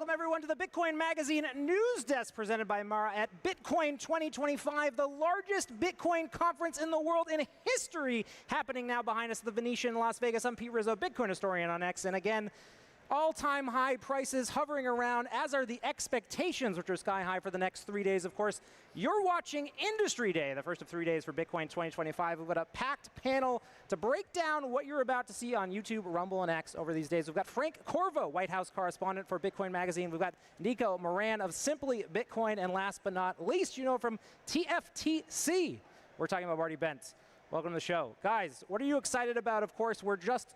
Welcome, everyone, to the Bitcoin Magazine news desk presented by Mara at Bitcoin 2025, the largest Bitcoin conference in the world in history, happening now behind us at the Venetian in Las Vegas. I'm Pete Rizzo, Bitcoin historian on X, and again, all-time high prices hovering around, as are the expectations, which are sky high for the next 3 days. Of course, you're watching Industry Day, the first of 3 days for Bitcoin 2025. We've got a packed panel to break down what you're about to see on YouTube, Rumble, and X over these days. We've got Frank Corvo, White House correspondent for Bitcoin Magazine. We've got Nico Moran of Simply Bitcoin, and last but not least, you know, from TFTC, we're talking about Marty Bent. Welcome to the show. Guys, what are you excited about? Of course, we're just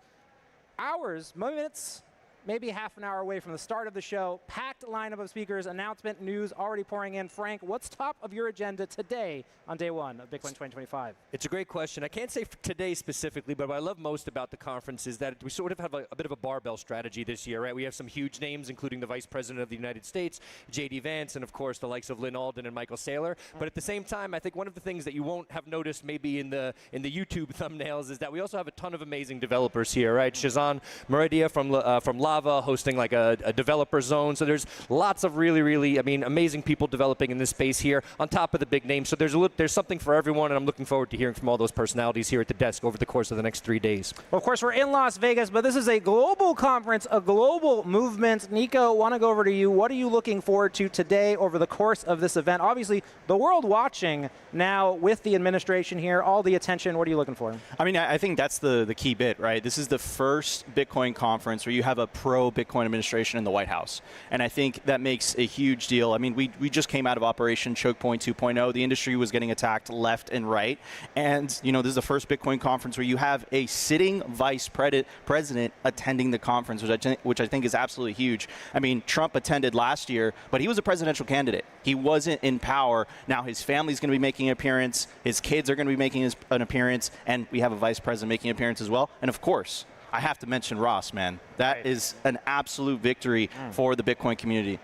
hours, minutes, maybe half an hour away from the start of the show. Packed lineup of speakers, announcement, news already pouring in. Frank, what's top of your agenda today on day one of Bitcoin 2025? It's a great question. I can't say for today specifically, but what I love most about the conference is that we sort of have a bit of a barbell strategy this year, right? We have some huge names, including the Vice President of the United States, J.D. Vance, and of course the likes of Lynn Alden and Michael Saylor. But at the same time, I think one of the things that you won't have noticed maybe in the YouTube thumbnails is that we also have a ton of amazing developers here, right? Shazan Meridia from Lava, hosting like a developer zone. So there's lots of really, I mean, amazing people developing in this space here on top of the big names. So there's something for everyone, and I'm looking forward to hearing from all those personalities here at the desk over the course of the next 3 days. Well, of course, we're in Las Vegas, but this is a global conference, a global movement. Nico, want to go over to you. What are you looking forward to today over the course of this event? Obviously, the world watching now with the administration here, all the attention. What are you looking for? I mean, I think that's the key bit, right? This is the first Bitcoin conference where you have a pro-Bitcoin administration in the White House. And I think that makes a huge deal. I mean, we just came out of Operation Choke Point 2.0. The industry was getting attacked left and right. And, you know, this is the first Bitcoin conference where you have a sitting vice president attending the conference, which I think is absolutely huge. I mean, Trump attended last year, but he was a presidential candidate. He wasn't in power. Now his family's going to be making an appearance. His kids are going to be making an appearance. And we have a vice president making an appearance as well. And of course, I have to mention Ross, man. That is an absolute victory for the Bitcoin community.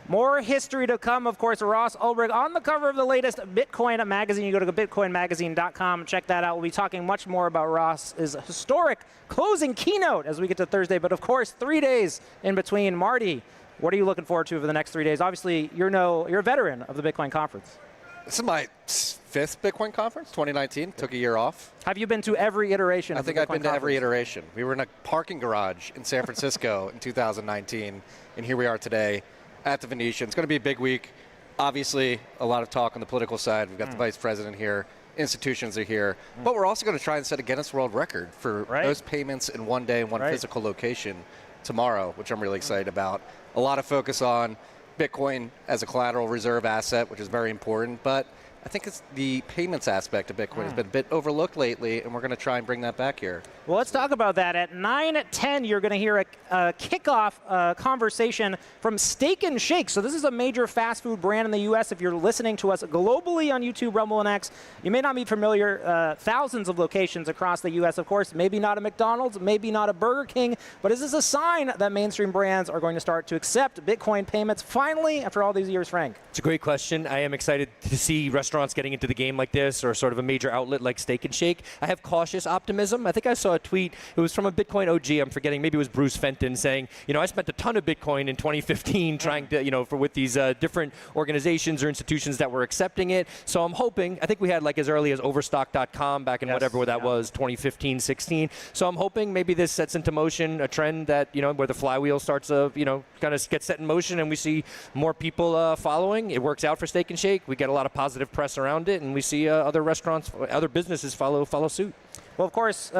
More history to come, of course. Ross Ulbricht on the cover of the latest Bitcoin magazine. You go to bitcoinmagazine.com, check that out. We'll be talking much more about Ross's historic closing keynote as we get to Thursday. But of course, 3 days in between. Marty, what are you looking forward to for the next 3 days? Obviously, you're a veteran of the Bitcoin conference. This is my fifth Bitcoin conference, 2019. Took a year off. Have you been to every iteration of the Bitcoin I've been conference? to every iteration. We were in a parking garage in San Francisco in 2019, and here we are today at the Venetian. It's going to be a big week. Obviously, a lot of talk on the political side. We've got the vice president here. Institutions are here. But we're also going to try and set a Guinness World Record for most payments in one day in one physical location tomorrow, which I'm really excited about. A lot of focus on Bitcoin as a collateral reserve asset, which is very important, but I think it's the payments aspect of Bitcoin has been a bit overlooked lately, and we're going to try and bring that back here. Well, let's talk about that. At 9:10, you're going to hear a kickoff conversation from Steak and Shake. So this is a major fast food brand in the U.S. If you're listening to us globally on YouTube, Rumble, and X, you may not be familiar. Thousands of locations across the U.S., of course. Maybe not a McDonald's, maybe not a Burger King, but is this a sign that mainstream brands are going to start to accept Bitcoin payments finally after all these years, Frank? It's a great question. I am excited to see restaurants getting into the game like this, or sort of a major outlet like Steak and Shake. I have cautious optimism. I think I saw a tweet. It was from a Bitcoin OG. I'm forgetting. Maybe it was Bruce Fenton saying, you know, I spent a ton of Bitcoin in 2015 trying to, you know, with these different organizations or institutions that were accepting it. So I'm hoping. I think we had like as early as Overstock.com back in whatever that was, 2015, 16. So I'm hoping maybe this sets into motion a trend that, you know, where the flywheel starts to, you know, kind of get set in motion, and we see more people following. It works out for Steak and Shake. We get a lot of positive press around it, and we see other restaurants, other businesses follow suit. Well, of course,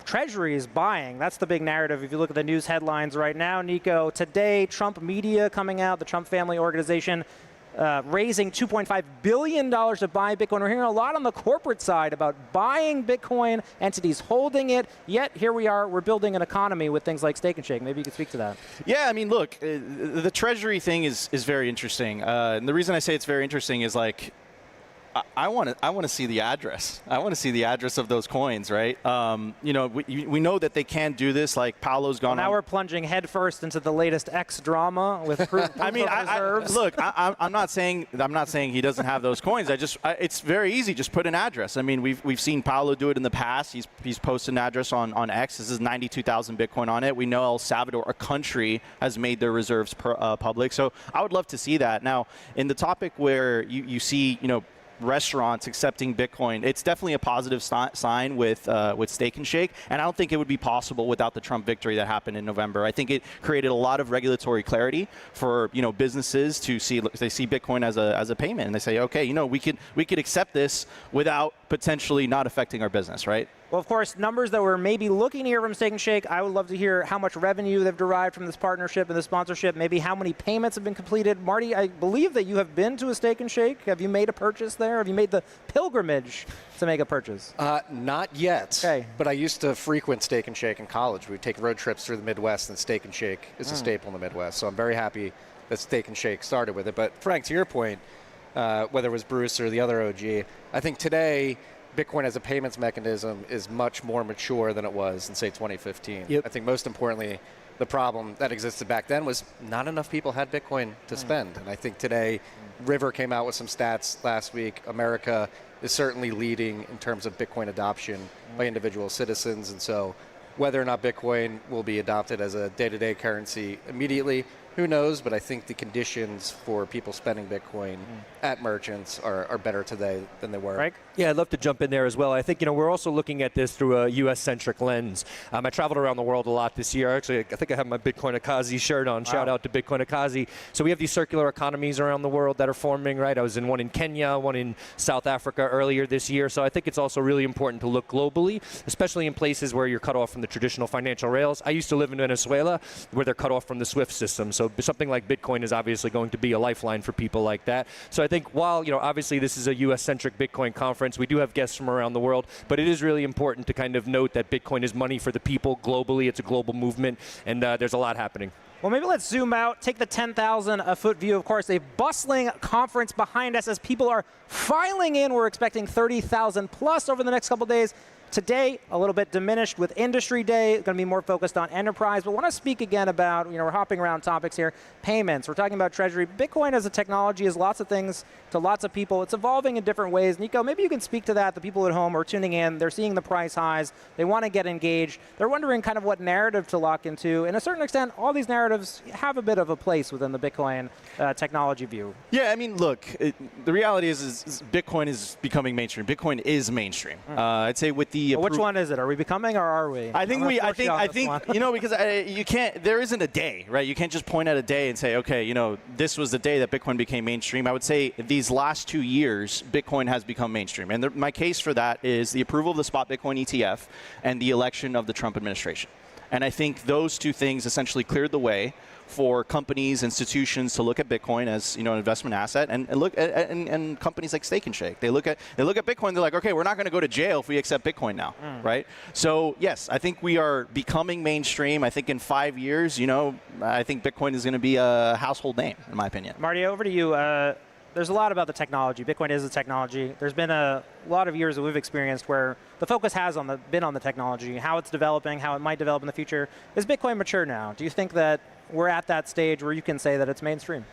Treasury is buying. That's the big narrative. If you look at the news headlines right now, Nico, today, Trump Media coming out, the Trump family organization, raising $2.5 billion to buy Bitcoin. We're hearing a lot on the corporate side about buying Bitcoin, entities holding it, yet here we are, we're building an economy with things like Steak and Shake. Maybe you could speak to that. Yeah, I mean, look, the Treasury thing is very interesting. And the reason I say it's very interesting is, like, I want to see the address. I want to see the address of those coins, right? You know, we know that they can do this. Like Paolo's gone. Well, now we're plunging headfirst into the latest X drama with proof I mean, of reserves. look, I'm not saying he doesn't have those coins. It's very easy. Just put an address. I mean, we've seen Paolo do it in the past. He's posted an address on X. This is 92,000 Bitcoin on it. We know El Salvador, a country, has made their reserves public. So I would love to see that. Now, in the topic where you see, you know, restaurants accepting Bitcoin, it's definitely a positive sign with Steak and Shake, and I don't think it would be possible without the Trump victory that happened in November. I think it created a lot of regulatory clarity for, you know, businesses to see. They see Bitcoin as a payment, and they say, okay, you know, we could accept this without potentially not affecting our business, right? Well, of course, numbers that we're maybe looking to hear from Steak and Shake. I would love to hear how much revenue they've derived from this partnership and this sponsorship, maybe how many payments have been completed. Marty, I believe that you have been to a Steak and Shake. Have you made a purchase there? Have you made the pilgrimage to make a purchase? Not yet. Okay. But I used to frequent Steak and Shake in college. We'd take road trips through the Midwest, and Steak and Shake is a staple in the Midwest. So I'm very happy that Steak and Shake started with it. But Frank, to your point, whether it was Bruce or the other OG, I think today Bitcoin as a payments mechanism is much more mature than it was in, say, 2015. Yep. I think most importantly, the problem that existed back then was not enough people had Bitcoin to spend. And I think today, River came out with some stats last week. America is certainly leading in terms of Bitcoin adoption by individual citizens. And so whether or not Bitcoin will be adopted as a day-to-day currency immediately, who knows? But I think the conditions for people spending Bitcoin at merchants are better today than they were. Right? Yeah, I'd love to jump in there as well. I think, you know, we're also looking at this through a U.S.-centric lens. I traveled around the world a lot this year. Actually, I think I have my Bitcoin Akazi shirt on. Wow. Shout out to Bitcoin Akazi. So we have these circular economies around the world that are forming, right? I was in one in Kenya, one in South Africa earlier this year. So I think it's also really important to look globally, especially in places where you're cut off from the traditional financial rails. I used to live in Venezuela, where they're cut off from the SWIFT system. So something like Bitcoin is obviously going to be a lifeline for people like that. So I think while, you know, obviously this is a U.S.-centric Bitcoin conference, we do have guests from around the world, but it is really important to kind of note that Bitcoin is money for the people globally. It's a global movement, and there's a lot happening. Well, maybe let's zoom out, take the 10,000-foot view. Of course, a bustling conference behind us as people are filing in. We're expecting 30,000 plus over the next couple days. Today, a little bit diminished with Industry Day, going to be more focused on enterprise. But I want to speak again about, you know, we're hopping around topics here. Payments, we're talking about treasury. Bitcoin as a technology is lots of things to lots of people. It's evolving in different ways. Nico, maybe you can speak to that. The people at home are tuning in. They're seeing the price highs. They want to get engaged. They're wondering kind of what narrative to lock into. And to a certain extent, all these narratives have a bit of a place within the Bitcoin technology view. Yeah, I mean, look, the reality is Bitcoin is becoming mainstream. Bitcoin is mainstream. I'd say with the Well, which one is it? Are we becoming or are we? I think you know, because you can't. There isn't a day, right? You can't just point at a day and say, okay, you know, this was the day that Bitcoin became mainstream. I would say these last 2 years, Bitcoin has become mainstream, and my case for that is the approval of the spot Bitcoin ETF and the election of the Trump administration. And I think those two things essentially cleared the way for companies, institutions to look at Bitcoin as, you know, an investment asset, and look at and companies like Steak and Shake. They look at Bitcoin. They're like, okay, we're not going to go to jail if we accept Bitcoin now, right? So yes, I think we are becoming mainstream. I think in 5 years, you know, I think Bitcoin is going to be a household name, in my opinion. Marty, over to you. There's a lot about the technology. Bitcoin is a technology. There's been a lot of years that we've experienced where the focus has been on the technology, how it's developing, how it might develop in the future. Is Bitcoin mature now? Do you think that we're at that stage where you can say that it's mainstream?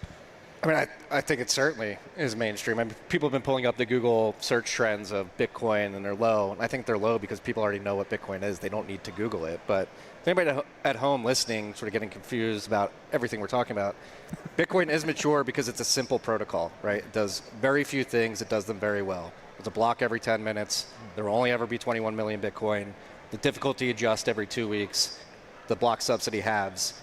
I mean, I think it certainly is mainstream. I mean, people have been pulling up the Google search trends of Bitcoin, and they're low. And I think they're low because people already know what Bitcoin is. They don't need to Google it. But if anybody at home listening, sort of getting confused about everything we're talking about, Bitcoin is mature because it's a simple protocol, right? It does very few things. It does them very well. There's a block every 10 minutes. There will only ever be 21 million Bitcoin. The difficulty adjusts every 2 weeks. The block subsidy halves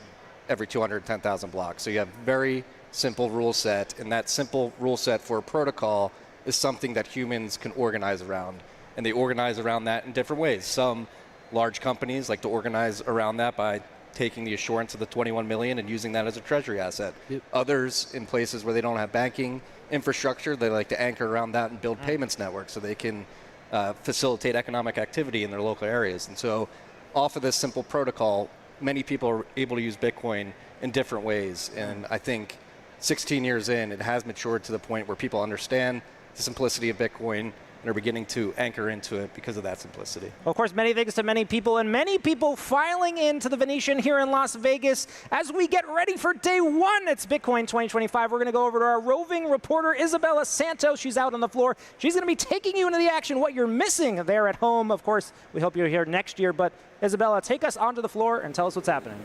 every 210,000 blocks. So you have very simple rule set, and that simple rule set for a protocol is something that humans can organize around, and they organize around that in different ways. Some large companies like to organize around that by taking the assurance of the 21 million and using that as a treasury asset. Yep. Others, in places where they don't have banking infrastructure, they like to anchor around that and build payments networks so they can facilitate economic activity in their local areas. And so off of this simple protocol, many people are able to use Bitcoin in different ways. And I think 16 years in, it has matured to the point where people understand the simplicity of Bitcoin and are beginning to anchor into it because of that simplicity. Well, of course, many thanks to many people, and many people filing into the Venetian here in Las Vegas as we get ready for day one. It's Bitcoin 2025. We're going to go over to our roving reporter, Isabella Santos. She's out on the floor. She's going to be taking you into the action, what you're missing there at home. Of course, we hope you're here next year. But Isabella, take us onto the floor and tell us what's happening.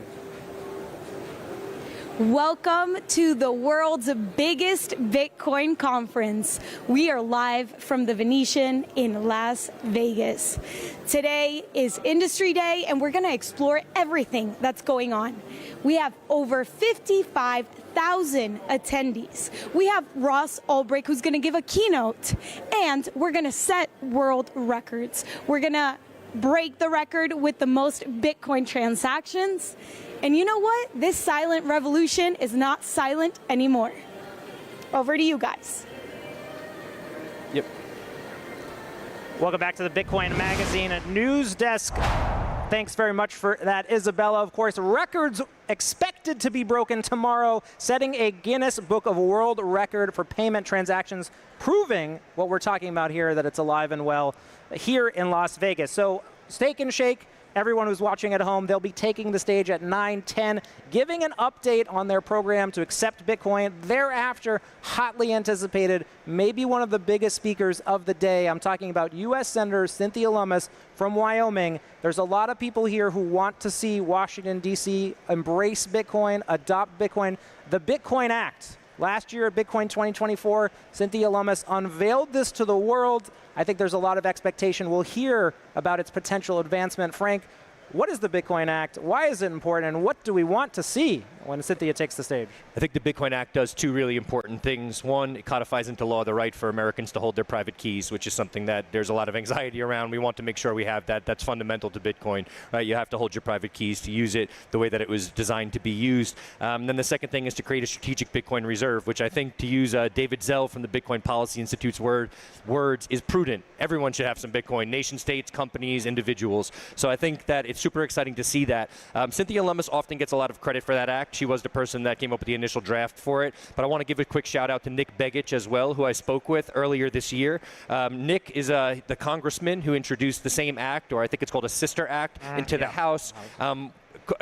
Welcome to the world's biggest Bitcoin conference. We are live from the Venetian in Las Vegas. Today is Industry Day, and we're going to explore everything that's going on. We have over 55,000 attendees. We have Ross Ulbricht, who's going to give a keynote, and we're going to set world records. We're going to break the record with the most Bitcoin transactions. And you know what? This silent revolution is not silent anymore. Over to you guys. Yep. Welcome back to the Bitcoin Magazine news desk. Thanks very much for that, Isabella. Of course, records expected to be broken tomorrow, setting a Guinness Book of World Record for payment transactions, proving what we're talking about here, that it's alive and well here in Las Vegas. So, Steak and Shake. Everyone who's watching at home, they'll be taking the stage at 9:10, giving an update on their program to accept Bitcoin. Thereafter, hotly anticipated, maybe one of the biggest speakers of the day. I'm talking about U.S. Senator Cynthia Lummis from Wyoming. There's a lot of people here who want to see Washington, D.C. embrace Bitcoin, adopt Bitcoin. The Bitcoin Act. Last year at Bitcoin 2024, Cynthia Lummis unveiled this to the world. I think there's a lot of expectation. We'll hear about its potential advancement. Frank, what is the Bitcoin Act? Why is it important? And what do we want to see when Cynthia takes the stage? I think the Bitcoin Act does two really important things. One, it codifies into law the right for Americans to hold their private keys, which is something that there's a lot of anxiety around. We want to make sure we have that. That's fundamental to Bitcoin, right? You have to hold your private keys to use it the way that it was designed to be used. Then the second thing is to create a strategic Bitcoin reserve, which I think, to use David Zell from the Bitcoin Policy Institute's words, is prudent. Everyone should have some Bitcoin, nation states, companies, individuals. So I think that it's super exciting to see that. Cynthia Lummis often gets a lot of credit for that act. She was the person that came up with the initial draft for it. But I want to give a quick shout out to Nick Begich as well, who I spoke with earlier this year. Nick is the congressman who introduced the same act, or I think it's called a sister act, into the House.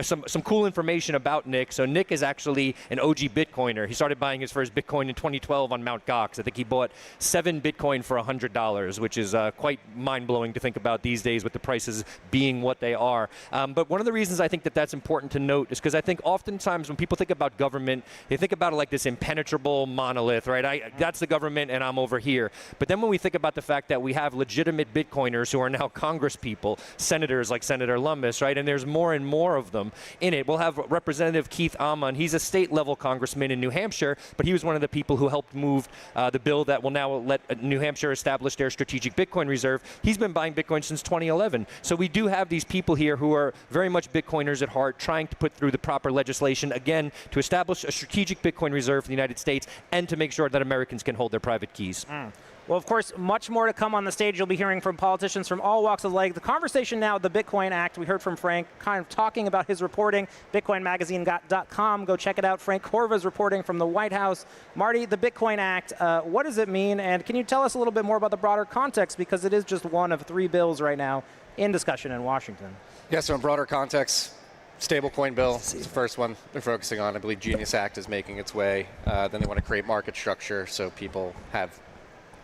Some cool information about Nick. So Nick is actually an OG Bitcoiner. He started buying his first Bitcoin in 2012 on Mt. Gox. I think he bought 7 Bitcoin for $100, which is quite mind-blowing to think about these days with the prices being what they are. But one of the reasons I think that that's important to note is because I think oftentimes when people think about government, they think about it like this impenetrable monolith, right? That's the government and I'm over here. But then when we think about the fact that we have legitimate Bitcoiners who are now Congress people, senators like Senator Lummis, right? And there's more and more of them in it. We'll have Representative Keith Amon. He's a state-level congressman in New Hampshire, but he was one of the people who helped move the bill that will now let New Hampshire establish their strategic Bitcoin reserve. He's been buying Bitcoin since 2011. So we do have these people here who are very much Bitcoiners at heart, trying to put through the proper legislation, again, to establish a strategic Bitcoin reserve for the United States and to make sure that Americans can hold their private keys. Well, of course, much more to come on the stage. You'll be hearing from politicians from all walks of life. The conversation now, the Bitcoin Act. We heard from Frank kind of talking about his reporting. BitcoinMagazine.com. Go check it out. Frank Horvath's reporting from the White House. Marty, the Bitcoin Act, what does it mean? And can you tell us a little bit more about the broader context? Because it is just one of 3 bills right now in discussion in Washington. Yeah, so in broader context, stablecoin bill is the first one they're focusing on. I believe Genius Act is making its way. Then they want to create market structure so people have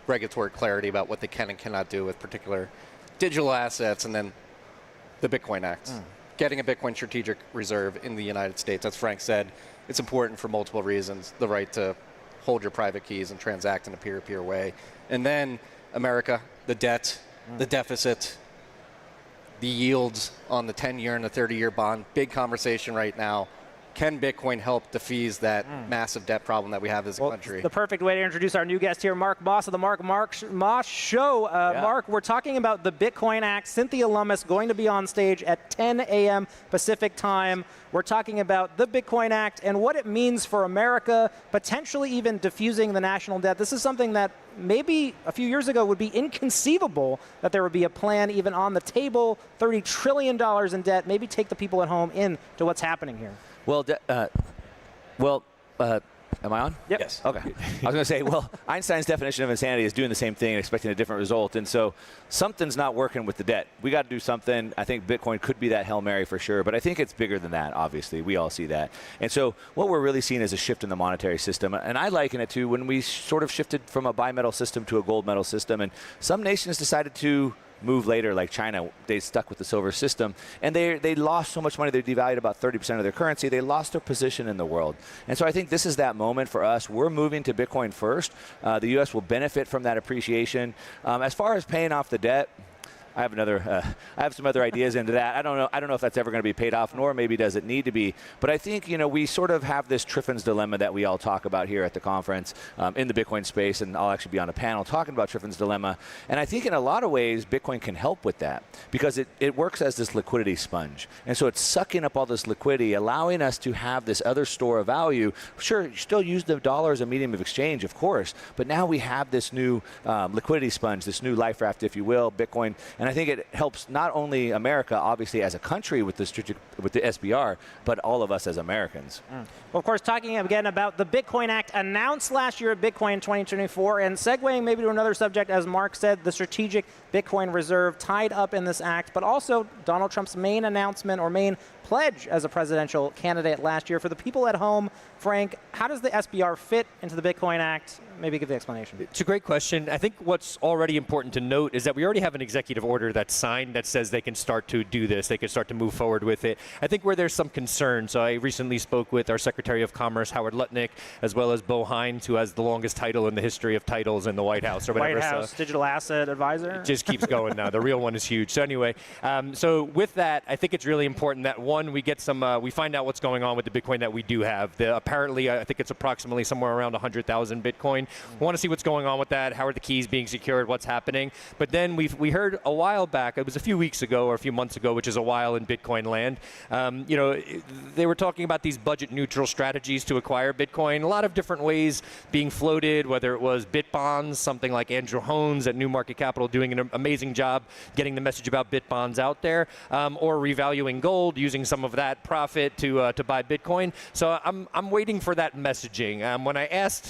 regulatory clarity about what they can and cannot do with particular digital assets, and then the Bitcoin Act. Getting a Bitcoin strategic reserve in the United States, as Frank said, it's important for multiple reasons. The right to hold your private keys and transact in a peer-to-peer way. And then America, the debt, the deficit, the yields on the 10-year and the 30-year bond. Big conversation right now. Can Bitcoin help defease that massive debt problem that we have as a country? The perfect way to introduce our new guest here, Mark Moss of the Mark Moss Show. Mark, we're talking about the Bitcoin Act. Cynthia Lummis going to be on stage at 10 a.m. Pacific time. We're talking about the Bitcoin Act and what it means for America, potentially even diffusing the national debt. This is something that maybe a few years ago would be inconceivable that there would be a plan even on the table, $30 trillion in debt, maybe take the people at home into what's happening here. Well, Am I on? Yep. Yes. Okay. I was going to say, well, Einstein's definition of insanity is doing the same thing and expecting a different result. And so something's not working with the debt. We got to do something. I think Bitcoin could be that Hail Mary for sure, but I think it's bigger than that, obviously. We all see that. And so what we're really seeing is a shift in the monetary system. And I liken it to when we sort of shifted from a bimetal system to a gold metal system. And some nations decided to move later, like China. They stuck with the silver system, and they lost so much money. They devalued about 30% of their currency. They lost their position in the world. And so I think this is that moment for us. We're moving to Bitcoin first. The U.S. will benefit from that appreciation. As far as paying off the debt, I have some other ideas into that. I don't know if that's ever going to be paid off, nor maybe does it need to be. But I think, we sort of have this Triffin's dilemma that we all talk about here at the conference in the Bitcoin space, and I'll actually be on a panel talking about Triffin's dilemma. And I think in a lot of ways, Bitcoin can help with that because it works as this liquidity sponge. And so it's sucking up all this liquidity, allowing us to have this other store of value. Sure, you still use the dollar as a medium of exchange, of course, but now we have this new liquidity sponge, this new life raft, if you will, Bitcoin. And I think it helps not only America, obviously, as a country with the SBR, but all of us as Americans. Well, of course, talking again about the Bitcoin Act announced last year at Bitcoin 2024, and segueing maybe to another subject, as Mark said, the strategic Bitcoin reserve tied up in this act, but also Donald Trump's main announcement or main pledge as a presidential candidate last year. For the people at home, Frank, how does the SBR fit into the Bitcoin Act? Maybe give the explanation. It's a great question. I think what's already important to note is that we already have an executive order that's signed that says they can start to do this, they can start to move forward with it. I think where there's some concern, so I recently spoke with our Secretary of Commerce, Howard Lutnick, as well as Bo Hines, who has the longest title in the history of titles in the White House or whatever. White House Digital Asset Advisor? It just keeps going now. The real one is huge. So anyway, so with that, I think it's really important that, one, we get some, we find out what's going on with the Bitcoin that we do have. Apparently, I think it's approximately somewhere around 100,000 Bitcoin. We want to see what's going on with that. How are the keys being secured? What's happening? But then we heard a while back, it was a few weeks ago or a few months ago, which is a while in Bitcoin land, they were talking about these budget neutral strategies to acquire Bitcoin. A lot of different ways being floated, whether it was bit bonds, something like Andrew Hones at New Market Capital doing an amazing job getting the message about bit bonds out there, or revaluing gold, using some of that profit to buy Bitcoin. So I'm waiting for that messaging. When I asked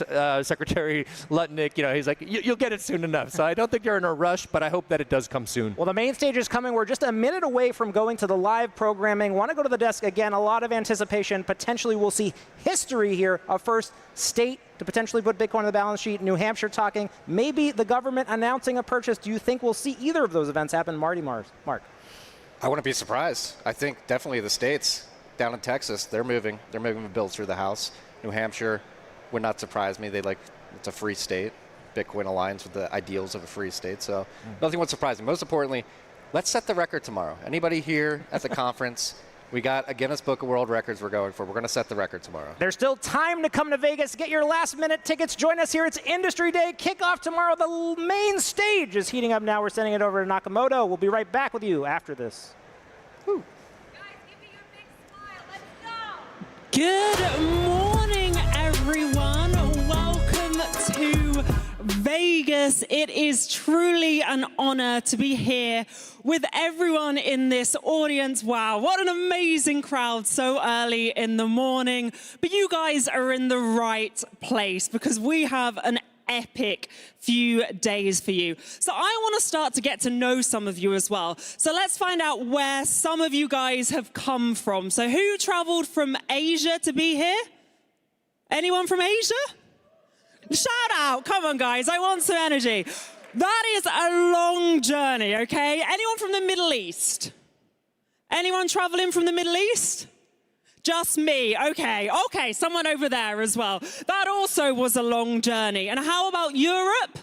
Secretary Lutnick, he's like, you'll get it soon enough. So I don't think you're in a rush, but I hope that it does come soon. Well, the main stage is coming. We're just a minute away from going to the live programming. Want to go to the desk again. A lot of anticipation. Potentially we'll see history here. A first state to potentially put Bitcoin on the balance sheet. New Hampshire talking. Maybe the government announcing a purchase. Do you think we'll see either of those events happen? Mark? I wouldn't be surprised. I think definitely the states down in Texas, they're moving bills through the House. New Hampshire would not surprise me. It's a free state. Bitcoin aligns with the ideals of a free state, so nothing would surprise me. Most importantly, let's set the record tomorrow. Anybody here at the conference, we got a Guinness Book of World Records we're going for. We're going to set the record tomorrow. There's still time to come to Vegas. Get your last-minute tickets. Join us here. It's Industry Day. Kickoff tomorrow. The main stage is heating up now. We're sending it over to Nakamoto. We'll be right back with you after this. Woo. Good morning, everyone. Welcome to Vegas. It is truly an honor to be here with everyone in this audience. Wow, what an amazing crowd so early in the morning. But you guys are in the right place because we have an epic few days for you. So I want to start to get to know some of you as well. So let's find out where some of you guys have come from. So who traveled from Asia to be here? Anyone from Asia? Shout out. Come on, guys. I want some energy. That is a long journey, okay? Anyone from the Middle East? Anyone traveling from the Middle East? Just me. Okay, someone over there as well. That also was a long journey. And how about Europe?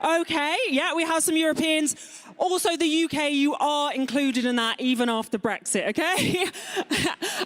Okay, yeah, we have some Europeans. Also the UK, you are included in that even after Brexit, okay?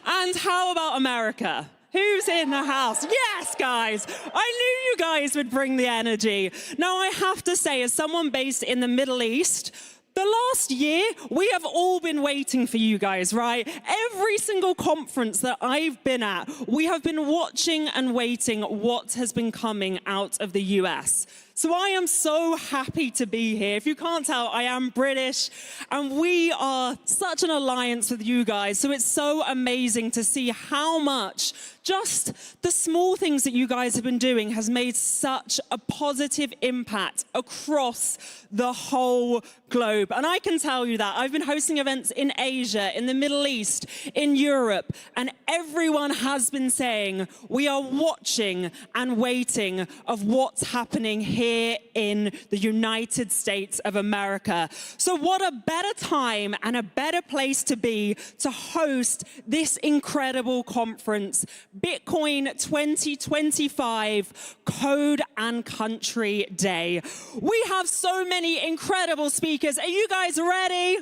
And how about America? Who's in the house? Yes, guys. I knew you guys would bring the energy. Now, I have to say, as someone based in the Middle East, the last year, we have all been waiting for you guys, right? Every single conference that I've been at, we have been watching and waiting what has been coming out of the US. So I am so happy to be here. If you can't tell, I am British, and we are such an alliance with you guys. So it's so amazing to see how much just the small things that you guys have been doing has made such a positive impact across the whole globe. And I can tell you that. I've been hosting events in Asia, in the Middle East, in Europe, and everyone has been saying, we are watching and waiting of what's happening here in the United States of America. So what a better time and a better place to be to host this incredible conference, Bitcoin 2025 Code and Country Day. We have so many incredible speakers. Are you guys ready?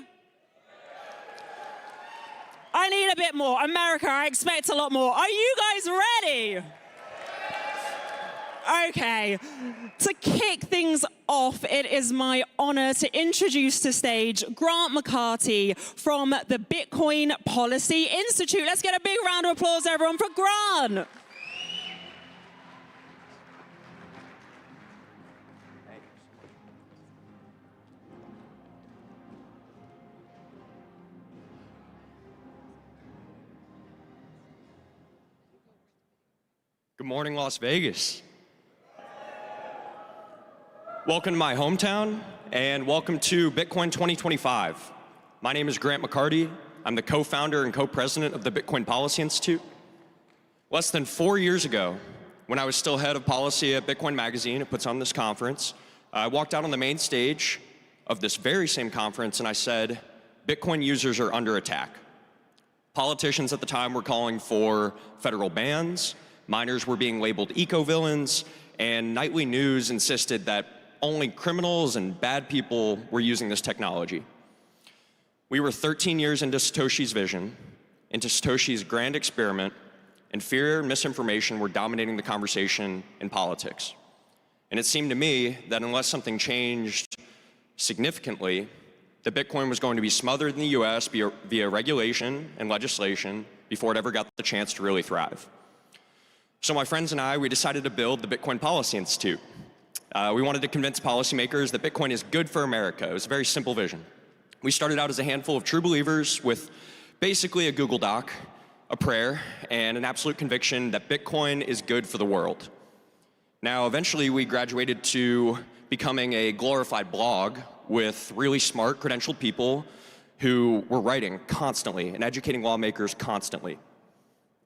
I need a bit more. America, I expect a lot more. Are you guys ready? Okay, to kick things off, it is my honor to introduce to stage Grant McCarty from the Bitcoin Policy Institute. Let's get a big round of applause, everyone, for Grant. Good morning, Las Vegas. Welcome to my hometown, and welcome to Bitcoin 2025. My name is Grant McCarty. I'm the co-founder and co-president of the Bitcoin Policy Institute. Less than 4 years ago, when I was still head of policy at Bitcoin Magazine, it puts on this conference, I walked out on the main stage of this very same conference and I said, Bitcoin users are under attack. Politicians at the time were calling for federal bans, miners were being labeled eco-villains, and nightly news insisted that only criminals and bad people were using this technology. We were 13 years into Satoshi's vision, into Satoshi's grand experiment, and fear and misinformation were dominating the conversation in politics. And it seemed to me that unless something changed significantly, that Bitcoin was going to be smothered in the US via regulation and legislation before it ever got the chance to really thrive. So my friends and I, we decided to build the Bitcoin Policy Institute. We wanted to convince policymakers that Bitcoin is good for America. It was a very simple vision. We started out as a handful of true believers with basically a Google Doc, a prayer, and an absolute conviction that Bitcoin is good for the world. Now, eventually we graduated to becoming a glorified blog with really smart, credentialed people who were writing constantly and educating lawmakers constantly.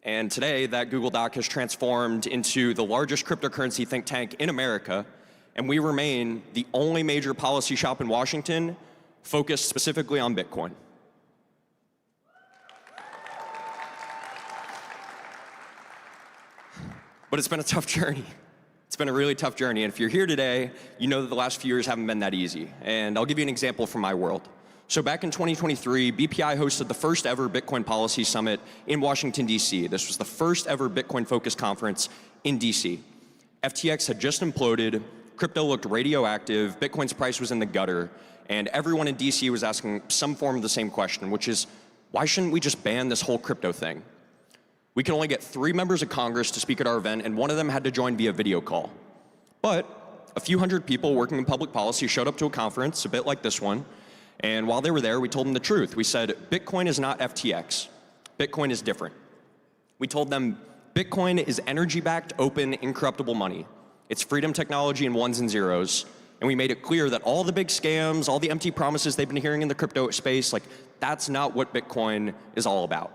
And today, that Google Doc has transformed into the largest cryptocurrency think tank in America, and we remain the only major policy shop in Washington focused specifically on Bitcoin. But it's been a tough journey. It's been a really tough journey, and if you're here today, you know that the last few years haven't been that easy. And I'll give you an example from my world. So back in 2023, BPI hosted the first ever Bitcoin Policy Summit in Washington, DC. This was the first ever Bitcoin-focused conference in DC. FTX had just imploded, crypto looked radioactive, Bitcoin's price was in the gutter, and everyone in DC was asking some form of the same question, which is, why shouldn't we just ban this whole crypto thing? We could only get 3 members of Congress to speak at our event, and one of them had to join via video call. But a few hundred people working in public policy showed up to a conference, a bit like this one, and while they were there, we told them the truth. We said, Bitcoin is not FTX. Bitcoin is different. We told them, Bitcoin is energy-backed, open, incorruptible money. It's freedom technology in ones and zeros. And we made it clear that all the big scams, all the empty promises they've been hearing in the crypto space, like, that's not what Bitcoin is all about.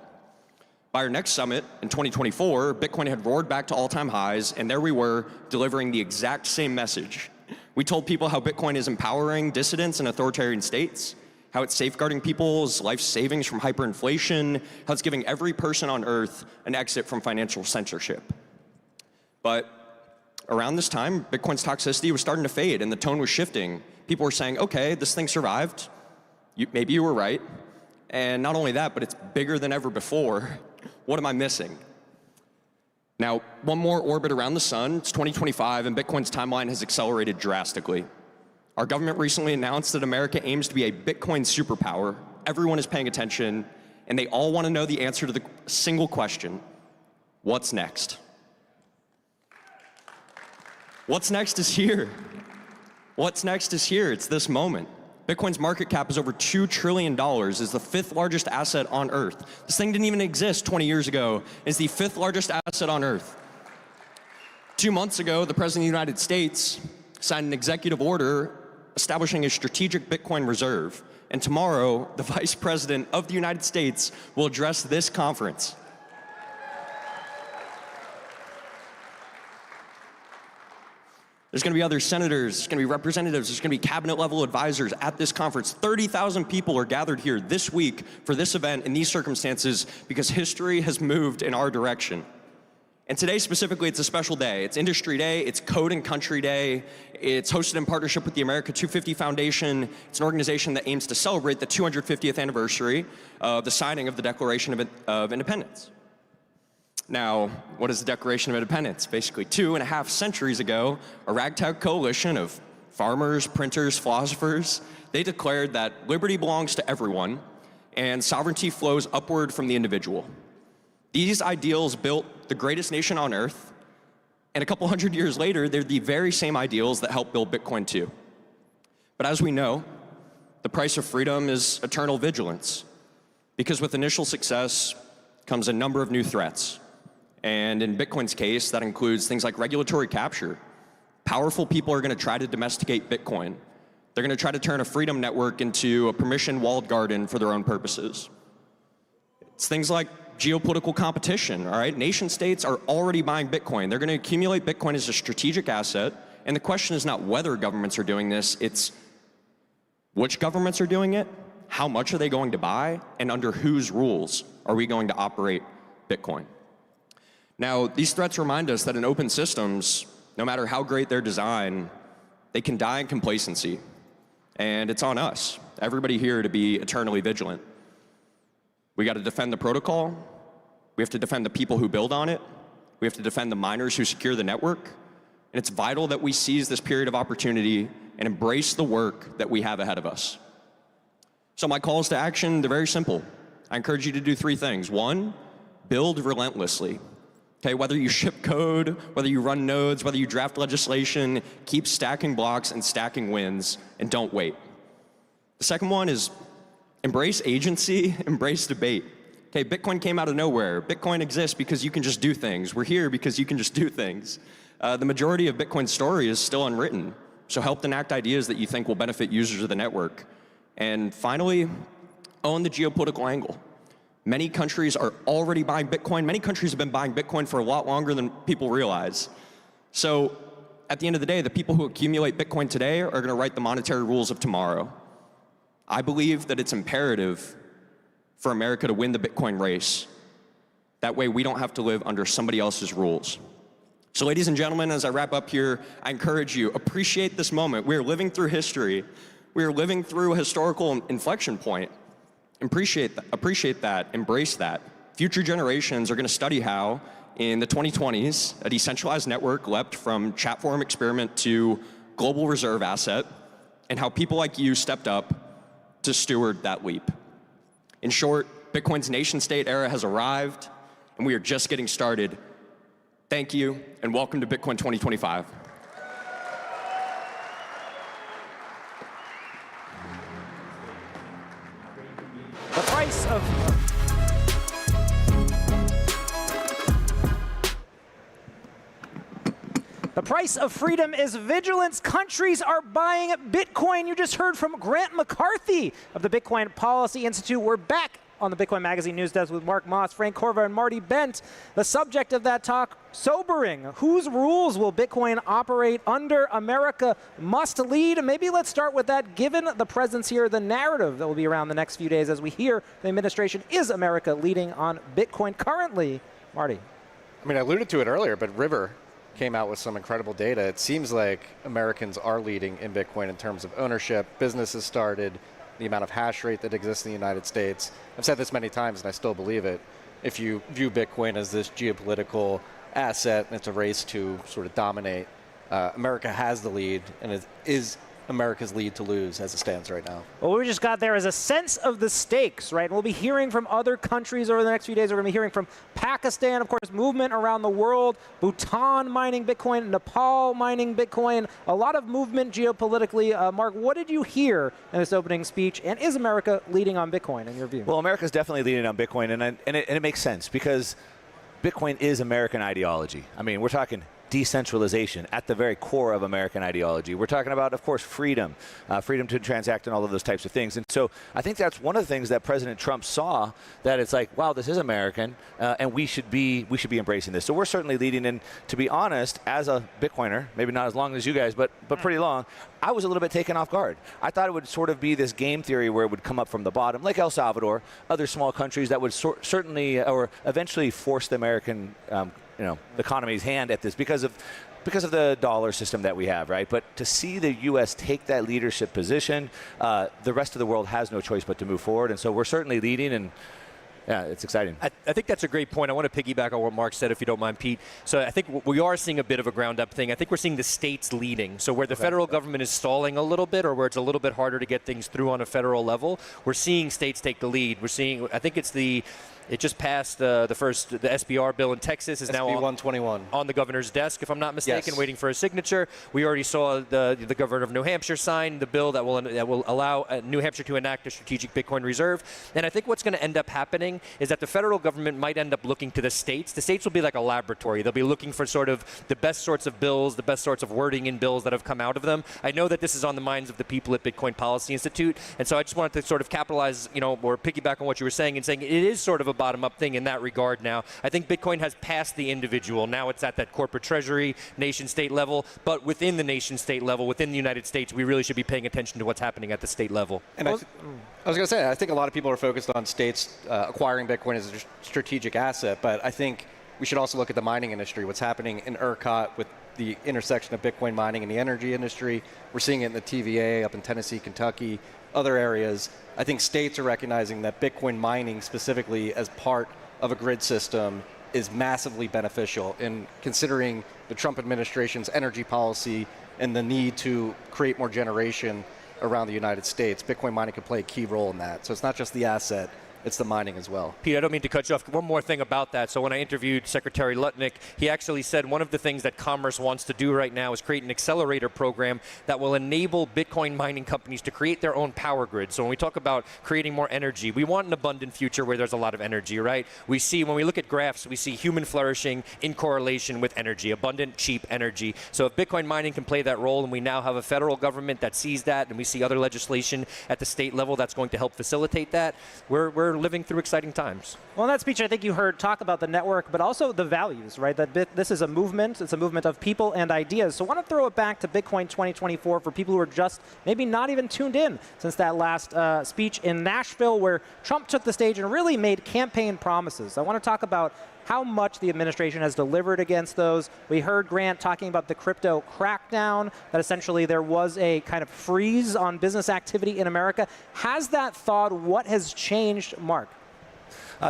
By our next summit in 2024, Bitcoin had roared back to all-time highs, and there we were delivering the exact same message. We told people how Bitcoin is empowering dissidents in authoritarian states, how it's safeguarding people's life savings from hyperinflation, how it's giving every person on Earth an exit from financial censorship. But around this time, Bitcoin's toxicity was starting to fade and the tone was shifting. People were saying, okay, this thing survived. Maybe you were right. And not only that, but it's bigger than ever before. What am I missing? Now, one more orbit around the sun, it's 2025, and Bitcoin's timeline has accelerated drastically. Our government recently announced that America aims to be a Bitcoin superpower. Everyone is paying attention, and they all want to know the answer to the single question, what's next? What's next is here. What's next is here. It's this moment. Bitcoin's market cap is over $2 trillion. It's the 5th largest asset on Earth. This thing didn't even exist 20 years ago. It's the 5th largest asset on Earth. 2 months ago, the President of the United States signed an executive order establishing a strategic Bitcoin reserve. And tomorrow, the Vice President of the United States will address this conference. There's going to be other senators, there's going to be representatives, there's going to be cabinet-level advisors at this conference. 30,000 people are gathered here this week for this event in these circumstances because history has moved in our direction. And today specifically, it's a special day. It's Industry Day, it's Code and Country Day, it's hosted in partnership with the America 250 Foundation. It's an organization that aims to celebrate the 250th anniversary of the signing of the Declaration of Independence. Now, what is the Declaration of Independence? Basically, 2.5 centuries ago, a ragtag coalition of farmers, printers, philosophers, they declared that liberty belongs to everyone and sovereignty flows upward from the individual. These ideals built the greatest nation on earth, and a couple hundred years later, they're the very same ideals that helped build Bitcoin too. But as we know, the price of freedom is eternal vigilance, because with initial success comes a number of new threats. And in Bitcoin's case, that includes things like regulatory capture. Powerful people are going to try to domesticate Bitcoin. They're going to try to turn a freedom network into a permission walled garden for their own purposes. It's things like geopolitical competition, all right? Nation states are already buying Bitcoin. They're going to accumulate Bitcoin as a strategic asset. And the question is not whether governments are doing this, it's which governments are doing it, how much are they going to buy, and under whose rules are we going to operate Bitcoin? Now, these threats remind us that in open systems, no matter how great their design, they can die in complacency. And it's on us, everybody here, to be eternally vigilant. We got to defend the protocol. We have to defend the people who build on it. We have to defend the miners who secure the network. And it's vital that we seize this period of opportunity and embrace the work that we have ahead of us. So my calls to action, they're very simple. I encourage you to do 3 things. 1, build relentlessly. Okay, whether you ship code, whether you run nodes, whether you draft legislation, keep stacking blocks and stacking wins, and don't wait. The second one is embrace agency, embrace debate. Okay, Bitcoin came out of nowhere. Bitcoin exists because you can just do things. We're here because you can just do things. The majority of Bitcoin's story is still unwritten, so help enact ideas that you think will benefit users of the network. And finally, own the geopolitical angle. Many countries are already buying Bitcoin. Many countries have been buying Bitcoin for a lot longer than people realize. So at the end of the day, the people who accumulate Bitcoin today are going to write the monetary rules of tomorrow. I believe that it's imperative for America to win the Bitcoin race. That way we don't have to live under somebody else's rules. So ladies and gentlemen, as I wrap up here, I encourage you, appreciate this moment. We are living through history. We are living through a historical inflection point. Appreciate that, embrace that. Future generations are going to study how, in the 2020s, a decentralized network leapt from chat forum experiment to global reserve asset, and how people like you stepped up to steward that leap. In short, Bitcoin's nation-state era has arrived, and we are just getting started. Thank you, and welcome to Bitcoin 2025. The price of freedom is vigilance. Countries are buying Bitcoin. You just heard from Grant McCarthy of the Bitcoin Policy Institute. We're back on the Bitcoin Magazine news desk with Mark Moss, Frank Corva, and Marty Bent. The subject of that talk, sobering. Whose rules will Bitcoin operate under? America must lead. Maybe let's start with that, given the presence here, the narrative that will be around the next few days as we hear the administration. Is America leading on Bitcoin currently? Marty. I mean, I alluded to it earlier, but River came out with some incredible data. It seems like Americans are leading in Bitcoin in terms of ownership, businesses started, the amount of hash rate that exists in the United States. I've said this many times and I still believe it. If you view Bitcoin as this geopolitical asset and it's a race to sort of dominate, America has the lead and it is America's lead to lose as it stands right now. Well, what we just got there is a sense of the stakes, right? And we'll be hearing from other countries over the next few days. We're going to be hearing from Pakistan, of course, movement around the world, Bhutan mining Bitcoin, Nepal mining Bitcoin, a lot of movement geopolitically. Mark, what did you hear in this opening speech? And is America leading on Bitcoin, in your view? Well, America's definitely leading on Bitcoin, and it makes sense because Bitcoin is American ideology. I mean, we're talking decentralization at the very core of American ideology. We're talking about, of course, freedom, freedom to transact and all of those types of things. And so I think that's one of the things that President Trump saw, that it's like, wow, this is American, and we should be embracing this. So we're certainly leading. And to be honest, as a Bitcoiner, maybe not as long as you guys, but pretty long, I was a little bit taken off guard. I thought it would sort of be this game theory where it would come up from the bottom, like El Salvador, other small countries that would certainly or eventually force the American the economy's hand at this because of the dollar system that we have, right? But to see the U.S. take that leadership position, the rest of the world has no choice but to move forward. And so we're certainly leading, and yeah, it's exciting. I think that's a great point. I want to piggyback on what Mark said, if you don't mind, Pete. So I think we are seeing a bit of a ground-up thing. I think we're seeing the states leading. So where the federal government is stalling a little bit, or where it's a little bit harder to get things through on a federal level, we're seeing states take the lead. We're seeing, I think it just passed the SBR bill in Texas is now 121 on the governor's desk, if I'm not mistaken, yes, waiting for a signature. We already saw the governor of New Hampshire sign the bill that will allow New Hampshire to enact a strategic Bitcoin reserve. And I think what's going to end up happening is that the federal government might end up looking to the states. The states will be like a laboratory. They'll be looking for sort of the best sorts of bills, the best sorts of wording in bills that have come out of them. I know that this is on the minds of the people at Bitcoin Policy Institute, and so I just wanted to sort of capitalize, or piggyback on what you were saying, and saying it is sort of a bottom-up thing in that regard now. I think Bitcoin has passed the individual. Now it's at that corporate treasury, nation-state level, but within the nation-state level, within the United States, we really should be paying attention to what's happening at the state level. And I was going to say, I think a lot of people are focused on states acquiring Bitcoin as a strategic asset, but I think we should also look at the mining industry, what's happening in ERCOT with the intersection of Bitcoin mining and the energy industry. We're seeing it in the TVA up in Tennessee, Kentucky, other areas. I think states are recognizing that Bitcoin mining specifically as part of a grid system is massively beneficial in considering the Trump administration's energy policy and the need to create more generation around the United States. Bitcoin mining can play a key role in that. So it's not just the asset, it's the mining as well. Pete, I don't mean to cut you off. One more thing about that. So when I interviewed Secretary Lutnick, he actually said one of the things that Commerce wants to do right now is create an accelerator program that will enable Bitcoin mining companies to create their own power grid. So when we talk about creating more energy, we want an abundant future where there's a lot of energy, right? We see, when we look at graphs, we see human flourishing in correlation with energy, abundant, cheap energy. So if Bitcoin mining can play that role, and we now have a federal government that sees that, and we see other legislation at the state level that's going to help facilitate that, we're living through exciting times. Well, in that speech, I think you heard talk about the network, but also the values, right? That this is a movement. It's a movement of people and ideas. So I want to throw it back to Bitcoin 2024 for people who are just maybe not even tuned in since that last speech in Nashville, where Trump took the stage and really made campaign promises. I want to talk about how much the administration has delivered against those. We heard Grant talking about the crypto crackdown, that essentially there was a kind of freeze on business activity in America. Has that thawed? What has changed, Mark?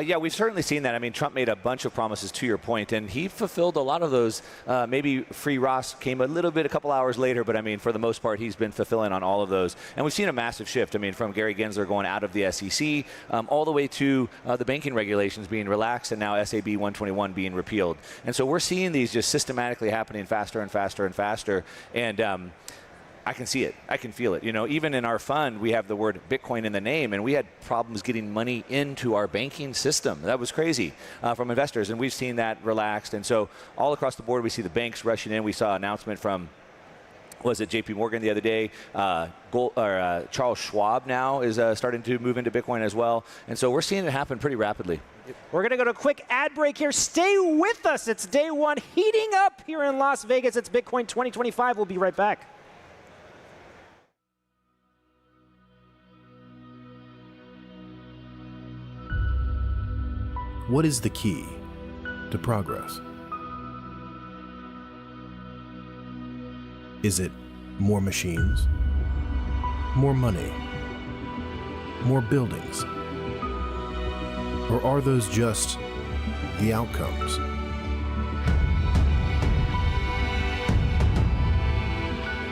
Yeah, we've certainly seen that. I mean, Trump made a bunch of promises, to your point, and he fulfilled a lot of those. Maybe free Ross came a couple hours later, but I mean, for the most part, he's been fulfilling on all of those. And we've seen a massive shift. I mean, from Gary Gensler going out of the SEC all the way to the banking regulations being relaxed, and now SAB 121 being repealed. And so we're seeing these just systematically happening faster and faster and faster. And I can see it. I can feel it. Even in our fund, we have the word Bitcoin in the name, and we had problems getting money into our banking system. That was crazy from investors, and we've seen that relaxed. And so all across the board, we see the banks rushing in. We saw an announcement from, was it JP Morgan the other day? Charles Schwab now is starting to move into Bitcoin as well. And so we're seeing it happen pretty rapidly. We're going to go to a quick ad break here. Stay with us. It's day one heating up here in Las Vegas. It's Bitcoin 2025. We'll be right back. What is the key to progress? Is it more machines, more money, more buildings? Or are those just the outcomes?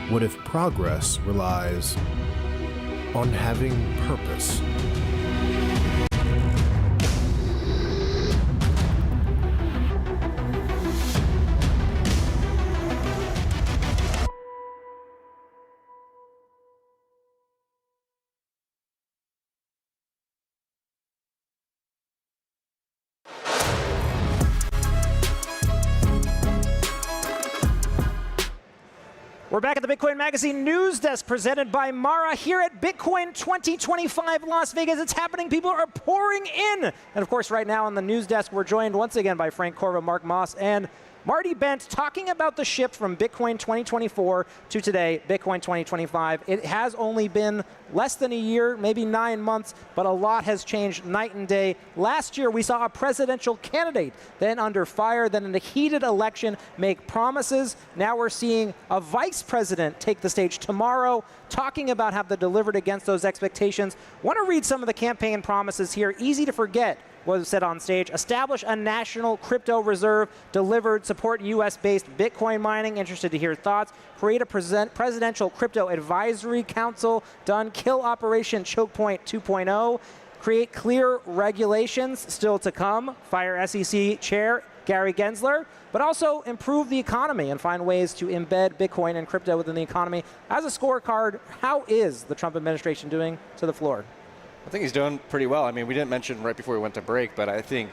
What if progress relies on having purpose? We're back at the Bitcoin Magazine news desk presented by Mara here at Bitcoin 2025 Las Vegas. It's happening. People are pouring in. And of course, right now on the news desk, we're joined once again by Frank Corvo, Mark Moss, and Marty Bent talking about the shift from Bitcoin 2024 to today, Bitcoin 2025. It has only been less than a year, maybe 9 months, but a lot has changed night and day. Last year, we saw a presidential candidate, then under fire, then in a heated election, make promises. Now we're seeing a vice president take the stage tomorrow, talking about how they delivered against those expectations. Want to read some of the campaign promises here. Easy to forget. Was said on stage, establish a national crypto reserve, delivered, support US-based Bitcoin mining, interested to hear thoughts, create a presidential crypto advisory council, done, kill Operation Choke Point 2.0, create clear regulations, still to come, fire SEC chair Gary Gensler, but also improve the economy and find ways to embed Bitcoin and crypto within the economy. As a scorecard, how is the Trump administration doing to the floor? I think he's doing pretty well. I mean, we didn't mention right before we went to break, but I think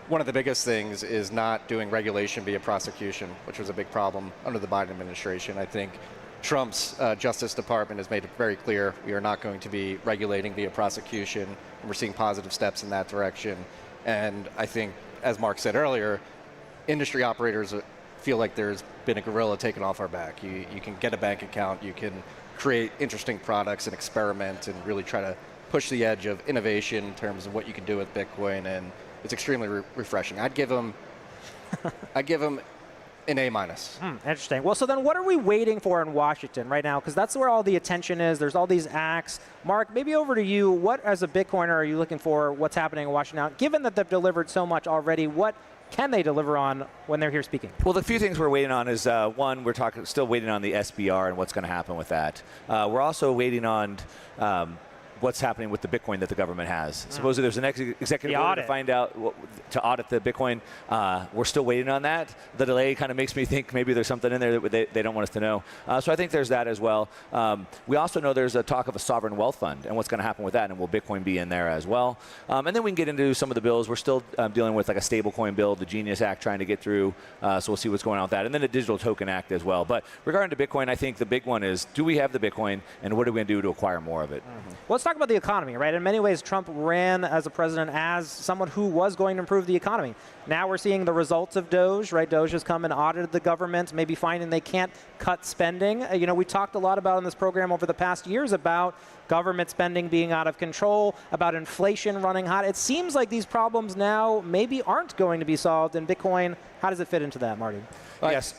one of the biggest things is not doing regulation via prosecution, which was a big problem under the Biden administration. I think Trump's Justice Department has made it very clear we are not going to be regulating via prosecution, and we're seeing positive steps in that direction. And I think, as Mark said earlier, industry operators feel like there's been a gorilla taken off our back. You can get a bank account, you can create interesting products and experiment and really try to push the edge of innovation in terms of what you can do with Bitcoin, and it's extremely refreshing. I'd give him an A-. Interesting. Well, so then what are we waiting for in Washington right now? Because that's where all the attention is. There's all these acts. Mark, maybe over to you. What, as a Bitcoiner, are you looking for? What's happening in Washington now? Given that they've delivered so much already, what can they deliver on when they're here speaking? Well, the few things we're waiting on is, one, we're still waiting on the SBR and what's going to happen with that. We're also waiting on what's happening with the Bitcoin that the government has. Supposedly there's an executive order to find out, to audit the Bitcoin. We're still waiting on that. The delay kind of makes me think maybe there's something in there that they don't want us to know. So I think there's that as well. We also know there's a talk of a sovereign wealth fund and what's going to happen with that, and will Bitcoin be in there as well? And then we can get into some of the bills. We're still dealing with like a stablecoin bill, the Genius Act trying to get through. So we'll see what's going on with that. And then a digital token act as well. But regarding to Bitcoin, I think the big one is, do we have the Bitcoin, and what are we going to do to acquire more of it? Well, let's talk about the economy, right? In many ways, Trump ran as a president as someone who was going to improve the economy. Now we're seeing the results of Doge, right? Doge has come and audited the government, maybe finding they can't cut spending. You know, we talked a lot about in this program over the past years about government spending being out of control, about inflation running hot. It seems like these problems now maybe aren't going to be solved in Bitcoin. How does it fit into that, Marty? Yes.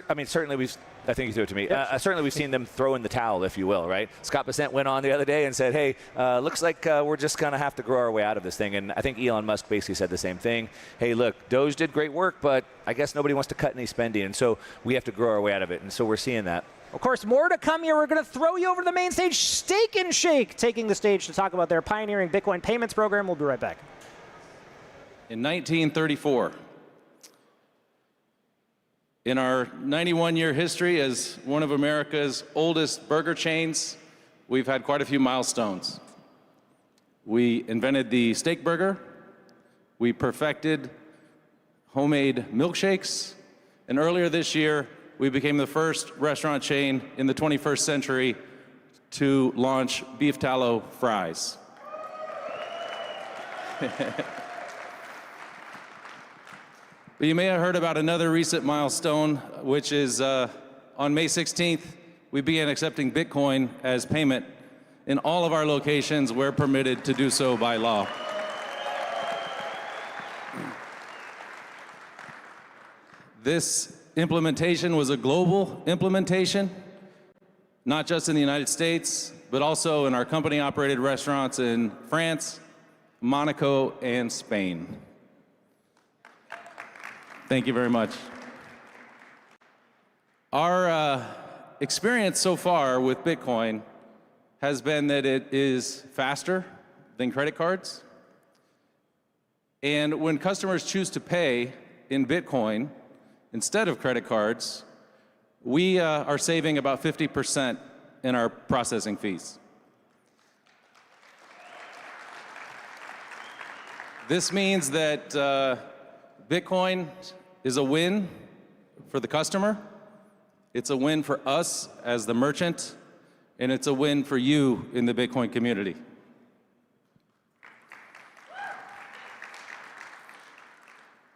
I mean, certainly we've. I think you threw it to me. Certainly we've seen them throw in the towel, if you will, right? Scott Bessent went on the other day and said, hey, looks like we're just going to have to grow our way out of this thing. And I think Elon Musk basically said the same thing. Hey, look, Doge did great work, but I guess nobody wants to cut any spending. And so we have to grow our way out of it. And so we're seeing that. Of course, more to come here. We're going to throw you over to the main stage. Steak and Shake taking the stage to talk about their pioneering Bitcoin payments program. We'll be right back. In 1934, in our 91-year history as one of America's oldest burger chains, we've had quite a few milestones. We invented the steak burger, we perfected homemade milkshakes, and earlier this year, we became the first restaurant chain in the 21st century to launch beef tallow fries. But you may have heard about another recent milestone, which is on May 16th, we began accepting Bitcoin as payment in all of our locations where permitted to do so by law. This implementation was a global implementation, not just in the United States, but also in our company-operated restaurants in France, Monaco, and Spain. Thank you very much. Our experience so far with Bitcoin has been that it is faster than credit cards. And when customers choose to pay in Bitcoin instead of credit cards, we are saving about 50% in our processing fees. This means that Bitcoin is a win for the customer, it's a win for us as the merchant, and it's a win for you in the Bitcoin community.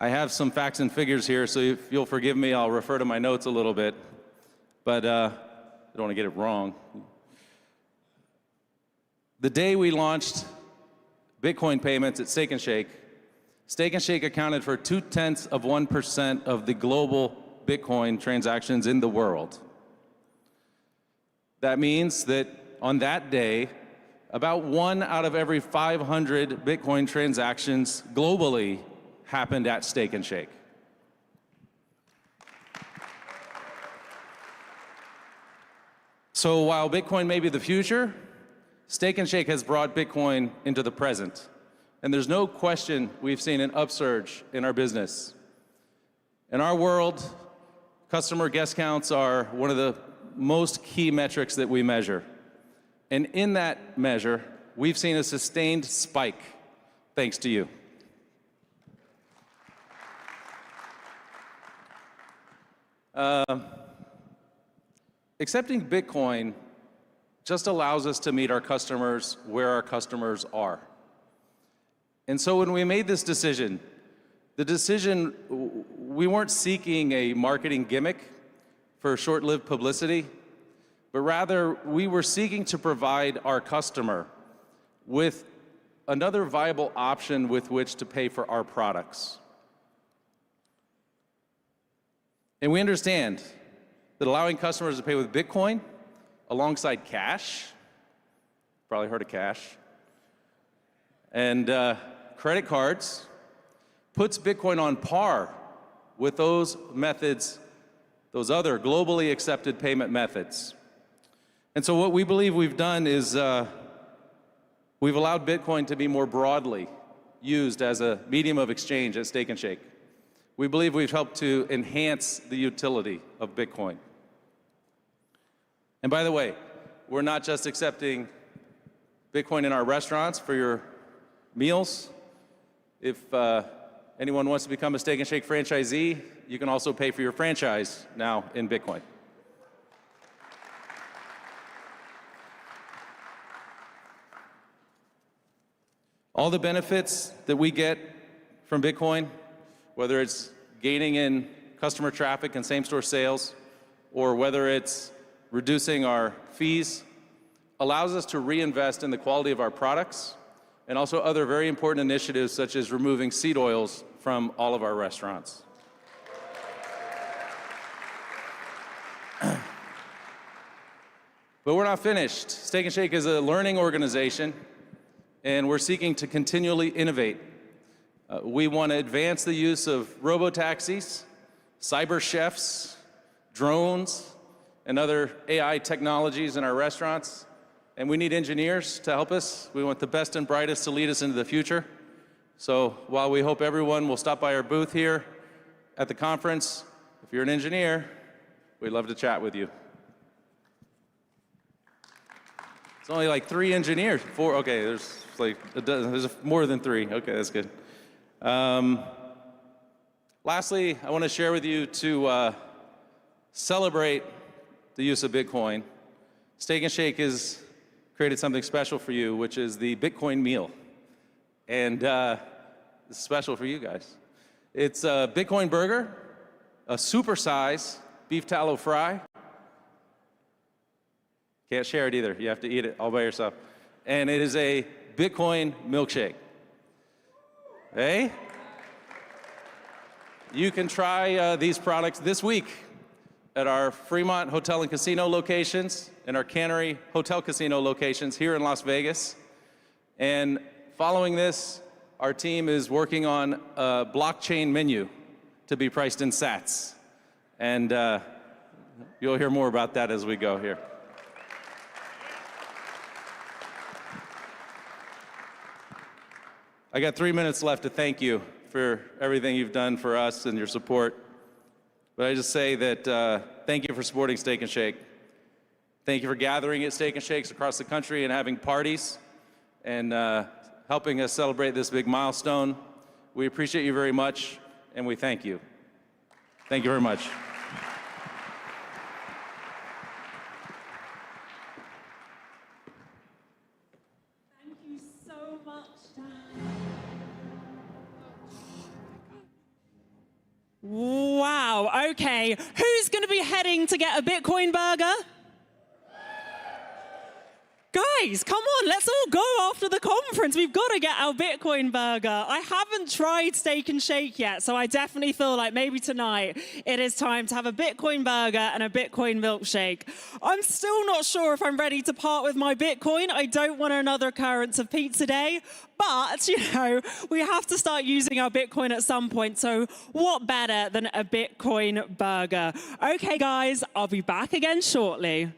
I have some facts and figures here, so if you'll forgive me, I'll refer to my notes a little bit, but I don't want to get it wrong. The day we launched Bitcoin payments at Steak 'n Shake, Steak 'n Shake accounted for 0.2% of the global Bitcoin transactions in the world. That means that on that day, about 1 out of every 500 Bitcoin transactions globally happened at Steak 'n Shake. So while Bitcoin may be the future, Steak 'n Shake has brought Bitcoin into the present. And there's no question we've seen an upsurge in our business. In our world, customer guest counts are one of the most key metrics that we measure. And in that measure, we've seen a sustained spike thanks to you. Accepting Bitcoin just allows us to meet our customers where our customers are. And so when we made this decision, we weren't seeking a marketing gimmick for short-lived publicity, but rather we were seeking to provide our customer with another viable option with which to pay for our products. And we understand that allowing customers to pay with Bitcoin alongside cash, probably heard of cash, and credit cards puts Bitcoin on par with those methods, those other globally accepted payment methods. And so what we believe we've done is we've allowed Bitcoin to be more broadly used as a medium of exchange at Steak 'n Shake. We believe we've helped to enhance the utility of Bitcoin. And by the way, we're not just accepting Bitcoin in our restaurants for your meals. If anyone wants to become a Steak 'n Shake franchisee, you can also pay for your franchise now in Bitcoin. All the benefits that we get from Bitcoin, whether it's gaining in customer traffic and same-store sales, or whether it's reducing our fees, allows us to reinvest in the quality of our products and also other very important initiatives such as removing seed oils from all of our restaurants. But we're not finished. Steak 'n Shake is a learning organization, and we're seeking to continually innovate. We want to advance the use of robotaxis, cyber chefs, drones, and other AI technologies in our restaurants. And we need engineers to help us. We want the best and brightest to lead us into the future. So while we hope everyone will stop by our booth here at the conference, if you're an engineer, we'd love to chat with you. It's only like 3 engineers. 4, okay, there's like a dozen, there's more than 3. Okay, that's good. Lastly, I want to share with you to celebrate the use of Bitcoin. Steak 'n Shake has created something special for you, which is the Bitcoin meal. And it's special for you guys. It's a Bitcoin burger, a supersize beef tallow fry. Can't share it either. You have to eat it all by yourself. And it is a Bitcoin milkshake. Hey? You can try these products this week at our Fremont Hotel and Casino locations and our Cannery Hotel Casino locations here in Las Vegas. And following this, our team is working on a blockchain menu to be priced in sats. And You'll hear more about that as we go here. I got 3 minutes left to thank you for everything you've done for us and your support. But I just say that thank you for supporting Steak and Shake. Thank you for gathering at Steak and Shakes across the country and having parties and helping us celebrate this big milestone. We appreciate you very much, and we thank you. Thank you very much. Thank you so much, Dan. Wow, okay. Who's going to be heading to get a Bitcoin burger? Guys, come on, let's all go after the conference. We've got to get our Bitcoin burger. I haven't tried Steak and Shake yet, so I definitely feel like maybe tonight it is time to have a Bitcoin burger and a Bitcoin milkshake. I'm still not sure if I'm ready to part with my Bitcoin. I don't want another occurrence of Pizza Day, but, you know, we have to start using our Bitcoin at some point, so what better than a Bitcoin burger? Okay, guys, I'll be back again shortly.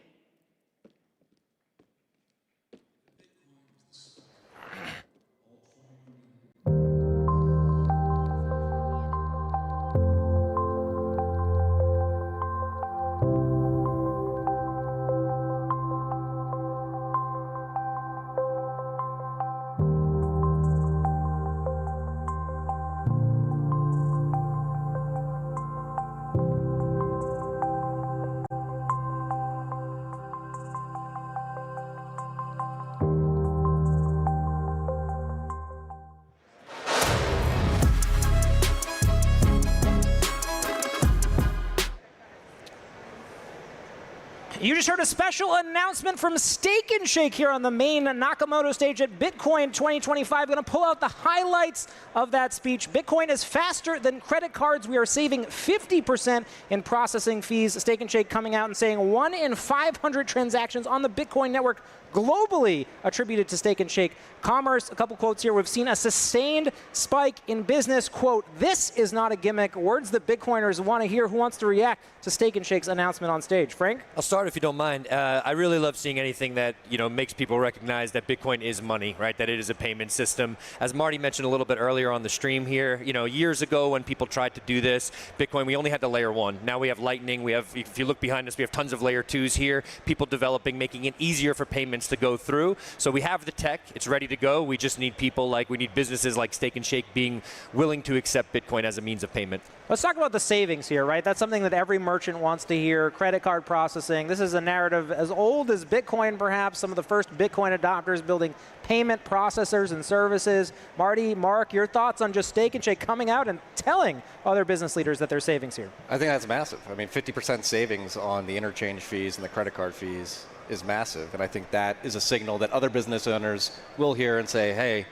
You just heard a special announcement from Steak and Shake here on the main Nakamoto stage at Bitcoin 2025. Going to pull out the highlights of that speech. Bitcoin is faster than credit cards. We are saving 50% in processing fees. Steak and Shake coming out and saying 1 in 500 transactions on the Bitcoin network globally attributed to Steak and Shake commerce. A couple quotes here. We've seen a sustained spike in business. Quote, "This is not a gimmick." Words that Bitcoiners want to hear. Who wants to react to Steak and Shake's announcement on stage? Frank? I'll start if you don't mind. I really love seeing anything that, you know, makes people recognize that Bitcoin is money, right? That it is a payment system. As Marty mentioned a little bit earlier on the stream here, you know, years ago when people tried to do this, Bitcoin, we only had the layer 1. Now we have Lightning. We have, if you look behind us, we have tons of layer 2s here. People developing, making it easier for payments to go through. So we have the tech. It's ready to go. We just need people like, we need businesses like Steak and Shake being willing to accept Bitcoin as a means of payment. Let's talk about the savings here, right? That's something that every merchant wants to hear. Credit card processing. This is a narrative as old as Bitcoin, perhaps. Some of the first Bitcoin adopters building payment processors and services. Marty, Mark, your thoughts on just Steak and Shake coming out and telling other business leaders that there's savings here? I think that's massive. I mean, 50% savings on the interchange fees and the credit card fees is massive. And I think that is a signal that other business owners will hear and say, hey,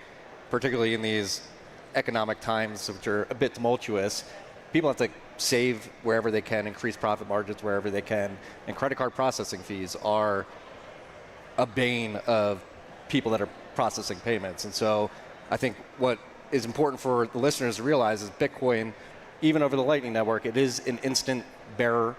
particularly in these economic times, which are a bit tumultuous, people have to save wherever they can, increase profit margins wherever they can. And credit card processing fees are a bane of people that are processing payments. And so I think what is important for the listeners to realize is Bitcoin, even over the Lightning Network, it is an instant bearer.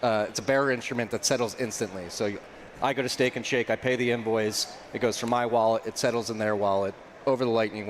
It's a bearer instrument that settles instantly. So I go to Steak and Shake, I pay the invoice, it goes from my wallet, it settles in their wallet over the Lightning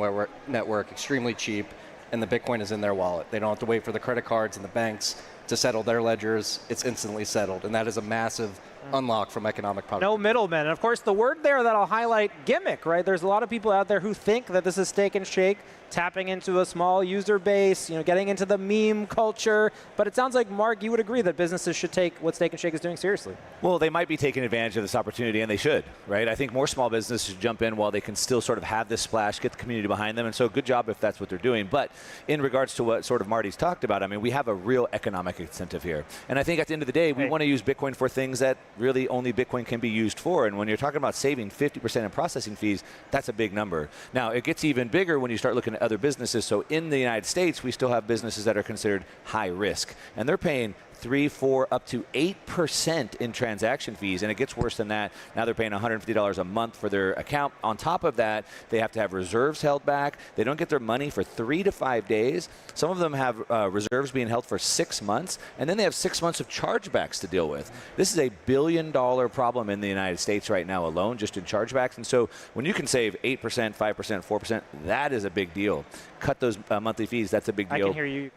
Network, extremely cheap, and the Bitcoin is in their wallet. They don't have to wait for the credit cards and the banks to settle their ledgers. It's instantly settled, and that is a massive unlock from economic productivity. No middlemen. And of course, the word there that I'll highlight, gimmick, right? There's a lot of people out there who think that this is Steak and Shake, tapping into a small user base, you know, getting into the meme culture. But it sounds like, Mark, you would agree that businesses should take what Steak and Shake is doing seriously. Well, they might be taking advantage of this opportunity, and they should, right? I think more small businesses should jump in while they can still sort of have this splash, get the community behind them. And so good job if that's what they're doing. But in regards to what sort of Marty's talked about, I mean, we have a real economic incentive here. And I think at the end of the day, we want to use Bitcoin for things that really only Bitcoin can be used for. And when you're talking about saving 50% in processing fees, that's a big number. Now, it gets even bigger when you start looking at other businesses. So in the United States, we still have businesses that are considered high risk, and they're paying 3, 4, up to 8% in transaction fees, and it gets worse than that. Now they're paying $150 a month for their account. On top of that, they have to have reserves held back. They don't get their money for 3 to 5 days. Some of them have reserves being held for 6 months, and then they have 6 months of chargebacks to deal with. This is a $1 billion problem in the United States right now alone, just in chargebacks. And so when you can save 8%, 5%, 4%, that is a big deal. Cut those monthly fees, that's a big deal. I can hear you.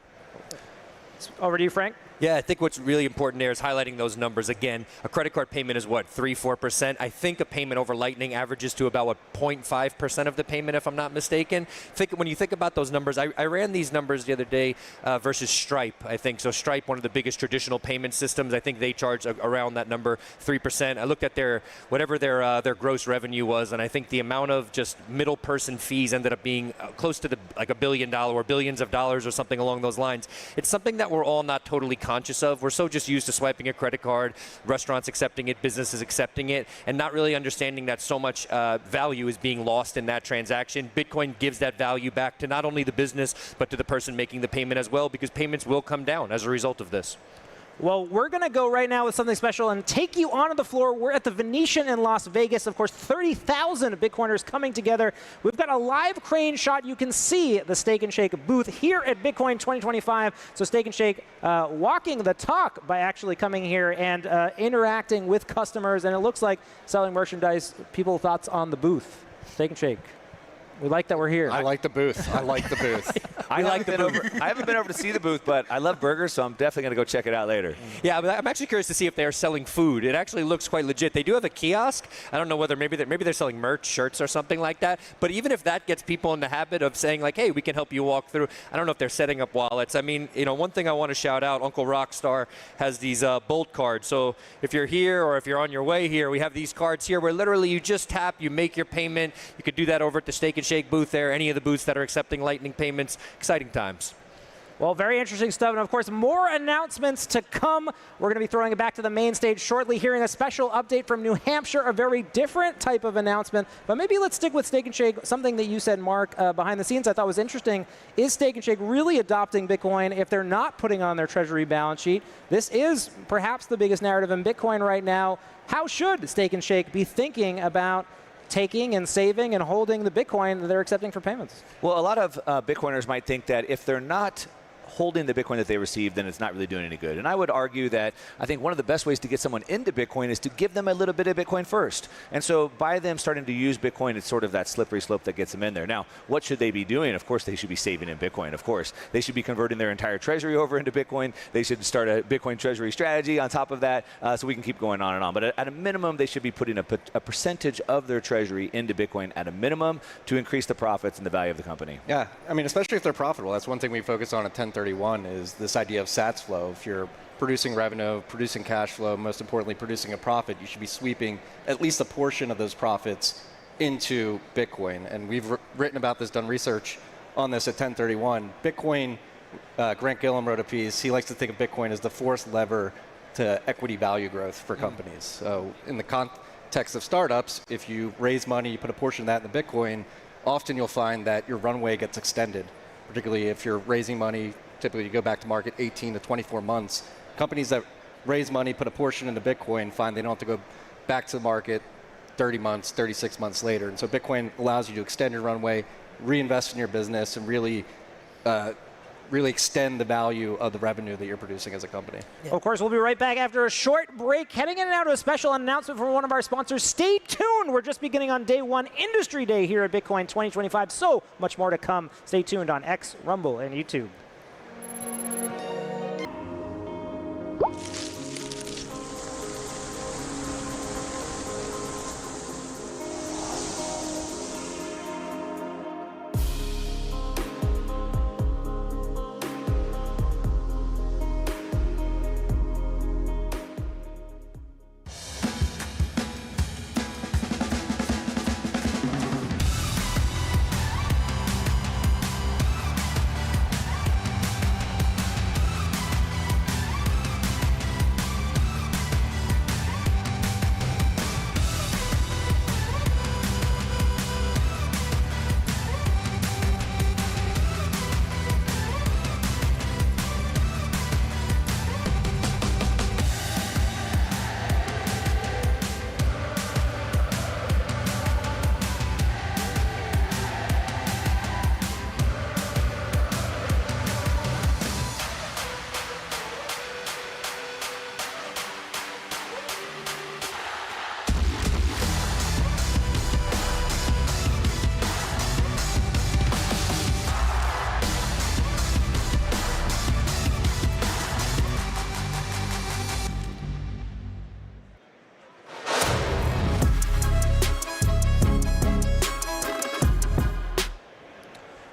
Over to you, Frank. Yeah, I think what's really important there is highlighting those numbers. Again, a credit card payment is what, 3, 4%? I think a payment over Lightning averages to about, what, 0.5% of the payment, if I'm not mistaken. When you think about those numbers, I ran these numbers the other day versus Stripe, I think. So Stripe, one of the biggest traditional payment systems, I think they charge around that number, 3%. I looked at whatever their gross revenue was, and I think the amount of just middle person fees ended up being close to like $1 billion or billions of dollars or something along those lines. It's something that we're all not totally conscious of. We're so just used to swiping a credit card, restaurants accepting it, businesses accepting it, and not really understanding that so much value is being lost in that transaction. Bitcoin gives that value back to not only the business, but to the person making the payment as well, because payments will come down as a result of this. Well, we're going to go right now with something special and take you onto the floor. We're at the Venetian in Las Vegas. Of course, 30,000 Bitcoiners coming together. We've got a live crane shot. You can see the Steak and Shake booth here at Bitcoin 2025. So Steak and Shake walking the talk by actually coming here and interacting with customers. And it looks like selling merchandise. People, thoughts on the booth? Steak and Shake. We like that we're here. I like the booth. I like the booth. I haven't been over to see the booth, but I love burgers, so I'm definitely going to go check it out later. Yeah, but I'm actually curious to see if they're selling food. It actually looks quite legit. They do have a kiosk. I don't know whether maybe they're selling merch, shirts, or something like that. But even if that gets people in the habit of saying, like, hey, we can help you walk through, I don't know if they're setting up wallets. I mean, one thing I want to shout out, Uncle Rockstar has these Bolt cards. So if you're here or if you're on your way here, we have these cards here where literally you just tap, you make your payment. You could do that over at the Steak and Shake booth there, any of the booths that are accepting Lightning payments. Exciting times. Well, very interesting stuff. And, of course, more announcements to come. We're going to be throwing it back to the main stage shortly, hearing a special update from New Hampshire, a very different type of announcement. But maybe let's stick with Steak and Shake. Something that you said, Mark, behind the scenes I thought was interesting. Is Steak and Shake really adopting Bitcoin if they're not putting on their treasury balance sheet? This is perhaps the biggest narrative in Bitcoin right now. How should Steak and Shake be thinking about taking and saving and holding the Bitcoin that they're accepting for payments? Well, a lot of Bitcoiners might think that if they're not holding the Bitcoin that they received, then it's not really doing any good. And I would argue that I think one of the best ways to get someone into Bitcoin is to give them a little bit of Bitcoin first. And so by them starting to use Bitcoin, it's sort of that slippery slope that gets them in there. Now, what should they be doing? Of course, they should be saving in Bitcoin. Of course, they should be converting their entire treasury over into Bitcoin. They should start a Bitcoin treasury strategy on top of that, so we can keep going on and on. But at a minimum, they should be putting a percentage of their treasury into Bitcoin at a minimum to increase the profits and the value of the company. Yeah, I mean, especially if they're profitable. That's one thing we focus on at 1031 is this idea of sats flow. If you're producing revenue, producing cash flow, most importantly, producing a profit, you should be sweeping at least a portion of those profits into Bitcoin. And we've written about this, done research on this at 1031. Bitcoin, Grant Gillum wrote a piece. He likes to think of Bitcoin as the fourth lever to equity value growth for companies. So in the context of startups, if you raise money, you put a portion of that in the Bitcoin, often you'll find that your runway gets extended, particularly if you're raising money. Typically, you go back to market 18 to 24 months. Companies that raise money, put a portion into Bitcoin, find they don't have to go back to the market 30 months, 36 months later. And so Bitcoin allows you to extend your runway, reinvest in your business, and really extend the value of the revenue that you're producing as a company. Yeah. Of course, we'll be right back after a short break. Heading in and out to a special announcement from one of our sponsors. Stay tuned. We're just beginning on day one, Industry Day here at Bitcoin 2025. So much more to come. Stay tuned on X, Rumble, and YouTube.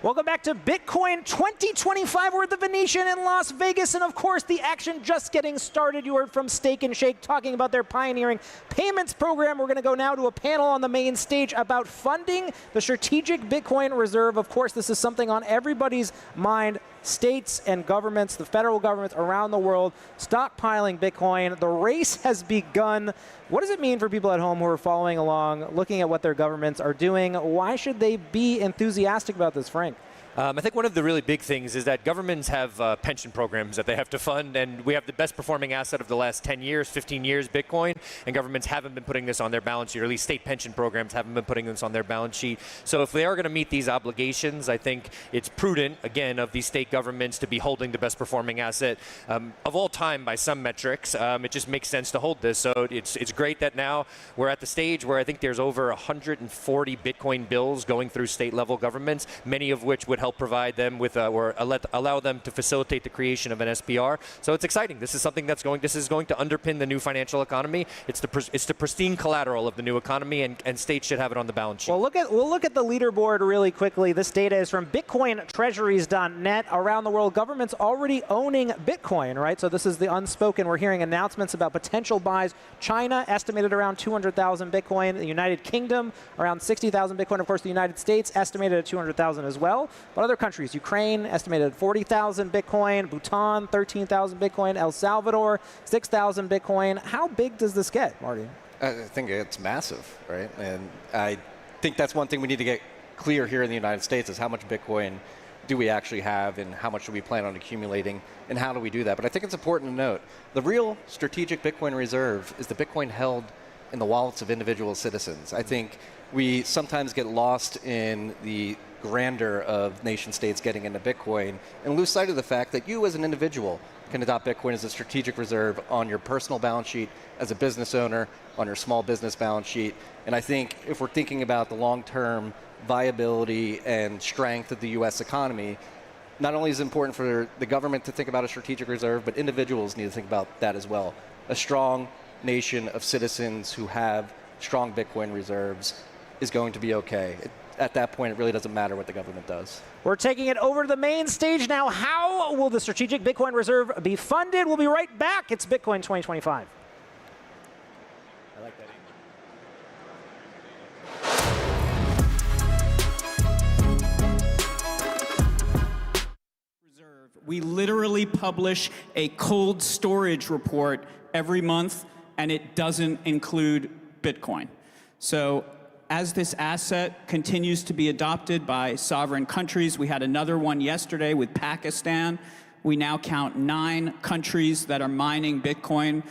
Welcome back to Bitcoin 2025. We're at the Venetian in Las Vegas, and of course, the action just getting started. You heard from Steak and Shake talking about their pioneering payments program. We're going to go now to a panel on the main stage about funding the strategic Bitcoin reserve. Of course, this is something on everybody's mind. States and governments, the federal governments around the world, stockpiling Bitcoin. The race has begun. What does it mean for people at home who are following along, looking at what their governments are doing? Why should they be enthusiastic about this, Frank? I think one of the really big things is that governments have pension programs that they have to fund, and we have the best performing asset of the last 10 years, 15 years, Bitcoin, and governments haven't been putting this on their balance sheet, or at least state pension programs haven't been putting this on their balance sheet. So if they are going to meet these obligations, I think it's prudent, again, of these state governments to be holding the best performing asset of all time by some metrics. It just makes sense to hold this. So it's great that now we're at the stage where I think there's over 140 Bitcoin bills going through state level governments, many of which would help provide them with or allow them to facilitate the creation of an SPR. So it's exciting. This is something that's going to underpin the new financial economy. It's the pristine collateral of the new economy, and states should have it on the balance sheet. Well, we'll look at the leaderboard really quickly. This data is from BitcoinTreasuries.net. Around the world, governments already owning Bitcoin, right? So this is the unspoken. We're hearing announcements about potential buys. China estimated around 200,000 Bitcoin. The United Kingdom around 60,000 Bitcoin. Of course, the United States estimated at 200,000 as well. But other countries, Ukraine estimated at 40,000 Bitcoin, Bhutan 13,000 Bitcoin, El Salvador 6,000 Bitcoin. How big does this get, Marty? I think it's massive, right? And I think that's one thing we need to get clear here in the United States is how much Bitcoin do we actually have, and how much do we plan on accumulating, and how do we do that? But I think it's important to note, the real strategic Bitcoin reserve is the Bitcoin held in the wallets of individual citizens. I think we sometimes get lost in the grandeur of nation states getting into Bitcoin and lose sight of the fact that you as an individual can adopt Bitcoin as a strategic reserve on your personal balance sheet, as a business owner, on your small business balance sheet. And I think if we're thinking about the long-term viability and strength of the US economy, not only is it important for the government to think about a strategic reserve, but individuals need to think about that as well. A strong nation of citizens who have strong Bitcoin reserves is going to be okay. At that point, it really doesn't matter what the government does. We're taking it over to the main stage now. How will the strategic Bitcoin reserve be funded? We'll be right back. It's Bitcoin 2025. I like that. We literally publish a cold storage report every month, and it doesn't include Bitcoin. So as this asset continues to be adopted by sovereign countries, we had another one yesterday with Pakistan. We now count 9 countries that are mining Bitcoin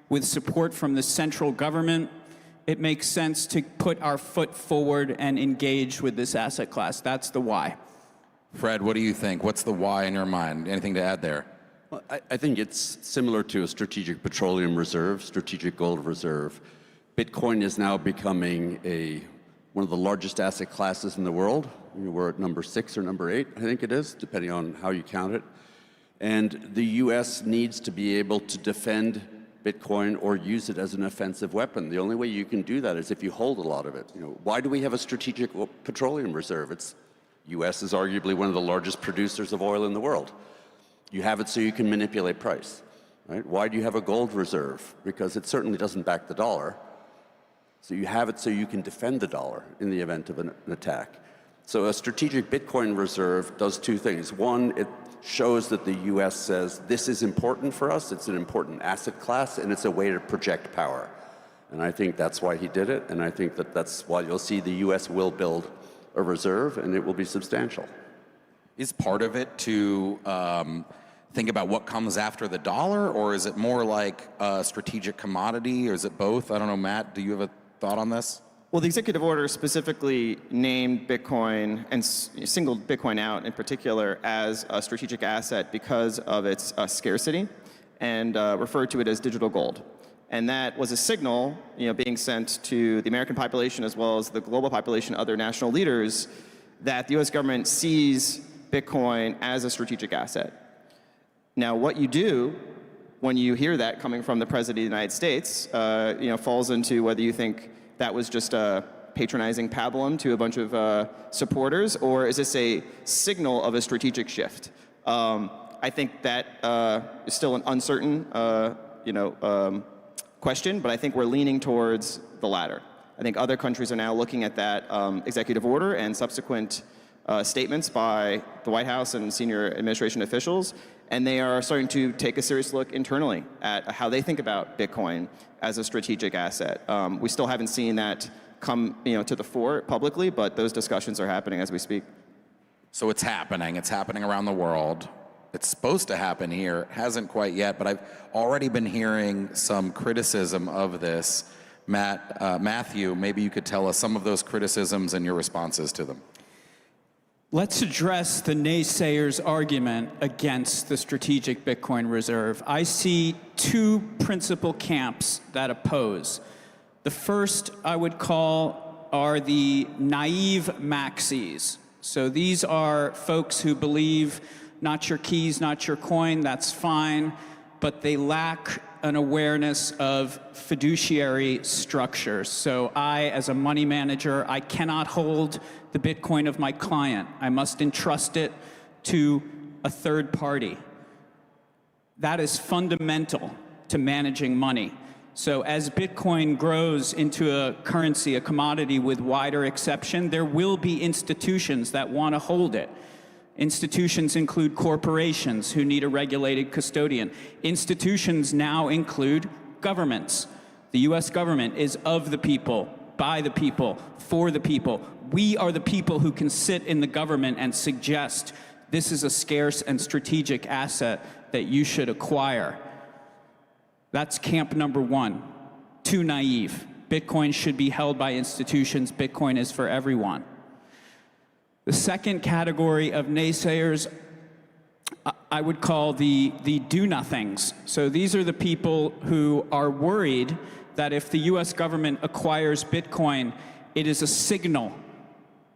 with support from the central government. It makes sense to put our foot forward and engage with this asset class. That's the why. Fred, what do you think? What's the why in your mind? Anything to add there? Well, I think it's similar to a strategic petroleum reserve, strategic gold reserve. Bitcoin is now becoming one of the largest asset classes in the world. We're at number 6 or number 8, I think it is, depending on how you count it. And the US needs to be able to defend Bitcoin or use it as an offensive weapon. The only way you can do that is if you hold a lot of it. Why do we have a strategic petroleum reserve? US is arguably one of the largest producers of oil in the world. You have it so you can manipulate price, right? Why do you have a gold reserve? Because it certainly doesn't back the dollar. So you have it so you can defend the dollar in the event of an attack. So a strategic Bitcoin reserve does 2 things. One, it shows that the US says, this is important for us, it's an important asset class, and it's a way to project power. And I think that's why he did it, and I think that that's why you'll see the US will build a reserve, and it will be substantial. Is part of it to think about what comes after the dollar, or is it more like a strategic commodity, or is it both? I don't know, Matt, do you have a thought on this? Well, the executive order specifically named Bitcoin and singled Bitcoin out in particular as a strategic asset because of its scarcity, and referred to it as digital gold. And that was a signal, being sent to the American population as well as the global population, other national leaders, that the U.S. government sees Bitcoin as a strategic asset. Now, what you do when you hear that coming from the President of the United States, falls into whether you think that was just a patronizing pablum to a bunch of supporters, or is this a signal of a strategic shift? I think that is still an uncertain, question, but I think we're leaning towards the latter. I think other countries are now looking at that executive order and subsequent statements by the White House and senior administration officials, and they are starting to take a serious look internally at how they think about Bitcoin as a strategic asset. We still haven't seen that come to the fore publicly, but those discussions are happening as we speak. So it's happening. It's happening around the world. It's supposed to happen here. It hasn't quite yet, but I've already been hearing some criticism of this. Matthew, maybe you could tell us some of those criticisms and your responses to them. Let's address the naysayers' argument against the strategic Bitcoin reserve. I see two principal camps that oppose. The first I would call are the naive maxis. So these are folks who believe not your keys, not your coin, that's fine, but they lack an awareness of fiduciary structures. So I, as a money manager, I cannot hold the Bitcoin of my client. I must entrust it to a third party. That is fundamental to managing money. So as Bitcoin grows into a currency, a commodity with wider acceptance, there will be institutions that want to hold it. Institutions include corporations who need a regulated custodian. Institutions now include governments. The US government is of the people, by the people, for the people. We are the people who can sit in the government and suggest this is a scarce and strategic asset that you should acquire. That's camp number one. Too naive. Bitcoin should be held by institutions. Bitcoin is for everyone. The second category of naysayers I would call the do-nothings. So these are the people who are worried that if the US government acquires Bitcoin, it is a signal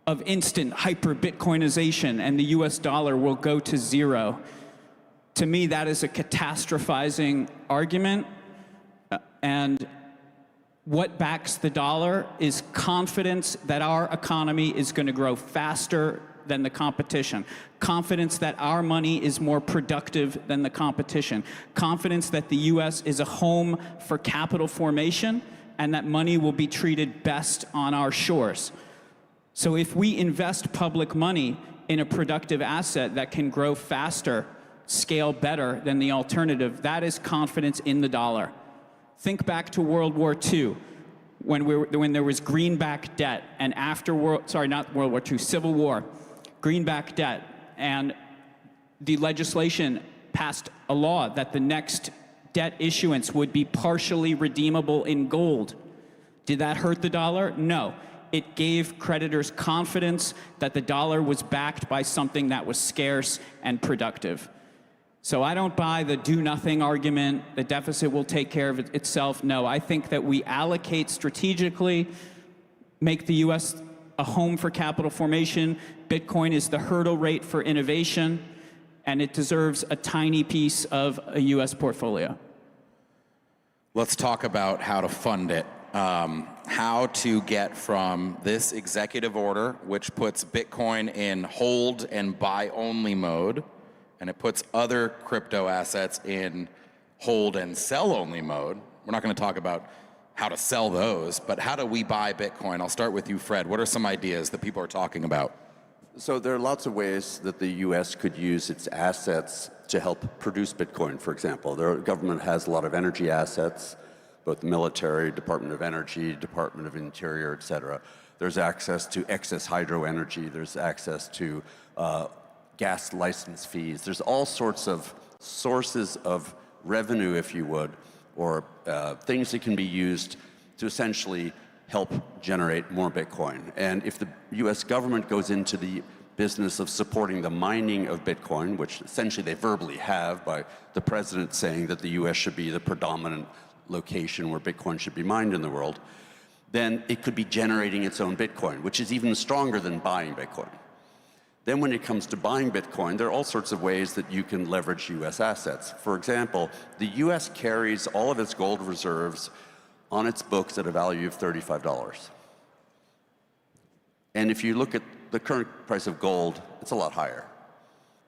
of instant hyper-Bitcoinization and the US dollar will go to zero. To me, that is a catastrophizing argument. And what backs the dollar is confidence that our economy is going to grow faster than the competition. Confidence that our money is more productive than the competition. Confidence that the US is a home for capital formation and that money will be treated best on our shores. So if we invest public money in a productive asset that can grow faster, scale better than the alternative, that is confidence in the dollar. Think back to World War II, when there was greenback debt, and after Civil War, greenback debt, and the legislation passed a law that the next debt issuance would be partially redeemable in gold. Did that hurt the dollar? No. It gave creditors confidence that the dollar was backed by something that was scarce and productive. So I don't buy the do-nothing argument, the deficit will take care of itself. No, I think that we allocate strategically, make the US a home for capital formation. Bitcoin is the hurdle rate for innovation, and it deserves a tiny piece of a US portfolio. Let's talk about how to fund it. How to get from this executive order, which puts Bitcoin in hold and buy only mode, and it puts other crypto assets in hold and sell only mode. We're not going to talk about how to sell those, but how do we buy Bitcoin? I'll start with you, Fred. What are some ideas that people are talking about? So there are lots of ways that the U.S. could use its assets to help produce Bitcoin, for example. The government has a lot of energy assets, both the military, Department of Energy, Department of Interior, et cetera. There's access to excess hydro energy. There's access to gas license fees. There's all sorts of sources of revenue, if you would, or things that can be used to essentially help generate more Bitcoin. And if the US government goes into the business of supporting the mining of Bitcoin, which essentially they verbally have by the president saying that the US should be the predominant location where Bitcoin should be mined in the world, then it could be generating its own Bitcoin, which is even stronger than buying Bitcoin. Then when it comes to buying Bitcoin, there are all sorts of ways that you can leverage US assets. For example, the US carries all of its gold reserves on its books at a value of $35. And if you look at the current price of gold, it's a lot higher.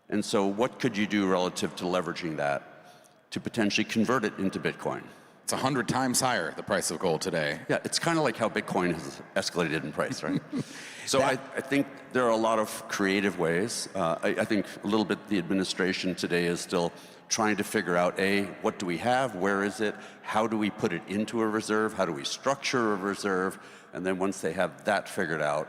And so what could you do relative to leveraging that to potentially convert it into Bitcoin? It's 100 times higher, the price of gold today. Yeah, it's kind of like how Bitcoin has escalated in price, right? So I think there are a lot of creative ways. I think a little bit the administration today is still trying to figure out, A, what do we have? Where is it? How do we put it into a reserve? How do we structure a reserve? And then once they have that figured out,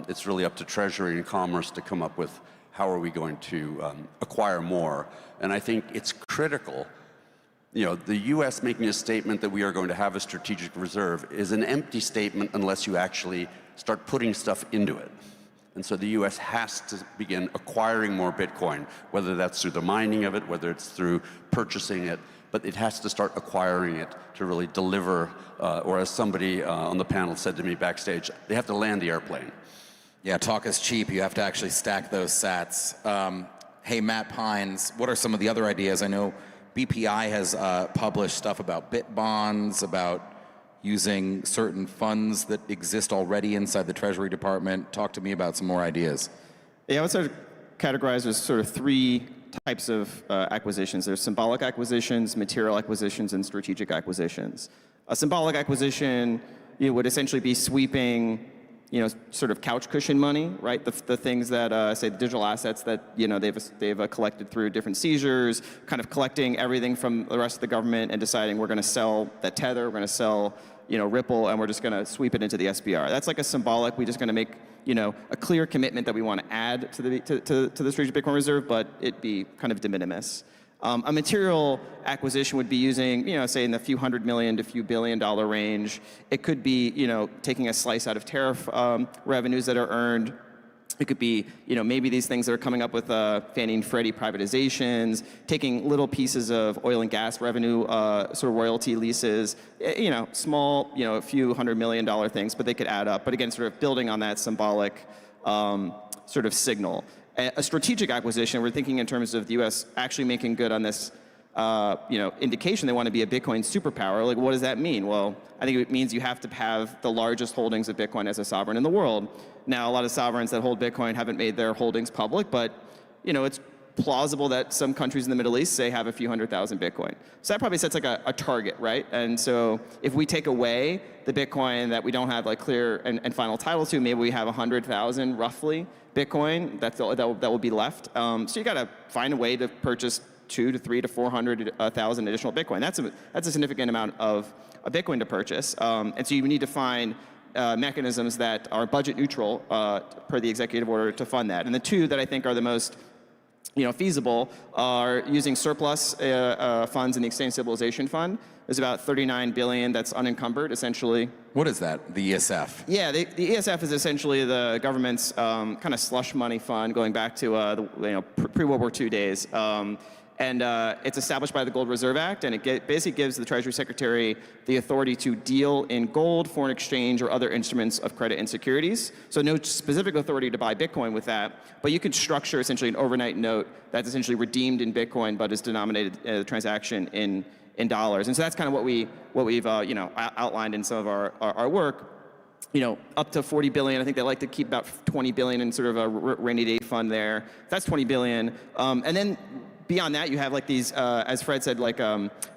it's really up to Treasury and Commerce to come up with how are we going to acquire more. And I think it's critical. You know, the U.S. making a statement that we are going to have a strategic reserve is an empty statement unless you actually start putting stuff into it. And so the U.S. has to begin acquiring more Bitcoin, whether that's through the mining of it, whether it's through purchasing it, but it has to start acquiring it to really deliver, or as somebody on the panel said to me backstage, they have to land the airplane. Yeah, talk is cheap. You have to actually stack those sats. Hey, Matt Pines, what are some of the other ideas? I know BPI has published stuff about bit bonds, about using certain funds that exist already inside the Treasury Department. Talk to me about some more ideas. Yeah, I would sort of categorize as sort of three types of acquisitions. There's symbolic acquisitions, material acquisitions, and strategic acquisitions. A symbolic acquisition would essentially be sweeping, sort of couch cushion money, right? The things that, say, the digital assets that, they've collected through different seizures, kind of collecting everything from the rest of the government and deciding we're going to sell that Tether, we're going to sell, Ripple, and we're just going to sweep it into the SBR. That's like a symbolic. We're just going to make, a clear commitment that we want to add to the strategic Bitcoin reserve, but it be kind of de minimis. A material acquisition would be using, say in the few $100 million to few $1 billion range. It could be, taking a slice out of tariff revenues that are earned. It could be, maybe these things that are coming up with Fannie and Freddie privatizations, taking little pieces of oil and gas revenue, sort of royalty leases, small, a few $100 million things, but they could add up. But again, sort of building on that symbolic sort of signal. A strategic acquisition, we're thinking in terms of the U.S. actually making good on this, indication they want to be a Bitcoin superpower. Like, what does that mean? Well, I think it means you have to have the largest holdings of Bitcoin as a sovereign in the world. Now, a lot of sovereigns that hold Bitcoin haven't made their holdings public, but, it's plausible that some countries in the Middle East, say, have a few 100,000 Bitcoin. So that probably sets like a target, right? And so if we take away the Bitcoin that we don't have like clear and final title to, maybe we have 100,000 roughly Bitcoin that will be left. So you got to find a way to purchase 200 to 300 to 400,000 additional Bitcoin. That's a significant amount of Bitcoin to purchase. And so you need to find mechanisms that are budget neutral per the executive order to fund that. And the two that I think are the most feasible are using surplus funds in the Exchange Stabilization Fund. There's about $39 billion that's unencumbered, essentially. What is that, the ESF? Yeah, the ESF is essentially the government's kind of slush money fund going back to pre-World War II days. And it's established by the Gold Reserve Act, and it basically gives the Treasury Secretary the authority to deal in gold, foreign exchange, or other instruments of credit and securities. So no specific authority to buy Bitcoin with that, but you could structure essentially an overnight note that's essentially redeemed in Bitcoin, but is denominated the transaction in dollars. And so that's kind of what we've outlined in some of our work. Up to 40 billion. I think they like to keep about 20 billion in sort of a rainy day fund there. That's 20 billion. And then beyond that, you have like these, as Fred said, like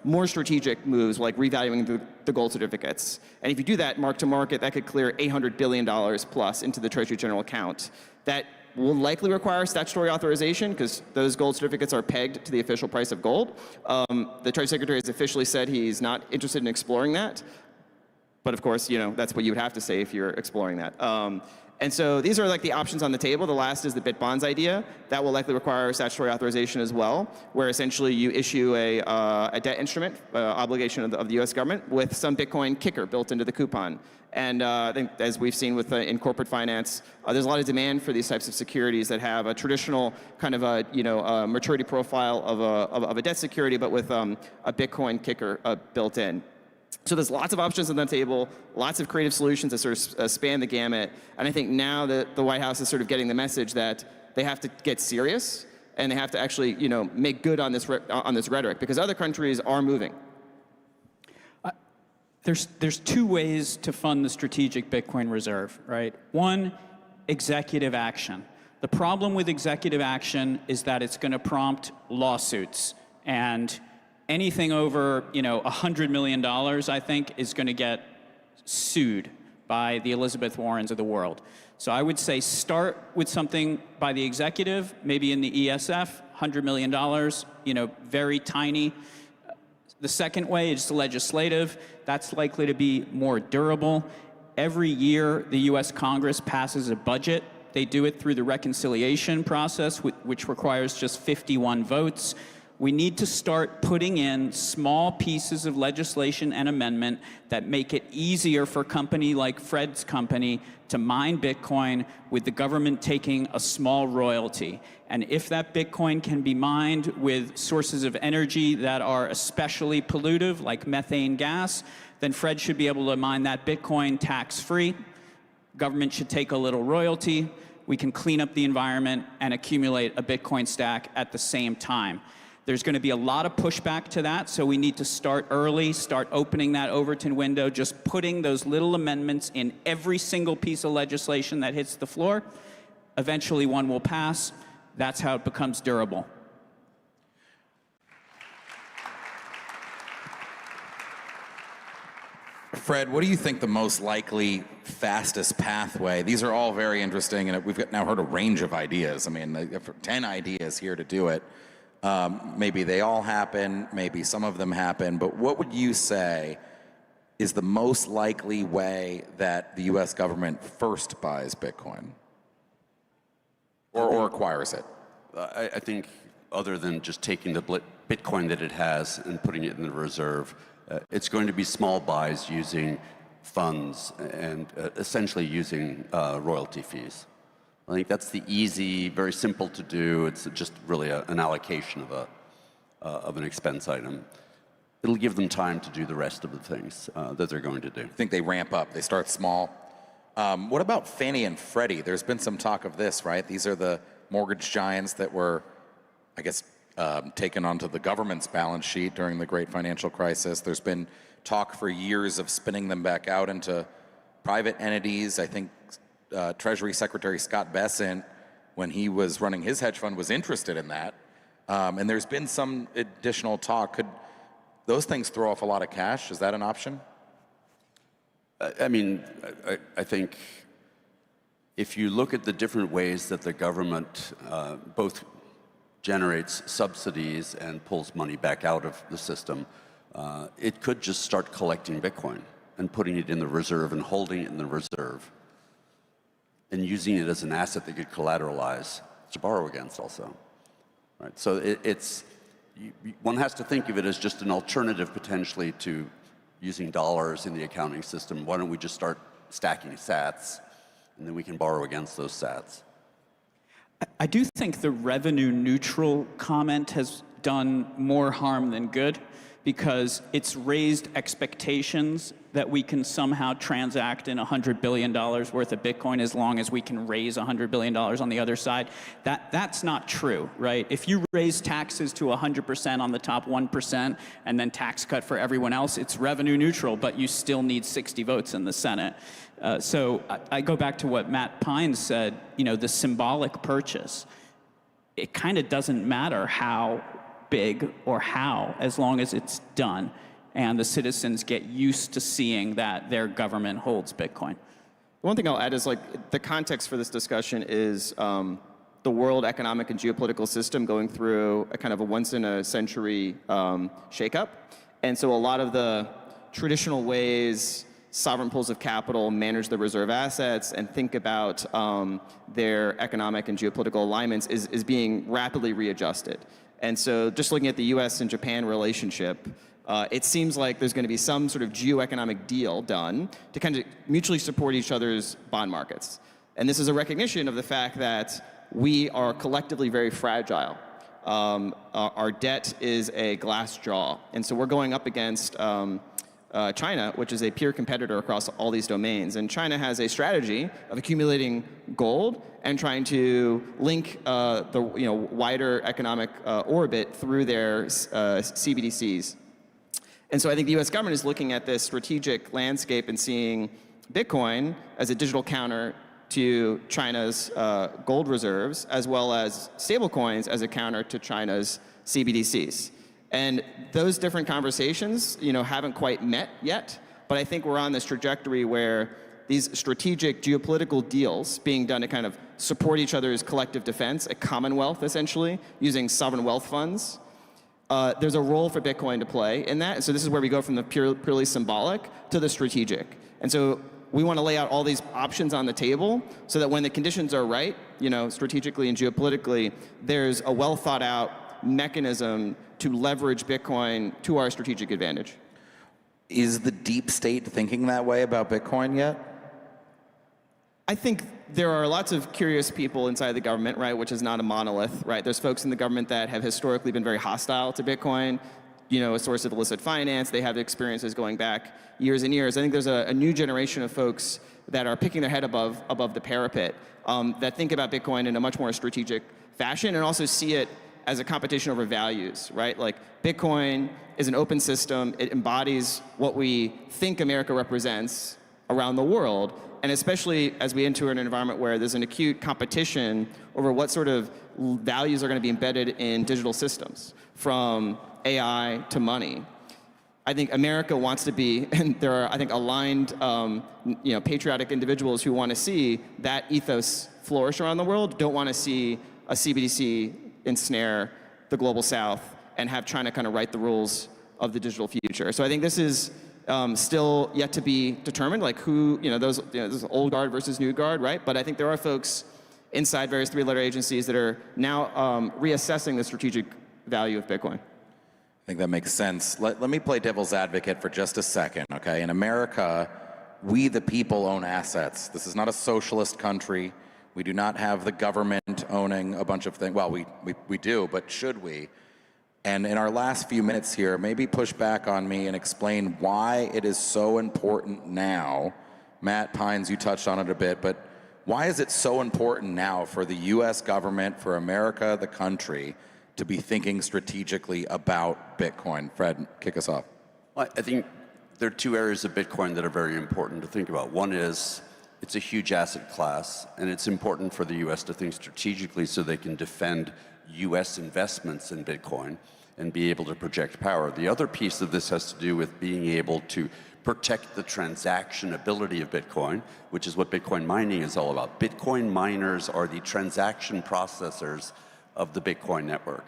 more strategic moves, like revaluing the gold certificates. And if you do that mark to market, that could clear $800 billion plus into the Treasury General account. That will likely require statutory authorization because those gold certificates are pegged to the official price of gold. The Treasury Secretary has officially said he's not interested in exploring that. But of course, that's what you would have to say if you're exploring that. And so these are like the options on the table. The last is the bit bonds idea. That will likely require statutory authorization as well, where essentially you issue a debt instrument, obligation of the U.S. government, with some Bitcoin kicker built into the coupon. And I think, as we've seen with in corporate finance, there's a lot of demand for these types of securities that have a traditional kind of a maturity profile of a debt security, but with a Bitcoin kicker built in. So there's lots of options on the table, lots of creative solutions that sort of span the gamut. And I think now that the White House is sort of getting the message that they have to get serious and they have to actually, make good on this rhetoric, because other countries are moving. There's two ways to fund the strategic Bitcoin reserve, right? One executive action. The problem with executive action is that it's going to prompt lawsuits, and anything over, $100 million, I think, is going to get sued by the Elizabeth Warrens of the world. So I would say start with something by the executive, maybe in the ESF, $100 million, very tiny. The second way is legislative. That's likely to be more durable. Every year, the US Congress passes a budget. They do it through the reconciliation process, which requires just 51 votes. We need to start putting in small pieces of legislation and amendment that make it easier for a company like Fred's company to mine Bitcoin with the government taking a small royalty. And if that Bitcoin can be mined with sources of energy that are especially pollutive, like methane gas, then Fred should be able to mine that Bitcoin tax-free. Government should take a little royalty. We can clean up the environment and accumulate a Bitcoin stack at the same time. There's going to be a lot of pushback to that, so we need to start early, start opening that Overton window, just putting those little amendments in every single piece of legislation that hits the floor. Eventually one will pass. That's how it becomes durable. Fred, what do you think the most likely fastest pathway? These are all very interesting, and we've now heard a range of ideas. I mean, 10 ideas here to do it. Maybe they all happen, maybe some of them happen, but what would you say is the most likely way that the U.S. government first buys Bitcoin or acquires it? I think other than just taking the Bitcoin that it has and putting it in the reserve, it's going to be small buys using funds and essentially using royalty fees. I think that's the easy, very simple to do. It's just really an allocation of an expense item. It'll give them time to do the rest of the things that they're going to do. I think they ramp up. They start small. What about Fannie and Freddie? There's been some talk of this, right? These are the mortgage giants that were, I guess, taken onto the government's balance sheet during the great financial crisis. There's been talk for years of spinning them back out into private entities. I think Treasury Secretary Scott Bessent, when he was running his hedge fund, was interested in that. And there's been some additional talk. Could those things throw off a lot of cash? Is that an option? I mean, I think if you look at the different ways that the government both generates subsidies and pulls money back out of the system, it could just start collecting Bitcoin and putting it in the reserve and holding it in the reserve and using it as an asset that could collateralize to borrow against also. Right? So one has to think of it as just an alternative potentially to using dollars in the accounting system. Why don't we just start stacking sats, and then we can borrow against those sats? I do think the revenue neutral comment has done more harm than good, because it's raised expectations that we can somehow transact in $100 billion worth of Bitcoin as long as we can raise $100 billion on the other side. That's not true, right? If you raise taxes to 100% on the top 1% and then tax cut for everyone else, it's revenue neutral, but you still need 60 votes in the Senate. So I go back to what Matt Pines said, the symbolic purchase. It kind of doesn't matter how big or how, as long as it's done and the citizens get used to seeing that their government holds Bitcoin. One thing I'll add is the context for this discussion is the world economic and geopolitical system going through a kind of a once-in-a-century shakeup. And so a lot of the traditional ways sovereign pools of capital manage their reserve assets and think about their economic and geopolitical alignments is being rapidly readjusted. And so just looking at the US and Japan relationship, it seems like there's going to be some sort of geoeconomic deal done to kind of mutually support each other's bond markets. And this is a recognition of the fact that we are collectively very fragile. Our debt is a glass jaw. And so we're going up against China, which is a peer competitor across all these domains. And China has a strategy of accumulating gold and trying to link the wider economic orbit through their CBDCs. And so I think the US government is looking at this strategic landscape and seeing Bitcoin as a digital counter to China's gold reserves, as well as stablecoins as a counter to China's CBDCs. And those different conversations, haven't quite met yet, but I think we're on this trajectory where these strategic geopolitical deals being done to kind of support each other's collective defense, a commonwealth essentially, using sovereign wealth funds. There's a role for Bitcoin to play in that. And so this is where we go from the purely symbolic to the strategic. And so we want to lay out all these options on the table so that when the conditions are right, strategically and geopolitically, there's a well thought out mechanism to leverage Bitcoin to our strategic advantage. Is the deep state thinking that way about Bitcoin yet? I think there are lots of curious people inside the government, right, which is not a monolith, right? There's folks in the government that have historically been very hostile to Bitcoin, a source of illicit finance. They have experiences going back years and years. I think there's a new generation of folks that are picking their head above the parapet that think about Bitcoin in a much more strategic fashion and also see it as a competition over values, right? Like Bitcoin is an open system. It embodies what we think America represents around the world. And especially as we enter an environment where there's an acute competition over what sort of values are going to be embedded in digital systems, from AI to money. I think America wants to be, and there are, I think, aligned, patriotic individuals who want to see that ethos flourish around the world, don't want to see a CBDC ensnare the global south and have China kind of write the rules of the digital future. So I think this is still yet to be determined, like who, those old guard versus new guard, right? But I think there are folks inside various three-letter agencies that are now reassessing the strategic value of Bitcoin. I think that makes sense. Let me play devil's advocate for just a second, okay? In America, we the people own assets. This is not a socialist country. We do not have the government owning a bunch of things. Well, we do, but should we? And in our last few minutes here, maybe push back on me and explain why it is so important now. Matt Pines, you touched on it a bit, but why is it so important now for the US government, for America, the country, to be thinking strategically about Bitcoin? Fred, kick us off. Well, I think there are two areas of Bitcoin that are very important to think about. One is it's a huge asset class, and it's important for the US to think strategically so they can defend US investments in Bitcoin and be able to project power. The other piece of this has to do with being able to protect the transactionability of Bitcoin, which is what Bitcoin mining is all about. Bitcoin miners are the transaction processors of the Bitcoin network.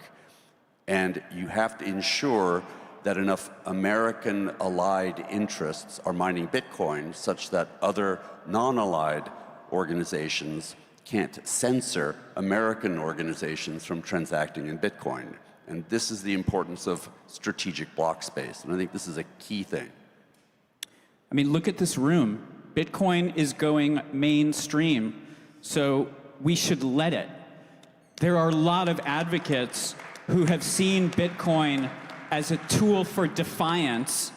And you have to ensure that enough American allied interests are mining Bitcoin such that other non-allied organizations can't censor American organizations from transacting in Bitcoin. And this is the importance of strategic block space. And I think this is a key thing. I mean, look at this room. Bitcoin is going mainstream, so we should let it. There are a lot of advocates who have seen Bitcoin as a tool for defiance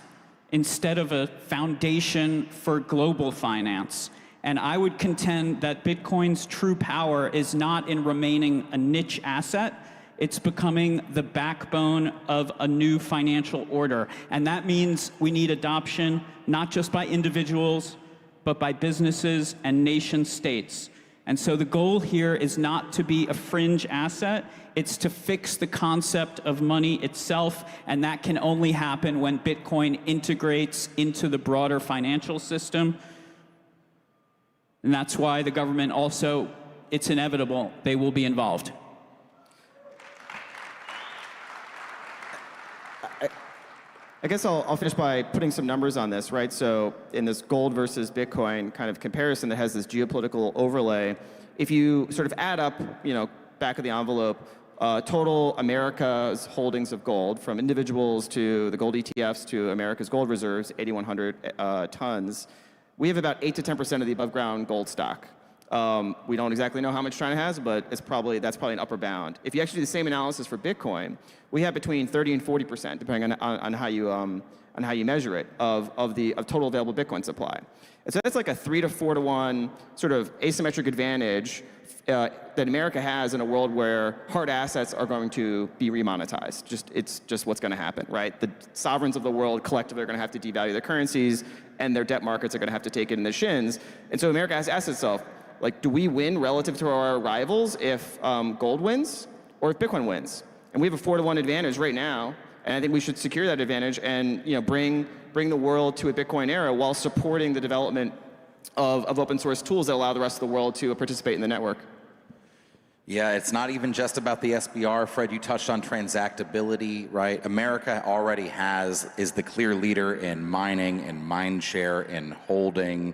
instead of a foundation for global finance. And I would contend that Bitcoin's true power is not in remaining a niche asset. It's becoming the backbone of a new financial order. And that means we need adoption, not just by individuals, but by businesses and nation states. And so the goal here is not to be a fringe asset, it's to fix the concept of money itself, and that can only happen when Bitcoin integrates into the broader financial system. And that's why the government also, it's inevitable, they will be involved. I guess I'll finish by putting some numbers on this, right? So in this gold versus Bitcoin kind of comparison that has this geopolitical overlay, if you sort of add up, back of the envelope, total America's holdings of gold, from individuals to the gold ETFs to America's gold reserves, 8,100 tons, we have about 8 to 10% of the above ground gold stock. We don't exactly know how much China has, but that's probably an upper bound. If you actually do the same analysis for Bitcoin, we have between 30 and 40%, depending on how you measure it, of total available Bitcoin supply. And so that's like a 3 to 4 to 1 sort of asymmetric advantage that America has in a world where hard assets are going to be remonetized. It's just what's going to happen, right? The sovereigns of the world collectively are going to have to devalue their currencies, and their debt markets are going to have to take it in the shins. And so America has to ask itself, like, do we win relative to our rivals if gold wins or if Bitcoin wins? And we have a 4-to-1 advantage right now, and I think we should secure that advantage and bring the world to a Bitcoin era while supporting the development of open source tools that allow the rest of the world to participate in the network. Yeah, it's not even just about the SBR. Fred, you touched on transactability, right? America already is the clear leader in mining and mind share, in holding,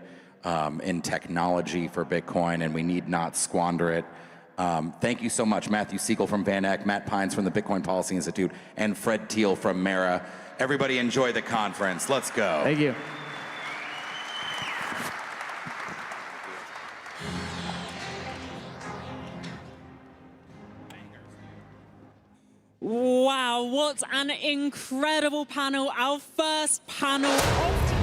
in technology for Bitcoin, and we need not squander it. Thank you so much, Matthew Sigel from VanEck, Matt Pines from the Bitcoin Policy Institute, and Fred Thiel from Mara. Everybody enjoy the conference. Let's go. Thank you. Wow, what an incredible panel. Our first panel of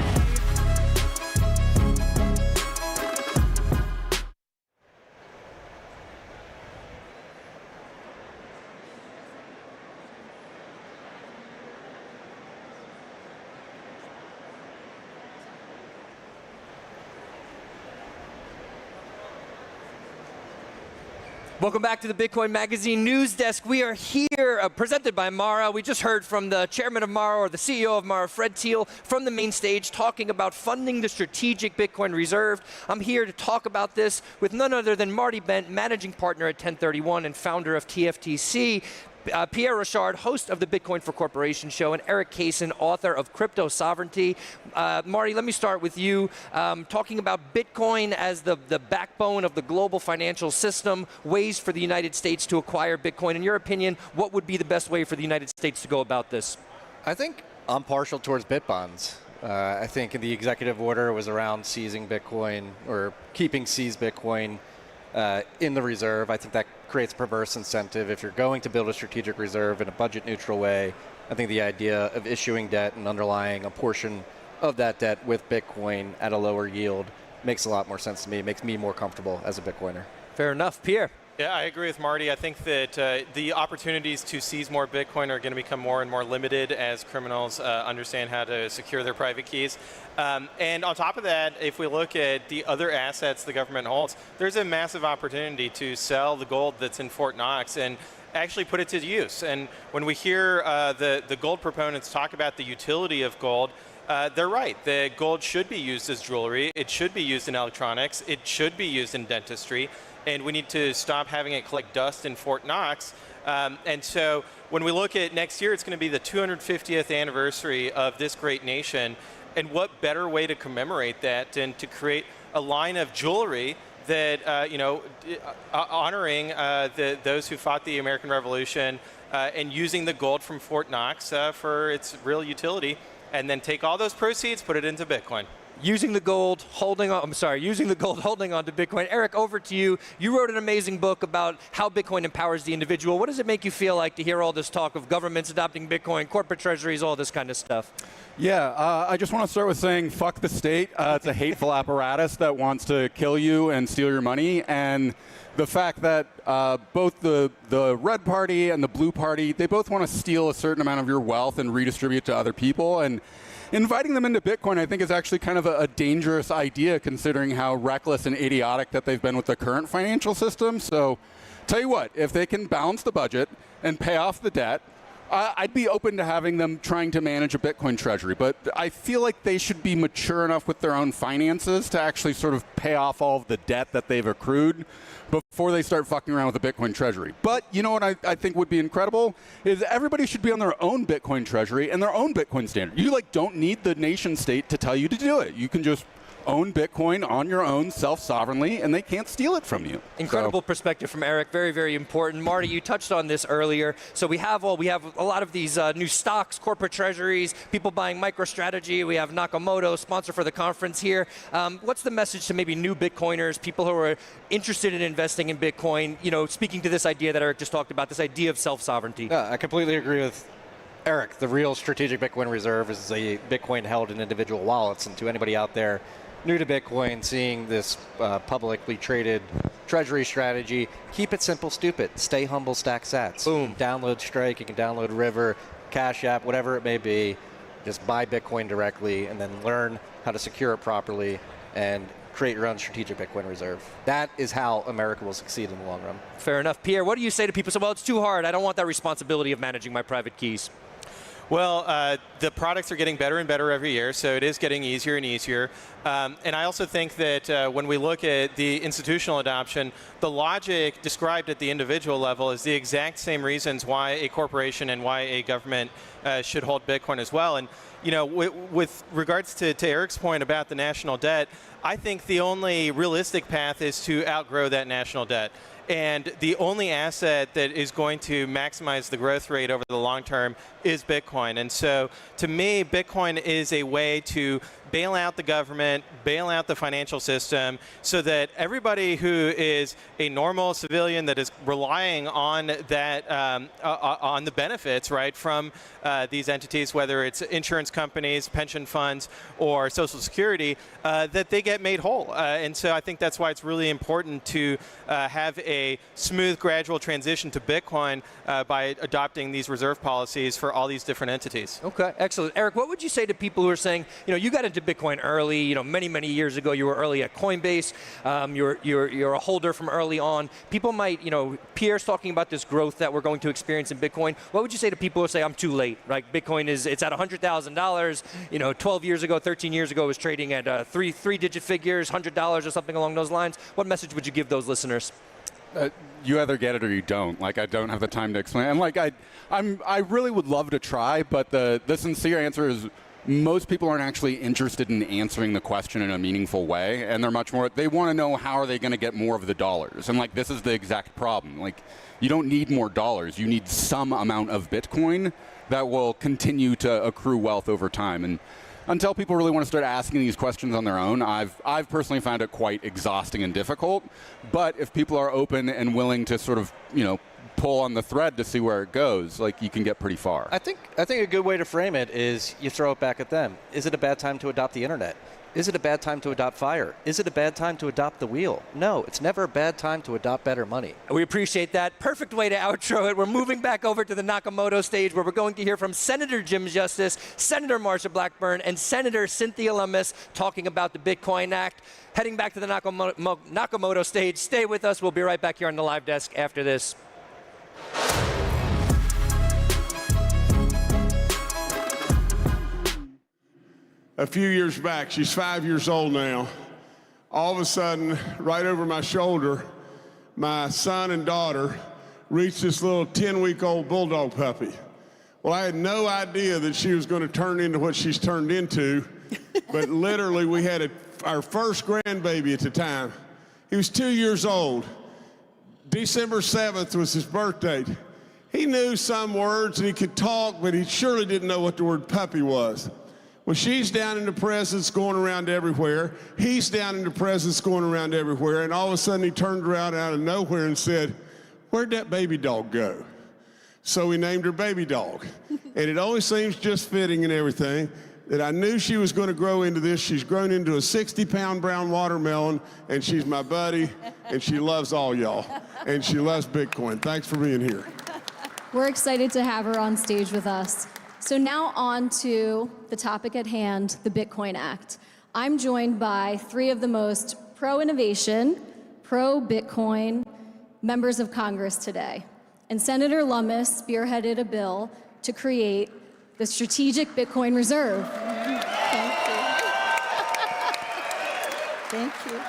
Welcome back to the Bitcoin Magazine News Desk. We are here presented by Mara. We just heard from the chairman of Mara, or the CEO of Mara, Fred Thiel, from the main stage talking about funding the strategic Bitcoin reserve. I'm here to talk about this with none other than Marty Bent, managing partner at 1031 and founder of TFTC. Pierre Rochard, host of the Bitcoin for Corporations show, and Eric Kaysen, author of Crypto Sovereignty. Marty, let me start with you, talking about Bitcoin as the backbone of the global financial system, ways for the United States to acquire Bitcoin. In your opinion, what would be the best way for the United States to go about this? I think I'm partial towards Bitbonds. I think the executive order was around seizing Bitcoin, or keeping seized Bitcoin in the reserve. I think that creates a perverse incentive. If you're going to build a strategic reserve in a budget neutral way, I think the idea of issuing debt and underlying a portion of that debt with Bitcoin at a lower yield makes a lot more sense to me. It makes me more comfortable as a Bitcoiner. Fair enough. Pierre? Yeah, I agree with Marty. I think that the opportunities to seize more Bitcoin are going to become more and more limited as criminals understand how to secure their private keys. And on top of that, if we look at the other assets the government holds, there's a massive opportunity to sell the gold that's in Fort Knox and actually put it to use. And when we hear the gold proponents talk about the utility of gold, they're right. The gold should be used as jewelry. It should be used in electronics. It should be used in dentistry. And we need to stop having it collect dust in Fort Knox. And so when we look at next year, it's going to be the 250th anniversary of this great nation. And what better way to commemorate that than to create a line of jewelry that, honoring those who fought the American Revolution and using the gold from Fort Knox for its real utility, and then take all those proceeds, put it into Bitcoin. Using the gold, holding on to Bitcoin. Eric, over to you. You wrote an amazing book about how Bitcoin empowers the individual. What does it make you feel like to hear all this talk of governments adopting Bitcoin, corporate treasuries, all this kind of stuff? Yeah, I just want to start with saying fuck the state. It's a hateful apparatus that wants to kill you and steal your money. And the fact that both the red party and the blue party, they both want to steal a certain amount of your wealth and redistribute it to other people. And inviting them into Bitcoin, I think, is actually kind of a dangerous idea, considering how reckless and idiotic that they've been with the current financial system. So, tell you what, if they can balance the budget and pay off the debt, I'd be open to having them trying to manage a Bitcoin treasury. But I feel like they should be mature enough with their own finances to actually sort of pay off all of the debt that they've accrued before they start fucking around with the Bitcoin treasury. But you know what I think would be incredible is everybody should be on their own Bitcoin treasury and their own Bitcoin standard. You don't need the nation state to tell you to do it. You can just own Bitcoin on your own self-sovereignly, and they can't steal it from you. Incredible perspective from Eric. Very, very important. Marty, you touched on this earlier. So we have a lot of these new stocks, corporate treasuries, people buying MicroStrategy. We have Nakamoto, sponsor for the conference here. What's the message to maybe new Bitcoiners, people who are interested in investing in Bitcoin, speaking to this idea that Eric just talked about, this idea of self-sovereignty? Yeah, I completely agree with Eric. The real strategic Bitcoin reserve is a Bitcoin held in individual wallets. And to anybody out there new to Bitcoin, seeing this publicly traded treasury strategy, keep it simple, stupid. Stay humble, stack sats. Boom. You can download Strike, you can download River, Cash App, whatever it may be. Just buy Bitcoin directly and then learn how to secure it properly. And create your own strategic Bitcoin reserve. That is how America will succeed in the long run. Fair enough. Pierre, what do you say to people? So, well, it's too hard. I don't want that responsibility of managing my private keys. Well, the products are getting better and better every year, so it is getting easier and easier. And I also think that when we look at the institutional adoption, the logic described at the individual level is the exact same reasons why a corporation and why a government should hold Bitcoin as well. And you know, with regards to Eric's point about the national debt, I think the only realistic path is to outgrow that national debt. And the only asset that is going to maximize the growth rate over the long term is Bitcoin. And so to me, Bitcoin is a way to bail out the government, bail out the financial system, so that everybody who is a normal civilian that is relying on that, on the benefits, right, from these entities, whether it's insurance companies, pension funds, or Social Security, that they get made whole. And so I think that's why it's really important to have a smooth, gradual transition to Bitcoin by adopting these reserve policies for all these different entities. Okay, excellent. Eric, what would you say to people who are saying, you know, you got into Bitcoin early, you know, many, many years ago, you were early at Coinbase, you're a holder from early on. People might, you know, Pierre's talking about this growth that we're going to experience in Bitcoin. What would you say to people who say, I'm too late? Like, Bitcoin it's at $100,000, you know, 12 years ago, 13 years ago, it was trading at three-digit figures, $100 or something along those lines. What message would you give those listeners? You either get it or you don't. Like, I don't have the time to explain. And like, I really would love to try, but the sincere answer is most people aren't actually interested in answering the question in a meaningful way, and they're much more, they want to know how are they going to get more of the dollars. And like, this is the exact problem. Like, you don't need more dollars. You need some amount of Bitcoin that will continue to accrue wealth over time. And until people really want to start asking these questions on their own, I've personally found it quite exhausting and difficult. But if people are open and willing to sort of, you know, pull on the thread to see where it goes, like, you can get pretty far. I think a good way to frame it is you throw it back at them. Is it a bad time to adopt the internet? Is it a bad time to adopt Fire? Is it a bad time to adopt the wheel? No, it's never a bad time to adopt better money. We appreciate that. Perfect way to outro it. We're moving back over to the Nakamoto stage, where we're going to hear from Senator Jim Justice, Senator Marsha Blackburn, and Senator Cynthia Lummis talking about the Bitcoin Act. Heading back to the Nakamoto stage. Stay with us. We'll be right back here on the live desk after this. A few years back, she's 5 years old now, all of a sudden, right over my shoulder, my son and daughter reached this little 10-week-old bulldog puppy. Well, I had no idea that she was going to turn into what she's turned into, but literally we had our first grandbaby at the time. He was 2 years old. December 7th was his birthday. He knew some words and he could talk, but he surely didn't know what the word puppy was. Well, she's down in the presence going around everywhere. He's down in the presence going around everywhere. And all of a sudden he turned around out of nowhere and said, "Where'd that baby dog go?" So we named her Baby Dog. And it always seems just fitting and everything that I knew she was going to grow into this. She's grown into a 60-pound brown watermelon, and she's my buddy, and she loves all y'all. And she loves Bitcoin. Thanks for being here. We're excited to have her on stage with us. So now on to the topic at hand, the Bitcoin Act. I'm joined by three of the most pro-innovation, pro-Bitcoin members of Congress today. And Senator Lummis spearheaded a bill to create the Strategic Bitcoin Reserve. Thank you. Thank you.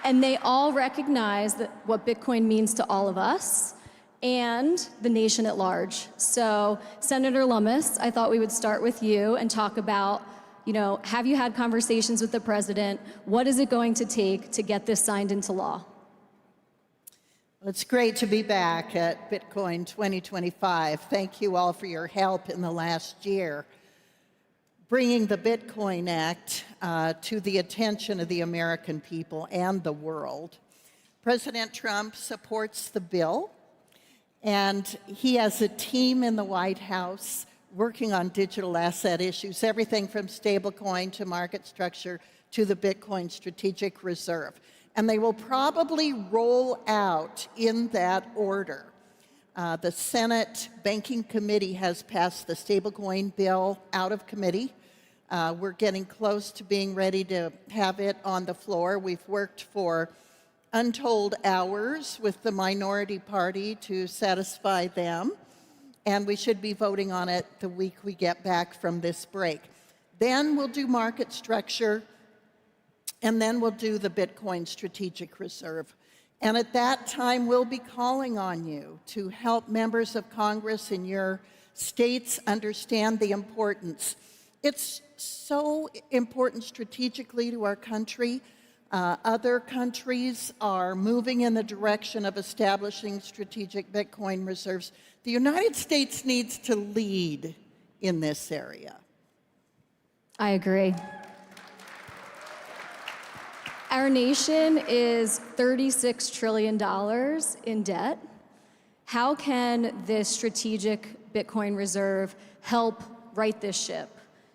And they all recognize that what Bitcoin means to all of us and the nation at large. So, Senator Lummis, I thought we would start with you and talk about, you know, have you had conversations with the president? What is it going to take to get this signed into law? Well, it's great to be back at Bitcoin 2025. Thank you all for your help in the last year, bringing the Bitcoin Act to the attention of the American people and the world. President Trump supports the bill, and he has a team in the White House working on digital asset issues, everything from stablecoin to market structure to the Bitcoin Strategic Reserve. And they will probably roll out in that order. The Senate Banking Committee has passed the stablecoin bill out of committee. We're getting close to being ready to have it on the floor. We've worked for untold hours with the minority party to satisfy them, and we should be voting on it the week we get back from this break. Then we'll do market structure, and then we'll do the Bitcoin Strategic Reserve. And at that time, we'll be calling on you to help members of Congress in your states understand the importance. It's so important strategically to our country. Other countries are moving in the direction of establishing strategic Bitcoin reserves. The United States needs to lead in this area. I agree. Our nation is $36 trillion in debt. How can this strategic Bitcoin reserve help right this ship?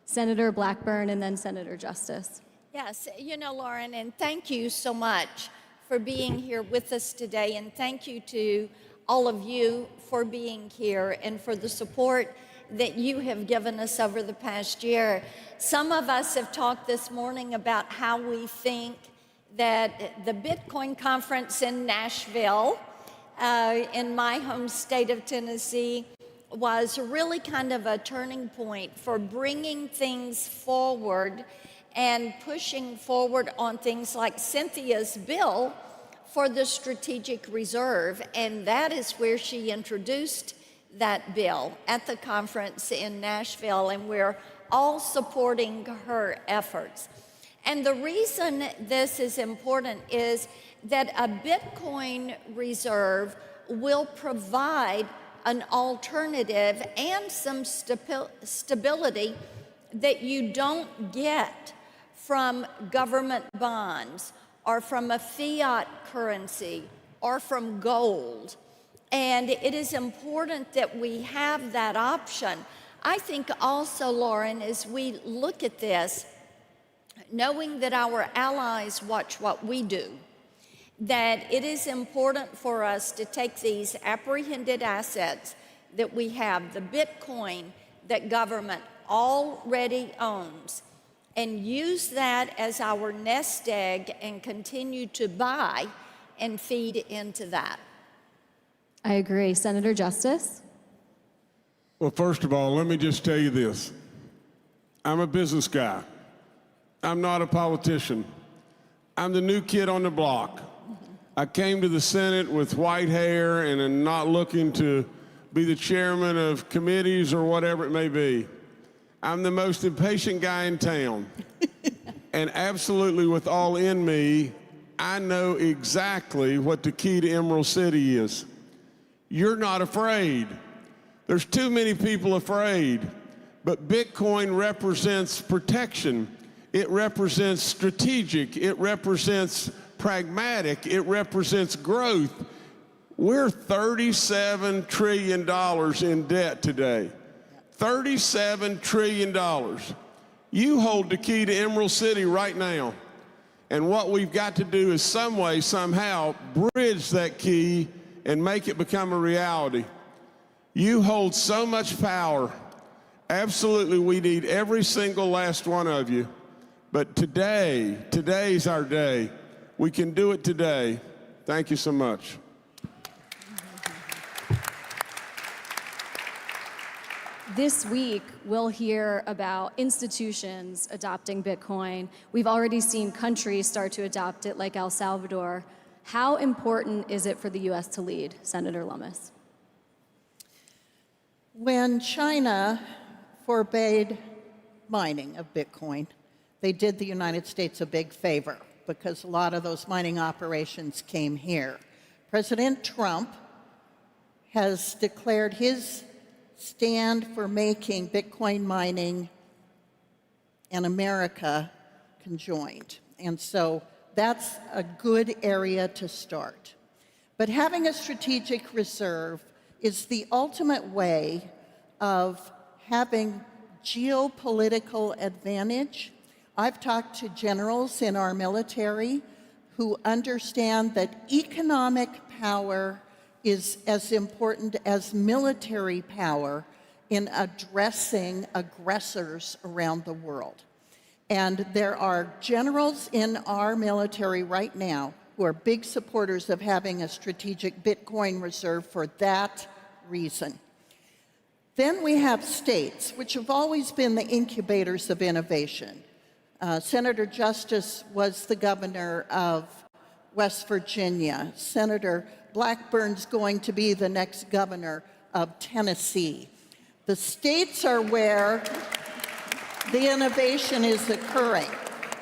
Senator Blackburn and then Senator Justice. Yes, you know, Lauren, and thank you so much for being here with us today, and thank you to all of you for being here and for the support that you have given us over the past year. Some of us have talked this morning about how we think that the Bitcoin conference in Nashville, in my home state of Tennessee, was really kind of a turning point for bringing things forward and pushing forward on things like Cynthia's bill for the strategic reserve. And that is where she introduced that bill at the conference in Nashville, and we're all supporting her efforts. And the reason this is important is that a Bitcoin reserve will provide an alternative and some stability that you don't get from government bonds or from a fiat currency or from gold. And it is important that we have that option. I think also, Lauren, as we look at this, knowing that our allies watch what we do, that it is important for us to take these apprehended assets that we have, the Bitcoin that government already owns, and use that as our nest egg and continue to buy and feed into that. I agree. Senator Justice? Well, first of all, let me just tell you this. I'm a business guy. I'm not a politician. I'm the new kid on the block. I came to the Senate with white hair and am not looking to be the chairman of committees or whatever it may be. I'm the most impatient guy in town. And absolutely with all in me, I know exactly what the key to Emerald City is. You're not afraid. There's too many people afraid. But Bitcoin represents protection. It represents strategic. It represents pragmatic. It represents growth. We're $37 trillion in debt today. $37 trillion. You hold the key to Emerald City right now. And what we've got to do is some way, somehow, bridge that key and make it become a reality. You hold so much power. Absolutely, we need every single last one of you. But today's our day. We can do it today. Thank you so much. This week, we'll hear about institutions adopting Bitcoin. We've already seen countries start to adopt it, like El Salvador. How important is it for the U.S. to lead, Senator Lummis? When China forbade mining of Bitcoin, they did the United States a big favor because a lot of those mining operations came here. President Trump has declared his stand for making Bitcoin mining and America conjoined. And so that's a good area to start. But having a strategic reserve is the ultimate way of having geopolitical advantage. I've talked to generals in our military who understand that economic power is as important as military power in addressing aggressors around the world. And there are generals in our military right now who are big supporters of having a strategic Bitcoin reserve for that reason. Then we have states, which have always been the incubators of innovation. Senator Justice was the governor of West Virginia. Senator Blackburn's going to be the next governor of Tennessee. The states are where the innovation is occurring.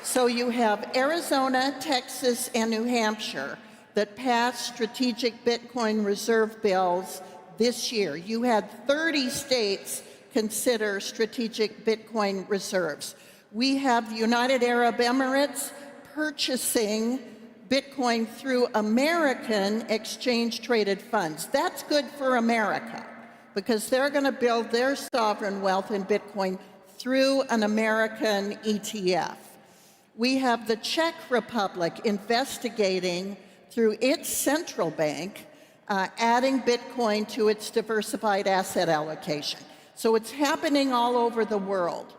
So you have Arizona, Texas, and New Hampshire that passed strategic Bitcoin reserve bills this year. You had 30 states consider strategic Bitcoin reserves. We have the United Arab Emirates purchasing Bitcoin through American exchange-traded funds. That's good for America because they're going to build their sovereign wealth in Bitcoin through an American ETF. We have the Czech Republic investigating through its central bank, adding Bitcoin to its diversified asset allocation. So it's happening all over the world.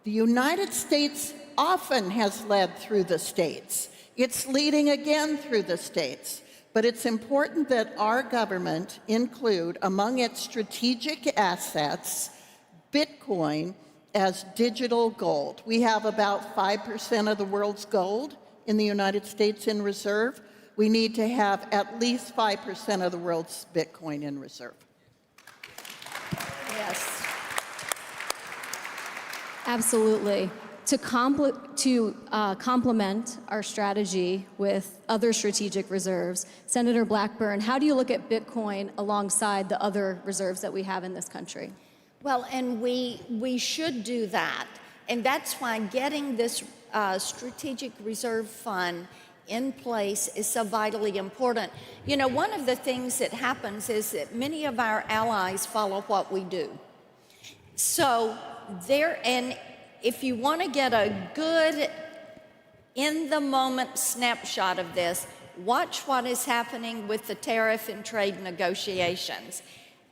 The United States often has led through the states. It's leading again through the states. But it's important that our government include among its strategic assets Bitcoin as digital gold. We have about 5% of the world's gold in the United States in reserve. We need to have at least 5% of the world's Bitcoin in reserve. Yes. Absolutely. To complement our strategy with other strategic reserves, Senator Blackburn, how do you look at Bitcoin alongside the other reserves that we have in this country? Well, and we should do that. And that's why getting this strategic reserve fund in place is so vitally important. You know, one of the things that happens is that many of our allies follow what we do. So and if you want to get a good in-the-moment snapshot of this, watch what is happening with the tariff and trade negotiations.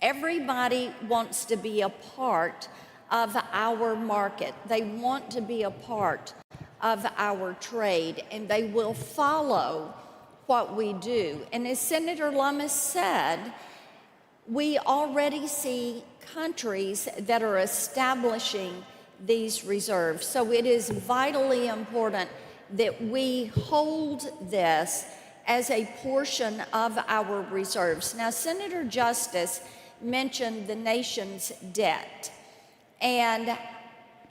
Everybody wants to be a part of our market. They want to be a part of our trade, and they will follow what we do. And as Senator Lummis said, we already see countries that are establishing these reserves. So it is vitally important that we hold this as a portion of our reserves. Now, Senator Justice mentioned the nation's debt. And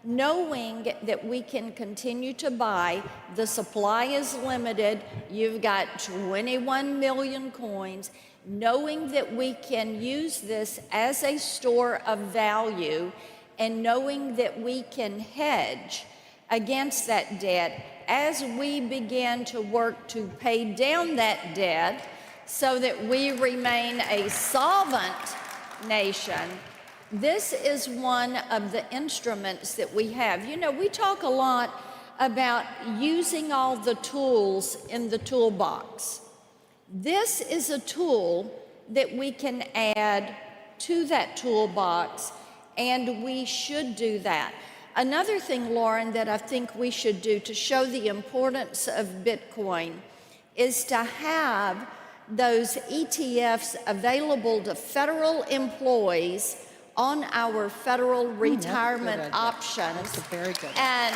knowing that we can continue to buy, the supply is limited, you've got 21 million coins, knowing that we can use this as a store of value, and knowing that we can hedge against that debt as we begin to work to pay down that debt so that we remain a solvent nation. This is one of the instruments that we have. You know, we talk a lot about using all the tools in the toolbox. This is a tool that we can add to that toolbox, and we should do that. Another thing, Lauren, that I think we should do to show the importance of Bitcoin is to have those ETFs available to federal employees on our federal retirement options. That's a very good. And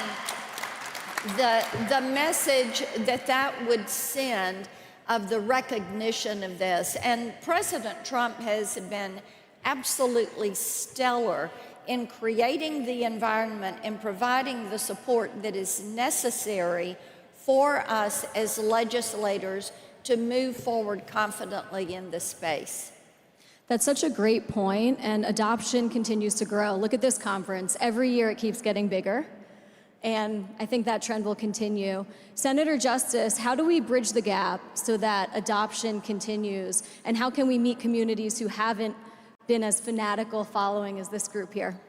the message that would send of the recognition of this. And President Trump has been absolutely stellar in creating the environment and providing the support that is necessary for us as legislators to move forward confidently in this space. That's such a great point, and adoption continues to grow. Look at this conference. Every year it keeps getting bigger, and I think that trend will continue. Senator Justice, how do we bridge the gap so that adoption continues, and how can we meet communities who haven't been as fanatical following as this group here?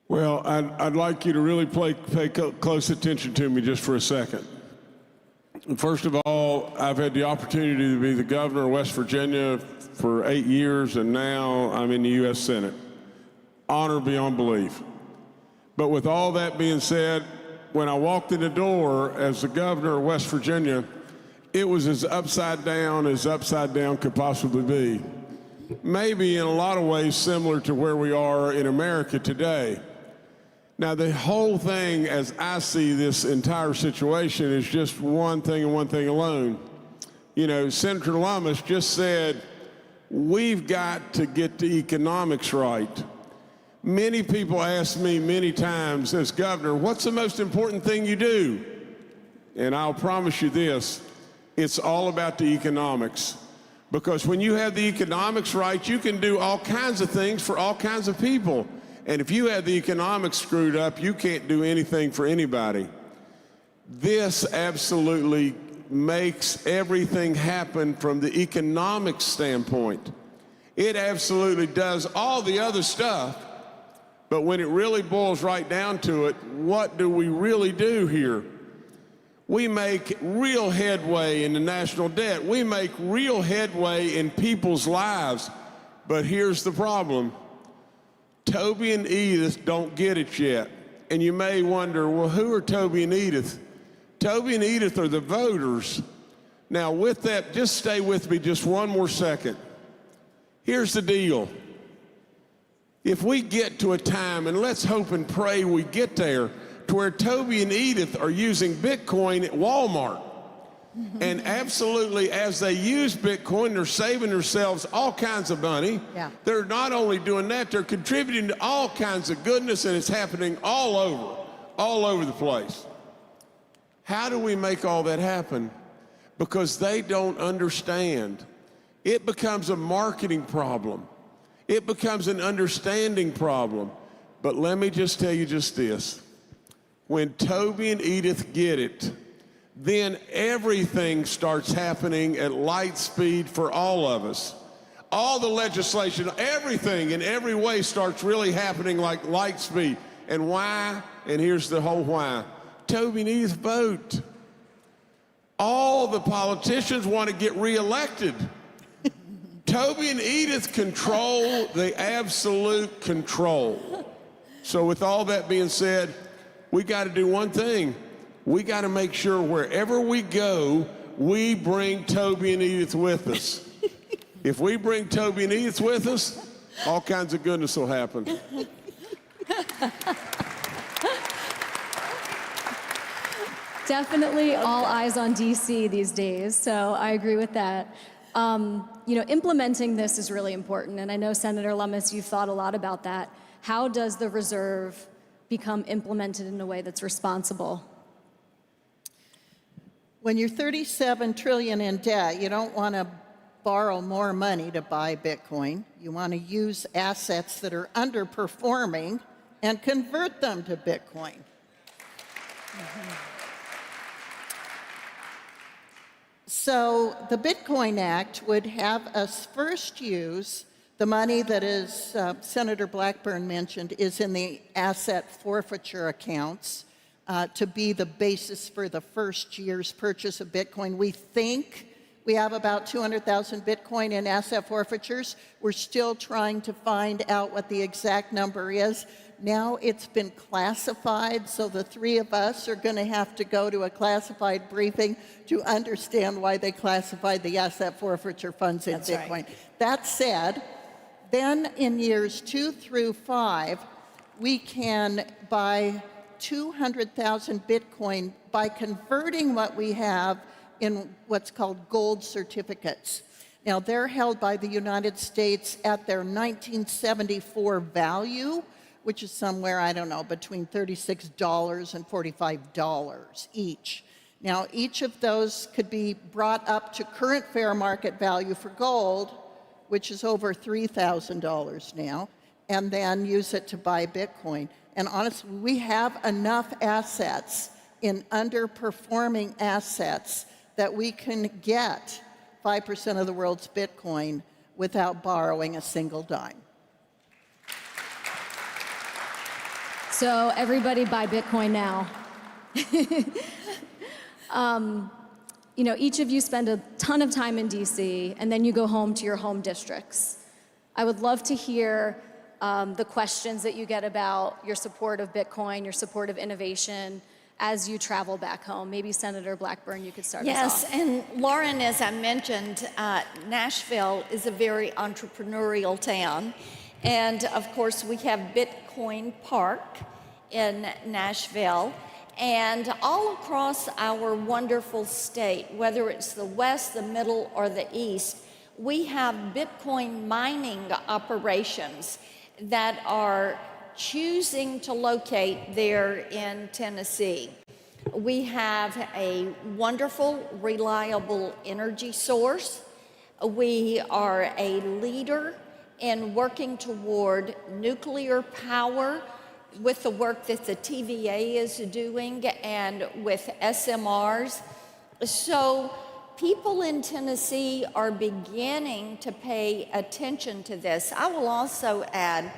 Well, I'd like you to really pay close attention to me just for a second. First of all, I've had the opportunity to be the governor of West Virginia for 8 years, and now I'm in the U.S. Senate. Honor beyond belief. But with all that being said, when I walked in the door as the governor of West Virginia, it was as upside down could possibly be. Maybe in a lot of ways similar to where we are in America today. Now, the whole thing, as I see this entire situation, is just one thing and one thing alone. You know, Senator Lummis just said, we've got to get the economics right. Many people ask me many times as governor, what's the most important thing you do? And I'll promise you this, it's all about the economics. Because when you have the economics right, you can do all kinds of things for all kinds of people. And if you have the economics screwed up, you can't do anything for anybody. This absolutely makes everything happen from the economic standpoint. It absolutely does all the other stuff, but when it really boils right down to it, what do we really do here? We make real headway in the national debt. We make real headway in people's lives. But here's the problem. Toby and Edith don't get it yet. And you may wonder, well, who are Toby and Edith? Toby and Edith are the voters. Now, with that, just stay with me just one more second. Here's the deal. If we get to a time, and let's hope and pray we get there, to where Toby and Edith are using Bitcoin at Walmart. And absolutely, as they use Bitcoin, they're saving themselves all kinds of money. Yeah. They're not only doing that, they're contributing to all kinds of goodness, and it's happening all over the place. How do we make all that happen? Because they don't understand. It becomes a marketing problem. It becomes an understanding problem. But let me just tell you just this. When Toby and Edith get it, then everything starts happening at light speed for all of us. All the legislation, everything in every way starts really happening like light speed. And why? And here's the whole why. Toby and Edith vote. All the politicians want to get reelected. Toby and Edith control the absolute control. So with all that being said, we got to do one thing. We got to make sure wherever we go, we bring Toby and Edith with us. If we bring Toby and Edith with us, all kinds of goodness will happen. Definitely all eyes on DC these days, so I agree with that. You know, implementing this is really important, and I know, Senator Lummis, you've thought a lot about that. How does the reserve become implemented in a way that's responsible? When you're 37 trillion in debt, you don't want to borrow more money to buy Bitcoin. You want to use assets that are underperforming and convert them to Bitcoin. So the Bitcoin Act would have us first use the money that is, Senator Blackburn mentioned, is in the asset forfeiture accounts to be the basis for the first year's purchase of Bitcoin. We think we have about 200,000 Bitcoin in asset forfeitures. We're still trying to find out what the exact number is. Now it's been classified, so the three of us are going to have to go to a classified briefing to understand why they classified the asset forfeiture funds in Bitcoin. Right. That said, then in years 2 through 5, we can buy 200,000 Bitcoin by converting what we have in what's called gold certificates. Now, they're held by the United States at their 1974 value, which is somewhere, I don't know, between $36 and $45 each. Now, each of those could be brought up to current fair market value for gold, which is over $3,000 now, and then use it to buy Bitcoin. And honestly, we have enough assets in underperforming assets that we can get 5% of the world's Bitcoin without borrowing a single dime. So everybody buy Bitcoin now. you know, each of you spend a ton of time in DC, and then you go home to your home districts. I would love to hear the questions that you get about your support of Bitcoin, your support of innovation as you travel back home. Maybe Senator Blackburn, you could start us off. Yes, and Lauren, as I mentioned, Nashville is a very entrepreneurial town. And of course, we have Bitcoin Park in Nashville. And all across our wonderful state, whether it's the West, the Middle, or the East, we have Bitcoin mining operations that are choosing to locate there in Tennessee. We have a wonderful, reliable energy source. We are a leader in working toward nuclear power with the work that the TVA is doing and with SMRs. So people in Tennessee are beginning to pay attention to this. I will also add,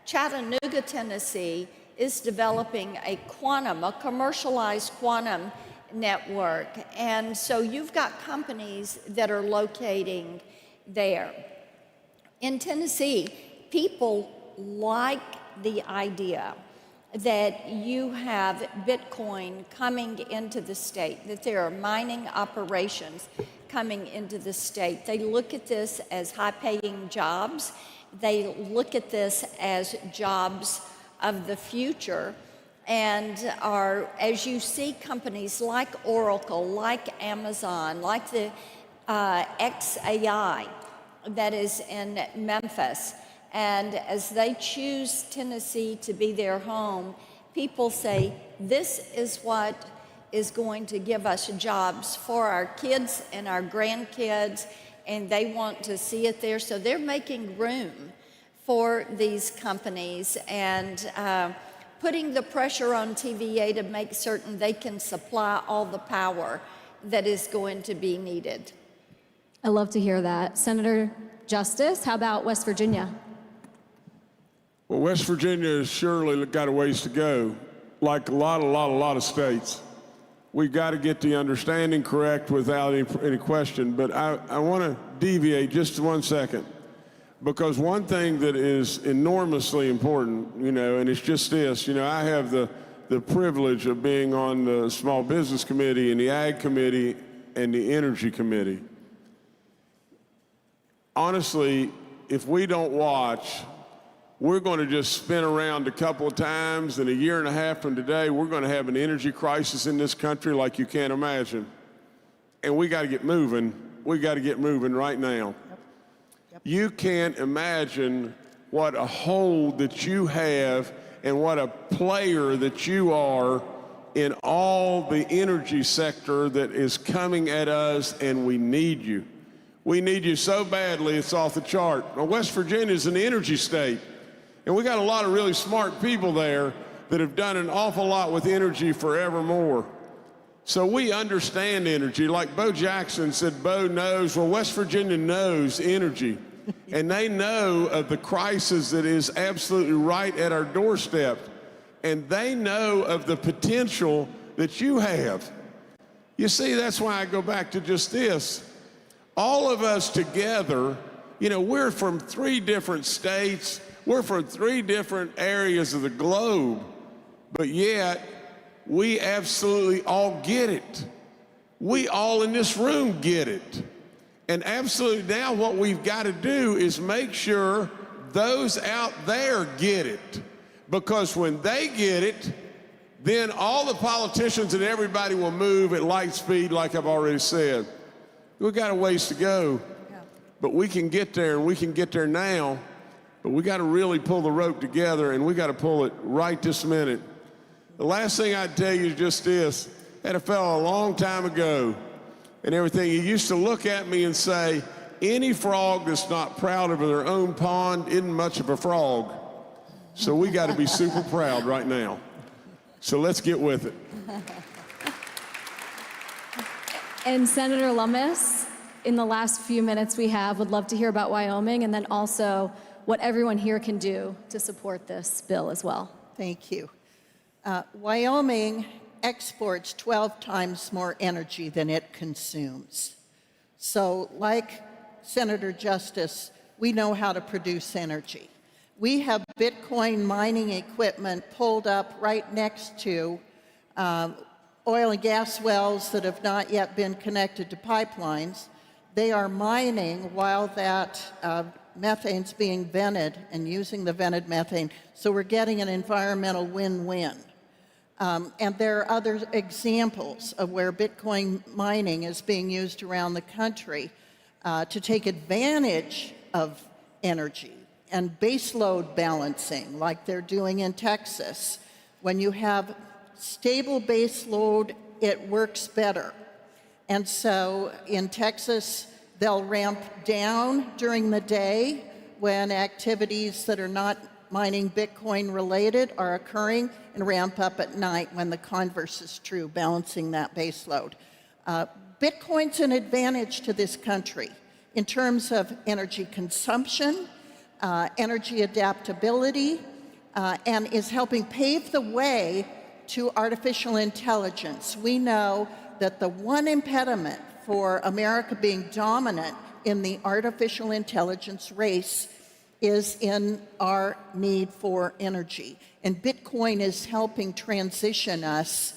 Chattanooga, Tennessee is developing a commercialized quantum network. And so you've got companies that are locating there. In Tennessee, people like the idea that you have Bitcoin coming into the state, that there are mining operations coming into the state. They look at this as high-paying jobs. They look at this as jobs of the future, and are, as you see companies like Oracle, like Amazon, like the XAI that is in Memphis, and as they choose Tennessee to be their home, people say, this is what is going to give us jobs for our kids and our grandkids, and they want to see it there. So they're making room for these companies and putting the pressure on TVA to make certain they can supply all the power that is going to be needed. I love to hear that. Senator Justice, how about West Virginia? Well, West Virginia has surely got a ways to go, like a lot of states. We've got to get the understanding correct without any question, but I want to deviate just 1 second, because one thing that is enormously important, you know, and it's just this, you know, I have the privilege of being on the Small Business Committee and the Ag Committee and the Energy Committee. Honestly, if we don't watch, we're going to just spin around a couple of times, and a year and a half from today, we're going to have an energy crisis in this country like you can't imagine. And we got to get moving. We got to get moving right now. Yep. You can't imagine what a hold that you have and what a player that you are in all the energy sector that is coming at us, and we need you. We need you so badly, it's off the chart. Now, West Virginia is an energy state. And we got a lot of really smart people there that have done an awful lot with energy forevermore. So we understand energy. Like Bo Jackson said, Bo knows. Well, West Virginia knows energy. And they know of the crisis that is absolutely right at our doorstep. And they know of the potential that you have. You see, that's why I go back to just this. All of us together, you know, we're from 3 different states. We're from 3 different areas of the globe, but yet we absolutely all get it. We all in this room get it. And absolutely now what we've got to do is make sure those out there get it. Because when they get it, then all the politicians and everybody will move at light speed, like I've already said. We've got a ways to go, but we can get there, and we can get there now. But we got to really pull the rope together, and we got to pull it right this minute. The last thing I'd tell you is just this. I had a fellow a long time ago and everything. He used to look at me and say, any frog that's not proud of their own pond isn't much of a frog. So we got to be super proud right now. So let's get with it. And Senator Lummis, in the last few minutes we have, would love to hear about Wyoming, and then also what everyone here can do to support this bill as well. Thank you. Wyoming exports 12 times more energy than it consumes. So like Senator Justice, we know how to produce energy. We have Bitcoin mining equipment pulled up right next to oil and gas wells that have not yet been connected to pipelines. They are mining while that methane's being vented and using the vented methane. So we're getting an environmental win-win. And there are other examples of where Bitcoin mining is being used around the country to take advantage of energy and baseload balancing like they're doing in Texas. When you have stable baseload, it works better. And so in Texas, they'll ramp down during the day when activities that are not mining Bitcoin related are occurring, and ramp up at night when the converse is true, balancing that baseload. Bitcoin's an advantage to this country in terms of energy consumption, energy adaptability, and is helping pave the way to artificial intelligence. We know that the one impediment for America being dominant in the artificial intelligence race is in our need for energy. And Bitcoin is helping transition us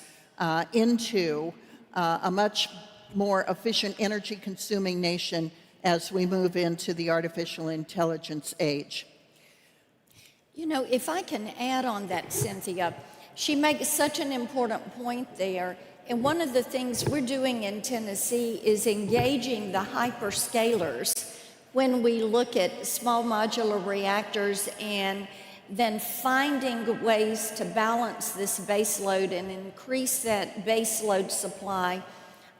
into a much more efficient energy-consuming nation as we move into the artificial intelligence age. You know, if I can add on that, Cynthia, she makes such an important point there. And one of the things we're doing in Tennessee is engaging the hyperscalers when we look at small modular reactors and then finding ways to balance this baseload and increase that baseload supply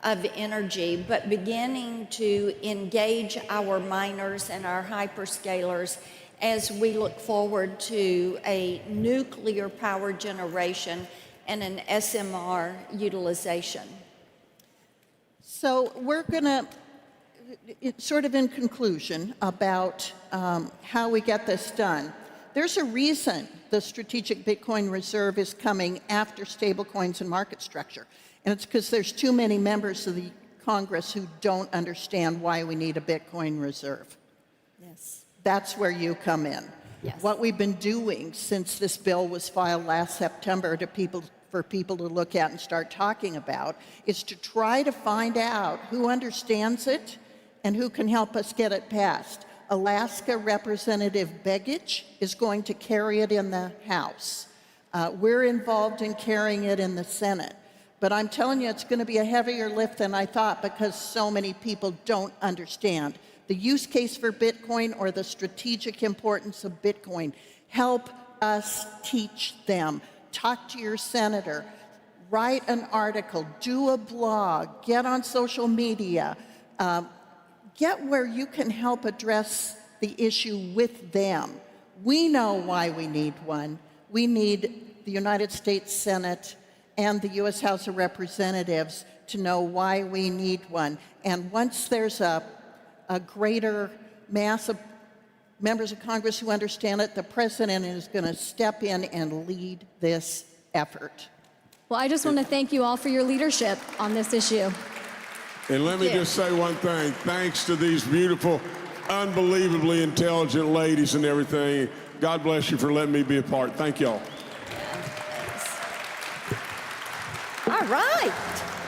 of energy, but beginning to engage our miners and our hyperscalers as we look forward to a nuclear power generation and an SMR utilization. So we're going to, sort of in conclusion about how we get this done. There's a reason the Strategic Bitcoin Reserve is coming after stablecoins and market structure. And it's because there's too many members of the Congress who don't understand why we need a Bitcoin reserve. Yes. That's where you come in. Yes. What we've been doing since this bill was filed last September for people to look at and start talking about is to try to find out who understands it and who can help us get it passed. Alaska Representative Begich is going to carry it in the House. We're involved in carrying it in the Senate. But I'm telling you, it's going to be a heavier lift than I thought because so many people don't understand the use case for Bitcoin or the strategic importance of Bitcoin. Help us teach them. Talk to your senator. Write an article. Do a blog. Get on social media. Get where you can help address the issue with them. We know why we need one. We need the United States Senate and the U.S. House of Representatives to know why we need one. And once there's a greater mass of members of Congress who understand it, the president is going to step in and lead this effort. Well, I just want to thank you all for your leadership on this issue. And let me just say one thing. Thanks to these beautiful, unbelievably intelligent ladies and everything. God bless you for letting me be a part. Thank y'all. All right.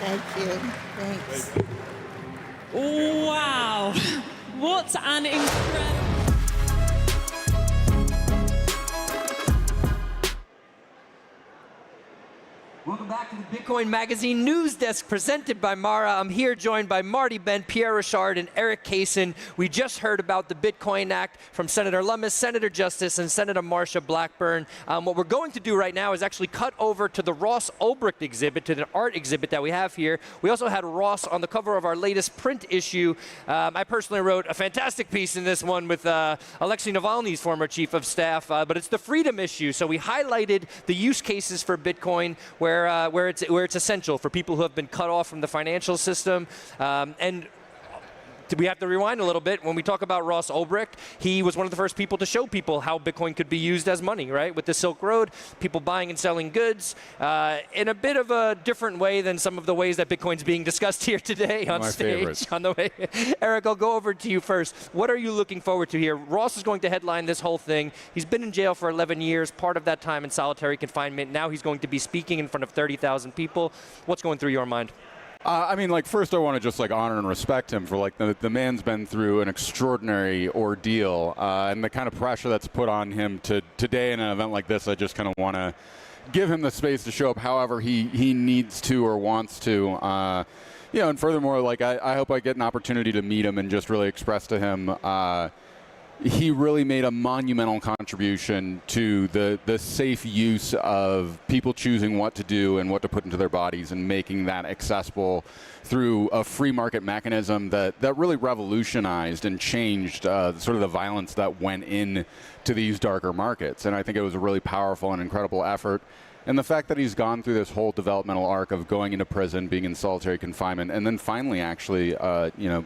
Thank you. Thanks. Wow. What an incredible... Welcome back to the Bitcoin Magazine News Desk presented by Mara. I'm here joined by Marty Bent, Pierre Richard, and Eric Kaysen. We just heard about the Bitcoin Act from Senator Lummis, Senator Justice, and Senator Marsha Blackburn. What we're going to do right now is actually cut over to the Ross Ulbricht exhibit, to the art exhibit that we have here. We also had Ross on the cover of our latest print issue. I personally wrote a fantastic piece in this one with Alexei Navalny's former chief of staff, but it's the freedom issue. So we highlighted the use cases for Bitcoin where it's essential for people who have been cut off from the financial system. And we have to rewind a little bit. When we talk about Ross Ulbricht, he was one of the first people to show people how Bitcoin could be used as money, right? With the Silk Road, people buying and selling goods in a bit of a different way than some of the ways that Bitcoin's being discussed here today on stage. Favorites. On the way, Eric, I'll go over to you first. What are you looking forward to here? Ross is going to headline this whole thing. He's been in jail for 11 years, part of that time in solitary confinement. Now he's going to be speaking in front of 30,000 people. What's going through your mind? I mean, like, first I want to just, like, honor and respect him for, like, the man's been through an extraordinary ordeal, and the kind of pressure that's put on him today in an event like this. I just kind of want to give him the space to show up however he needs to or wants to. You know, and furthermore, like, I hope I get an opportunity to meet him and just really express to him he really made a monumental contribution to the safe use of people choosing what to do and what to put into their bodies and making that accessible through a free market mechanism that really revolutionized and changed sort of the violence that went in to these darker markets. And I think it was a really powerful and incredible effort. And the fact that he's gone through this whole developmental arc of going into prison, being in solitary confinement, and then finally actually, you know,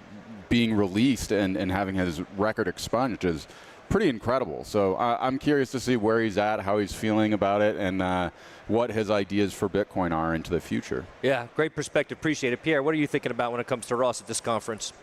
being released and having his record expunged is pretty incredible. So I'm curious to see where he's at, how he's feeling about it, and what his ideas for Bitcoin are into the future. Yeah, great perspective. Appreciate it. Pierre, what are you thinking about when it comes to Ross at this conference?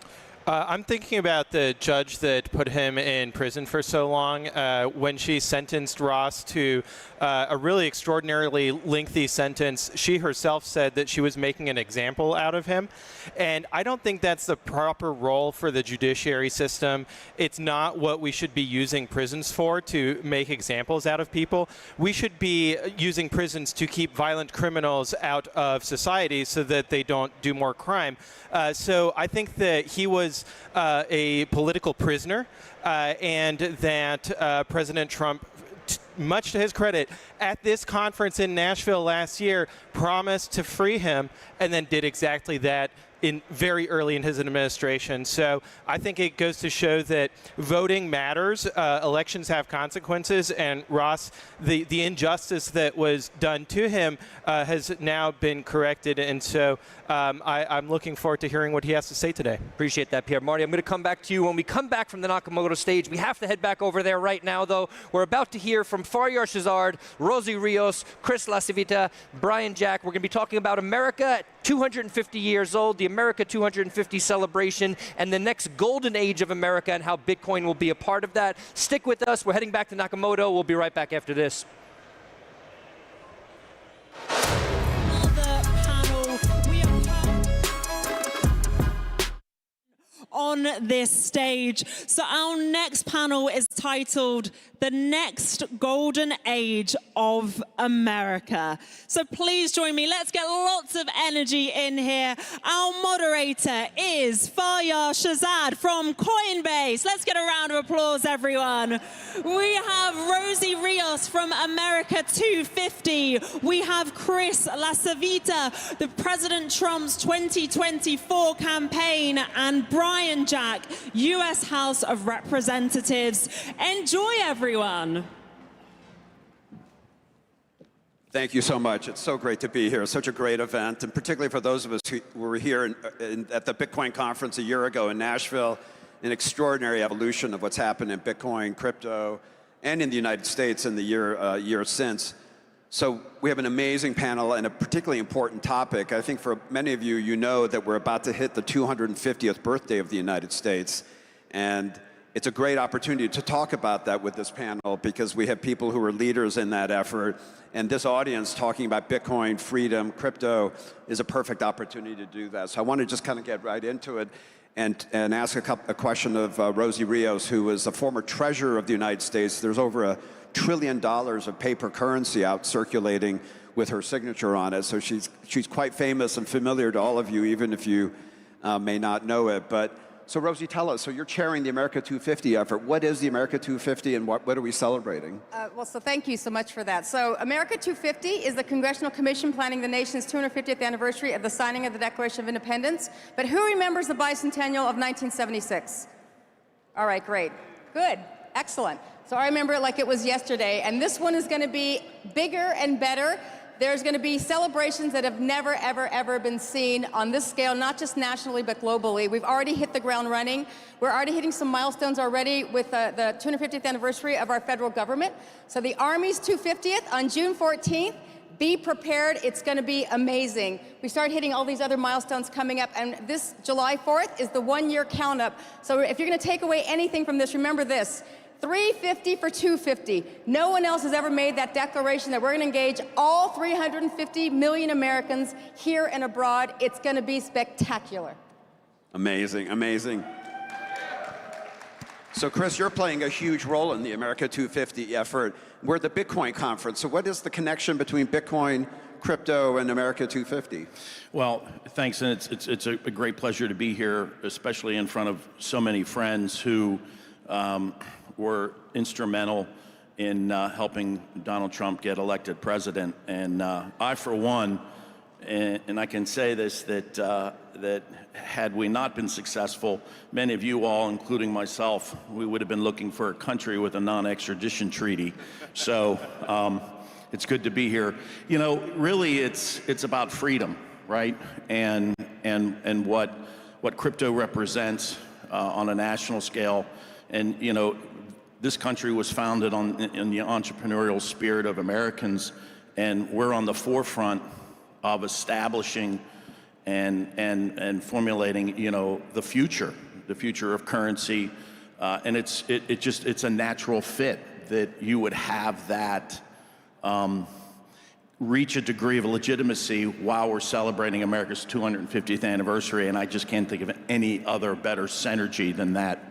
I'm thinking about the judge that put him in prison for so long. When she sentenced Ross to a really extraordinarily lengthy sentence, she herself said that she was making an example out of him. And I don't think that's the proper role for the judiciary system. It's not what we should be using prisons for, to make examples out of people. We should be using prisons to keep violent criminals out of society so that they don't do more crime. So I think that he was a political prisoner, and that President Trump, much to his credit, at this conference in Nashville last year, promised to free him and then did exactly that very early in his administration. So I think it goes to show that voting matters, elections have consequences, and Ross, the injustice that was done to him has now been corrected, and so I'm looking forward to hearing what he has to say today. Appreciate that, Pierre. Marty, I'm going to come back to you. When we come back from the Nakamoto stage, we have to head back over there right now, though. We're about to hear from Faryar Shirzad, Rosie Rios, Chris LaCivita, Brian Jack. We're going to be talking about America, 250 years old, the America 250 celebration, and the next golden age of America, and how Bitcoin will be a part of that. Stick with us. We're heading back to Nakamoto. We'll be right back after this. On this stage. So our next panel is titled The Next Golden Age of America. So please join me. Let's get lots of energy in here. Our moderator is Faryar Shirzad from Coinbase. Let's get a round of applause, everyone. We have Rosie Rios from America 250. We have Chris LaCivita, the President Trump's 2024 campaign, and Brian Jack, U.S. House of Representatives. Enjoy, everyone. Thank you so much. It's so great to be here. Such a great event, and particularly for those of us who were here at the Bitcoin conference a year ago in Nashville, an extraordinary evolution of what's happened in Bitcoin, crypto, and in the United States in the year since. So we have an amazing panel and a particularly important topic. I think for many of you, you know that we're about to hit the 250th birthday of the United States. And it's a great opportunity to talk about that with this panel, because we have people who are leaders in that effort. And this audience talking about Bitcoin, freedom, crypto is a perfect opportunity to do that. So I want to just kind of get right into it and ask a question of Rosie Rios, who is the former treasurer of the United States. There's over $1 trillion of paper currency out circulating with her signature on it. So she's quite famous and familiar to all of you, even if you may not know it. But so Rosie, tell us, so you're chairing the America 250 effort. What is the America 250 and what are we celebrating? So thank you so much for that. So America 250 is the Congressional Commission planning the nation's 250th anniversary of the signing of the Declaration of Independence. But who remembers the bicentennial of 1976? All right, great. Good. Excellent. So I remember it like it was yesterday, and this one is going to be bigger and better. There's going to be celebrations that have never, ever, ever been seen on this scale, not just nationally, but globally. We've already hit the ground running. We're already hitting some milestones already with the 250th anniversary of our federal government. So the Army's 250th on June 14th. Be prepared. It's going to be amazing. We start hitting all these other milestones coming up, and this July 4th is the one-year count-up. So if you're going to take away anything from this, remember this. 350 for 250. No one else has ever made that declaration that we're going to engage all 350 million Americans here and abroad. It's going to be spectacular. Amazing, amazing. So Chris, you're playing a huge role in the America 250 effort. We're at the Bitcoin conference. So what is the connection between Bitcoin, crypto, and America 250? Well, thanks, and it's a great pleasure to be here, especially in front of so many friends who were instrumental in helping Donald Trump get elected president. And I, for one, and I can say this, that had we not been successful, many of you all, including myself, we would have been looking for a country with a non-extradition treaty. So it's good to be here. You know, really, it's about freedom, right? And what crypto represents on a national scale. And you know, this country was founded in the entrepreneurial spirit of Americans, and we're on the forefront of establishing and formulating, you know, the future of currency, and it's a natural fit that you would have that reach a degree of legitimacy while we're celebrating America's 250th anniversary, and I just can't think of any other better synergy than that.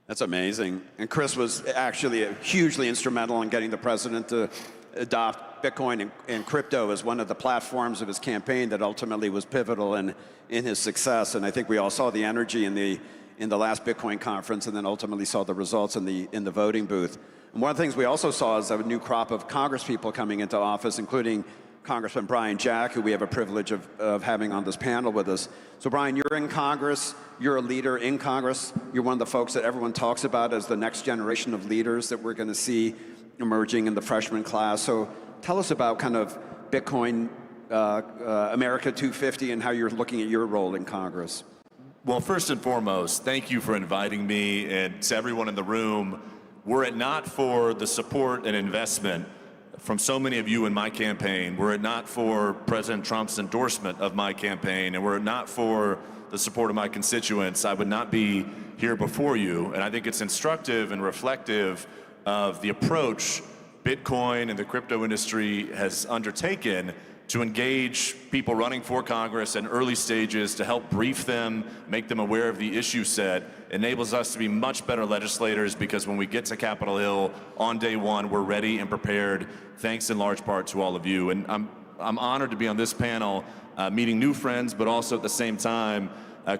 That's amazing. And Chris was actually hugely instrumental in getting the president to adopt Bitcoin and crypto as one of the platforms of his campaign that ultimately was pivotal in his success. And I think we all saw the energy in the last Bitcoin conference, and then ultimately saw the results in the voting booth. And one of the things we also saw is a new crop of Congress people coming into office, including Congressman Brian Jack, who we have a privilege of having on this panel with us. So Brian, you're in Congress, you're a leader in Congress, you're one of the folks that everyone talks about as the next generation of leaders that we're going to see emerging in the freshman class. So tell us about kind of Bitcoin, America 250, and how you're looking at your role in Congress. Well, first and foremost, thank you for inviting me, and to everyone in the room. Were it not for the support and investment from so many of you in my campaign, were it not for President Trump's endorsement of my campaign, and were it not for the support of my constituents, I would not be here before you. And I think it's instructive and reflective of the approach Bitcoin and the crypto industry has undertaken to engage people running for Congress in early stages, to help brief them, make them aware of the issue set, enables us to be much better legislators, because when we get to Capitol Hill on day one, we're ready and prepared, thanks in large part to all of you. And I'm honored to be on this panel, meeting new friends, but also at the same time,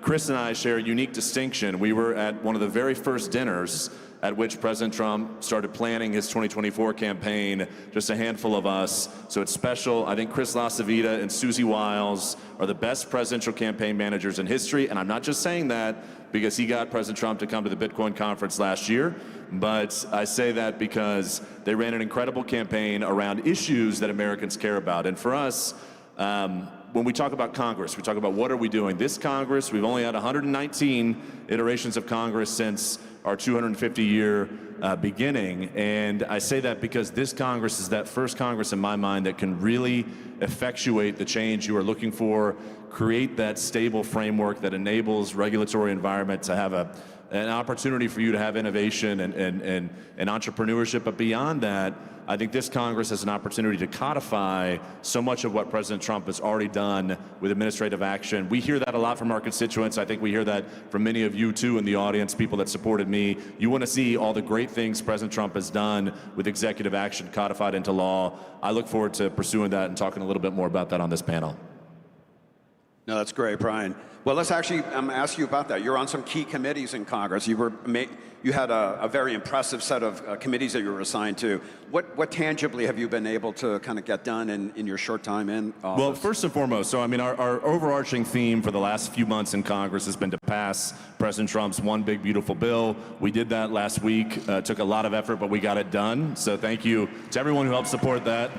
Chris and I share a unique distinction. We were at one of the very first dinners at which President Trump started planning his 2024 campaign, just a handful of us. So it's special. I think Chris LaCivita and Susie Wiles are the best presidential campaign managers in history. And I'm not just saying that because he got President Trump to come to the Bitcoin conference last year, but I say that because they ran an incredible campaign around issues that Americans care about. And for us, when we talk about Congress, we talk about what are we doing. This Congress, we've only had 119 iterations of Congress since our 250-year beginning. And I say that because this Congress is that first Congress in my mind that can really effectuate the change you are looking for, create that stable framework that enables regulatory environment to have an opportunity for you to have innovation and entrepreneurship. But beyond that, I think this Congress has an opportunity to codify so much of what President Trump has already done with administrative action. We hear that a lot from our constituents. I think we hear that from many of you too in the audience, people that supported me. You want to see all the great things President Trump has done with executive action codified into law. I look forward to pursuing that and talking a little bit more about that on this panel. No, that's great, Brian. Well, let's actually ask you about that. You're on some key committees in Congress. You had a very impressive set of committees that you were assigned to. What tangibly have you been able to kind of get done in your short time in office? Well, first and foremost, so I mean, our overarching theme for the last few months in Congress has been to pass President Trump's One Big Beautiful Bill. We did that last week. Took a lot of effort, but we got it done. So thank you to everyone who helped support that.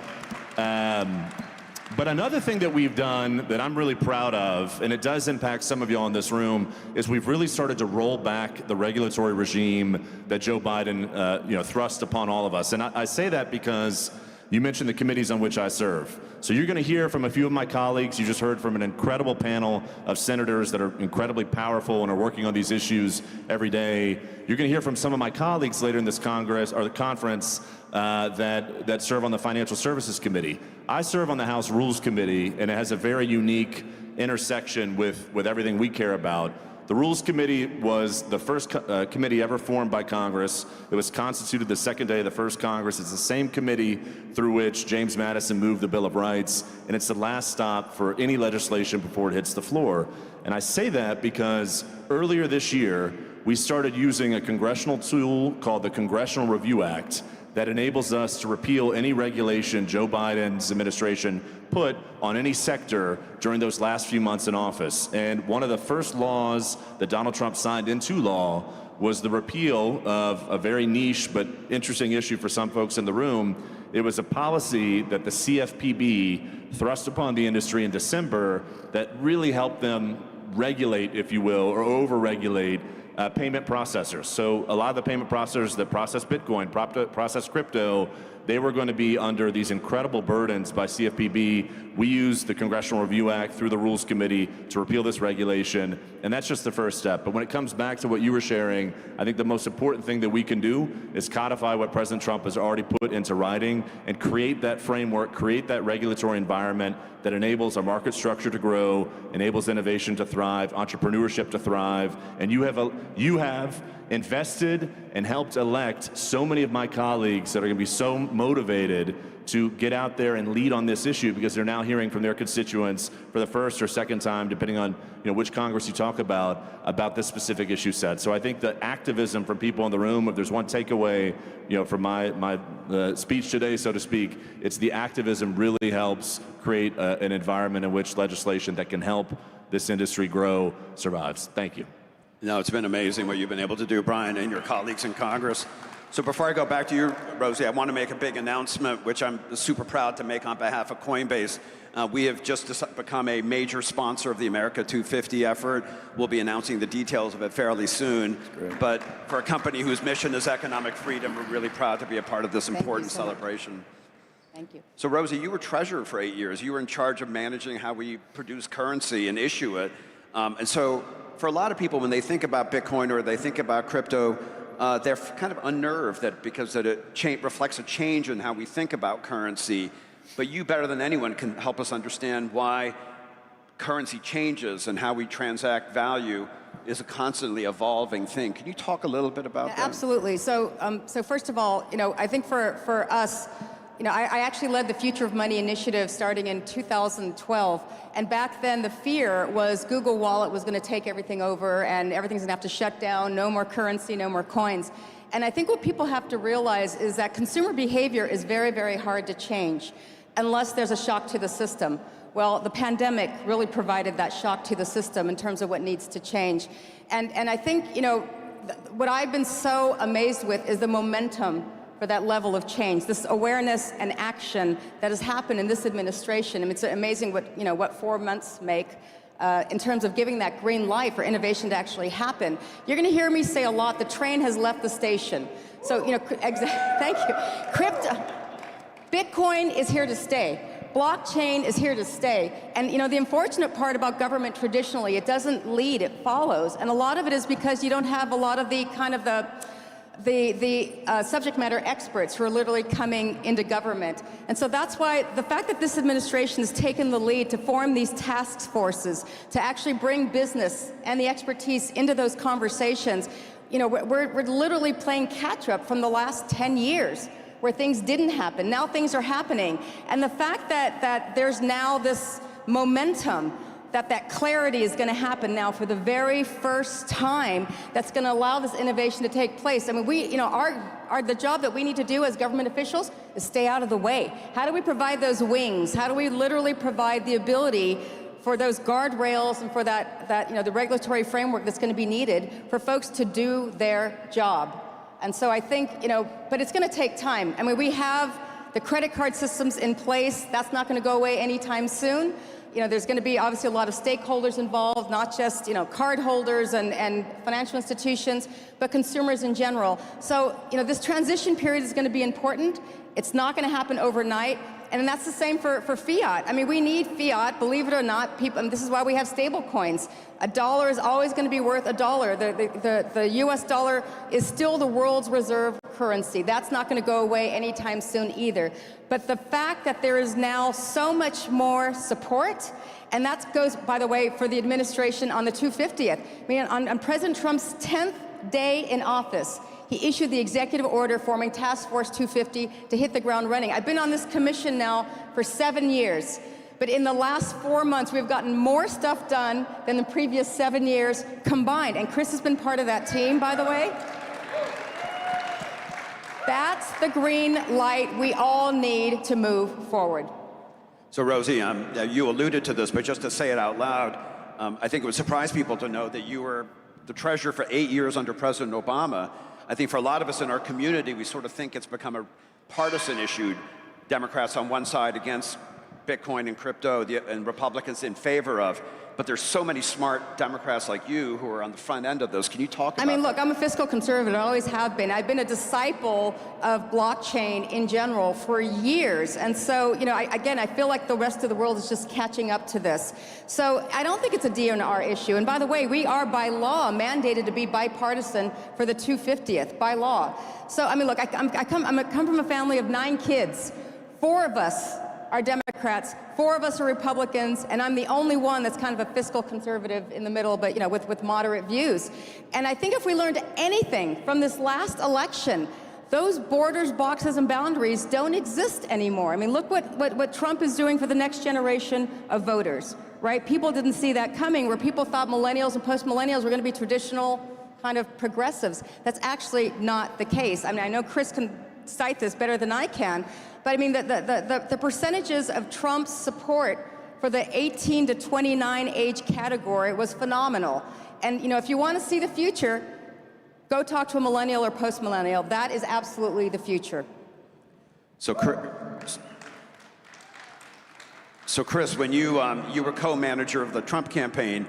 But another thing that we've done that I'm really proud of, and it does impact some of y'all in this room, is we've really started to roll back the regulatory regime that Joe Biden thrust upon all of us. And I say that because you mentioned the committees on which I serve. So you're going to hear from a few of my colleagues. You just heard from an incredible panel of senators that are incredibly powerful and are working on these issues every day. You're going to hear from some of my colleagues later in this Congress or the conference that serve on the Financial Services Committee. I serve on the House Rules Committee, and it has a very unique intersection with everything we care about. The Rules Committee was the first committee ever formed by Congress. It was constituted the second day of the first Congress. It's the same committee through which James Madison moved the Bill of Rights, and it's the last stop for any legislation before it hits the floor. And I say that because earlier this year, we started using a congressional tool called the Congressional Review Act that enables us to repeal any regulation Joe Biden's administration put on any sector during those last few months in office. And one of the first laws that Donald Trump signed into law was the repeal of a very niche but interesting issue for some folks in the room. It was a policy that the CFPB thrust upon the industry in December that really helped them regulate, if you will, or over-regulate payment processors. So a lot of the payment processors that process Bitcoin, process crypto, they were going to be under these incredible burdens by CFPB. We used the Congressional Review Act through the Rules Committee to repeal this regulation, and that's just the first step. But when it comes back to what you were sharing, I think the most important thing that we can do is codify what President Trump has already put into writing and create that framework, create that regulatory environment that enables our market structure to grow, enables innovation to thrive, entrepreneurship to thrive, and you have invested and helped elect so many of my colleagues that are going to be so motivated to get out there and lead on this issue because they're now hearing from their constituents for the first or second time, depending on which Congress you talk about this specific issue set. So I think the activism from people in the room, if there's one takeaway from my speech today, so to speak, it's the activism really helps create an environment in which legislation that can help this industry grow survives. Thank you. No, it's been amazing what you've been able to do, Brian, and your colleagues in Congress. So before I go back to you, Rosie, I want to make a big announcement, which I'm super proud to make on behalf of Coinbase. We have just become a major sponsor of the America 250 effort. We'll be announcing the details of it fairly soon. But for a company whose mission is economic freedom, we're really proud to be a part of this important celebration. Thank you. So Rosie, you were treasurer for 8 years. You were in charge of managing how we produce currency and issue it. And so for a lot of people, when they think about Bitcoin or they think about crypto, they're kind of unnerved because it reflects a change in how we think about currency. But you, better than anyone, can help us understand why currency changes and how we transact value is a constantly evolving thing. Can you talk a little bit about that? Absolutely. So first of all, I think for us, I actually led the Future of Money initiative starting in 2012. And back then, the fear was Google Wallet was going to take everything over and everything's going to have to shut down, no more currency, no more coins. And I think what people have to realize is that consumer behavior is very, very hard to change unless there's a shock to the system. Well, the pandemic really provided that shock to the system in terms of what needs to change. And I think, what I've been so amazed with is the momentum for that level of change, this awareness and action that has happened in this administration. I mean, it's amazing what 4 months make in terms of giving that green light for innovation to actually happen. You're going to hear me say a lot, the train has left the station. So, thank you. Bitcoin is here to stay. Blockchain is here to stay. And the unfortunate part about government traditionally, it doesn't lead, it follows. And a lot of it is because you don't have a lot of the subject matter experts who are literally coming into government. And so that's why the fact that this administration has taken the lead to form these task forces, to actually bring business and the expertise into those conversations, we're literally playing catch up from the last 10 years where things didn't happen. Now things are happening. And the fact that there's now this momentum, that clarity is going to happen now for the very first time, that's going to allow this innovation to take place. I mean, the job that we need to do as government officials is stay out of the way. How do we provide those wings? How do we literally provide the ability for those guardrails and for the regulatory framework that's going to be needed for folks to do their job? And so I think, but it's going to take time. I mean, we have The credit card system's in place. That's not going to go away anytime soon. You know, there's going to be obviously a lot of stakeholders involved, not just, you know, card holders and financial institutions, but consumers in general. So, you know, this transition period is going to be important. It's not going to happen overnight. And that's the same for fiat. I mean, we need fiat, believe it or not. People, and this is why we have stable coins. A dollar is always going to be worth a dollar. The US dollar is still the world's reserve currency. That's not going to go away anytime soon either. But the fact that there is now so much more support, and that goes, by the way, for the administration on the 250th. I mean, on President Trump's 10th day in office, he issued the executive order forming Task Force 250 to hit the ground running. I've been on this commission now for 7 years, but in the last 4 months, we've gotten more stuff done than the previous 7 years combined. And Chris has been part of that team, by the way. That's the green light we all need to move forward. So Rosie, you alluded to this, but just to say it out loud, I think it would surprise people to know that you were the treasurer for 8 years under President Obama. I think for a lot of us in our community, we sort of think it's become a partisan issue. Democrats on one side against Bitcoin and crypto, and Republicans in favor of. But there's so many smart Democrats like you who are on the front end of those. Can you talk about that? I mean, look, I'm a fiscal conservative. I always have been. I've been a disciple of blockchain in general for years. And so, you know, I feel like the rest of the world is just catching up to this. So I don't think it's a DNR issue. And by the way, we are by law mandated to be bipartisan for the 250th, by law. So, I mean, look, I come from a family of 9 kids. 4 of us are Democrats, 4 of us are Republicans, and I'm the only one that's kind of a fiscal conservative in the middle, but, you know, with moderate views. And I think if we learned anything from this last election, those borders, boxes, and boundaries don't exist anymore. I mean, look what Trump is doing for the next generation of voters, right? People didn't see that coming, where people thought millennials and post-millennials were going to be traditional kind of progressives. That's actually not the case. I mean, I know Chris can cite this better than I can, but I mean, the percentages of Trump's support for the 18 to 29 age category was phenomenal. And, you know, if you want to see the future, go talk to a millennial or post-millennial. That is absolutely the future. So Chris, when you were co-manager of the Trump campaign,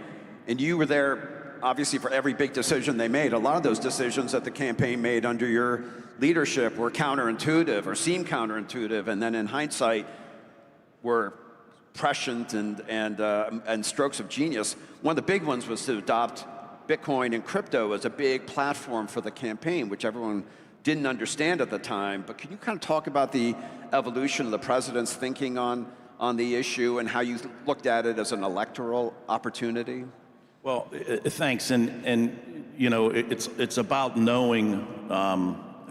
and you were there, obviously, for every big decision they made, a lot of those decisions that the campaign made under your leadership were counterintuitive or seemed counterintuitive, and then in hindsight were prescient and strokes of genius. One of the big ones was to adopt Bitcoin and crypto as a big platform for the campaign, which everyone didn't understand at the time. But can you kind of talk about the evolution of the president's thinking on the issue and how you looked at it as an electoral opportunity? Well, thanks, and you know, it's about knowing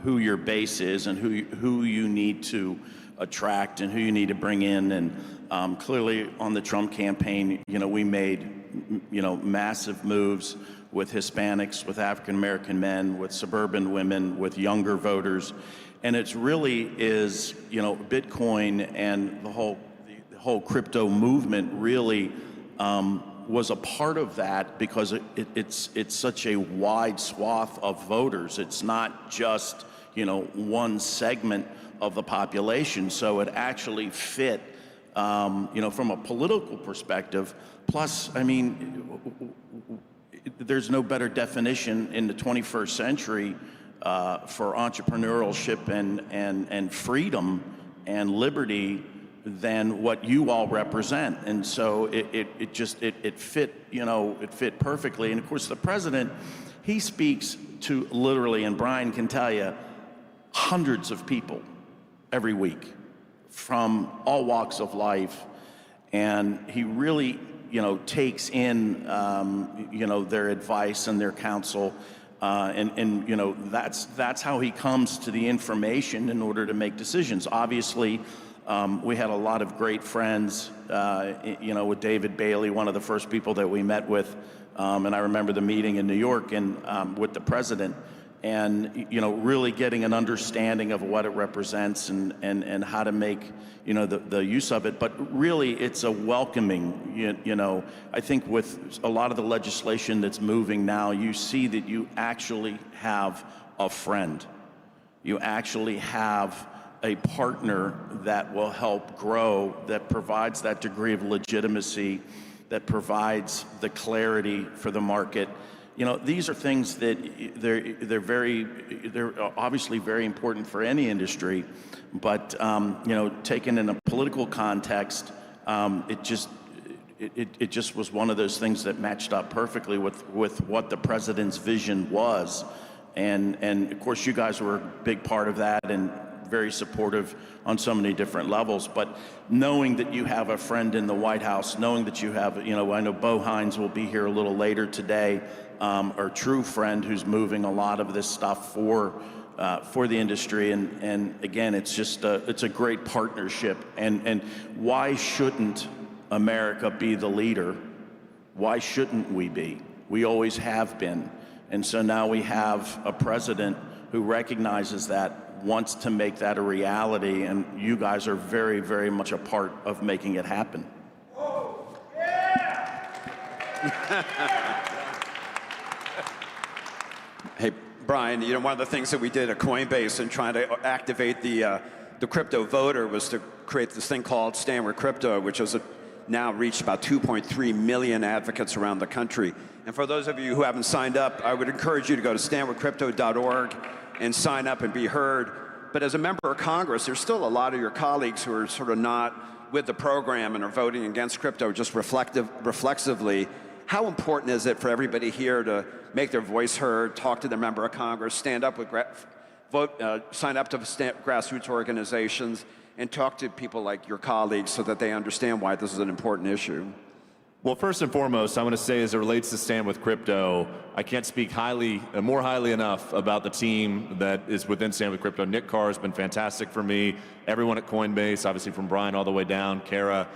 who your base is and who you need to attract and who you need to bring in. And clearly, on the Trump campaign, you know, we made, you know, massive moves with Hispanics, with African American men, with suburban women, with younger voters, and it's really is, you know, Bitcoin and the whole crypto movement really was a part of that, because it's such a wide swath of voters. It's not just, you know, one segment of the population. So it actually fit, you know, from a political perspective. Plus, I mean, there's no better definition in the 21st century for entrepreneurship and freedom and liberty than what you all represent. And so it fit, you know, it fit perfectly. And of course, the president, he speaks to literally, and Brian can tell you, hundreds of people every week from all walks of life. And he really, you know, takes in, you know, their advice and their counsel. And you know, that's how he comes to the information in order to make decisions. Obviously, we had a lot of great friends, you know, with David Bailey, one of the first people that we met with. And I remember the meeting in New York and with the president, and, you know, really getting an understanding of what it represents and how to make, you know, the use of it. But really, it's a welcoming, you know, I think with a lot of the legislation that's moving now, you see that you actually have a friend. You actually have a partner that will help grow, that provides that degree of legitimacy, that provides the clarity for the market. You know, these are things that they're obviously very important for any industry, but you know, taken in a political context, it just was one of those things that matched up perfectly with what the president's vision was, and of course you guys were a big part of that and very supportive on so many different levels. But knowing that you have a friend in the White House, knowing that you have, you know, I know Bo Hines will be here a little later today, our true friend who's moving a lot of this stuff for the industry, and again, it's just it's a great partnership. And why shouldn't America be the leader? Why shouldn't we be? We always have been. And so now we have a president who recognizes that, wants to make that a reality, and you guys are very, very much a part of making it happen. Hey, Brian, you know, one of the things that we did at Coinbase in trying to activate the crypto voter was to create this thing called Stand With Crypto, which has now reached about 2.3 million advocates around the country. And for those of you who haven't signed up, I would encourage you to go to standwithcrypto.org and sign up and be heard. But as a member of Congress, there's still a lot of your colleagues who are sort of not with the program and are voting against crypto just reflexively. How important is it for everybody here to make their voice heard, talk to their member of Congress, stand up with sign up to grassroots organizations, and talk to people like your colleagues so that they understand why this is an important issue? Well, first and foremost, I want to say, as it relates to Stand With Crypto, I can't speak more highly enough about the team that is within Stand With Crypto. Nick Carr has been fantastic for me. Everyone at Coinbase, obviously from Brian all the way down, Kara,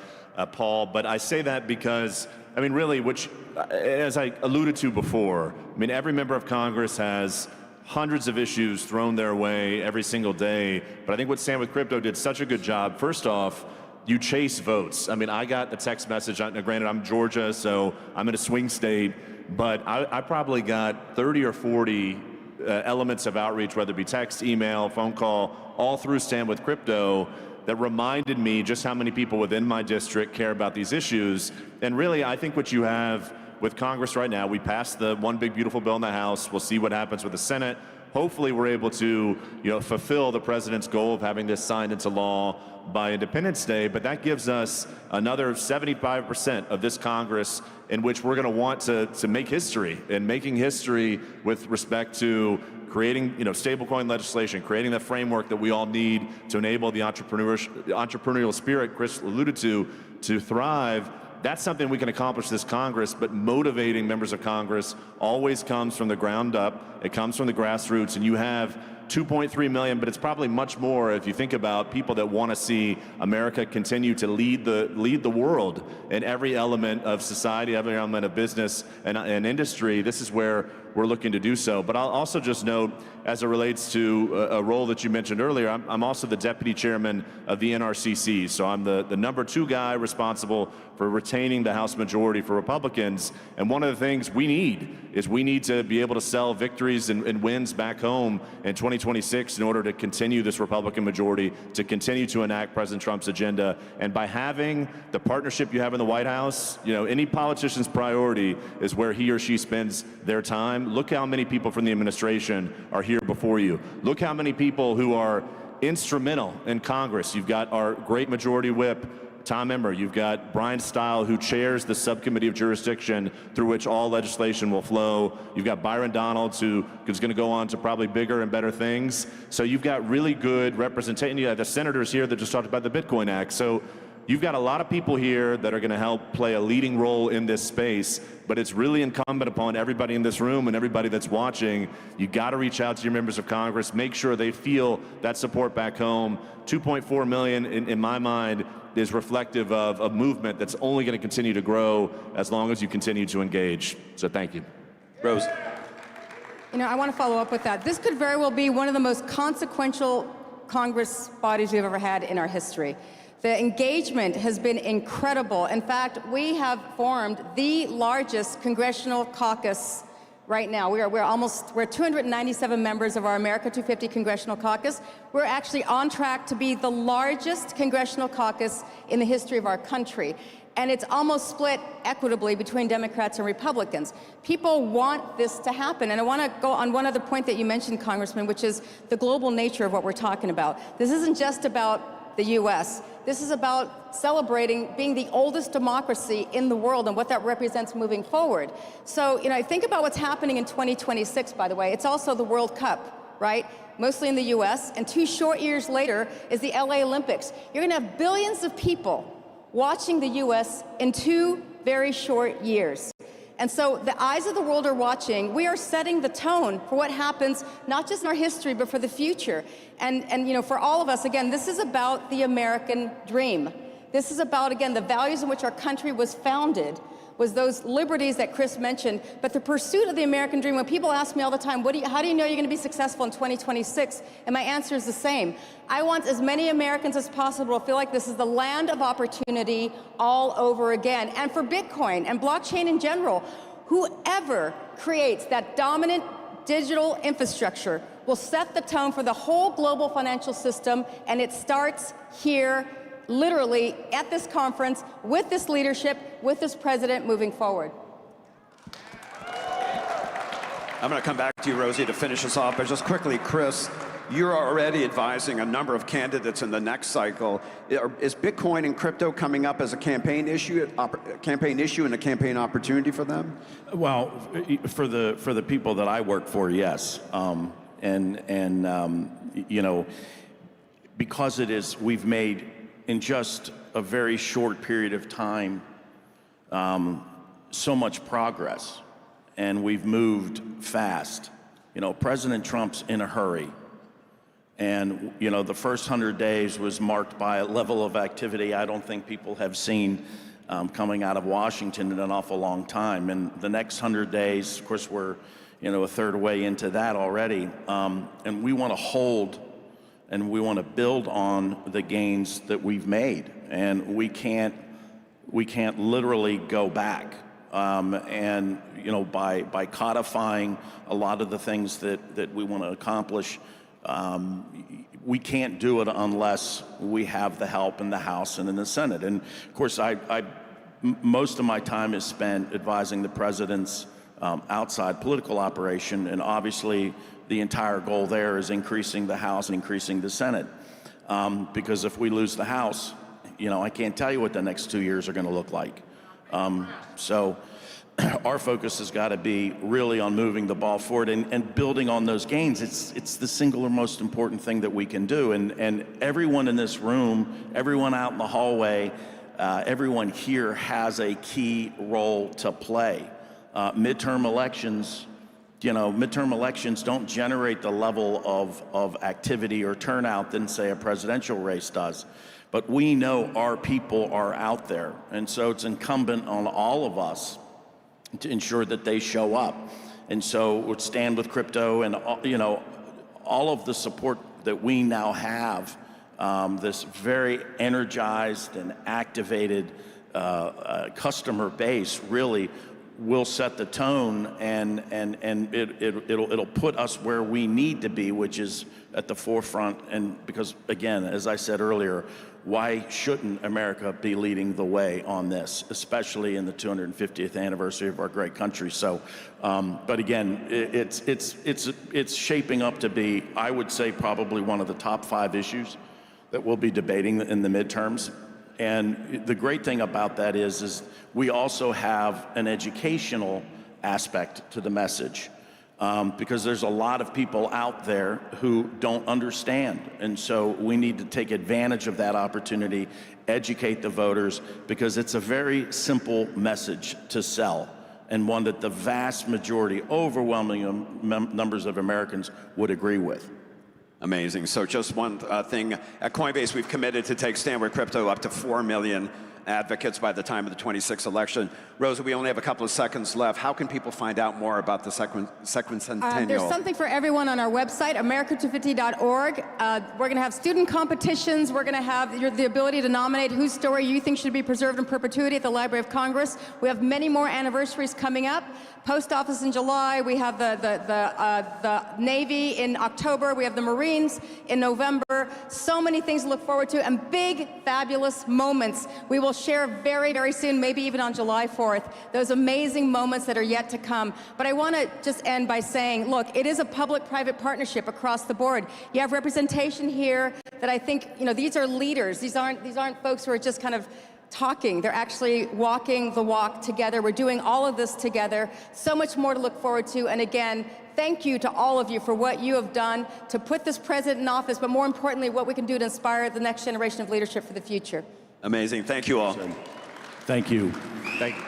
Paul. But I say that because, I mean, really, which, as I alluded to before, I mean, every member of Congress has hundreds of issues thrown their way every single day. But I think what Stand With Crypto did such a good job, first off, you chase votes. I mean, I got a text message, granted I'm Georgia, so I'm in a swing state, but I probably got 30 or 40 elements of outreach, whether it be text, email, phone call, all through Stand With Crypto, that reminded me just how many people within my district care about these issues. And really, I think what you have with Congress right now, we passed the one big beautiful bill in the House. We'll see what happens with the Senate. Hopefully we're able to, fulfill the president's goal of having this signed into law by Independence Day, but that gives us another 75% of this Congress in which we're going to want to make history, and making history with respect to creating, stablecoin legislation, creating the framework that we all need to enable the entrepreneurial spirit Chris alluded to thrive. That's something we can accomplish this Congress, but motivating members of Congress always comes from the ground up. It comes from the grassroots, and you have 2.3 million, but it's probably much more if you think about people that want to see America continue to lead the world in every element of society, every element of business and industry. This is where we're looking to do so. But I'll also just note, as it relates to a role that you mentioned earlier, I'm also the deputy chairman of the NRCC. So I'm the number 2 guy responsible for retaining the House majority for Republicans. And one of the things we need to be able to sell victories and wins back home in 2026 in order to continue this Republican majority, to continue to enact President Trump's agenda. And by having the partnership you have in the White House, any politician's priority is where he or she spends their time. Look how many people from the administration are here before you. Look how many people who are instrumental in Congress. You've got our great majority whip, Tom Emmer. You've got Brian Stile, who chairs the subcommittee of jurisdiction through which all legislation will flow. You've got Byron Donalds, who is going to go on to probably bigger and better things. So you've got really good representation. You have the senators here that just talked about the Bitcoin Act. So you've got a lot of people here that are going to help play a leading role in this space, but it's really incumbent upon everybody in this room and everybody that's watching. You got to reach out to your members of Congress, make sure they feel that support back home. 2.4 million, in my mind, is reflective of a movement that's only going to continue to grow as long as you continue to engage. So thank you. Rose. I want to follow up with that. This could very well be one of the most consequential Congress bodies we've ever had in our history. The engagement has been incredible. In fact, we have formed the largest congressional caucus right now. We're 297 members of our America 250 Congressional Caucus. We're actually on track to be the largest congressional caucus in the history of our country. And it's almost split equitably between Democrats and Republicans. People want this to happen. And I want to go on one other point that you mentioned, Congressman, which is the global nature of what we're talking about. This isn't just about the U.S. This is about celebrating being the oldest democracy in the world and what that represents moving forward. So, think about what's happening in 2026, by the way. It's also the World Cup, right? Mostly in the U.S. And 2 short years later is the L.A. Olympics. You're going to have billions of people watching the U.S. in 2 very short years. And so the eyes of the world are watching. We are setting the tone for what happens, not just in our history, but for the future. And for all of us, again, this is about the American dream. This is about, again, the values in which our country was founded, was those liberties that Chris mentioned, but the pursuit of the American dream. When people ask me all the time, how do you know you're going to be successful in 2026? And my answer is the same. I want as many Americans as possible to feel like this is the land of opportunity all over again. And for Bitcoin and blockchain in general, whoever creates that dominant digital infrastructure will set the tone for the whole global financial system, and it starts here, literally at this conference, with this leadership, with this president moving forward. I'm going to come back to you, Rosie, to finish us off. But just quickly, Chris, you're already advising a number of candidates in the next cycle. Is Bitcoin and crypto coming up as a campaign issue and a campaign opportunity for them? Well, for the people that I work for, yes. Because we've made in just a very short period of time so much progress, and we've moved fast. President Trump's in a hurry. And, the first 100 days was marked by a level of activity I don't think people have seen coming out of Washington in an awful long time. And the next 100 days, of course, we're, a third way into that already. And we want to hold and we want to build on the gains that we've made. And we can't literally go back. By codifying a lot of the things that we want to accomplish, we can't do it unless we have the help in the House and in the Senate. And of course, most of my time is spent advising the president's outside political operation, and obviously the entire goal there is increasing the House and increasing the Senate. Because if we lose the House, I can't tell you what the next 2 years are going to look like. So our focus has got to be really on moving the ball forward and building on those gains. It's the single most important thing that we can do. And everyone in this room, everyone out in the hallway, everyone here has a key role to play. Midterm elections don't generate the level of activity or turnout than, say, a presidential race does. But we know our people are out there. And so it's incumbent on all of us to ensure that they show up. And so we'll stand with crypto and, all of the support that we now have, this very energized and activated customer base really will set the tone, and it'll put us where we need to be, which is at the forefront. And because, again, as I said earlier, why shouldn't America be leading the way on this, especially in the 250th anniversary of our great country? So, but again, it's shaping up to be, I would say, probably one of the top 5 issues that we'll be debating in the midterms. And the great thing about that is we also have an educational aspect to the message. Because there's a lot of people out there who don't understand. And so we need to take advantage of that opportunity, educate the voters, because it's a very simple message to sell, and one that the vast majority, overwhelming numbers of Americans would agree with. Amazing. So just one thing. At Coinbase, we've committed to take Stand With Crypto up to 4 million advocates by the time of the 26th election. Rosa, we only have a couple of seconds left. How can people find out more about the Sequincentennial? There's something for everyone on our website, america250.org. We're going to have student competitions. We're going to have the ability to nominate whose story you think should be preserved in perpetuity at the Library of Congress. We have many more anniversaries coming up. Post Office in July. We have the Navy in October. We have the Marines in November. So many things to look forward to, and big, fabulous moments we will share very, very soon, maybe even on July 4th. Those amazing moments that are yet to come. But I want to just end by saying, look, it is a public-private partnership across the board. You have representation here that I think, these are leaders. These aren't folks who are just kind of talking. They're actually walking the walk together. We're doing all of this together. So much more to look forward to. And again, thank you to all of you for what you have done to put this president in office, but more importantly, what we can do to inspire the next generation of leadership for the future. Amazing. Thank you all. Thank you. Thank you.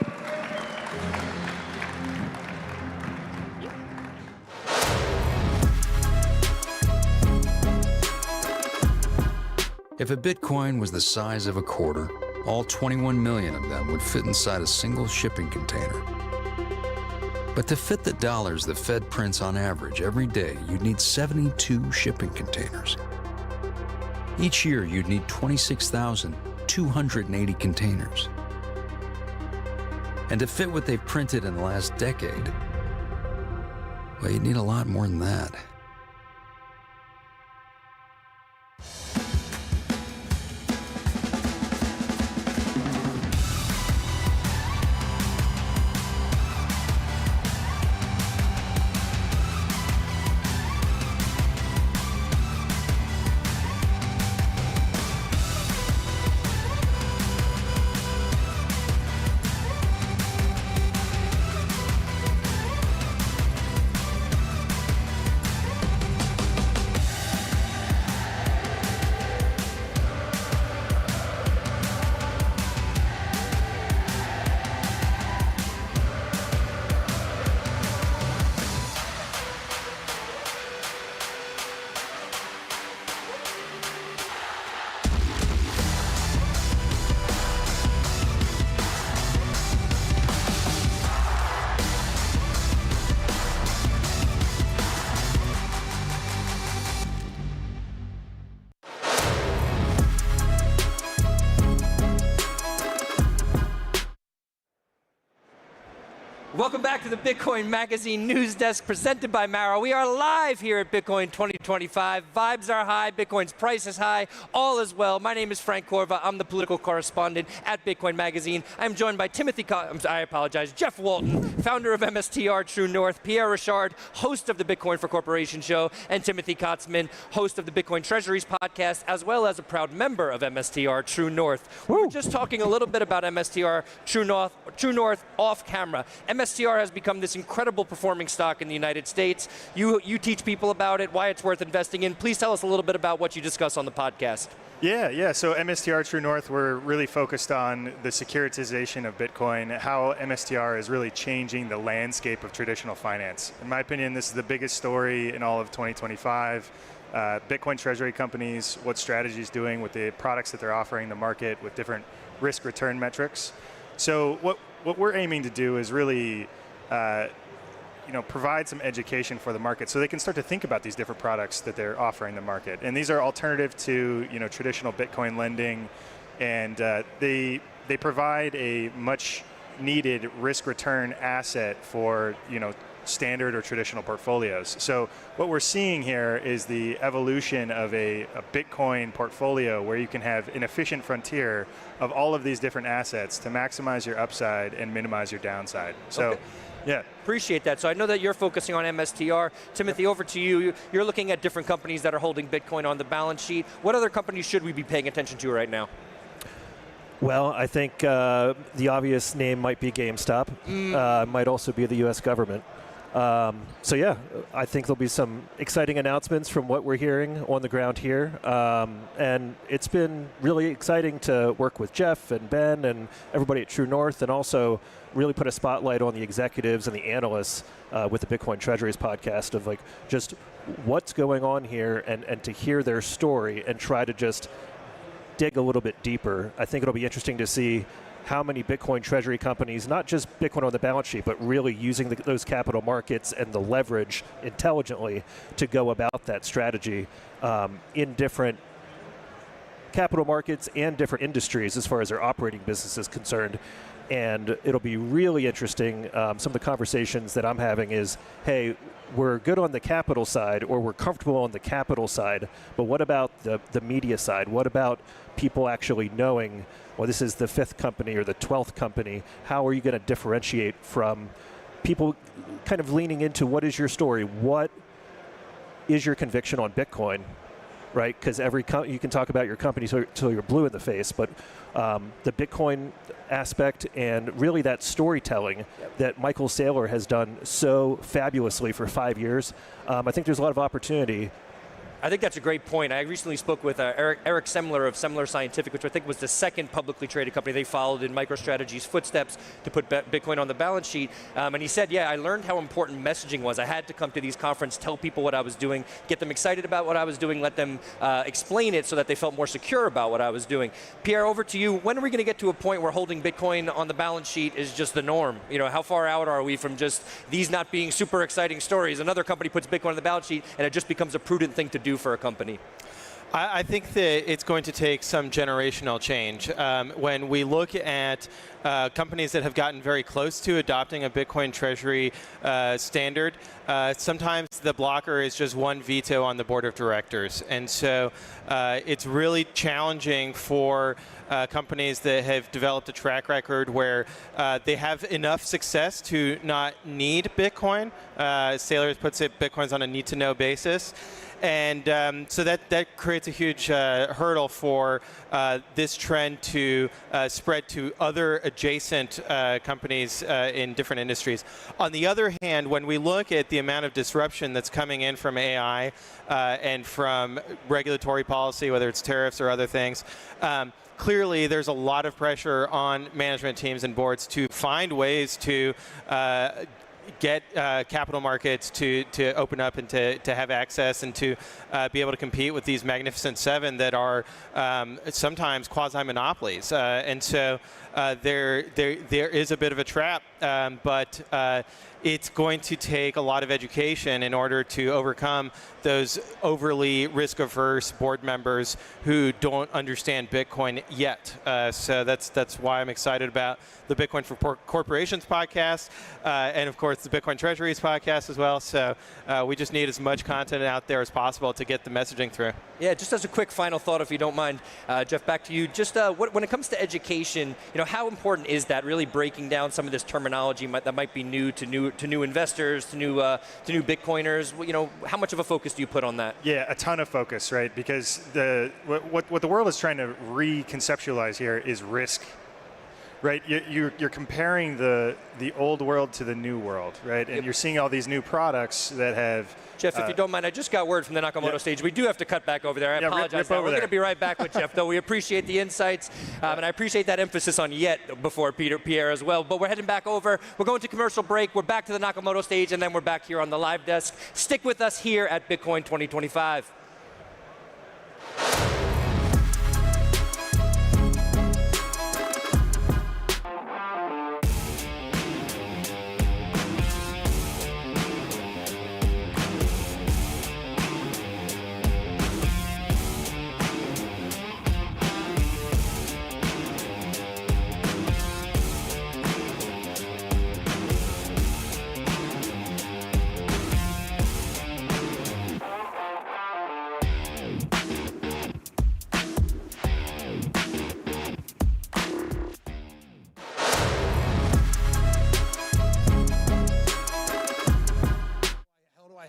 If a Bitcoin was the size of a quarter, all 21 million of them would fit inside a single shipping container. But to fit the dollars the Fed prints on average every day, you'd need 72 shipping containers. Each year, you'd need 26,280 containers. And to fit what they've printed in the last decade, well, you'd need a lot more than that. Welcome back to the Bitcoin Magazine News Desk presented by Mara. We are live here at Bitcoin 2025. Vibes are high, Bitcoin's price is high, all is well. My name is Frank Corva. I'm the political correspondent at Bitcoin Magazine. I'm joined by Jeff Walton, founder of MSTR True North, Pierre Richard, host of the Bitcoin for Corporation show, and Timothy Kotzman, host of the Bitcoin Treasuries podcast, as well as a proud member of MSTR True North. We were just talking a little bit about MSTR True North off camera. MSTR has become this incredible performing stock in the United States. You teach people about it, why it's worth investing in. Please tell us a little bit about what you discuss on the podcast. Yeah. So MSTR True North, we're really focused on the securitization of Bitcoin, how MSTR is really changing the landscape of traditional finance. In my opinion, this is the biggest story in all of 2025. Bitcoin treasury companies, what strategy is doing with the products that they're offering the market with different risk return metrics. So what we're aiming to do is really provide some education for the market so they can start to think about these different products that they're offering the market. And these are alternative to traditional Bitcoin lending, and they provide a much needed risk return asset for standard or traditional portfolios. So what we're seeing here is the evolution of a Bitcoin portfolio where you can have an efficient frontier of all of these different assets to maximize your upside and minimize your downside. So, okay. Yeah. Appreciate that. So I know that you're focusing on MSTR. Timothy, over to you. You're looking at different companies that are holding Bitcoin on the balance sheet. What other companies should we be paying attention to right now? Well, I think the obvious name might be GameStop. Might also be the U.S. government. So yeah, I think there'll be some exciting announcements from what we're hearing on the ground here. And it's been really exciting to work with Jeff and Ben and everybody at True North, and also really put a spotlight on the executives and the analysts with the Bitcoin Treasuries podcast of just what's going on here, and to hear their story and try to just dig a little bit deeper. I think it'll be interesting to see how many Bitcoin treasury companies, not just Bitcoin on the balance sheet, but really using those capital markets and the leverage intelligently to go about that strategy in different capital markets and different industries as far as their operating business is concerned. And it'll be really interesting. Some of the conversations that I'm having is, hey, we're good on the capital side, or we're comfortable on the capital side, but what about the media side? What about people actually knowing, well, this is the 5th company or the 12th company? How are you going to differentiate from people kind of leaning into what is your story? What is your conviction on Bitcoin? Right, because you can talk about your company till you're blue in the face, but the Bitcoin aspect and really that storytelling that Michael Saylor has done so fabulously for 5 years, I think there's a lot of opportunity. I think that's a great point. I recently spoke with Eric Semler of Semler Scientific, which I think was the second publicly traded company. They followed in MicroStrategy's footsteps to put Bitcoin on the balance sheet. And he said, yeah, I learned how important messaging was. I had to come to these conferences, tell people what I was doing, get them excited about what I was doing, let them explain it so that they felt more secure about what I was doing. Pierre, over to you. When are we going to get to a point where holding Bitcoin on the balance sheet is just the norm? You know, how far out are we from just these not being super exciting stories? Another company puts Bitcoin on the balance sheet and it just becomes a prudent thing to do for a company. I think that it's going to take some generational change. When we look at companies that have gotten very close to adopting a Bitcoin treasury standard, sometimes the blocker is just one veto on the board of directors. And so it's really challenging for companies that have developed a track record where they have enough success to not need Bitcoin. Saylor puts it, Bitcoin's on a need-to-know basis. And so that creates a huge hurdle for this trend to spread to other adjacent companies in different industries. On the other hand, when we look at the amount of disruption that's coming in from AI and from regulatory policy, whether it's tariffs or other things, clearly there's a lot of pressure on management teams and boards to find ways to get capital markets to open up and to have access and to be able to compete with these magnificent 7 that are sometimes quasi-monopolies. And so there is a bit of a trap, but it's going to take a lot of education in order to overcome those overly risk-averse board members who don't understand Bitcoin yet. So that's why I'm excited about the Bitcoin for Corporations podcast, and of course the Bitcoin Treasuries podcast as well. So we just need as much content out there as possible to get the messaging through. Yeah, just as a quick final thought, if you don't mind, Jeff, back to you. Just when it comes to education, how important is that? Really breaking down some of this terminology that might be new to new investors, to new Bitcoiners. How much of a focus do you put on that? Yeah, a ton of focus, right? Because what the world is trying to reconceptualize here is risk. Right, you're comparing the old world to the new world, right? And you're seeing all these new products that have. Jeff, if you don't mind, I just got word from the Nakamoto stage. We do have to cut back over there. I apologize. We're going to be right back with Jeff, though. We appreciate the insights, and I appreciate that emphasis on yet before Pierre as well. But we're heading back over. We're going to commercial break. We're back to the Nakamoto stage, and then we're back here on the live desk. Stick with us here at Bitcoin 2025.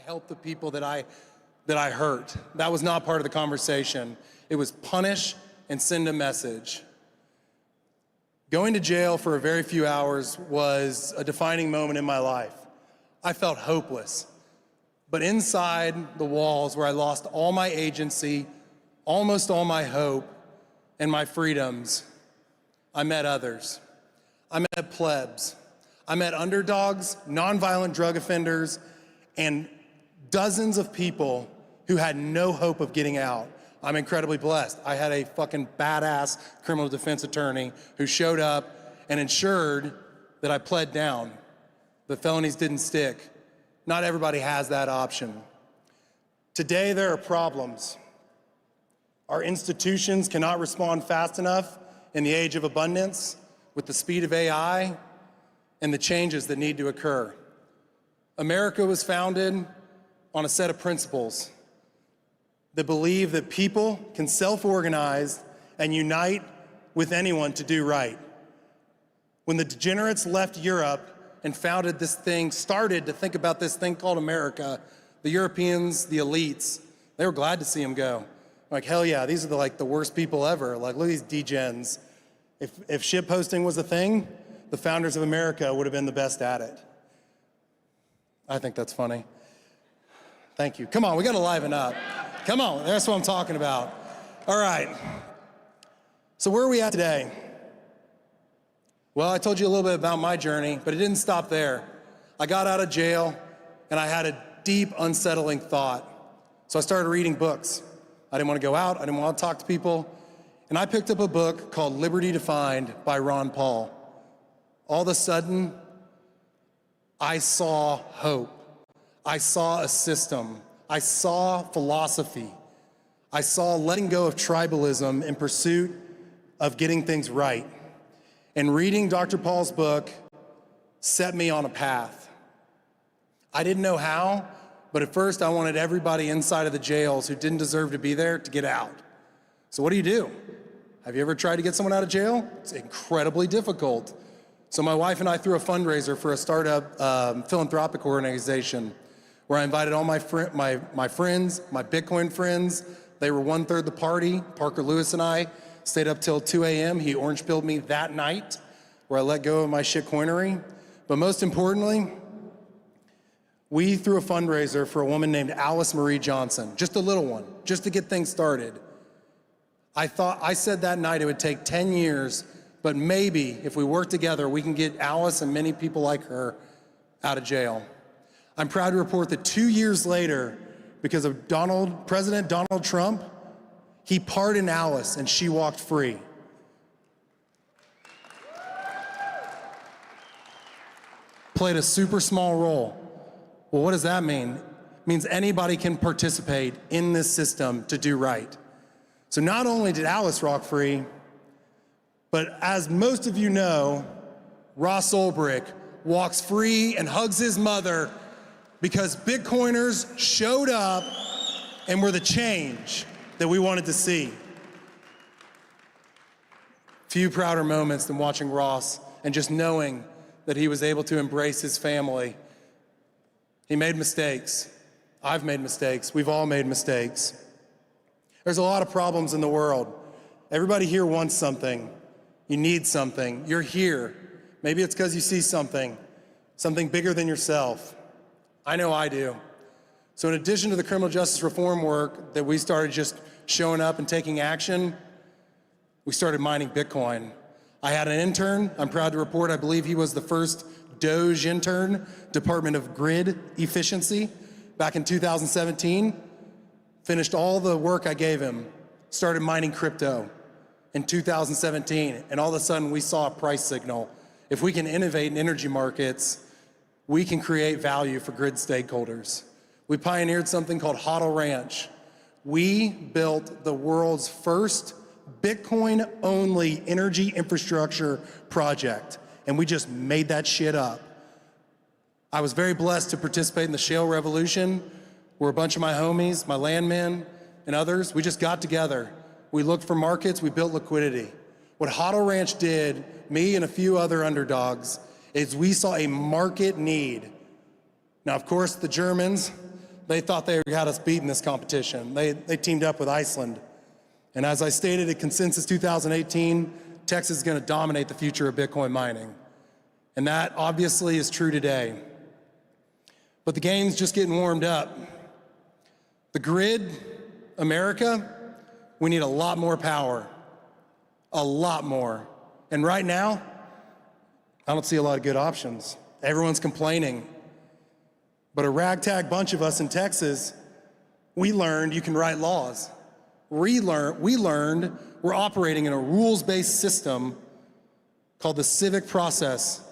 Help the people that I hurt. That was not part of the conversation. It was punish and send a message. Going to jail for a very few hours was a defining moment in my life. I felt hopeless. But inside the walls where I lost all my agency, almost all my hope, and my freedoms, I met others. I met plebs. I met underdogs, nonviolent drug offenders, and dozens of people who had no hope of getting out. I'm incredibly blessed. I had a fucking badass criminal defense attorney who showed up and ensured that I pled down. The felonies didn't stick. Not everybody has that option. Today, there are problems. Our institutions cannot respond fast enough in the age of abundance with the speed of AI and the changes that need to occur. America was founded on a set of principles that believe that people can self-organize and unite with anyone to do right. When the degenerates left Europe and founded this thing, started to think about this thing called America, the Europeans, the elites, they were glad to see him go. Like, hell yeah, these are the worst people ever. Like, look at these degens. If shit posting was a thing, the founders of America would have been the best at it. I think that's funny. Thank you. Come on, we gotta liven up. Come on, that's what I'm talking about. All right. So where are we at today? Well, I told you a little bit about my journey, but it didn't stop there. I got out of jail and I had a deep, unsettling thought. So I started reading books. I didn't want to go out, I didn't want to talk to people. And I picked up a book called Liberty Defined by Ron Paul. All of a sudden, I saw hope. I saw a system. I saw philosophy. I saw letting go of tribalism in pursuit of getting things right. And reading Dr. Paul's book set me on a path. I didn't know how, but at first I wanted everybody inside of the jails who didn't deserve to be there to get out. So what do? Have you ever tried to get someone out of jail? It's incredibly difficult. So my wife and I threw a fundraiser for a startup philanthropic organization where I invited all my friends, my Bitcoin friends. They were 1/3 the party. Parker Lewis and I stayed up till 2 a.m. He orange-pilled me that night where I let go of my shitcoinery. But most importantly, we threw a fundraiser for a woman named Alice Marie Johnson, just a little one, just to get things started. I said that night it would take 10 years, but maybe if we work together, we can get Alice and many people like her out of jail. I'm proud to report that 2 years later, because of President Donald Trump, he pardoned Alice and she walked free. Played a super small role. Well, what does that mean? It means anybody can participate in this system to do right. So not only did Alice walk free, but as most of you know, Ross Ulbricht walks free and hugs his mother because Bitcoiners showed up and were the change that we wanted to see. Few prouder moments than watching Ross and just knowing that he was able to embrace his family. He made mistakes. I've made mistakes. We've all made mistakes. There's a lot of problems in the world. Everybody here wants something. You need something. You're here. Maybe it's because you see something bigger than yourself. I know I do. So in addition to the criminal justice reform work that we started just showing up and taking action, we started mining Bitcoin. I had an intern. I'm proud to report, I believe he was the first Doge intern, Department of Grid Efficiency, back in 2017. Finished all the work I gave him, started mining crypto in 2017, and all of a sudden we saw a price signal. If we can innovate in energy markets, we can create value for grid stakeholders. We pioneered something called HODL Ranch. We built the world's first Bitcoin-only energy infrastructure project, and we just made that shit up. I was very blessed to participate in the shale revolution, where a bunch of my homies, my landmen, and others, we just got together. We looked for markets, we built liquidity. What HODL Ranch did, me and a few other underdogs, is we saw a market need. Now, of course, the Germans, they thought they had us beat in this competition. They teamed up with Iceland. And as I stated at Consensus 2018, Texas is going to dominate the future of Bitcoin mining. And that obviously is true today. But the game's just getting warmed up. The grid, America, we need a lot more power. A lot more. And right now, I don't see a lot of good options. Everyone's complaining. But a ragtag bunch of us in Texas, we learned you can write laws. we learned we're operating in a rules-based system called the civic process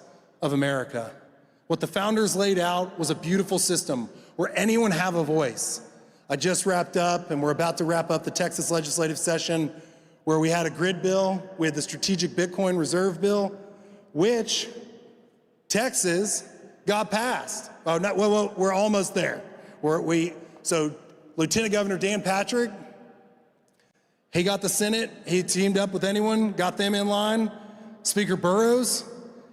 of America. What the founders laid out was a beautiful system where anyone have a voice. I just wrapped up, and we're about to wrap up the Texas legislative session where we had a grid bill, we had the strategic Bitcoin reserve bill, which Texas got passed. Oh, not, well, we're almost there. So Lieutenant Governor Dan Patrick, he got the Senate, he teamed up with anyone, got them in line. Speaker Burrows,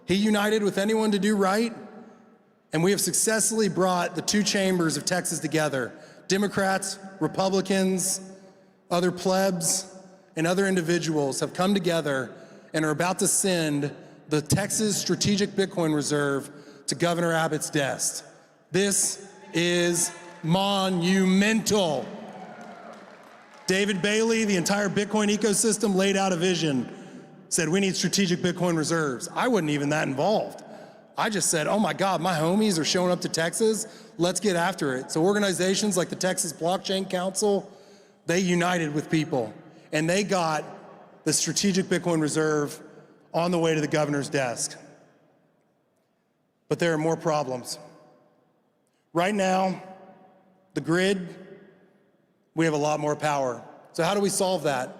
he united with anyone to do right. And we have successfully brought the two chambers of Texas together. Democrats, Republicans, other plebs, and other individuals have come together and are about to send the Texas Strategic Bitcoin Reserve to Governor Abbott's desk. This is monumental. David Bailey, the entire Bitcoin ecosystem, laid out a vision, said we need strategic Bitcoin reserves. I wasn't even that involved. I just said, oh my God, my homies are showing up to Texas, let's get after it. So organizations like the Texas Blockchain Council, they united with people, and they got the strategic Bitcoin reserve on the way to the governor's desk. But there are more problems. Right now, the grid, we have a lot more power. So how do we solve that?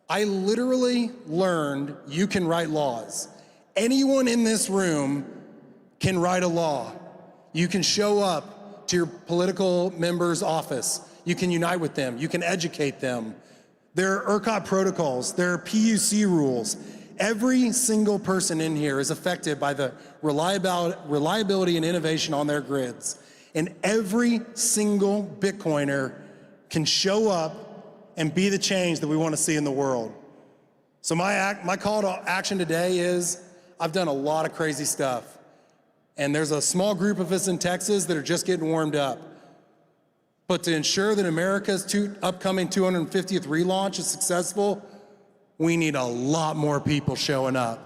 I literally learned you can write laws. Anyone in this room can write a law. You can show up to your political member's office. You can unite with them. You can educate them. There are ERCOT protocols. There are PUC rules. Every single person in here is affected by the reliability and innovation on their grids. And every single Bitcoiner can show up and be the change that we want to see in the world. So my call to action today is, I've done a lot of crazy stuff. And there's a small group of us in Texas that are just getting warmed up. But to ensure that America's upcoming 250th relaunch is successful, we need a lot more people showing up.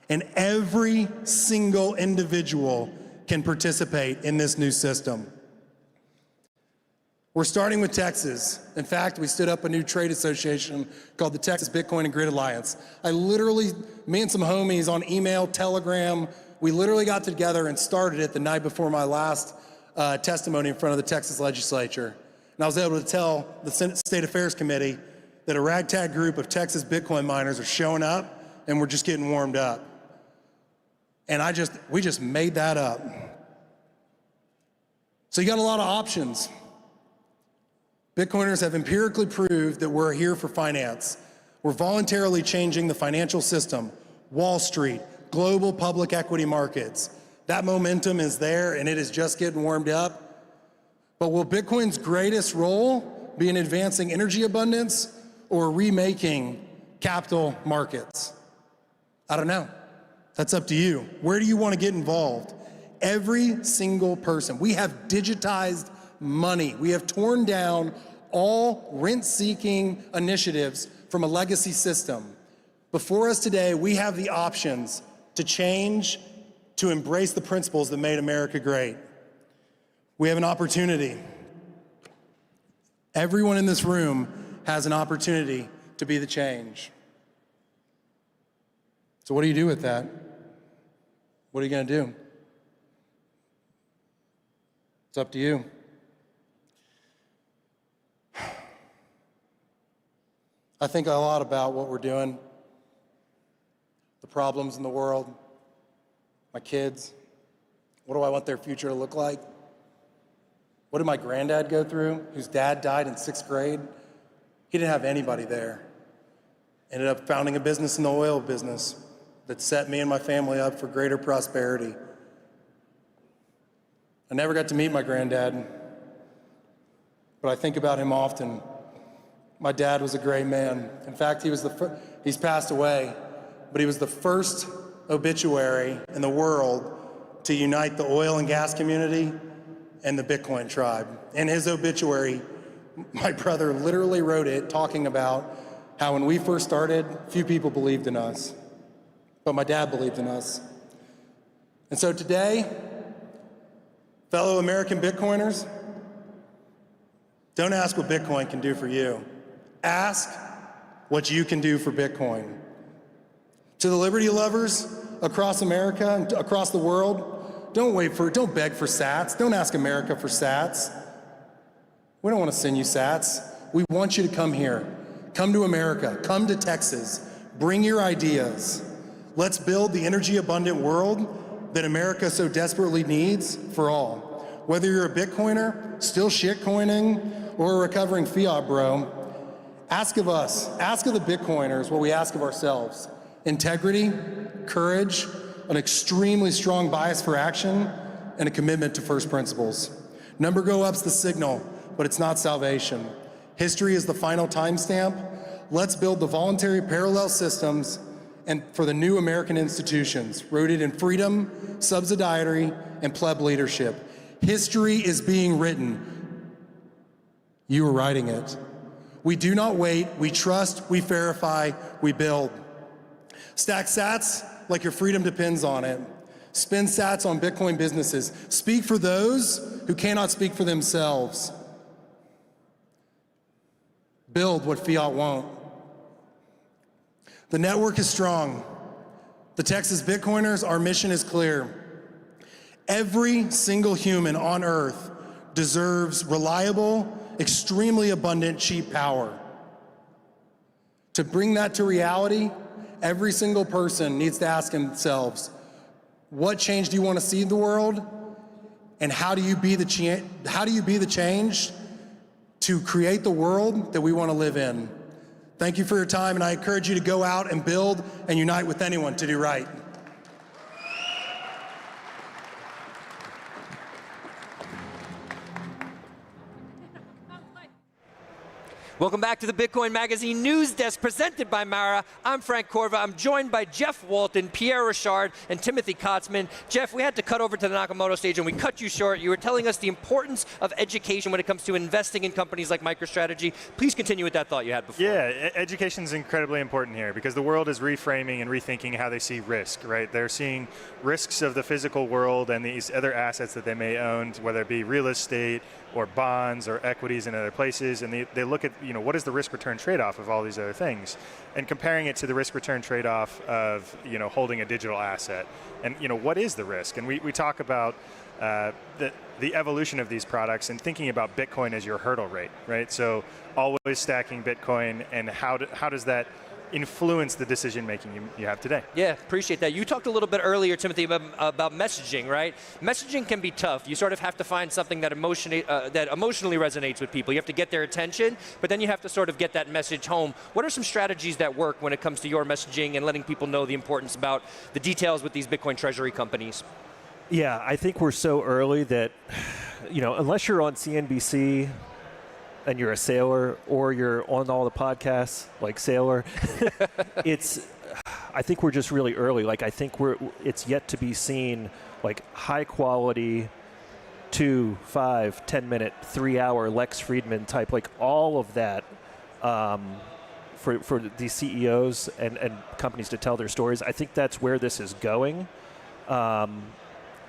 And every single individual can participate in this new system. We're starting with Texas. In fact, we stood up a new trade association called the Texas Bitcoin and Grid Alliance. Me and some homies on email, Telegram, we literally got together and started it the night before my last testimony in front of the Texas legislature. And I was able to tell the Senate State Affairs Committee that a ragtag group of Texas Bitcoin miners are showing up and we're just getting warmed up. And we just made that up. So you got a lot of options. Bitcoiners have empirically proved that we're here for finance. We're voluntarily changing the financial system, Wall Street, global public equity markets. That momentum is there and it is just getting warmed up. But will Bitcoin's greatest role be in advancing energy abundance or remaking capital markets? I don't know. That's up to you. Where do you want to get involved? Every single person. We have digitized money. We have torn down all rent-seeking initiatives from a legacy system. Before us today, we have the options to change, to embrace the principles that made America great. We have an opportunity. Everyone in this room has an opportunity to be the change. So what do you do with that? What are you going to do? It's up to you. I think a lot about what we're doing, the problems in the world, my kids. What do I want their future to look like? What did my granddad go through, whose dad died in 6th grade? He didn't have anybody there. Ended up founding a business in the oil business that set me and my family up for greater prosperity. I never got to meet my granddad, but I think about him often. My dad was a great man. In fact, he's passed away, but he was the first obituary in the world to unite the oil and gas community and the Bitcoin tribe. In his obituary, my brother literally wrote it talking about how when we first started, few people believed in us, but my dad believed in us. And so today, fellow American Bitcoiners, don't ask what Bitcoin can do for you. Ask what you can do for Bitcoin. To the liberty lovers across America and across the world, don't beg for sats. Don't ask America for sats. We don't want to send you sats. We want you to come here. Come to America. Come to Texas. Bring your ideas. Let's build the energy abundant world that America so desperately needs for all. Whether you're a Bitcoiner, still shitcoining, or a recovering fiat bro, ask of us, ask of the Bitcoiners what we ask of ourselves. Integrity, courage, an extremely strong bias for action, and a commitment to first principles. Number go up's the signal, but it's not salvation. History is the final timestamp. Let's build the voluntary parallel systems and for the new American institutions, rooted in freedom, subsidiary, and pleb leadership. History is being written. You are writing it. We do not wait, we trust, we verify, we build. Stack sats like your freedom depends on it. Spend sats on Bitcoin businesses. Speak for those who cannot speak for themselves. Build what fiat won't. The network is strong. The Texas Bitcoiners, our mission is clear. Every single human on Earth deserves reliable, extremely abundant, cheap power. To bring that to reality, every single person needs to ask themselves, what change do you want to see in the world? And how do you be the change to create the world that we want to live in? Thank you for your time, and I encourage you to go out and build and unite with anyone to do right. Welcome back to the Bitcoin Magazine News Desk presented by Mara. I'm Frank Corva. I'm joined by Jeff Walton, Pierre Richard, and Timothy Kotzman. Jeff, we had to cut over to the Nakamoto stage and we cut you short. You were telling us the importance of education when it comes to investing in companies like MicroStrategy. Please continue with that thought you had before. Yeah, education is incredibly important here because the world is reframing and rethinking how they see risk, right? They're seeing risks of the physical world and these other assets that they may own, whether it be real estate or bonds or equities in other places, and they look at, what is the risk-return trade-off of all these other things, and comparing it to the risk-return trade-off of, holding a digital asset. And, what is the risk? And we talk about the evolution of these products and thinking about Bitcoin as your hurdle rate, right? So always stacking Bitcoin, and how does that influence the decision-making you have today? Yeah, appreciate that. You talked a little bit earlier, Timothy, about messaging, right? Messaging can be tough. You sort of have to find something that emotionally resonates with people. You have to get their attention, but then you have to sort of get that message home. What are some strategies that work when it comes to your messaging and letting people know the importance about the details with these Bitcoin treasury companies? Yeah, I think we're so early that, unless you're on CNBC and you're a sailor, or you're on all the podcasts like Sailor, I think we're just really early. Like, I think it's yet to be seen, like, high quality, 2, 5, 10-minute, 3-hour Lex Friedman type, like all of that for these CEOs and companies to tell their stories. I think that's where this is going.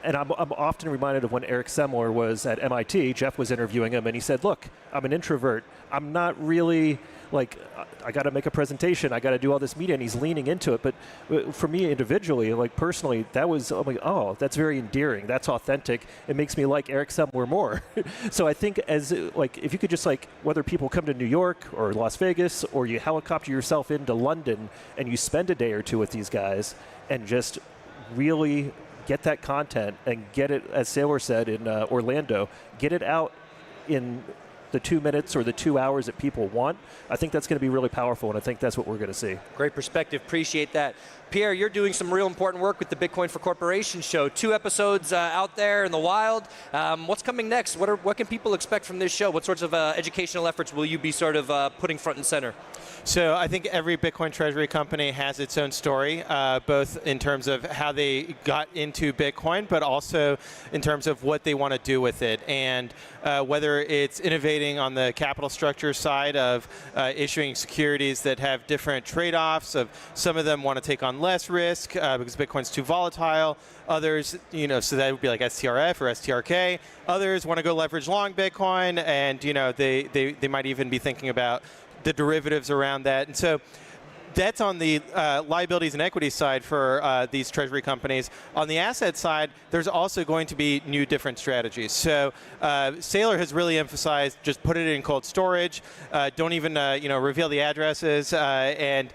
And I'm often reminded of when Eric Semler was at MIT. Jeff was interviewing him, and he said, look, I'm an introvert. I'm not really, I got to make a presentation. I got to do all this media, and he's leaning into it. But for me individually, personally, that was, oh, that's very endearing. That's authentic. It makes me like Eric Semler more. So I think if you could just, whether people come to New York or Las Vegas, or you helicopter yourself into London, and you spend a day or two with these guys, and just really get that content and get it, as Sailor said in Orlando, get it out in the 2 minutes or the 2 hours that people want. I think that's going to be really powerful, and I think that's what we're going to see. Great perspective. Appreciate that. Pierre, you're doing some real important work with the Bitcoin for Corporations show. 2 episodes out there in the wild. What's coming next? What can people expect from this show? What sorts of educational efforts will you be sort of putting front and center? So I think every Bitcoin treasury company has its own story, both in terms of how they got into Bitcoin, but also in terms of what they want to do with it. And whether it's innovating on the capital structure side of issuing securities that have different trade-offs, of some of them want to take on less risk because Bitcoin's too volatile. Others, so that would be like STRF or STRK. Others want to go leverage long Bitcoin, and they might even be thinking about the derivatives around that. And so that's on the liabilities and equity side for these treasury companies. On the asset side, there's also going to be new different strategies. So Saylor has really emphasized just put it in cold storage, don't even reveal the addresses, and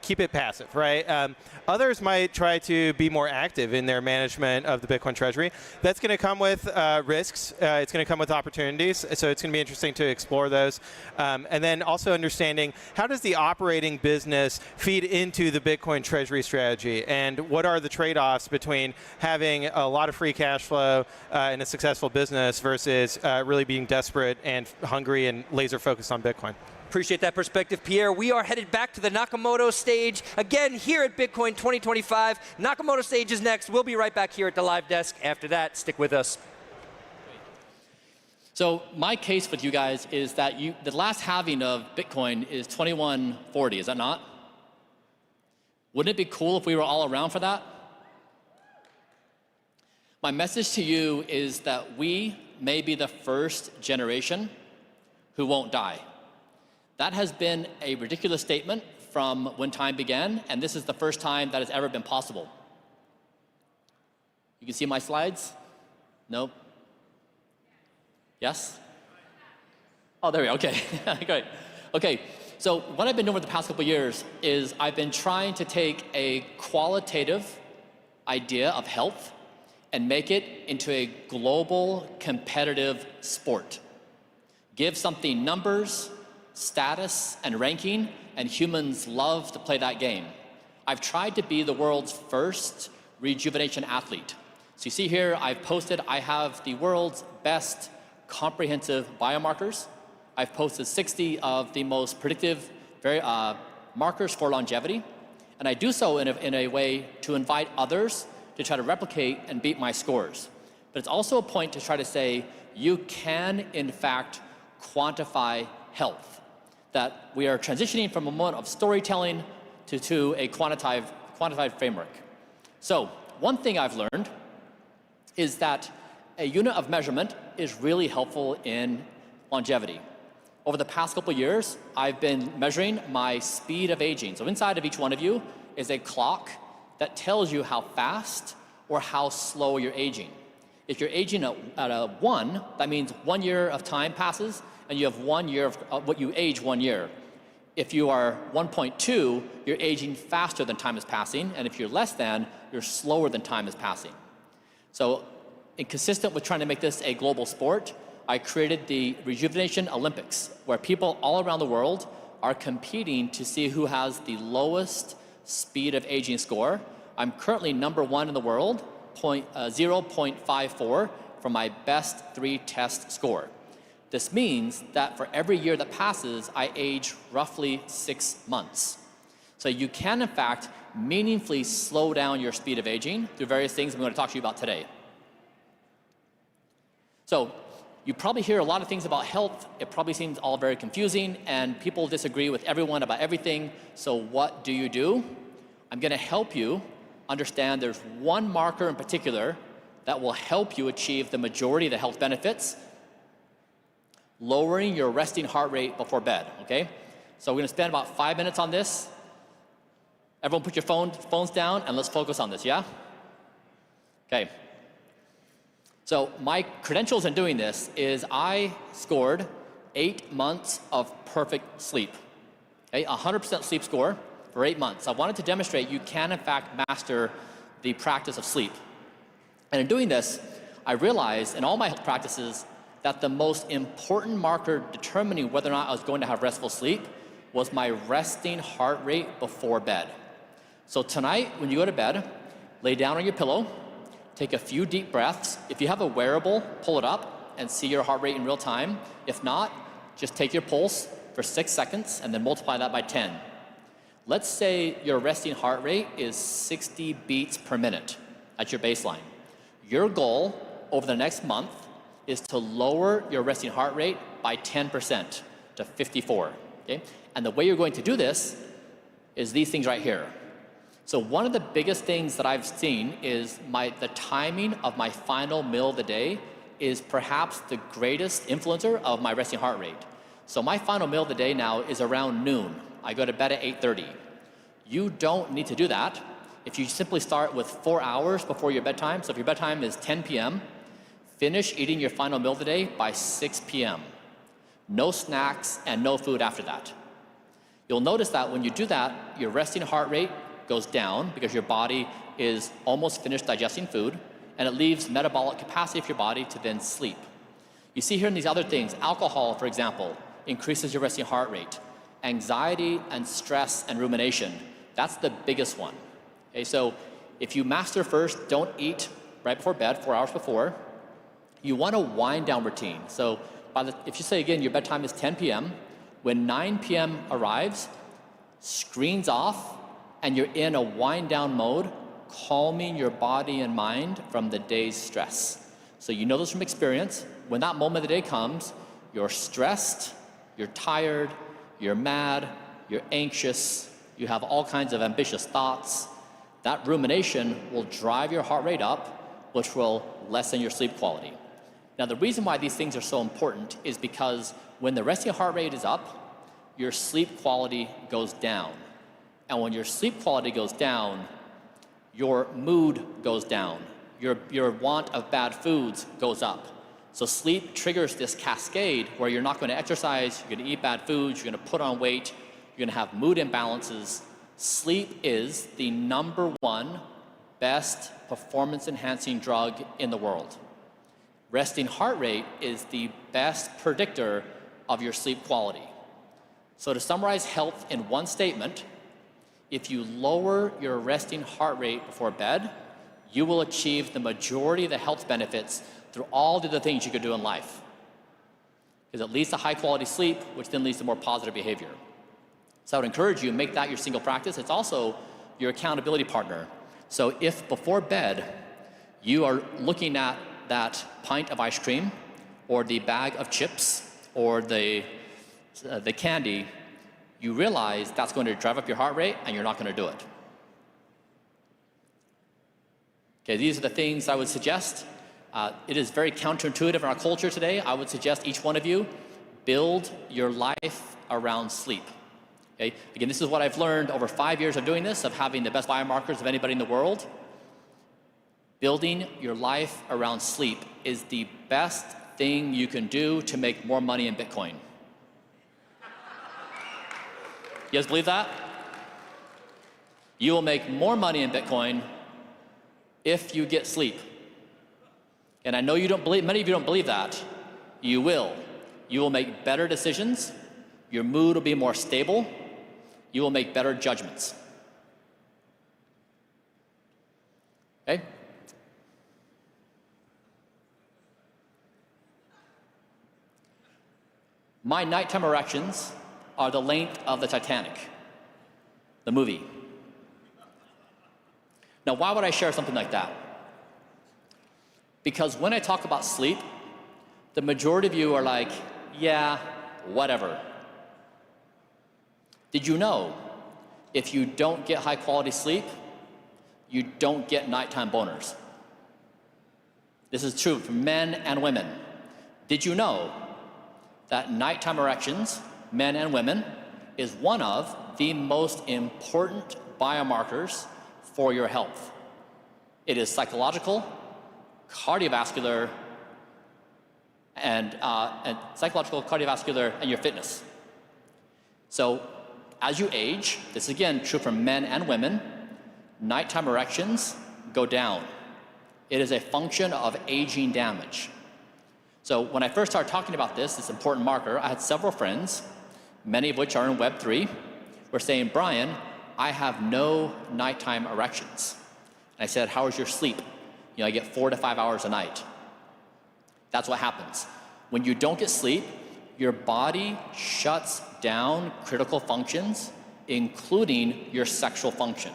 keep it passive, right? Others might try to be more active in their management of the Bitcoin treasury. That's going to come with risks. It's going to come with opportunities. So it's going to be interesting to explore those. And then also understanding how does the operating business feed into the Bitcoin treasury strategy, and what are the trade-offs between having a lot of free cash flow in a successful business versus really being desperate and hungry and laser focused on Bitcoin. Appreciate that perspective, Pierre. We are headed back to the Nakamoto stage again here at Bitcoin 2025. Nakamoto stage is next. We'll be right back here at the live desk. After that, stick with us. So my case with you guys is that the last halving of Bitcoin is 2140, is that not? Wouldn't it be cool if we were all around for that? My message to you is that we may be the first generation who won't die. That has been a ridiculous statement from when time began, and this is the first time that has ever been possible. You can see my slides? No? Yes? Oh, there we go, okay, great. Okay, so what I've been doing for the past couple of years is I've been trying to take a qualitative idea of health and make it into a global competitive sport. Give something numbers, status, and ranking, and humans love to play that game. I've tried to be the world's first rejuvenation athlete. So you see here, I've posted, I have the world's best comprehensive biomarkers. I've posted 60 of the most predictive markers for longevity. And I do so in a way to invite others to try to replicate and beat my scores. But it's also a point to try to say, you can, in fact, quantify health. That we are transitioning from a moment of storytelling to a quantified framework. So one thing I've learned is that a unit of measurement is really helpful in longevity. Over the past couple of years, I've been measuring my speed of aging. So inside of each one of you is a clock that tells you how fast or how slow you're aging. If you're aging at a 1, that means 1 year of time passes, and you have 1 year of what you age 1 year. If you are 1.2, you're aging faster than time is passing, and if you're less than, you're slower than time is passing. So, consistent with trying to make this a global sport, I created the Rejuvenation Olympics, where people all around the world are competing to see who has the lowest speed of aging score. I'm currently #1 in the world, 0.54 for my best 3 test score. This means that for every year that passes, I age roughly 6 months. So you can, in fact, meaningfully slow down your speed of aging through various things I'm going to talk to you about today. So you probably hear a lot of things about health. It probably seems all very confusing, and people disagree with everyone about everything. So what do? I'm going to help you understand there's one marker in particular that will help you achieve the majority of the health benefits, lowering your resting heart rate before bed, okay? So we're going to spend about 5 minutes on this. Everyone put your phones down, and let's focus on this, yeah? Okay. So my credentials in doing this is I scored 8 months of perfect sleep, okay? 100% sleep score for 8 months. I wanted to demonstrate you can, in fact, master the practice of sleep. And in doing this, I realized in all my health practices that the most important marker determining whether or not I was going to have restful sleep was my resting heart rate before bed. So tonight, when you go to bed, lay down on your pillow, take a few deep breaths. If you have a wearable, pull it up and see your heart rate in real time. If not, just take your pulse for 6 seconds and then multiply that by 10. Let's say your resting heart rate is 60 beats per minute at your baseline. Your goal over the next month is to lower your resting heart rate by 10% to 54, okay? And the way you're going to do this is these things right here. So one of the biggest things that I've seen is the timing of my final meal of the day is perhaps the greatest influencer of my resting heart rate. So my final meal of the day now is around noon. I go to bed at 8:30. You don't need to do that if you simply start with 4 hours before your bedtime. So if your bedtime is 10 p.m., finish eating your final meal of the day by 6 p.m. No snacks and no food after that. You'll notice that when you do that, your resting heart rate goes down because your body is almost finished digesting food, and it leaves metabolic capacity for your body to then sleep. You see here in these other things, alcohol, for example, increases your resting heart rate. Anxiety and stress and rumination, that's the biggest one. Okay, so if you master first, don't eat right before bed, 4 hours before. You want a wind down routine. So if you say again, your bedtime is 10 p.m., when 9 p.m. arrives, screens off, and you're in a wind down mode, calming your body and mind from the day's stress. So you know this from experience. When that moment of the day comes, you're stressed, you're tired, you're mad, you're anxious, you have all kinds of ambitious thoughts. That rumination will drive your heart rate up, which will lessen your sleep quality. Now, the reason why these things are so important is because when the resting heart rate is up, your sleep quality goes down. And when your sleep quality goes down, your mood goes down. Your want of bad foods goes up. So sleep triggers this cascade where you're not going to exercise, you're going to eat bad foods, you're going to put on weight, you're going to have mood imbalances. Sleep is the #1 best performance-enhancing drug in the world. Resting heart rate is the best predictor of your sleep quality. So to summarize health in one statement, if you lower your resting heart rate before bed, you will achieve the majority of the health benefits through all the other things you could do in life. Because it leads to high quality sleep, which then leads to more positive behavior. So I would encourage you, make that your single practice. It's also your accountability partner. So if before bed, you are looking at that pint of ice cream, or the bag of chips, or the candy, you realize that's going to drive up your heart rate and you're not going to do it. Okay, these are the things I would suggest. It is very counterintuitive in our culture today. I would suggest each one of you build your life around sleep. Okay? Again, this is what I've learned over 5 years of doing this, of having the best biomarkers of anybody in the world. Building your life around sleep is the best thing you can do to make more money in Bitcoin. You guys believe that? You will make more money in Bitcoin if you get sleep. And I know you don't believe, many of you don't believe that. You will. You will make better decisions. Your mood will be more stable. You will make better judgments. Okay? My nighttime erections are the length of the Titanic, the movie. Now, why would I share something like that? Because when I talk about sleep, the majority of you are like, yeah, whatever. Did you know if you don't get high quality sleep, you don't get nighttime boners? This is true for men and women. Did you know that nighttime erections, men and women, is one of the most important biomarkers for your health? It is psychological, cardiovascular, and your fitness. So as you age, this is again true for men and women, nighttime erections go down. It is a function of aging damage. So when I first started talking about this important marker, I had several friends, many of which are in Web3, were saying, Brian, I have no nighttime erections. And I said, how is your sleep? I get 4 to 5 hours a night. That's what happens. When you don't get sleep, your body shuts down critical functions, including your sexual function.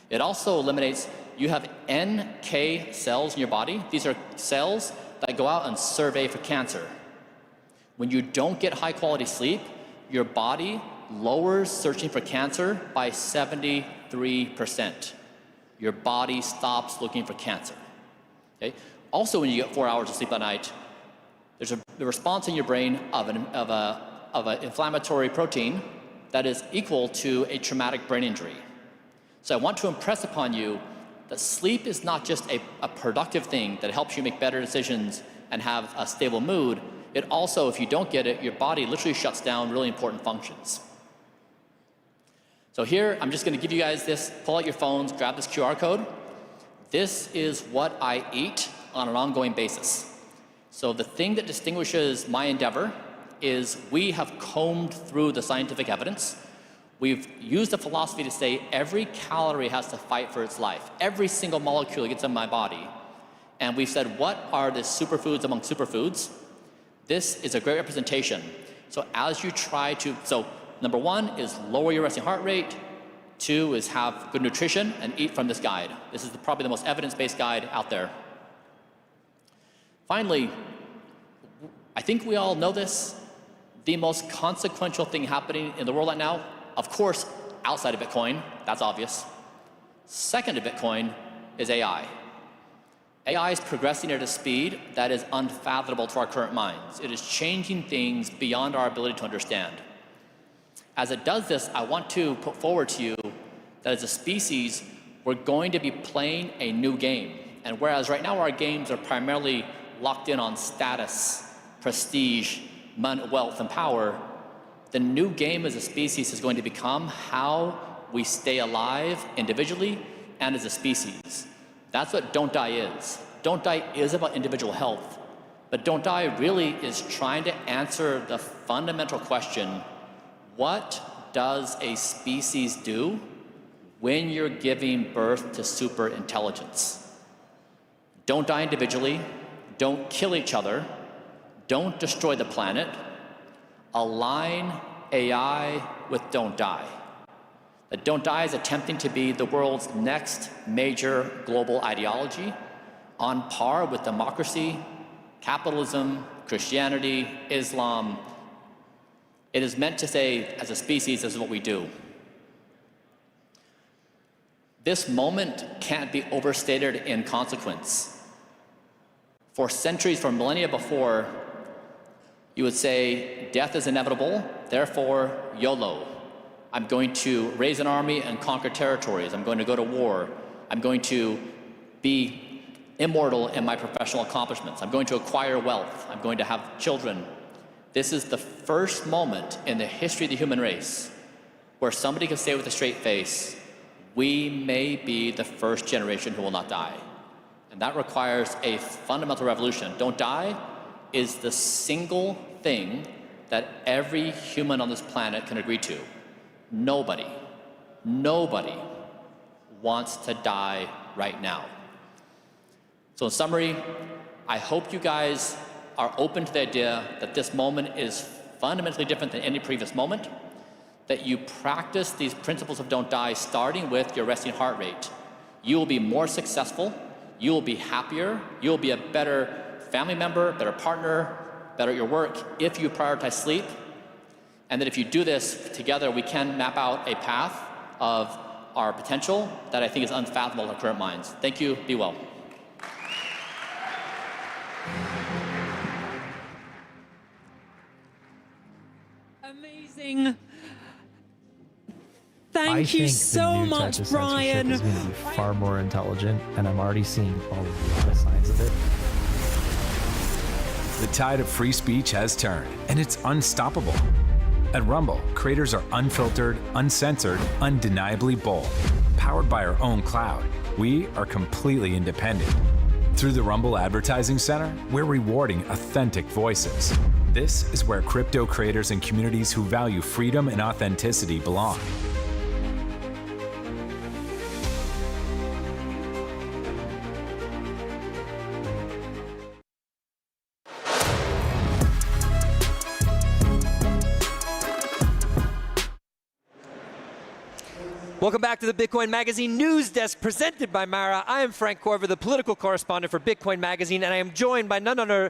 It also eliminates, you have NK cells in your body. These are cells that go out and survey for cancer. When you don't get high quality sleep, your body lowers searching for cancer by 73%. Your body stops looking for cancer. Okay? Also, when you get 4 hours of sleep at night, there's a response in your brain of a of an inflammatory protein that is equal to a traumatic brain injury. So I want to impress upon you that sleep is not just a productive thing that helps you make better decisions and have a stable mood. It also, if you don't get it, your body literally shuts down really important functions. So here, I'm just going to give you guys this. Pull out your phones, grab this QR code. This is what I eat on an ongoing basis. So the thing that distinguishes my endeavor is we have combed through the scientific evidence. We've used a philosophy to say every calorie has to fight for its life. Every single molecule gets in my body. And we've said, what are the superfoods among superfoods? This is a great representation. So as you try to, so number one is lower your resting heart rate. Two is have good nutrition and eat from this guide. This is probably the most evidence-based guide out there. Finally, I think we all know this. The most consequential thing happening in the world right now, of course, outside of Bitcoin, that's obvious. Second to Bitcoin is AI. AI is progressing at a speed that is unfathomable to our current minds. It is changing things beyond our ability to understand. As it does this, I want to put forward to you that as a species, we're going to be playing a new game. And whereas right now our games are primarily locked in on status, prestige, money, wealth, and power, the new game as a species is going to become how we stay alive individually and as a species. That's what Don't Die is. Don't Die is about individual health, but Don't Die really is trying to answer the fundamental question, what does a species do when you're giving birth to super intelligence? Don't die individually, don't kill each other, don't destroy the planet, align AI with Don't Die. That Don't Die is attempting to be the world's next major global ideology on par with democracy, capitalism, Christianity, Islam. It is meant to say, as a species, this is what we do. This moment can't be overstated in consequence. For centuries, for millennia before, you would say, death is inevitable, therefore, YOLO. I'm going to raise an army and conquer territories. I'm going to go to war. I'm going to be immortal in my professional accomplishments. I'm going to acquire wealth. I'm going to have children. This is the first moment in the history of the human race where somebody can say with a straight face, we may be the first generation who will not die. And that requires a fundamental revolution. Don't Die is the single thing that every human on this planet can agree to. Nobody wants to die right now. So in summary, I hope you guys are open to the idea that this moment is fundamentally different than any previous moment, that you practice these principles of Don't Die starting with your resting heart rate. You will be more successful, you will be happier, you will be a better family member, better partner, better at your work if you prioritize sleep. And that if you do this together, we can map out a path of our potential that I think is unfathomable in our current minds. Thank you, be well. Amazing. Thank you so much, Brian. Is going to be far more intelligent, and I'm already seeing a lot of signs of it. The tide of free speech has turned, and it's unstoppable. At Rumble, creators are unfiltered, uncensored, undeniably bold. Powered by our own cloud, we are completely independent. Through the Rumble Advertising Center, we're rewarding authentic voices. This is where crypto creators and communities who value freedom and authenticity belong. Welcome back to the Bitcoin Magazine News Desk presented by Mara. I am Frank Corver, the political correspondent for Bitcoin Magazine, and I am joined by none other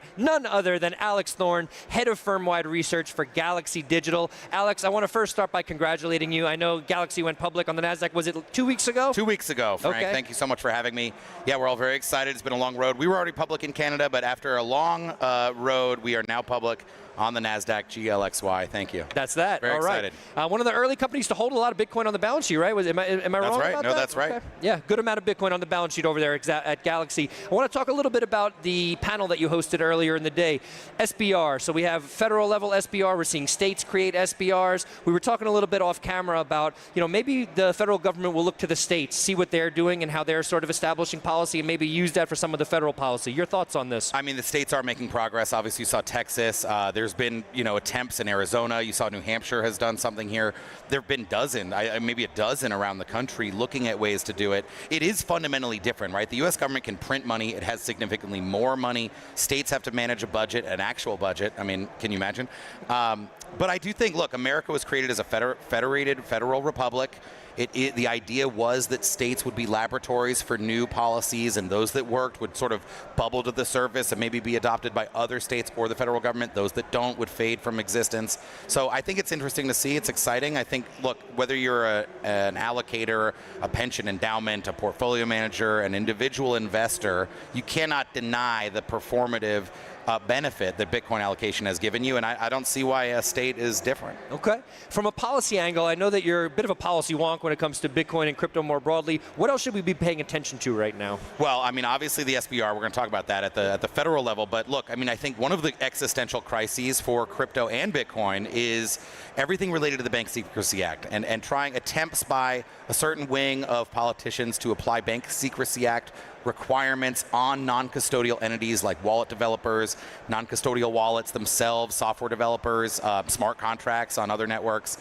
than Alex Thorn, head of firm-wide research for Galaxy Digital. Alex, I want to first start by congratulating you. I know Galaxy went public on the NASDAQ, was it 2 weeks ago? 2 weeks ago, Frank. Okay. Thank you so much for having me. Yeah, we're all very excited. It's been a long road. We were already public in Canada, but after a long road, we are now public on the NASDAQ GLXY. Thank you. That's that. Very all right. excited. One of the early companies to hold a lot of Bitcoin on the balance sheet, right? Am I That's wrong right. about No, that? that's right. Okay. Yeah, good amount of Bitcoin on the balance sheet over there at Galaxy. I want to talk a little bit about the panel that you hosted earlier in the day. SBR. So we have federal level SBR. We're seeing states create SBRs. We were talking a little bit off camera about, maybe the federal government will look to the states, see what they're doing and how they're sort of establishing policy and maybe use that for some of the federal policy. Your thoughts on this? I mean, the states are making progress. Obviously, you saw Texas. There's been, attempts in Arizona. You saw New Hampshire has done something here. There have been maybe a dozen around the country looking at ways to do it. It is fundamentally different, right? The U.S. government can print money. It has significantly more money. States have to manage a budget, an actual budget. I mean, can you imagine? But I do think, look, America was created as a federated federal republic. The idea was that states would be laboratories for new policies, and those that worked would sort of bubble to the surface and maybe be adopted by other states or the federal government. Those that don't would fade from existence. So I think it's interesting to see. It's exciting. I think, look, whether you're an allocator, a pension endowment, a portfolio manager, an individual investor, you cannot deny the performative benefit that Bitcoin allocation has given you, and I don't see why a state is different. Okay. From a policy angle, I know that you're a bit of a policy wonk when it comes to Bitcoin and crypto more broadly. What else should we be paying attention to right now? Well, I mean, obviously the SBR, we're going to talk about that at the federal level, but look, I mean, I think one of the existential crises for crypto and Bitcoin is everything related to the Bank Secrecy Act and trying attempts by a certain wing of politicians to apply Bank Secrecy Act requirements on non-custodial entities like wallet developers, non-custodial wallets themselves, software developers, smart contracts on other networks,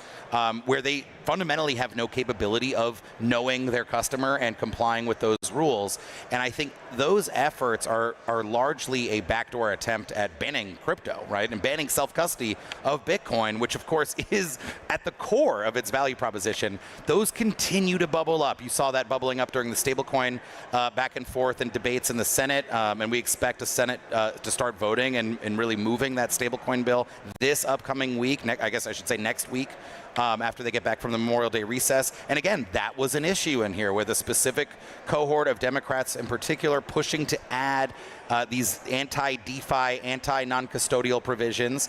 where they fundamentally have no capability of knowing their customer and complying with those rules. And I think those efforts are largely a backdoor attempt at banning crypto, right? And banning self-custody of Bitcoin, which of course is at the core of its value proposition. Those continue to bubble up. You saw that bubbling up during the stablecoin back and forth and debates in the Senate, and we expect the Senate to start voting and really moving that stablecoin bill this upcoming week, I guess I should say next week, after they get back from the Memorial Day recess. And again, that was an issue in here with a specific cohort of Democrats in particular pushing to add these anti-DeFi, anti-non-custodial provisions.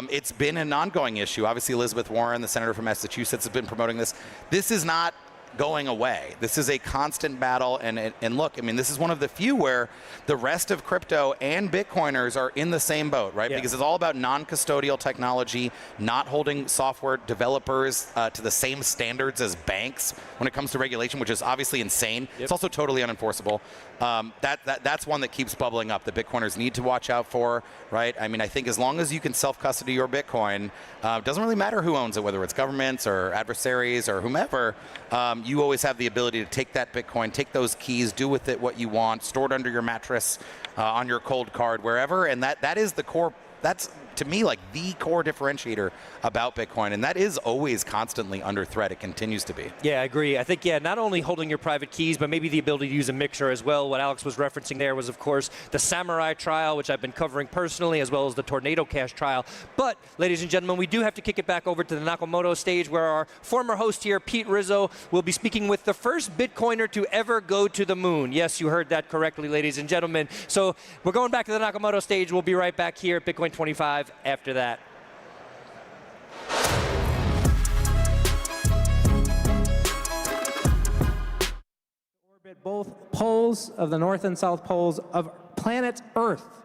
It's been an ongoing issue. Obviously, Elizabeth Warren, the senator from Massachusetts, has been promoting this. This is not going away. This is a constant battle, and look, I mean, this is one of the few where the rest of crypto and Bitcoiners are in the same boat, right? Yeah. Because it's all about non-custodial technology, not holding software developers to the same standards as banks when it comes to regulation, which is obviously insane. Yep. It's also totally unenforceable. That's one that keeps bubbling up that Bitcoiners need to watch out for, right? I mean, I think as long as you can self-custody your Bitcoin, it doesn't really matter who owns it, whether it's governments or adversaries or whomever, you always have the ability to take that Bitcoin, take those keys, do with it what you want, store it under your mattress, on your cold card, wherever, and that is the core. That's, to me, like the core differentiator about Bitcoin, and that is always constantly under threat. It continues to be. Yeah, I agree. I think, not only holding your private keys, but maybe the ability to use a mixer as well. What Alex was referencing there was, of course, the Samurai trial, which I've been covering personally, as well as the Tornado Cash trial. But, ladies and gentlemen, we do have to kick it back over to the Nakamoto stage, where our former host here, Pete Rizzo, will be speaking with the first Bitcoiner to ever go to the moon. Yes, you heard that correctly, ladies and gentlemen. So we're going back to the Nakamoto stage. We'll be right back here at Bitcoin 25 after that. Orbit both poles of the north and south poles of planet Earth.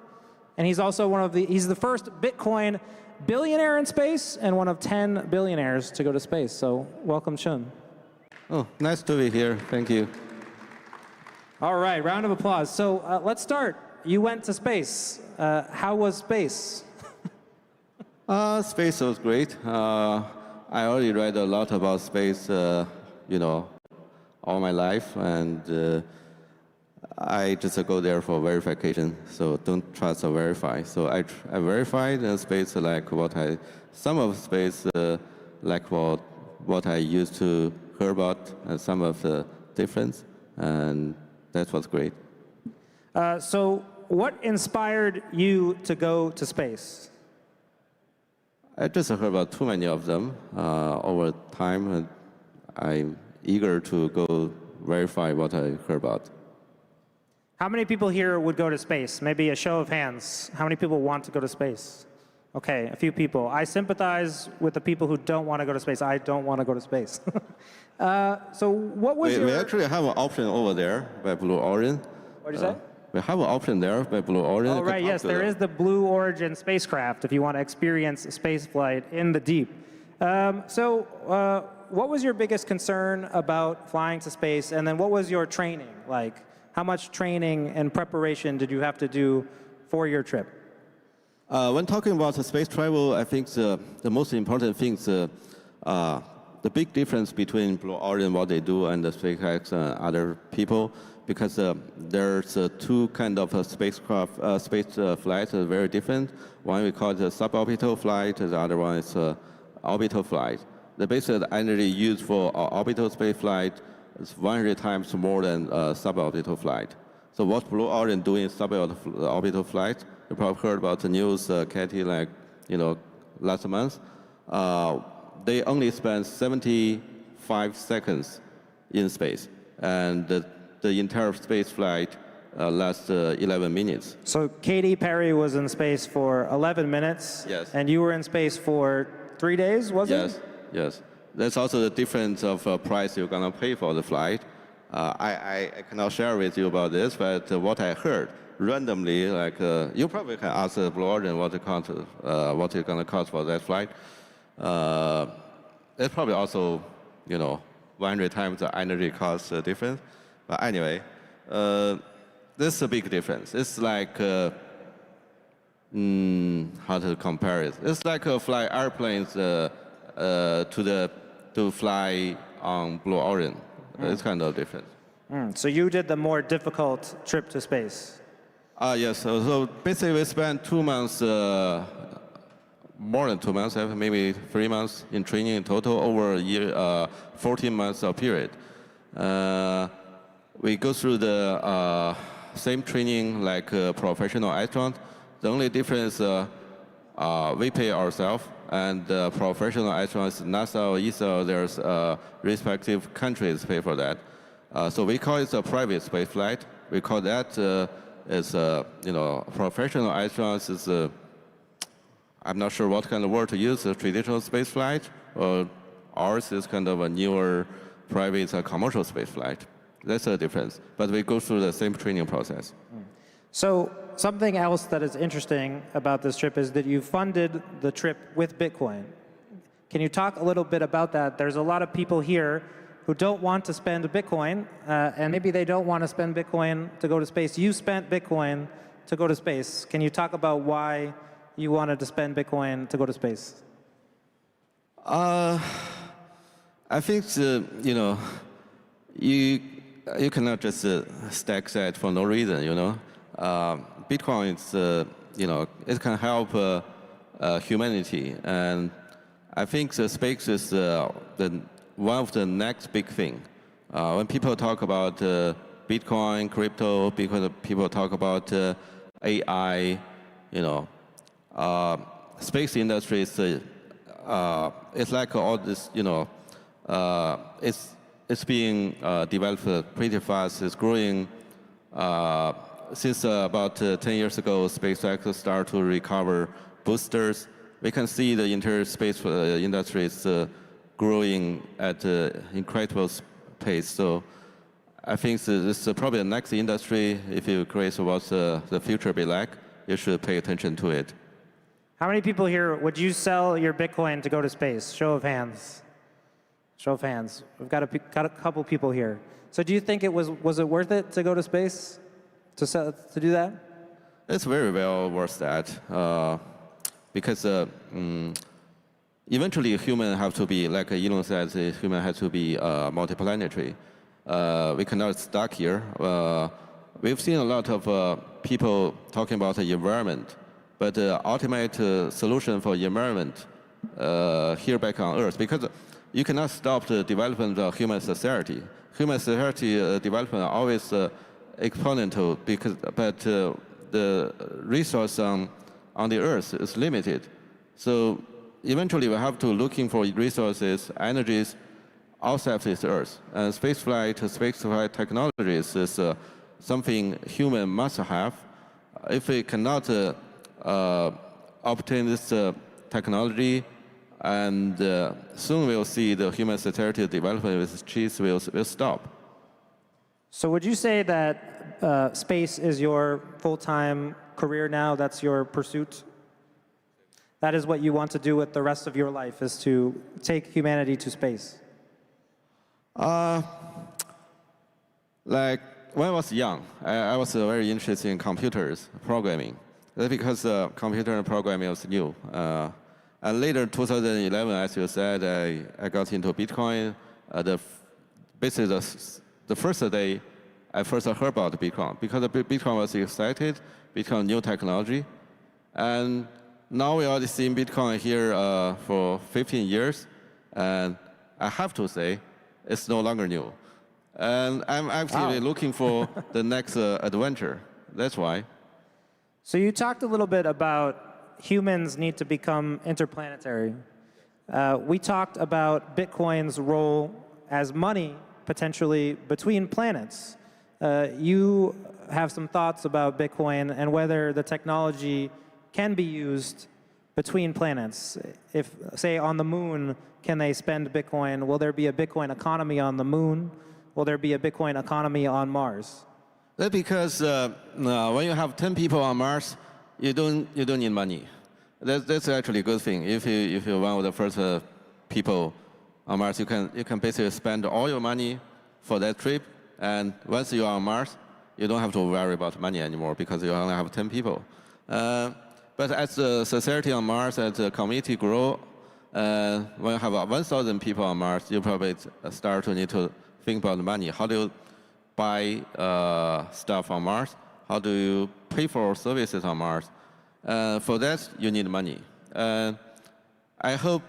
And he's also he's the first Bitcoin billionaire in space and one of 10 billionaires to go to space. So welcome, Shun. Oh, nice to be here. Thank you. All right, round of applause. So let's start. You went to space. How was space? Space was great. I already read a lot about space, all my life, and I just go there for verification. So don't trust or verify. So I verified space like some of space like what I used to heard about some of the difference, and that was great. So what inspired you to go to space? I just heard about too many of them over time, and I'm eager to go verify what I heard about. How many people here would go to space? Maybe a show of hands. How many people want to go to space? Okay, a few people. I sympathize with the people who don't want to go to space. I don't want to go to space. So what was We actually have an option over there by Blue Origin. What did you say? We have an option there by Blue Origin. Oh, right, yes, there is the Blue Origin spacecraft if you want to experience space flight in the deep. What was your biggest concern about flying to space, and then what was your training like? How much training and preparation did you have to do for your trip? When talking about space travel, I think the most important thing is the big difference between Blue Origin, what they do, and the SpaceX and other people, because there's two kind of spacecraft, space flights that are very different. One we call it a suborbital flight, the other one is orbital flight. The basic energy used for orbital space flight is 100 times more than suborbital flight. So what Blue Origin doing suborbital flight, you probably heard about the news, Katie, last month. They only spend 75 seconds in space, and the entire space flight lasts 11 minutes. So Katy Perry was in space for 11 minutes, yes, and you were in space for 3 days, was it? Yes, yes. That's also the difference of price you're gonna pay for the flight. I cannot share with you about this, but what I heard randomly, you probably can ask Blue Origin what it's gonna cost for that flight. It's probably also, 100 times the energy cost difference. But anyway, this is a big difference. It's like, how to compare it? It's like fly airplanes to fly on Blue Origin. It's kind of different. So you did the more difficult trip to space. Yes. So basically, we spent 2 months, more than 2 months, maybe 3 months in training in total over a year, 14 months of period. We go through the same training like a professional astronaut. The only difference, we pay ourselves, and professional astronauts, NASA or ESA, there's respective countries pay for that. So we call it a private space flight. We call that professional astronauts is I'm not sure what kind of word to use, a traditional space flight, or ours is kind of a newer private commercial space flight. That's the difference. But we go through the same training process. So something else that is interesting about this trip is that you funded the trip with Bitcoin. Can you talk a little bit about that? There's a lot of people here who don't want to spend Bitcoin, and maybe they don't want to spend Bitcoin to go to space. You spent Bitcoin to go to space. Can you talk about why you wanted to spend Bitcoin to go to space? I think you cannot just stack that for no reason. Bitcoin is it can help humanity, and I think the space is one of the next big thing. When people talk about Bitcoin, crypto, because people talk about AI, space industry is it's like all this, it's being developed pretty fast. It's growing. Since about 10 years ago, SpaceX started to recover boosters. We can see the entire space industry is growing at an incredible pace. So I think this is probably the next industry. If you're curious what the future be like, you should pay attention to it. How many people here would you sell your Bitcoin to go to space? Show of hands. Show of hands. We've got a couple people here. So do you think it was it worth it to go to space, to do that? It's very well worth that, because eventually human have to be, like Elon says, human has to be multiplanetary. We cannot stuck here. We've seen a lot of people talking about the environment, but the ultimate solution for environment here back on Earth, because you cannot stop the development of human society. Human society development are always exponential, but the resource on the Earth is limited. So eventually we have to looking for resources, energies outside this Earth. And spaceflight technologies is something human must have. If we cannot obtain this technology, and soon we'll see the human society development with cheese will stop. So would you say that space is your full-time career now? That's your pursuit? That is what you want to do with the rest of your life, is to take humanity to space? Like when I was young, I was very interested in computers, programming. That's because computer programming was new. And later, 2011, as you said, I got into Bitcoin. Basically, the first day I first heard about Bitcoin, because Bitcoin was excited, Bitcoin new technology. And now we already seen Bitcoin here for 15 years. And I have to say, it's no longer new. And I'm actually looking for the next adventure. That's why. So you talked a little bit about humans need to become interplanetary. We talked about Bitcoin's role as money, potentially, between planets. You have some thoughts about Bitcoin and whether the technology can be used between planets. If, say, on the moon, can they spend Bitcoin? Will there be a Bitcoin economy on the moon? Will there be a Bitcoin economy on Mars? That's because when you have 10 people on Mars, you don't need money. That's actually a good thing. If you're one of the first people on Mars, you can basically spend all your money for that trip. And once you are on Mars, you don't have to worry about money anymore because you only have 10 people. But as the society on Mars, as the community grow, when you have 1,000 people on Mars, you probably start to need to think about money. How do you buy stuff on Mars? How do you pay for services on Mars? For that, you need money. I hope,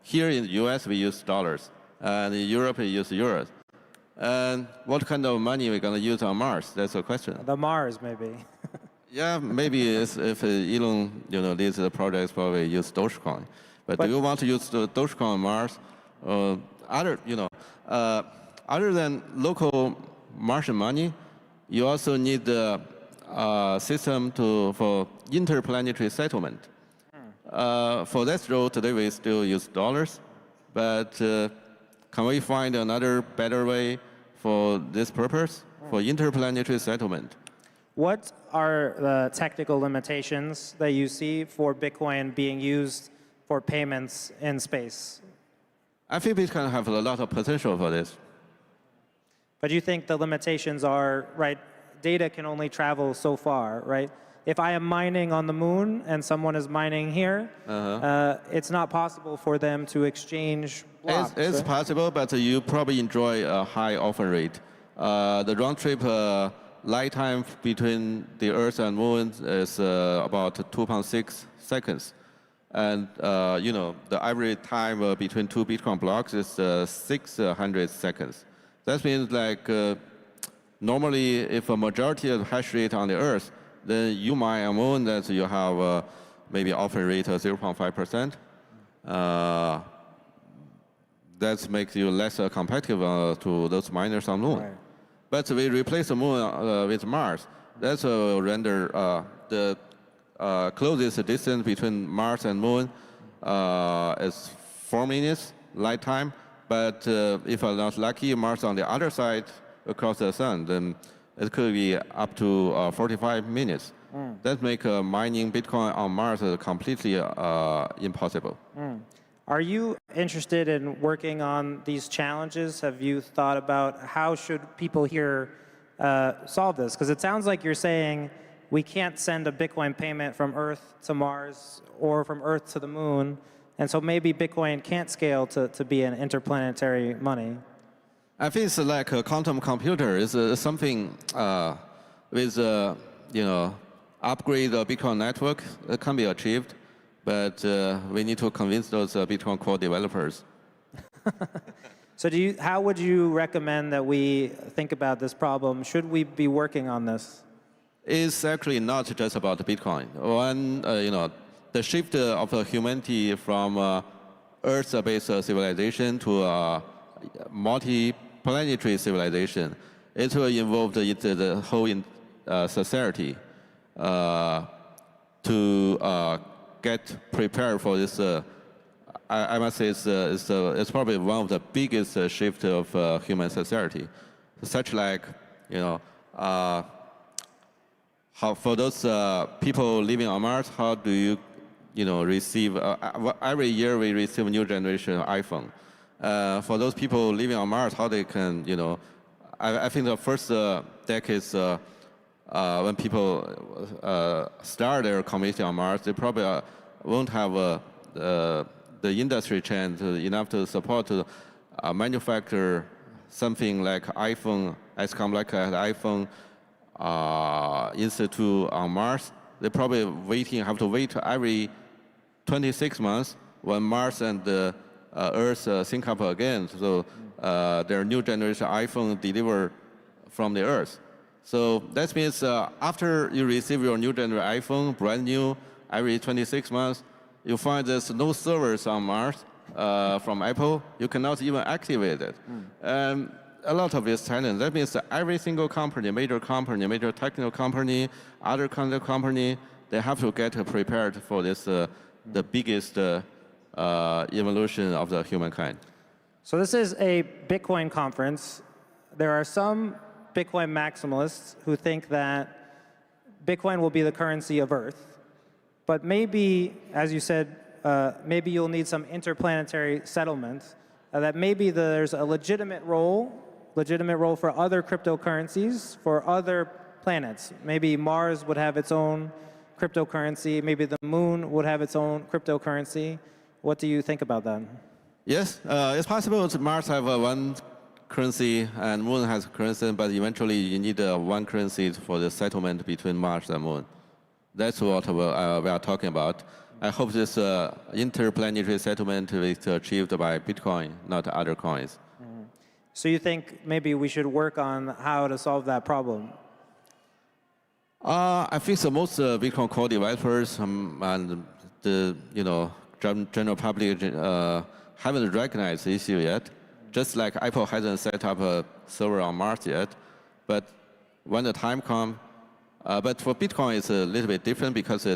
here in the US, we use dollars. And in Europe, we use euros. And what kind of money are we going to use on Mars? That's the question. The Mars, maybe. Yeah, maybe if Elon, leads the projects, probably use Dogecoin. But do you want to use the Dogecoin on Mars? Other than local Martian money, you also need the system for interplanetary settlement. For that role, today we still use dollars, but can we find another better way for this purpose, for interplanetary settlement? What are the technical limitations that you see for Bitcoin being used for payments in space? I think Bitcoin have a lot of potential for this. But you think the limitations are, right, data can only travel so far, right? If I am mining on the moon and someone is mining here, it's not possible for them to exchange blocks. It's possible, but you probably enjoy a high offer rate. The round trip light time between the Earth and Moon is about 2.6 seconds. And, the average time between two Bitcoin blocks is 600 seconds. That means normally if a majority of the hash rate on the Earth, then you mine on Moon that you have maybe offer rate of 0.5%. That makes you less competitive to those miners on Moon. Right. But we replace the Moon with Mars. That will render the closest distance between Mars and Moon is 4 minutes light time. But if I'm not lucky, Mars on the other side across the sun, then it could be up to 45 minutes. That makes mining Bitcoin on Mars completely impossible. Are you interested in working on these challenges? Have you thought about how should people here solve this? Because it sounds like you're saying we can't send a Bitcoin payment from Earth to Mars or from Earth to the Moon. And so maybe Bitcoin can't scale to be an interplanetary money. I think it's like a quantum computer. It's something with, upgrade the Bitcoin network. It can be achieved, but we need to convince those Bitcoin core developers. So how would you recommend that we think about this problem? Should we be working on this? It's actually not just about Bitcoin. One, the shift of humanity from Earth-based civilization to a multi-planetary civilization, it will involve the whole society to get prepared for this. I must say it's probably one of the biggest shift of human society. Such like, how for those people living on Mars, how do you, receive, every year we receive a new generation of iPhone. For those people living on Mars, how they can, I think the first decades when people start their community on Mars, they probably won't have the industry chain enough to support to manufacture something like iPhone, as come like an iPhone Institute on Mars. They probably have to wait every 26 months when Mars and Earth sync up again. So their new generation iPhone deliver from the Earth. So that means after you receive your new generation iPhone, brand new, every 26 months, you find there's no servers on Mars from Apple. You cannot even activate it. A lot of this challenge. That means that every single company, major technical company, other kind of company, they have to get prepared for this, the biggest evolution of the humankind. So this is a Bitcoin conference. There are some Bitcoin maximalists who think that Bitcoin will be the currency of Earth. But maybe, as you said, maybe you'll need some interplanetary settlement, that maybe there's a legitimate role for other cryptocurrencies for other planets. Maybe Mars would have its own cryptocurrency. Maybe the moon would have its own cryptocurrency. What do you think about that? Yes, it's possible that Mars have one currency and Moon has currency, but eventually you need one currency for the settlement between Mars and Moon. That's what we are talking about. I hope this interplanetary settlement is achieved by Bitcoin, not other coins. So you think maybe we should work on how to solve that problem? I think the most Bitcoin core developers and the general public haven't recognized the issue yet. Just like Apple hasn't set up a server on Mars yet, but when the time comes, but for Bitcoin it's a little bit different because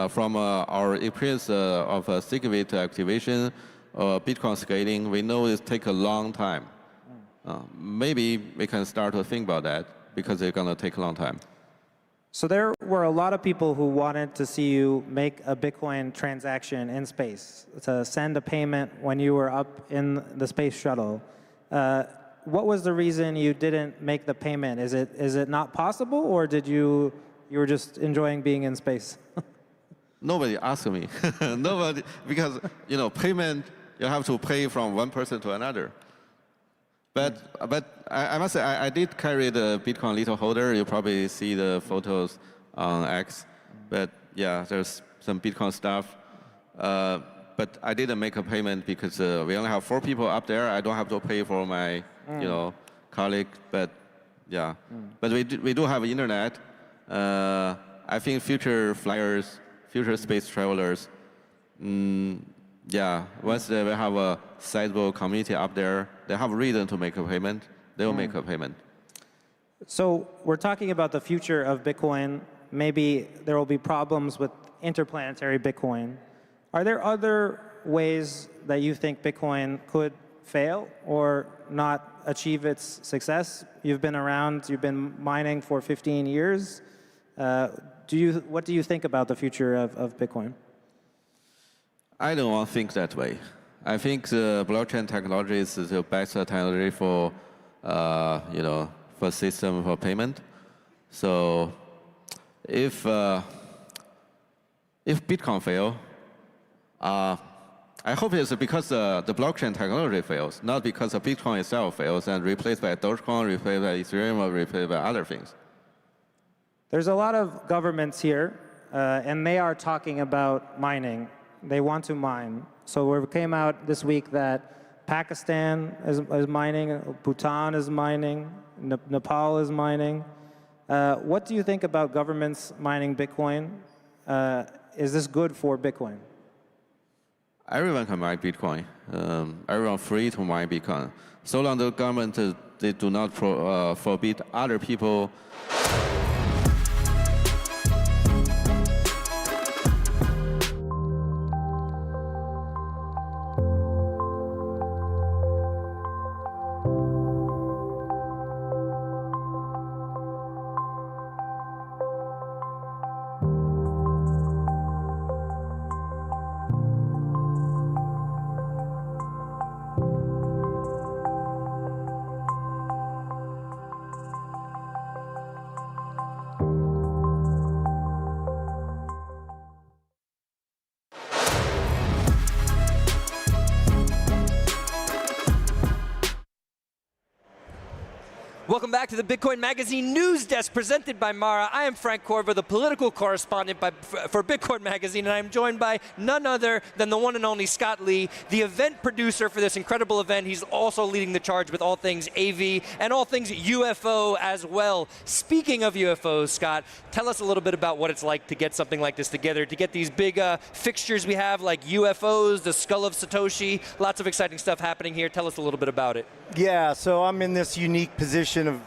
from our experience of Segwit activation or Bitcoin scaling, we know it takes a long time. Maybe we can start to think about that because it's going to take a long time. So there were a lot of people who wanted to see you make a Bitcoin transaction in space, to send a payment when you were up in the space shuttle. What was the reason you didn't make the payment? Is it not possible, or did you were just enjoying being in space? Nobody asked me. Nobody, because payment, you have to pay from one person to another. But I must say, I did carry the Bitcoin little holder. You probably see the photos on X. But yeah, there's some Bitcoin stuff. But I didn't make a payment because we only have 4 people up there. I don't have to pay for my, colleague. But yeah, but we do have internet. I think future flyers, future space travelers, once they will have a sizable community up there, they have a reason to make a payment, they will make a payment. So we're talking about the future of Bitcoin. Maybe there will be problems with interplanetary Bitcoin. Are there other ways that you think Bitcoin could fail or not achieve its success? You've been around, you've been mining for 15 years. What do you think about the future of Bitcoin? I don't think that way. I think the blockchain technology is the best technology for, for system for payment. So if Bitcoin fail, I hope it's because the blockchain technology fails, not because the Bitcoin itself fails and replaced by Dogecoin, replaced by Ethereum, or replaced by other things. There's a lot of governments here, and they are talking about mining. They want to mine. So it came out this week that Pakistan is mining, Bhutan is mining, Nepal is mining. What do you think about governments mining Bitcoin? Is this good for Bitcoin? Everyone can mine Bitcoin. Everyone free to mine Bitcoin. So long the government they do not forbid other people. Welcome back to the Bitcoin Magazine News Desk presented by Mara. I am Frank Corva, the political correspondent for Bitcoin Magazine, and I'm joined by none other than the one and only Scott Lee, the event producer for this incredible event. He's also leading the charge with all things AV and all things UFO as well. Speaking of UFOs, Scott, tell us a little bit about what it's like to get something like this together, to get these big fixtures we have like UFOs, the Skull of Satoshi, lots of exciting stuff happening here. Tell us a little bit about it. Yeah, so I'm in this unique position of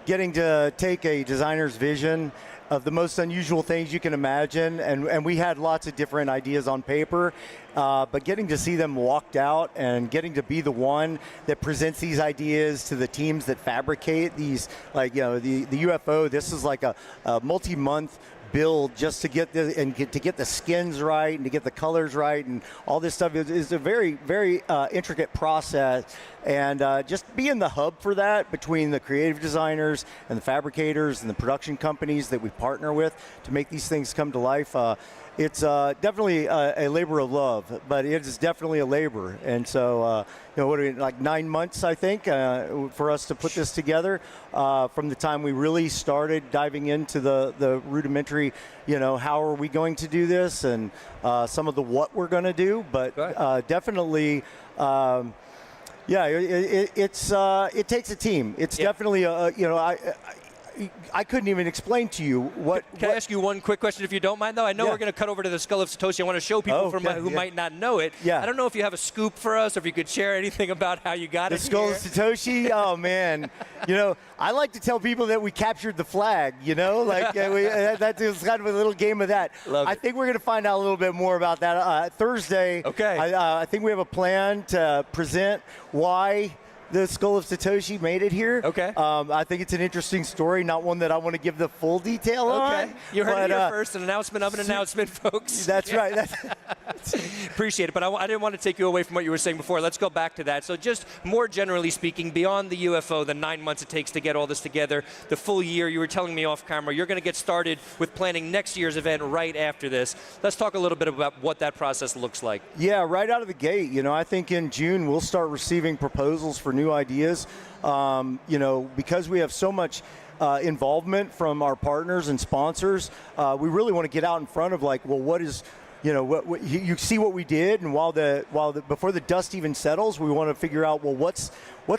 getting to take a designer's vision of the most unusual things you can imagine, and we had lots of different ideas on paper, but getting to see them walked out and getting to be the one that presents these ideas to the teams that fabricate these, like, you know, the UFO, this is like a multi-month build just to get the skins right and to get the colors right and all this stuff is a very, very intricate process, and just being the hub for that between the creative designers and the fabricators and the production companies that we partner with to make these things come to life. It's definitely a labor of love, but it is definitely a labor. And so, you know, what are we, like 9 months, I think, for us to put this together, from the time we really started diving into the rudimentary, you know, how are we going to do this and some of the what we're going to do, but definitely, yeah, it takes a team. It's definitely, you know, I couldn't even explain to you what. Can I ask you one quick question, if you don't mind, though? I know we're going to cut over to the Skull of Satoshi. I want to show people who might not know it. Yeah. I don't know if you have a scoop for us, or if you could share anything about how you got the Skull of Satoshi. Oh man, you know, I like to tell people that we captured the flag. You know, like that's kind of a little game of that. I think we're going to find out a little bit more about that Thursday. Okay. I think we have a plan to present why the Skull of Satoshi made it here. Okay. I think it's an interesting story, not one that I want to give the full detail on. Okay. You heard it here first, an announcement of an announcement, folks. That's right. Appreciate it, but I didn't want to take you away from what you were saying before. Let's go back to that. So just more generally speaking, beyond the UFO, the 9 months it takes to get all this together, the full year, you were telling me off camera, you're going to get started with planning next year's event right after this. Let's talk a little bit about what that process looks like. Yeah, right out of the gate. You know, I think in June we'll start receiving proposals for new ideas. You know, because we have so much involvement from our partners and sponsors, we really want to get out in front of, like, well, what is, you know, what you see what we did, and before the dust even settles, we want to figure out, well, what's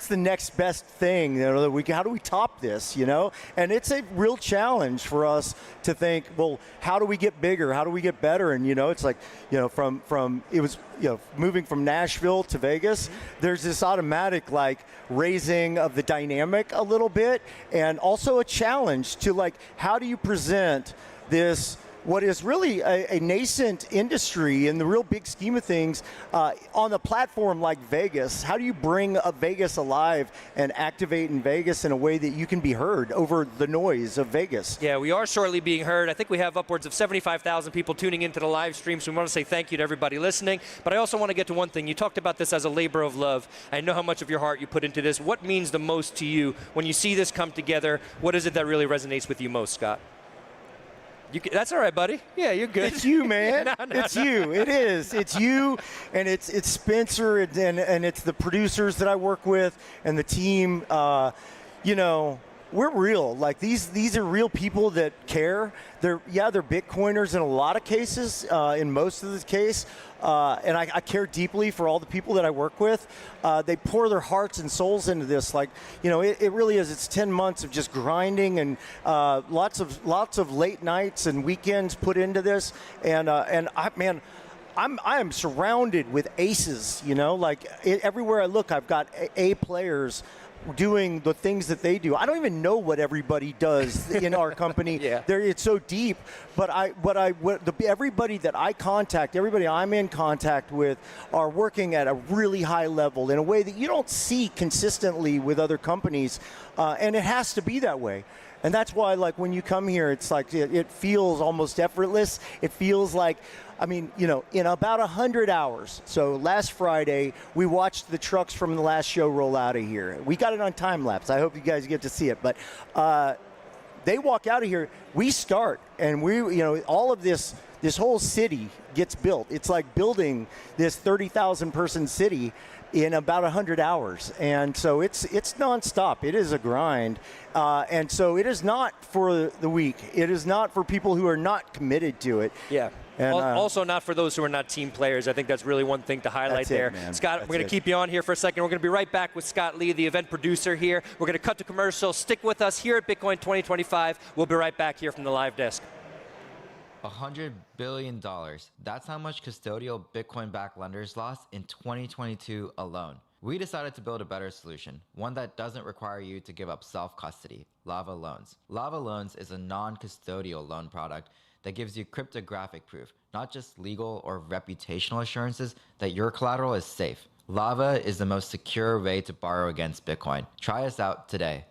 the next best thing? You know, how do we top this? You know, and it's a real challenge for us to think, well, how do we get bigger? How do we get better? And you know, it's like, you know, from it was, you know, moving from Nashville to Vegas, there's this automatic, like, raising of the dynamic a little bit, and also a challenge to, like, how do you present this, what is really a nascent industry in the real big scheme of things, on a platform like Vegas? How do you bring Vegas alive and activate in Vegas in a way that you can be heard over the noise of Vegas? Yeah, we are shortly being heard. I think we have upwards of 75,000 people tuning into the live stream, so we want to say thank you to everybody listening. But I also want to get to one thing. You talked about this as a labor of love. I know how much of your heart you put into this. What means the most to you when you see this come together? What is it that really resonates with you most, Scott? That's all right, buddy. Yeah, you're good. It's you, man. No, it's you. It is. It's you, and it's Spencer, and it's the producers that I work with and the team. You know, we're real. Like these are real people that care. They're Bitcoiners in a lot of cases, in most of the case. And I care deeply for all the people that I work with. They pour their hearts and souls into this. Like, it really is. It's 10 months of just grinding and lots of late nights and weekends put into this. And I am surrounded with aces. Everywhere I look, I've got A players doing the things that they do. I don't even know what everybody does in our company. It's so deep. But everybody that I contact, everybody I'm in contact with, are working at a really high level in a way that you don't see consistently with other companies, and it has to be that way. And that's why, like, when you come here, it's like it feels almost effortless. It feels like, in about 100 hours. So last Friday, we watched the trucks from the last show roll out of here. We got it on time lapse. I hope you guys get to see it. But they walk out of here. We start, and all of this whole city gets built. It's like building this 30,000 person city in about 100 hours. And so it's nonstop. It is a grind. And so it is not for the weak. It is not for people who are not committed to it. Yeah. And, also not for those who are not team players. I think that's really one thing to highlight there. Scott, we're going to keep you on here for a second. We're going to be right back with Scott Lee, the event producer here. We're going to cut to commercial. Stick with us here at Bitcoin 2025. We'll be right back here from the live desk. $100 billion. That's how much custodial Bitcoin-backed lenders lost in 2022 alone. We decided to build a better solution, one that doesn't require you to give up self-custody, Lava Loans. Lava Loans is a non-custodial loan product that gives you cryptographic proof, not just legal or reputational assurances that your collateral is safe. Lava is the most secure way to borrow against Bitcoin. Try us out today.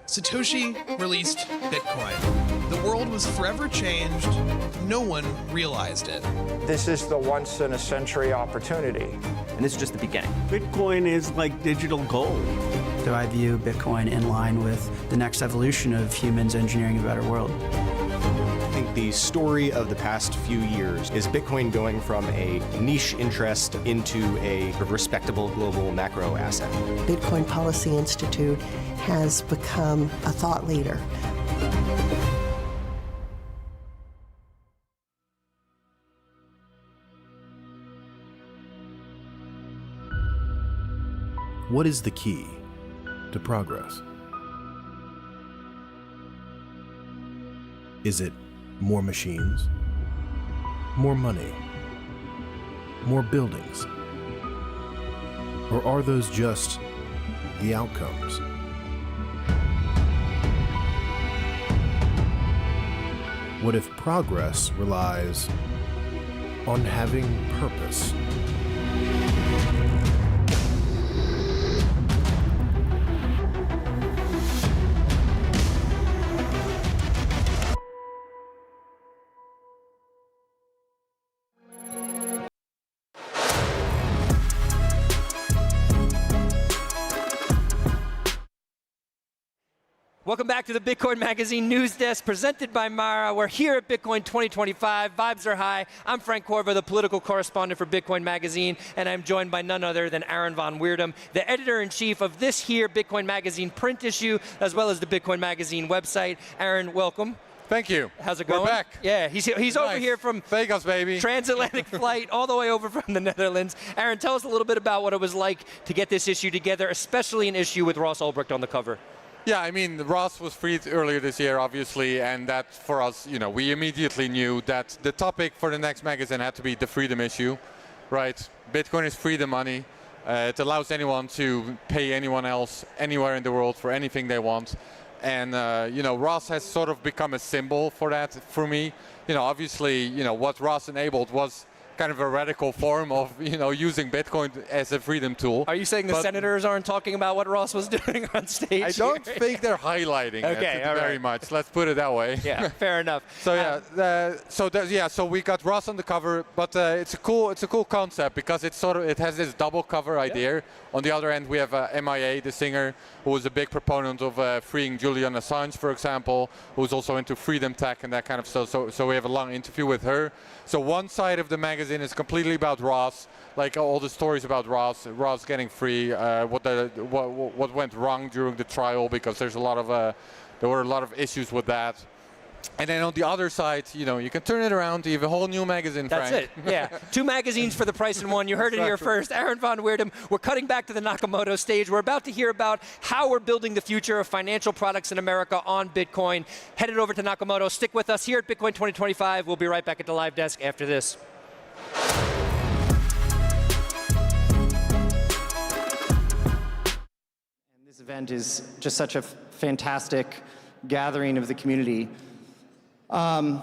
Satoshi released Bitcoin. The world was forever changed. No one realized it. This is the once-in-a-century opportunity. And this is just the beginning. Bitcoin is like digital gold. So I view Bitcoin in line with the next evolution of humans engineering a better world. I think the story of the past few years is Bitcoin going from a niche interest into a respectable global macro asset. Bitcoin Policy Institute has become a thought leader. What is the key to progress? Is it more machines, more money, more buildings? Or are those just the outcomes? What if progress relies on having purpose? Welcome back to the Bitcoin Magazine News Desk, presented by Mara. We're here at Bitcoin 2025. Vibes are high. I'm Frank Corva, the political correspondent for Bitcoin Magazine, and I'm joined by none other than Aaron von Weirdum, the editor-in-chief of this here Bitcoin Magazine print issue, as well as the Bitcoin Magazine website. Aaron, welcome. Thank you. How's it going? We're back. Yeah, he's nice. over here from Vegas, baby. Transatlantic flight all the way over from the Netherlands. Aaron, tell us a little bit about what it was like to get this issue together, especially an issue with Ross Ulbricht on the cover. Yeah, I mean, Ross was freed earlier this year, obviously, and that for us, we immediately knew that the topic for the next magazine had to be the freedom issue, right? Bitcoin is freedom money. It allows anyone to pay anyone else anywhere in the world for anything they want. And, Ross has sort of become a symbol for that for me. Obviously, what Ross enabled was kind of a radical form of, using Bitcoin as a freedom tool. Are you saying the senators aren't talking about what Ross was doing on stage? I don't think they're highlighting it very much. Let's put it that way. Yeah, fair enough. So so we got Ross on the cover, but it's a cool concept because it has this double cover idea. On the other end, we have MIA, the singer, who was a big proponent of freeing Julian Assange, for example, who's also into freedom tech and that kind of stuff. So we have a long interview with her. So one side of the magazine is completely about Ross, like all the stories about Ross getting free, what went wrong during the trial, because there were a lot of issues with that. And then on the other side, you can turn it around to even a whole new magazine, That's Frank. it, yeah. 2 magazines for the price of 1. You heard it here first. Aaron von Weerdem, we're cutting back to the Nakamoto stage. We're about to hear about how we're building the future of financial products in America on Bitcoin. Headed over to Nakamoto. Stick with us here at Bitcoin 2025. We'll be right back at the live desk after this. This event is just such a fantastic gathering of the community. On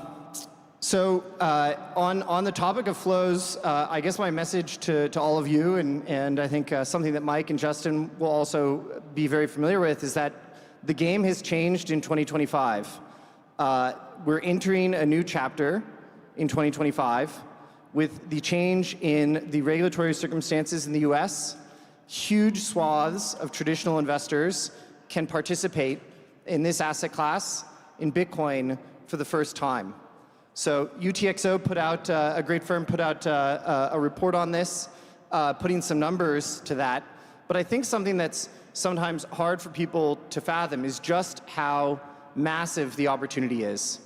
the topic of flows, I guess my message to all of you, and I think something that Mike and Justin will also be very familiar with, is that the game has changed in 2025. We're entering a new chapter in 2025 with the change in the regulatory circumstances in the US. Huge swaths of traditional investors can participate in this asset class, in Bitcoin, for the first time. So UTXO put out, a great firm put out a report on this, putting some numbers to that. But I think something that's sometimes hard for people to fathom is just how massive the opportunity is.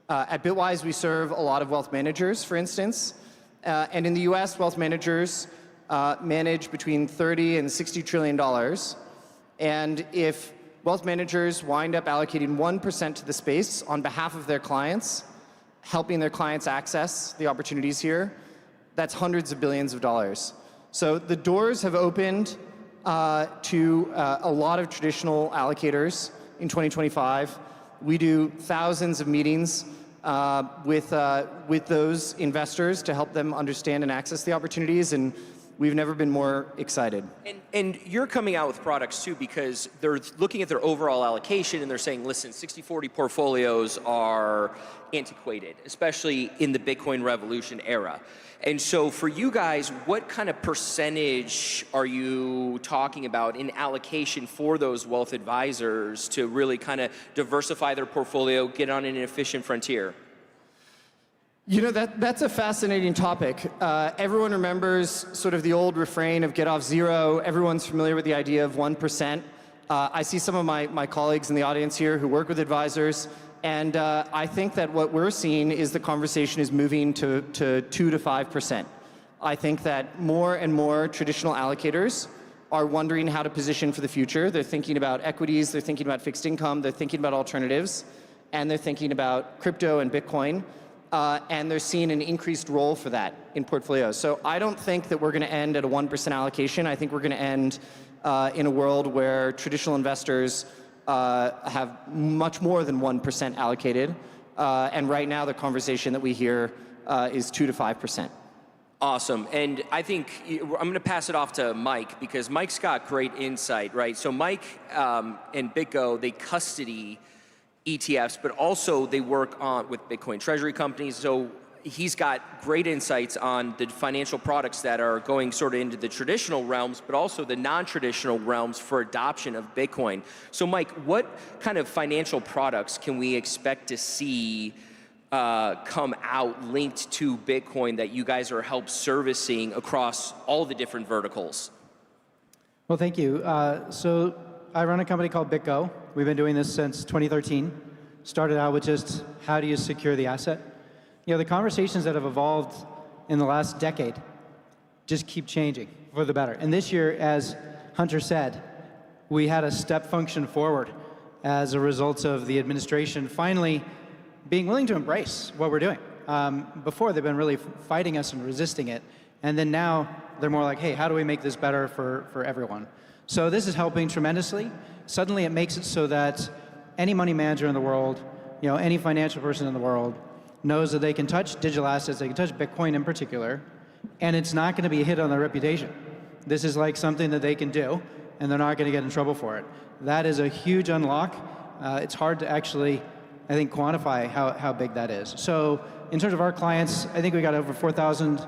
At Bitwise, we serve a lot of wealth managers, for instance. And in the US, wealth managers manage between $30 and $60 trillion. And if wealth managers wind up allocating 1% to the space on behalf of their clients, helping their clients access the opportunities here, that's hundreds of billions of dollars. So the doors have opened to a lot of traditional allocators in 2025. We do thousands of meetings with those investors to help them understand and access the opportunities, and we've never been more excited. And you're coming out with products too, because they're looking at their overall allocation and they're saying, listen, 60-40 portfolios are antiquated, especially in the Bitcoin revolution era. And so for you guys, what kind of percentage are you talking about in allocation for those wealth advisors to really kind of diversify their portfolio, get on an efficient frontier? You know, that's a fascinating topic. Everyone remembers sort of the old refrain of get off zero. Everyone's familiar with the idea of 1%. I see some of my colleagues in the audience here who work with advisors, and I think that what we're seeing is the conversation is moving to 2 to 5%. I think that more and more traditional allocators are wondering how to position for the future. They're thinking about equities, they're thinking about fixed income, they're thinking about alternatives, and they're thinking about crypto and Bitcoin. And they're seeing an increased role for that in portfolios. So I don't think that we're going to end at a 1% allocation. I think we're going to end in a world where traditional investors have much more than 1% allocated. And right now, the conversation that we hear is 2 to 5%. Awesome. And I think I'm going to pass it off to Mike, because Mike's got great insight, right? So Mike and BitGo, they custody ETFs, but also they work on with Bitcoin treasury companies. So he's got great insights on the financial products that are going sort of into the traditional realms, but also the non-traditional realms for adoption of Bitcoin. So Mike, what kind of financial products can we expect to see come out linked to Bitcoin that you guys are help servicing across all the different verticals? Well, thank you. So I run a company called BitGo. We've been doing this since 2013. Started out with just how do you secure the asset? You know, the conversations that have evolved in the last decade just keep changing for the better. And this year, as Hunter said, we had a step function forward as a result of the administration finally being willing to embrace what we're doing. Before, they've been really fighting us and resisting it. And then now they're more like, hey, how do we make this better for everyone? So this is helping tremendously. Suddenly it makes it so that any money manager in the world, any financial person in the world knows that they can touch digital assets, they can touch Bitcoin in particular, and it's not going to be a hit on their reputation. This is like something that they can do, and they're not going to get in trouble for it. That is a huge unlock. It's hard to actually, I think, quantify how big that is. So in terms of our clients, I think we got over 4,000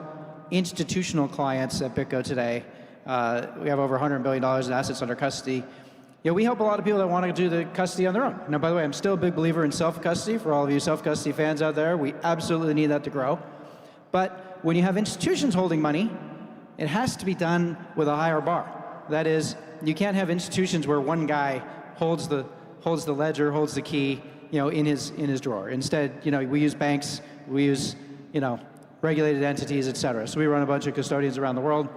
institutional clients at BitGo today. We have over $100 billion in assets under custody. We help a lot of people that want to do the custody on their own. Now, by the way, I'm still a big believer in self-custody. For all of you self-custody fans out there, we absolutely need that to grow. But when you have institutions holding money, it has to be done with a higher bar. That is, you can't have institutions where one guy holds the ledger, holds the key, in his drawer. Instead, we use banks, we use, regulated entities, et cetera. So we run a bunch of custodians around the world.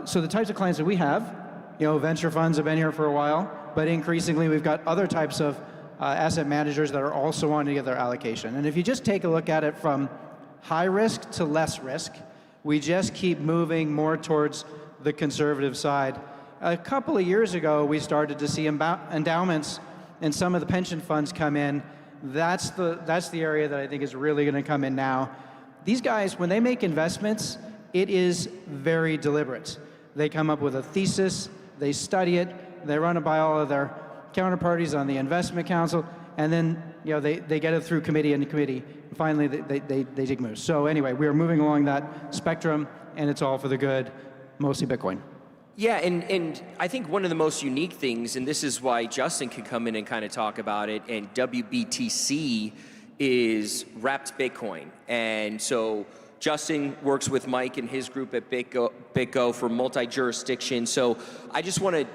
So the types of clients that we have, venture funds have been here for a while, but increasingly we've got other types of asset managers that are also wanting to get their allocation. And if you just take a look at it from high risk to less risk, we just keep moving more towards the conservative side. A couple of years ago, we started to see endowments and some of the pension funds come in. That's the area that I think is really going to come in now. These guys, when they make investments, it is very deliberate. They come up with a thesis, they study it, they run it by all of their counterparties on the investment council, and then they get it through committee and committee. And finally, they take moves. So anyway, we are moving along that spectrum, and it's all for the good, mostly Bitcoin. Yeah, and I think one of the most unique things, and this is why Justin could come in and kind of talk about it, and WBTC is wrapped Bitcoin. And so Justin works with Mike and his group at BitGo for multi-jurisdiction. So I just want to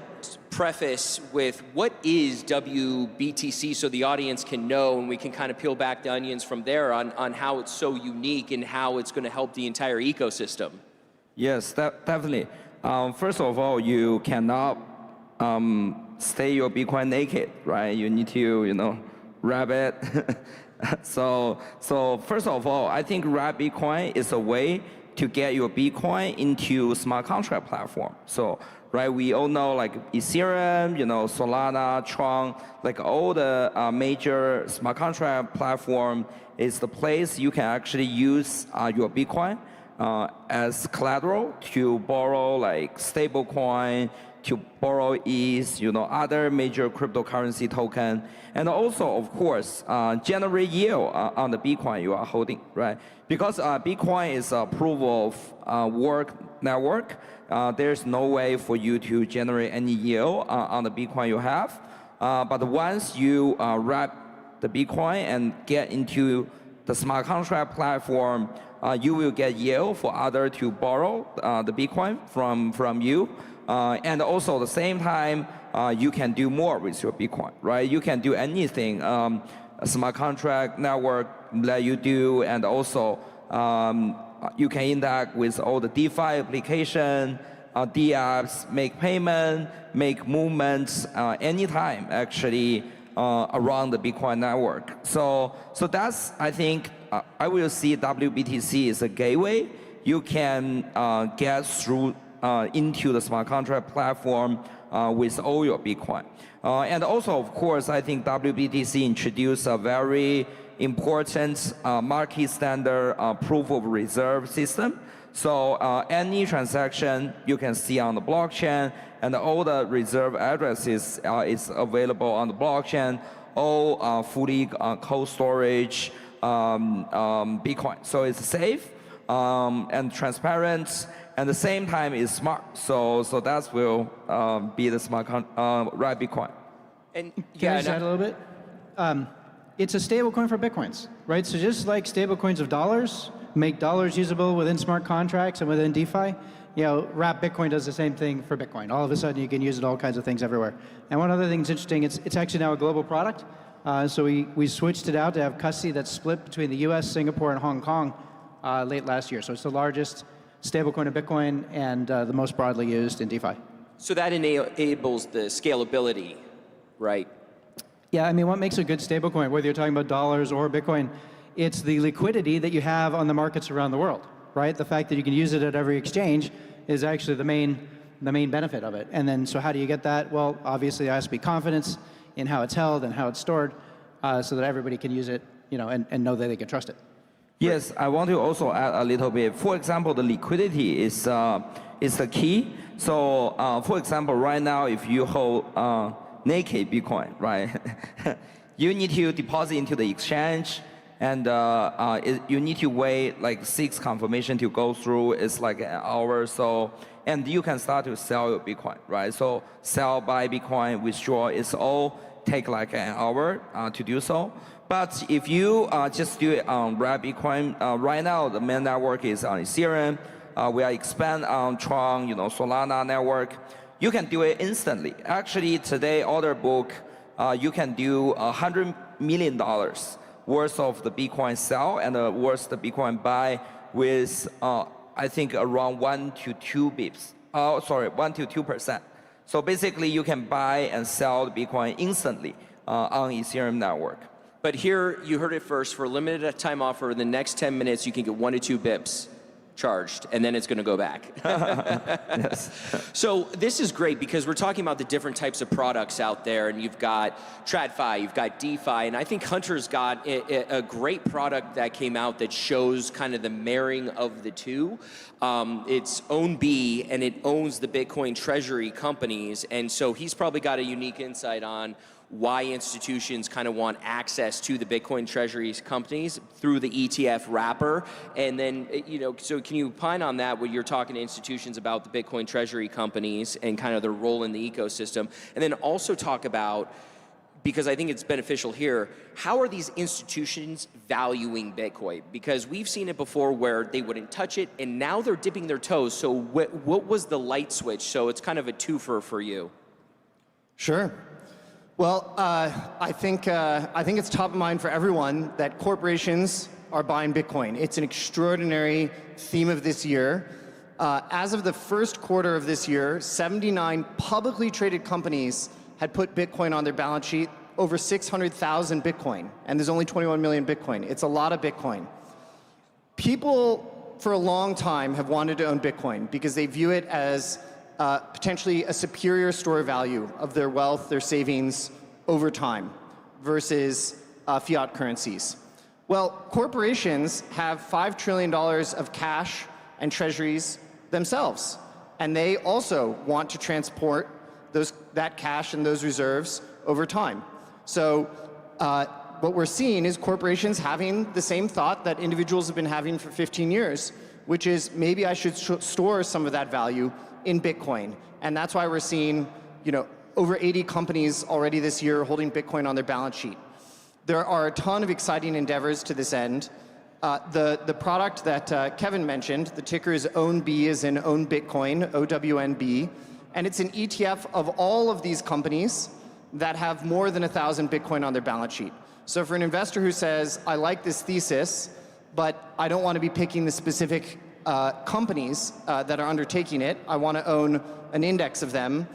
preface with what is WBTC so the audience can know, and we can kind of peel back the onions from there on how it's so unique and how it's going to help the entire ecosystem. Yes, definitely. First of all, you cannot stay your Bitcoin naked, right? You need to, wrap it. So first of all, I think wrap Bitcoin is a way to get your Bitcoin into smart contract platform. So, right, we all know like Ethereum, Solana, Tron, like all the major smart contract platform is the place you can actually use your Bitcoin as collateral to borrow like stablecoin, to borrow ETH, other major cryptocurrency token, and also, of course, generate yield on the Bitcoin you are holding, right? Because Bitcoin is a proof of work network, there's no way for you to generate any yield on the Bitcoin you have. But once you wrap the Bitcoin and get into the smart contract platform, you will get yield for others to borrow the Bitcoin from you. And also at the same time, you can do more with your Bitcoin, right? You can do anything a smart contract network let you do, and also you can interact with all the DeFi application, DApps, make payment, make movements anytime actually around the Bitcoin network. So that's, I think, I will see WBTC as a gateway. You can get through into the smart contract platform with all your Bitcoin. And also, of course, I think WBTC introduced a very important market standard proof of reserve system. So any transaction you can see on the blockchain, and all the reserve addresses is available on the blockchain, all fully cold storage Bitcoin. So it's safe and transparent, and at the same time is smart. So that will be the smart right Bitcoin. And can I just add a little bit? It's a stablecoin for Bitcoins, right? So just like stablecoins of dollars make dollars usable within smart contracts and within DeFi, wrap Bitcoin does the same thing for Bitcoin. All of a sudden, you can use it all kinds of things everywhere. And one other thing that's interesting, it's actually now a global product. So we switched it out to have custody that's split between the US, Singapore, and Hong Kong late last year. So it's the largest stablecoin of Bitcoin and the most broadly used in DeFi. So that enables the scalability, right? Yeah, I mean, what makes a good stablecoin, whether you're talking about dollars or Bitcoin, it's the liquidity that you have on the markets around the world, right? The fact that you can use it at every exchange is actually the main benefit of it. And then, so how do you get that? Well, obviously, there has to be confidence in how it's held and how it's stored, so that everybody can use it, you know, and know that they can trust it. Yes, I want to also add a little bit. For example, the liquidity is the key. So, for example, right now, if you hold naked Bitcoin, right, you need to deposit into the exchange, and you need to wait like 6 confirmation to go through. It's like an hour or so, and you can start to sell your Bitcoin, right? So sell, buy Bitcoin, withdraw, it's all take like an hour to do so. But if you just do it on Wrap Bitcoin, right now the main network is on Ethereum. We are expand on Tron, you know, Solana network. You can do it instantly. Actually, today order book, you can do $100 million worth of the Bitcoin sell and worth the Bitcoin buy with I think around 1 to 2 bips. 1 to 2%. So basically, you can buy and sell the Bitcoin instantly on Ethereum network. But here, you heard it first. For a limited time offer, in the next 10 minutes, you can get 1 to 2 bips charged, and then it's going to go back. Yes. So this is great because we're talking about the different types of products out there, and you've got TradFi, you've got DeFi, and I think Hunter's got a great product that came out that shows kind of the marrying of the two. It's OwnB, and it owns the Bitcoin treasury companies, and so he's probably got a unique insight on why institutions kind of want access to the Bitcoin treasuries companies through the ETF wrapper. And then, you know, so can you opine on that when you're talking to institutions about the Bitcoin treasury companies and kind of their role in the ecosystem? And then also talk about, because I think it's beneficial here, how are these institutions valuing Bitcoin? Because we've seen it before where they wouldn't touch it, and now they're dipping their toes. So what was the light switch? So it's kind of a twofer for you. Sure. Well, I think it's top of mind for everyone that corporations are buying Bitcoin. It's an extraordinary theme of this year. As of the first quarter of this year, 79 publicly traded companies had put Bitcoin on their balance sheet, over 600,000 Bitcoin, and there's only 21 million Bitcoin. It's a lot of Bitcoin. People for a long time have wanted to own Bitcoin because they view it as potentially a superior store of value of their wealth, their savings over time versus fiat currencies. Well, corporations have $5 trillion of cash and treasuries themselves, and they also want to transport that cash and those reserves over time. So what we're seeing is corporations having the same thought that individuals have been having for 15 years, which is maybe I should store some of that value in Bitcoin. And that's why we're seeing, you know, over 80 companies already this year holding Bitcoin on their balance sheet. There are a ton of exciting endeavors to this end. The product that Kevin mentioned, the ticker is OwnB, as in Own Bitcoin, OWNB, and it's an ETF of all of these companies that have more than 1,000 Bitcoin on their balance sheet. So for an investor who says, I like this thesis, but I don't want to be picking the specific companies that are undertaking it, I want to own an index of them,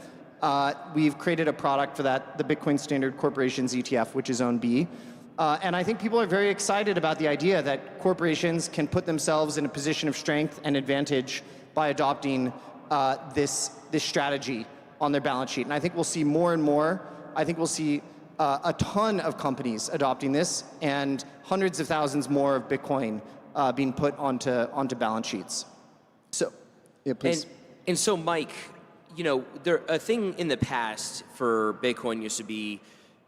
we've created a product for that, the Bitcoin Standard Corporations ETF, which is OwnB. And I think people are very excited about the idea that corporations can put themselves in a position of strength and advantage by adopting this strategy on their balance sheet. And I think we'll see more and more. I think we'll see a ton of companies adopting this, and hundreds of thousands more of Bitcoin being put onto balance sheets. So, yeah, please. And so, Mike, you know, a thing in the past for Bitcoin used to be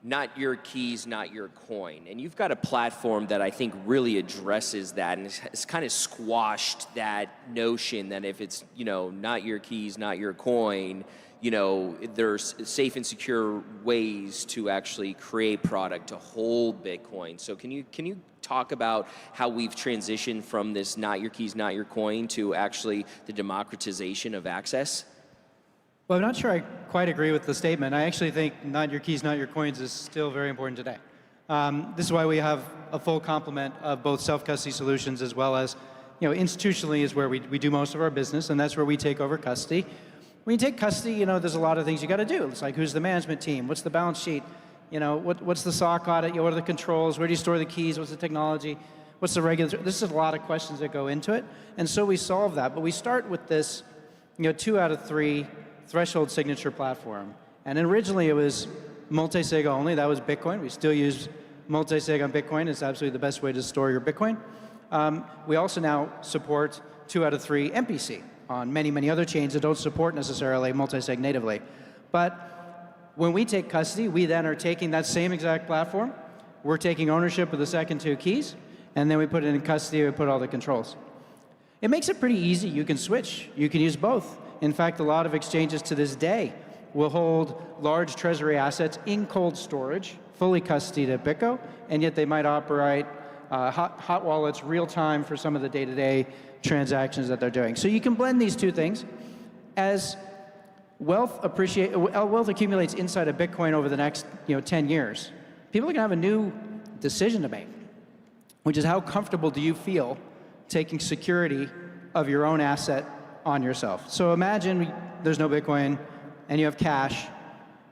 not your keys, not your coin. And you've got a platform that I think really addresses that, and it's kind of squashed that notion that if it's, you know, not your keys, not your coin, you know, there's safe and secure ways to actually create product to hold Bitcoin. So can you talk about how we've transitioned from this not your keys, not your coin to actually the democratization of access? Well, I'm not sure I quite agree with the statement. I actually think not your keys, not your coins is still very important today. This is why we have a full complement of both self-custody solutions as well as, you know, institutionally is where we do most of our business, and that's where we take over custody. When you take custody, you know, there's a lot of things you got to do. It's like, who's the management team? What's the balance sheet? what's the SOC audit? What are the controls? Where do you store the keys? What's the technology? What's the regulatory? This is a lot of questions that go into it. And so we solve that. But we start with this 2 out of 3 threshold signature platform. And originally it was multi-sig only. That was Bitcoin. We still use multi-sig on Bitcoin. It's absolutely the best way to store your Bitcoin. We also now support 2 out of 3 MPC on many, many other chains that don't support necessarily multi-sig natively. But when we take custody, we then are taking that same exact platform. We're taking ownership of the second 2 keys, and then we put it in custody, we put all the controls. It makes it pretty easy. You can switch. You can use both. In fact, a lot of exchanges to this day will hold large treasury assets in cold storage, fully custodied at BitGo, and yet they might operate hot wallets real time for some of the day-to-day transactions that they're doing. So you can blend these 2 things. As wealth accumulates inside of Bitcoin over the next 10 years, people are going to have a new decision to make, which is how comfortable do you feel taking security of your own asset on yourself. So imagine there's no Bitcoin and you have cash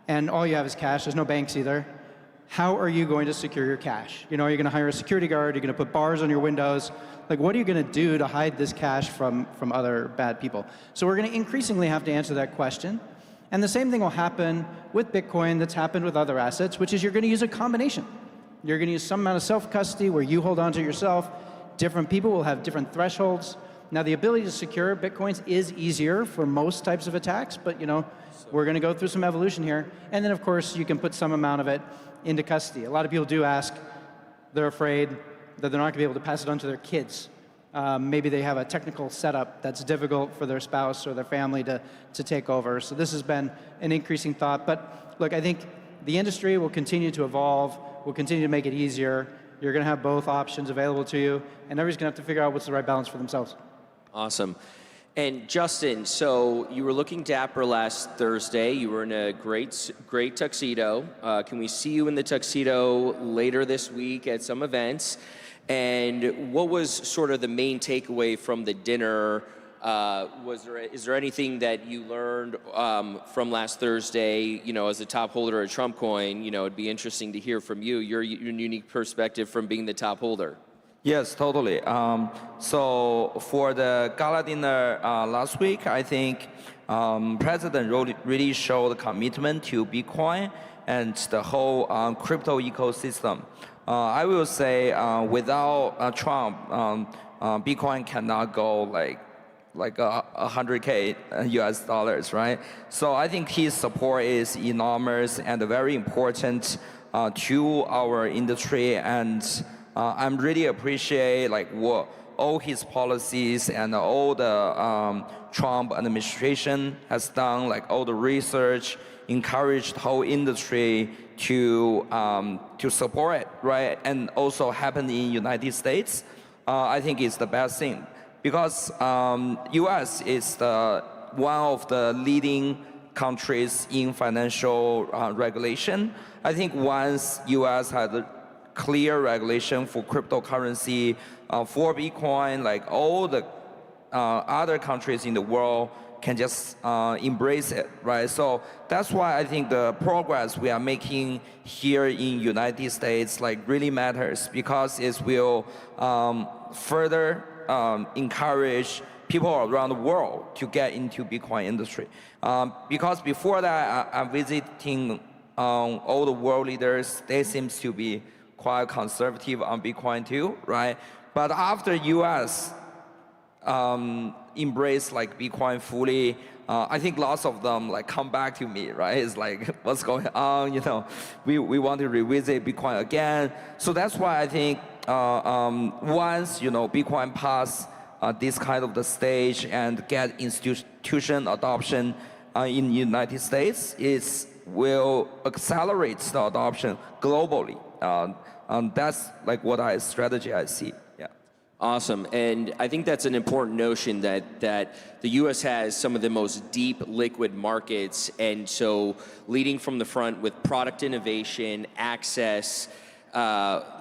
and all you have is cash, there's no banks either. How are you going to secure your cash? Are you going to hire a security guard? Are you going to put bars on your windows? Like, what are you going to do to hide this cash from other bad people? So we're going to increasingly have to answer that question. And the same thing will happen with Bitcoin that's happened with other assets, which is you're going to use a combination. You're going to use some amount of self-custody where you hold on to yourself. Different people will have different thresholds. Now, the ability to secure Bitcoins is easier for most types of attacks, but we're going to go through some evolution here. And then, of course, you can put some amount of it into custody. A lot of people do ask, they're afraid that they're not going to be able to pass it on to their kids. Maybe they have a technical setup that's difficult for their spouse or their family to take over. So this has been an increasing thought. But look, I think the industry will continue to evolve. We'll continue to make it easier. You're going to have both options available to you, and everybody's going to have to figure out what's the right balance for themselves. Awesome. And Justin, so you were looking dapper last Thursday. You were in a great tuxedo. Can we see you in the tuxedo later this week at some events? And what was sort of the main takeaway from the dinner? Is there anything that you learned from last Thursday? As the top holder of Trump Coin, it'd be interesting to hear from you, your unique perspective from being the top holder. Yes, totally. So for the gala dinner last week, I think President really showed commitment to Bitcoin and the whole crypto ecosystem. I will say without Trump, Bitcoin cannot go like $100K US dollars, right? So I think his support is enormous and very important to our industry, and I'm really appreciate what all his policies and all the Trump administration has done, all the research, encouraged the whole industry to support it, right? And also happened in United States. I think it's the best thing because U.S. is one of the leading countries in financial regulation. I think once U.S. had a clear regulation for cryptocurrency, for Bitcoin, all the other countries in the world can just embrace it, right? So that's why I think the progress we are making here in United States really matters because it will further encourage people around the world to get into Bitcoin industry. Because before that, I'm visiting all the world leaders. They seem to be quite conservative on Bitcoin too, right? But after US embrace Bitcoin fully, I think lots of them come back to me, right? It's what's going on? We want to revisit Bitcoin again. So that's why I think once Bitcoin pass this kind of the stage and get institution adoption in the United States, it will accelerate the adoption globally. That's what strategy I see. Yeah. Awesome, and I think that's an important notion that the U.S. has some of the most deep liquid markets, and so leading from the front with product innovation, access,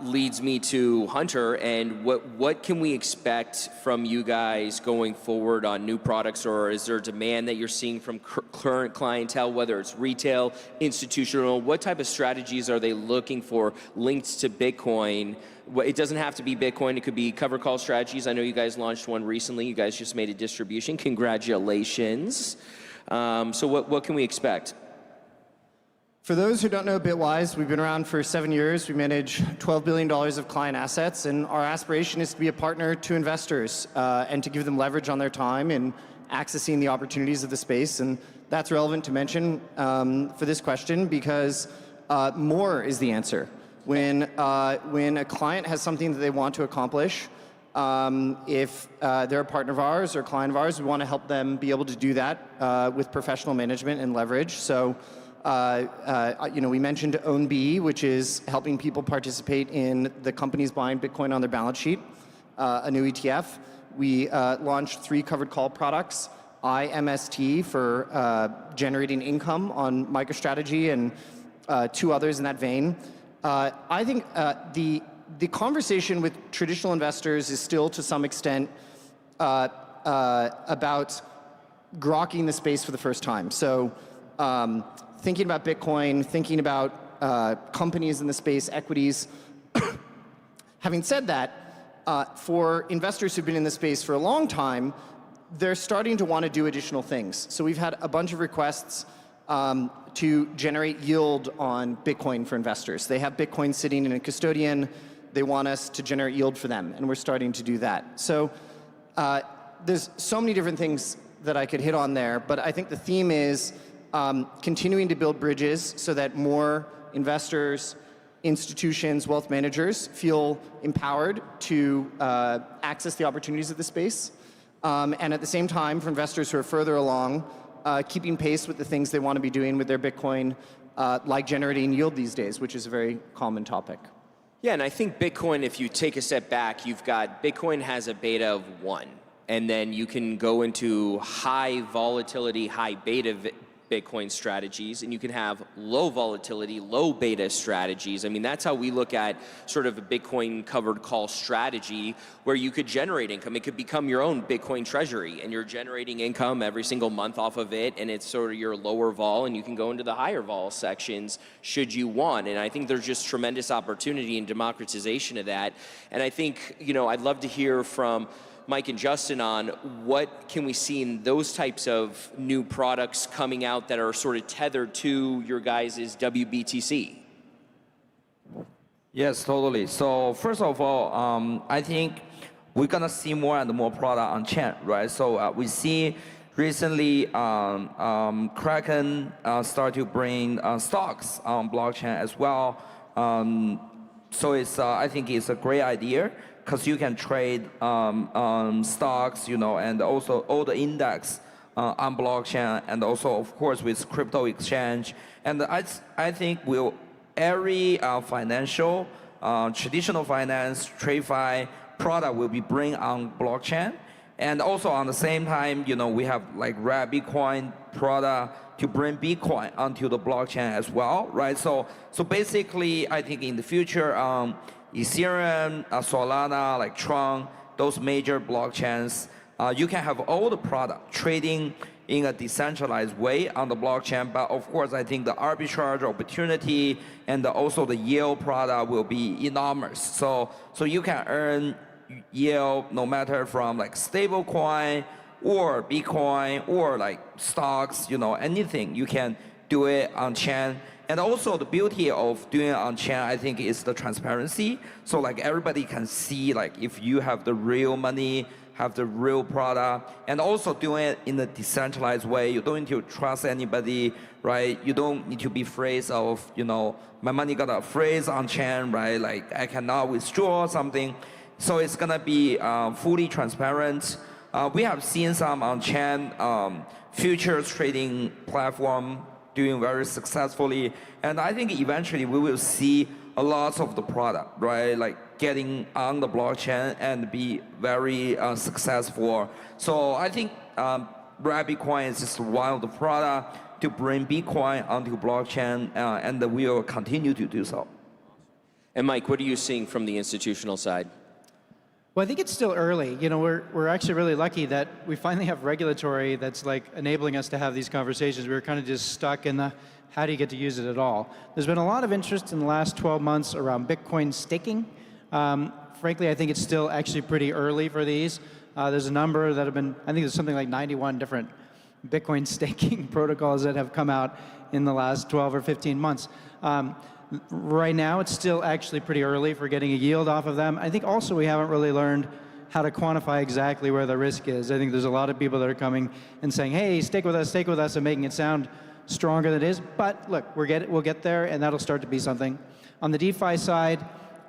leads me to Hunter, and what can we expect from you guys going forward on new products, or is there demand that you're seeing from current clientele, whether it's retail, institutional? What type of strategies are they looking for linked to Bitcoin? It doesn't have to be Bitcoin, it could be covered call strategies. I know you guys launched one recently. You guys just made a distribution. Congratulations. So what can we expect? For those who don't know Bitwise, we've been around for 7 years. We manage $12 billion of client assets, and our aspiration is to be a partner to investors and to give them leverage on their time in accessing the opportunities of the space. And that's relevant to mention for this question because more is the answer. When a client has something that they want to accomplish, if they're a partner of ours or a client of ours, we want to help them be able to do that with professional management and leverage. So. We mentioned OwnB, which is helping people participate in the companies buying Bitcoin on their balance sheet, a new ETF. We launched 3 covered call products, IMST for generating income on MicroStrategy and 2 others in that vein. I think the conversation with traditional investors is still to some extent about grokking the space for the first time. So. Thinking about Bitcoin, thinking about companies in the space, equities. Having said that, for investors who've been in the space for a long time, they're starting to want to do additional things. So we've had a bunch of requests to generate yield on Bitcoin for investors. They have Bitcoin sitting in a custodian. They want us to generate yield for them, and we're starting to do that. So there's so many different things that I could hit on there, but I think the theme is continuing to build bridges so that more investors, institutions, wealth managers feel empowered to access the opportunities of the space. And at the same time, for investors who are further along, keeping pace with the things they want to be doing with their Bitcoin, like generating yield these days, which is a very common topic. Yeah, and I think Bitcoin, if you take a step back, you've got Bitcoin has a beta of 1. And then you can go into high volatility, high beta Bitcoin strategies, and you can have low volatility, low beta strategies. I mean, that's how we look at sort of a Bitcoin covered call strategy where you could generate income. It could become your own Bitcoin treasury, and you're generating income every single month off of it, and it's sort of your lower vol, and you can go into the higher vol sections should you want. And I think there's just tremendous opportunity and democratization of that. And I think, I'd love to hear from Mike and Justin on what can we see in those types of new products coming out that are sort of tethered to your guys' WBTC? Yes, totally. So first of all, I think we're gonna see more and more product on chain, right? So we see recently Kraken start to bring stocks on blockchain as well. So I think it's a great idea, because you can trade stocks, and also all the index on blockchain, and also, of course, with crypto exchange. And I think every financial, traditional finance, TradFi product will be bring on blockchain. And also on the same time, we have like Rare Bitcoin product to bring Bitcoin onto the blockchain as well, right? So basically, I think in the future, Ethereum, Solana, like Tron, those major blockchains, you can have all the product trading in a decentralized way on the blockchain. But of course, I think the arbitrage opportunity and also the yield product will be enormous. So you can earn yield no matter from like stablecoin or Bitcoin or like stocks, anything. You can do it on chain. And also the beauty of doing it on chain, I think, is the transparency. So like everybody can see like if you have the real money, have the real product, and also doing it in a decentralized way. You don't need to trust anybody, right? You don't need to be afraid of, my money got a freeze on chain, right? Like I cannot withdraw something. So it's gonna be fully transparent. We have seen some on-chain futures trading platform doing very successfully. And I think eventually we will see a lot of the product, right? Like getting on the blockchain and be very successful. So I think Rare Bitcoin is just one of the products to bring Bitcoin onto blockchain, and we will continue to do so. And Mike, what are you seeing from the institutional side? Well, I think it's still early. You know, we're actually really lucky that we finally have regulatory that's like enabling us to have these conversations. We were kind of just stuck in the how do you get to use it at all. There's been a lot of interest in the last 12 months around Bitcoin staking. Frankly, I think it's still actually pretty early for these. There's a number that have been, I think there's something like 91 different Bitcoin staking protocols that have come out in the last 12 or 15 months. Right now, it's still actually pretty early for getting a yield off of them. I think also we haven't really learned how to quantify exactly where the risk is. I think there's a lot of people that are coming and saying, hey, stake with us, and making it sound stronger than it is. But look, we'll get there, and that'll start to be something. On the DeFi side,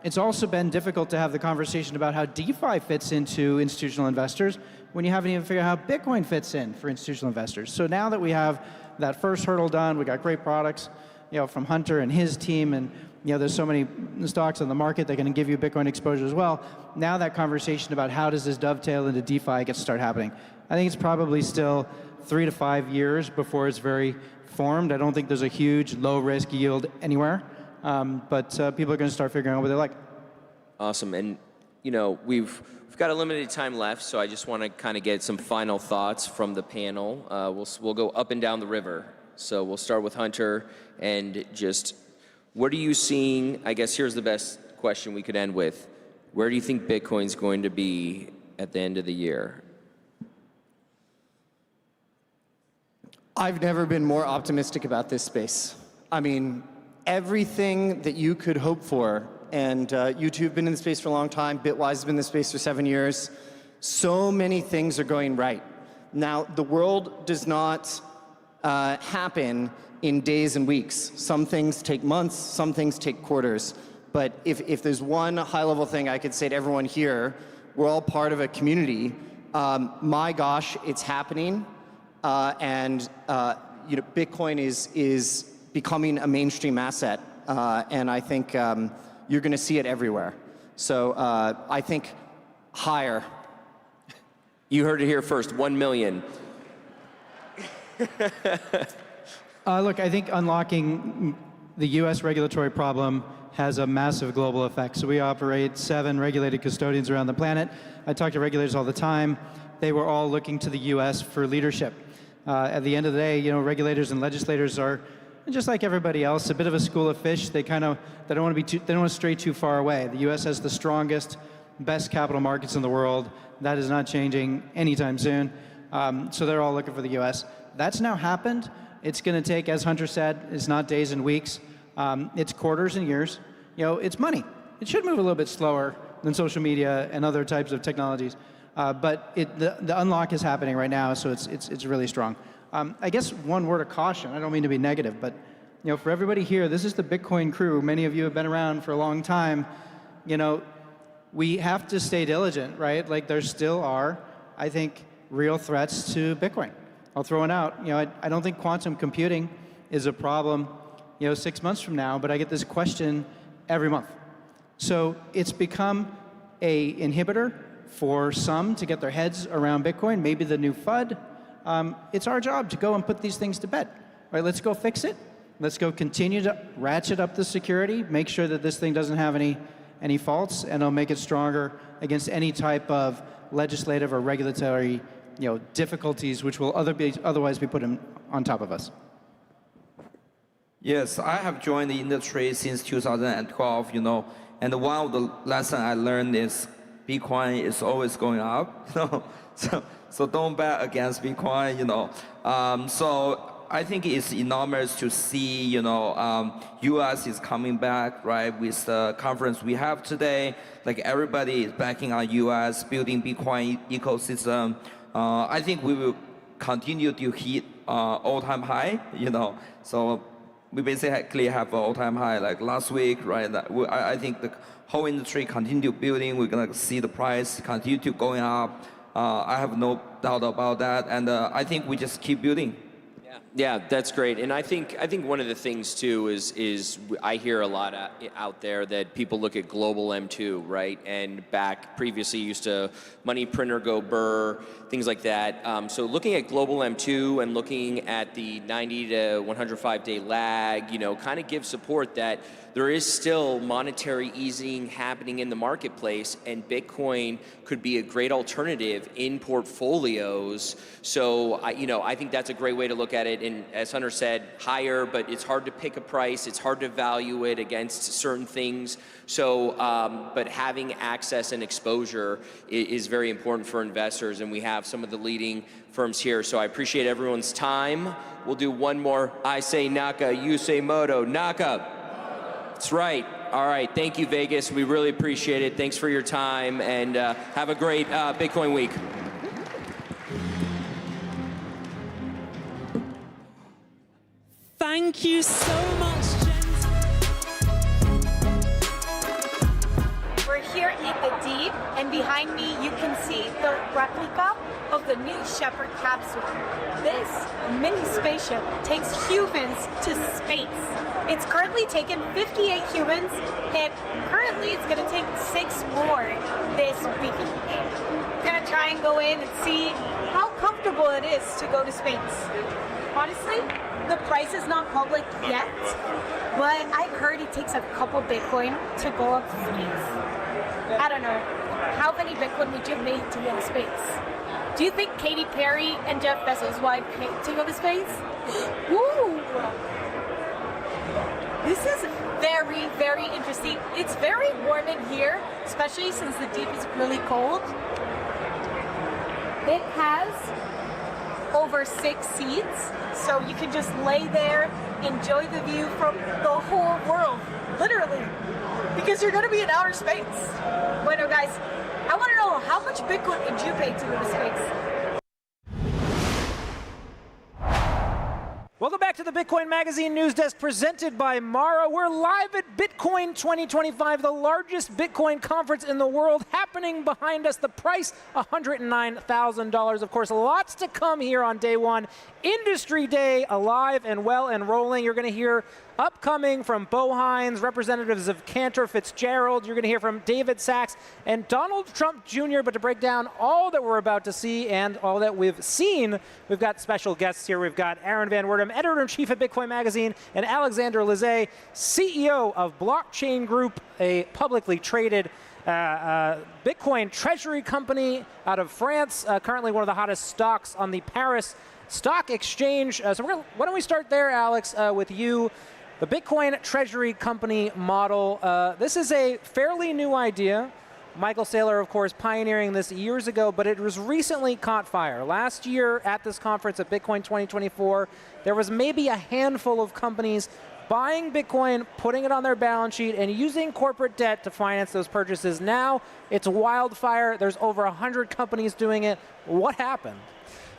it's also been difficult to have the conversation about how DeFi fits into institutional investors when you haven't even figured out how Bitcoin fits in for institutional investors. So now that we have that first hurdle done, we got great products, you know, from Hunter and his team, and you know, there's so many stocks on the market that can give you Bitcoin exposure as well. Now that conversation about how does this dovetail into DeFi gets to start happening. I think it's probably still 3 to 5 years before it's very formed. I don't think there's a huge low risk yield anywhere, but people are going to start figuring out what they like. Awesome, and you know, we've got a limited time left, so I just want to kind of get some final thoughts from the panel. We'll go up and down the river. So we'll start with Hunter, and just what are you seeing? I guess here's the best question we could end with. Where do you think Bitcoin's going to be at the end of the year? I've never been more optimistic about this space. I mean, everything that you could hope for, and you two have been in the space for a long time, Bitwise has been in the space for 7 years. So many things are going right. Now, the world does not happen in days and weeks. Some things take months, some things take quarters. But if there's one high-level thing I could say to everyone here, we're all part of a community. My gosh, it's happening, and you know, Bitcoin is becoming a mainstream asset, and I think you're going to see it everywhere. So I think higher. You heard it here first. 1 million. Look, I think unlocking the U.S. regulatory problem has a massive global effect. So we operate 7 regulated custodians around the planet. I talk to regulators all the time. They were all looking to the U.S. for leadership. At the end of the day, you know, regulators and legislators are just like everybody else, a bit of a school of fish. They don't want to stray too far away. The U.S. has the strongest, best capital markets in the world. That is not changing anytime soon. So they're all looking for the U.S. That's now happened. It's going to take, as Hunter said, it's not days and weeks. It's quarters and years. You know, it's money. It should move a little bit slower than social media and other types of technologies. But the unlock is happening right now, so it's really strong. I guess one word of caution, I don't mean to be negative, but you know, for everybody here, this is the Bitcoin crew. Many of you have been around for a long time. You know, we have to stay diligent, right? Like there still are, I think, real threats to Bitcoin. I'll throw it out. You know, I don't think quantum computing is a problem, you know, 6 months from now, but I get this question every month. So it's become a inhibitor for some to get their heads around Bitcoin, maybe the new FUD. It's our job to go and put these things to bed. Right, let's go fix it. Let's go continue to ratchet up the security, make sure that this thing doesn't have any faults, and it'll make it stronger against any type of legislative or regulatory, you know, difficulties which will otherwise be put on top of us. Yes, I have joined the industry since 2012, you know, and one of the lessons I learned is Bitcoin is always going up, you know, so don't bet against Bitcoin, you know. So I think it's enormous to see, you know, US is coming back, right, with the conference we have today. Like everybody is backing on US, building Bitcoin ecosystem. I think we will continue to hit all-time high, you know. So we basically have an all-time high like last week, right? I think the whole industry continue building. We're gonna see the price continue to going up. I have no doubt about that, and I think we just keep building. Yeah, Yeah, that's great. And I think one of the things too is I hear a lot out there that people look at global M2, right? And back previously used to money printer go burr, things like that. So looking at global M2 and looking at the 90 to 105 day lag, you know, kind of gives support that there is still monetary easing happening in the marketplace, and Bitcoin could be a great alternative in portfolios. So I think that's a great way to look at it. And as Hunter said, higher, but it's hard to pick a price. It's hard to value it against certain things. So, but having access and exposure is very important for investors, and we have some of the leading firms here. So I appreciate everyone's time. We'll do one more. I say Naka, you say Moto. Naka. That's right. All right. Thank you, Vegas. We really appreciate it. Thanks for your time, and have a great Bitcoin week. Thank you so much, gents. We're here in the deep, and behind me you can see the replica of the New Shepard capsule. This mini spaceship takes humans to space. It's currently taken 58 humans, and currently it's gonna take 6 more this week. I'm gonna try and go in and see how comfortable it is to go to space. Honestly, the price is not public yet, but I've heard it takes a couple Bitcoin to go up to space. I don't know. How many Bitcoin would you make to go to space? Do you think Katy Perry and Jeff Bezos would pay to go to space? Woo! This is very, very interesting. It's very warm in here, especially since the deep is really cold. It has over 6 seats, so you can just lay there, enjoy the view from the whole world, literally, because you're gonna be in outer space. Bueno, guys, I wanna know, how much Bitcoin would you pay to go to space? Welcome back to the Bitcoin Magazine News Desk presented by Mara. We're live at Bitcoin 2025, the largest Bitcoin conference in the world, happening behind us. The price, $109,000. Of course, lots to come here on day one. Industry Day, alive and well and rolling. You're going to hear upcoming from Bo Hines, representatives of Cantor Fitzgerald. You're going to hear from David Sachs and Donald Trump Jr. But to break down all that we're about to see and all that we've seen, we've got special guests here. We've got Aaron Van Wertum, editor-in-chief at Bitcoin Magazine, and Alexander Lizet, CEO of Blockchain Group, a publicly traded Bitcoin treasury company out of France, currently one of the hottest stocks on the Paris Stock Exchange. So why don't we start there, Alex, with you. The Bitcoin treasury company model. This is a fairly new idea. Michael Saylor, of course, pioneering this years ago, but it was recently caught fire. Last year at this conference at Bitcoin 2024, there was maybe a handful of companies buying Bitcoin, putting it on their balance sheet, and using corporate debt to finance those purchases. Now it's wildfire. There's over 100 companies doing it. What happened?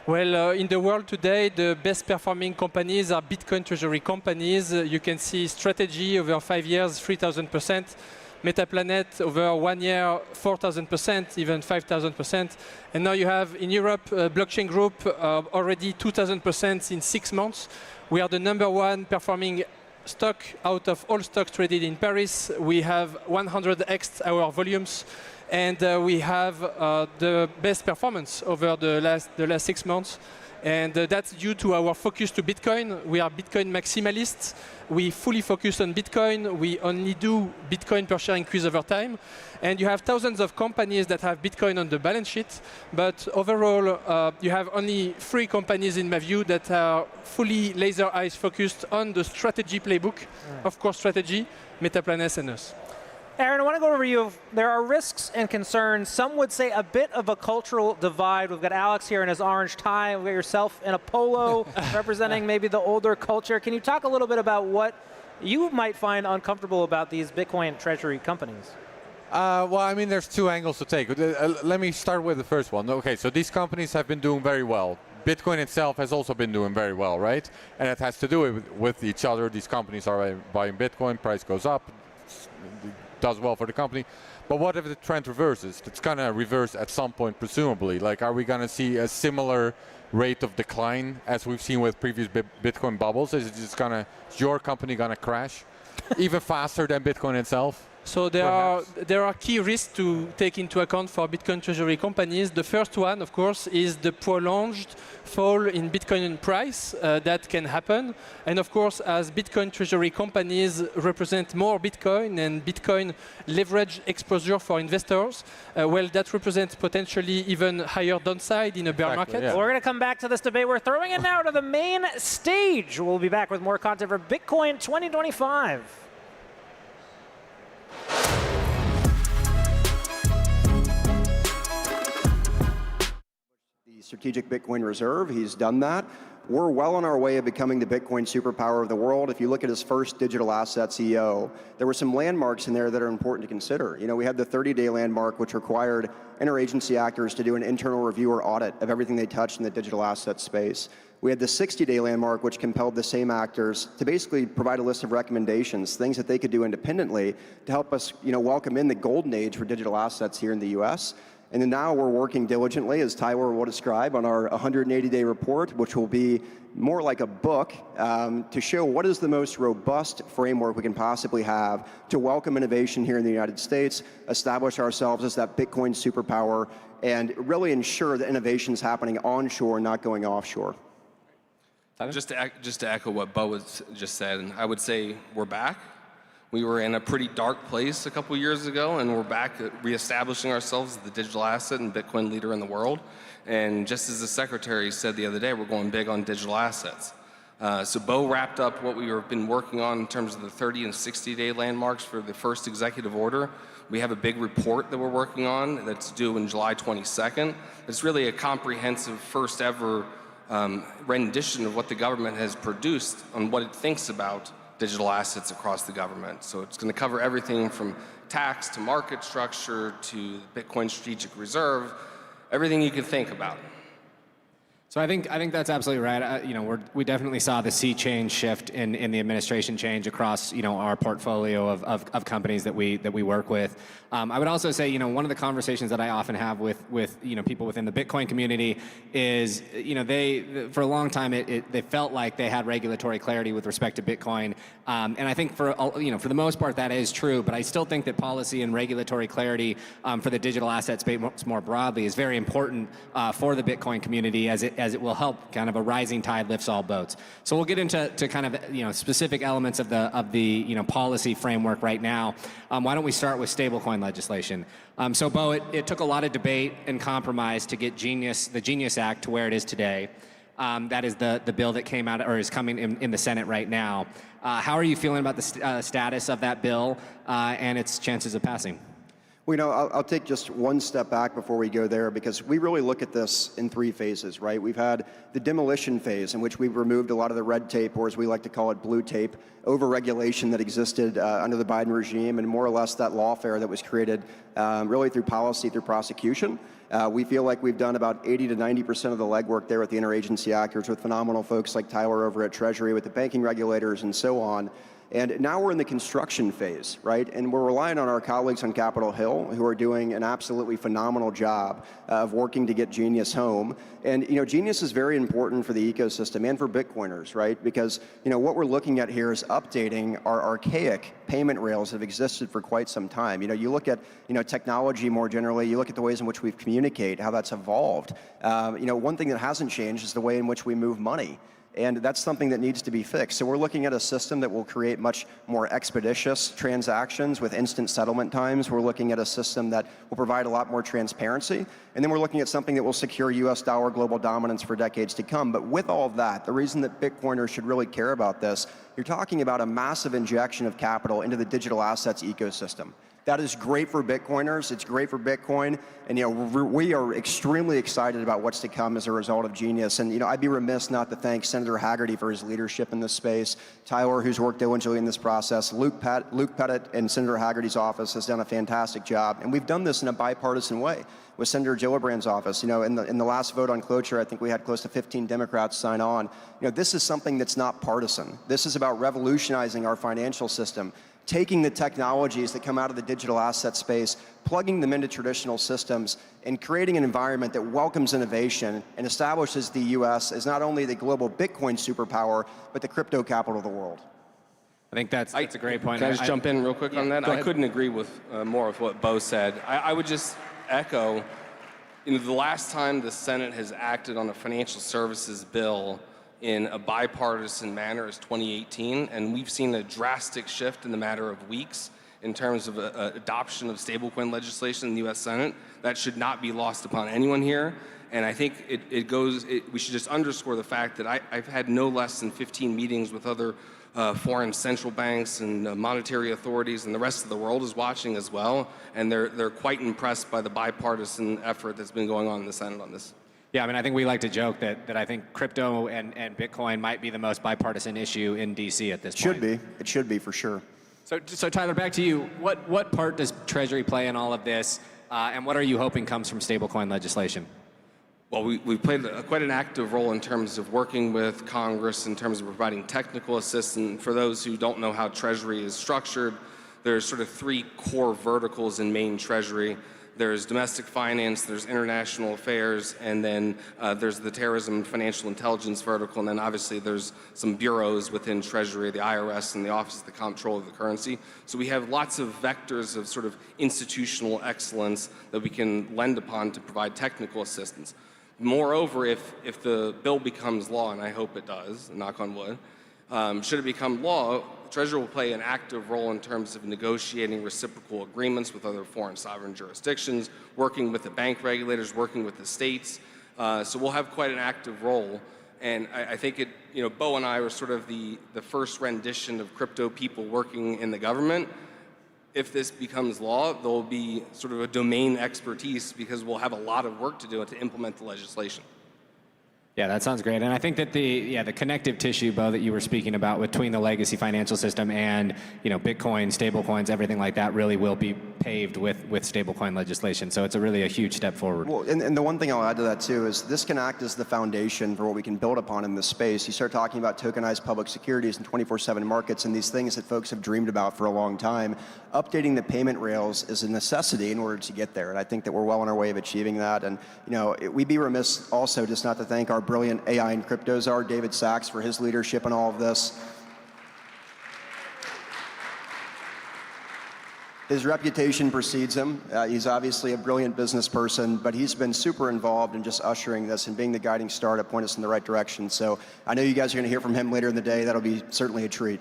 Well, in the world today, the best performing companies are Bitcoin treasury companies. You can see Strategy over 5 years, 3,000%. Metaplanet over 1 year, 4,000%, even 5,000%. And now you have in Europe, Blockchain Group, already 2,000% in 6 months. We are the #1 performing stock out of all stocks traded in Paris. We have 100x our volumes. And we have the best performance over the last 6 months. And that's due to our focus to Bitcoin. We are Bitcoin maximalists. We fully focus on Bitcoin. We only do Bitcoin per share increase over time. And you have thousands of companies that have Bitcoin on the balance sheet. But overall, you have only 3 companies, in my view, that are fully laser eyes focused on the strategy playbook. Of course, Strategy, Metaplanet, and us. Aaron, I want to go over you. There are risks and concerns. Some would say a bit of a cultural divide. We've got Alex here in his orange tie. We've got yourself in a polo representing maybe the older culture. Can you talk a little bit about what you might find uncomfortable about these Bitcoin treasury companies? Well, I mean, there's 2 angles to take. Let me start with the first one. Okay, so these companies have been doing very well. Bitcoin itself has also been doing very well, right? And it has to do with each other. These companies are buying Bitcoin, price goes up, does well for the company. But what if the trend reverses? It's going to reverse at some point, presumably. Like, are we going to see a similar rate of decline as we've seen with previous Bitcoin bubbles? Is your company gonna crash even faster than Bitcoin itself? So there are key risks to take into account for Bitcoin treasury companies. The first one, of course, is the prolonged fall in Bitcoin price that can happen. And of course, as Bitcoin treasury companies represent more Bitcoin and Bitcoin leverage exposure for investors, well, that represents potentially even higher downside in a bear market. Yeah. We're going to come back to this debate. We're throwing it now to the main stage. We'll be back with more content for Bitcoin 2025. The strategic Bitcoin reserve, he's done that. We're well on our way of becoming the Bitcoin superpower of the world. If you look at his first digital asset CEO, there were some landmarks in there that are important to consider. You know, we had the 30-day landmark, which required interagency actors to do an internal review or audit of everything they touched in the digital asset space. We had the 60-day landmark, which compelled the same actors to basically provide a list of recommendations, things that they could do independently to help us, welcome in the golden age for digital assets here in the US. And then now we're working diligently, as Tyler will describe, on our 180-day report, which will be more like a book to show what is the most robust framework we can possibly have to welcome innovation here in the United States, establish ourselves as that Bitcoin superpower, and really ensure that innovation is happening onshore, not going offshore. Just to echo what Bo was just said, and I would say we're back. We were in a pretty dark place a couple years ago, and we're back at reestablishing ourselves as the digital asset and Bitcoin leader in the world. And just as the secretary said the other day, we're going big on digital assets. So Bo wrapped up what we've been working on in terms of the 30 and 60-day landmarks for the first executive order. We have a big report that we're working on that's due in July 22nd. It's really a comprehensive first ever rendition of what the government has produced on what it thinks about digital assets across the government. So it's going to cover everything from tax to market structure to Bitcoin strategic reserve, everything you can think about. So I think that's absolutely right. We definitely saw the sea change shift in the administration change across our portfolio of companies that we work with. I would also say one of the conversations that I often have with people within the Bitcoin community is they for a long time they felt like they had regulatory clarity with respect to Bitcoin, and I think for the most part that is true. But I still think that policy and regulatory clarity for the digital asset space more broadly is very important for the Bitcoin community as it will help kind of a rising tide lifts all boats. So we'll get into kind of specific elements of the policy framework right now. Why don't we start with stablecoin legislation? So Bo, it took a lot of debate and compromise to get the Genius Act to where it is today. That is the bill that came out or is coming in the Senate right now. How are you feeling about the status of that bill and its chances of passing? Well, I'll take just one step back before we go there, because we really look at this in three phases, right? We've had the demolition phase, in which we've removed a lot of the red tape, or as we like to call it, blue tape, over-regulation that existed under the Biden regime, and more or less that lawfare that was created really through policy, through prosecution. We feel like we've done about 80 to 90% of the legwork there with the interagency actors, with phenomenal folks like Tyler over at Treasury, with the banking regulators, and so on. And now we're in the construction phase, right? And we're relying on our colleagues on Capitol Hill, who are doing an absolutely phenomenal job of working to get Genius home. And Genius is very important for the ecosystem and for Bitcoiners, right? Because what we're looking at here is updating our archaic payment rails that have existed for quite some time. You look at technology more generally. You look at the ways in which we communicate, how that's evolved. One thing that hasn't changed is the way in which we move money. And that's something that needs to be fixed. So we're looking at a system that will create much more expeditious transactions with instant settlement times. We're looking at a system that will provide a lot more transparency. And then we're looking at something that will secure US dollar global dominance for decades to come. But with all of that, the reason that Bitcoiners should really care about this, you're talking about a massive injection of capital into the digital assets ecosystem. That is great for Bitcoiners. It's great for Bitcoin. And we are extremely excited about what's to come as a result of Genius. And I'd be remiss not to thank Senator Haggerty for his leadership in this space, Tyler, who's worked diligently in this process, Luke Pettit and Senator Haggerty's office has done a fantastic job. And we've done this in a bipartisan way. with Senator Gillibrand's office. In the last vote on cloture, I think we had close to 15 Democrats sign on. This is something that's not partisan. This is about revolutionizing our financial system, taking the technologies that come out of the digital asset space, plugging them into traditional systems, and creating an environment that welcomes innovation and establishes the U.S. as not only the global Bitcoin superpower, but the crypto capital of the world. I think that's a great point. Can I just jump in real quick on that? Go I ahead. couldn't agree with more of what Bo said. I would just echo, the last time the Senate has acted on a financial services bill in a bipartisan manner is 2018, and we've seen a drastic shift in the matter of weeks in terms of adoption of stablecoin legislation in the U.S. Senate. That should not be lost upon anyone here. And I think we should just underscore the fact that I've had no less than 15 meetings with other foreign central banks and monetary authorities, and the rest of the world is watching as well, and they're quite impressed by the bipartisan effort that's been going on in the Senate on this. Yeah, I think we like to joke that I think crypto and Bitcoin might be the most bipartisan issue in D.C. at this point. Should be. It should be, for sure. So Tyler, back to you. What part does Treasury play in all of this, and what are you hoping comes from stablecoin legislation? Well, we've played quite an active role in terms of working with Congress, in terms of providing technical assistance. For those who don't know how Treasury is structured, there's sort of three core verticals in main Treasury. There's domestic finance, there's international affairs, and then there's the terrorism and financial intelligence vertical, and then obviously there's some bureaus within Treasury, the IRS and the Office of the Comptroller of the Currency. So we have lots of vectors of sort of institutional excellence that we can lend upon to provide technical assistance. Moreover, if the bill becomes law, and I hope it does, knock on wood, should it become law, Treasury will play an active role in terms of negotiating reciprocal agreements with other foreign sovereign jurisdictions, working with the bank regulators, working with the states. So we'll have quite an active role. And I think Bo and I were sort of the first rendition of crypto people working in the government. If this becomes law, there'll be sort of a domain expertise because we'll have a lot of work to do to implement the legislation. Yeah, that sounds great. And I think that the connective tissue, Bo, that you were speaking about between the legacy financial system and Bitcoin, stablecoins, everything like that really will be paved with stablecoin legislation. So it's really a huge step forward. Well, and the one thing I'll add to that too is this can act as the foundation for what we can build upon in this space. You start talking about tokenized public securities and 24/7 markets and these things that folks have dreamed about for a long time. Updating the payment rails is a necessity in order to get there. And I think that we're well on our way of achieving that. And we'd be remiss also just not to thank our brilliant AI and crypto czar, David Sachs, for his leadership in all of this. His reputation precedes him. He's obviously a brilliant business person, but he's been super involved in just ushering this and being the guiding star to point us in the right direction. So I know you guys are going to hear from him later in the day. That'll be certainly a treat.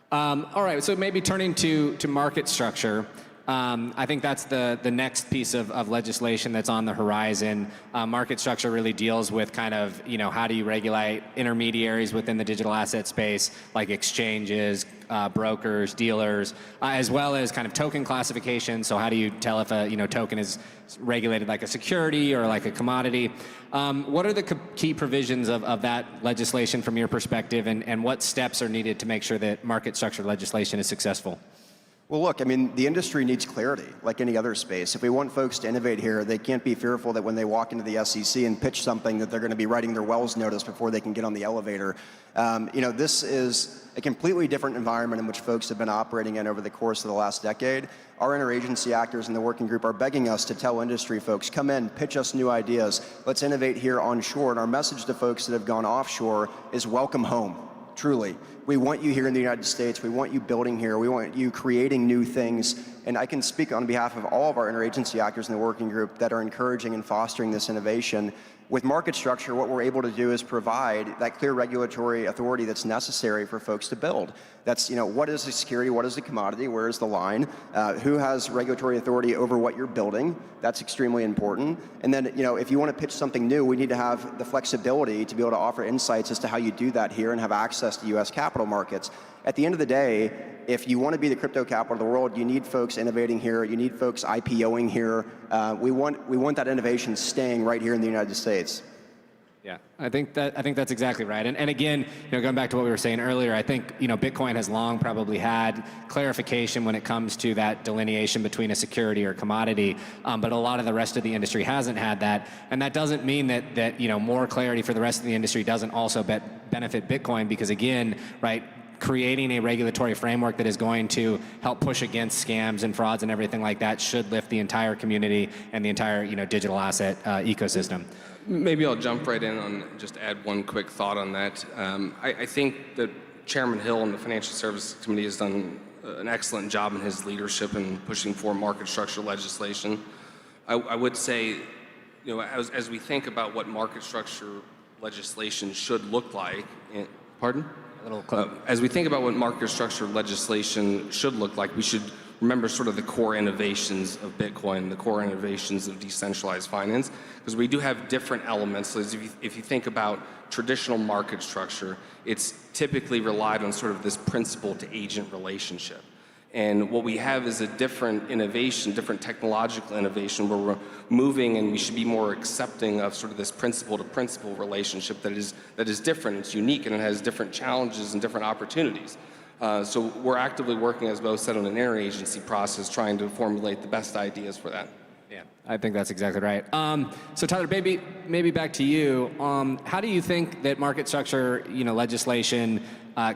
Awesome. All right, so maybe turning to market structure. I think that's the next piece of legislation that's on the horizon. Market structure really deals with kind of, how do you regulate intermediaries within the digital asset space, like exchanges, brokers, dealers, as well as kind of token classification. So how do you tell if a token is regulated like a security or like a commodity? What are the key provisions of that legislation from your perspective, and what steps are needed to make sure that market structure legislation is successful? Well, look, the industry needs clarity, like any other space. If we want folks to innovate here, they can't be fearful that when they walk into the SEC and pitch something that they're going to be writing their Wells notice before they can get on the elevator. This is a completely different environment in which folks have been operating in over the course of the last decade. Our interagency actors in the working group are begging us to tell industry folks, come in, pitch us new ideas. Let's innovate here onshore. And our message to folks that have gone offshore is welcome home, truly. We want you here in the United States. We want you building here. We want you creating new things. And I can speak on behalf of all of our interagency actors in the working group that are encouraging and fostering this innovation. With market structure, what we're able to do is provide that clear regulatory authority that's necessary for folks to build. That's, what is a security, what is a commodity, where is the line, who has regulatory authority over what you're building. That's extremely important. And then, if you want to pitch something new, we need to have the flexibility to be able to offer insights as to how you do that here and have access to US capital markets. At the end of the day, if you want to be the crypto capital of the world, you need folks innovating here. You need folks IPOing here. We want that innovation staying right here in the United States. Yeah, I think that's exactly right. And again, going back to what we were saying earlier, I think Bitcoin has long probably had clarification when it comes to that delineation between a security or commodity, but a lot of the rest of the industry hasn't had that. And that doesn't mean that more clarity for the rest of the industry doesn't also benefit Bitcoin, because again, right, creating a regulatory framework that is going to help push against scams and frauds and everything like that should lift the entire community and the entire digital asset ecosystem. Maybe I'll jump right in on just add one quick thought on that. I think that Chairman Hill and the Financial Services Committee has done an excellent job in his leadership in pushing for market structure legislation. I would say, as we think about what market structure legislation should look like, pardon? As we think about what market structure legislation should look like, we should remember sort of the core innovations of Bitcoin, the core innovations of decentralized finance, because we do have different elements. So if you think about traditional market structure, it's typically relied on sort of this principal to agent relationship. And what we have is a different innovation, different technological innovation, where we're moving and we should be more accepting of sort of this principal to principal relationship that is different, it's unique, and it has different challenges and different opportunities. So we're actively working, as Bo said, on an interagency process, trying to formulate the best ideas for that. Yeah, I think that's exactly right. So Tyler, maybe back to you. How do you think that market structure, legislation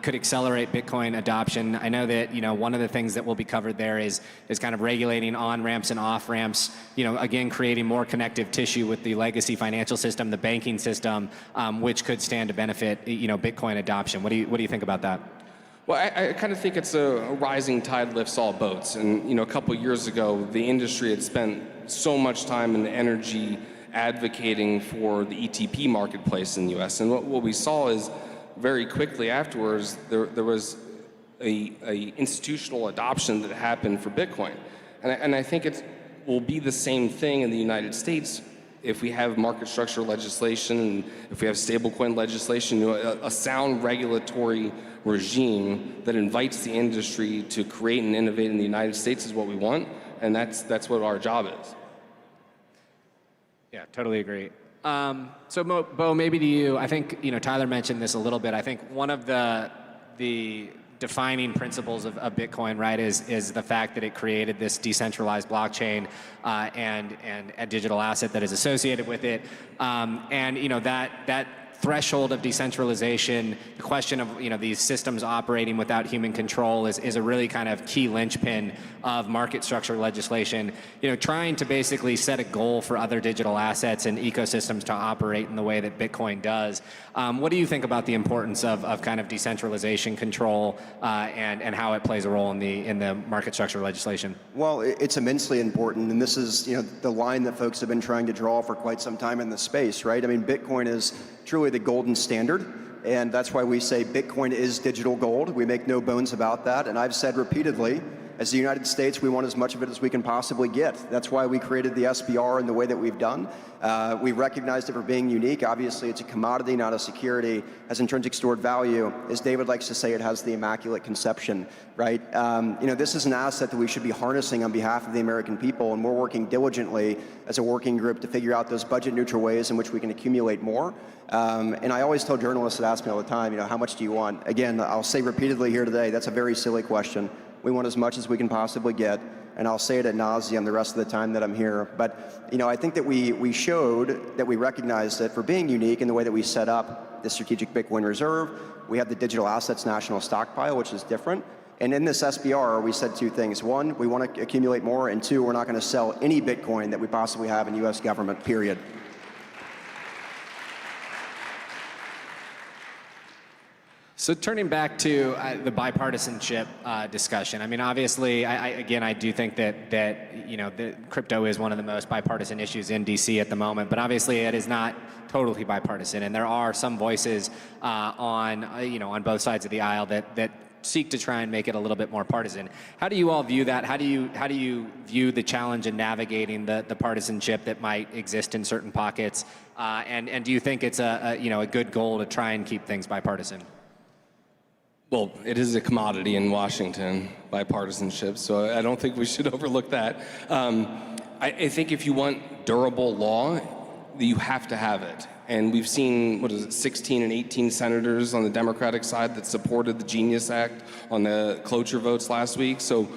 could accelerate Bitcoin adoption? I know that one of the things that will be covered there is kind of regulating on-ramps and off-ramps. Again, creating more connective tissue with the legacy financial system, the banking system, which could stand to benefit Bitcoin adoption. What do you think about that? Well, I kind of think it's a rising tide lifts all boats. And a couple years ago, the industry had spent so much time and energy advocating for the ETP marketplace in the U.S. And what we saw is very quickly afterwards, there was a institutional adoption that happened for Bitcoin. And I think it will be the same thing in the United States if we have market structure legislation and if we have stablecoin legislation, a sound regulatory regime that invites the industry to create and innovate in the United States is what we want, and that's what our job is. Yeah, totally agree. So Bo, maybe to you, I think Tyler mentioned this a little bit. I think one of the defining principles of Bitcoin, right, is the fact that it created this decentralized blockchain and a digital asset that is associated with it, and that threshold of decentralization, the question of these systems operating without human control is a really kind of key linchpin of market structure legislation. Trying to basically set a goal for other digital assets and ecosystems to operate in the way that Bitcoin does. What do you think about the importance of kind of decentralization control and how it plays a role in the market structure legislation? Well, it's immensely important, and this is the line that folks have been trying to draw for quite some time in the space, right? I mean, Bitcoin is truly the golden standard, and that's why we say Bitcoin is digital gold. We make no bones about that, and I've said repeatedly, as the United States, we want as much of it as we can possibly get. That's why we created the SBR in the way that we've done. We recognized it for being unique. Obviously, it's a commodity, not a security. Has intrinsic stored value. As David likes to say, it has the immaculate conception, right? This is an asset that we should be harnessing on behalf of the American people, and we're working diligently as a working group to figure out those budget-neutral ways in which we can accumulate more. And I always tell journalists that ask me all the time, how much do you want? Again, I'll say repeatedly here today, that's a very silly question. We want as much as we can possibly get, and I'll say it ad nauseum the rest of the time that I'm here. But I think that we showed that we recognized that for being unique in the way that we set up the strategic Bitcoin reserve, we have the digital assets national stockpile, which is different. And in this SBR, we said two things. One, we want to accumulate more, and two, we're not going to sell any Bitcoin that we possibly have in U.S. government, period. So turning back to the bipartisanship discussion, I mean, obviously, I do think that crypto is one of the most bipartisan issues in DC at the moment, but obviously it is not totally bipartisan, and there are some voices on both sides of the aisle that seek to try and make it a little bit more partisan. How do you all view that? How do you view the challenge in navigating the partisanship that might exist in certain pockets? And do you think it's a good goal to try and keep things bipartisan? Well, it is a commodity in Washington, bipartisanship, so I don't think we should overlook that. I think if you want durable law, you have to have it. And we've seen, 16 and 18 senators on the Democratic side that supported the Genius Act on the cloture votes last week. So,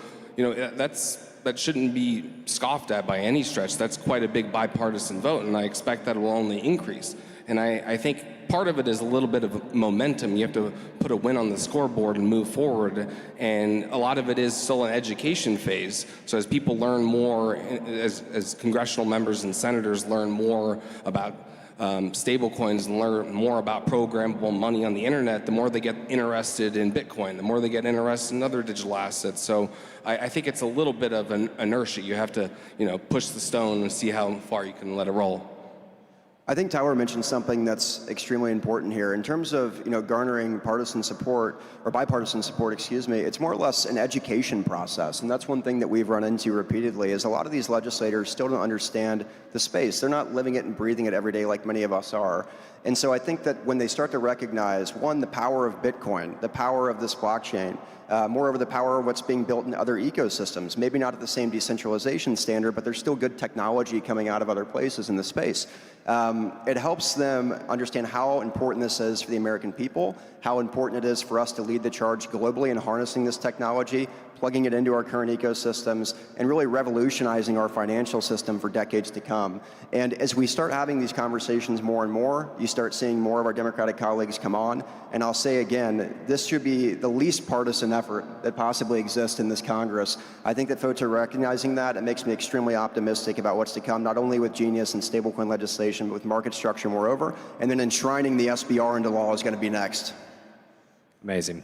that shouldn't be scoffed at by any stretch. That's quite a big bipartisan vote, and I expect that it will only increase. And I think part of it is a little bit of momentum. You have to put a win on the scoreboard and move forward. And a lot of it is still an education phase. So as people learn more, as congressional members and senators learn more about stablecoins and learn more about programmable money on the internet, the more they get interested in Bitcoin, the more they get interested in other digital assets. So I think it's a little bit of an inertia. You have to, push the stone and see how far you can let it roll. I think Tyler mentioned something that's extremely important here. In terms of garnering partisan support, or bipartisan support, excuse me, it's more or less an education process. And that's one thing that we've run into repeatedly, is a lot of these legislators still don't understand the space. They're not living it and breathing it every day like many of us are. And so I think that when they start to recognize, one, the power of Bitcoin, the power of this blockchain, moreover, the power of what's being built in other ecosystems, maybe not at the same decentralization standard, but there's still good technology coming out of other places in the space. It helps them understand how important this is for the American people, how important it is for us to lead the charge globally in harnessing this technology, plugging it into our current ecosystems, and really revolutionizing our financial system for decades to come. And as we start having these conversations more and more, you start seeing more of our Democratic colleagues come on. And I'll say again, this should be the least partisan effort that possibly exists in this Congress. I think that folks are recognizing that. It makes me extremely optimistic about what's to come, not only with Genius and stablecoin legislation, but with market structure moreover. And then enshrining the SBR into law is going to be next. Amazing.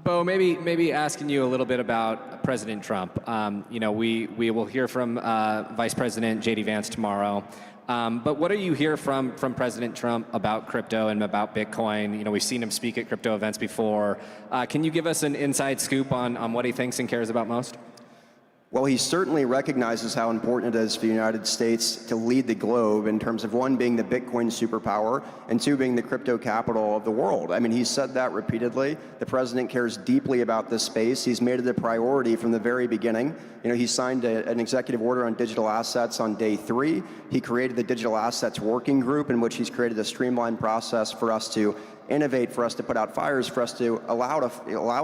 Bo, maybe asking you a little bit about President Trump. We will hear from Vice President J.D. Vance tomorrow. But what do you hear from President Trump about crypto and about Bitcoin? We've seen him speak at crypto events before. Can you give us an inside scoop on what he thinks and cares about most? Well, he certainly recognizes how important it is for the United States to lead the globe in terms of, one, being the Bitcoin superpower, and two, being the crypto capital of the world. I mean, he's said that repeatedly. The president cares deeply about this space. He's made it a priority from the very beginning. He signed an executive order on digital assets on day 3. He created the Digital Assets Working Group, in which he's created a streamlined process for us to innovate, for us to put out fires, for us to allow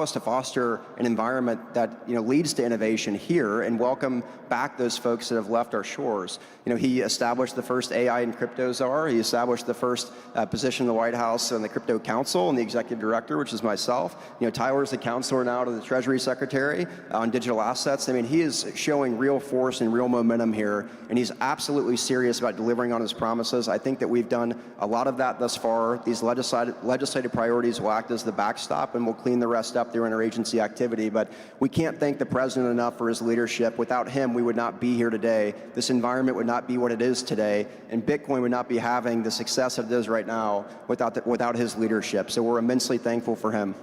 us to foster an environment that leads to innovation here and welcome back those folks that have left our shores. He established the first AI and crypto czar. He established the first position in the White House on the Crypto Council and the executive director, which is myself. Tyler's the counselor now to the Treasury Secretary on digital assets. I mean, he is showing real force and real momentum here, and he's absolutely serious about delivering on his promises. I think that we've done a lot of that thus far. These legislative priorities will act as the backstop, and we'll clean the rest up through interagency activity. But we can't thank the president enough for his leadership. Without him, we would not be here today. This environment would not be what it is today, and Bitcoin would not be having the success that it is right now without his leadership. So we're immensely thankful for him.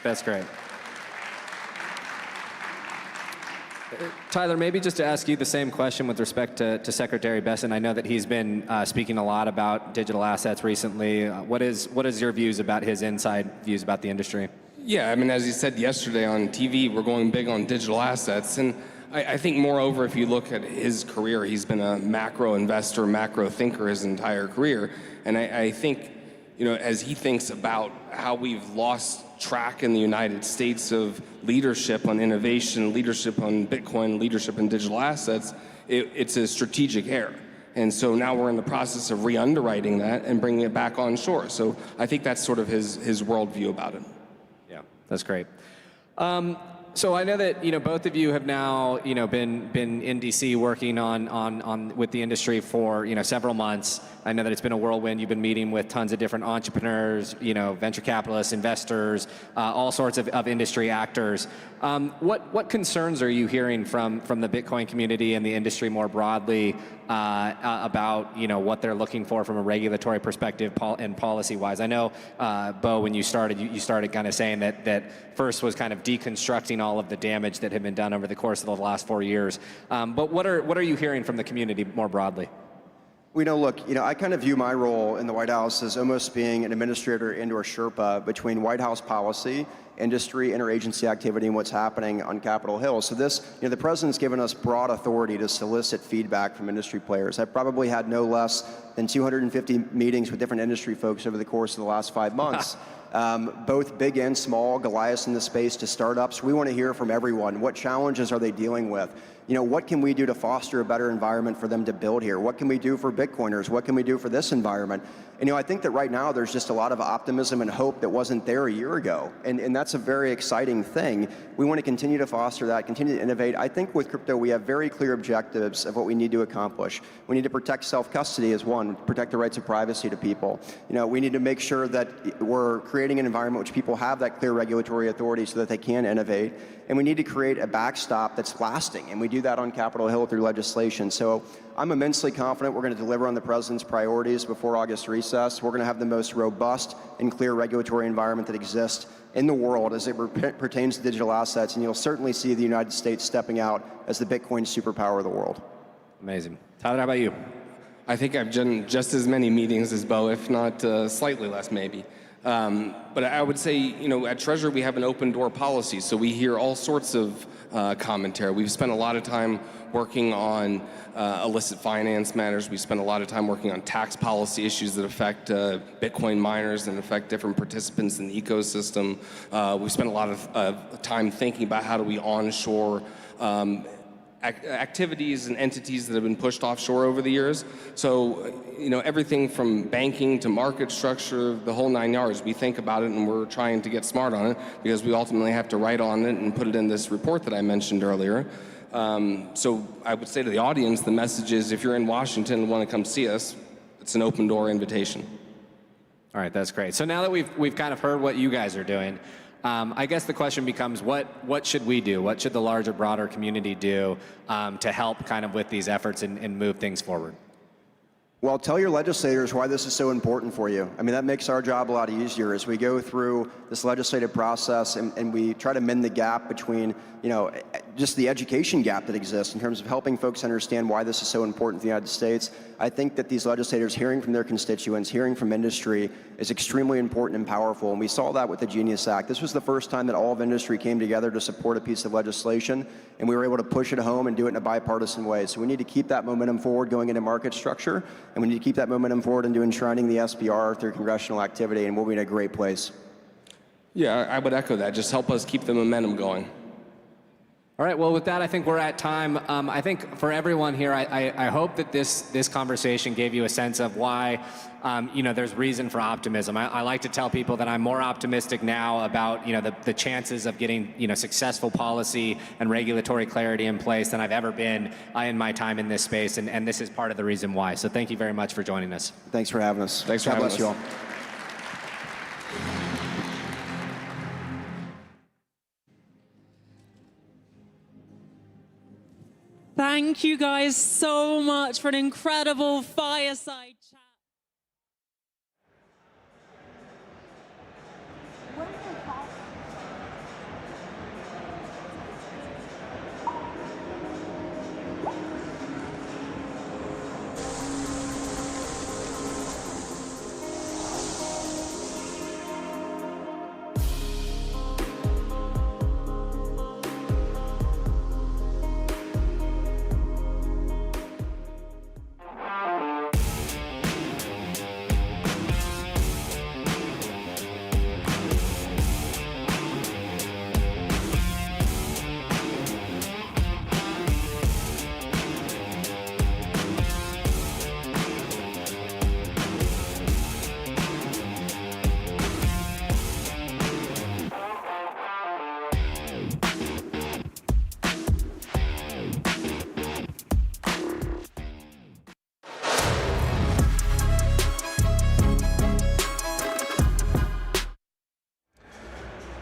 That's great. Tyler, maybe just to ask you the same question with respect to Secretary Bessent. I know that he's been speaking a lot about digital assets recently. What is your views about his inside views about the industry? Yeah, I mean, as you said yesterday on TV, we're going big on digital assets. And I think moreover, if you look at his career, he's been a macro investor, macro thinker his entire career. And I think, as he thinks about how we've lost track in the United States of leadership on innovation, leadership on Bitcoin, leadership in digital assets, it's a strategic error. And so now we're in the process of re-underwriting that and bringing it back on shore. So I think that's sort of his worldview about it. Yeah, that's great. So I know that both of you have now been in DC working on with the industry for several months. I know that it's been a whirlwind. You've been meeting with tons of different entrepreneurs, venture capitalists, investors, all sorts of industry actors. What concerns are you hearing from the Bitcoin community and the industry more broadly about what they're looking for from a regulatory perspective and policy-wise? I know, Bo, when you started kind of saying that first was kind of deconstructing all of the damage that had been done over the course of the last 4 years. But what are you hearing from the community more broadly? Look, I kind of view my role in the White House as almost being an administrator and or Sherpa between White House policy industry, interagency activity, and what's happening on Capitol Hill. So this, the president's given us broad authority to solicit feedback from industry players. I've probably had no less than 250 meetings with different industry folks over the course of the last 5 months. Both big and small, Goliaths in the space to startups. We want to hear from everyone. What challenges are they dealing with? What can we do to foster a better environment for them to build here? What can we do for Bitcoiners? What can we do for this environment? And I think that right now there's just a lot of optimism and hope that wasn't there a year ago. And that's a very exciting thing. We want to continue to foster that, continue to innovate. I think with crypto, we have very clear objectives of what we need to accomplish. We need to protect self-custody as one, protect the rights of privacy to people. We need to make sure that we're creating an environment which people have that clear regulatory authority so that they can innovate. And we need to create a backstop that's lasting. And we do that on Capitol Hill through legislation. So I'm immensely confident we're going to deliver on the president's priorities before August recess. We're going to have the most robust and clear regulatory environment that exists in the world as it pertains to digital assets. And you'll certainly see the United States stepping out as the Bitcoin superpower of the world. Amazing. Tyler, how about you? I think I've done just as many meetings as Bo, if not slightly less maybe. But I would say, at Treasury we have an open door policy, so we hear all sorts of commentary. We've spent a lot of time working on illicit finance matters. We spent a lot of time working on tax policy issues that affect Bitcoin miners and affect different participants in the ecosystem. We spent a lot of time thinking about how do we onshore activities and entities that have been pushed offshore over the years. So, everything from banking to market structure, the whole 9 yards, we think about it and we're trying to get smart on it because we ultimately have to write on it and put it in this report that I mentioned earlier. So I would say to the audience, the message is if you're in Washington and want to come see us, it's an open door invitation. All right, that's great. So now that we've kind of heard what you guys are doing, I guess the question becomes, what should we do? What should the larger, broader community do to help kind of with these efforts and move things forward? Well, tell your legislators why this is so important for you. I mean, that makes our job a lot easier as we go through this legislative process and we try to mend the gap between, just the education gap that exists in terms of helping folks understand why this is so important to the United States. I think that these legislators hearing from their constituents, hearing from industry is extremely important and powerful. And we saw that with the Genius Act. This was the first time that all of industry came together to support a piece of legislation, and we were able to push it home and do it in a bipartisan way. So we need to keep that momentum forward going into market structure, and we need to keep that momentum forward into enshrining the SBR through congressional activity, and we'll be in a great place. Yeah, I would echo that. Just help us keep the momentum going. All right, well, with that, I think we're at time. I think for everyone here, I hope that this conversation gave you a sense of why, there's reason for optimism. I like to tell people that I'm more optimistic now about, the chances of getting, successful policy and regulatory clarity in place than I've ever been in my time in this space, and this is part of the reason why. So thank you very much for joining us. Thanks for having us. Thanks for having us. God bless you all. Thank you guys so much for an incredible fireside chat.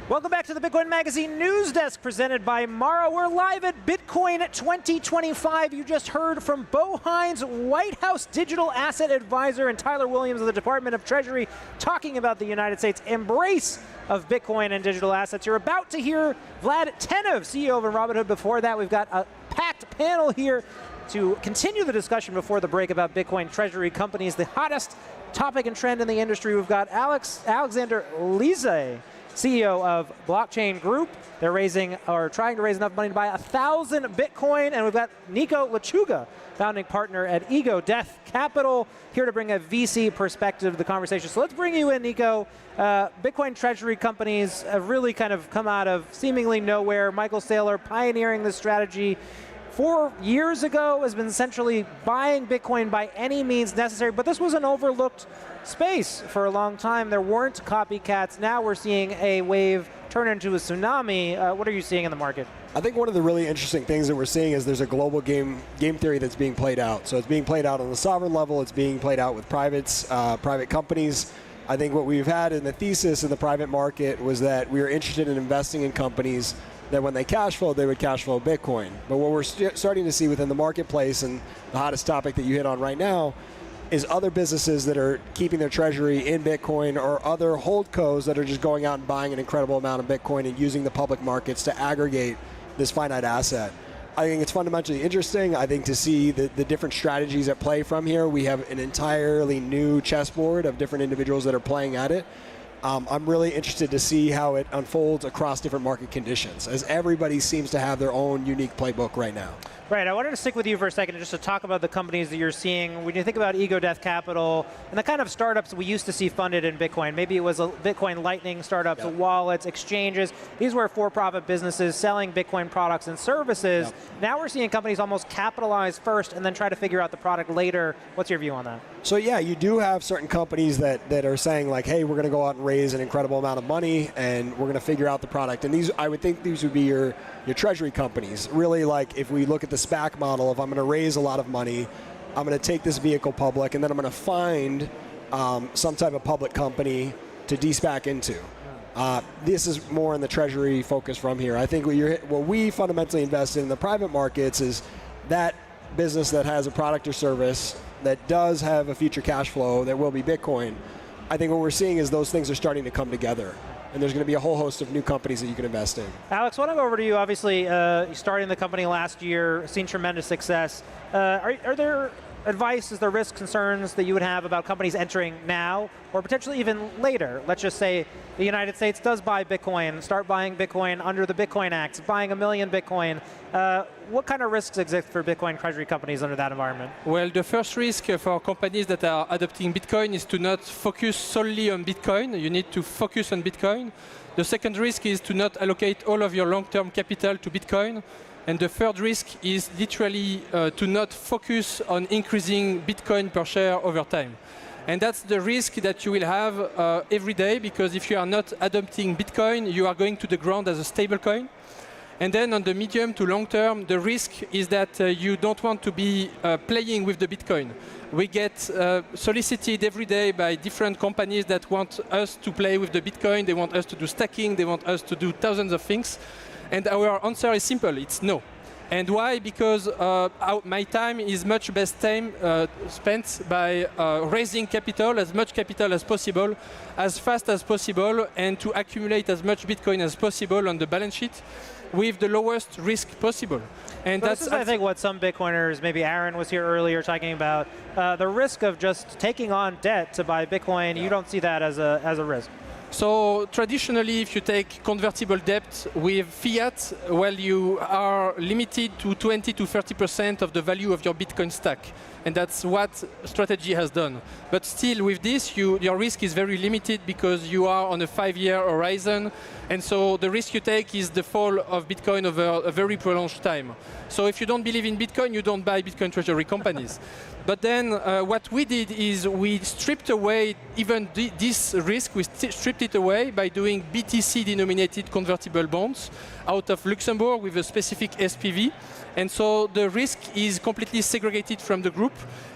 Welcome back to the Bitcoin Magazine News Desk presented by Mara. We're live at Bitcoin 2025. You just heard from Bo Hines, White House Digital Asset Advisor, and Tyler Williams of the Department of Treasury talking about the United States' embrace of Bitcoin and digital assets. You're about to hear Vlad Tenev, CEO of Robinhood. Before that, we've got a packed panel here to continue the discussion before the break about Bitcoin Treasury companies, the hottest topic and trend in the industry. We've got Alexander Lise, CEO of Blockchain Group. They're raising, or trying to raise enough money to buy 1,000 Bitcoin. And we've got Nico Lechuga, founding partner at Ego Death Capital, here to bring a VC perspective to the conversation. So let's bring you in, Nico. Bitcoin treasury companies have really kind of come out of seemingly nowhere. Michael Saylor pioneering this strategy 4 years ago, has been essentially buying Bitcoin by any means necessary, but this was an overlooked space for a long time. There weren't copycats. Now we're seeing a wave turn into a tsunami. What are you seeing in the market? I think one of the really interesting things that we're seeing is there's a global game theory that's being played out. So it's being played out on the sovereign level. It's being played out with privates, private companies. I think what we've had in the thesis in the private market was that we were interested in investing in companies that when they cash flow, they would cash flow Bitcoin. But what we're starting to see within the marketplace, and the hottest topic that you hit on right now, is other businesses that are keeping their treasury in Bitcoin, or other holdcos that are just going out and buying an incredible amount of Bitcoin and using the public markets to aggregate this finite asset. I think it's fundamentally interesting. I think to see the different strategies at play from here, we have an entirely new chessboard of different individuals that are playing at it. I'm really interested to see how it unfolds across different market conditions, as everybody seems to have their own unique playbook right now. Right, I wanted to stick with you for a second just to talk about the companies that you're seeing. When you think about Ego Death Capital and the kind of startups we used to see funded in Bitcoin, maybe it was a Bitcoin Lightning startups, wallets, exchanges. These were for-profit businesses selling Bitcoin products and services. Now we're seeing companies almost capitalize first and then try to figure out the product later. What's your view on that? So yeah, you do have certain companies that are saying like, hey, we're going to go out and raise an incredible amount of money and we're going to figure out the product. And these, I would think these would be your treasury companies. Really, like if we look at the SPAC model, if I'm going to raise a lot of money, I'm going to take this vehicle public and then I'm going to find some type of public company to de-SPAC into. This is more in the treasury focus from here. I think what we fundamentally invest in the private markets is that business that has a product or service that does have a future cash flow that will be Bitcoin. I think what we're seeing is those things are starting to come together. And there's going to be a whole host of new companies that you can invest in. Alex, I want to go over to you. Obviously, you started the company last year, seen tremendous success. Are there advice, is there risks, concerns that you would have about companies entering now or potentially even later? Let's just say the United States does buy Bitcoin, start buying Bitcoin under the Bitcoin Act, buying 1 million Bitcoin. What kind of risks exist for Bitcoin treasury companies under that environment? Well, the first risk for companies that are adopting Bitcoin is to not focus solely on Bitcoin. You need to focus on Bitcoin. The second risk is to not allocate all of your long-term capital to Bitcoin. And the third risk is literally to not focus on increasing Bitcoin per share over time. And that's the risk that you will have every day, because if you are not adopting Bitcoin, you are going to the ground as a stable coin. And then on the medium to long term, the risk is that you don't want to be playing with the Bitcoin. We get solicited every day by different companies that want us to play with the Bitcoin. They want us to do stacking. They want us to do thousands of things. And our answer is simple, it's no. And why? Because my time is much best time spent by raising capital, as much capital as possible, as fast as possible, and to accumulate as much Bitcoin as possible on the balance sheet with the lowest risk possible. And that's, this is, I think, what some Bitcoiners, maybe Aaron was here earlier talking about, the risk of just taking on debt to buy Bitcoin. You don't see that as a risk. So traditionally, if you take convertible debt with fiat, well, you are limited to 20 to 30% of the value of your Bitcoin stack. And that's what strategy has done. But still, with this, your risk is very limited because you are on a 5-year horizon. And so the risk you take is the fall of Bitcoin over a very prolonged time. So if you don't believe in Bitcoin, you don't buy Bitcoin treasury companies. But then what we did is we stripped away even this risk. We stripped it away by doing BTC-denominated convertible bonds out of Luxembourg with a specific SPV. And so the risk is completely segregated from the group.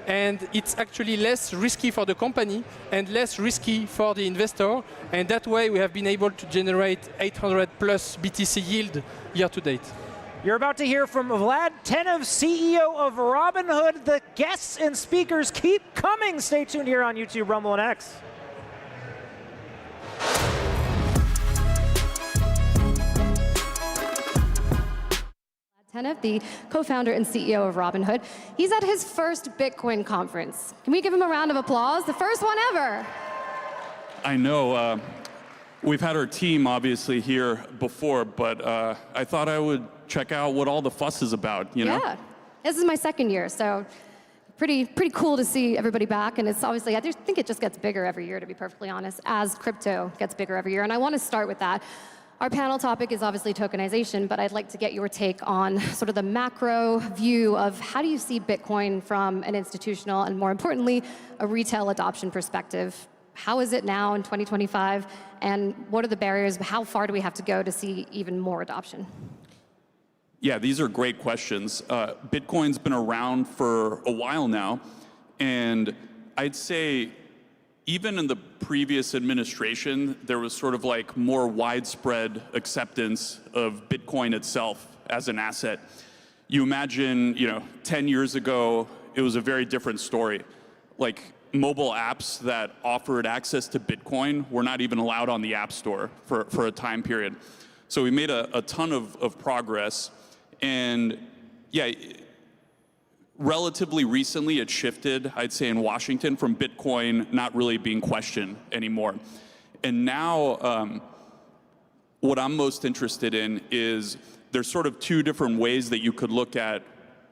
And it's actually less risky for the company and less risky for the investor. And that way, we have been able to generate 800 plus BTC yield year to date. You're about to hear from Vlad Tenev, CEO of Robinhood. The guests and speakers keep coming. Stay tuned here on YouTube, Rumble, and X. Tenev, the co-founder and CEO of Robinhood. He's at his first Bitcoin conference. Can we give him a round of applause? The first one ever. I know. we've had our team obviously here before, but I thought I would check out what all the fuss is about, you know? Yeah, this is my second year, so pretty cool to see everybody back. And it's obviously, I think it just gets bigger every year, to be perfectly honest, as crypto gets bigger every year. And I want to start with that. Our panel topic is obviously tokenization, but I'd like to get your take on sort of the macro view of how do you see Bitcoin from an institutional and, more importantly, a retail adoption perspective. How is it now in 2025, and what are the barriers? How far do we have to go to see even more adoption? Yeah, these are great questions. Bitcoin's been around for a while now, and I'd say even in the previous administration, there was sort of like more widespread acceptance of Bitcoin itself as an asset. You imagine, 10 years ago, it was a very different story. Like mobile apps that offered access to Bitcoin were not even allowed on the App Store for a time period. So we made a ton of progress. And yeah, relatively recently it shifted, I'd say, in Washington from Bitcoin not really being questioned anymore. And now what I'm most interested in is there's sort of two different ways that you could look at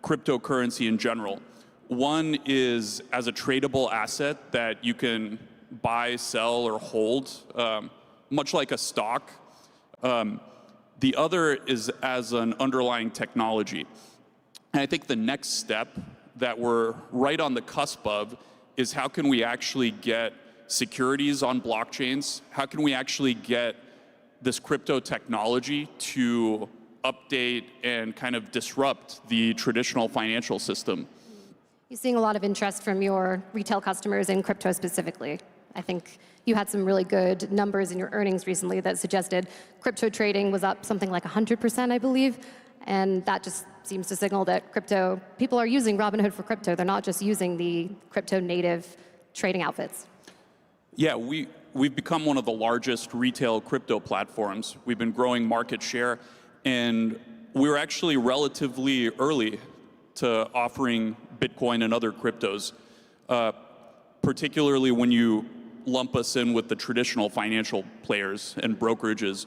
cryptocurrency in general. One is as a tradable asset that you can buy, sell, or hold, much like a stock. The other is as an underlying technology. And I think the next step that we're right on the cusp of is how can we actually get securities on blockchains? How can we actually get this crypto technology to update and kind of disrupt the traditional financial system? You're seeing a lot of interest from your retail customers in crypto specifically. I think you had some really good numbers in your earnings recently that suggested crypto trading was up something like 100%, I believe. And that just seems to signal that people are using Robinhood for crypto. They're not just using the crypto native trading outfits. Yeah, we've become one of the largest retail crypto platforms. We've been growing market share, and we're actually relatively early to offering Bitcoin and other cryptos, particularly when you lump us in with the traditional financial players and brokerages.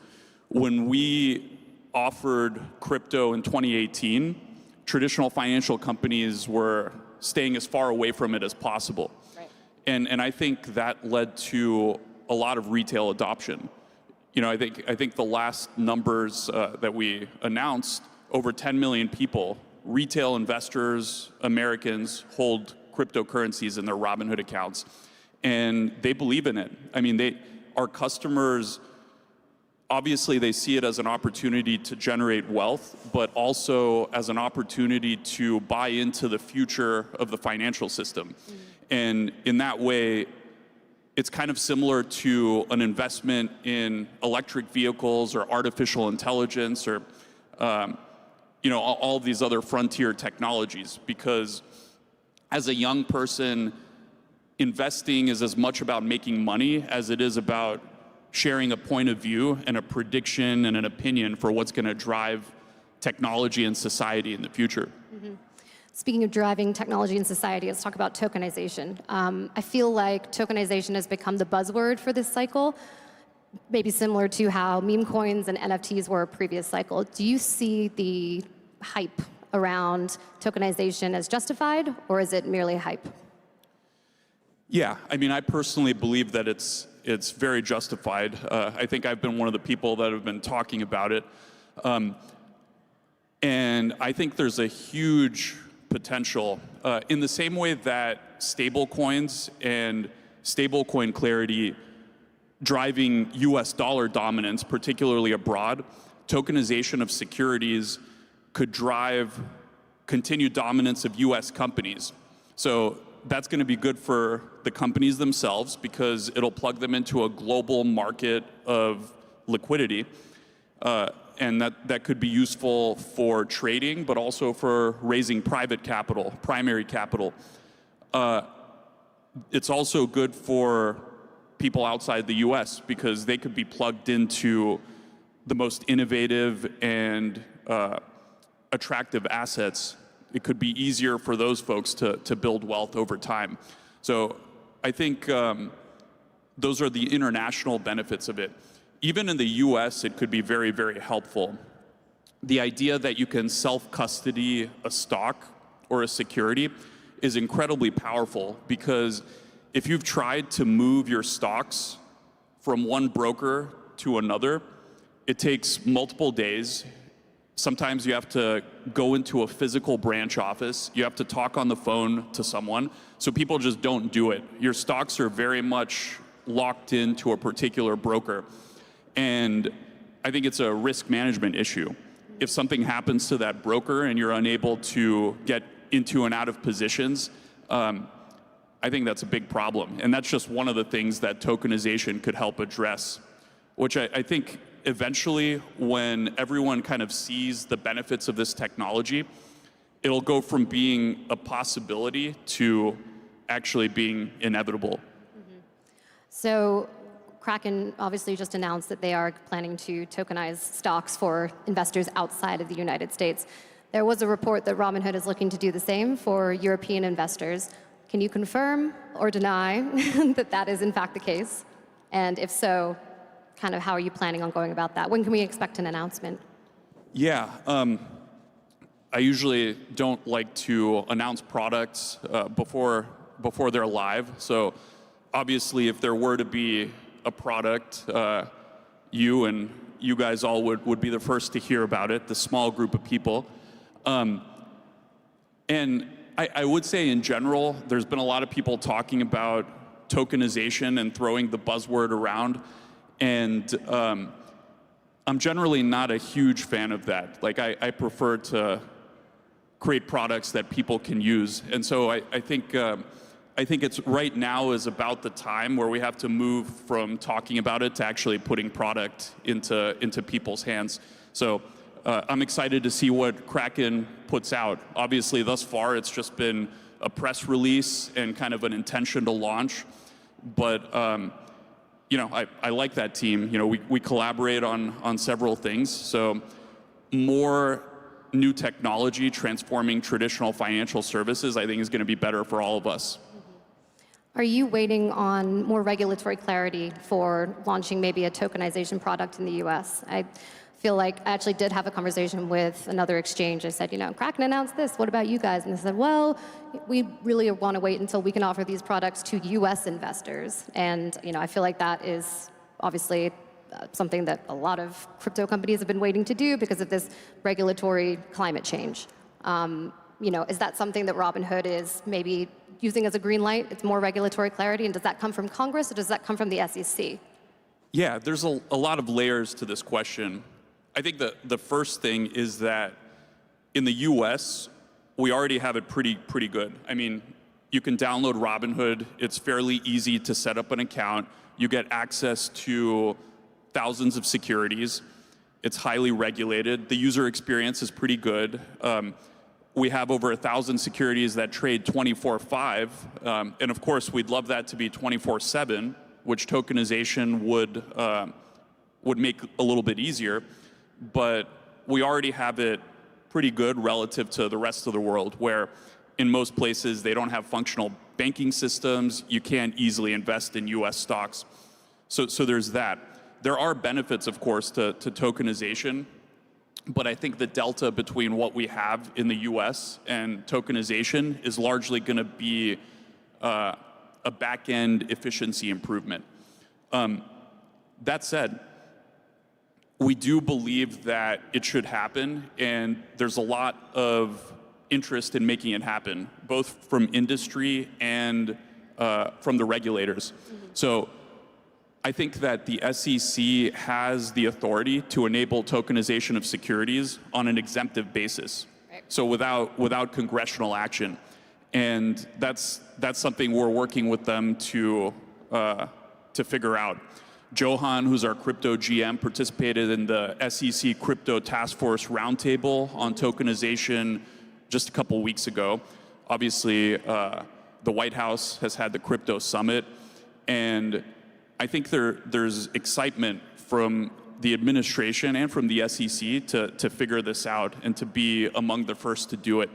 When we offered crypto in 2018, traditional financial companies were staying as far away from it as possible. Right. And I think that led to a lot of retail adoption. I think the last numbers that we announced, over 10 million people, retail investors, Americans, hold cryptocurrencies in their Robinhood accounts. And they believe in it. I mean, our customers, obviously they see it as an opportunity to generate wealth, but also as an opportunity to buy into the future of the financial system. Mm-hmm. And in that way, it's kind of similar to an investment in electric vehicles or artificial intelligence or all of these other frontier technologies. Because as a young person, investing is as much about making money as it is about sharing a point of view and a prediction and an opinion for what's going to drive technology and society in the future. Mm-hmm. Speaking of driving technology and society, let's talk about tokenization. I feel like tokenization has become the buzzword for this cycle, maybe similar to how meme coins and NFTs were a previous cycle. Do you see the hype around tokenization as justified, or is it merely hype? Yeah, I mean, I personally believe that it's very justified. I think I've been one of the people that have been talking about it. And I think there's a huge potential in the same way that stablecoins and stablecoin clarity driving US dollar dominance, particularly abroad, tokenization of securities could drive continued dominance of US companies. So that's going to be good for the companies themselves because it'll plug them into a global market of liquidity. And that could be useful for trading, but also for raising private capital, primary capital. It's also good for people outside the US because they could be plugged into the most innovative and attractive assets. It could be easier for those folks to build wealth over time. So I think those are the international benefits of it. even in the US, it could be very, very helpful. The idea that you can self-custody a stock or a security is incredibly powerful, because if you've tried to move your stocks from one broker to another, it takes multiple days. Sometimes you have to go into a physical branch office. You have to talk on the phone to someone. So people just don't do it. Your stocks are very much locked into a particular broker. And I think it's a risk management issue. If something happens to that broker and you're unable to get into and out of positions, I think that's a big problem. And that's just one of the things that tokenization could help address, which I think eventually, when everyone kind of sees the benefits of this technology, it'll go from being a possibility to actually being inevitable. So Kraken obviously just announced that they are planning to tokenize stocks for investors outside of the United States. There was a report that Robinhood is looking to do the same for European investors. Can you confirm or deny that that is in fact the case? And if so, kind of how are you planning on going about that? When can we expect an announcement? Yeah, I usually don't like to announce products before they're live. So obviously, if there were to be a product, you guys all would be the first to hear about it, the small group of people. And I would say in general, there's been a lot of people talking about tokenization and throwing the buzzword around. And I'm generally not a huge fan of that. Like, I prefer to create products that people can use. And so I think it's right now is about the time where we have to move from talking about it to actually putting product into people's hands. So I'm excited to see what Kraken puts out. Obviously, thus far, it's just been a press release and kind of an intention to launch. But I like that team. We collaborate on several things. So more new technology transforming traditional financial services, I think, is going to be better for all of us. Are you waiting on more regulatory clarity for launching maybe a tokenization product in the US? I feel like I actually did have a conversation with another exchange. I said, Kraken announced this, what about you guys? And they said, well, we really want to wait until we can offer these products to US investors. And I feel like that is obviously something that a lot of crypto companies have been waiting to do because of this regulatory climate change. Is that something that Robinhood is maybe using as a green light? It's more regulatory clarity, and does that come from Congress or does that come from the SEC? Yeah, there's a lot of layers to this question. I think the first thing is that in the US, we already have it pretty good. I mean, you can download Robinhood. It's fairly easy to set up an account. You get access to thousands of securities. It's highly regulated. The user experience is pretty good. We have over 1,000 securities that trade 24/5. And of course, we'd love that to be 24/7, which tokenization would make a little bit easier. But we already have it pretty good relative to the rest of the world, where in most places they don't have functional banking systems. You can't easily invest in US stocks. So there's that. There are benefits, of course, to tokenization. But I think the delta between what we have in the US and tokenization is largely going to be a back-end efficiency improvement. That said, we do believe that it should happen, and there's a lot of interest in making it happen, both from industry and from the regulators. So I think that the SEC has the authority to enable tokenization of securities on an exemptive basis, so without congressional action. And that's something we're working with them to figure out. Johan, who's our crypto GM, participated in the SEC Crypto Task Force Roundtable on tokenization just a couple weeks ago. Obviously, the White House has had the Crypto Summit, and I think there's excitement from the administration and from the SEC to figure this out and to be among the first to do it.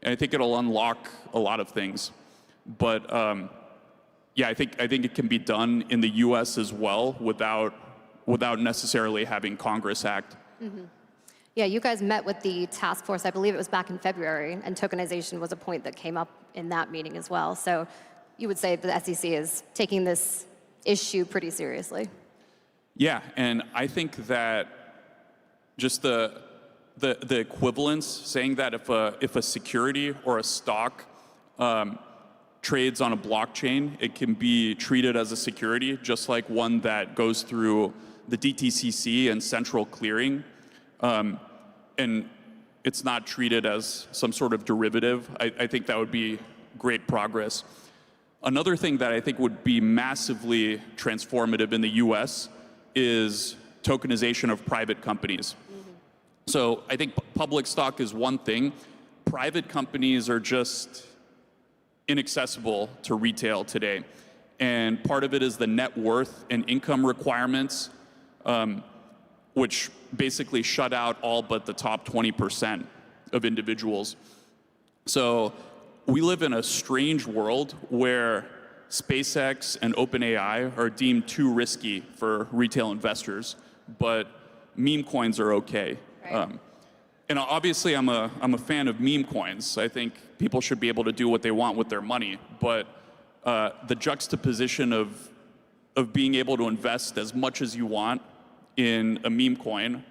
And I think it'll unlock a lot of things. But yeah, I think it can be done in the US as well without without necessarily having Congress act. Mm-hmm. Yeah, you guys met with the task force, I believe it was back in February, and tokenization was a point that came up in that meeting as well. So you would say the SEC is taking this issue pretty seriously. Yeah, and I think that just the equivalence, saying that if a security or a stock trades on a blockchain, it can be treated as a security, just like one that goes through the DTCC and central clearing. And it's not treated as some sort of derivative. I think that would be great progress. Another thing that I think would be massively transformative in the US is tokenization of private companies. So I think public stock is one thing. Private companies are just inaccessible to retail today. And part of it is the net worth and income requirements, which basically shut out all but the top 20% of individuals. So we live in a strange world where SpaceX and OpenAI are deemed too risky for retail investors, but meme coins are okay. Right. And obviously I'm a fan of meme coins. I think people should be able to do what they want with their money, but the juxtaposition of being able to invest as much as you want in a meme coin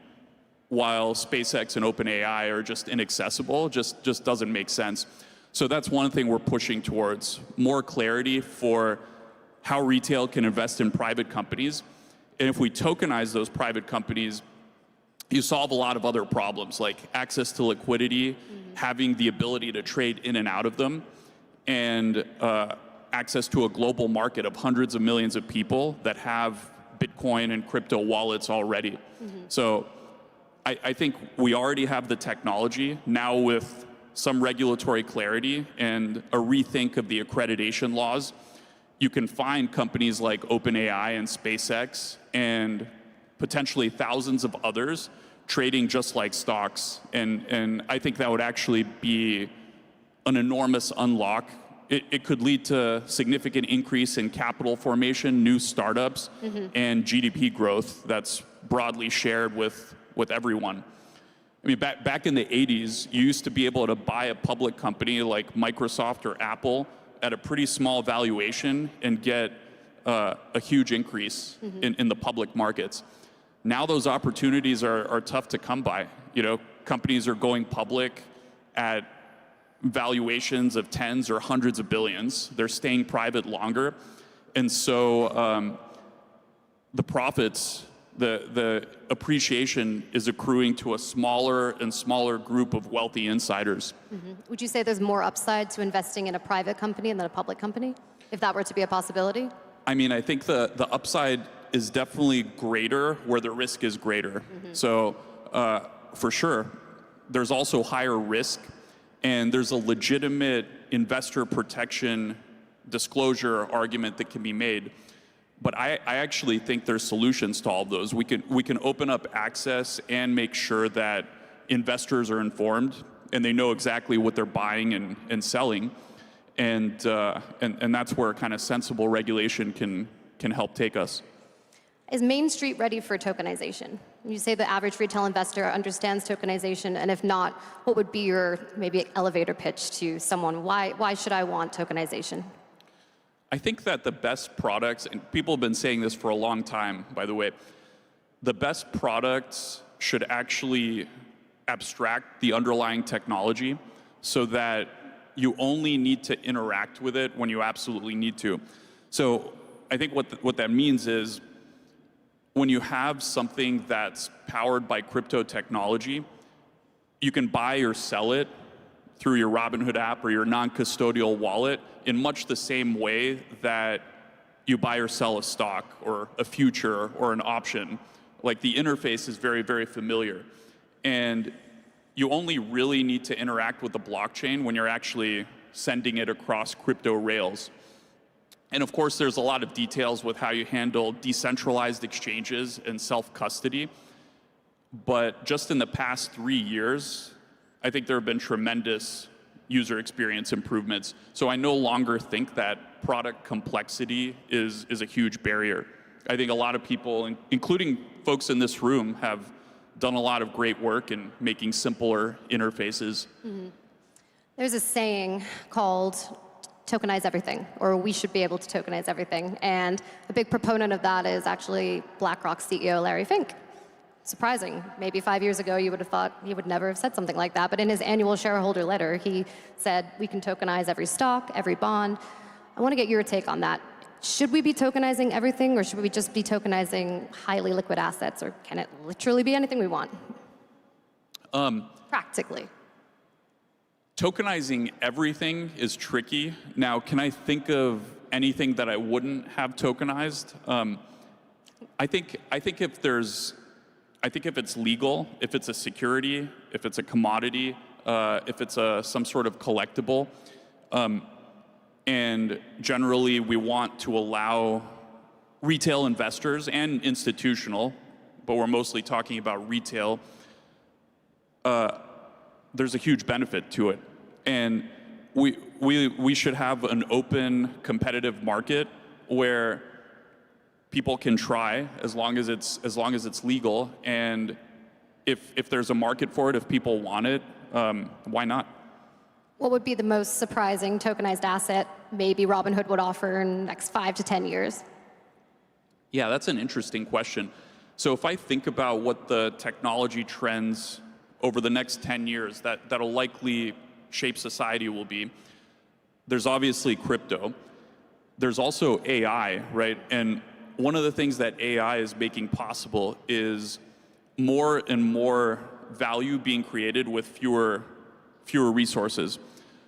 while SpaceX and OpenAI are just inaccessible just doesn't make sense. So that's one thing we're pushing towards, more clarity for how retail can invest in private companies. And if we tokenize those private companies, you solve a lot of other problems like access to liquidity, having the ability to trade in and out of them, and access to a global market of hundreds of millions of people that have Bitcoin and crypto wallets already. So I think we already have the technology. Now with some regulatory clarity and a rethink of the accreditation laws, you can find companies like OpenAI and SpaceX and potentially thousands of others trading just like stocks. And I think that would actually be an enormous unlock. It could lead to significant increase in capital formation, new startups, and GDP growth that's broadly shared with everyone. I mean, back in the 80s, you used to be able to buy a public company like Microsoft or Apple at a pretty small valuation and get a huge increase in the public markets. Now those opportunities are tough to come by. You know, companies are going public at valuations of tens or hundreds of billions. They're staying private longer. And so the profits, the appreciation is accruing to a smaller and smaller group of wealthy insiders. Would you say there's more upside to investing in a private company than a public company, if that were to be a possibility? I mean, I think the upside is definitely greater where the risk is greater. So for sure, there's also higher risk, and there's a legitimate investor protection disclosure argument that can be made. But I actually think there's solutions to all of those. We can open up access and make sure that investors are informed and they know exactly what they're buying and selling. And that's where kind of sensible regulation can help take us. Is Main Street ready for tokenization? You say the average retail investor understands tokenization, and if not, what would be your maybe elevator pitch to someone? Why should I want tokenization? I think that the best products, and people have been saying this for a long time, by the way, the best products should actually abstract the underlying technology so that you only need to interact with it when you absolutely need to. So I think what that means is when you have something that's powered by crypto technology, you can buy or sell it through your Robinhood app or your non-custodial wallet in much the same way that you buy or sell a stock or a future or an option. Like the interface is very, very familiar. And you only really need to interact with the blockchain when you're actually sending it across crypto rails. And of course, there's a lot of details with how you handle decentralized exchanges and self-custody. But just in the past 3 years, I think there have been tremendous user experience improvements. So I no longer think that product complexity is a huge barrier. I think a lot of people, including folks in this room, have done a lot of great work in making simpler interfaces. There's a saying called tokenize everything, or we should be able to tokenize everything. And a big proponent of that is actually BlackRock CEO Larry Fink. Surprising. Maybe 5 years ago you would have thought he would never have said something like that, but in his annual shareholder letter, he said we can tokenize every stock, every bond. I want to get your take on that. Should we be tokenizing everything, or should we just be tokenizing highly liquid assets, or can it literally be anything we want? Practically. Tokenizing everything is tricky. Now, can I think of anything that I wouldn't have tokenized? I think if it's legal, if it's a security, if it's a commodity, if it's some sort of collectible, and generally we want to allow retail investors and institutional, but we're mostly talking about retail, there's a huge benefit to it. And we should have an open, competitive market where people can try as long as it's legal, and if there's a market for it, if people want it, why not? What would be the most surprising tokenized asset maybe Robinhood would offer in the next 5 to 10 years? Yeah, that's an interesting question. So if I think about what the technology trends over the next 10 years that'll likely shape society will be, there's obviously crypto. There's also AI, right? And one of the things that AI is making possible is more and more value being created with fewer resources.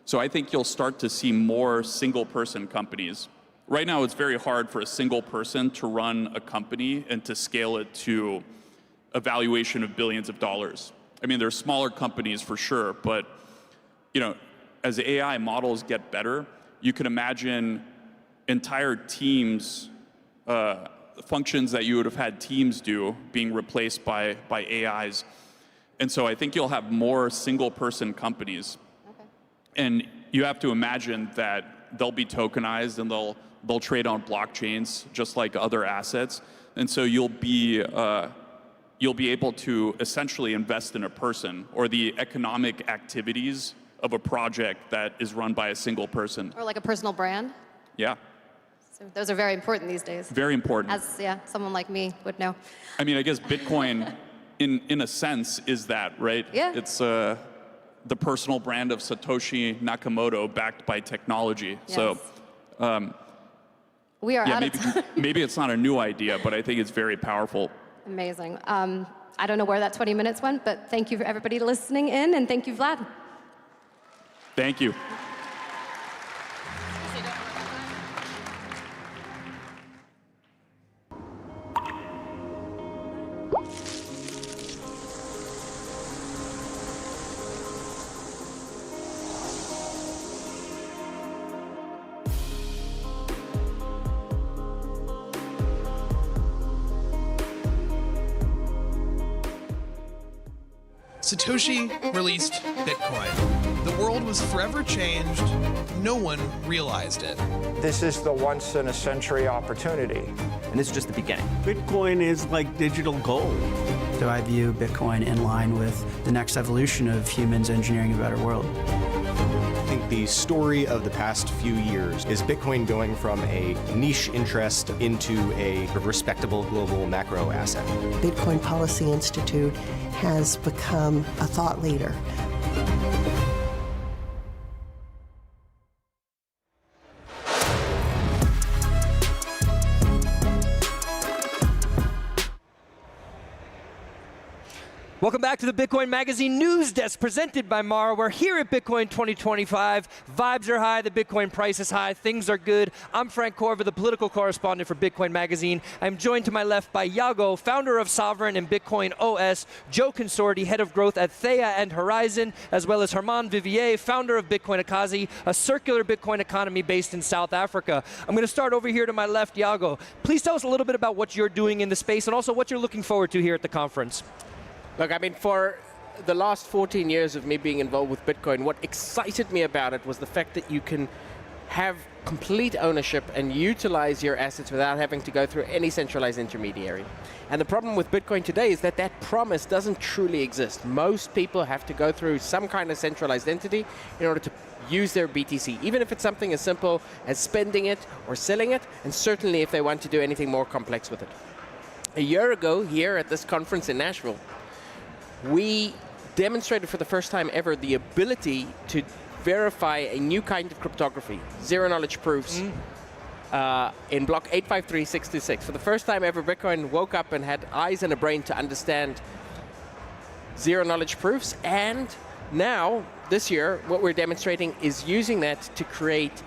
So I think you'll start to see more single-person companies. Right now, it's very hard for a single person to run a company and to scale it to a valuation of billions of dollars. I mean, there's smaller companies for sure, but as AI models get better, you can imagine entire teams, functions that you would have had teams do being replaced by AIs. And so I think you'll have more single-person companies. Okay. And you have to imagine that they'll be tokenized and they'll trade on blockchains just like other assets. And so you'll be able to essentially invest in a person or the economic activities of a project that is run by a single person. Or like a personal brand? Yeah. So those are very important these days. Very important. As someone like me would know. I mean, I guess Bitcoin, in a sense, is that, right? Yeah. It's the personal brand of Satoshi Nakamoto backed by technology. Yes. So, we are out of time. Maybe it's not a new idea, but I think it's very powerful. Amazing. I don't know where that 20 minutes went, but thank you for everybody listening in, and thank you, Vlad. Thank you. Satoshi released Bitcoin. The world was forever changed. No one realized it. This is the once-in-a-century opportunity. And this is just the beginning. Bitcoin is like digital gold. So I view Bitcoin in line with the next evolution of humans engineering a better world. I think the story of the past few years is Bitcoin going from a niche interest into a respectable global macro asset. Bitcoin Policy Institute has become a thought leader. Welcome back to the Bitcoin Magazine News Desk presented by Mara. We're here at Bitcoin 2025. Vibes are high, the Bitcoin price is high, things are good. I'm Frank Corva, the political correspondent for Bitcoin Magazine. I'm joined to my left by Iago, founder of Sovereign and Bitcoin OS, Joe Consorti, head of growth at Thea and Horizon, as well as Herman Vivier, founder of Bitcoin Akazi, a circular Bitcoin economy based in South Africa. I'm going to start over here to my left, Iago. Please tell us a little bit about what you're doing in the space and also what you're looking forward to here at the conference. Look, I mean, for the last 14 years of me being involved with Bitcoin, what excited me about it was the fact that you can have complete ownership and utilize your assets without having to go through any centralized intermediary. And the problem with Bitcoin today is that that promise doesn't truly exist. Most people have to go through some kind of centralized entity in order to use their BTC, even if it's something as simple as spending it or selling it, and certainly if they want to do anything more complex with it. A year ago, here at this conference in Nashville, we demonstrated for the first time ever the ability to verify a new kind of cryptography, zero-knowledge proofs, in block 853626. For the first time ever, Bitcoin woke up and had eyes and a brain to understand zero-knowledge proofs, and now, this year, what we're demonstrating is using that to create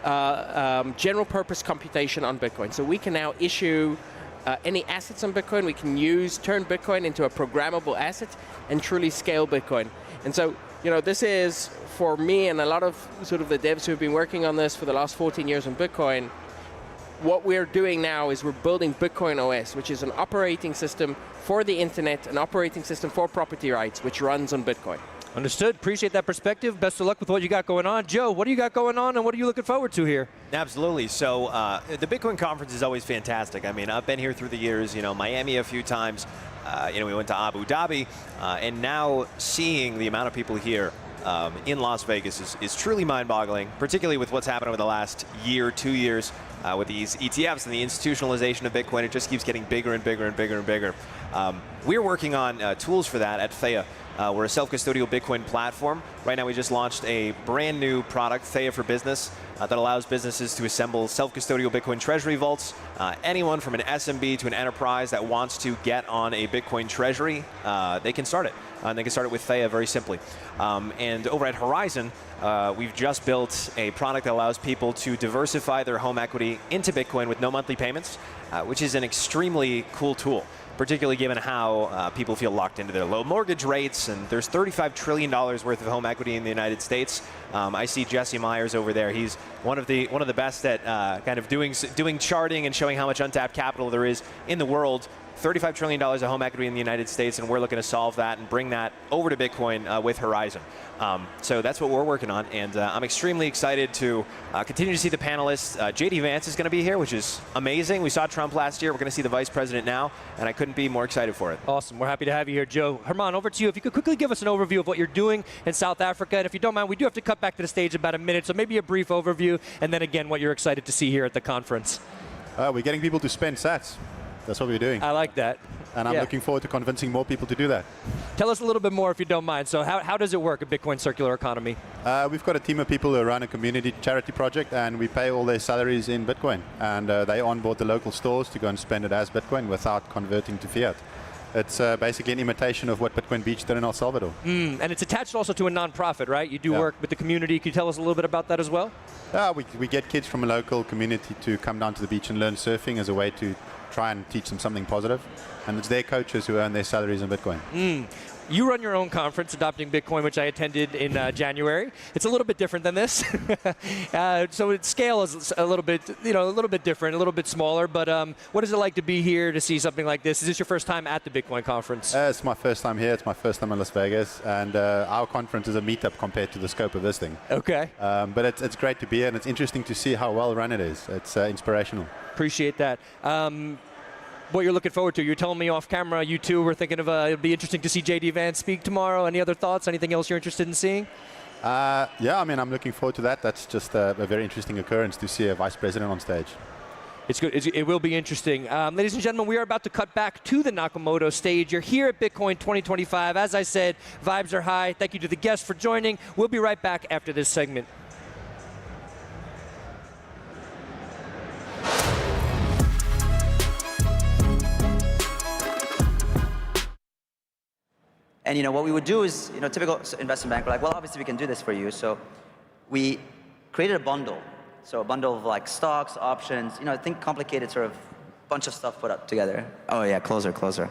general-purpose computation on Bitcoin. So we can now issue any assets on Bitcoin. We can turn Bitcoin into a programmable asset and truly scale Bitcoin. And so, this is, for me and a lot of sort of the devs who have been working on this for the last 14 years on Bitcoin, what we're doing now is we're building Bitcoin OS, which is an operating system for the internet, an operating system for property rights, which runs on Bitcoin. Understood. Appreciate that perspective. Best of luck with what you got going on. Joe, what do you got going on, and what are you looking forward to here? Absolutely. So the Bitcoin conference is always fantastic. I mean, I've been here through the years, Miami a few times. We went to Abu Dhabi, and now seeing the amount of people here in Las Vegas is truly mind-boggling, particularly with what's happened over the last year, 2 years, with these ETFs and the institutionalization of Bitcoin. It just keeps getting bigger and bigger and bigger and bigger. We're working on tools for that at Theia. We're a self-custodial Bitcoin platform. Right now we just launched a brand new product, Theia for Business, that allows businesses to assemble self-custodial Bitcoin treasury vaults. Anyone from an SMB to an enterprise that wants to get on a Bitcoin treasury, they can start it. And they can start it with Theia very simply. And over at Horizon, we've just built a product that allows people to diversify their home equity into Bitcoin with no monthly payments, which is an extremely cool tool, particularly given how people feel locked into their low mortgage rates. And there's $35 trillion worth of home equity in the United States. I see Jesse Myers over there. He's one of the best at kind of doing charting and showing how much untapped capital there is in the world. $35 trillion of home equity in the United States, and we're looking to solve that and bring that over to Bitcoin with Horizon. So that's what we're working on, and I'm extremely excited to continue to see the panelists. JD Vance is going to be here, which is amazing. We saw Trump last year. We're going to see the vice president now, and I couldn't be more excited for it. Awesome. We're happy to have you here, Joe. Herman, over to you. If you could quickly give us an overview of what you're doing in South Africa, and if you don't mind, we do have to cut back to the stage in about a minute, so maybe a brief overview, and then again, what you're excited to see here at the conference. We're getting people to spend sats. That's what we're doing. I like that. And I'm looking forward to convincing more people to do that. Tell us a little bit more if you don't mind. So how does it work, a Bitcoin circular economy? We've got a team of people who run a community charity project, and we pay all their salaries in Bitcoin. And they onboard the local stores to go and spend it as Bitcoin without converting to fiat. It's basically an imitation of what Bitcoin Beach did in El Salvador. And it's attached also to a nonprofit, right? You do work with the community. Can you tell us a little bit about that as well? We get kids from a local community to come down to the beach and learn surfing as a way to try and teach them something positive. And it's their coaches who earn their salaries in Bitcoin. You run your own conference, Adopting Bitcoin, which I attended in January. It's a little bit different than this. So its scale is a little bit, a little bit different, a little bit smaller. But what is it like to be here to see something like this? Is this your first time at the Bitcoin conference? It's my first time here. It's my first time in Las Vegas. And our conference is a meetup compared to the scope of this thing. Okay. But it's great to be here, and it's interesting to see how well run it is. It's inspirational. Appreciate that. What you're looking forward to? You're telling me off camera, you two were thinking of, it'd be interesting to see JD Vance speak tomorrow. Any other thoughts? Anything else you're interested in seeing? Yeah, I mean, I'm looking forward to that. That's just a very interesting occurrence to see a vice president on stage. It's good. It will be interesting. Ladies and gentlemen, we are about to cut back to the Nakamoto stage. You're here at Bitcoin 2025. As I said, vibes are high. Thank you to the guests for joining. We'll be right back after this segment. And what we would do is, typical investment bank, we're like, well, obviously we can do this for you. So we created a bundle. So a bundle of like stocks, options, think complicated sort of bunch of stuff put up together. Oh yeah, closer.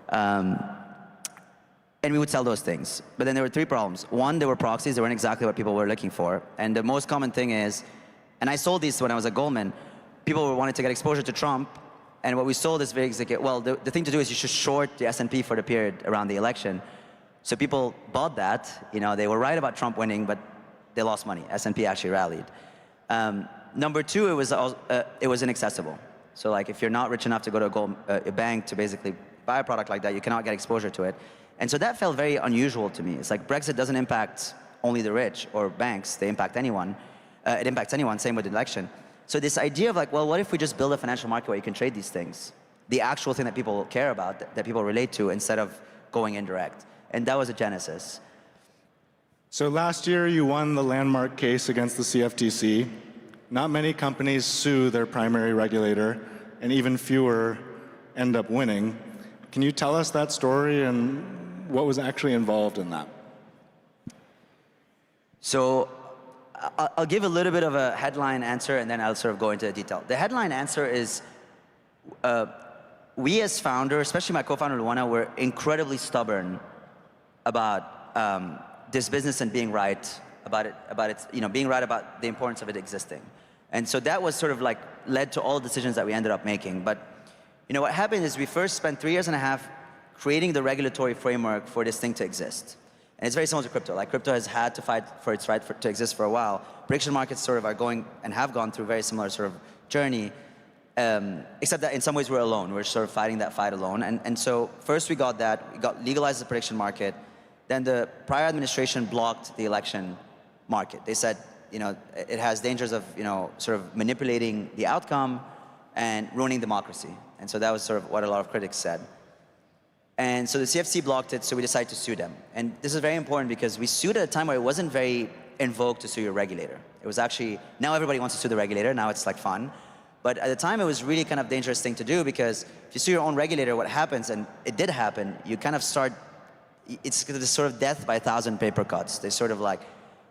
And we would sell those things. But then there were three problems. One, they were proxies. They weren't exactly what people were looking for. And the most common thing is, and I sold these when I was at Goldman, people wanted to get exposure to Trump. And what we sold is very executive. Well, the thing to do is you should short the S&P for the period around the election. So people bought that. They were right about Trump winning, but they lost money. S&P actually rallied. Number two, it was inaccessible. So like if you're not rich enough to go to a bank to basically buy a product like that, you cannot get exposure to it. And so that felt very unusual to me. It's like Brexit doesn't impact only the rich or banks, they impact anyone. It impacts anyone, same with the election. So this idea of like, well, what if we just build a financial market where you can trade these things? The actual thing that people care about, that people relate to, instead of going indirect. And that was a genesis. So last year you won the landmark case against the CFTC. Not many companies sue their primary regulator, and even fewer end up winning. Can you tell us that story and what was actually involved in that? So I'll give a little bit of a headline answer, and then I'll sort of go into the detail. The headline answer is, we as founders, especially my co-founder Luana, were incredibly stubborn about this business and being right about it, being right about the importance of it existing. And so that was sort of like led to all the decisions that we ended up making. But what happened is we first spent 3.5 years creating the regulatory framework for this thing to exist. And it's very similar to crypto. Like crypto has had to fight for its right to exist for a while. Prediction markets sort of are going and have gone through a very similar sort of journey, except that in some ways we're alone. We're sort of fighting that fight alone. And so first we got that. We got legalized the prediction market. Then the prior administration blocked the election market. They said, it has dangers of, sort of manipulating the outcome and ruining democracy. And so that was sort of what a lot of critics said. And so the CFTC blocked it, so we decided to sue them. And this is very important because we sued at a time where it wasn't very in vogue to sue your regulator. It was actually, now everybody wants to sue the regulator, now it's like fun. But at the time it was really kind of dangerous thing to do, because if you sue your own regulator, what happens, and it did happen, you kind of start, it's this sort of death by 1,000 paper cuts. They sort of like,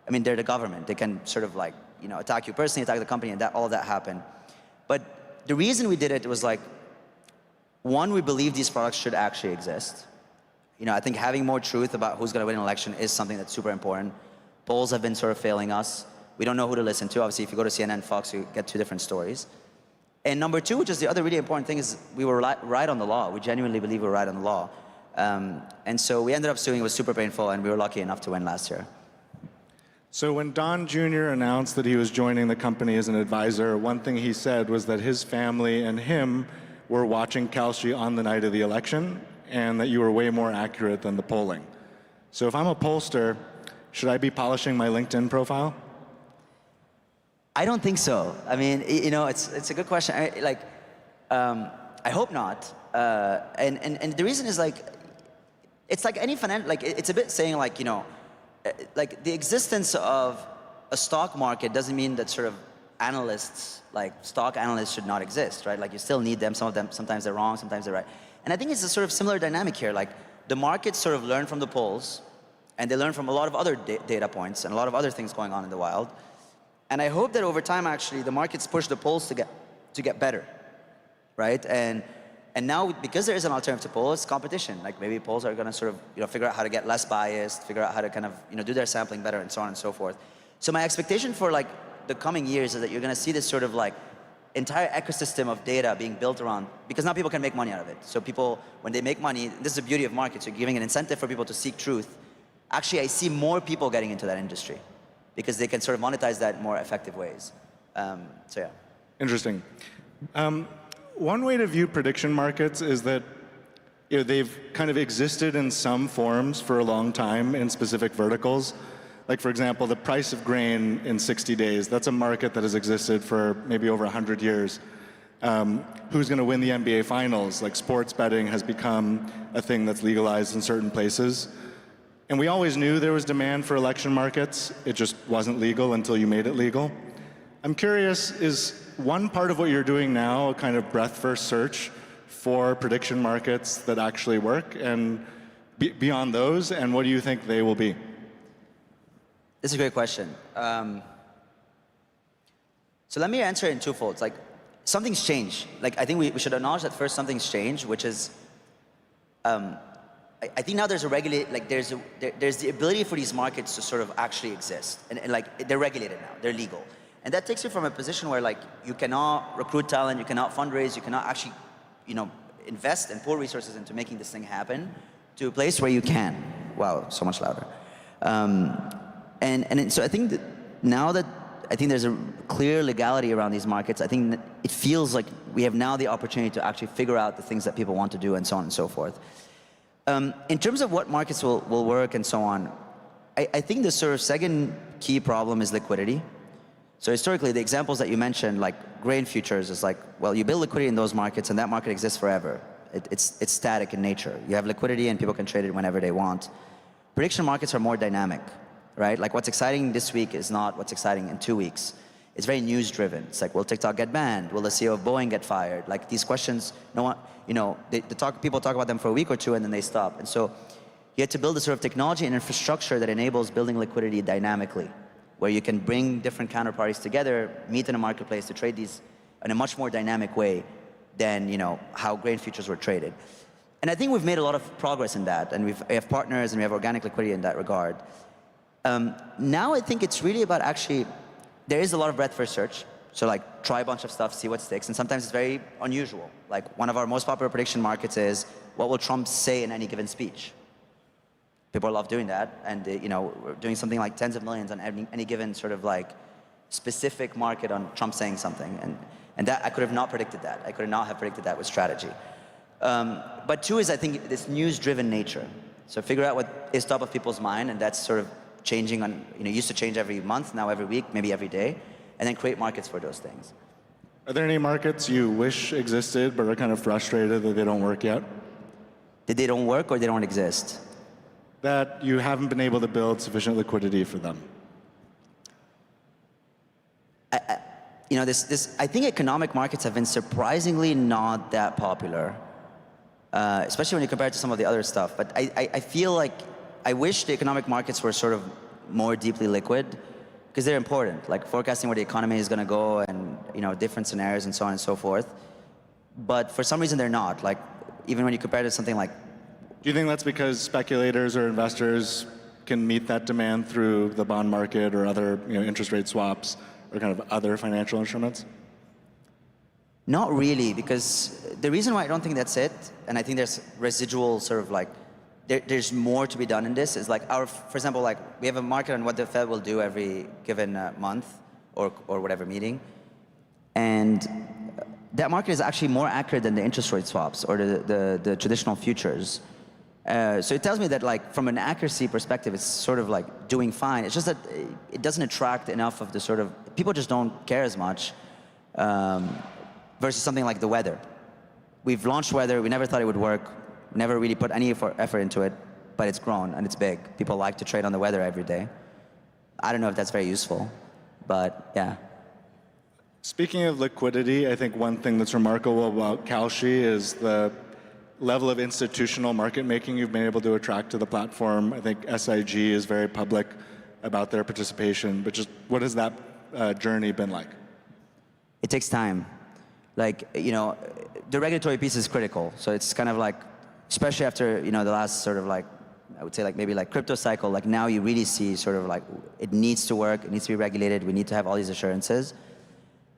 they're the government. They can sort of like, attack you personally, attack the company, and all of that happened. But the reason we did it was like, one, we believe these products should actually exist. I think having more truth about who's going to win an election is something that's super important. Polls have been sort of failing us. We don't know who to listen to. Obviously, if you go to CNN, Fox, you get two different stories. And number two, which is the other really important thing, is we were right on the law. We genuinely believe we were right on the law. And so we ended up suing. It was super painful, and we were lucky enough to win last year. So when Don Jr. announced that he was joining the company as an advisor, one thing he said was that his family and him were watching Kalshi on the night of the election, and that you were way more accurate than the polling. So if I'm a pollster, should I be polishing my LinkedIn profile? I don't think so. It's a good question. I hope not. And the reason is it's like any financial, it's a bit saying the existence of a stock market doesn't mean that sort of analysts, like stock analysts, should not exist, right? Like you still need them. Some of them, sometimes they're wrong, sometimes they're right. And I think it's a sort of similar dynamic here. Like the markets sort of learn from the polls, and they learn from a lot of other data points and a lot of other things going on in the wild. And I hope that over time, actually, the markets push the polls to get better, right? And now, because there is an alternative to polls, it's competition. Like maybe polls are going to sort of figure out how to get less biased, figure out how to kind of do their sampling better, and so on and so forth. So my expectation for the coming years is that you're going to see this sort of entire ecosystem of data being built around, because now people can make money out of it. So people, when they make money, this is the beauty of markets. You're giving an incentive for people to seek truth. Actually, I see more people getting into that industry because they can sort of monetize that in more effective ways. So yeah. Interesting. One way to view prediction markets is that they've kind of existed in some forms for a long time in specific verticals. Like, for example, the price of grain in 60 days. That's a market that has existed for maybe over 100 years. Who's going to win the NBA Finals? Like, sports betting has become a thing that's legalized in certain places. And we always knew there was demand for election markets. It just wasn't legal until you made it legal. I'm curious, is one part of what you're doing now a kind of breadth-first search for prediction markets that actually work? And beyond those, and what do you think they will be? This is a great question. So let me answer it in two folds. Like, something's changed. Like, I think we should acknowledge that first something's changed, which is, I think now there's there's the ability for these markets to sort of actually exist, and they're regulated now, they're legal, and that takes you from a position where you cannot recruit talent, you cannot fundraise, you cannot actually, invest and pour resources into making this thing happen, to a place where you can. Wow, so much louder. And so I think that now that I think there's a clear legality around these markets. I think it feels like we have now the opportunity to actually figure out the things that people want to do and so on and so forth. In terms of what markets will work and so on, I think the sort of second key problem is liquidity. So historically, the examples that you mentioned, like grain futures, is like, well, you build liquidity in those markets and that market exists forever. It's static in nature. You have liquidity and people can trade it whenever they want. Prediction markets are more dynamic, right? Like what's exciting this week is not what's exciting in 2 weeks. It's very news driven. It's like, will TikTok get banned? Will the CEO of Boeing get fired? Like these questions, no one, you know, people talk about them for a week or two and then they stop. And so you have to build a sort of technology and infrastructure that enables building liquidity dynamically, where you can bring different counterparties together, meet in a marketplace to trade these in a much more dynamic way than, you know, how grain futures were traded. And I think we've made a lot of progress in that, and we have partners and we have organic liquidity in that regard. Now I think it's really about actually, there is a lot of breadth first search. So like try a bunch of stuff, see what sticks, and sometimes it's very unusual. Like one of our most popular prediction markets is, what will Trump say in any given speech? People love doing that, and you know, we're doing something like tens of millions on any given sort of like specific market on Trump saying something, and that I could have not predicted that. I could not have predicted that with strategy. But two is, I think, this news-driven nature. So figure out what is top of people's mind, and that's sort of changing on, you know, used to change every month, now every week, maybe every day, and then create markets for those things. Are there any markets you wish existed but are kind of frustrated that they don't work yet? That they don't work or they don't exist? That you haven't been able to build sufficient liquidity for them. You know, I think economic markets have been surprisingly not that popular, especially when you compare it to some of the other stuff. But I feel like I wish the economic markets were sort of more deeply liquid, because they're important, like forecasting where the economy is going to go and, you know, different scenarios and so on and so forth. But for some reason, they're not. Like, even when you compare it to something like... Do you think that's because speculators or investors can meet that demand through the bond market or other, you know, interest rate swaps or kind of other financial instruments? Not really, because the reason why I don't think that's it, and I think there's residual sort of like, there's more to be done in this, is like for example, like we have a market on what the Fed will do every given month or whatever meeting. And that market is actually more accurate than the interest rate swaps or the traditional futures. So it tells me that, like, from an accuracy perspective, it's sort of like doing fine. It's just that it doesn't attract enough of the sort of, people just don't care as much versus something like the weather. We've launched weather, we never thought it would work, never really put any effort into it, but it's grown and it's big. People like to trade on the weather every day. I don't know if that's very useful, but yeah. Speaking of liquidity, I think one thing that's remarkable about Kalshi is the level of institutional market making you've been able to attract to the platform. I think SIG is very public about their participation, but just what has that journey been like? It takes time. Like, you know, the regulatory piece is critical. So it's kind of like, especially after, you know, the last sort of like, I would say like maybe like crypto cycle, like now you really see sort of like, it needs to work, it needs to be regulated, we need to have all these assurances.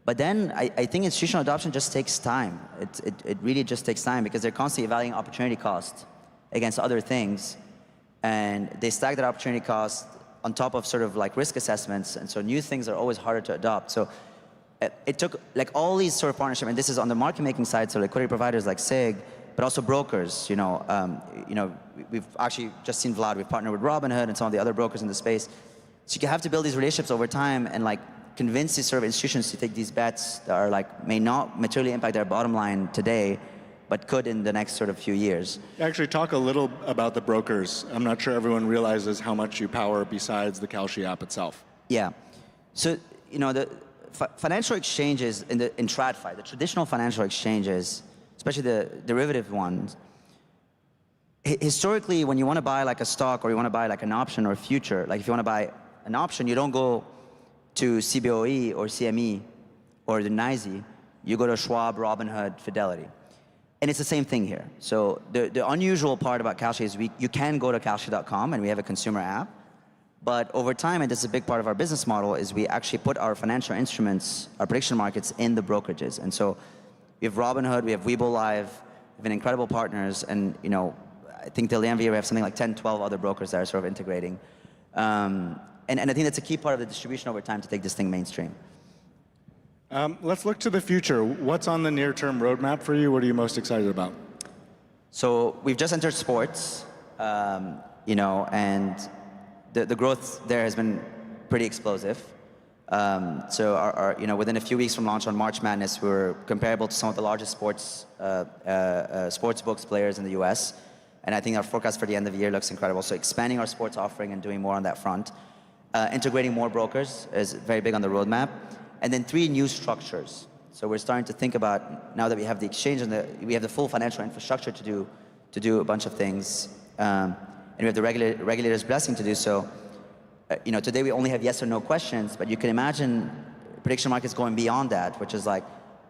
But then I think institutional adoption just takes time. It really just takes time, because they're constantly evaluating opportunity cost against other things. And they stack that opportunity cost on top of sort of like risk assessments. And so new things are always harder to adopt. So it took like all these sort of partnerships, and this is on the market making side, so liquidity providers like SIG, but also brokers. You know, we've actually just seen Vlad, we've partnered with Robinhood and some of the other brokers in the space. So you have to build these relationships over time and like convince these sort of institutions to take these bets that are like, may not materially impact their bottom line today, but could in the next sort of few years. Actually, talk a little about the brokers. I'm not sure everyone realizes how much you power besides the Kalshi app itself. Yeah. So, you know, the financial exchanges in TradFi, the traditional financial exchanges, especially the derivative ones, historically, when you want to buy like a stock or you want to buy like an option or a future, like if you want to buy an option, you don't go to CBOE or CME or the NYSE, you go to Schwab, Robinhood, Fidelity. And it's the same thing here. So the unusual part about Kalshi is you can go to Kalshi.com and we have a consumer app. But over time, and this is a big part of our business model, is we actually put our financial instruments, our prediction markets, in the brokerages. And so we have Robinhood, we have Webull Live, we've been incredible partners, and you know, I think till the end of the year we have something like 10, 12 other brokers that are sort of integrating. and I think that's a key part of the distribution over time to take this thing mainstream. Let's look to the future. What's on the near-term roadmap for you? What are you most excited about? So we've just entered sports, you know, and the growth there has been pretty explosive. So you know, within a few weeks from launch on March Madness, we were comparable to some of the largest sports books players in the U.S. And I think our forecast for the end of the year looks incredible. So expanding our sports offering and doing more on that front. Integrating more brokers is very big on the roadmap. And then 3 new structures. So we're starting to think about, now that we have the exchange and we have the full financial infrastructure to do a bunch of things, and we have the regulator's blessing to do so. You know, today we only have yes or no questions, but you can imagine prediction markets going beyond that, which is like,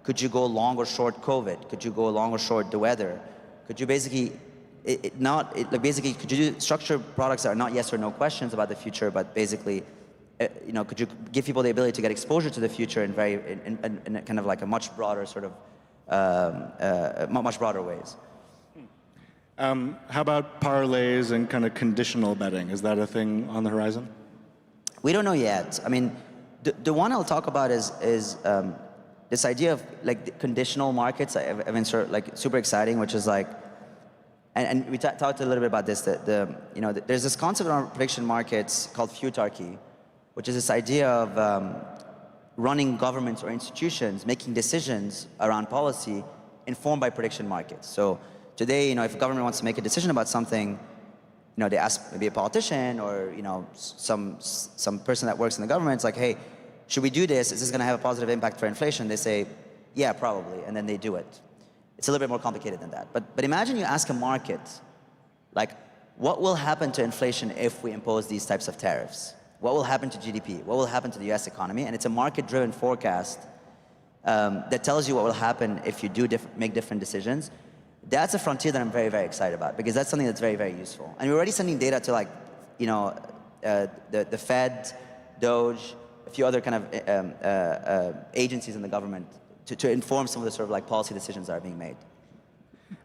could you go long or short COVID? Could you go long or short the weather? Could you basically, basically, could you do structured products that are not yes or no questions about the future, but basically, you know, could you give people the ability to get exposure to the future in kind of like a much broader sort of, much broader ways? How about parlays and kind of conditional betting? Is that a thing on the horizon? We don't know yet. I mean, the one I'll talk about is this idea of like the conditional markets. I mean, sort of like super exciting, which is like, and we talked a little bit about this. You know, there's this concept around prediction markets called futarchy, which is this idea of running governments or institutions making decisions around policy informed by prediction markets. So today, you know, if a government wants to make a decision about something, you know, they ask maybe a politician or, you know, some person that works in the government. It's like, hey, should we do this? Is this going to have a positive impact for inflation? They say, yeah, probably, and then they do it. It's a little bit more complicated than that. But imagine you ask a market, like, what will happen to inflation if we impose these types of tariffs? What will happen to GDP? What will happen to the US economy? And it's a market-driven forecast that tells you what will happen if you do make different decisions. That's a frontier that I'm very, very excited about because that's something that's very, very useful. And we're already sending data to, like, you know, the Fed, Doge, a few other kind of agencies in the government to inform some of the sort of like policy decisions that are being made.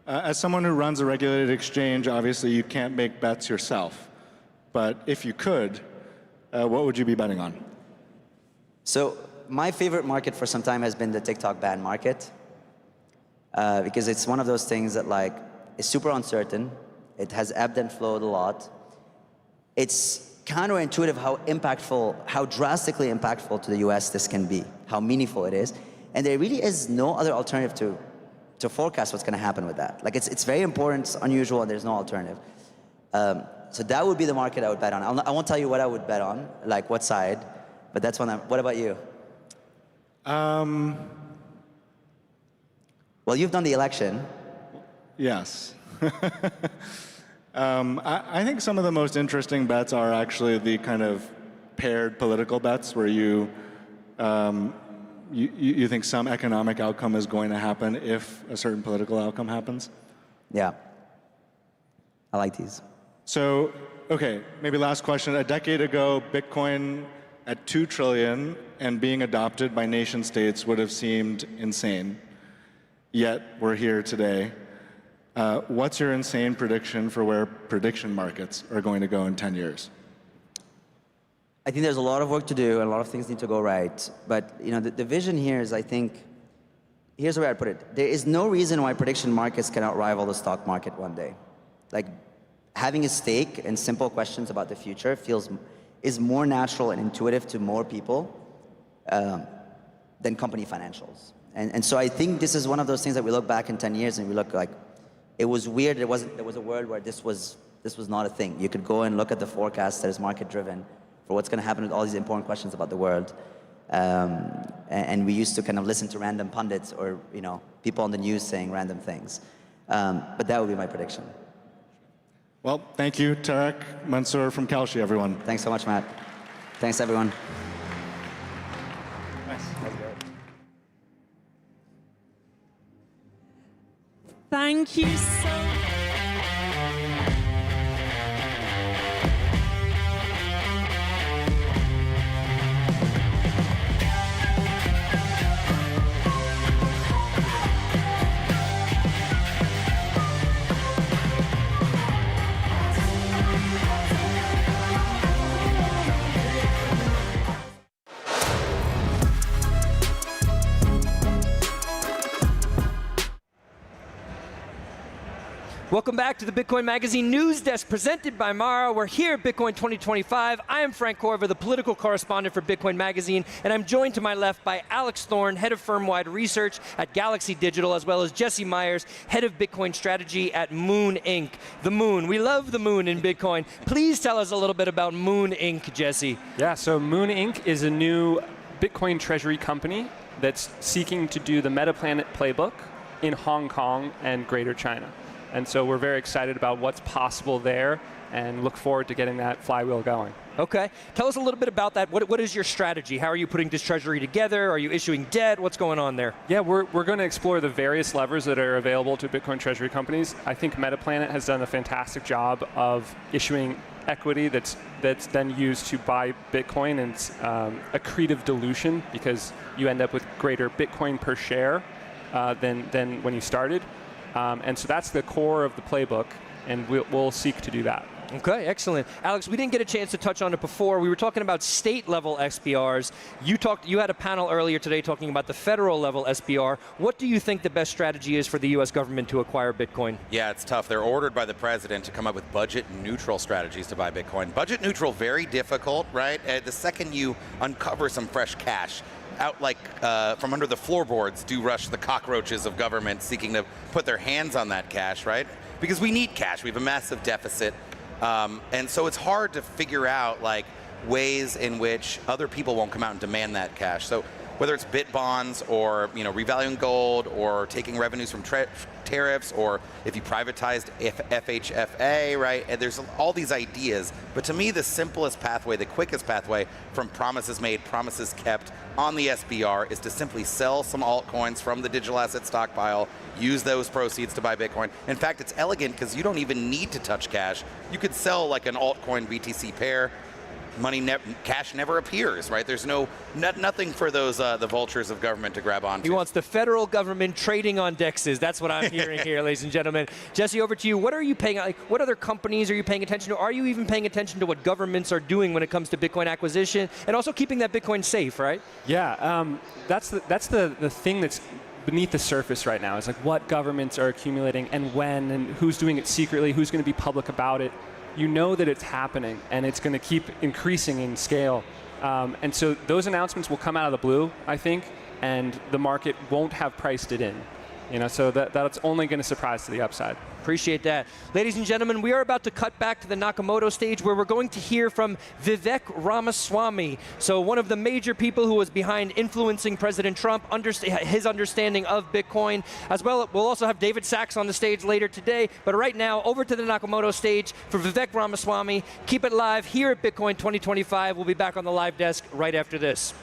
As someone who runs a regulated exchange, obviously you can't make bets yourself. But if you could, what would you be betting on? So my favorite market for some time has been the TikTok ban market. Because it's one of those things that like is super uncertain. It has ebbed and flowed a lot. It's counterintuitive how impactful, how drastically impactful to the US this can be, how meaningful it is. And there really is no other alternative to forecast what's going to happen with that. Like it's very important, it's unusual, and there's no alternative. So that would be the market I would bet on. I won't tell you what I would bet on, like what side, but that's one. What about you? Well, you've done the election. Yes. I think some of the most interesting bets are actually the kind of paired political bets where you think some economic outcome is going to happen if a certain political outcome happens. Yeah. I like these. So, okay, maybe last question. A decade ago, Bitcoin at 2 trillion and being adopted by nation states would have seemed insane. Yet we're here today. What's your insane prediction for where prediction markets are going to go in 10 years? I think there's a lot of work to do and a lot of things need to go right. But you know, the vision here is, I think, here's the way I'd put it. There is no reason why prediction markets cannot rival the stock market one day. Like having a stake and simple questions about the future is more natural and intuitive to more people than company financials. And so I think this is one of those things that we look back in 10 years and we look like, it was weird. There was a world where this was not a thing. You could go and look at the forecast that is market driven for what's going to happen with all these important questions about the world. And we used to kind of listen to random pundits or, you know, people on the news saying random things. But that would be my prediction. Well, thank you, Tarek Mansour from Kalshi, everyone. Thanks so much, Matt. Thanks, everyone. Nice. Thank you so much. Welcome back to the Bitcoin Magazine News Desk presented by Mara. We're here at Bitcoin 2025. I am Frank Corva, the political correspondent for Bitcoin Magazine, and I'm joined to my left by Alex Thorn, head of firm-wide research at Galaxy Digital, as well as Jesse Myers, head of Bitcoin strategy at Moon Inc. The Moon. We love the Moon in Bitcoin. Please tell us a little bit about Moon Inc., Jesse. Yeah, so Moon Inc. is a new Bitcoin treasury company that's seeking to do the Metaplanet playbook in Hong Kong and Greater China. And so we're very excited about what's possible there and look forward to getting that flywheel going. Okay. Tell us a little bit about that. What is your strategy? How are you putting this treasury together? Are you issuing debt? What's going on there? Yeah, we're going to explore the various levers that are available to Bitcoin treasury companies. I think Metaplanet has done a fantastic job of issuing equity that's then used to buy Bitcoin, and it's accretive dilution because you end up with greater Bitcoin per share than when you started. And so that's the core of the playbook, and we'll seek to do that. Okay, excellent. Alex, we didn't get a chance to touch on it before. We were talking about state-level SPRs. You had a panel earlier today talking about the federal-level SPR. What do you think the best strategy is for the U.S. government to acquire Bitcoin? Yeah, it's tough. They're ordered by the president to come up with budget-neutral strategies to buy Bitcoin. Budget-neutral, very difficult, right? The second you uncover some fresh cash, out like from under the floorboards do rush the cockroaches of government seeking to put their hands on that cash, right? Because we need cash. We have a massive deficit. And so it's hard to figure out like ways in which other people won't come out and demand that cash. So whether it's bit bonds or revaluing gold or taking revenues from tariffs, or if you privatized FHFA, right? And there's all these ideas. But to me, the simplest pathway, the quickest pathway from promises made, promises kept on the SBR is to simply sell some altcoins from the digital asset stockpile, use those proceeds to buy Bitcoin. In fact, it's elegant because you don't even need to touch cash. You could sell like an altcoin BTC pair. Cash never appears, right? There's nothing for those the vultures of government to grab onto. He wants the federal government trading on DEXs. That's what I'm hearing here, ladies and gentlemen. Jesse, over to you. What are you paying? What other companies are you paying attention to? Are you even paying attention to what governments are doing when it comes to Bitcoin acquisition and also keeping that Bitcoin safe, right? Yeah, that's the thing that's beneath the surface right now. It's like what governments are accumulating and when and who's doing it secretly, who's going to be public about it. You know that it's happening, and it's going to keep increasing in scale. And so those announcements will come out of the blue, I think, and the market won't have priced it in. So that's only going to surprise to the upside. Appreciate that. Ladies and gentlemen, we are about to cut back to the Nakamoto stage where we're going to hear from Vivek Ramaswamy. So one of the major people who was behind influencing President Trump, his understanding of Bitcoin. As well, we'll also have David Sachs on the stage later today. But right now, over to the Nakamoto stage for Vivek Ramaswamy. Keep it live here at Bitcoin 2025. We'll be back on the live desk right after this.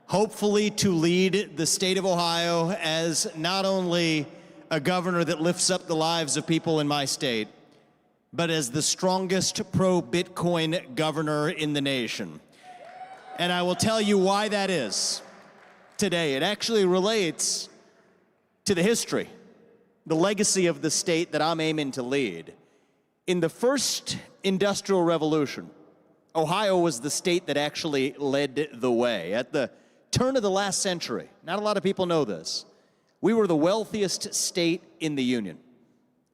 Hopefully to lead the state of Ohio as not only a governor that lifts up the lives of people in my state, but as the strongest pro-Bitcoin governor in the nation. And I will tell you why that is today. It actually relates to the history, the legacy of the state that I'm aiming to lead. In the first industrial revolution, Ohio was the state that actually led the way. At the turn of the last century, not a lot of people know this, we were the wealthiest state in the Union.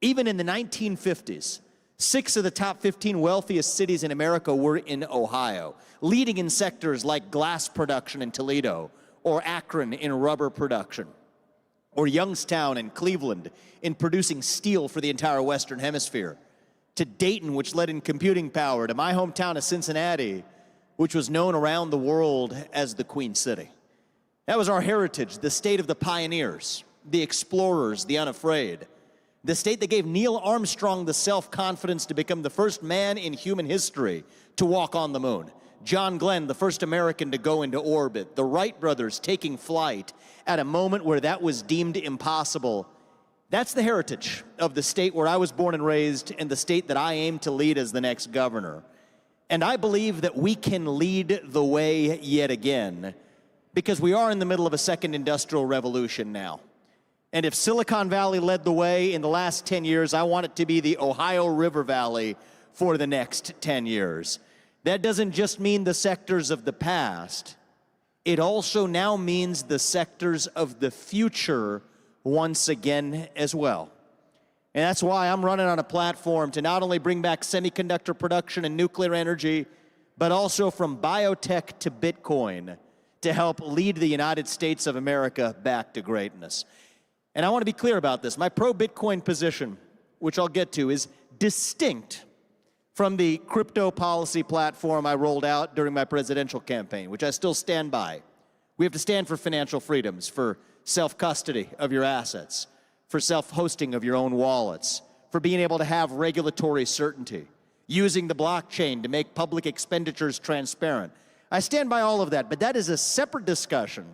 Even in the 1950s, 6 of the top 15 wealthiest cities in America were in Ohio, leading in sectors like glass production in Toledo, or Akron in rubber production, or Youngstown and Cleveland in producing steel for the entire Western Hemisphere, to Dayton, which led in computing power, to my hometown of Cincinnati, which was known around the world as the Queen City. That was our heritage, the state of the pioneers, the explorers, the unafraid. The state that gave Neil Armstrong the self-confidence to become the first man in human history to walk on the moon. John Glenn, the first American to go into orbit. The Wright brothers taking flight at a moment where that was deemed impossible. That's the heritage of the state where I was born and raised and the state that I aim to lead as the next governor. And I believe that we can lead the way yet again because we are in the middle of a second industrial revolution now. And if Silicon Valley led the way in the last 10 years, I want it to be the Ohio River Valley for the next 10 years. That doesn't just mean the sectors of the past. it also now means the sectors of the future once again as well. And that's why I'm running on a platform to not only bring back semiconductor production and nuclear energy, but also from biotech to Bitcoin to help lead the United States of America back to greatness. And I want to be clear about this. My pro-Bitcoin position, which I'll get to, is distinct from the crypto policy platform I rolled out during my presidential campaign, which I still stand by. We have to stand for financial freedoms, for self-custody of your assets, for self-hosting of your own wallets, for being able to have regulatory certainty, using the blockchain to make public expenditures transparent. I stand by all of that, but that is a separate discussion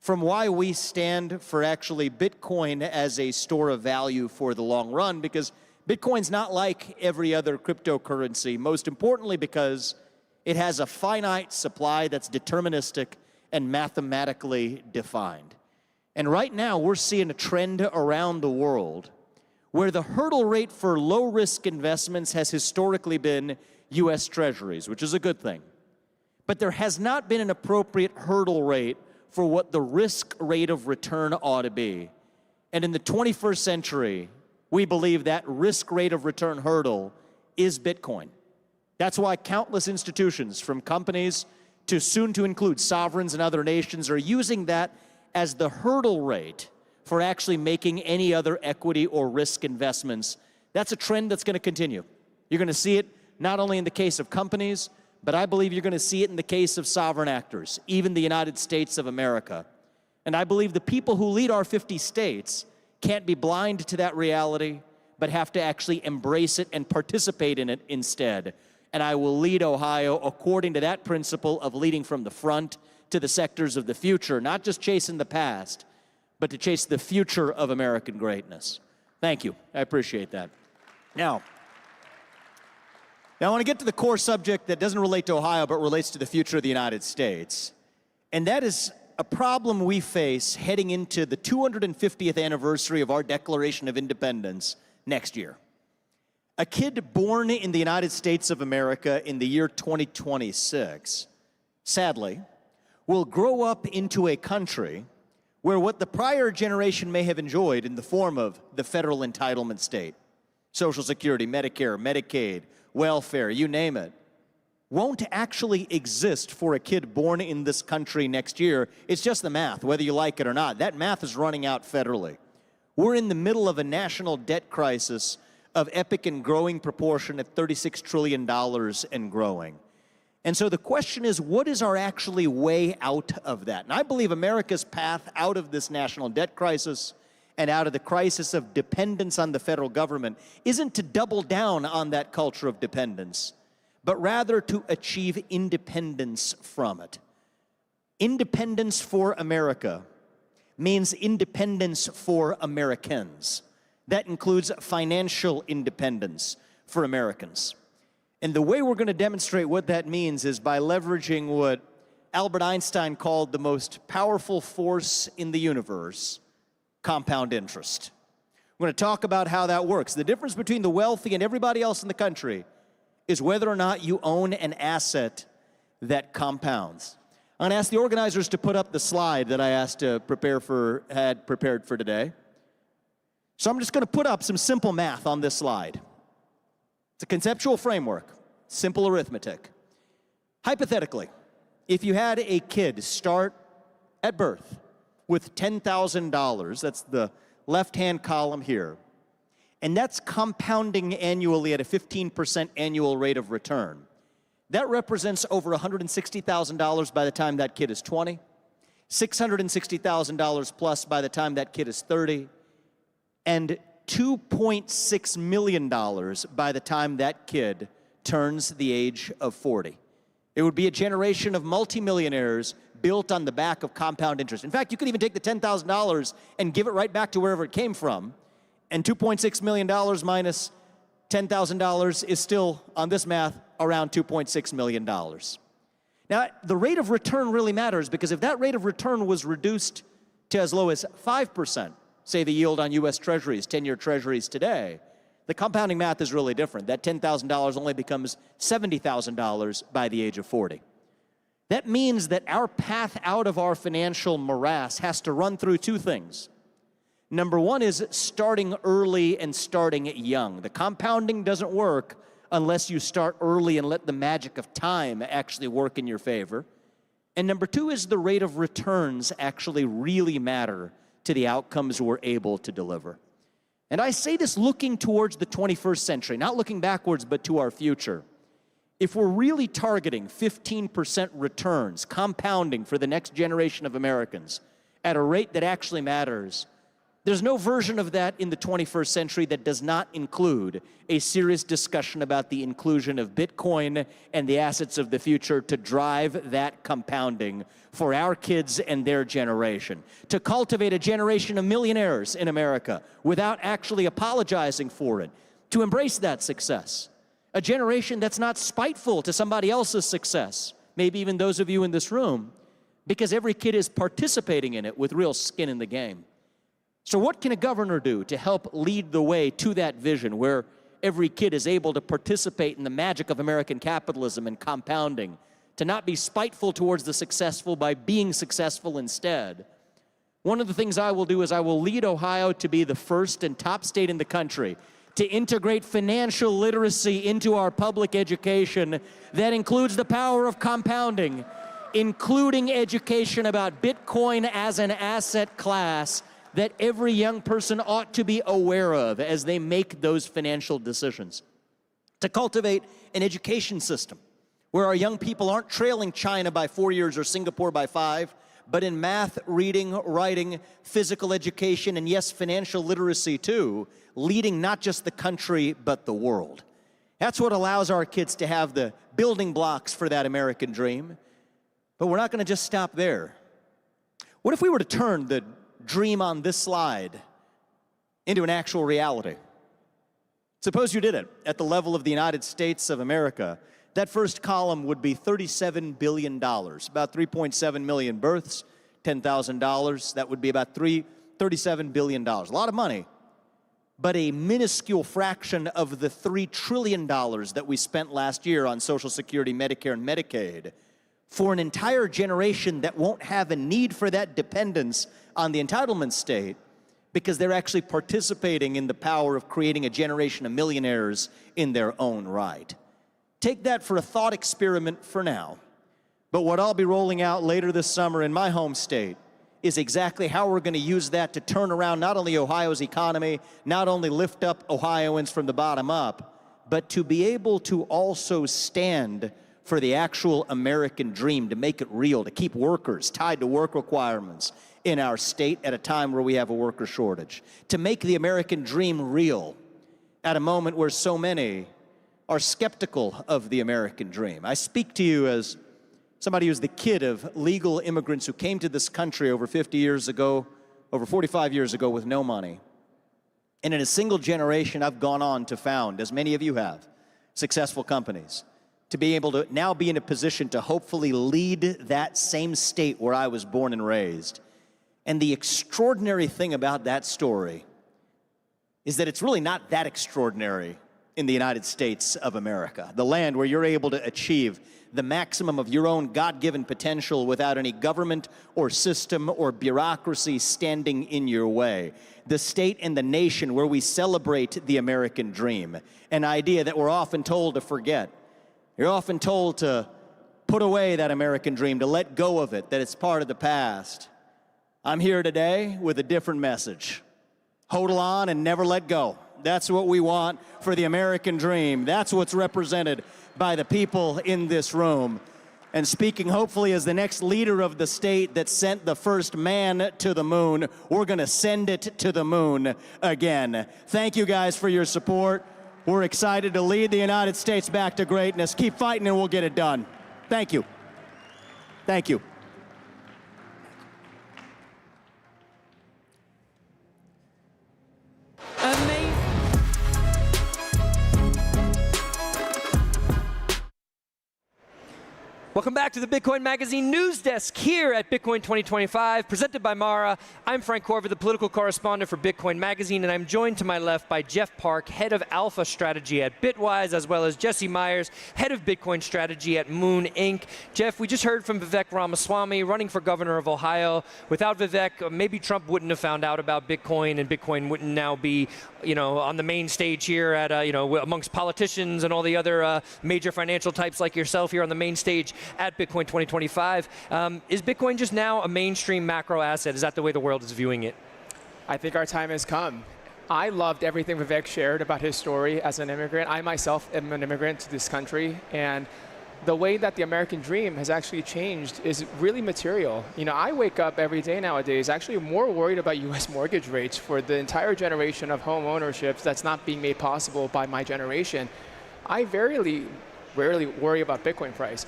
from why we stand for actually Bitcoin as a store of value for the long run, because Bitcoin's not like every other cryptocurrency, most importantly because it has a finite supply that's deterministic and mathematically defined. And right now, we're seeing a trend around the world where the hurdle rate for low-risk investments has historically been U.S. Treasuries, which is a good thing. But there has not been an appropriate hurdle rate for what the risk rate of return ought to be. And in the 21st century, we believe that risk rate of return hurdle is Bitcoin. That's why countless institutions, from companies to soon to include sovereigns and other nations, are using that as the hurdle rate for actually making any other equity or risk investments. That's a trend that's going to continue. You're going to see it not only in the case of companies, but I believe you're going to see it in the case of sovereign actors, even the United States of America. And I believe the people who lead our 50 states can't be blind to that reality, but have to actually embrace it and participate in it instead. And I will lead Ohio according to that principle of leading from the front to the sectors of the future, not just chasing the past, but to chase the future of American greatness. Thank you. I appreciate that. Now I want to get to the core subject that doesn't relate to Ohio, but relates to the future of the United States. And that is a problem we face heading into the 250th anniversary of our Declaration of Independence next year. A kid born in the United States of America in the year 2026, sadly, will grow up into a country where what the prior generation may have enjoyed in the form of the federal entitlement state, Social Security, Medicare, Medicaid, welfare, you name it, won't actually exist for a kid born in this country next year. It's just the math, whether you like it or not. That math is running out federally. We're in the middle of a national debt crisis of epic and growing proportion at $36 trillion and growing. And so the question is, what is our actually way out of that? And I believe America's path out of this national debt crisis and out of the crisis of dependence on the federal government isn't to double down on that culture of dependence, but rather to achieve independence from it. Independence for America means independence for Americans. That includes financial independence for Americans. And the way we're going to demonstrate what that means is by leveraging what Albert Einstein called the most powerful force in the universe, compound interest. We're going to talk about how that works. The difference between the wealthy and everybody else in the country is whether or not you own an asset that compounds. I'm going to ask the organizers to put up the slide that I asked to had prepared for today. So I'm just going to put up some simple math on this slide. It's a conceptual framework, simple arithmetic. Hypothetically, if you had a kid start at birth with $10,000, that's the left-hand column here, and that's compounding annually at a 15% annual rate of return. That represents over $160,000 by the time that kid is 20, $660,000 plus by the time that kid is 30, and $2.6 million by the time that kid turns the age of 40. It would be a generation of multimillionaires built on the back of compound interest. In fact, you could even take the $10,000 and give it right back to wherever it came from, and $2.6 million minus $10,000 is still, on this math, around $2.6 million. Now, the rate of return really matters, because if that rate of return was reduced to as low as 5%, say the yield on U.S. Treasuries, 10-year Treasuries today, the compounding math is really different. That $10,000 only becomes $70,000 by the age of 40. That means that our path out of our financial morass has to run through two things. Number one is starting early and starting young. The compounding doesn't work unless you start early and let the magic of time actually work in your favor. And number two is the rate of returns actually really matter to the outcomes we're able to deliver. And I say this looking towards the 21st century, not looking backwards, but to our future. If we're really targeting 15% returns, compounding for the next generation of Americans at a rate that actually matters, there's no version of that in the 21st century that does not include a serious discussion about the inclusion of Bitcoin and the assets of the future to drive that compounding for our kids and their generation. To cultivate a generation of millionaires in America without actually apologizing for it. To embrace that success. A generation that's not spiteful to somebody else's success, maybe even those of you in this room, because every kid is participating in it with real skin in the game. So what can a governor do to help lead the way to that vision where every kid is able to participate in the magic of American capitalism and compounding, to not be spiteful towards the successful by being successful instead? One of the things I will do is I will lead Ohio to be the first and top state in the country to integrate financial literacy into our public education that includes the power of compounding, including education about Bitcoin as an asset class that every young person ought to be aware of as they make those financial decisions. To cultivate an education system where our young people aren't trailing China by 4 years or Singapore by 5, but in math, reading, writing, physical education, and yes, financial literacy too, leading not just the country, but the world. That's what allows our kids to have the building blocks for that American dream. But we're not going to just stop there. What if we were to turn the dream on this slide into an actual reality? Suppose you did it at the level of the United States of America. That first column would be $37 billion, about 3.7 million births, $10,000. That would be about $37 billion. A lot of money, but a minuscule fraction of the $3 trillion that we spent last year on Social Security, Medicare, and Medicaid for an entire generation that won't have a need for that dependence on the entitlement state because they're actually participating in the power of creating a generation of millionaires in their own right. Take that for a thought experiment for now. But what I'll be rolling out later this summer in my home state is exactly how we're going to use that to turn around not only Ohio's economy, not only lift up Ohioans from the bottom up, but to be able to also stand for the actual American dream, to make it real, to keep workers tied to work requirements in our state at a time where we have a worker shortage, to make the American dream real at a moment where so many are skeptical of the American dream. I speak to you as somebody who's the kid of legal immigrants who came to this country over 50 years ago, over 45 years ago with no money. And in a single generation, I've gone on to found, as many of you have, successful companies, to be able to now be in a position to hopefully lead that same state where I was born and raised. And the extraordinary thing about that story is that it's really not that extraordinary in the United States of America, the land where you're able to achieve the maximum of your own God-given potential without any government or system or bureaucracy standing in your way. The state and the nation where we celebrate the American dream, an idea that we're often told to forget. You're often told to put away that American dream, to let go of it, that it's part of the past. I'm here today with a different message. Hold on and never let go. That's what we want for the American dream. That's what's represented by the people in this room. And speaking hopefully as the next leader of the state that sent the first man to the moon, we're going to send it to the moon again. Thank you guys for your support. We're excited to lead the United States back to greatness. Keep fighting and we'll get it done. Thank you. Thank you. Welcome Welcome back to the Bitcoin Magazine News Desk here at Bitcoin 2025, presented by Mara. I'm Frank Corver, the political correspondent for Bitcoin Magazine, and I'm joined to my left by Jeff Park, head of Alpha Strategy at Bitwise, as well as Jesse Myers, head of Bitcoin Strategy at Moon Inc. Jeff, we just heard from Vivek Ramaswamy running for governor of Ohio. Without Vivek, maybe Trump wouldn't have found out about Bitcoin, and Bitcoin wouldn't now be, on the main stage here at, amongst politicians and all the other major financial types like yourself here on the main stage at Bitcoin 2025. Is Bitcoin just now a mainstream macro asset? Is that the way the world is viewing it? I think our time has come. I loved everything Vivek shared about his story as an immigrant. I myself am an immigrant to this country, and the way that the American dream has actually changed is really material. I wake up every day nowadays actually more worried about US mortgage rates for the entire generation of home ownership that's not being made possible by my generation. I rarely worry about Bitcoin price.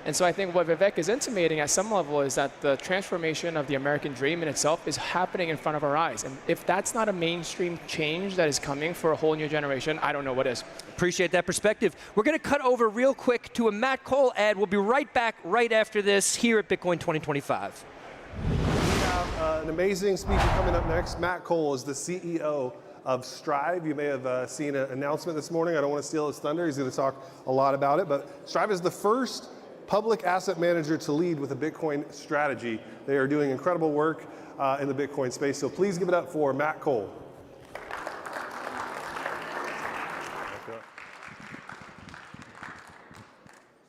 And so I think what Vivek is intimating at some level is that the transformation of the American dream in itself is happening in front of our eyes. And if that's not a mainstream change that is coming for a whole new generation, I don't know what is. Appreciate that perspective. We're going to cut over real quick to a Matt Cole ad. We'll be right back right after this here at Bitcoin 2025. We have an amazing speaker coming up next. Matt Cole is the CEO of Strive. You may have seen an announcement this morning. I don't want to steal his thunder. He's going to talk a lot about it. But Strive is the first public asset manager to lead with a Bitcoin strategy. They are doing incredible work in the Bitcoin space. So please give it up for Matt Cole.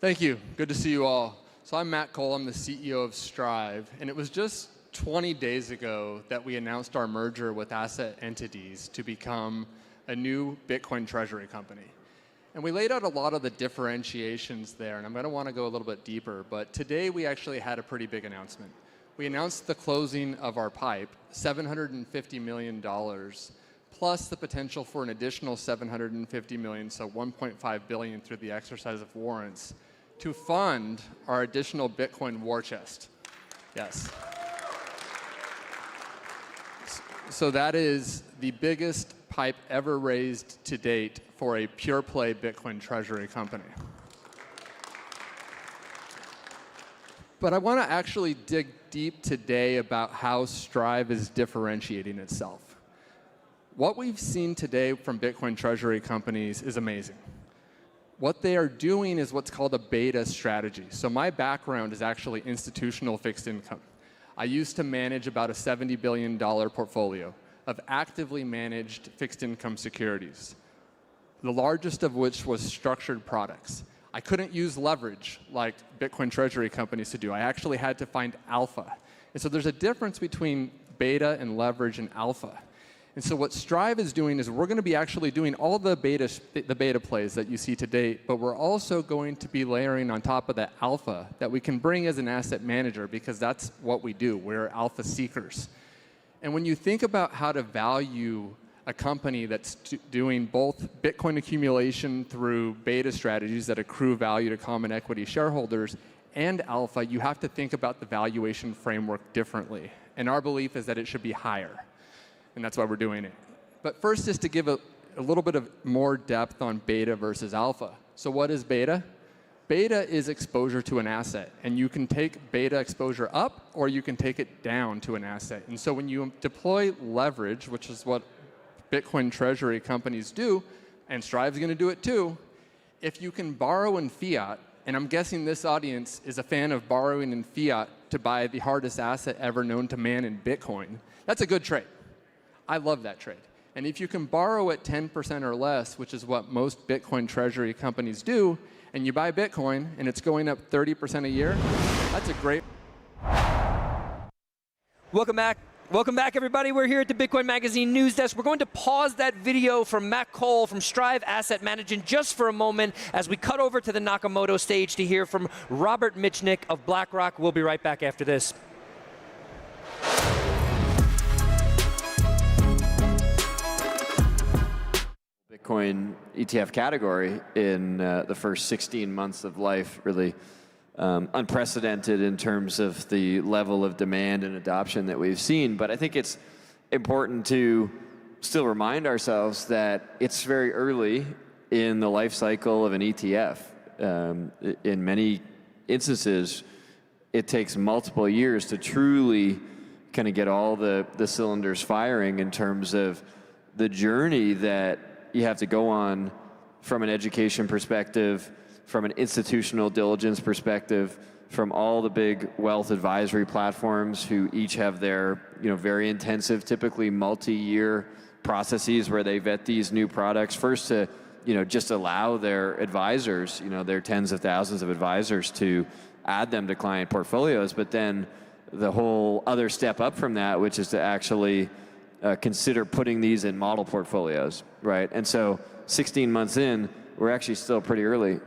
Thank you. Good to see you all. So I'm Matt Cole. I'm the CEO of Strive. And it was just 20 days ago that we announced our merger with Asset Entities to become a new Bitcoin treasury company. And we laid out a lot of the differentiations there, and I'm going to want to go a little bit deeper. But today we actually had a pretty big announcement. We announced the closing of our PIPE, $750 million, plus the potential for an additional $750 million, so $1.5 billion through the exercise of warrants, to fund our additional Bitcoin war chest. Yes. So that is the biggest PIPE ever raised to date for a pure play Bitcoin treasury company. But I want to actually dig deep today about how Strive is differentiating itself. What we've seen today from Bitcoin treasury companies is amazing. What they are doing is what's called a beta strategy. So my background is actually institutional fixed income. I used to manage about a $70 billion portfolio of actively managed fixed income securities, the largest of which was structured products. I couldn't use leverage like Bitcoin treasury companies to do. I actually had to find alpha. And so there's a difference between beta and leverage and alpha. And so what Strive is doing is we're going to be actually doing all the beta plays that you see to date, but we're also going to be layering on top of that alpha that we can bring as an asset manager, because that's what we do. We're alpha seekers. And when you think about how to value a company that's doing both Bitcoin accumulation through beta strategies that accrue value to common equity shareholders and alpha, you have to think about the valuation framework differently. And our belief is that it should be higher. And that's why we're doing it. But first, just to give a little bit of more depth on beta versus alpha. So what is beta? Beta is exposure to an asset. And you can take beta exposure up, or you can take it down to an asset. And so when you deploy leverage, which is what Bitcoin treasury companies do, and Strive's going to do it too, if you can borrow in fiat, and I'm guessing this audience is a fan of borrowing in fiat to buy the hardest asset ever known to man in Bitcoin, that's a good trade. I love that trade. And if you can borrow at 10% or less, which is what most Bitcoin treasury companies do, and you buy Bitcoin and it's going up 30% a year, that's a great... Welcome back. Welcome back, everybody. We're here at the Bitcoin Magazine News Desk. We're going to pause that video from Matt Cole from Strive Asset Management just for a moment as we cut over to the Nakamoto stage to hear from Robert Mitchnick of BlackRock. We'll be right back after this. Bitcoin ETF category in the first 16 months of life, really unprecedented in terms of the level of demand and adoption that we've seen. But I think it's important to still remind ourselves that it's very early in the life cycle of an ETF. In many instances, it takes multiple years to truly kind of get all the cylinders firing in terms of the journey that you have to go on from an education perspective, from an institutional diligence perspective, from all the big wealth advisory platforms who each have their, very intensive, typically multi-year processes where they vet these new products first to, just allow their advisors, their tens of thousands of advisors to add them to client portfolios, but then the whole other step up from that, which is to actually consider putting these in model portfolios, right? And so 16 months in, we're actually still pretty early.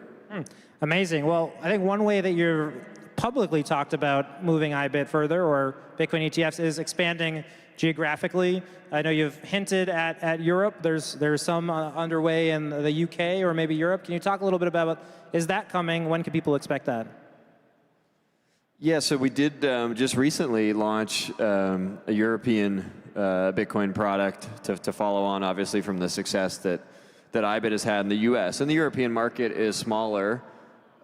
Amazing. Well, I think one way that you're publicly talked about moving IBIT further, or Bitcoin ETFs, is expanding geographically. I know you've hinted at Europe. There's some underway in the UK or maybe Europe. Can you talk a little bit about, is that coming? When can people expect that? Yeah, so we did just recently launch a European Bitcoin product to follow on, obviously, from the success that IBIT has had in the US. And the European market is smaller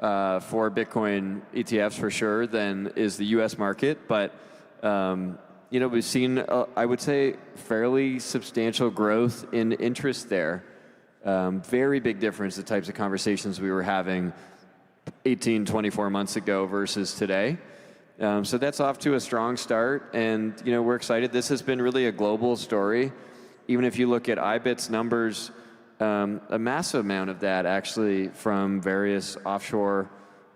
for Bitcoin ETFs for sure than is the US market, but we've seen, I would say, fairly substantial growth in interest there. Very big difference, the types of conversations we were having 18, 24 months ago versus today. So that's off to a strong start, and we're excited. This has been really a global story. Even if you look at IBIT's numbers, a massive amount of that actually from various offshore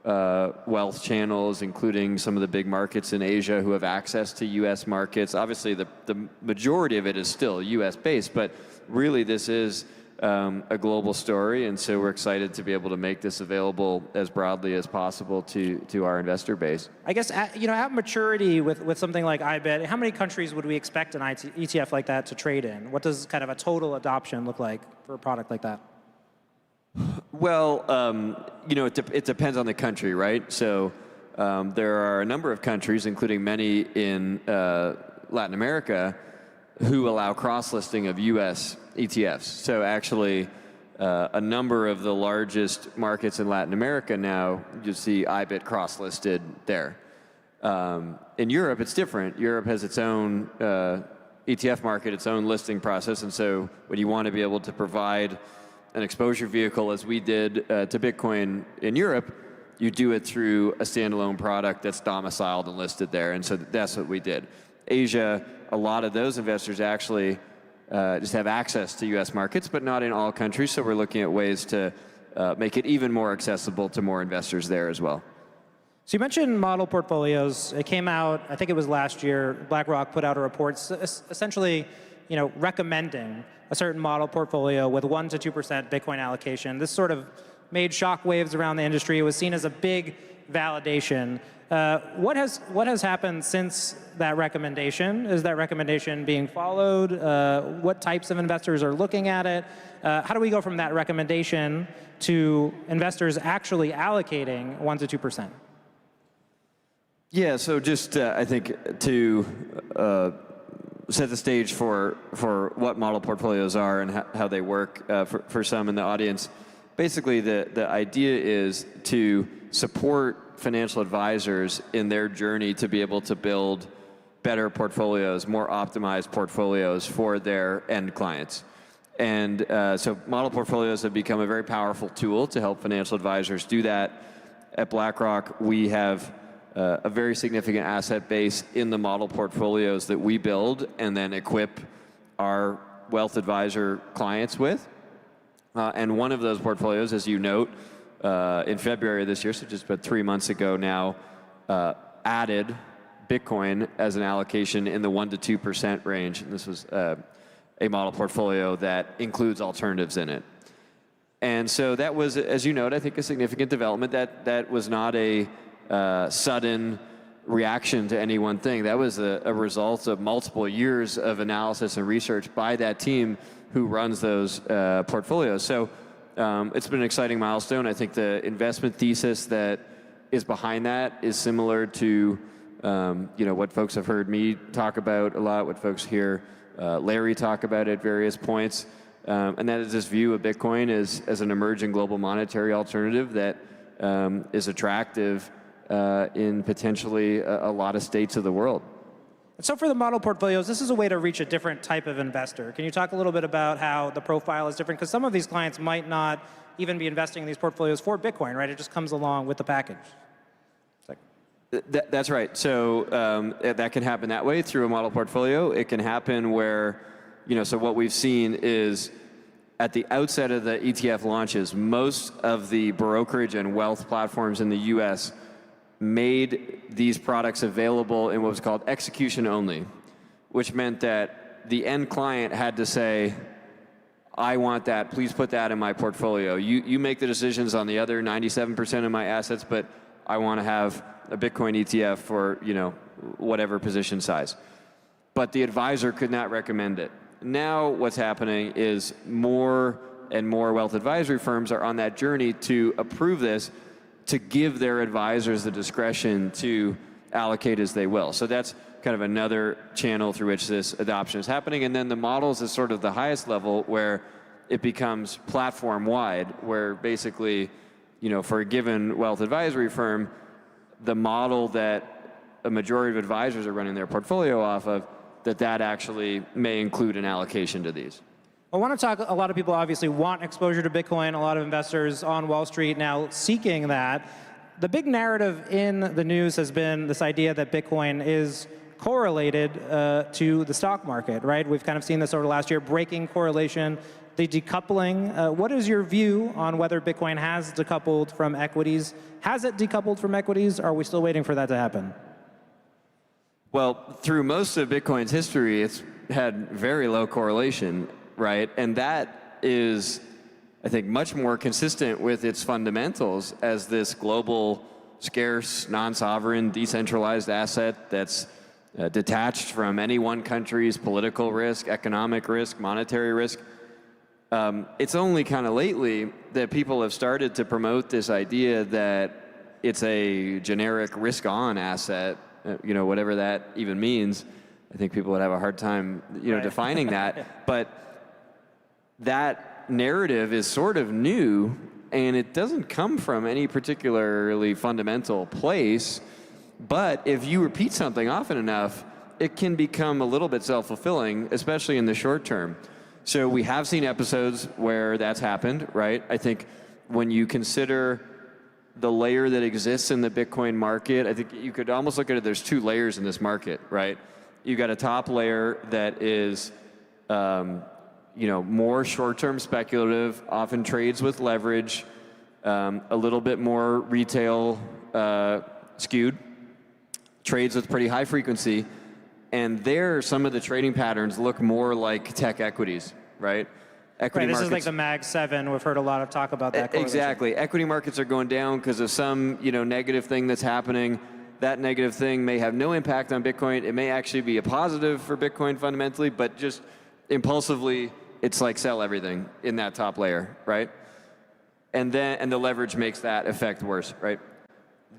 wealth channels, including some of the big markets in Asia who have access to US markets. Obviously, the majority of it is still US based, but really this is a global story, and so we're excited to be able to make this available as broadly as possible to our investor base. I guess at maturity with something like IBIT, how many countries would we expect an ETF like that to trade in? What does kind of a total adoption look like for a product like that? Well, it depends on the country, right? So there are a number of countries, including many in Latin America, who allow cross-listing of U.S. ETFs. So actually, a number of the largest markets in Latin America now, you see IBIT cross-listed there. In Europe, it's different. Europe has its own ETF market, its own listing process, and so when you want to be able to provide an exposure vehicle, as we did to Bitcoin in Europe, you do it through a standalone product that's domiciled and listed there, and so that's what we did. Asia, a lot of those investors actually just have access to U.S. markets, but not in all countries, so we're looking at ways to make it even more accessible to more investors there as well. So you mentioned model portfolios. It came out, I think it was last year, BlackRock put out a report essentially recommending a certain model portfolio with 1% to 2% Bitcoin allocation. This sort of made shockwaves around the industry. It was seen as a big validation. What has happened since that recommendation? Is that recommendation being followed? What types of investors are looking at it? How do we go from that recommendation to investors actually allocating 1% to 2%? Yeah, so just I think to set the stage for what model portfolios are and how they work for some in the audience. Basically, the idea is to support financial advisors in their journey to be able to build better portfolios, more optimized portfolios for their end clients. And so model portfolios have become a very powerful tool to help financial advisors do that. At BlackRock, we have a very significant asset base in the model portfolios that we build and then equip our wealth advisor clients with. And one of those portfolios, as you note, in February of this year, so just about 3 months ago now, added Bitcoin as an allocation in the 1% to 2% range. And this was a model portfolio that includes alternatives in it. And so that was, as you note, I think a significant development. That was not a sudden reaction to any one thing. That was a result of multiple years of analysis and research by that team who runs those portfolios. So it's been an exciting milestone. I think the investment thesis that is behind that is similar to what folks have heard me talk about a lot, what folks hear Larry talk about at various points, and that is this view of Bitcoin as an emerging global monetary alternative that is attractive in potentially a lot of states of the world. So for the model portfolios, this is a way to reach a different type of investor. Can you talk a little bit about how the profile is different? Because some of these clients might not even be investing in these portfolios for Bitcoin, right? It just comes along with the package. That's right. So that can happen that way through a model portfolio. It can happen where, so what we've seen is at the outset of the ETF launches, most of the brokerage and wealth platforms in the US made these products available in what was called execution only, which meant that the end client had to say, I want that, please put that in my portfolio. You make the decisions on the other 97% of my assets, but I want to have a Bitcoin ETF for, whatever position size. But the advisor could not recommend it. Now what's happening is more and more wealth advisory firms are on that journey to approve this, to give their advisors the discretion to allocate as they will. So that's kind of another channel through which this adoption is happening. And then the models is sort of the highest level where it becomes platform-wide, where basically, for a given wealth advisory firm, the model that a majority of advisors are running their portfolio off of, that actually may include an allocation to these. I want to talk, a lot of people obviously want exposure to Bitcoin, a lot of investors on Wall Street now seeking that. The big narrative in the news has been this idea that Bitcoin is correlated to the stock market, right? We've kind of seen this over the last year, breaking correlation, the decoupling. What is your view on whether Bitcoin has decoupled from equities? Has it decoupled from equities? Or are we still waiting for that to happen? Well, through most of Bitcoin's history, it's had very low correlation, right? And that is, I think, much more consistent with its fundamentals as this global, scarce, non-sovereign, decentralized asset that's detached from any one country's political risk, economic risk, monetary risk. It's only kind of lately that people have started to promote this idea that it's a generic risk-on asset, whatever that even means. I think people would have a hard time, defining that. But that narrative is sort of new, and it doesn't come from any particularly fundamental place. But if you repeat something often enough, it can become a little bit self-fulfilling, especially in the short term. So we have seen episodes where that's happened, right? I think when you consider the layer that exists in the Bitcoin market, I think you could almost look at it, there's two layers in this market, right? You got a top layer that is, more short-term speculative, often trades with leverage, a little bit more retail skewed, trades with pretty high frequency. And there, some of the trading patterns look more like tech equities, right? Equity this markets, is like the Mag 7. We've heard a lot of talk about that. Exactly. Equity markets are going down because of some, negative thing that's happening. That negative thing may have no impact on Bitcoin. It may actually be a positive for Bitcoin fundamentally, but just impulsively, it's like sell everything in that top layer, right? And the leverage makes that effect worse, right?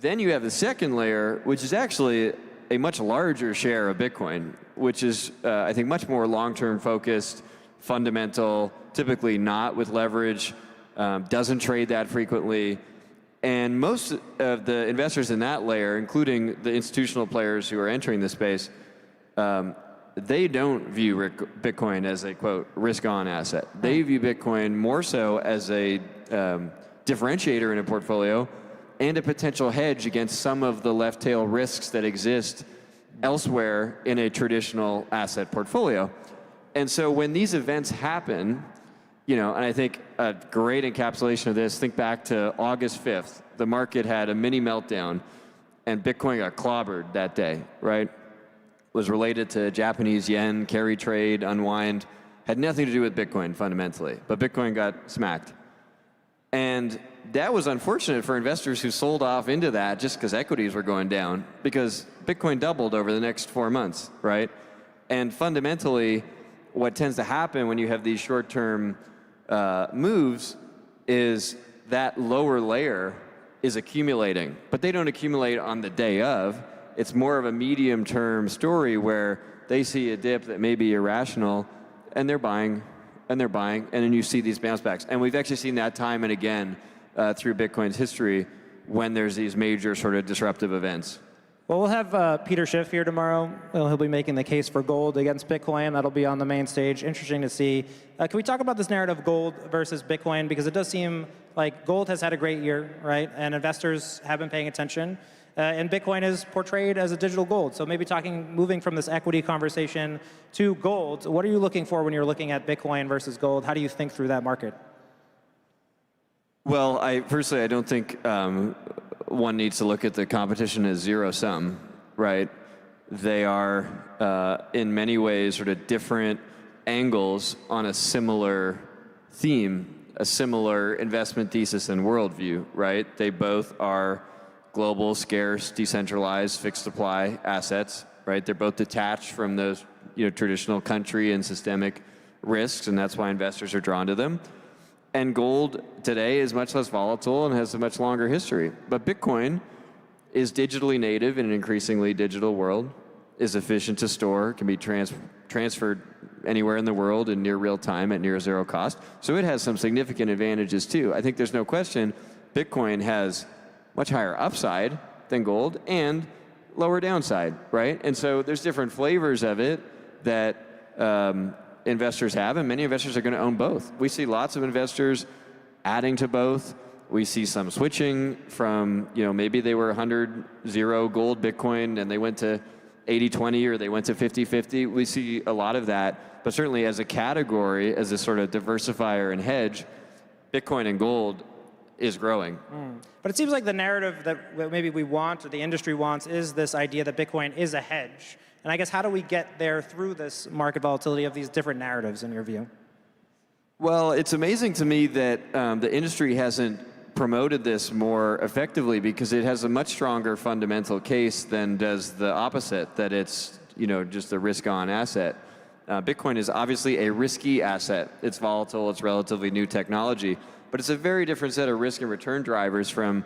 Then you have the second layer, which is actually a much larger share of Bitcoin, which is, I think, much more long-term focused, fundamental, typically not with leverage, doesn't trade that frequently. And most of the investors in that layer, including the institutional players who are entering the space, they don't view Bitcoin as a, quote, risk-on asset. They view Bitcoin more so as a differentiator in a portfolio and a potential hedge against some of the left tail risks that exist elsewhere in a traditional asset portfolio. And so when these events happen, and I think a great encapsulation of this, think back to August 5th. The market had a mini meltdown, and Bitcoin got clobbered that day, right? Was related to Japanese yen, carry trade, unwind, had nothing to do with Bitcoin fundamentally, but Bitcoin got smacked. And that was unfortunate for investors who sold off into that just because equities were going down, because Bitcoin doubled over the next 4 months, right? And fundamentally, what tends to happen when you have these short-term moves is that lower layer is accumulating, but they don't accumulate on the day of. It's more of a medium-term story where they see a dip that may be irrational, and they're buying, and they're buying, and then you see these bounce backs. And we've actually seen that time and again through Bitcoin's history, when there's these major sort of disruptive events. Well, we'll have Peter Schiff here tomorrow. He'll be making the case for gold against Bitcoin. That'll be on the main stage. Interesting to see. Can we talk about this narrative of gold versus Bitcoin? Because it does seem like gold has had a great year, right? And investors have been paying attention. And Bitcoin is portrayed as a digital gold. So maybe moving from this equity conversation to gold, what are you looking for when you're looking at Bitcoin versus gold? How do you think through that market? Well, personally, I don't think one needs to look at the competition as zero-sum, right? They are, in many ways, sort of different angles on a similar theme, a similar investment thesis and worldview, right? They both are global, scarce, decentralized, fixed supply assets, right? They're both detached from those traditional country and systemic risks, and that's why investors are drawn to them. And gold today is much less volatile and has a much longer history. But Bitcoin is digitally native in an increasingly digital world, is efficient to store, can be transferred anywhere in the world in near real time at near zero cost. So it has some significant advantages too. I think there's no question Bitcoin has much higher upside than gold and lower downside, right? And so there's different flavors of it that investors have, and many investors are going to own both. We see lots of investors adding to both. We see some switching from, maybe they were 100-0 gold Bitcoin and they went to 80-20 or they went to 50-50. We see a lot of that, but certainly as a category, as a sort of diversifier and hedge, Bitcoin and gold is growing. But it seems like the narrative that maybe we want, or the industry wants, is this idea that Bitcoin is a hedge. And I guess how do we get there through this market volatility of these different narratives, in your view? Well, it's amazing to me that the industry hasn't promoted this more effectively, because it has a much stronger fundamental case than does the opposite, that it's just a risk-on asset. Bitcoin is obviously a risky asset. It's volatile, it's relatively new technology, but it's a very different set of risk and return drivers from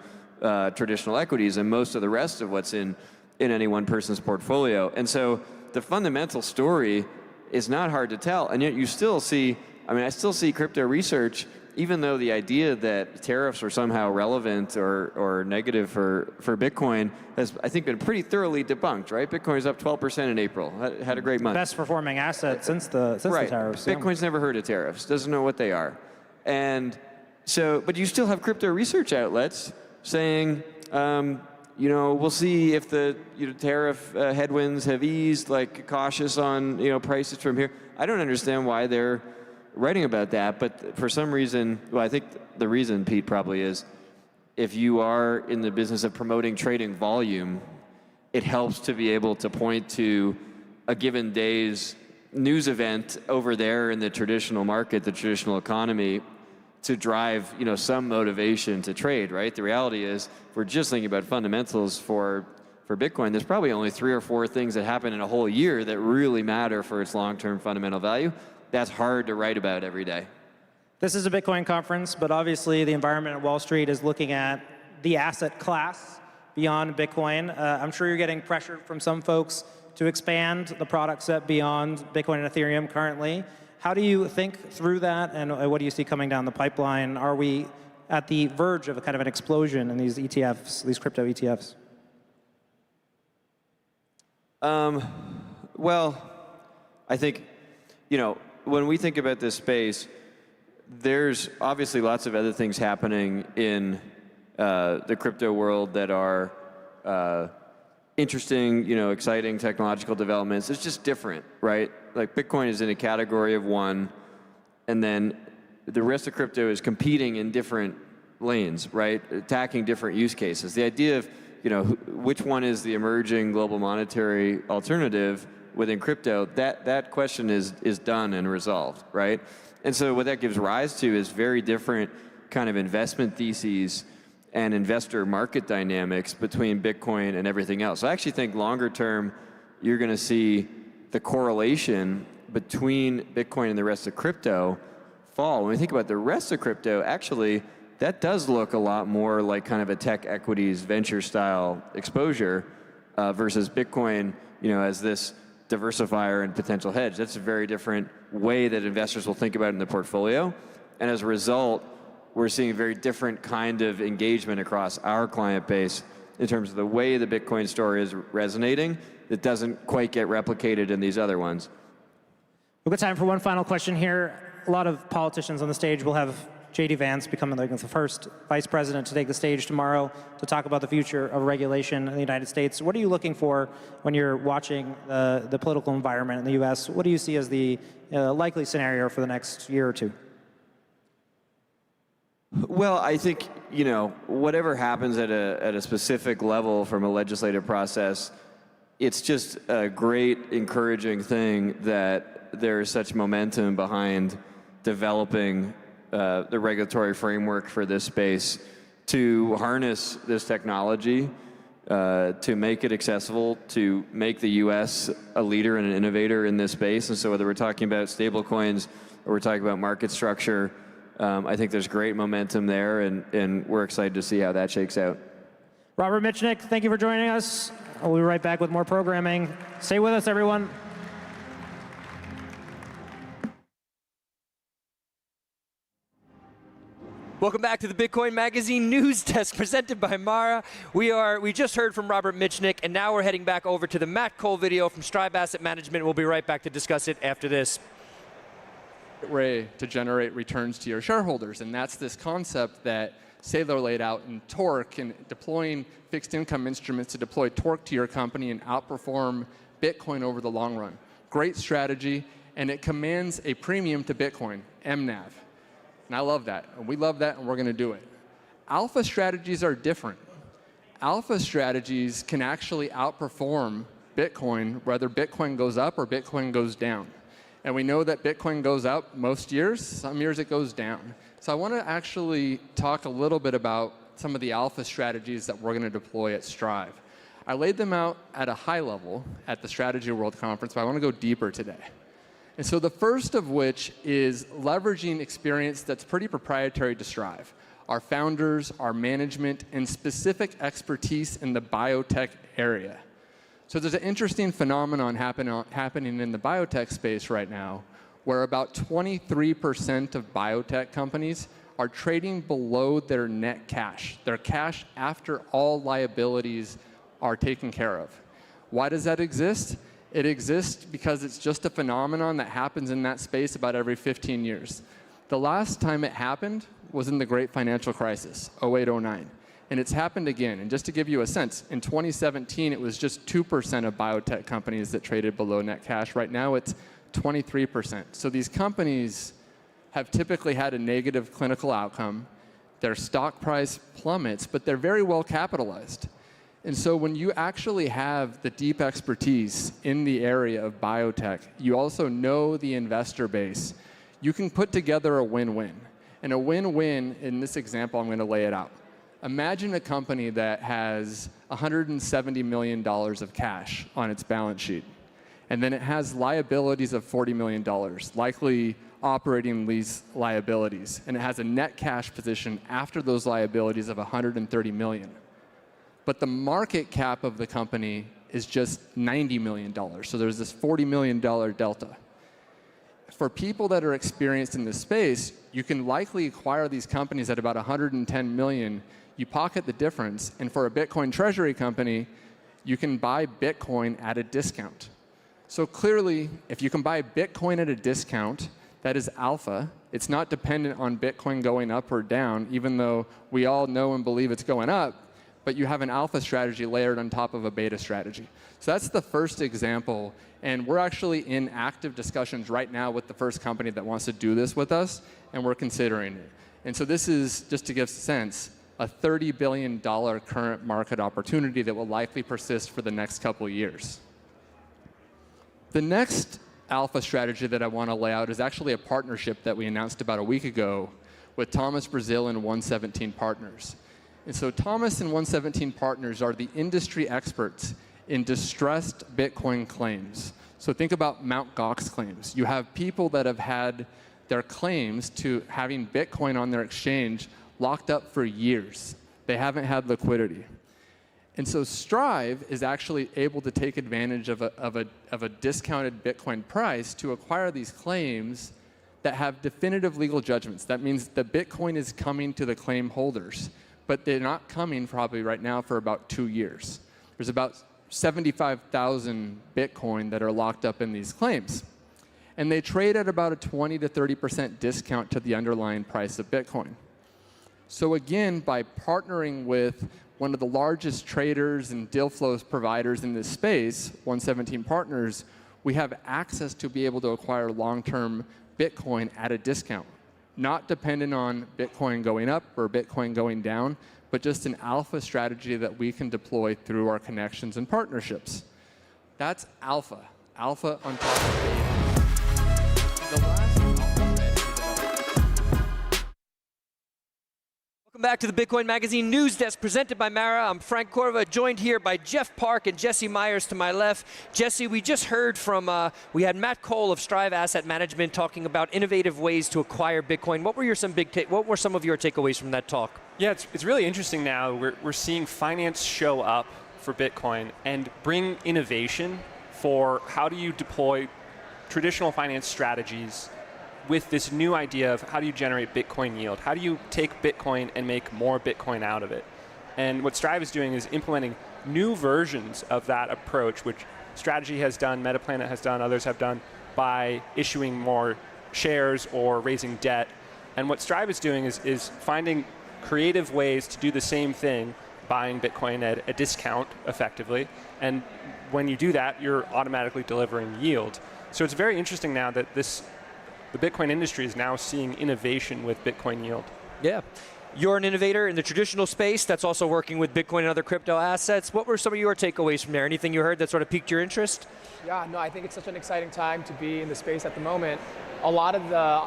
traditional equities and most of the rest of what's in any one person's portfolio. And so the fundamental story is not hard to tell, and yet you still see, I still see crypto research, even though the idea that tariffs are somehow relevant or negative for Bitcoin has, I think, been pretty thoroughly debunked, right? Bitcoin's up 12% in April, had a great month. Best performing asset since the tariffs. Bitcoin's never heard of tariffs, doesn't know what they are. And so, but you still have crypto research outlets saying, we'll see if the tariff headwinds have eased, like cautious on prices from here. I don't understand why they're writing about that, but for some reason, well, I think the reason, Pete, probably is if you are in the business of promoting trading volume, it helps to be able to point to a given day's news event over there in the traditional market, the traditional economy, to drive some motivation to trade, right? The reality is, if we're just thinking about fundamentals for Bitcoin, there's probably only 3 or 4 things that happen in a whole year that really matter for its long-term fundamental value. That's hard to write about every day. This is a Bitcoin conference, but obviously the environment at Wall Street is looking at the asset class beyond Bitcoin. I'm sure you're getting pressure from some folks to expand the product set beyond Bitcoin and Ethereum currently. How do you think through that, and what do you see coming down the pipeline? Are we at the verge of a kind of an explosion in these ETFs, these crypto ETFs? Well, I think, when we think about this space, there's obviously lots of other things happening in the crypto world that are interesting, exciting technological developments. It's just different, right? Like Bitcoin is in a category of one, and then the rest of crypto is competing in different lanes, right? Attacking different use cases. The idea of, which one is the emerging global monetary alternative within crypto, that question is done and resolved, right? And so what that gives rise to is very different kind of investment theses and investor market dynamics between Bitcoin and everything else. So I actually think longer term, you're going to see the correlation between Bitcoin and the rest of crypto fall. When we think about the rest of crypto, actually, that does look a lot more like kind of a tech equities venture style exposure versus Bitcoin, as this diversifier and potential hedge. That's a very different way that investors will think about it in the portfolio. And as a result, we're seeing a very different kind of engagement across our client base in terms of the way the Bitcoin story is resonating that doesn't quite get replicated in these other ones. We've got time for one final question here. A lot of politicians on the stage. We'll have J.D. Vance becoming the first vice president to take the stage tomorrow to talk about the future of regulation in the United States. What are you looking for when you're watching the political environment in the U.S.? What do you see as the likely scenario for the next year or two? Well, I think, you know, whatever happens at a specific level from a legislative process, it's just a great, encouraging thing that there is such momentum behind developing the regulatory framework for this space to harness this technology, to make it accessible, to make the U.S. a leader and an innovator in this space. And so whether we're talking about stablecoins or we're talking about market structure, I think there's great momentum there, and we're excited to see how that shakes out. Robert Mitchnick, thank you for joining us. We'll be right back with more programming. Stay with us, everyone. Welcome back to the Bitcoin Magazine News Desk presented by Mara. We just heard from Robert Mitchnick, and now we're heading back over to the Matt Cole video from Strive Asset Management. We'll be right back to discuss it after this. Way to generate returns to your shareholders, and that's this concept that Saylor laid out in Torque and deploying fixed income instruments to deploy Torque to your company and outperform Bitcoin over the long run. Great strategy, and it commands a premium to Bitcoin, MNAV. And I love that, and we love that, and we're going to do it. Alpha strategies are different. Alpha strategies can actually outperform Bitcoin, whether Bitcoin goes up or Bitcoin goes down. And we know that Bitcoin goes up most years, some years it goes down. So I want to actually talk a little bit about some of the alpha strategies that we're going to deploy at Strive. I laid them out at a high level at the Strategy World Conference, but I want to go deeper today. And so the first of which is leveraging experience that's pretty proprietary to Strive. Our founders, our management, and specific expertise in the biotech area. So there's an interesting phenomenon happening in the biotech space right now, where about 23% of biotech companies are trading below their net cash, their cash after all liabilities are taken care of. Why does that exist? It exists because it's just a phenomenon that happens in that space about every 15 years. The last time it happened was in the Great Financial Crisis, 08-09. And it's happened again. And just to give you a sense, in 2017, it was just 2% of biotech companies that traded below net cash. Right now, it's 23%. So these companies have typically had a negative clinical outcome. Their stock price plummets, but they're very well capitalized. And so when you actually have the deep expertise in the area of biotech, you also know the investor base, you can put together a win-win. And a win-win, in this example, I'm going to lay it out. Imagine a company that has $170 million of cash on its balance sheet, and then it has liabilities of $40 million, likely operating lease liabilities, and it has a net cash position after those liabilities of $130 million. But the market cap of the company is just $90 million, so there's this $40 million delta. For people that are experienced in this space, you can likely acquire these companies at about $110 million. You pocket the difference, and for a Bitcoin treasury company, you can buy Bitcoin at a discount. So clearly, if you can buy Bitcoin at a discount, that is alpha. It's not dependent on Bitcoin going up or down, even though we all know and believe it's going up, but you have an alpha strategy layered on top of a beta strategy. So that's the first example, and we're actually in active discussions right now with the first company that wants to do this with us, and we're considering it. And so this is, just to give a sense, a $30 billion current market opportunity that will likely persist for the next couple of years. The next alpha strategy that I want to lay out is actually a partnership that we announced about a week ago with Thomas Brazil and 117 Partners. And so Thomas and 117 Partners are the industry experts in distressed Bitcoin claims. So think about Mt. Gox claims. You have people that have had their claims to having Bitcoin on their exchange locked up for years. They haven't had liquidity. And so Strive is actually able to take advantage of a discounted Bitcoin price to acquire these claims that have definitive legal judgments. That means the Bitcoin is coming to the claim holders, but they're not coming probably right now for about 2 years. There's about 75,000 Bitcoin that are locked up in these claims. And they trade at about a 20 to 30% discount to the underlying price of Bitcoin. So again, by partnering with one of the largest traders and deal flows providers in this space, 117 Partners, we have access to be able to acquire long-term Bitcoin at a discount, not dependent on Bitcoin going up or Bitcoin going down, but just an alpha strategy that we can deploy through our connections and partnerships. That's alpha. Alpha on top of beta. Welcome back to the Bitcoin Magazine News Desk presented by Mara. I'm Frank Corva, joined here by Jeff Park and Jesse Myers to my left. Jesse, we just heard from, we had Matt Cole of Strive Asset Management talking about innovative ways to acquire Bitcoin. What were some of your takeaways from that talk? Yeah, it's really interesting now. We're seeing finance show up for Bitcoin and bring innovation for how do you deploy traditional finance strategies with this new idea of how do you generate Bitcoin yield? How do you take Bitcoin and make more Bitcoin out of it? And what Strive is doing is implementing new versions of that approach, which Strategy has done, Metaplanet has done, others have done, by issuing more shares or raising debt. And what Strive is doing is finding creative ways to do the same thing, buying Bitcoin at a discount, effectively. And when you do that, you're automatically delivering yield. So it's very interesting now that the Bitcoin industry is now seeing innovation with Bitcoin yield. Yeah. You're an innovator in the traditional space that's also working with Bitcoin and other crypto assets. What were some of your takeaways from there? Anything you heard that sort of piqued your interest? Yeah, no, I think it's such an exciting time to be in the space at the moment. A lot of the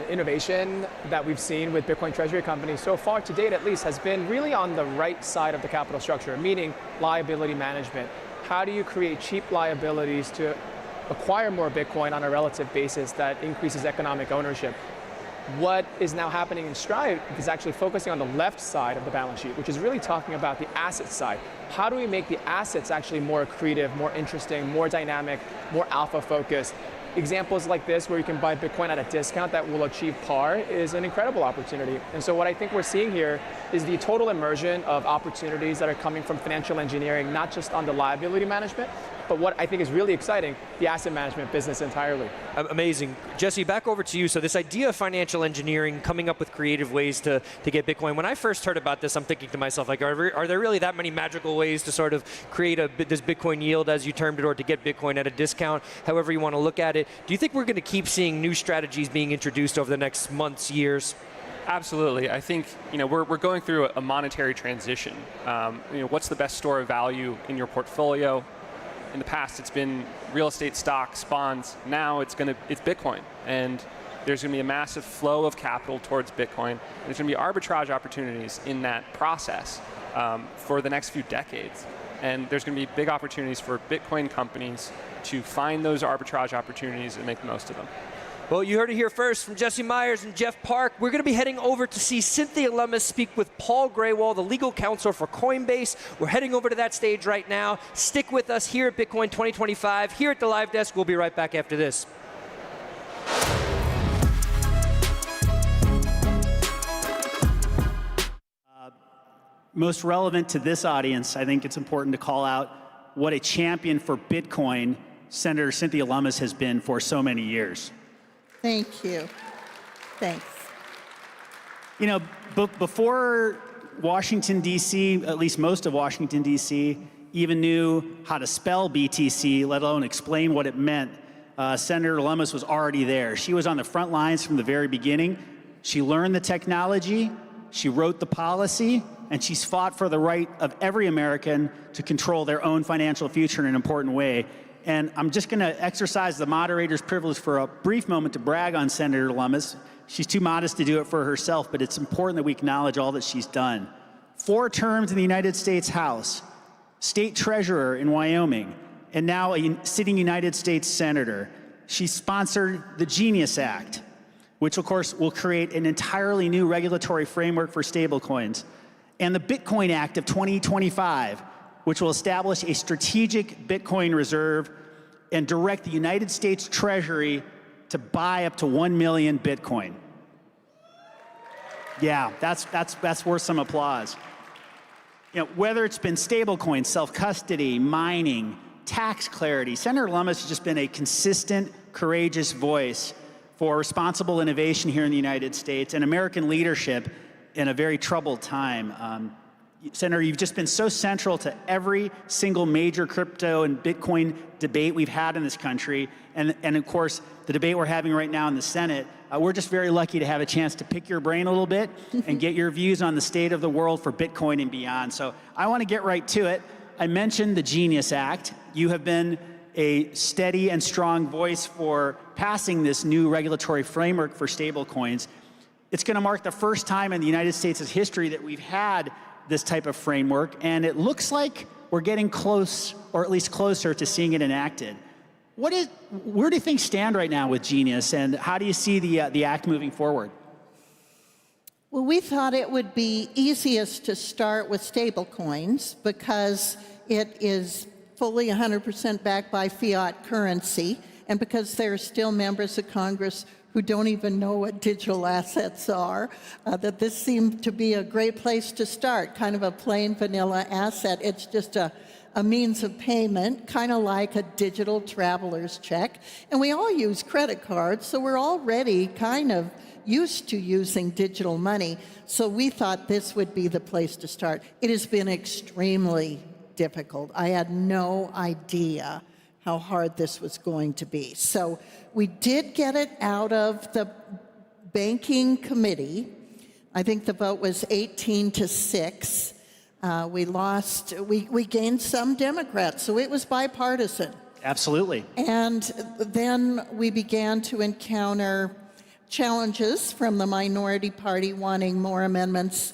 innovation that we've seen with Bitcoin treasury companies so far to date at least has been really on the right side of the capital structure, meaning liability management. How do you create cheap liabilities to acquire more Bitcoin on a relative basis that increases economic ownership? What is now happening in Strive is actually focusing on the left side of the balance sheet, which is really talking about the asset side. How do we make the assets actually more accretive, more interesting, more dynamic, more alpha focused? Examples like this where you can buy Bitcoin at a discount that will achieve par is an incredible opportunity. And so what I think we're seeing here is the total immersion of opportunities that are coming from financial engineering, not just on the liability management, but what I think is really exciting, the asset management business entirely. Amazing. Jesse, back over to you. So this idea of financial engineering, coming up with creative ways to get Bitcoin. When I first heard about this, I'm thinking to myself, like, are there really that many magical ways to sort of create this Bitcoin yield, as you termed it, or to get Bitcoin at a discount, however you want to look at it? Do you think we're going to keep seeing new strategies being introduced over the next months, years? Absolutely. I think we're going through a monetary transition. What's the best store of value in your portfolio? In the past, it's been real estate, stocks, bonds. Now it's Bitcoin, and there's going to be a massive flow of capital towards Bitcoin. There's going to be arbitrage opportunities in that process for the next few decades, and there's going to be big opportunities for Bitcoin companies to find those arbitrage opportunities and make the most of them. Well, you heard it here first from Jesse Myers and Jeff Park. We're going to be heading over to see Cynthia Lummis speak with Paul Graywall, the legal counsel for Coinbase. We're heading over to that stage right now. Stick with us here at Bitcoin 2025, here at the Live Desk. We'll be right back after this. Most relevant to this audience, I think it's important to call out what a champion for Bitcoin Senator Cynthia Lummis has been for so many years. Thank you. Thanks. Before Washington, D.C., at least most of Washington, D.C., even knew how to spell BTC, let alone explain what it meant, Senator Lummis was already there. She was on the front lines from the very beginning. She learned the technology, she wrote the policy, and she's fought for the right of every American to control their own financial future in an important way. And I'm just going to exercise the moderator's privilege for a brief moment to brag on Senator Lummis. She's too modest to do it for herself, but it's important that we acknowledge all that she's done. 4 terms in the United States House, state treasurer in Wyoming, and now a sitting United States senator. She sponsored the Genius Act, which of course will create an entirely new regulatory framework for stablecoins, and the Bitcoin Act of 2025, which will establish a strategic Bitcoin reserve and direct the United States Treasury to buy up to 1 million Bitcoin. Yeah, that's worth some applause. You know, whether it's been stablecoins, self-custody, mining, tax clarity, Senator Lummis has just been a consistent, courageous voice for responsible innovation here in the United States and American leadership in a very troubled time. Senator, you've just been so central to every single major crypto and Bitcoin debate we've had in this country. And of course, the debate we're having right now in the Senate. We're just very lucky to have a chance to pick your brain a little bit and get your views on the state of the world for Bitcoin and beyond. So I want to get right to it. I mentioned the Genius Act. You have been a steady and strong voice for passing this new regulatory framework for stablecoins. It's going to mark the first time in the United States' history that we've had this type of framework, and it looks like we're getting close, or at least closer, to seeing it enacted. Where do things stand right now with Genius, and how do you see the act moving forward? Well, we thought it would be easiest to start with stablecoins because it is fully 100% backed by fiat currency, and because there are still members of Congress who don't even know what digital assets are, that this seemed to be a great place to start, kind of a plain vanilla asset. It's just a means of payment, kind of like a digital traveler's check. And we all use credit cards, so we're already kind of used to using digital money. So we thought this would be the place to start. It has been extremely difficult. I had no idea how hard this was going to be. So we did get it out of the banking committee. I think the vote was 18-6. We gained some Democrats, so it was bipartisan. Absolutely. And then we began to encounter challenges from the minority party wanting more amendments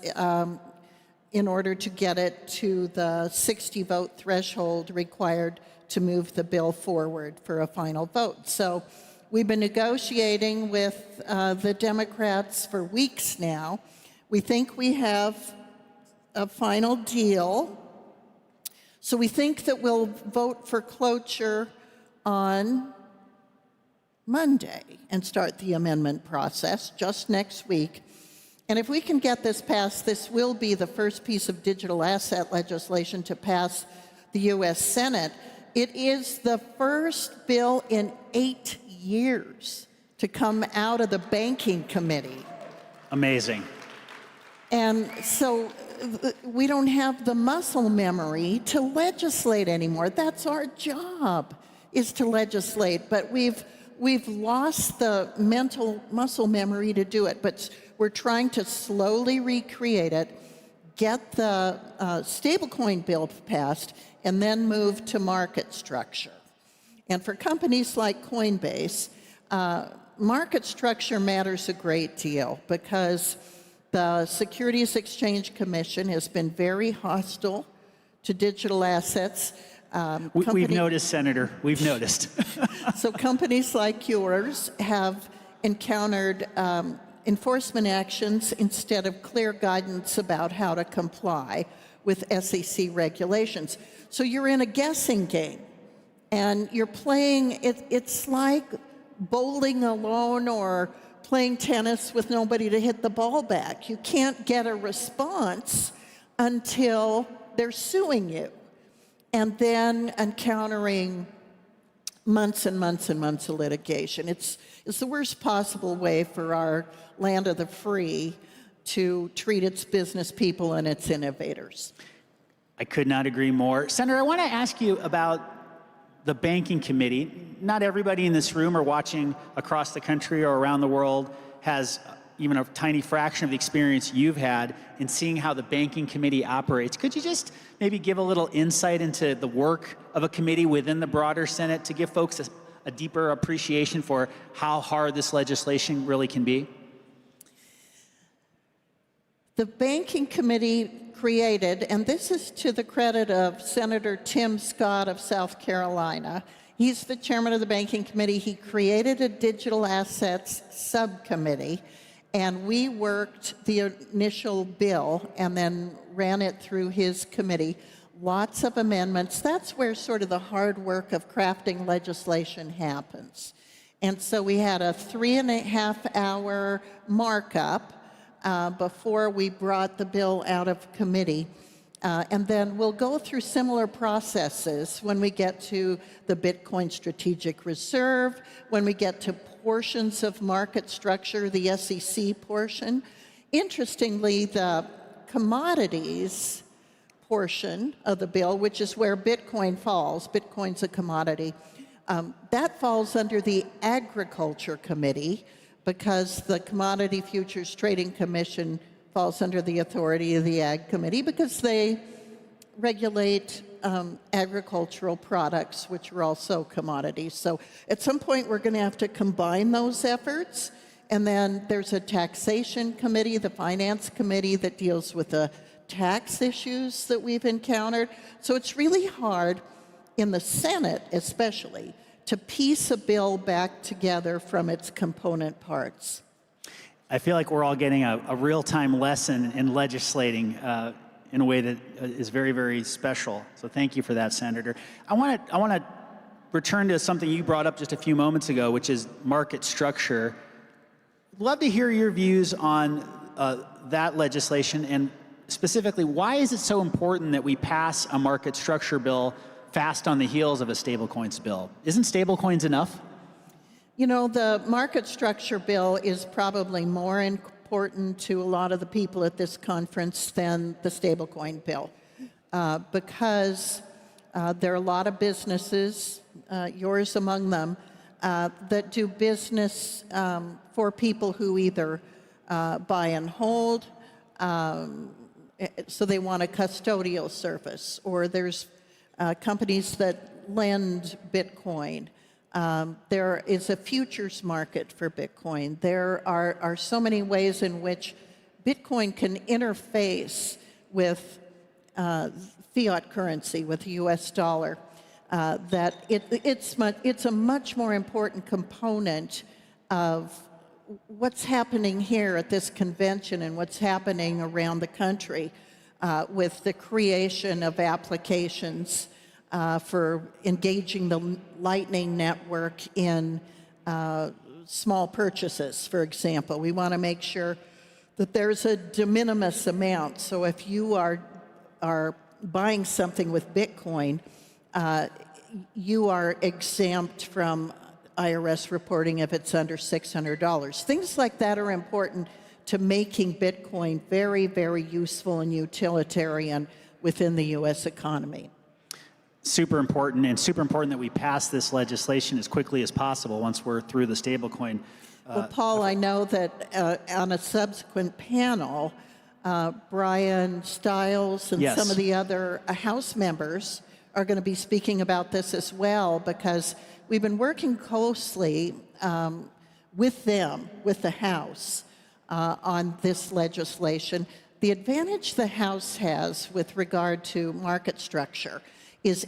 in order to get it to the 60-vote threshold required to move the bill forward for a final vote. So we've been negotiating with the Democrats for weeks now. We think we have a final deal. So we think that we'll vote for cloture on Monday and start the amendment process just next week. And if we can get this passed, this will be the first piece of digital asset legislation to pass the U.S. Senate. It is the first bill in 8 years to come out of the banking committee. Amazing. And so we don't have the muscle memory to legislate anymore. That's our job, is to legislate. But we've lost the mental muscle memory to do it. But we're trying to slowly recreate it, get the stablecoin bill passed, and then move to market structure. And for companies like Coinbase, market structure matters a great deal because the Securities Exchange Commission has been very hostile to digital assets. We've noticed, Senator. We've noticed. So companies like yours have encountered enforcement actions instead of clear guidance about how to comply with SEC regulations. So you're in a guessing game, and you're playing, it's like bowling alone or playing tennis with nobody to hit the ball back. You can't get a response until they're suing you, and then encountering months and months and months of litigation. It's the worst possible way for our land of the free to treat its business people and its innovators. I could not agree more. Senator, I want to ask you about the banking committee. Not everybody in this room or watching across the country or around the world has even a tiny fraction of the experience you've had in seeing how the banking committee operates. Could you just maybe give a little insight into the work of a committee within the broader Senate to give folks a deeper appreciation for how hard this legislation really can be? The banking committee created, and this is to the credit of Senator Tim Scott of South Carolina. He's the chairman of the banking committee. He created a digital assets subcommittee, and we worked the initial bill and then ran it through his committee. Lots of amendments. That's where sort of the hard work of crafting legislation happens. And so we had a 3.5-hour markup before we brought the bill out of committee. And then we'll go through similar processes when we get to the Bitcoin Strategic Reserve, when we get to portions of market structure, the SEC portion. Interestingly, the commodities portion of the bill, which is where Bitcoin falls, Bitcoin's a commodity, that falls under the Agriculture Committee because the Commodity Futures Trading Commission falls under the authority of the Ag Committee because they regulate agricultural products, which are also commodities. So at some point, we're going to have to combine those efforts. And then there's a taxation committee, the finance committee, that deals with the tax issues that we've encountered. So it's really hard, in the Senate especially, to piece a bill back together from its component parts. I feel like we're all getting a real-time lesson in legislating in a way that is very, very special. So thank you for that, Senator. I want to return to something you brought up just a few moments ago, which is market structure. Love to hear your views on that legislation, and specifically, why is it so important that we pass a market structure bill fast on the heels of a stablecoins bill? Isn't stablecoins enough? You know, the market structure bill is probably more important to a lot of the people at this conference than the stablecoin bill, because there are a lot of businesses, yours among them, that do business for people who either buy and hold, so they want a custodial service, or there's companies that lend Bitcoin. There is a futures market for Bitcoin. There are so many ways in which Bitcoin can interface with fiat currency, with the US dollar, that it's a much more important component of what's happening here at this convention and what's happening around the country with the creation of applications for engaging the Lightning Network in small purchases, for example. We want to make sure that there's a de minimis amount. So if you are buying something with Bitcoin, you are exempt from IRS reporting if it's under $600. Things like that are important to making Bitcoin very, very useful and utilitarian within the U.S. economy. Super important, and super important that we pass this legislation as quickly as possible once we're through the stablecoin. Well, Paul, I know that on a subsequent panel, Brian Stiles and some of the other House members are going to be speaking about this as well, because we've been working closely with them, with the House, on this legislation. The advantage the House has with regard to market structure is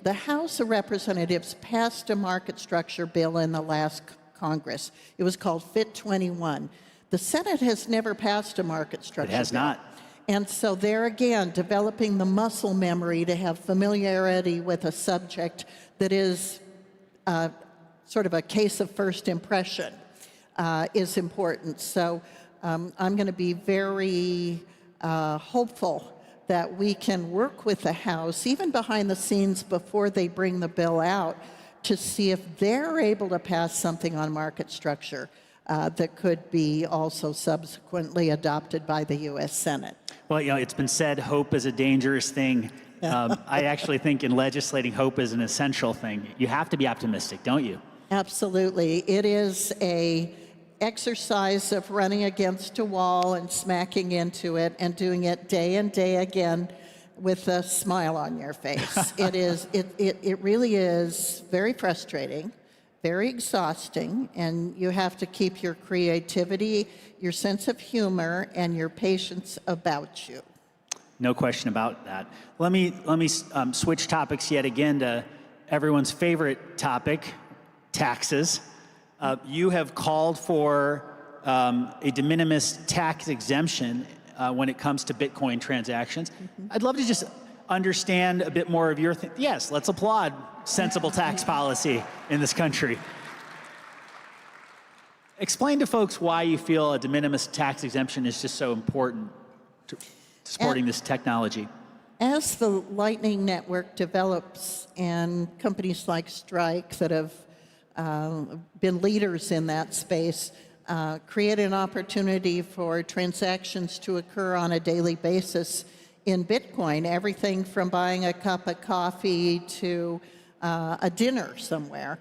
the House of Representatives passed a market structure bill in the last Congress. It was called FIT 21. The Senate has never passed a market structure bill. It has not. And so there again, developing the muscle memory to have familiarity with a subject that is sort of a case of first impression is important. So I'm going to be very hopeful that we can work with the House, even behind the scenes before they bring the bill out, to see if they're able to pass something on market structure that could be also subsequently adopted by the U.S. Senate. Well, you know, it's been said, hope is a dangerous thing. I actually think in legislating, hope is an essential thing. You have to be optimistic, don't you? Absolutely. It is an exercise of running against a wall and smacking into it and doing it day and day again with a smile on your face. It really is very frustrating, very exhausting, and you have to keep your creativity, your sense of humor, and your patience about you. No question about that. Let me switch topics yet again to everyone's favorite topic, taxes. You have called for a de minimis tax exemption when it comes to Bitcoin transactions. I'd love to just understand a bit more of your yes, let's applaud sensible tax policy in this country. Explain to folks why you feel a de minimis tax exemption is just so important to supporting this technology. As the Lightning Network develops and companies like Strike that have been leaders in that space create an opportunity for transactions to occur on a daily basis in Bitcoin, everything from buying a cup of coffee to a dinner somewhere.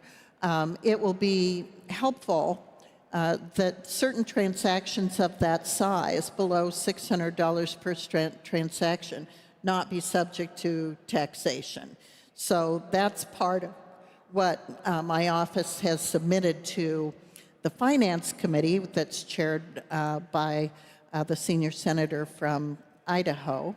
It will be helpful that certain transactions of that size, below $600 per transaction, not be subject to taxation. So that's part of what my office has submitted to the Finance Committee that's chaired by the senior senator from Idaho.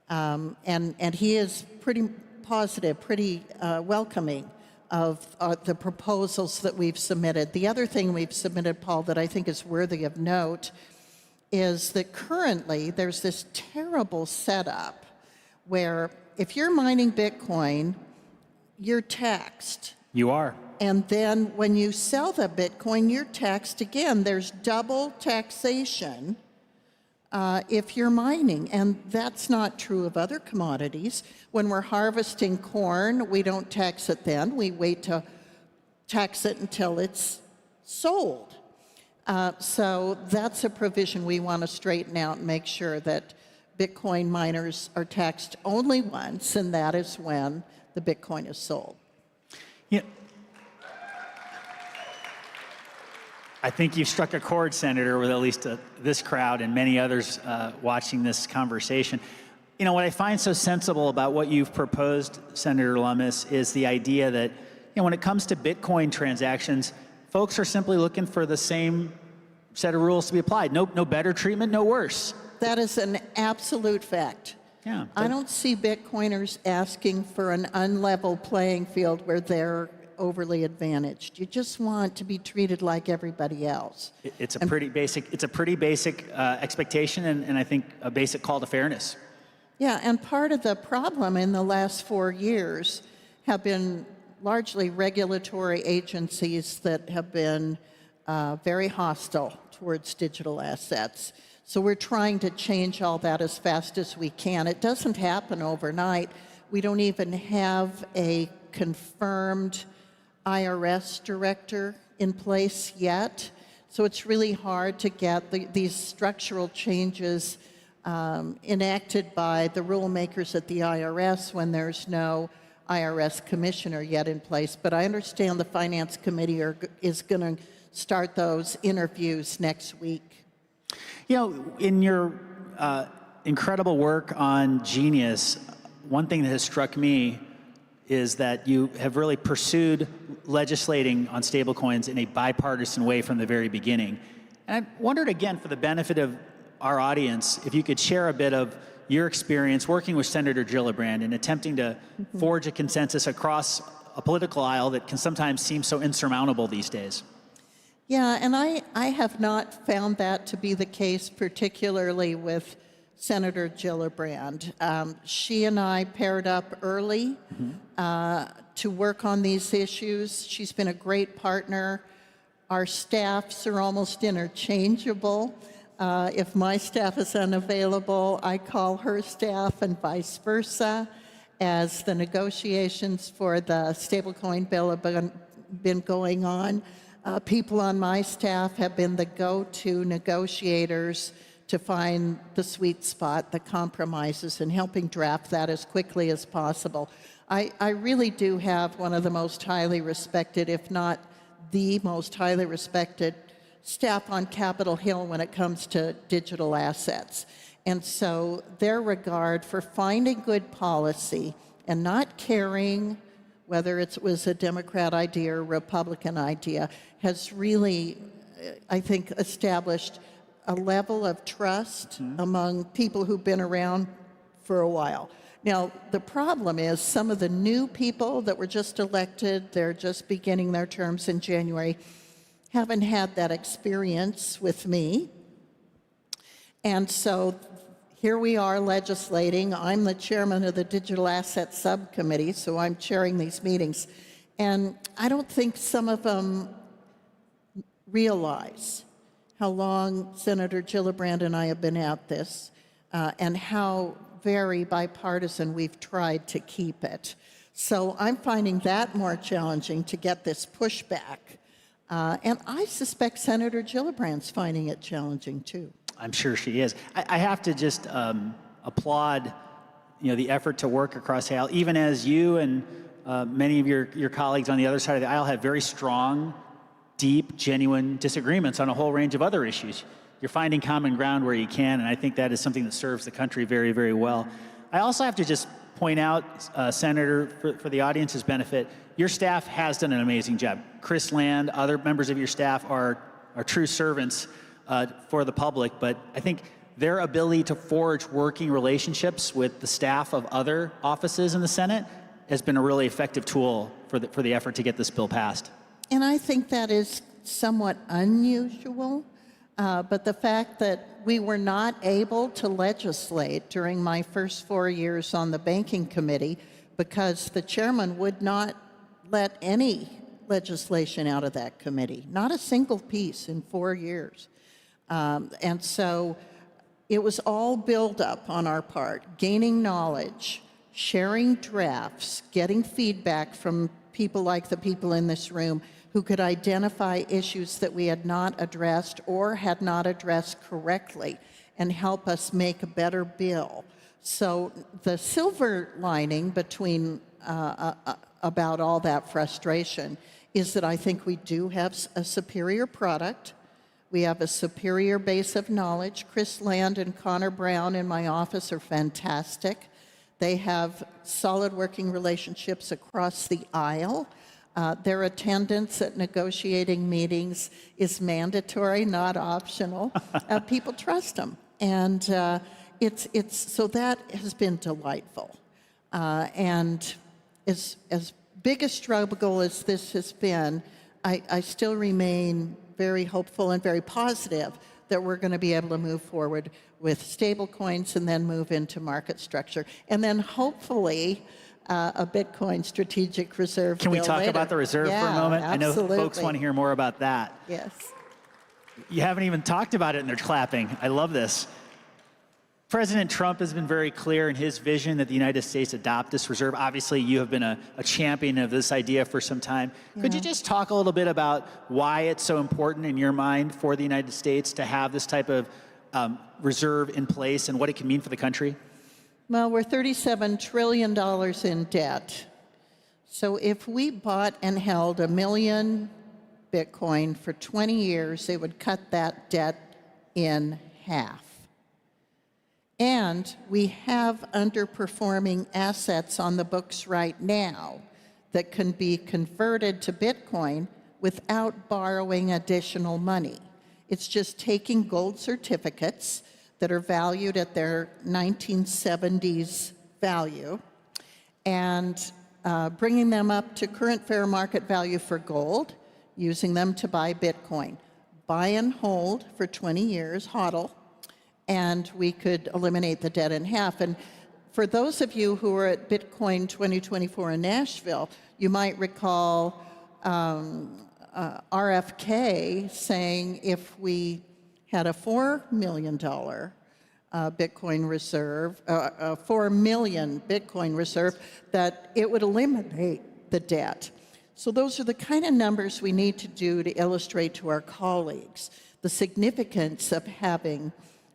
And he is pretty positive, pretty welcoming of the proposals that we've submitted. The other thing we've submitted, Paul, that I think is worthy of note is that currently there's this terrible setup where if you're mining Bitcoin, you're taxed. You are. And then when you sell the Bitcoin, you're taxed again. There's double taxation if you're mining, and that's not true of other commodities. When we're harvesting corn, we don't tax it then. We wait to tax it until it's sold. So that's a provision we want to straighten out and make sure that Bitcoin miners are taxed only once, and that is when the Bitcoin is sold. Yeah. I think you've struck a chord, Senator, with at least this crowd and many others watching this conversation. You know, what I find so sensible about what you've proposed, Senator Lummis, is the idea that, you know, when it comes to Bitcoin transactions, folks are simply looking for the same set of rules to be applied. No better treatment, no worse. That is an absolute fact. Yeah. I don't see Bitcoiners asking for an unlevel playing field where they're overly advantaged. You just want to be treated like everybody else. It's a pretty basic expectation, and I think a basic call to fairness. Yeah, and part of the problem in the last 4 years have been largely regulatory agencies that have been very hostile towards digital assets. So we're trying to change all that as fast as we can. It doesn't happen overnight. We don't even have a confirmed IRS director in place yet. So it's really hard to get these structural changes enacted by the rule makers at the IRS when there's no IRS commissioner yet in place. But I understand the Finance Committee is going to start those interviews next week. You know, in your incredible work on Genius, one thing that has struck me is that you have really pursued legislating on stablecoins in a bipartisan way from the very beginning. And I wondered, again, for the benefit of our audience, if you could share a bit of your experience working with Senator Gillibrand and attempting to forge a consensus across a political aisle that can sometimes seem so insurmountable these days. Yeah, and I have not found that to be the case, particularly with Senator Gillibrand. She and I paired up early to work on these issues. She's been a great partner. Our staffs are almost interchangeable. If my staff is unavailable, I call her staff and vice versa. As the negotiations for the stablecoin bill have been going on, people on my staff have been the go-to negotiators to find the sweet spot, the compromises, and helping draft that as quickly as possible. I really do have one of the most highly respected, if not the most highly respected, staff on Capitol Hill when it comes to digital assets. And so their regard for finding good policy and not caring whether it was a Democrat idea or Republican idea has really, I think, established a level of trust among people who've been around for a while. Now, the problem is some of the new people that were just elected, they're just beginning their terms in January, haven't had that experience with me. And so here we are legislating. I'm the chairman of the Digital Asset Subcommittee, so I'm chairing these meetings. And I don't think some of them realize how long Senator Gillibrand and I have been at this and how very bipartisan we've tried to keep it. So I'm finding that more challenging to get this pushback. And I suspect Senator Gillibrand's finding it challenging too. I'm sure she is. I have to just applaud, the effort to work across the aisle, even as you and many of your colleagues on the other side of the aisle have very strong, deep, genuine disagreements on a whole range of other issues. You're finding common ground where you can, and I think that is something that serves the country very, very well. I also have to just point out, Senator, for the audience's benefit, your staff has done an amazing job. Chris Land, other members of your staff are true servants for the public, but I think their ability to forge working relationships with the staff of other offices in the Senate has been a really effective tool for the effort to get this bill passed. And I think that is somewhat unusual, but the fact that we were not able to legislate during my first 4 years on the Banking Committee because the chairman would not let any legislation out of that committee, not a single piece in 4 years. And so it was all build up on our part, gaining knowledge, sharing drafts, getting feedback from people like the people in this room who could identify issues that we had not addressed or had not addressed correctly and help us make a better bill. So the silver lining between about all that frustration is that I think we do have a superior product. We have a superior base of knowledge. Chris Land and Connor Brown in my office are fantastic. They have solid working relationships across the aisle. Their attendance at negotiating meetings is mandatory, not optional. People trust them. And so that has been delightful. And as big a struggle as this has been, I still remain very hopeful and very positive that we're going to be able to move forward with stablecoins and then move into market structure. And then hopefully a Bitcoin strategic reserve. Can we talk later. about the reserve for a moment? Absolutely. I know folks want to hear more about that. Yes. You haven't even talked about it and they're clapping. I love this. President Trump has been very clear in his vision that the United States adopt this reserve. Obviously, you have been a champion of this idea for some time. Yeah. Could you just talk a little bit about why it's so important in your mind for the United States to have this type of reserve in place and what it can mean for the country? Well, we're $37 trillion in debt. So if we bought and held 1 million Bitcoin for 20 years, it would cut that debt in half. And we have underperforming assets on the books right now that can be converted to Bitcoin without borrowing additional money. It's just taking gold certificates that are valued at their 1970s value and bringing them up to current fair market value for gold, using them to buy Bitcoin. Buy and hold for 20 years, HODL, and we could eliminate the debt in half. And for those of you who were at Bitcoin 2024 in Nashville, you might recall RFK saying if we had a $4 million Bitcoin reserve, 4 million Bitcoin reserve, that it would eliminate the debt. So those are the kind of numbers we need to do to illustrate to our colleagues the significance of having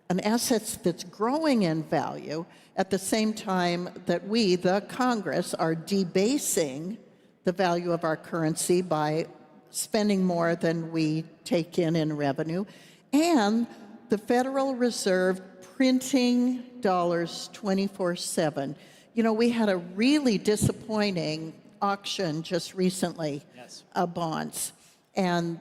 an asset that's growing in value at the same time that we, the Congress, are debasing the value of our currency by spending more than we take in revenue, and the Federal Reserve printing dollars 24/7. You know, we had a really disappointing auction just recently, of bonds and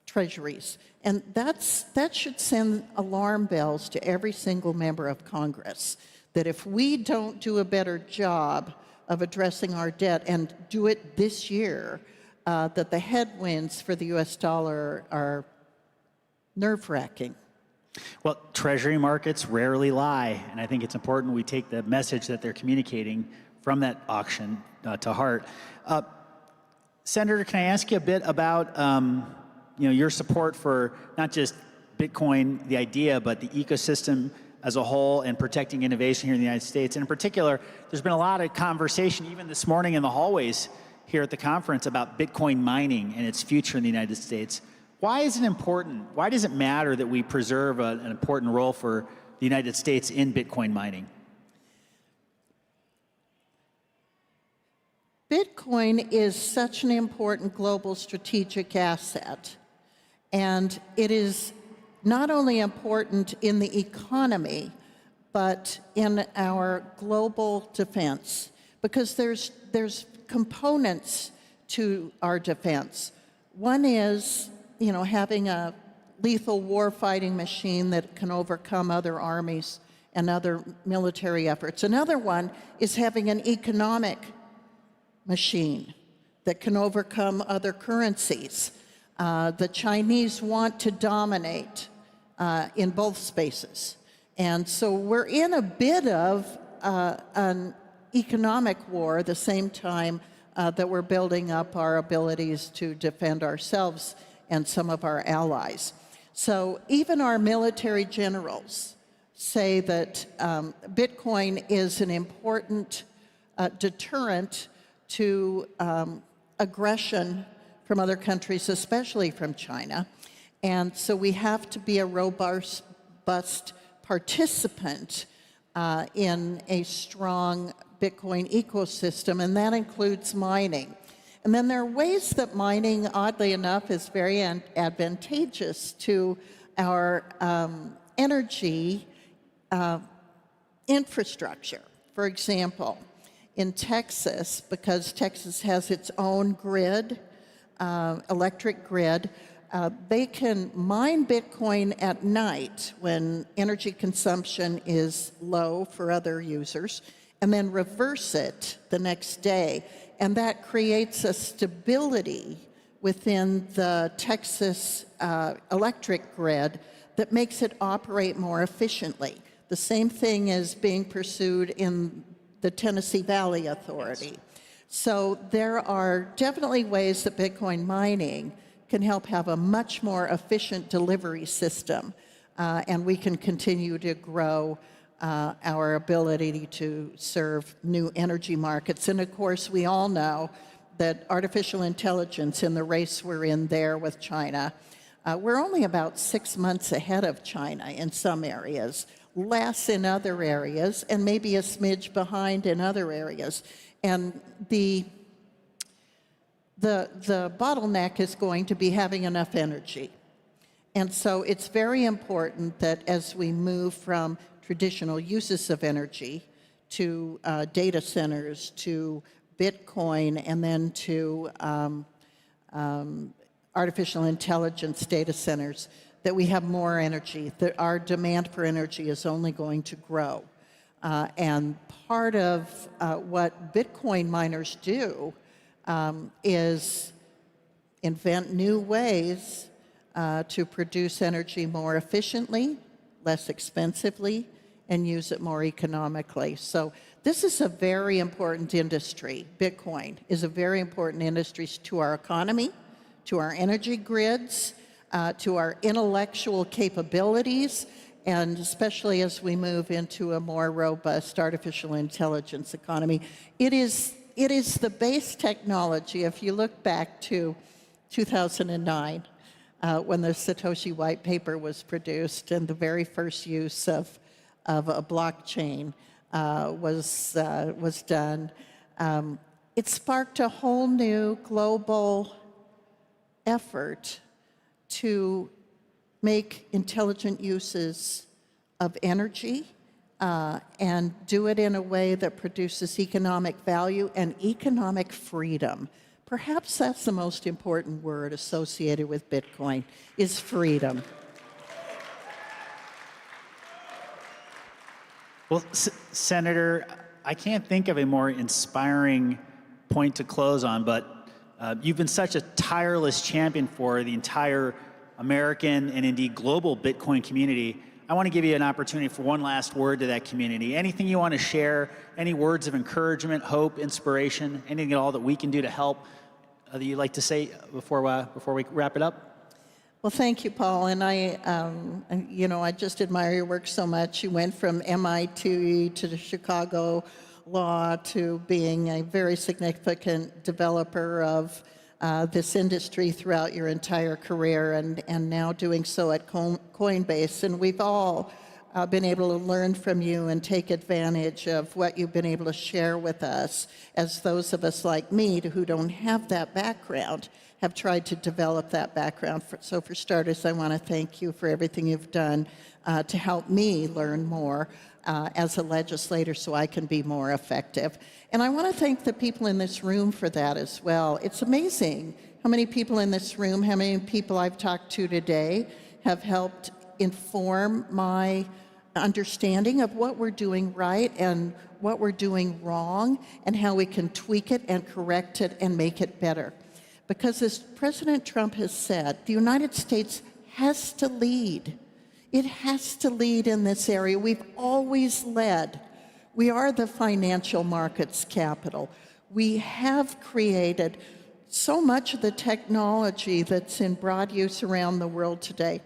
treasuries. And that should send alarm bells to every single member of Congress, that if we don't do a better job of addressing our debt and do it this year, that the headwinds for the US dollar are nerve-wracking. Well, treasury markets rarely lie, and I think it's important we take the message that they're communicating from that auction to heart. Senator, can I ask you a bit about your support for not just Bitcoin, the idea, but the ecosystem as a whole and protecting innovation here in the United States. And in particular, there's been a lot of conversation even this morning in the hallways here at the conference about Bitcoin mining and its future in the United States. Why is it important? Why does it matter that we preserve an important role for the United States in Bitcoin mining? Bitcoin is such an important global strategic asset, and it is not only important in the economy, but in our global defense, because there's components to our defense. One is, having a lethal war-fighting machine that can overcome other armies and other military efforts. Another one is having an economic machine that can overcome other currencies. The Chinese want to dominate in both spaces. And so we're in a bit of an economic war at the same time that we're building up our abilities to defend ourselves and some of our allies. So even our military generals say that Bitcoin is an important deterrent to aggression from other countries, especially from China. And so we have to be a robust participant in a strong Bitcoin ecosystem, and that includes mining. And then there are ways that mining, oddly enough, is very advantageous to our energy infrastructure. For example, in Texas, because Texas has its own grid, electric grid, they can mine Bitcoin at night when energy consumption is low for other users, and then reverse it the next day. And that creates a stability within the Texas electric grid that makes it operate more efficiently. The same thing is being pursued in the Tennessee Valley Authority. So there are definitely ways that Bitcoin mining can help have a much more efficient delivery system, and we can continue to grow our ability to serve new energy markets. And of course, we all know that artificial intelligence in the race we're in there with China, we're only about 6 months ahead of China in some areas, less in other areas, and maybe a smidge behind in other areas. And the bottleneck is going to be having enough energy. And so it's very important that as we move from traditional uses of energy to data centers, to Bitcoin, and then to artificial intelligence data centers, that we have more energy, that our demand for energy is only going to grow. And part of what Bitcoin miners do is invent new ways to produce energy more efficiently, less expensively, and use it more economically. So this is a very important industry. Bitcoin is a very important industry to our economy, to our energy grids, to our intellectual capabilities, and especially as we move into a more robust artificial intelligence economy. It is the base technology. If you look back to 2009, when the Satoshi white paper was produced and the very first use of a blockchain was done, it sparked a whole new global effort to make intelligent uses of energy and do it in a way that produces economic value and economic freedom. Perhaps that's the most important word associated with Bitcoin, is freedom. Well, Senator, I can't think of a more inspiring point to close on, but you've been such a tireless champion for the entire American and indeed global Bitcoin community. I want to give you an opportunity for one last word to that community. Anything you want to share, any words of encouragement, hope, inspiration, anything at all that we can do to help that you'd like to say before we wrap it up? Well, thank you, Paul. And I just admire your work so much. You went from MIT to the Chicago Law to being a very significant developer of this industry throughout your entire career, and now doing so at Coinbase. And we've all been able to learn from you and take advantage of what you've been able to share with us, as those of us like me who don't have that background have tried to develop that background. So for starters, I want to thank you for everything you've done to help me learn more as a legislator so I can be more effective. And I want to thank the people in this room for that as well. It's amazing how many people in this room, how many people I've talked to today have helped inform my understanding of what we're doing right and what we're doing wrong, and how we can tweak it and correct it and make it better. Because as President Trump has said, the United States has to lead. It has to lead in this area. We've always led. We are the financial markets capital. We have created so much of the technology that's in broad use around the world today.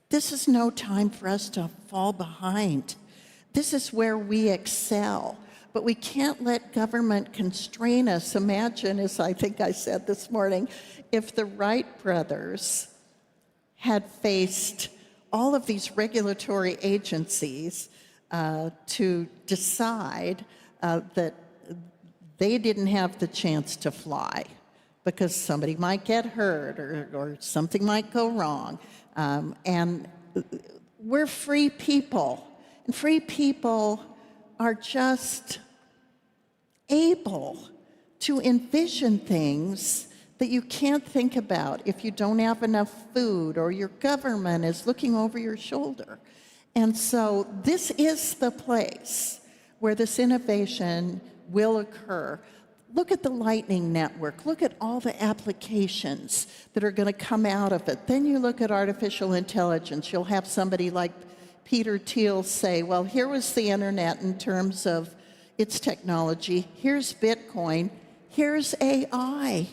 This is no time for us to fall behind. This is where we excel. But we can't let government constrain us. Imagine, as I think I said this morning, if the Wright brothers had faced all of these regulatory agencies to decide that they didn't have the chance to fly because somebody might get hurt or something might go wrong. And we're free people. And free people are just able to envision things that you can't think about if you don't have enough food or your government is looking over your shoulder. And so this is the place where this innovation will occur. Look at the Lightning Network. Look at all the applications that are going to come out of it. Then you look at artificial intelligence. You'll have somebody like Peter Thiel say, well, here was the internet in terms of its technology. Here's Bitcoin. Here's AI.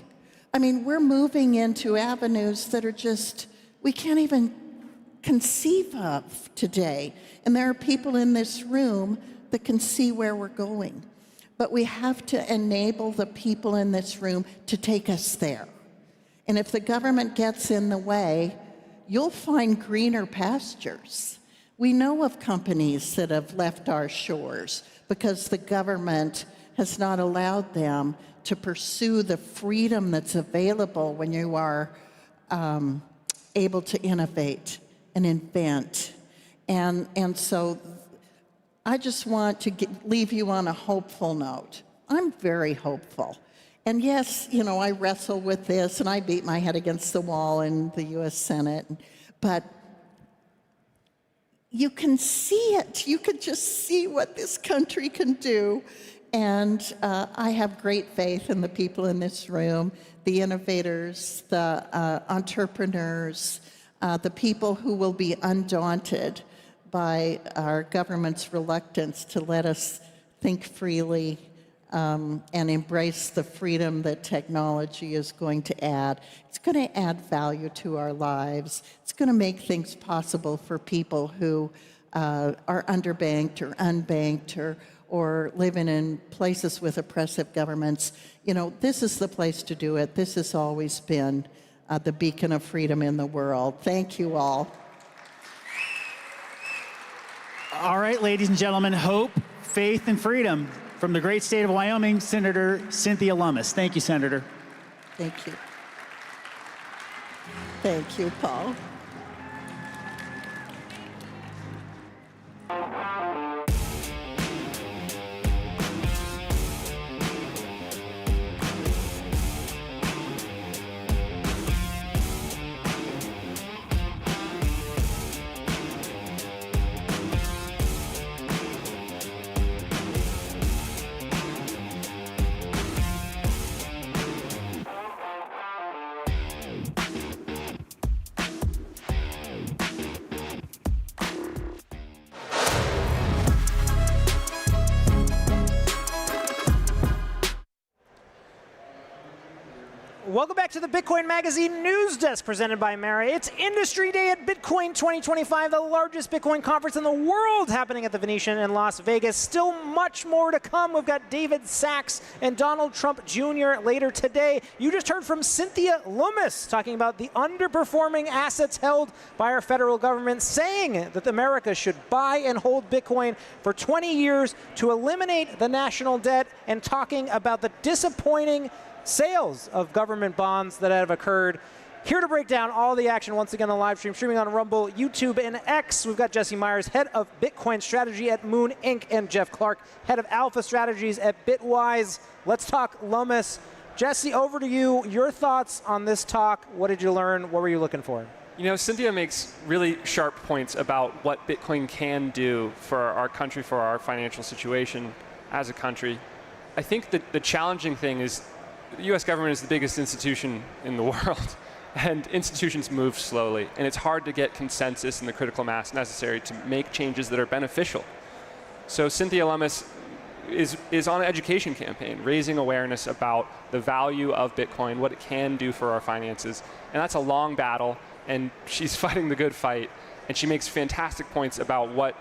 I mean, we're moving into avenues that are just, we can't even conceive of today. And there are people in this room that can see where we're going. But we have to enable the people in this room to take us there. And if the government gets in the way, you'll find greener pastures. We know of companies that have left our shores because the government has not allowed them to pursue the freedom that's available when you are able to innovate and invent. And so I just want to leave you on a hopeful note. I'm very hopeful. And yes, you know, I wrestle with this and I beat my head against the wall in the US Senate, but you can see it. You can just see what this country can do. And I have great faith in the people in this room, the innovators, the entrepreneurs, the people who will be undaunted by our government's reluctance to let us think freely and embrace the freedom that technology is going to add. It's going to add value to our lives. It's going to make things possible for people who are underbanked or unbanked or living in places with oppressive governments. You know, this is the place to do it. This has always been the beacon of freedom in the world. Thank you all. All right, ladies and gentlemen, hope, faith, and freedom from the great state of Wyoming, Senator Cynthia Lummis. Thank you, Senator. Thank you. Thank you, Paul. Welcome back to the Bitcoin Magazine News Desk presented by Mara. It's Industry Day at Bitcoin 2025, the largest Bitcoin conference in the world happening at the Venetian in Las Vegas. Still much more to come. We've got David Sachs and Donald Trump Jr. later today. You just heard from Cynthia Lummis talking about the underperforming assets held by our federal government, saying that America should buy and hold Bitcoin for 20 years to eliminate the national debt, and talking about the disappointing sales of government bonds that have occurred. Here to break down all the action once again on live stream, streaming on Rumble, YouTube, and X. We've got Jesse Myers, head of Bitcoin strategy at Moon Inc., and Jeff Clark, head of Alpha strategies at Bitwise. Let's talk Lummis. Jesse, over to you. Your thoughts on this talk. What did you learn? What were you looking for? You know, Cynthia makes really sharp points about what Bitcoin can do for our country, for our financial situation as a country. I think that the challenging thing is the U.S. government is the biggest institution in the world, and institutions move slowly, and it's hard to get consensus and the critical mass necessary to make changes that are beneficial. So Cynthia Lummis is on an education campaign, raising awareness about the value of Bitcoin, what it can do for our finances, and that's a long battle, and she's fighting the good fight, and she makes fantastic points about what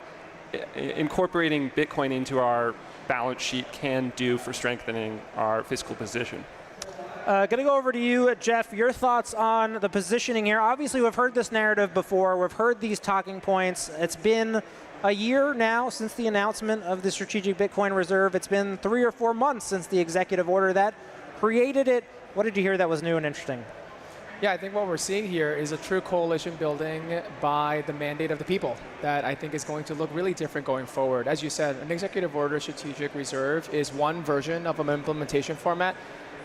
incorporating Bitcoin into our balance sheet can do for strengthening our fiscal position. Going to go over to you, Jeff. Your thoughts on the positioning here. Obviously, we've heard this narrative before. We've heard these talking points. It's been a year now since the announcement of the Strategic Bitcoin Reserve. It's been 3 or 4 months since the executive order that created it. What did you hear that was new and interesting? Yeah, I think what we're seeing here is a true coalition building by the mandate of the people that I think is going to look really different going forward. As you said, an executive order strategic reserve is one version of an implementation format.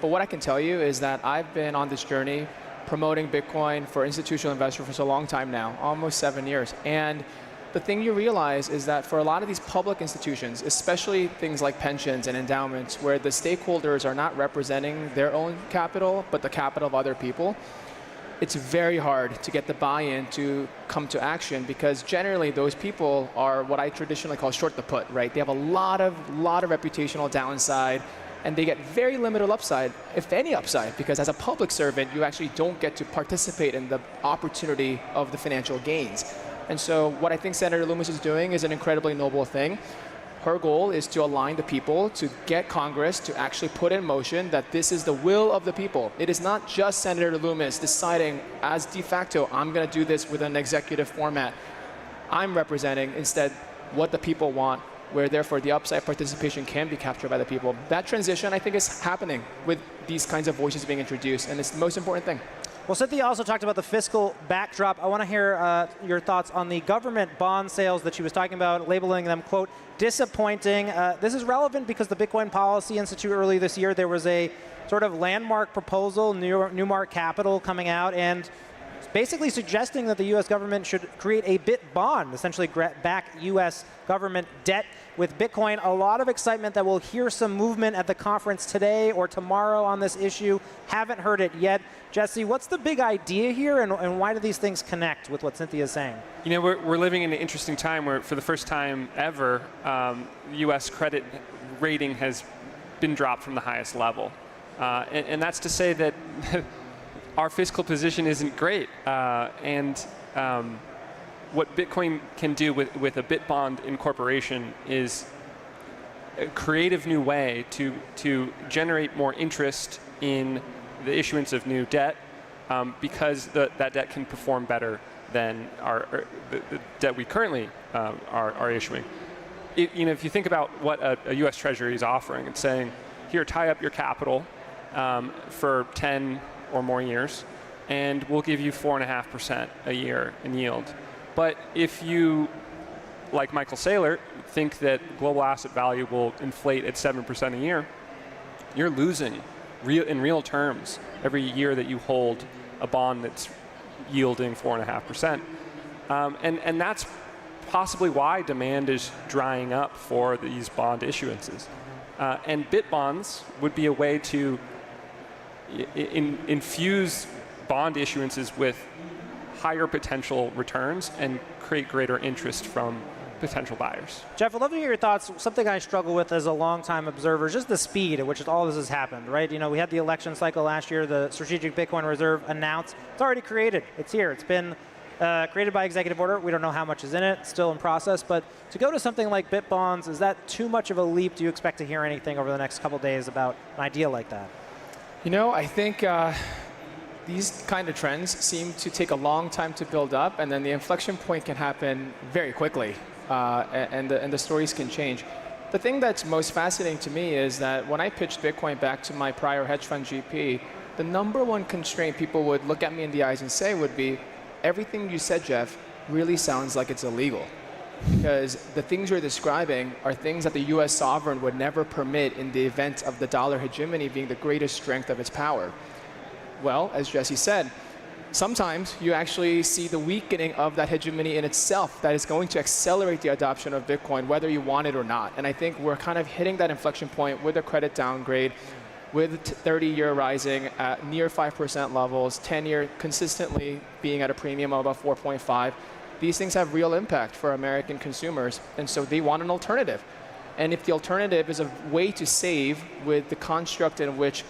But what I can tell you is that I've been on this journey promoting Bitcoin for institutional investors for so long time now, almost 7 years. And the thing you realize is that for a lot of these public institutions, especially things like pensions and endowments, where the stakeholders are not representing their own capital, but the capital of other people, it's very hard to get the buy-in to come to action, because generally those people are what I traditionally call short the put, right? They have a lot of reputational downside, and they get very limited upside, if any upside, because as a public servant, you actually don't get to participate in the opportunity of the financial gains. And so what I think Senator Lummis is doing is an incredibly noble thing. Her goal is to align the people, to get Congress to actually put in motion that this is the will of the people. It is not just Senator Lummis deciding as de facto, I'm going to do this with an executive format. I'm representing instead what the people want, where therefore the upside participation can be captured by the people. That transition, I think, is happening with these kinds of voices being introduced, and it's the most important thing. Well, Cynthia also talked about the fiscal backdrop. I want to hear your thoughts on the government bond sales that she was talking about, labeling them, quote, disappointing. This is relevant because the Bitcoin Policy Institute earlier this year, there was a sort of landmark proposal, Newmark Capital, coming out, and basically suggesting that the U.S. government should create a bit bond, essentially back U.S. government debt with Bitcoin. A lot of excitement that we'll hear some movement at the conference today or tomorrow on this issue. Haven't heard it yet. Jesse, what's the big idea here, and why do these things connect with what Cynthia is saying? You know, We're living in an interesting time where, for the first time ever, U.S. credit rating has been dropped from the highest level. And that's to say that our fiscal position isn't great. What Bitcoin can do with a bit bond incorporation is a creative new way to generate more interest in the issuance of new debt, because that debt can perform better than the debt we currently are issuing. If you think about what a U.S. Treasury is offering, it's saying, here, tie up your capital for 10 or more years, and we'll give you 4.5% a year in yield. But if you, like Michael Saylor, think that global asset value will inflate at 7% a year, you're losing in real terms every year that you hold a bond that's yielding 4.5%. And that's possibly why demand is drying up for these bond issuances. And bit bonds would be a way to infuse bond issuances with higher potential returns and create greater interest from potential buyers. Jeff, I'd love to hear your thoughts. Something I struggle with as a longtime observer is just the speed at which all this has happened, right? You know, we had the election cycle last year, the Strategic Bitcoin Reserve announced. It's already created. It's here. It's been created by executive order. We don't know how much is in it, still in process. But to go to something like BitBonds, is that too much of a leap? Do you expect to hear anything over the next couple days about an idea like that? You know, I think these kind of trends seem to take a long time to build up, and then the inflection point can happen very quickly, and the stories can change. The thing that's most fascinating to me is that when I pitched Bitcoin back to my prior hedge fund GP, the #1 constraint people would look at me in the eyes and say would be, everything you said, Jeff, really sounds like it's illegal. Because the things you're describing are things that the US sovereign would never permit in the event of the dollar hegemony being the greatest strength of its power. Well, as Jesse said, sometimes you actually see the weakening of that hegemony in itself that is going to accelerate the adoption of Bitcoin, whether you want it or not. And I think we're kind of hitting that inflection point with a credit downgrade, with 30-year rising at near 5% levels, 10-year consistently being at a premium of about 4.5. These things have real impact for American consumers, and so they want an alternative. And if the alternative is a way to save with the construct in which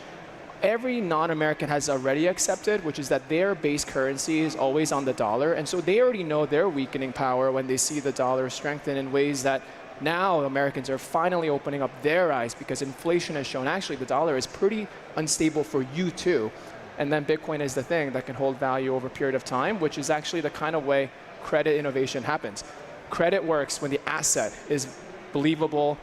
every non-American has already accepted, which is that their base currency is always on the dollar, and so they already know their weakening power when they see the dollar strengthen in ways that now Americans are finally opening up their eyes, because inflation has shown actually the dollar is pretty unstable for you too. And then Bitcoin is the thing that can hold value over a period of time, which is actually the kind of way credit innovation happens. Credit works when the asset is believable,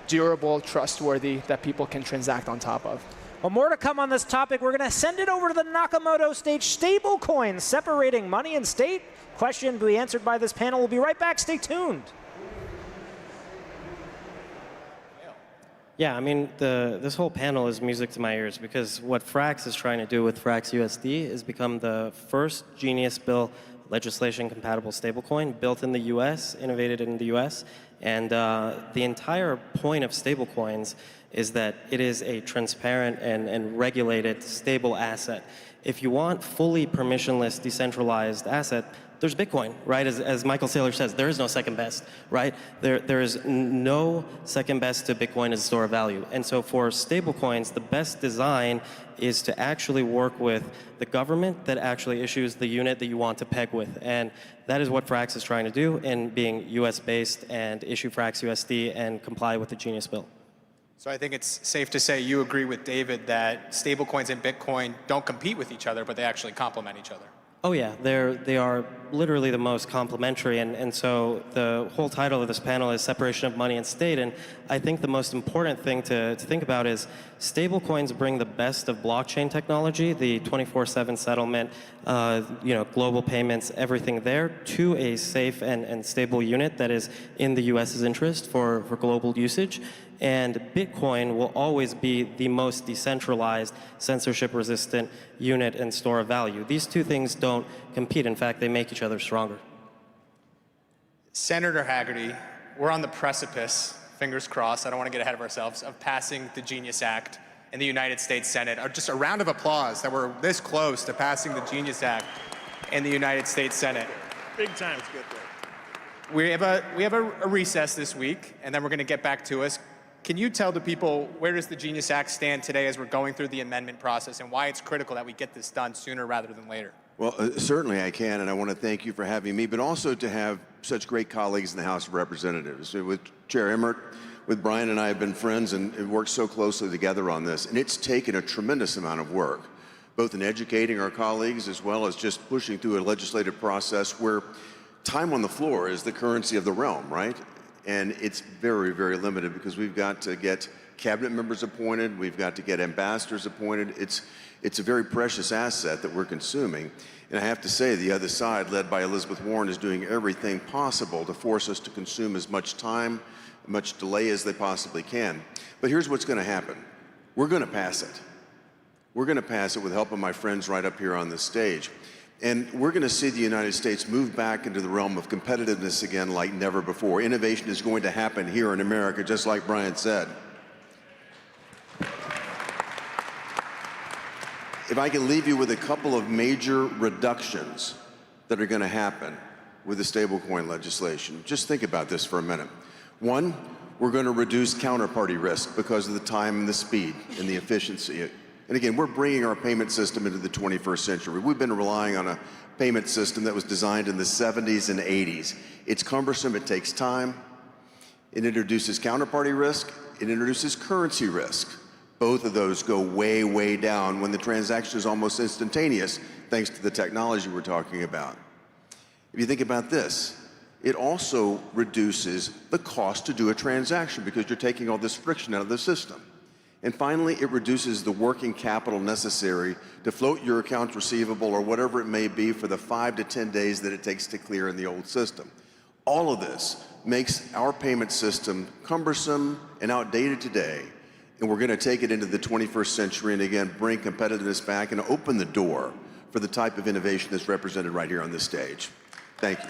durable, trustworthy, that people can transact on top of. Well, more to come on this topic. We're going to send it over to the Nakamoto stage. Stablecoins separating money and state. Question to be answered by this panel. We'll be right back. Stay tuned. Yeah, I mean, this whole panel is music to my ears, because what Frax is trying to do with Frax USD is become the first Genius Bill legislation-compatible stablecoin built in the U.S., innovated in the U.S., and the entire point of stablecoins is that it is a transparent and regulated stable asset. If you want fully permissionless, decentralized asset, there's Bitcoin, right? As Michael Saylor says, there is no second best, right? There is no second best to Bitcoin as a store of value. And so for stablecoins, the best design is to actually work with the government that actually issues the unit that you want to peg with. And that is what Frax is trying to do in being US-based and issue Frax USD and comply with the Genius Bill. So I think it's safe to say you agree with David that stablecoins and Bitcoin don't compete with each other, but they actually complement each other. Oh yeah, they are literally the most complementary, and so the whole title of this panel is Separation of Money and State, and I think the most important thing to think about is stablecoins bring the best of blockchain technology, the 24/7 settlement, global payments, everything there, to a safe and stable unit that is in the US's interest for global usage. And Bitcoin will always be the most decentralized, censorship-resistant unit and store of value. These two things don't compete. In fact, they make each other stronger. Senator Haggerty, we're on the precipice, fingers crossed, I don't want to get ahead of ourselves, of passing the Genius Act in the United States Senate. Just a round of applause that we're this close to passing the Genius Act in the United States Senate. Big time. It's good there. We have a recess this week, and then we're going to get back to us. Can you tell the people where does the Genius Act stand today as we're going through the amendment process, and why it's critical that we get this done sooner rather than later? Well, certainly I can, and I want to thank you for having me, but also to have such great colleagues in the House of Representatives. With Chair Emmert, with Brian and I have been friends and worked so closely together on this, and it's taken a tremendous amount of work, both in educating our colleagues as well as just pushing through a legislative process where time on the floor is the currency of the realm, right? And it's very, very limited because we've got to get cabinet members appointed, we've got to get ambassadors appointed. It's a very precious asset that we're consuming. And I have to say, the other side, led by Elizabeth Warren, is doing everything possible to force us to consume as much time, much delay as they possibly can. But here's what's going to happen. We're going to pass it. We're going to pass it with help of my friends right up here on this stage. And we're going to see the United States move back into the realm of competitiveness again like never before. Innovation is going to happen here in America, just like Brian said. If I can leave you with a couple of major reductions that are going to happen, with the stablecoin legislation. Just think about this for a minute. One, we're going to reduce counterparty risk because of the time and the speed and the efficiency. And again, we're bringing our payment system into the 21st century. We've been relying on a payment system that was designed in the 70s and 80s. It's cumbersome, it takes time. It introduces counterparty risk, it introduces currency risk. Both of those go way, way down when the transaction is almost instantaneous, thanks to the technology we're talking about. If you think about this, it also reduces the cost to do a transaction because you're taking all this friction out of the system. And finally, it reduces the working capital necessary to float your accounts receivable or whatever it may be for the 5 to 10 days that it takes to clear in the old system. All of this makes our payment system cumbersome and outdated today, and we're going to take it into the 21st century and again bring competitiveness back and open the door for the type of innovation that's represented right here on this stage. Thank you.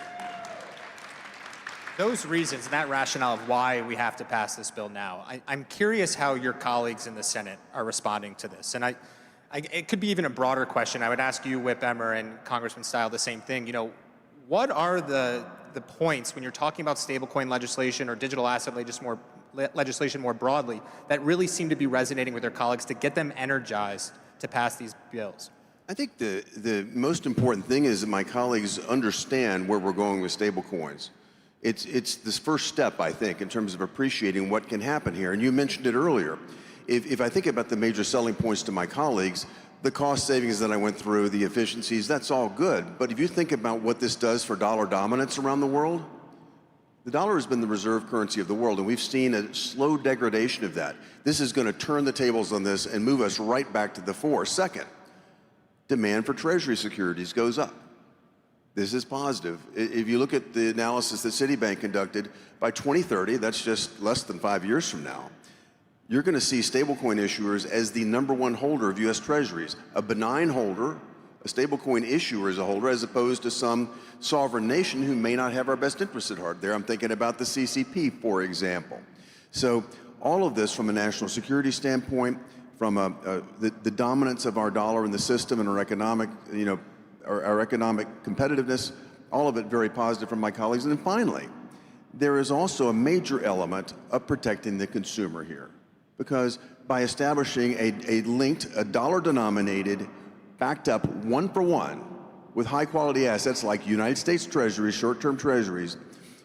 Those reasons and that rationale of why we have to pass this bill now, I'm curious how your colleagues in the Senate are responding to this. And it could be even a broader question. I would ask you, Whip Emmer and Congressman Style, the same thing. You know, what are the points when you're talking about stablecoin legislation or digital asset legislation more broadly that really seem to be resonating with their colleagues to get them energized to pass these bills? I think the most important thing is that my colleagues understand where we're going with stablecoins. It's this first step, I think, in terms of appreciating what can happen here. And you mentioned it earlier. If I think about the major selling points to my colleagues, the cost savings that I went through, the efficiencies, that's all good. But if you think about what this does for dollar dominance around the world, the dollar has been the reserve currency of the world, and we've seen a slow degradation of that. This is going to turn the tables on this and move us right back to the fore. Second, demand for Treasury securities goes up. This is positive. If you look at the analysis that Citibank conducted, by 2030, that's just less than 5 years from now, you're going to see stablecoin issuers as the #1 holder of U.S. Treasuries. A benign holder, a stablecoin issuer as a holder, as opposed to some sovereign nation who may not have our best interests at heart. There I'm thinking about the CCP, for example. So all of this from a national security standpoint, from the dominance of our dollar in the system and our economic, our economic competitiveness, all of it very positive from my colleagues. And then finally, there is also a major element of protecting the consumer here. Because by establishing a dollar-denominated, backed up one-for-one with high-quality assets like United States Treasuries, short-term Treasuries,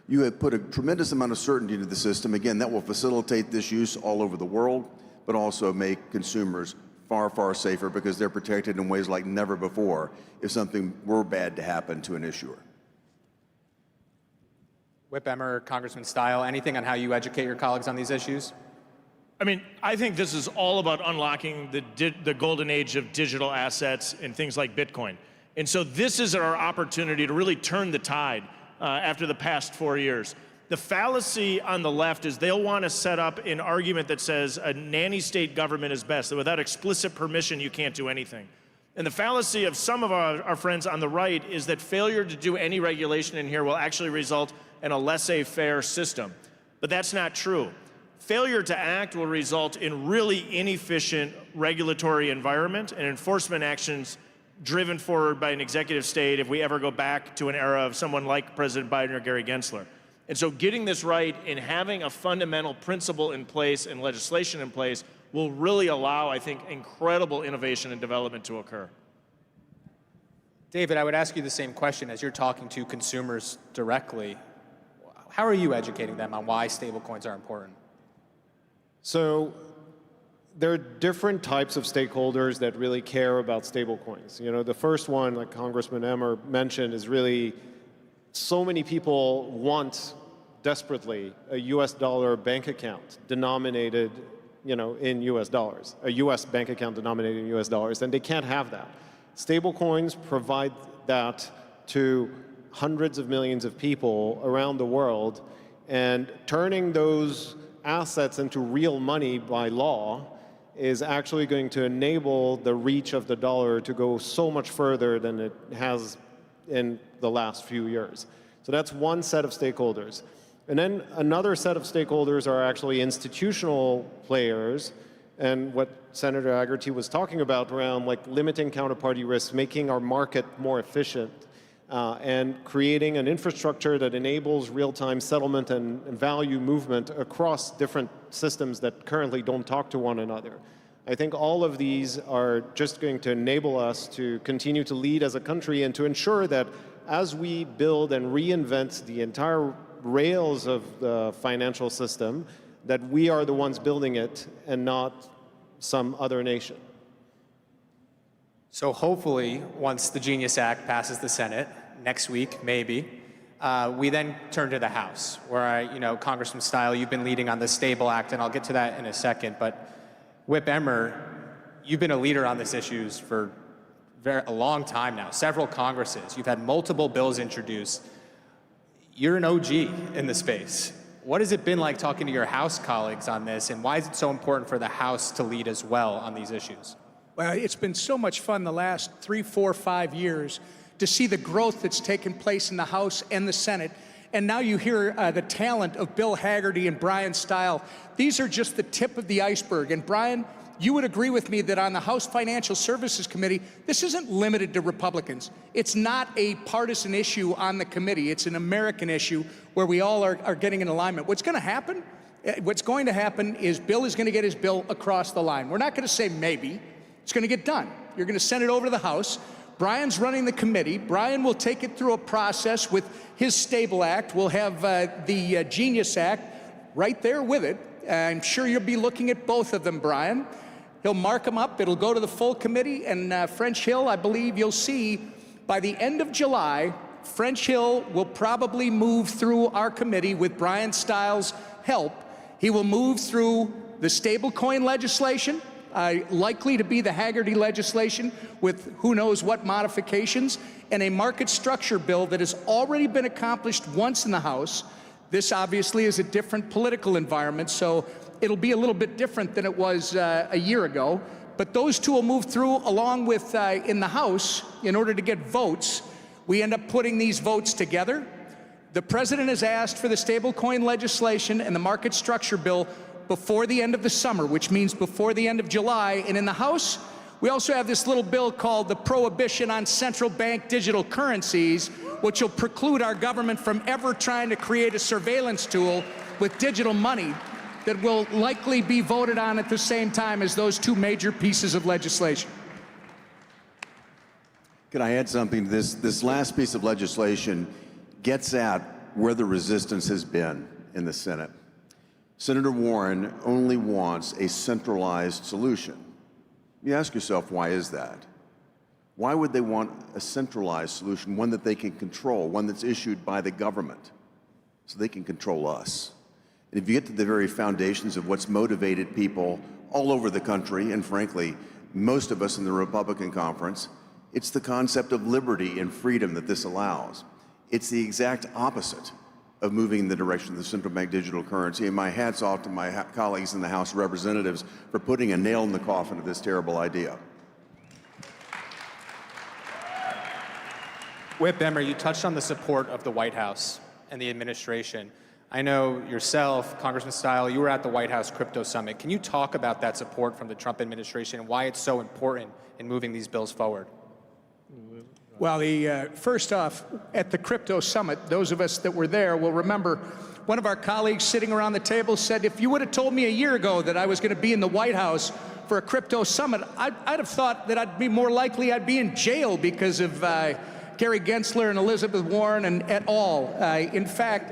you have put a tremendous amount of certainty into the system. Again, that will facilitate this use all over the world, but also make consumers far, far safer because they're protected in ways like never before if something were bad to happen to an issuer. Whip Emmer, Congressman Style, anything on how you educate your colleagues on these issues? I mean, I think this is all about unlocking the golden age of digital assets and things like Bitcoin. And so this is our opportunity to really turn the tide after the past 4 years. The fallacy on the left is they'll want to set up an argument that says a nanny state government is best, that without explicit permission you can't do anything. And the fallacy of some of our friends on the right is that failure to do any regulation in here will actually result in a laissez-faire system. But that's not true. Failure to act will result in really inefficient regulatory environment and enforcement actions driven forward by an executive state if we ever go back to an era of someone like President Biden or Gary Gensler. And so getting this right and having a fundamental principle in place and legislation in place will really allow, I think, incredible innovation and development to occur. David, I would ask you the same question as you're talking to consumers directly. How are you educating them on why stablecoins are important? So there are different types of stakeholders that really care about stablecoins. You know, the first one, like Congressman Emmer mentioned, is really so many people want desperately a US dollar bank account denominated, in US dollars, a US bank account denominated in US dollars, and they can't have that. Stablecoins provide that to hundreds of millions of people around the world, and turning those assets into real money by law is actually going to enable the reach of the dollar to go so much further than it has in the last few years. So that's one set of stakeholders. And then another set of stakeholders are actually institutional players, and what Senator Haggerty was talking about around like limiting counterparty risk, making our market more efficient. and creating an infrastructure that enables real-time settlement and value movement across different systems that currently don't talk to one another. I think all of these are just going to enable us to continue to lead as a country and to ensure that as we build and reinvent the entire rails of the financial system, that we are the ones building it and not some other nation. So hopefully, once the Genius Act passes the Senate, next week, maybe, we then turn to the House, where Congressman Style, you've been leading on the Stable Act, and I'll get to that in a second, but Whip Emmer, you've been a leader on these issues for a long time now, several Congresses. You've had multiple bills introduced. You're an OG in the space. What has it been like talking to your House colleagues on this, and why is it so important for the House to lead as well on these issues? Well, it's been so much fun the last 3, 4, 5 years to see the growth that's taken place in the House and the Senate. And now you hear the talent of Bill Hagerty and Brian Style. These are just the tip of the iceberg. And Brian, you would agree with me that on the House Financial Services Committee, this isn't limited to Republicans. It's not a partisan issue on the committee. It's an American issue where we all are getting in alignment. What's going to happen? What's going to happen is Bill is going to get his bill across the line. We're not going to say maybe. It's going to get done. You're going to send it over to the House. Brian's running the committee. Brian will take it through a process with his Stable Act. We'll have the Genius Act right there with it. I'm sure you'll be looking at both of them, Brian. He'll mark them up. It'll go to the full committee. And French Hill, I believe you'll see by the end of July, French Hill will probably move through our committee with Brian Styles' help. He will move through the stablecoin legislation, likely to be the Hagerty legislation with who knows what modifications, and a market structure bill that has already been accomplished once in the House. This obviously is a different political environment, so it'll be a little bit different than it was a year ago. But those two will move through along with in the House in order to get votes. We end up putting these votes together. The president has asked for the stablecoin legislation and the market structure bill before the end of the summer, which means before the end of July. And in the House, we also have this little bill called the Prohibition on Central Bank Digital Currencies, which will preclude our government from ever trying to create a surveillance tool with digital money that will likely be voted on at the same time as those two major pieces of legislation. Could I add something? This last piece of legislation gets at where the resistance has been in the Senate. Senator Warren only wants a centralized solution. You ask yourself, why is that? Why would they want a centralized solution, one that they can control, one that's issued by the government, so they can control us? And if you get to the very foundations of what's motivated people all over the country, and frankly, most of us in the Republican conference, it's the concept of liberty and freedom that this allows. It's the exact opposite of moving in the direction of the central bank digital currency. And my hat's off to my colleagues in the House of Representatives for putting a nail in the coffin of this terrible idea. Whip Emmer, you touched on the support of the White House and the administration. I know yourself, Congressman Style, you were at the White House Crypto Summit. Can you talk about that support from the Trump administration and why it's so important in moving these bills forward? Well, first off, at the Crypto Summit, those of us that were there will remember one of our colleagues sitting around the table said, if you would have told me a year ago that I was going to be in the White House for a Crypto Summit, I'd have thought that I'd be more likely I'd be in jail because of Gary Gensler and Elizabeth Warren and et al. In fact,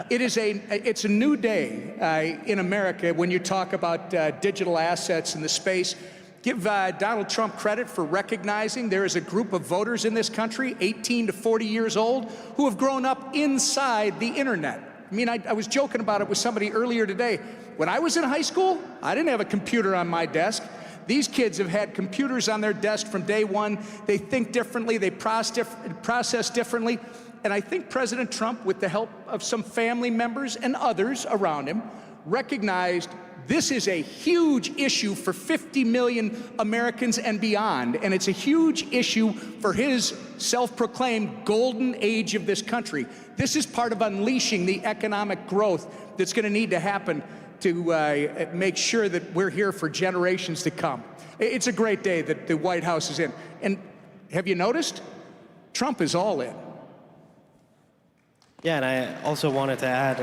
it's a new day in America when you talk about digital assets in the space. Give Donald Trump credit for recognizing there is a group of voters in this country, 18 to 40 years old, who have grown up inside the internet. I mean, I was joking about it with somebody earlier today. When I was in high school, I didn't have a computer on my desk. These kids have had computers on their desk from day one. They think differently, they process differently. And I think President Trump, with the help of some family members and others around him, recognized this is a huge issue for 50 million Americans and beyond, and it's a huge issue for his self-proclaimed golden age of this country. This is part of unleashing the economic growth that's going to need to happen to make sure that we're here for generations to come. It's a great day that the White House is in. And have you noticed? Trump is all in. Yeah, and I also wanted to add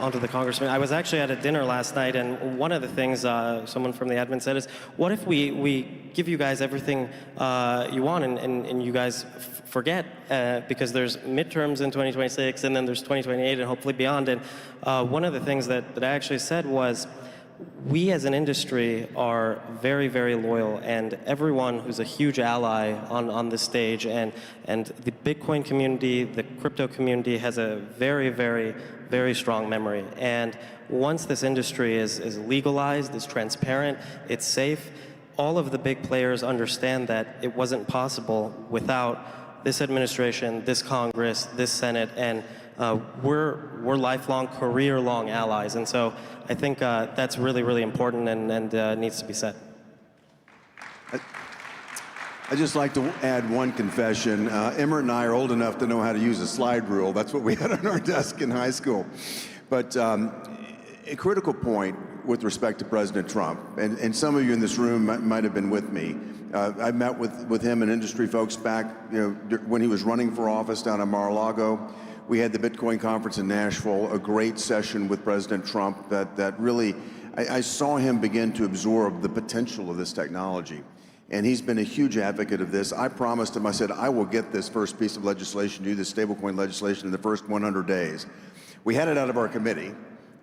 onto the congressman. I was actually at a dinner last night, and one of the things someone from the admin said is, what if we give you guys everything you want and you guys forget, because there's midterms in 2026, and then there's 2028 and hopefully beyond. And one of the things that I actually said was, we as an industry are very, very loyal, and everyone who's a huge ally on this stage, and the Bitcoin community, the crypto community has a very, very, very strong memory. And once this industry is legalized, is transparent, it's safe, all of the big players understand that it wasn't possible without this administration, this Congress, this Senate, and we're lifelong, career-long allies. And so I think that's really, really important and needs to be said. I'd just like to add one confession. Emmert and I are old enough to know how to use a slide rule. That's what we had on our desk in high school. But a critical point with respect to President Trump, and some of you in this room might have been with me. I met with him and industry folks back, when he was running for office down in Mar-a-Lago. We had the Bitcoin conference in Nashville, a great session with President Trump that really, I saw him begin to absorb the potential of this technology. And he's been a huge advocate of this. I promised him, I said, I will get this first piece of legislation, do this stablecoin legislation in the first 100 days. We had it out of our committee.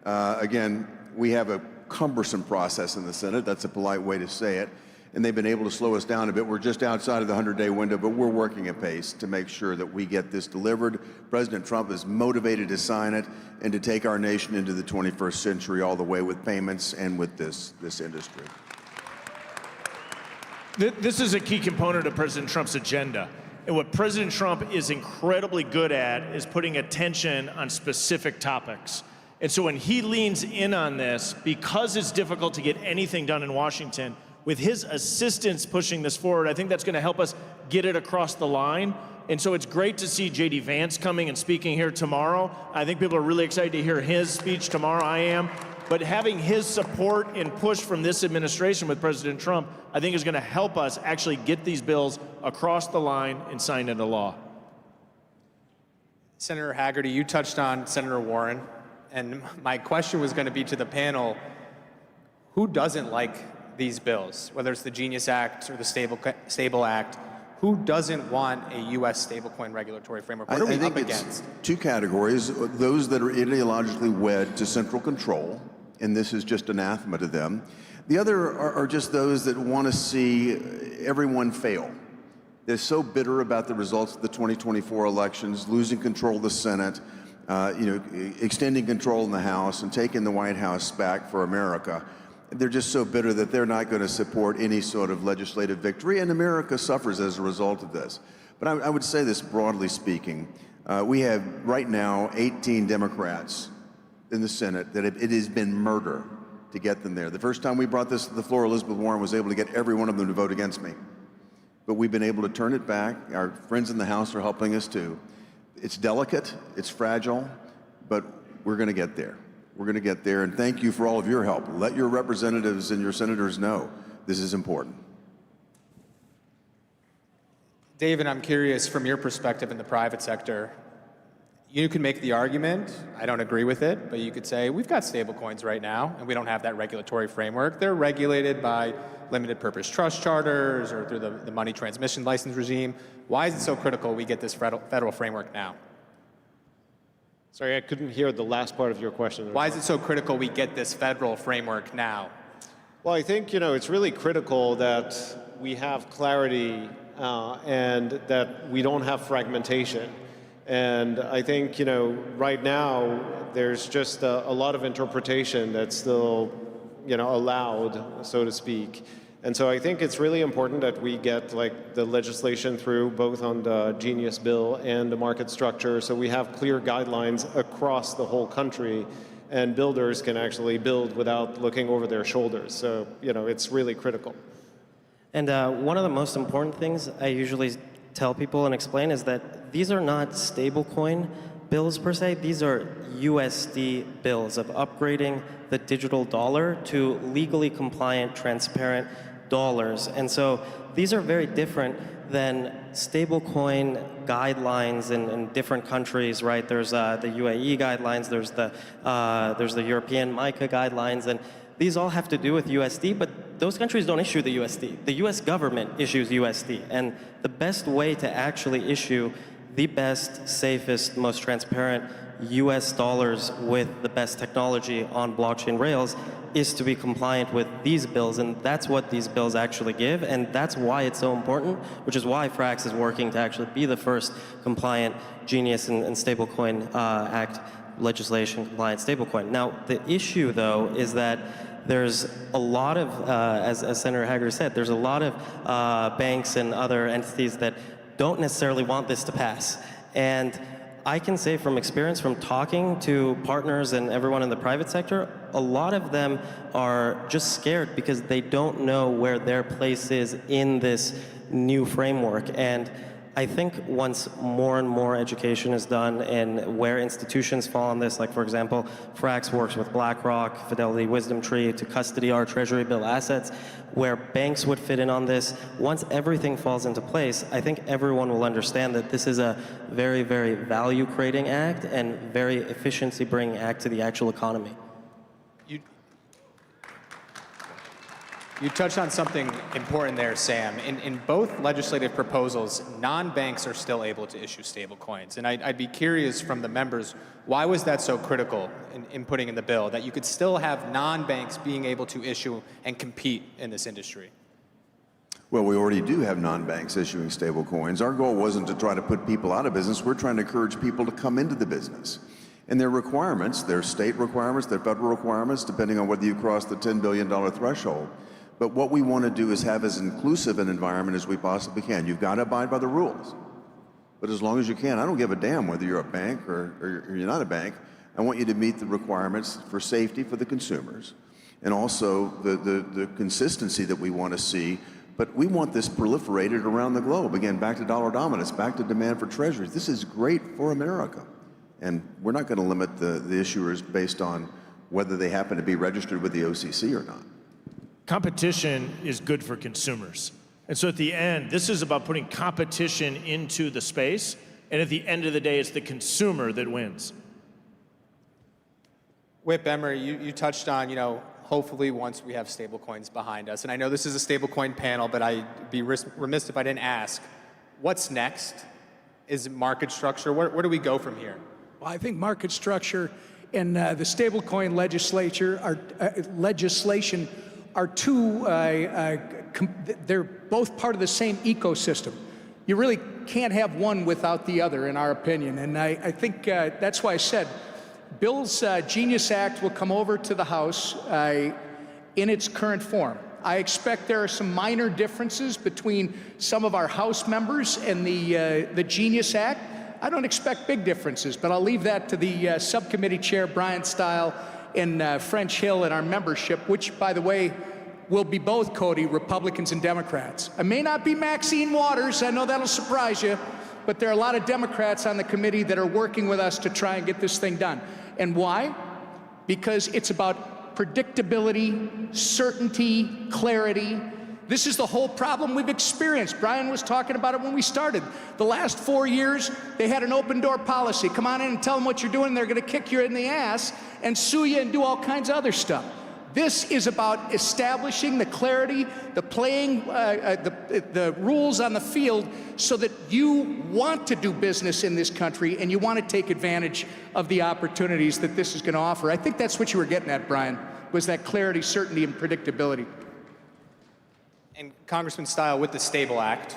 Again, we have a cumbersome process in the Senate. That's a polite way to say it. And they've been able to slow us down a bit. We're just outside of the 100-day window, but we're working at pace to make sure that we get this delivered. President Trump is motivated to sign it and to take our nation into the 21st century all the way with payments and with this industry. This is a key component of President Trump's agenda. And what President Trump is incredibly good at is putting attention on specific topics. And so when he leans in on this, because it's difficult to get anything done in Washington, with his assistance pushing this forward, I think that's going to help us get it across the line. And so it's great to see J.D. Vance coming and speaking here tomorrow. I think people are really excited to hear his speech tomorrow. I am. But having his support and push from this administration with President Trump, I think is going to help us actually get these bills across the line and signed into law. Senator Hagerty, you touched on Senator Warren, and my question was going to be to the panel, who doesn't like these bills, whether it's the Genius Act or the Stable Act? Who doesn't want a U.S. stablecoin regulatory framework? What are we up against? It's two categories: those that are ideologically wed to central control, and this is just anathema to them. The other are just those that want to see everyone fail. They're so bitter about the results of the 2024 elections, losing control of the Senate, extending control in the House, and taking the White House back for America. They're just so bitter that they're not going to support any sort of legislative victory, and America suffers as a result of this. But I would say this broadly speaking. We have right now 18 Democrats in the Senate that it has been murder to get them there. The first time we brought this to the floor, Elizabeth Warren was able to get every one of them to vote against me. But we've been able to turn it back. Our friends in the House are helping us too. It's delicate, it's fragile, but we're going to get there. We're going to get there, and thank you for all of your help. Let your representatives and your senators know this is important. David, I'm curious from your perspective in the private sector, you can make the argument, I don't agree with it, but you could say, we've got stablecoins right now, and we don't have that regulatory framework. They're regulated by limited purpose trust charters or through the money transmission license regime. Why is it so critical we get this federal framework now? Sorry, I couldn't hear the last part of your question. Why is it so critical we get this federal framework now? Well, I think, it's really critical that we have clarity and that we don't have fragmentation. And I think, right now, there's just a lot of interpretation that's still, allowed, so to speak. And so I think it's really important that we get the legislation through both on the Genius bill and the market structure, so we have clear guidelines across the whole country and builders can actually build without looking over their shoulders. So, it's really critical. And one of the most important things I usually tell people and explain is that these are not stablecoin bills per se. These are USD bills of upgrading the digital dollar to legally compliant, transparent dollars. And so these are very different than stablecoin guidelines in different countries, right? There's the UAE guidelines, there's the European MiCA guidelines, and these all have to do with USD, but those countries don't issue the USD. The US government issues USD, and the best way to actually issue the best, safest, most transparent US dollars with the best technology on blockchain rails is to be compliant with these bills, and that's what these bills actually give, and that's why it's so important, which is why Frax is working to actually be the first compliant Genius and Stablecoin Act legislation compliant stablecoin. Now, the issue, though, is that there's a lot of, as Senator Haider said, there's a lot of banks and other entities that don't necessarily want this to pass. And I can say from experience, from talking to partners and everyone in the private sector, a lot of them are just scared because they don't know where their place is in this new framework. And I think once more and more education is done and where institutions fall on this, like for example, Frax works with BlackRock, Fidelity, Wisdom Tree to custody our treasury bill assets, where banks would fit in on this. Once everything falls into place, I think everyone will understand that this is a very, very value-creating act and very efficiency-bringing act to the actual economy. You touched on something important there, Sam. In both legislative proposals, non-banks are still able to issue stablecoins. And I'd be curious from the members, why was that so critical in putting in the bill, that you could still have non-banks being able to issue and compete in this industry? Well, we already do have non-banks issuing stablecoins. Our goal wasn't to try to put people out of business. We're trying to encourage people to come into the business. And their requirements, their state requirements, their federal requirements, depending on whether you cross the $10 billion threshold. But what we want to do is have as inclusive an environment as we possibly can. You've got to abide by the rules. But as long as you can, I don't give a damn whether you're a bank or you're not a bank. I want you to meet the requirements for safety for the consumers and also the consistency that we want to see. But we want this proliferated around the globe. Again, back to dollar dominance, back to demand for treasuries. This is great for America. And we're not going to limit the issuers based on whether they happen to be registered with the OCC or not. Competition is good for consumers. And so at the end, this is about putting competition into the space, and at the end of the day, it's the consumer that wins. Whip Emmer, you touched on, hopefully once we have stablecoins behind us, and I know this is a stablecoin panel, but I'd be remiss if I didn't ask, what's next? Is it market structure? Where do we go from here? Well, I think market structure and the stablecoin legislation are two, they're both part of the same ecosystem. You really can't have one without the other, in our opinion. And I think that's why I said Bill's Genius Act will come over to the House in its current form. I expect there are some minor differences between some of our House members and the Genius Act. I don't expect big differences, but I'll leave that to the subcommittee chair, Brian Stile, and French Hill and our membership, which, by the way, will be both, Cody, Republicans and Democrats. I may not be Maxine Waters, I know that'll surprise you, but there are a lot of Democrats on the committee that are working with us to try and get this thing done. And why? Because it's about predictability, certainty, clarity. This is the whole problem we've experienced. Brian was talking about it when we started. The last 4 years, they had an open door policy. Come on in and tell them what you're doing. They're going to kick you in the ass and sue you and do all kinds of other stuff. This is about establishing the clarity, the playing, the rules on the field so that you want to do business in this country and you want to take advantage of the opportunities that this is going to offer. I think that's what you were getting at, Brian, was that clarity, certainty, and predictability. And Congressman Stile, with the Stable Act,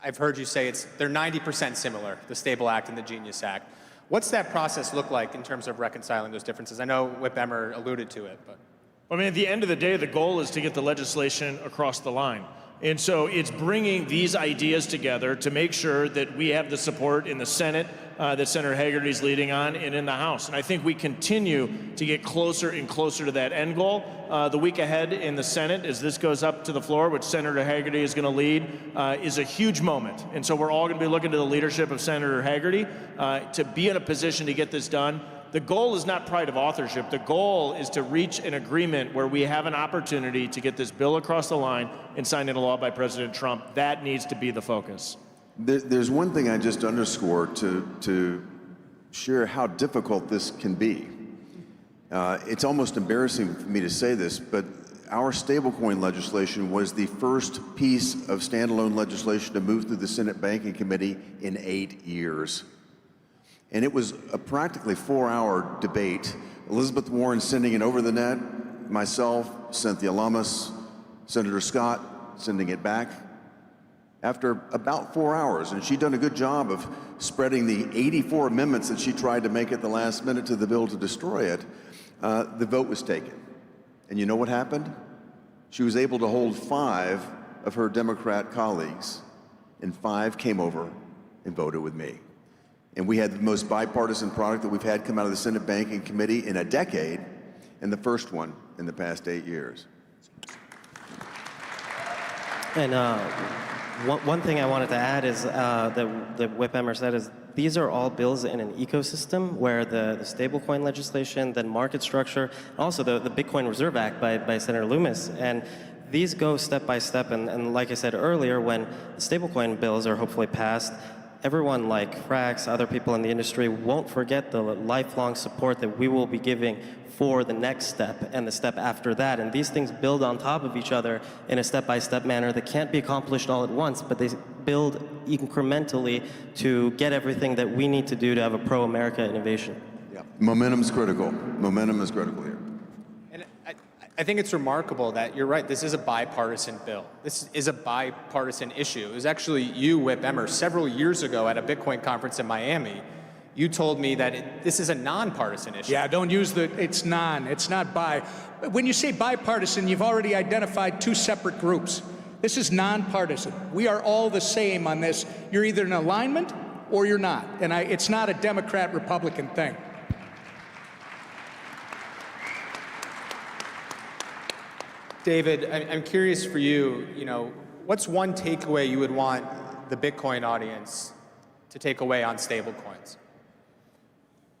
I've heard you say they're 90% similar, the Stable Act and the Genius Act. What's that process look like in terms of reconciling those differences? I know Whip Emmer alluded to it, but. I mean, at the end of the day, the goal is to get the legislation across the line. And so it's bringing these ideas together to make sure that we have the support in the Senate that Senator Haggerty is leading on and in the House. And I think we continue to get closer and closer to that end goal. The week ahead in the Senate, as this goes up to the floor, which Senator Haggerty is going to lead, is a huge moment. And so we're all going to be looking to the leadership of Senator Haggerty to be in a position to get this done. The goal is not pride of authorship. The goal is to reach an agreement where we have an opportunity to get this bill across the line and signed into law by President Trump. That needs to be the focus. There's one thing I just underscore to share how difficult this can be. It's almost embarrassing for me to say this, but our stablecoin legislation was the first piece of standalone legislation to move through the Senate Banking Committee in 8 years. And it was a practically 4-hour debate. Elizabeth Warren sending it over the net, myself, Cynthia Lummis, Senator Scott sending it back. After about 4 hours, and she'd done a good job of spreading the 84 amendments that she tried to make at the last minute to the bill to destroy it, the vote was taken. And you know what happened? She was able to hold 5 of her Democrat colleagues, and 5 came over and voted with me. And we had the most bipartisan product that we've had come out of the Senate Banking Committee in a decade, and the first one in the past 8 years. And one thing I wanted to add is that Whip Emmer said is these are all bills in an ecosystem where the stablecoin legislation, then market structure, and also the Bitcoin Reserve Act by Senator Lummis. And these go step by step. And like I said earlier, when the stablecoin bills are hopefully passed, everyone like Frax, other people in the industry won't forget the lifelong support that we will be giving for the next step and the step after that. And these things build on top of each other in a step-by-step manner that can't be accomplished all at once, but they build incrementally to get everything that we need to do to have a pro-America innovation. Yeah. Momentum is critical. Momentum is critical here. And I think it's remarkable that you're right, this is a bipartisan bill. This is a bipartisan issue. It was actually you, Whip Emmer, several years ago at a Bitcoin conference in Miami. You told me that this is a nonpartisan issue. Yeah, don't use it's not bi. When you say bipartisan, you've already identified 2 separate groups. This is nonpartisan. We are all the same on this. You're either in alignment or you're not. And it's not a Democrat-Republican thing. David, I'm curious for you, what's one takeaway you would want the Bitcoin audience to take away on stablecoins?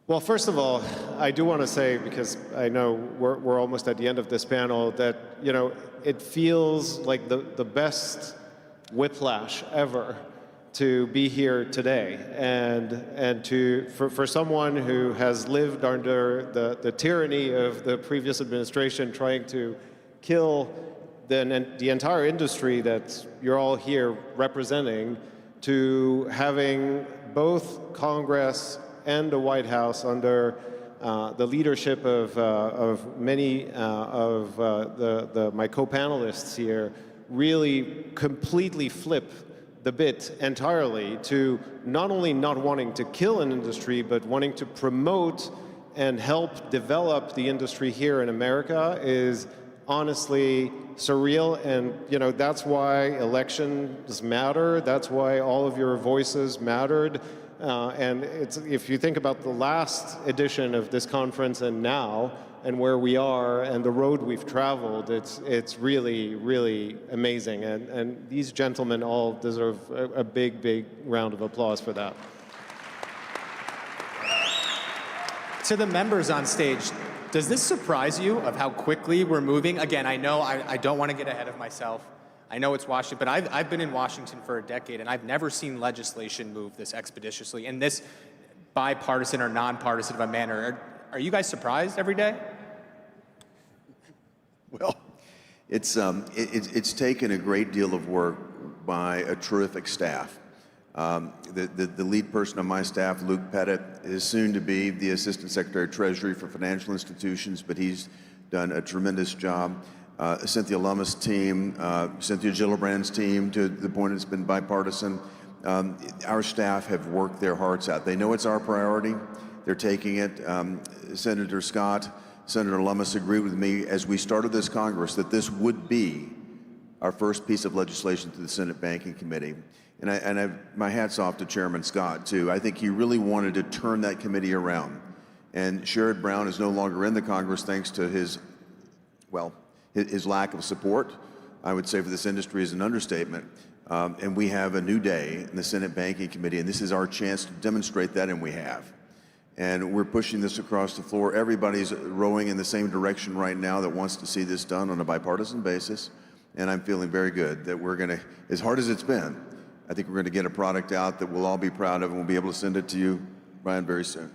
Well, first of all, I do want to say, because I know we're almost at the end of this panel, that it feels like the best whiplash ever to be here today, and for someone who has lived under the tyranny of the previous administration trying to kill the entire industry that you're all here representing, to having both Congress and the White House under the leadership of many of my co-panelists here really completely flip the bit entirely to not only not wanting to kill an industry, but wanting to promote and help develop the industry here in America is honestly surreal. And that's why elections matter. That's why all of your voices mattered. And if you think about the last edition of this conference and now, and where we are and the road we've traveled, it's really, really amazing. And these gentlemen all deserve a big, big round of applause for that. To the members on stage, does this surprise you of how quickly we're moving? Again, I know I don't want to get ahead of myself. I know it's Washington, but I've been in Washington for a decade, and I've never seen legislation move this expeditiously in this bipartisan or nonpartisan of a manner. Are you guys surprised every day? Well, it's taken a great deal of work by a terrific staff. The lead person on my staff, Luke Pettit, is soon to be the Assistant Secretary of Treasury for Financial Institutions, but he's done a tremendous job. Cynthia Lummis' team, Cynthia Gillibrand's team, to the point it's been bipartisan. Our staff have worked their hearts out. They know it's our priority. They're taking it. Senator Scott, Senator Lummis agreed with me as we started this Congress that this would be our first piece of legislation to the Senate Banking Committee. And my hat's off to Chairman Scott, too. I think he really wanted to turn that committee around. And Sherrod Brown is no longer in the Congress thanks to his lack of support, I would say, for this industry is an understatement. And we have a new day in the Senate Banking Committee, and this is our chance to demonstrate that, and we have. And we're pushing this across the floor. Everybody's rowing in the same direction right now that wants to see this done on a bipartisan basis. And I'm feeling very good that we're going to, as hard as it's been, I think we're going to get a product out that we'll all be proud of, and we'll be able to send it to you, Brian, very soon.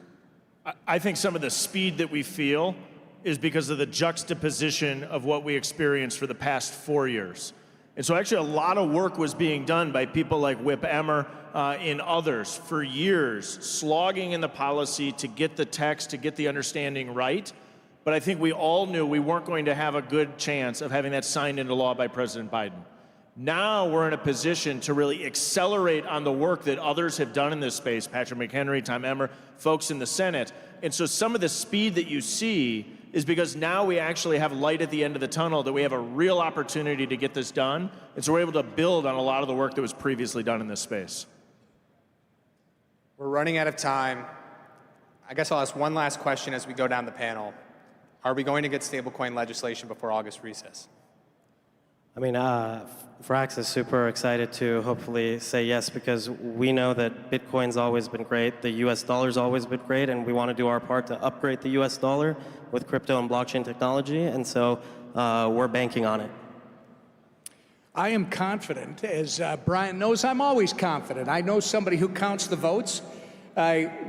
I think some of the speed that we feel is because of the juxtaposition of what we experienced for the past 4 years. And so actually a lot of work was being done by people like Whip Emmer and others for years, slogging in the policy to get the text, to get the understanding right. But I think we all knew we weren't going to have a good chance of having that signed into law by President Biden. Now we're in a position to really accelerate on the work that others have done in this space, Patrick McHenry, Tom Emmer, folks in the Senate. And so some of the speed that you see is because now we actually have light at the end of the tunnel, that we have a real opportunity to get this done. And so we're able to build on a lot of the work that was previously done in this space. We're running out of time. I guess I'll ask one last question as we go down the panel. Are we going to get stablecoin legislation before August recess? I mean, Frax is super excited to hopefully say yes, because we know that Bitcoin's always been great, the US dollar's always been great, and we want to do our part to upgrade the US dollar with crypto and blockchain technology, and so we're banking on it. I am confident. As Brian knows, I'm always confident. I know somebody who counts the votes.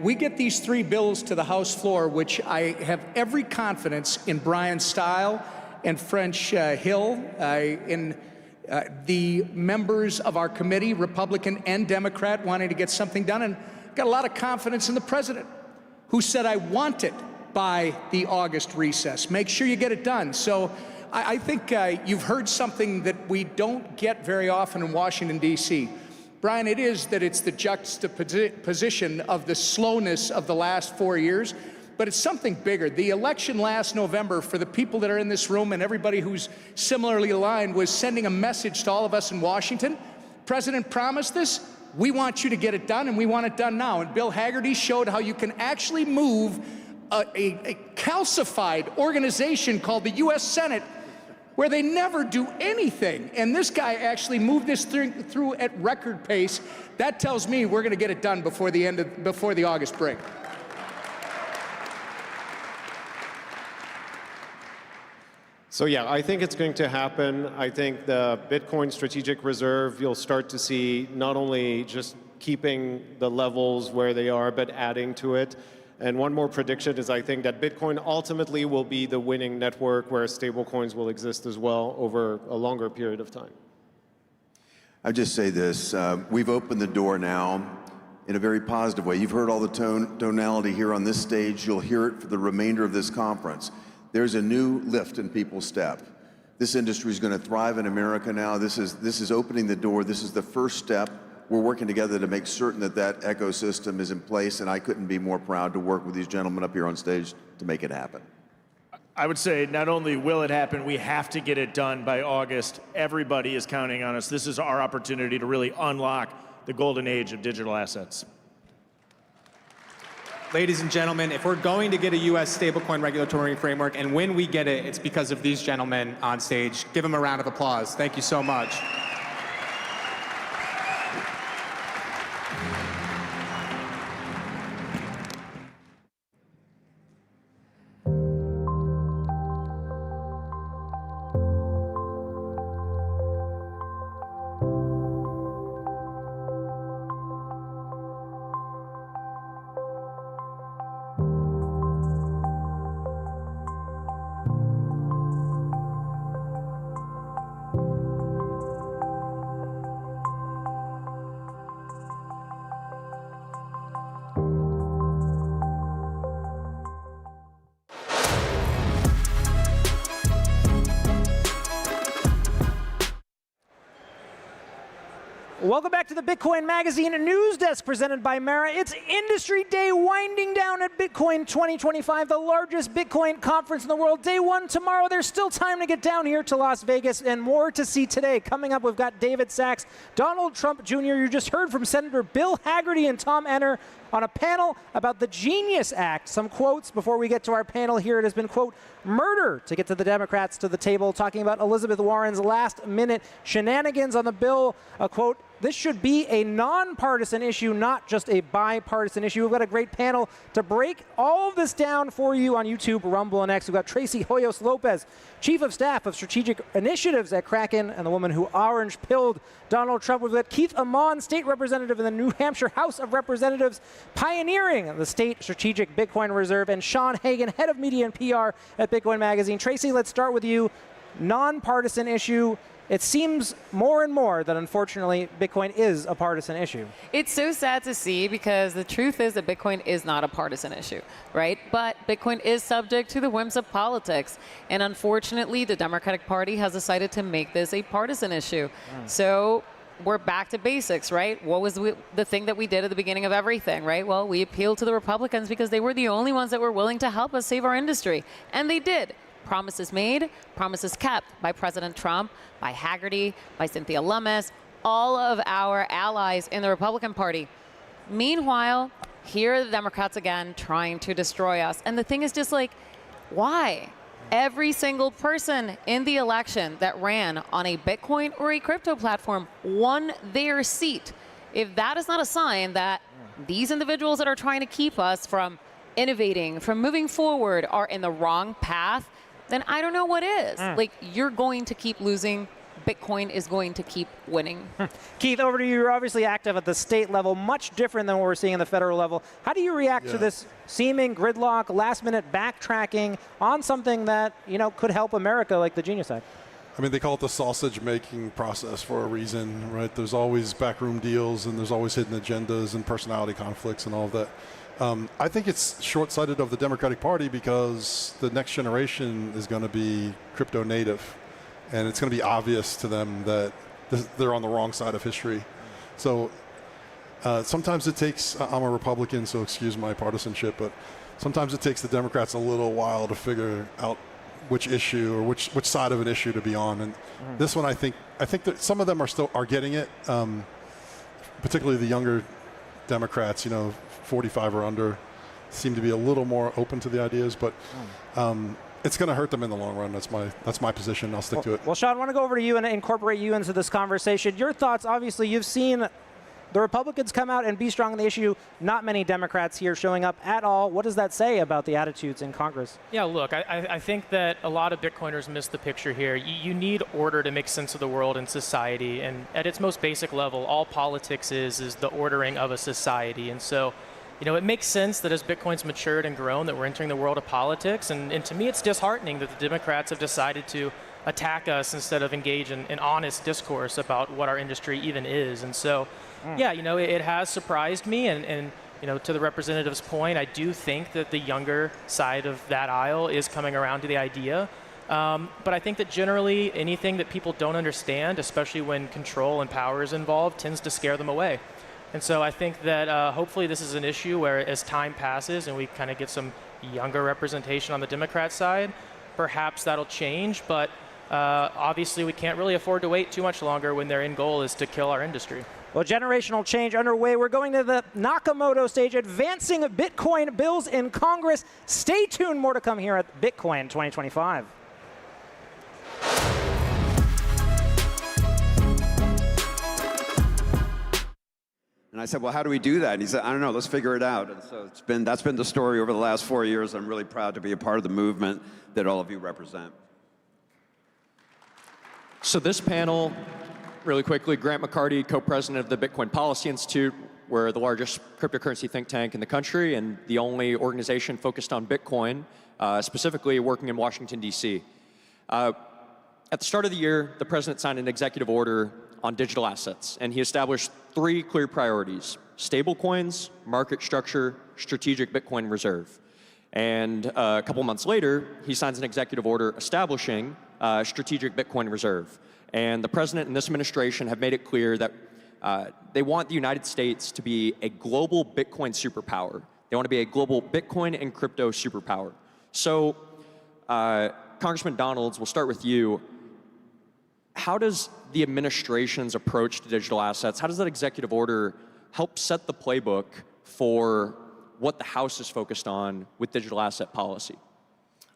We get these 3 bills to the House floor, which I have every confidence in Brian's style and French Hill, in the members of our committee, Republican and Democrat, wanting to get something done. And got a lot of confidence in the president, who said, I want it by the August recess. Make sure you get it done. So I think you've heard something that we don't get very often in Washington, D.C. Brian, it is that it's the juxtaposition of the slowness of the last 4 years, but it's something bigger. The election last November, for the people that are in this room and everybody who's similarly aligned, was sending a message to all of us in Washington. President promised this. We want you to get it done, and we want it done now. And Bill Haggerty showed how you can actually move a calcified organization called the U.S. Senate, where they never do anything. And this guy actually moved this through at record pace. That tells me we're going to get it done before the August break. So yeah, I think it's going to happen. I think the Bitcoin Strategic Reserve, you'll start to see not only just keeping the levels where they are, but adding to it. And one more prediction is I think that Bitcoin ultimately will be the winning network where stablecoins will exist as well over a longer period of time. I'll just say this, we've opened the door now in a very positive way. You've heard all the tonality here on this stage. You'll hear it for the remainder of this conference. There's a new lift in people's step. This industry is going to thrive in America now. This is opening the door. This is the first step. We're working together to make certain that that ecosystem is in place, and I couldn't be more proud to work with these gentlemen up here on stage to make it happen. I would say not only will it happen, we have to get it done by August. Everybody is counting on us. This is our opportunity to really unlock the golden age of digital assets. Ladies and gentlemen, if we're going to get a U.S. stablecoin regulatory framework, and when we get it, it's because of these gentlemen on stage. Give them a round of applause. Thank you so much. Welcome back to the Bitcoin Magazine News Desk presented by Mara. It's Industry Day winding down at Bitcoin 2025, the largest Bitcoin conference in the world. Day 1 tomorrow. There's still time to get down here to Las Vegas and more to see today. Coming up, we've got David Sachs, Donald Trump Jr. You just heard from Senator Bill Haggerty and Tom Emmer, on a panel about the Genius Act. Some quotes before we get to our panel here. It has been, quote, murder to get to the Democrats to the table, talking about Elizabeth Warren's last-minute shenanigans on the bill. A quote, this should be a nonpartisan issue, not just a bipartisan issue. We've got a great panel to break all of this down for you on YouTube, Rumble, and X. We've got Tracy Hoyos Lopez, Chief of Staff of Strategic Initiatives at Kraken, and the woman who orange-pilled Donald Trump. We've got Keith Amon, State Representative in the New Hampshire House of Representatives, pioneering the State Strategic Bitcoin Reserve, and Sean Hagan, Head of Media and PR at Bitcoin Magazine. Tracy, let's start with you. Nonpartisan issue. It seems more and more that, unfortunately, Bitcoin is a partisan issue. It's so sad to see, because the truth is that Bitcoin is not a partisan issue, right? But Bitcoin is subject to the whims of politics. And unfortunately, the Democratic Party has decided to make this a partisan issue. So we're back to basics, right? What was the thing that we did at the beginning of everything, right? Well, we appealed to the Republicans because they were the only ones that were willing to help us save our industry. And they did. Promises made, promises kept by President Trump, by Haggerty, by Cynthia Lummis, all of our allies in the Republican Party. Meanwhile, here are the Democrats again trying to destroy us. And the thing is just like, why? Every single person in the election that ran on a Bitcoin or a crypto platform won their seat. If that is not a sign that these individuals that are trying to keep us from innovating, from moving forward, are in the wrong path, then I don't know what is. Like, you're going to keep losing. Bitcoin is going to keep winning. Keith, over to you. You're obviously active at the state level, much different than what we're seeing in the federal level. How do you react to this seeming gridlock, last-minute backtracking on something that, you know, could help America, like the Genius Act? I mean, they call it the sausage-making process for a reason, right? There's always backroom deals, and there's always hidden agendas and personality conflicts and all of that. I think it's short-sighted of the Democratic Party, because the next generation is going to be crypto native, and it's going to be obvious to them that they're on the wrong side of history. So sometimes it takes, I'm a Republican, so excuse my partisanship, but sometimes it takes the Democrats a little while to figure out which issue or which side of an issue to be on. And this one, I think that some of them are getting it, particularly the younger Democrats, you know, 45 or under, seem to be a little more open to the ideas, but it's going to hurt them in the long run. That's my position. I'll stick to it. Well, Sean, I want to go over to you and incorporate you into this conversation. Your thoughts, obviously, you've seen the Republicans come out and be strong on the issue. Not many Democrats here showing up at all. What does that say about the attitudes in Congress? Yeah, look, I think that a lot of Bitcoiners miss the picture here. You need order to make sense of the world and society. And at its most basic level, all politics is the ordering of a society. And so, you know, it makes sense that as Bitcoin's matured and grown, that we're entering the world of politics. And to me, it's disheartening that the Democrats have decided to attack us instead of engage in honest discourse about what our industry even is. And so, yeah, you know, it has surprised me. And you know, to the representative's point, I do think that the younger side of that aisle is coming around to the idea. But I think that generally anything that people don't understand, especially when control and power is involved, tends to scare them away. And so I think that hopefully this is an issue where, as time passes and we kind of get some younger representation on the Democrat side, perhaps that'll change. But obviously we can't really afford to wait too much longer when their end goal is to kill our industry. Well, generational change underway. We're going to the Nakamoto stage, advancing Bitcoin bills in Congress. Stay tuned. More to come here at Bitcoin 2025. And I said, well, how do we do that? And he said, I don't know, let's figure it out. And so that's been the story over the last 4 years. I'm really proud to be a part of the movement that all of you represent. So this panel, really quickly, Grant McCarty, co-president of the Bitcoin Policy Institute. We're the largest cryptocurrency think tank in the country and the only organization focused on Bitcoin, specifically working in Washington, D.C. At the start of the year, the president signed an executive order on digital assets, and he established 3 clear priorities: stablecoins, market structure, strategic Bitcoin reserve. And a couple months later, he signs an executive order establishing strategic Bitcoin reserve. And the president and this administration have made it clear that they want the United States to be a global Bitcoin superpower. They want to be a global Bitcoin and crypto superpower. So, Congressman Donalds, we'll start with you. How does the administration's approach to digital assets, how does that executive order help set the playbook for what the House is focused on with digital asset policy?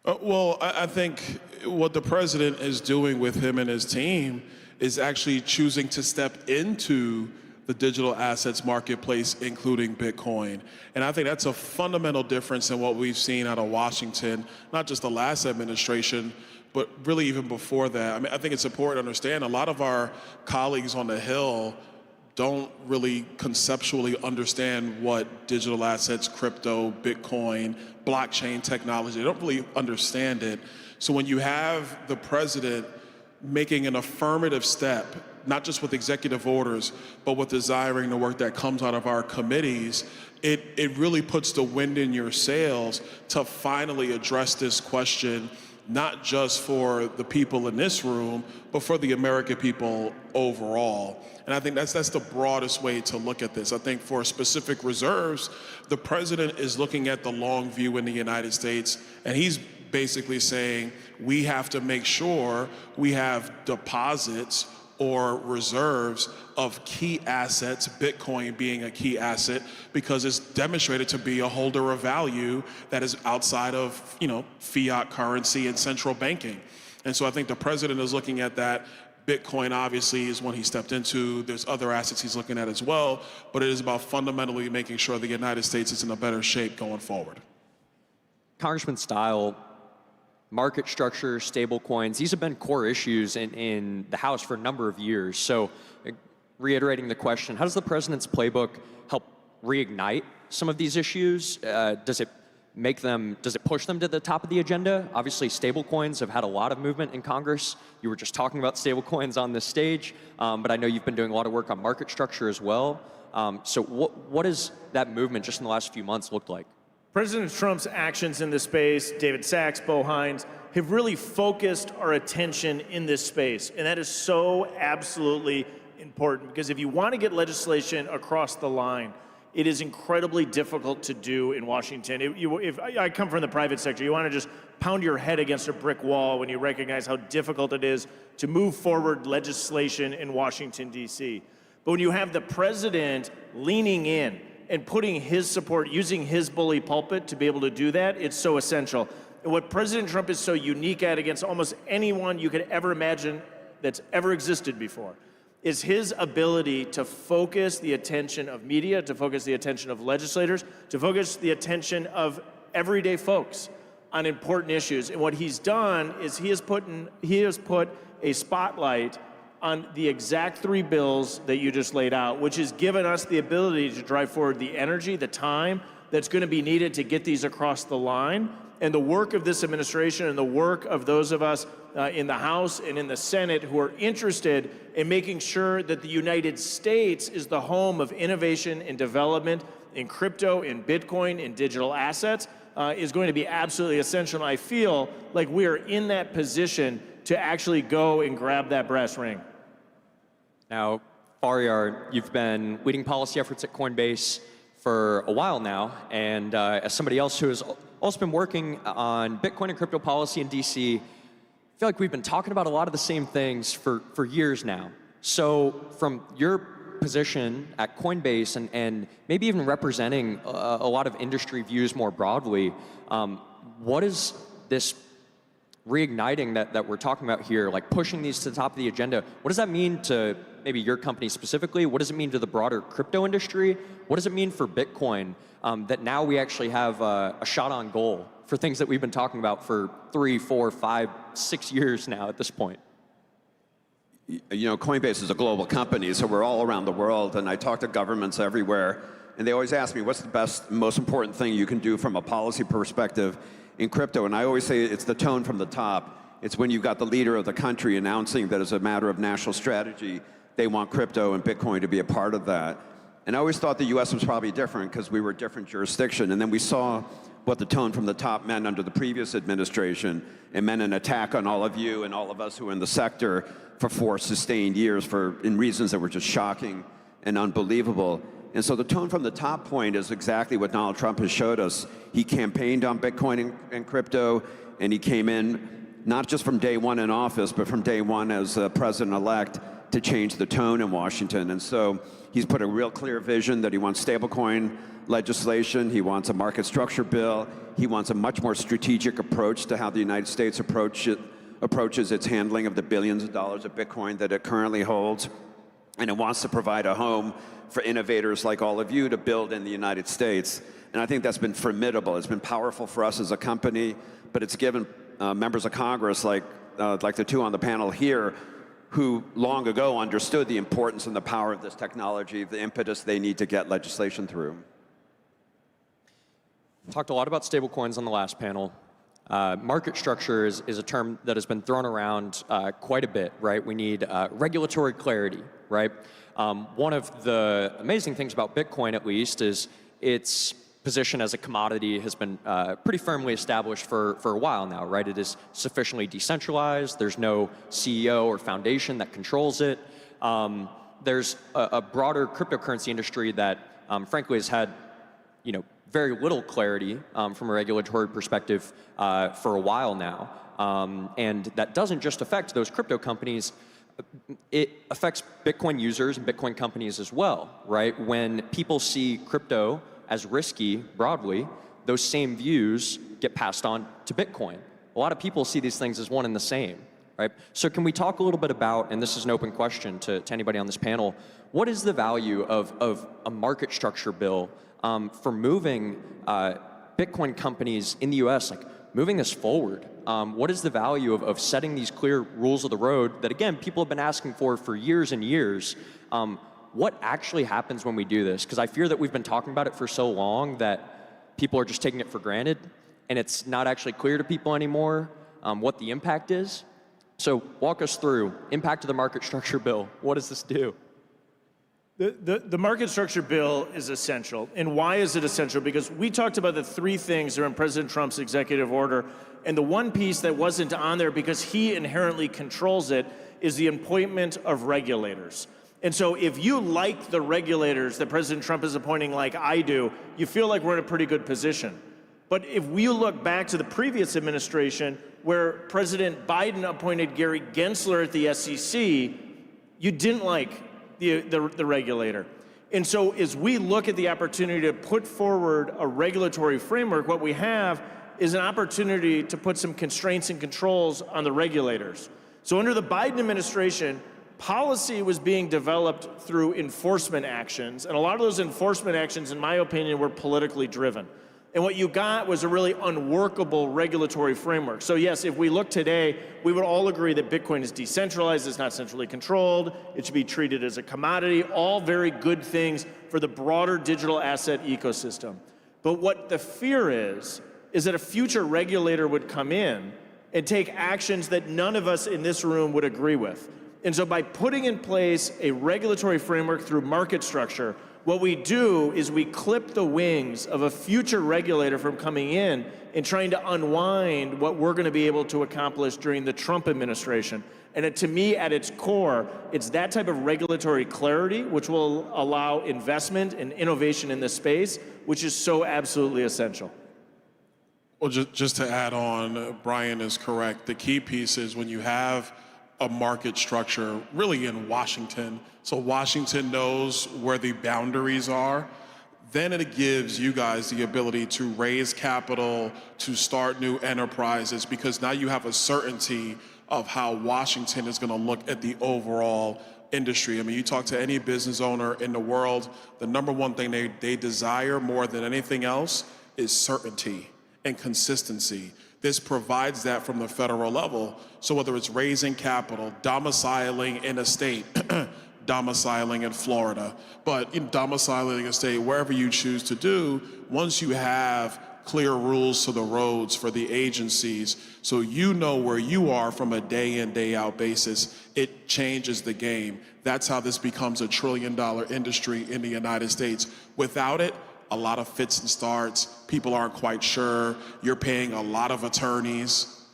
Well, I think what the president is doing with him and his team is actually choosing to step into the digital assets marketplace, including Bitcoin. And I think that's a fundamental difference in what we've seen out of Washington, not just the last administration, but really even before that. I mean, I think it's important to understand a lot of our colleagues on the Hill don't really conceptually understand what digital assets, crypto, Bitcoin, blockchain technology, they don't really understand it. So when you have the president making an affirmative step, not just with executive orders, but with desiring the work that comes out of our committees, it really puts the wind in your sails to finally address this question, not just for the people in this room, but for the American people overall. And I think that's the broadest way to look at this. I think for specific reserves, the president is looking at the long view in the United States, and he's basically saying we have to make sure we have deposits or reserves of key assets, Bitcoin being a key asset, because it's demonstrated to be a holder of value that is outside of, fiat currency and central banking. And so I think the president is looking at that. Bitcoin obviously is one he stepped into. There's other assets he's looking at as well, but it is about fundamentally making sure the United States is in a better shape going forward. Congressman Style, market structure, stable coins, these have been core issues in the House for a number of years. So reiterating the question, how does the president's playbook help reignite some of these issues? Does it push them to the top of the agenda? Obviously, stable coins have had a lot of movement in Congress. You were just talking about stable coins on this stage, but I know you've been doing a lot of work on market structure as well. So what has that movement just in the last few months looked like? President Trump's actions in this space, David Sachs, Bo Hines, have really focused our attention in this space. And that is so absolutely important, because if you want to get legislation across the line, it is incredibly difficult to do in Washington. If I come from the private sector, you want to just pound your head against a brick wall when you recognize how difficult it is to move forward legislation in Washington, D.C. But when you have the president leaning in and putting his support, using his bully pulpit to be able to do that, it's so essential. And what President Trump is so unique at against almost anyone you could ever imagine that's ever existed before is his ability to focus the attention of media, to focus the attention of legislators, to focus the attention of everyday folks on important issues. And what he's done is he has put a spotlight on the exact three bills that you just laid out, which has given us the ability to drive forward the energy, the time that's going to be needed to get these across the line. And the work of this administration and the work of those of us in the House and in the Senate who are interested in making sure that the United States is the home of innovation and development in crypto, in Bitcoin, in digital assets is going to be absolutely essential. And I feel like we are in that position to actually go and grab that brass ring. Now, Faryar, you've been leading policy efforts at Coinbase for a while now, and as somebody else who has also been working on Bitcoin and crypto policy in DC, I feel like we've been talking about a lot of the same things for years now. So from your position at Coinbase and maybe even representing a lot of industry views more broadly, what is this reigniting that we're talking about here, like pushing these to the top of the agenda, what does that mean to maybe your company specifically? What does it mean to the broader crypto industry? What does it mean for Bitcoin that now we actually have a shot on goal for things that we've been talking about for 3, 4, 5, 6 years now at this point? Coinbase is a global company, so we're all around the world, and I talk to governments everywhere, and they always ask me, what's the best, most important thing you can do from a policy perspective in crypto? And I always say it's the tone from the top. It's when you've got the leader of the country announcing that as a matter of national strategy, they want crypto and Bitcoin to be a part of that. And I always thought the US was probably different because we were a different jurisdiction. And then we saw what the tone from the top meant under the previous administration. It meant an attack on all of you and all of us who are in the sector for 4 sustained years in reasons that were just shocking and unbelievable. And so the tone from the top point is exactly what Donald Trump has showed us. He campaigned on Bitcoin and crypto, and he came in not just from day one in office, but from day one as president-elect, to change the tone in Washington. And so he's put a real clear vision that he wants stablecoin legislation, he wants a market structure bill, he wants a much more strategic approach to how the United States approaches its handling of the billions of dollars of Bitcoin that it currently holds. And it wants to provide a home for innovators like all of you to build in the United States. And I think that's been formidable. It's been powerful for us as a company, but it's given members of Congress like the two on the panel here who long ago understood the importance and the power of this technology, the impetus they need to get legislation through. Talked a lot about stablecoins on the last panel. Market structure is a term that has been thrown around quite a bit, right? We need regulatory clarity, right? One of the amazing things about Bitcoin, at least, is its position as a commodity has been pretty firmly established for a while now, right? It is sufficiently decentralized. There's no CEO or foundation that controls it. There's a broader cryptocurrency industry that, frankly, has had, very little clarity from a regulatory perspective for a while now. And that doesn't just affect those crypto companies. It affects Bitcoin users and Bitcoin companies as well, right? When people see crypto as risky broadly, those same views get passed on to Bitcoin. A lot of people see these things as one and the same, right? So can we talk a little bit about, and this is an open question to anybody on this panel, what is the value of a market structure bill for moving Bitcoin companies in the US, like moving this forward? What is the value of setting these clear rules of the road that, again, people have been asking for years and years? What actually happens when we do this? Because I fear that we've been talking about it for so long that people are just taking it for granted, and it's not actually clear to people anymore what the impact is. So walk us through impact of the market structure bill. What does this do? The market structure bill is essential. And why is it essential? Because we talked about the three things that are in President Trump's executive order, and the one piece that wasn't on there because he inherently controls it is the appointment of regulators. And so if you like the regulators that President Trump is appointing like I do, you feel like we're in a pretty good position. But if we look back to the previous administration where President Biden appointed Gary Gensler at the SEC, you didn't like the regulator. And so as we look at the opportunity to put forward a regulatory framework, what we have is an opportunity to put some constraints and controls on the regulators. So under the Biden administration, policy was being developed through enforcement actions, and a lot of those enforcement actions, in my opinion, were politically driven. And what you got was a really unworkable regulatory framework. So yes, if we look today, we would all agree that Bitcoin is decentralized, it's not centrally controlled, it should be treated as a commodity, all very good things for the broader digital asset ecosystem. But what the fear is that a future regulator would come in and take actions that none of us in this room would agree with. And so by putting in place a regulatory framework through market structure, what we do is we clip the wings of a future regulator from coming in and trying to unwind what we're going to be able to accomplish during the Trump administration. And to me, at its core, it's that type of regulatory clarity which will allow investment and innovation in this space, which is so absolutely essential. Well, just to add on, Brian is correct. The key piece is when you have a market structure really in Washington, so Washington knows where the boundaries are, then it gives you guys the ability to raise capital, to start new enterprises, because now you have a certainty of how Washington is gonna look at the overall industry. I mean, you talk to any business owner in the world, the number one thing they desire more than anything else is certainty and consistency. This provides that from the federal level. So whether it's raising capital, domiciling in a state, domiciling in Florida, but in domiciling a state, wherever you choose to do, once you have clear rules to the roads for the agencies, so you know where you are from a day in, day out basis, it changes the game. That's how this becomes a $1 trillion industry in the United States. Without it, a lot of fits and starts, people aren't quite sure, you're paying a lot of attorneys,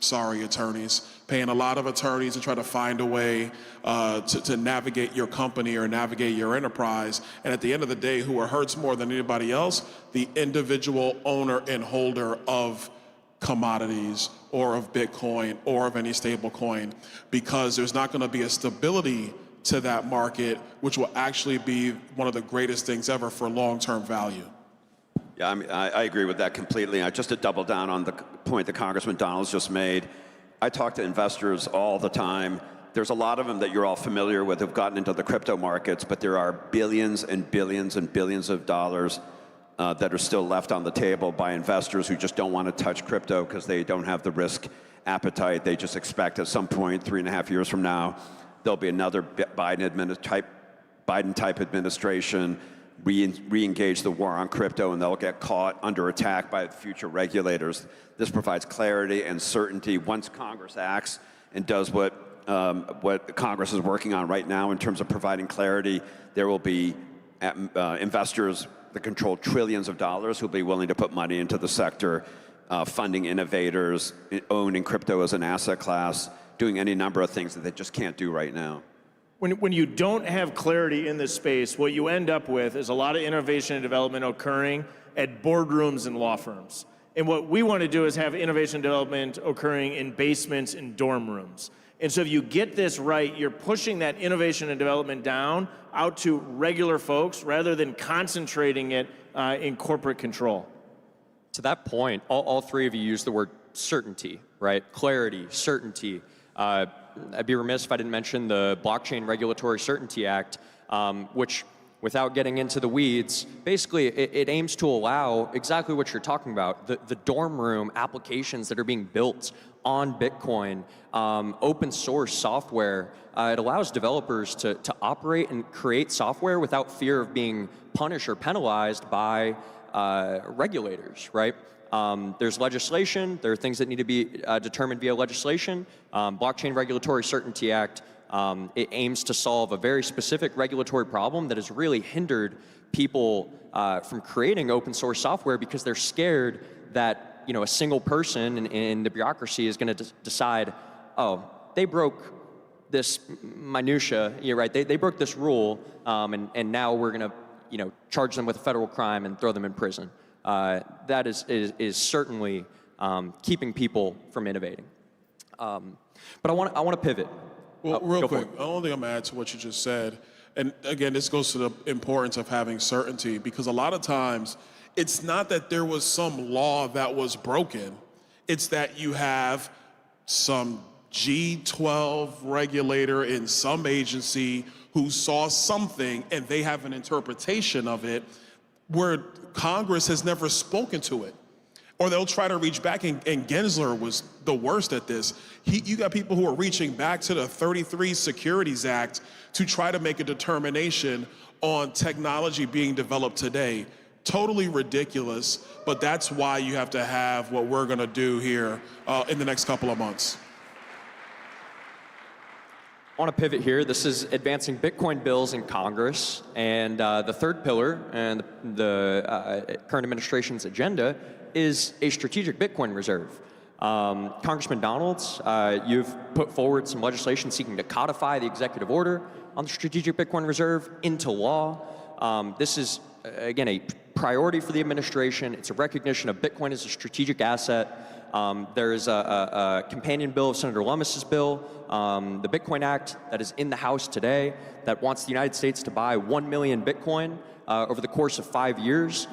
paying a lot of attorneys to try to find a way to navigate your company or navigate your enterprise. And at the end of the day, who hurts more than anybody else? The individual owner and holder of commodities or of Bitcoin or of any stable coin, because there's not going to be a stability to that market, which will actually be one of the greatest things ever for long-term value. Yeah, I agree with that completely. Just to double down on the point that Congressman Donalds just made, I talk to investors all the time. There's a lot of them that you're all familiar with who've gotten into the crypto markets, but there are billions and billions and billions of dollars that are still left on the table by investors who just don't want to touch crypto because they don't have the risk appetite. They just expect at some point, 3.5 years from now, there'll be another Biden-type administration, re-engage the war on crypto, and they'll get caught under attack by future regulators. This provides clarity and certainty. Once Congress acts and does what Congress is working on right now in terms of providing clarity, there will be investors that control trillions of dollars who'll be willing to put money into the sector, funding innovators, owning crypto as an asset class, doing any number of things that they just can't do right now. When you don't have clarity in this space, what you end up with is a lot of innovation and development occurring at boardrooms and law firms. And what we want to do is have innovation and development occurring in basements and dorm rooms. And so if you get this right, you're pushing that innovation and development down out to regular folks rather than concentrating it in corporate control. To that point, all three of you used the word certainty, right? Clarity, certainty. I'd be remiss if I didn't mention the Blockchain Regulatory Certainty Act, which, without getting into the weeds, basically it aims to allow exactly what you're talking about, the dorm room applications that are being built on Bitcoin, open source software. It allows developers to operate and create software without fear of being punished or penalized by regulators, right? There's legislation. There are things that need to be determined via legislation. Blockchain Regulatory Certainty Act, it aims to solve a very specific regulatory problem that has really hindered people from creating open source software because they're scared that a single person in the bureaucracy is going to decide, oh, they broke this minutia, you're right, they broke this rule, and now we're going to charge them with a federal crime and throw them in prison. That is certainly keeping people from innovating. But I want to pivot. Well, real quick, the only thing I'm going to add to what you just said, and again, this goes to the importance of having certainty, because a lot of times it's not that there was some law that was broken. It's that you have some G12 regulator in some agency who saw something and they have an interpretation of it where Congress has never spoken to it. Or they'll try to reach back, and Gensler was the worst at this. You got people who are reaching back to the 33 Securities Act to try to make a determination on technology being developed today. Totally ridiculous, but that's why you have to have what we're going to do here in the next couple of months. I want to pivot here. This is advancing Bitcoin bills in Congress, and the third pillar and the current administration's agenda is a strategic Bitcoin reserve. Congressman Donalds, you've put forward some legislation seeking to codify the executive order on the strategic Bitcoin reserve into law. This is, again, a priority for the administration. It's a recognition of Bitcoin as a strategic asset. There is a companion bill of Senator Lummis's bill, the Bitcoin Act, that is in the House today, that wants the United States to buy 1 million Bitcoin over the course of 5 years.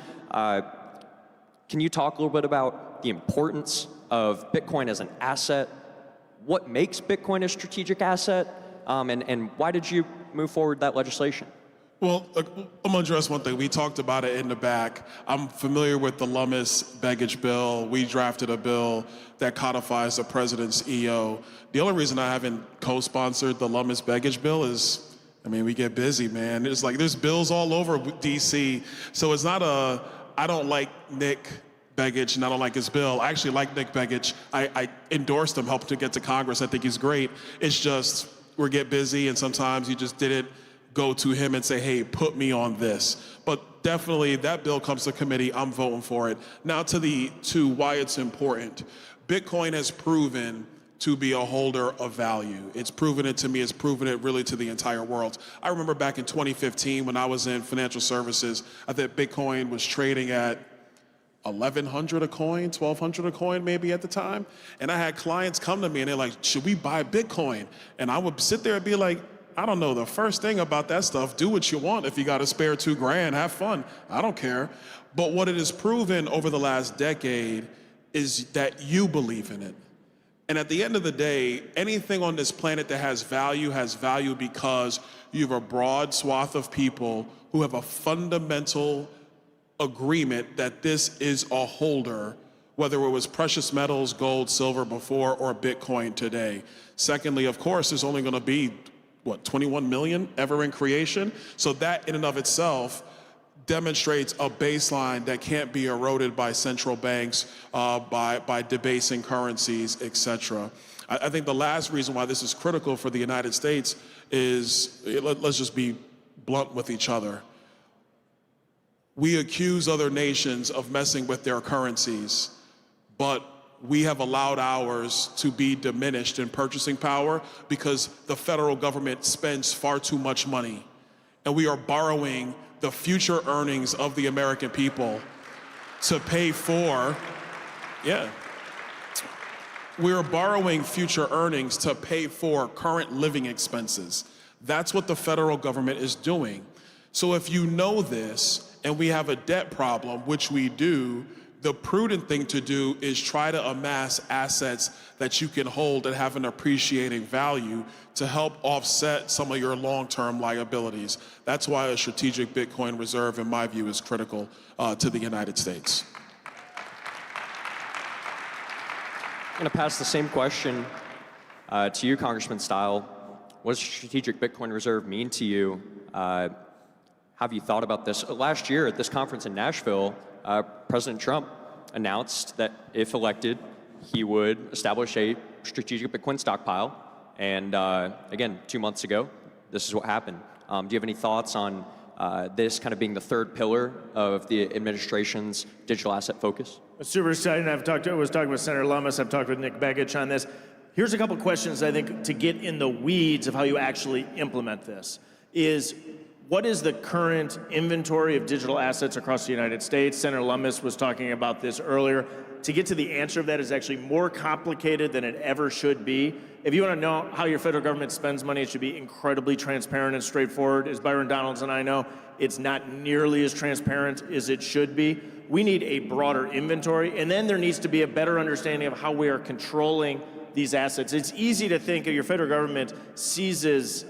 Can you talk a little bit about the importance of Bitcoin as an asset? What makes Bitcoin a strategic asset? And why did you move forward that legislation? Well, I'm going to address one thing. We talked about it in the back. I'm familiar with the Lummis baggage bill. We drafted a bill that codifies the president's EO. The only reason I haven't co-sponsored the Lummis baggage bill is, we get busy, man. It's like there's bills all over DC. So it's not I don't like Nick Begich and I don't like his bill. I actually like Nick Begich. I endorsed him, helped him get to Congress. I think he's great. It's just we get busy, and sometimes you just didn't go to him and say, hey, put me on this. But definitely that bill comes to committee, I'm voting for it. Now to why it's important. Bitcoin has proven to be a holder of value. It's proven it to me, it's proven it really to the entire world. I remember back in 2015 when I was in financial services, I think Bitcoin was trading at $1,100 a coin, $1,200 a coin maybe at the time. And I had clients come to me and they're like, should we buy Bitcoin? And I would sit there and be like, I don't know, the first thing about that stuff, do what you want. If you got to spare $2,000, have fun. I don't care. But what it has proven over the last decade is that you believe in it. And at the end of the day, anything on this planet that has value because you have a broad swath of people who have a fundamental agreement that this is a holder, whether it was precious metals, gold, silver before, or Bitcoin today. Secondly, of course, there's only going to be, 21 million ever in creation? So that in and of itself demonstrates a baseline that can't be eroded by central banks, by debasing currencies, etc. I think the last reason why this is critical for the United States is, let's just be blunt with each other. We accuse other nations of messing with their currencies, but we have allowed ours to be diminished in purchasing power because the federal government spends far too much money. And we are borrowing the future earnings of the American people to pay for, we're borrowing future earnings to pay for current living expenses. That's what the federal government is doing. So if you know this, and we have a debt problem, which we do, the prudent thing to do is try to amass assets that you can hold that have an appreciating value to help offset some of your long-term liabilities. That's why a strategic Bitcoin reserve, in my view, is critical to the United States. I'm going to pass the same question to you, Congressman Style. What does a strategic Bitcoin reserve mean to you? Have you thought about this? Last year at this conference in Nashville, President Trump announced that if elected, he would establish a strategic Bitcoin stockpile. And again, 2 months ago, this is what happened. Do you have any thoughts on this kind of being the third pillar of the administration's digital asset focus? Super excited. I was talking with Senator Lummis. I've talked with Nick Begich on this. Here's a couple questions, I think, to get in the weeds of how you actually implement this. What is the current inventory of digital assets across the United States? Senator Lummis was talking about this earlier. To get to the answer of that is actually more complicated than it ever should be. If you want to know how your federal government spends money, it should be incredibly transparent and straightforward. As Byron Donalds and I know, it's not nearly as transparent as it should be. We need a broader inventory, and then there needs to be a better understanding of how we are controlling these assets. It's easy to think if your federal government seizes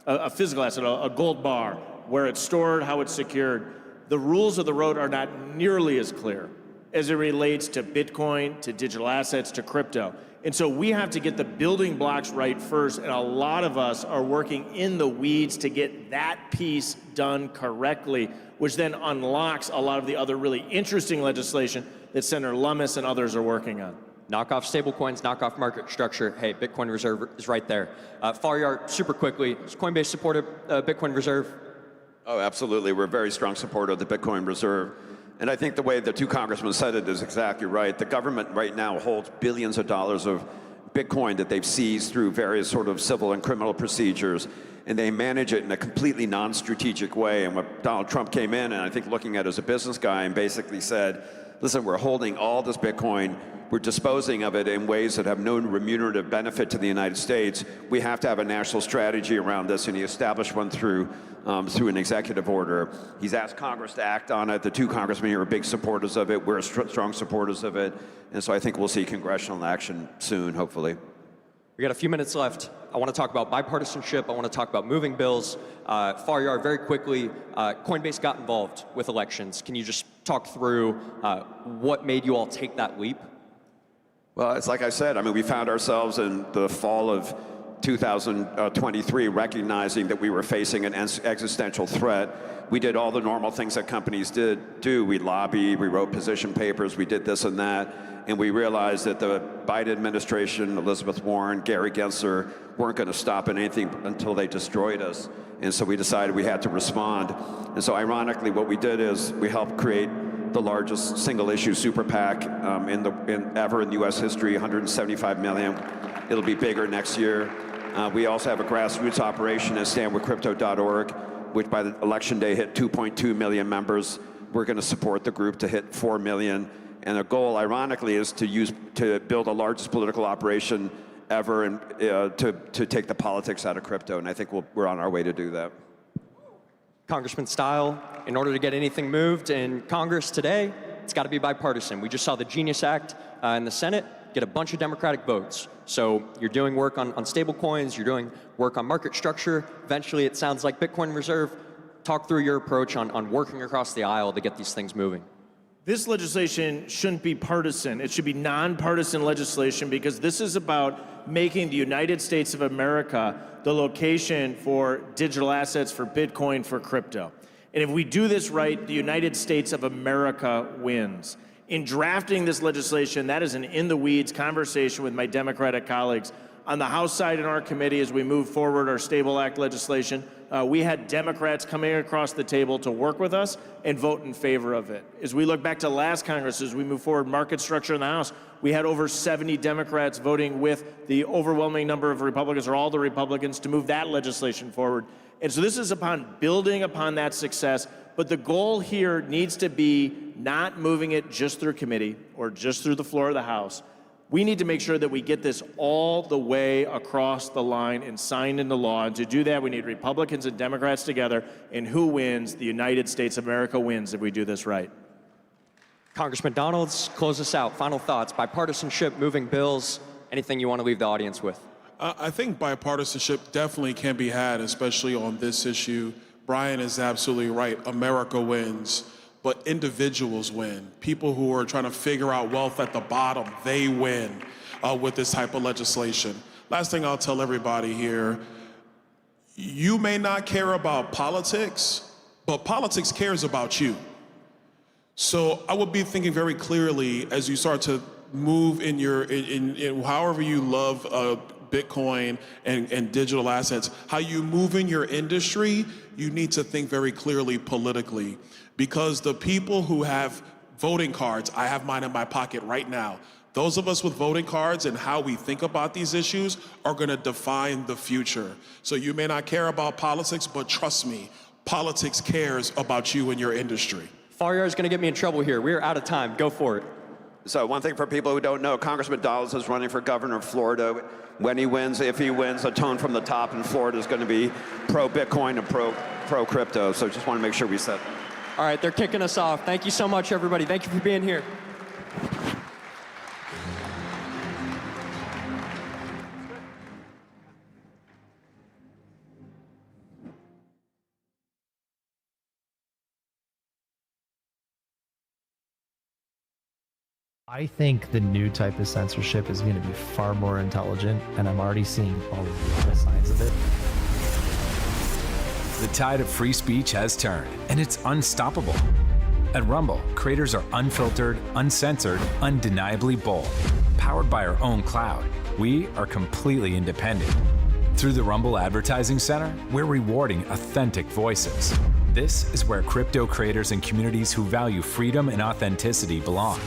a physical asset, a gold bar, where it's stored, how it's secured. The rules of the road are not nearly as clear as it relates to Bitcoin, to digital assets, to crypto. And so we have to get the building blocks right first, and a lot of us are working in the weeds to get that piece done correctly, which then unlocks a lot of the other really interesting legislation that Senator Lummis and others are working on. Knock off stablecoins, knock off market structure. Hey, Bitcoin Reserve is right there. Faryar, super quickly, does Coinbase support a Bitcoin Reserve? Oh, absolutely. We're a very strong supporter of the Bitcoin Reserve. And I think the way the two congressmen said it is exactly right. The government right now holds billions of dollars of Bitcoin that they've seized through various sort of civil and criminal procedures, and they manage it in a completely non-strategic way. And when Donald Trump came in, and I think looking at it as a business guy, and basically said, listen, we're holding all this Bitcoin, we're disposing of it in ways that have no remunerative benefit to the United States. We have to have a national strategy around this, and he established one through an executive order. He's asked Congress to act on it. The two congressmen here are big supporters of it. We're strong supporters of it. And so I think we'll see congressional action soon, hopefully. We got a few minutes left. I want to talk about bipartisanship. I want to talk about moving bills. Faryar, very quickly, Coinbase got involved with elections. Can you just talk through what made you all take that leap? Well, it's like I said, I mean, we found ourselves in the fall of 2023 recognizing that we were facing an existential threat. We did all the normal things that companies do. We lobbied, we wrote position papers, we did this and that, and we realized that the Biden administration, Elizabeth Warren, Gary Gensler, weren't going to stop at anything until they destroyed us. And so we decided we had to respond. And so ironically, what we did is we helped create the largest single-issue super PAC ever in U.S. history, 175 million. It'll be bigger next year. We also have a grassroots operation at standwithcrypto.org, which by the election day hit 2.2 million members. we're going to support the group to hit 4 million. And our goal, ironically, is to build the largest political operation ever and to take the politics out of crypto. And I think we're on our way to do that. Congressman Style, in order to get anything moved in Congress today, it's got to be bipartisan. We just saw the Genius Act in the Senate get a bunch of Democratic votes. So you're doing work on stablecoins, you're doing work on market structure. Eventually, it sounds like Bitcoin Reserve. Talk through your approach on working across the aisle to get these things moving. This legislation shouldn't be partisan. It should be nonpartisan legislation because this is about making the United States of America the location for digital assets, for Bitcoin, for crypto. And if we do this right, the United States of America wins. In drafting this legislation, that is an in-the-weeds conversation with my Democratic colleagues. On the House side in our committee, as we move forward our Stable Act legislation, we had Democrats coming across the table to work with us and vote in favor of it. As we look back to last Congress, as we move forward market structure in the House, we had over 70 Democrats voting with the overwhelming number of Republicans, or all the Republicans, to move that legislation forward. And so this is upon building upon that success, but the goal here needs to be not moving it just through committee or just through the floor of the House. We need to make sure that we get this all the way across the line and signed into law. And to do that, we need Republicans and Democrats together. And who wins? The United States of America wins if we do this right. Congressman Donalds, close us out. Final thoughts, bipartisanship, moving bills, anything you want to leave the audience with? I think bipartisanship definitely can be had, especially on this issue. Brian is absolutely right. America wins. But individuals win. People who are trying to figure out wealth at the bottom, they win with this type of legislation. Last thing I'll tell everybody here, you may not care about politics, but politics cares about you. So I would be thinking very clearly as you start to move in however you love Bitcoin and digital assets, how you move in your industry, you need to think very clearly politically. Because the people who have voting cards, I have mine in my pocket right now, those of us with voting cards and how we think about these issues are going to define the future. So you may not care about politics, but trust me, politics cares about you and your industry. Faryar is going to get me in trouble here. We're out of time. Go for it. So one thing for people who don't know, Congressman Donalds is running for governor of Florida. When he wins, if he wins, the tone from the top in Florida is going to be pro-Bitcoin and pro-crypto. So just want to make sure we set that. All right, they're kicking us off. Thank you so much, everybody. Thank you for being here. I think the new type of censorship is going to be far more intelligent, and I'm already seeing all the signs of it. The tide of free speech has turned, and it's unstoppable. At Rumble, creators are unfiltered, uncensored, undeniably bold. Powered by our own cloud, we are completely independent. Through the Rumble Advertising Center, we're rewarding authentic voices. This is where crypto creators and communities who value freedom and authenticity belong.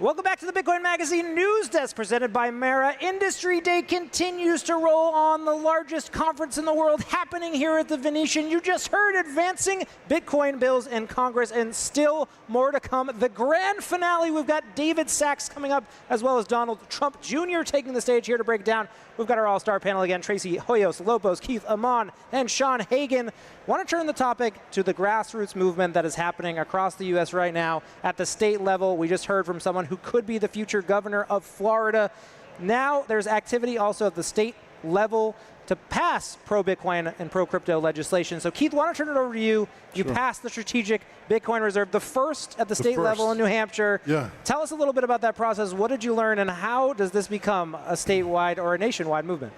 Welcome back to the Bitcoin Magazine News Desk, presented by Mara. Industry Day continues to roll on, the largest conference in the world happening here at the Venetian. You just heard advancing Bitcoin bills in Congress, and still more to come. The grand finale, we've got David Sachs coming up, as well as Donald Trump Jr. taking the stage here to break down. We've got our all-star panel again, Tracy Hoyos, Lopez, Keith Amon, and Sean Hagan. Want to turn the topic to the grassroots movement that is happening across the U.S. right now at the state level. We just heard from someone who could be the future governor of Florida. Now there's activity also at the state level to pass pro-Bitcoin and pro-crypto legislation. So Keith, why don't I turn it over to you? You passed the strategic Bitcoin reserve, the first at the state level in New Hampshire. Yeah. Tell us a little bit about that process. What did you learn, and how does this become a statewide or a nationwide movement?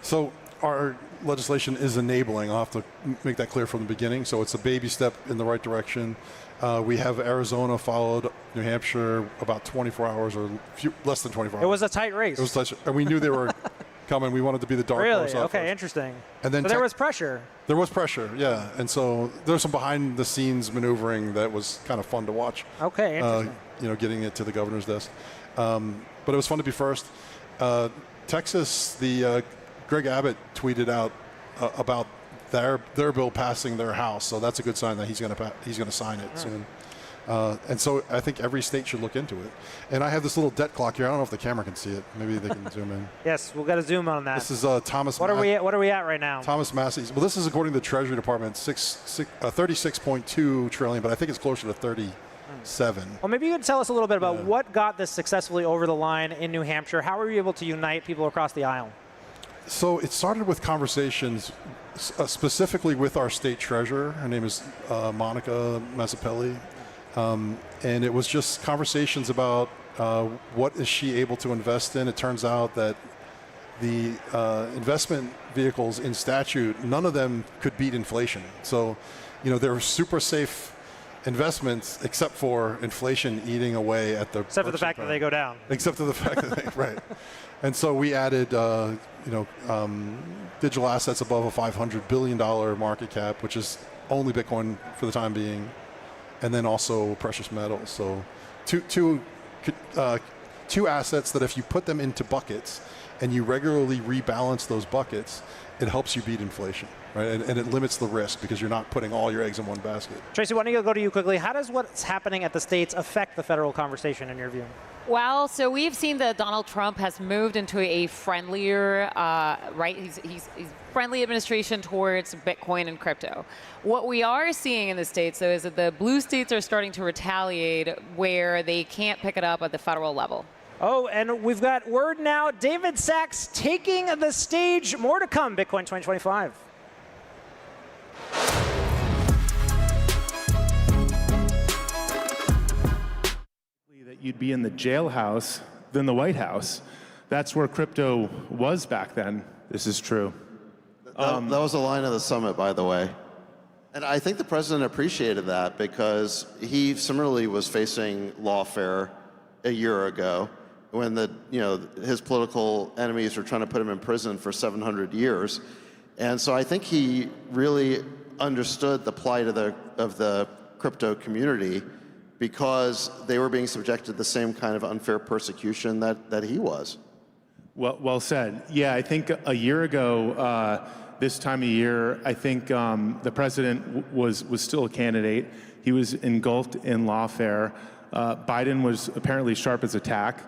So our legislation is enabling. I'll have to make that clear from the beginning. So it's a baby step in the right direction. We have Arizona followed New Hampshire about 24 hours or less than 24 hours. It was a tight race. It was tight, and we knew they were coming. We wanted to be the dark horse. Really? Okay, interesting. And then so there was pressure. There was pressure, yeah. And so there's some behind-the-scenes maneuvering that was kind of fun to watch. Okay, interesting. Getting it to the governor's desk. But it was fun to be first. Texas, Greg Abbott tweeted out about their bill passing their House, so that's a good sign that he's going to sign it soon. And so I think every state should look into it. And I have this little debt clock here. I don't know if the camera can see it. Maybe they can zoom in. Yes, we'll get a zoom on that. This is Thomas. What are we at right now? Thomas Massey's. Well, this is according to the Treasury Department, 36.2 trillion, but I think it's closer to 37. Well, maybe you could tell us a little bit about what got this successfully over the line in New Hampshire. How were you able to unite people across the aisle? So it started with conversations specifically with our state treasurer. Her name is Monica Mazzapelli. And it was just conversations about what is she able to invest in. It turns out that the investment vehicles in statute, none of them could beat inflation. So, they're super safe investments except for inflation eating away at the... Except for the fact that they go down. Except for the fact that they... Right. And so we added, digital assets above a $500 billion market cap, which is only Bitcoin for the time being. And then also precious metals. So two assets that if you put them into buckets and you regularly rebalance those buckets, it helps you beat inflation, right? And it limits the risk because you're not putting all your eggs in one basket. Tracy, why don't you go to you quickly? How does what's happening at the states affect the federal conversation in your view? Well, so we've seen that Donald Trump has moved into a friendlier, he's friendly administration towards Bitcoin and crypto. What we are seeing in the states, though, is that the blue states are starting to retaliate where they can't pick it up at the federal level. Oh, and we've got word now, David Sachs taking the stage. More to come, Bitcoin 2025. That you'd be in the jailhouse than the White House. That's where crypto was back then. This is true. That was the line of the summit, by the way. And I think the president appreciated that because he similarly was facing lawfare a year ago when his political enemies were trying to put him in prison for 700 years. And so I think he really understood the plight of the crypto community because they were being subjected to the same kind of unfair persecution that he was. Well said. Yeah, I think a year ago, this time of year, I think the president was still a candidate. He was engulfed in lawfare. Biden was apparently sharp as a tack.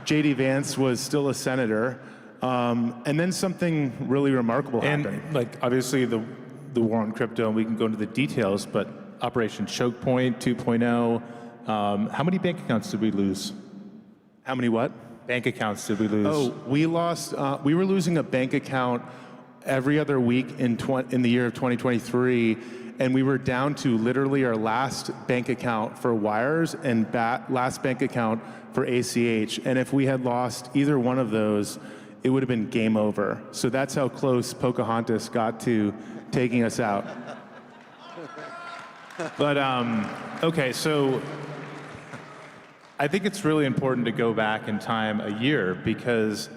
J.D. Vance was still a senator. And then something really remarkable happened. And obviously the war on crypto, and we can go into the details, but Operation Choke Point 2.0, how many bank accounts did we lose? How many what? Bank accounts did we lose? Oh, we lost, we were losing a bank account every other week in the year of 2023, and we were down to literally our last bank account for wires and last bank account for ACH. And if we had lost either one of those, it would have been game over. So that's how close Pocahontas got to taking us out. But, okay, so I think it's really important to go back in time a year because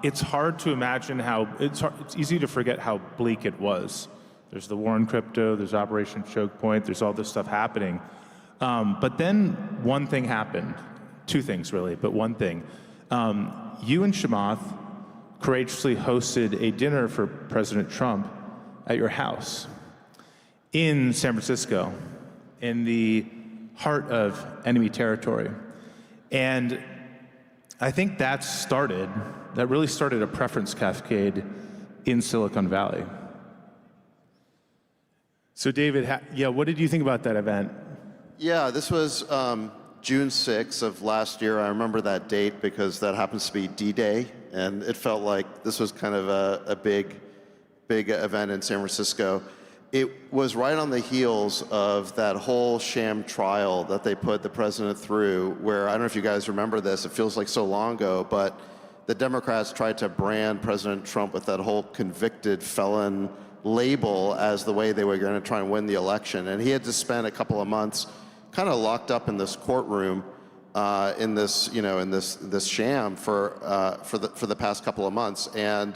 it's hard to imagine it's easy to forget how bleak it was. There's the war on crypto, there's Operation Choke Point, there's all this stuff happening. But then one thing happened, two things really, but one thing. You and Chamath courageously hosted a dinner for President Trump at your house in San Francisco, in the heart of enemy territory. And I think that really started a preference cascade in Silicon Valley. So David, what did you think about that event? Yeah, this was June 6th of last year. I remember that date because that happens to be D-Day, and it felt like this was kind of a big event in San Francisco. It was right on the heels of that whole sham trial that they put the president through, where, I don't know if you guys remember this, it feels like so long ago, but the Democrats tried to brand President Trump with that whole convicted felon label as the way they were going to try and win the election. And he had to spend a couple of months kind of locked up in this courtroom in this, in this sham for the past couple of months. And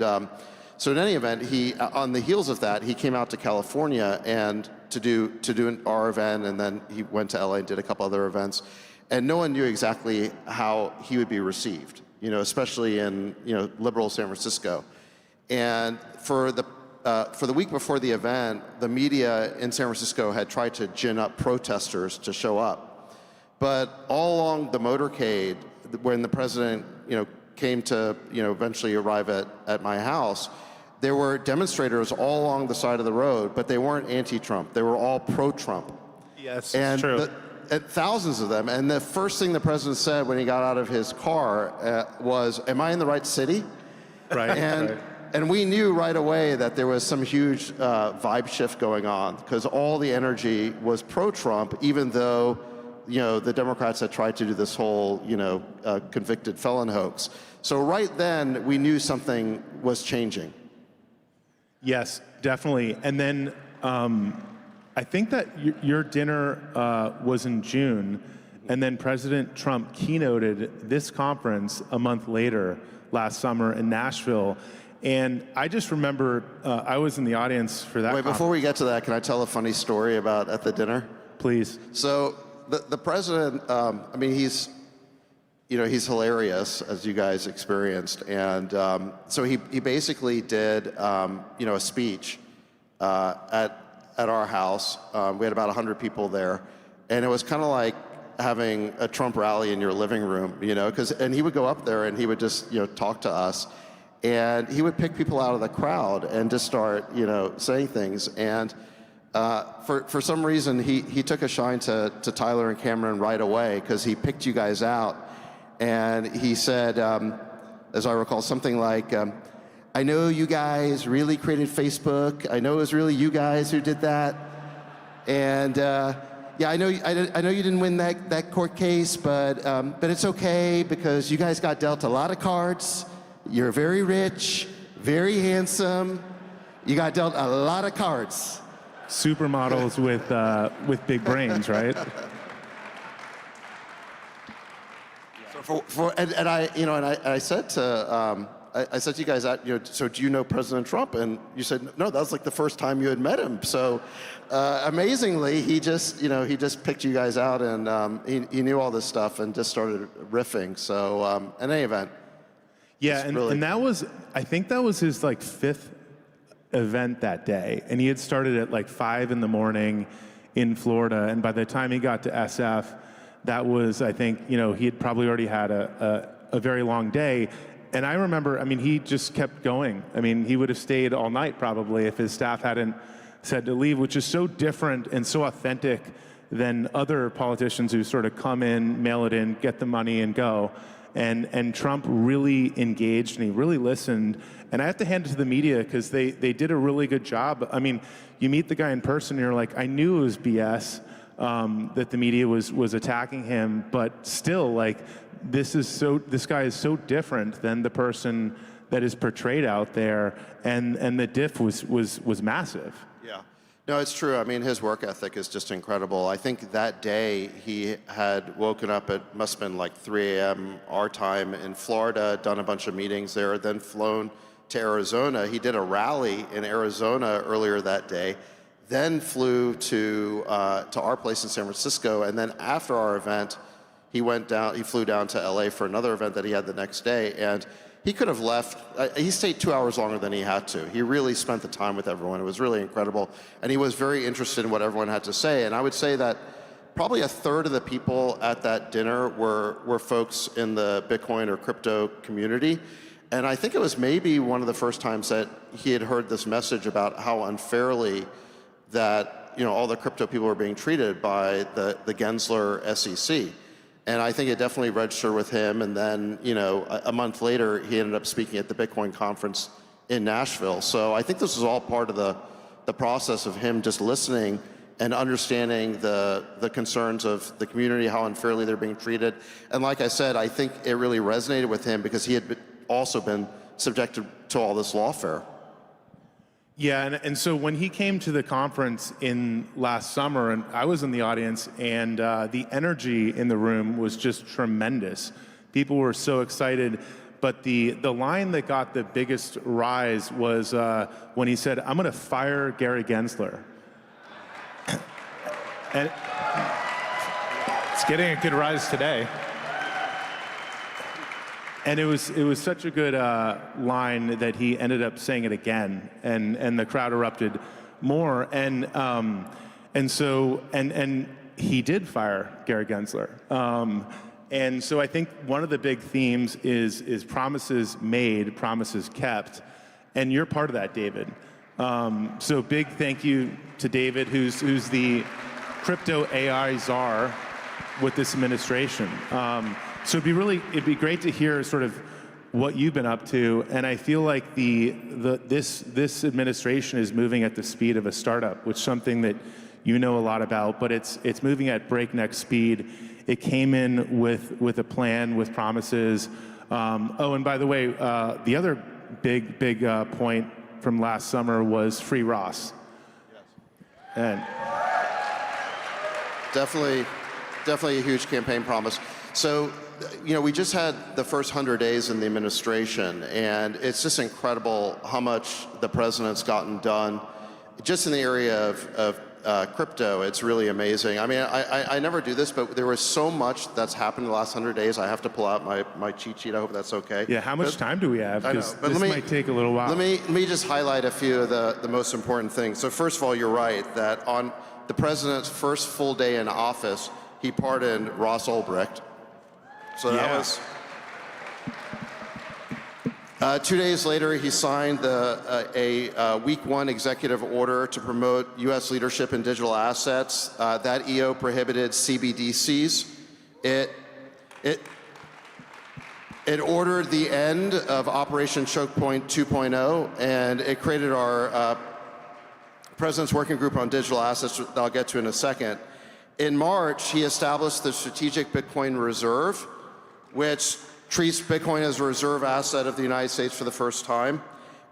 so in any event, he, on the heels of that, he came out to California and to do our event, and then he went to LA and did a couple other events. And no one knew exactly how he would be received, especially in liberal San Francisco. And for the week before the event, the media in San Francisco had tried to gin up protesters to show up. But all along the motorcade, when the president, came to, eventually arrive at my house, there were demonstrators all along the side of the road, but they weren't anti-Trump. They were all pro-Trump. Yes, and true. Thousands of them. And the first thing the president said when he got out of his car was, "Am I in the right city?" Right. And we knew right away that there was some huge vibe shift going on, because all the energy was pro-Trump, even though the Democrats had tried to do this whole convicted felon hoax. So right then we knew something was changing. Yes, definitely. And then I think that your dinner was in June, and then President Trump keynoted this conference a month later last summer in Nashville. And I just remember I was in the audience for that. Wait, before we get to that, can I tell a funny story about at the dinner? Please. So the president, he's hilarious, as you guys experienced. And so he basically did, a speech at our house. We had about 100 people there. And it was kind of like having a Trump rally in your living room, and he would go up there and he would just, talk to us. And he would pick people out of the crowd and just start, saying things. And for some reason, he took a shine to Tyler and Cameron right away, because he picked you guys out. And he said, as I recall, something like, "I know you guys really created Facebook. I know it was really you guys who did that. And yeah, I know you didn't win that court case, but it's okay, because you guys got dealt a lot of cards. You're very rich, very handsome. You got dealt a lot of cards." Supermodels with big brains, right? I said to I said to you guys, so do you know President Trump? And you said, no, that was like the first time you had met him. So amazingly, he just picked you guys out, and he knew all this stuff and just started riffing. So in any event. Yeah, and that was, I think that was his like 5th event that day. And he had started at like 5 in the morning in Florida. And by the time he got to SF, that was, I think, he had probably already had a very long day. And I remember, he just kept going. He would have stayed all night probably if his staff hadn't said to leave, which is so different and so authentic than other politicians who sort of come in, mail it in, get the money and go. And Trump really engaged and he really listened. And I have to hand it to the media, because they did a really good job. You meet the guy in person and you're like, I knew it was BS that the media was attacking him, but still, like, this guy is so different than the person that is portrayed out there, and the diff was massive. Yeah. No, it's true. His work ethic is just incredible. I think that day he had woken up at, must have been like 3 a.m. our time in Florida, done a bunch of meetings there, then flown to Arizona. He did a rally in Arizona earlier that day, then flew to our place in San Francisco, and then after our event, he flew down to LA for another event that he had the next day, and he could have left. He stayed 2 hours longer than he had to. He really spent the time with everyone. It was really incredible. And he was very interested in what everyone had to say. And I would say that probably 1/3 of the people at that dinner were folks in the Bitcoin or crypto community. And I think it was maybe one of the first times that he had heard this message about how unfairly that all the crypto people were being treated by the Gensler SEC. And I think it definitely registered with him. And then, a month later, he ended up speaking at the Bitcoin conference in Nashville. So I think this was all part of the process of him just listening and understanding the concerns of the community, how unfairly they're being treated. And like I said, I think it really resonated with him because he had also been subjected to all this lawfare. Yeah, and so when he came to the conference in last summer, and I was in the audience, and the energy in the room was just tremendous. People were so excited, but the line that got the biggest rise was when he said, "I'm going to fire Gary Gensler." And It's getting a good rise today. And it was such a good line that he ended up saying it again, and the crowd erupted more, and so he did fire Gary Gensler, and so I think one of the big themes is promises made, promises kept, and you're part of that, David. So big thank you to David, who's the crypto AI czar with this administration. So it'd be great to hear sort of what you've been up to, and I feel like this administration is moving at the speed of a startup, which is something that you know a lot about, but it's moving at breakneck speed. It came in with a plan, with promises. Oh, and by the way, the other big point from last summer was free Ross. Yes. And definitely a huge campaign promise. So, we just had the first 100 days in the administration, and it's just incredible how much the president's gotten done just in the area of crypto. It's really amazing. I mean, I never do this, but there was so much that's happened in the last 100 days. I have to pull out my cheat sheet. I hope that's okay. Yeah, how much time do we have? Because this might take a little while. Let me just highlight a few of the most important things. So first of all, you're right that on the president's first full day in office, he pardoned Ross Ulbricht. So that was 2 days later, he signed a week 1 executive order to promote U.S. leadership in digital assets. That EO prohibited CBDCs. It ordered the end of Operation Choke Point 2.0, and it created our President's Working Group on Digital Assets that I'll get to in a second. In March, he established the Strategic Bitcoin Reserve, which treats Bitcoin as a reserve asset of the United States for the first time.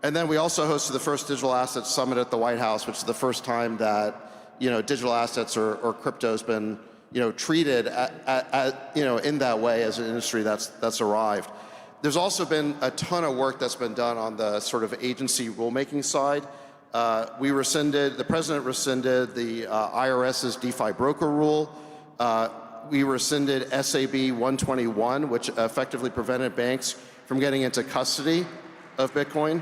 And then we also hosted the first Digital Assets Summit at the White House, which is the first time that digital assets or crypto has been treated in that way as an industry that's arrived. There's also been a ton of work that's been done on the sort of agency rulemaking side. The president rescinded the IRS's DeFi broker rule. We rescinded SAB 121, which effectively prevented banks from getting into custody of Bitcoin.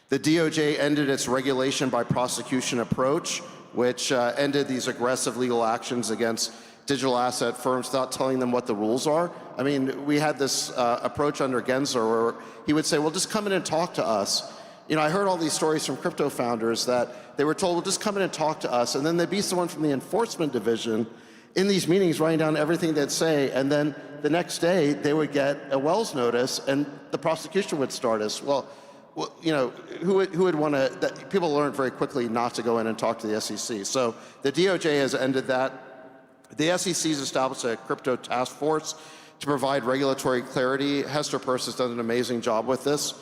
The DOJ ended its regulation by prosecution approach, which ended these aggressive legal actions against digital asset firms without telling them what the rules are. I mean, we had this approach under Gensler where he would say, well, just come in and talk to us. I heard all these stories from crypto founders that they were told, well, just come in and talk to us. And then there'd be someone from the enforcement division in these meetings writing down everything they'd say. And then the next day they would get a Wells notice and the prosecution would start us. Well, who would want to, people learned very quickly not to go in and talk to the SEC. So the DOJ has ended that. The SEC has established a crypto task force to provide regulatory clarity. Hester Peirce has done an amazing job with this.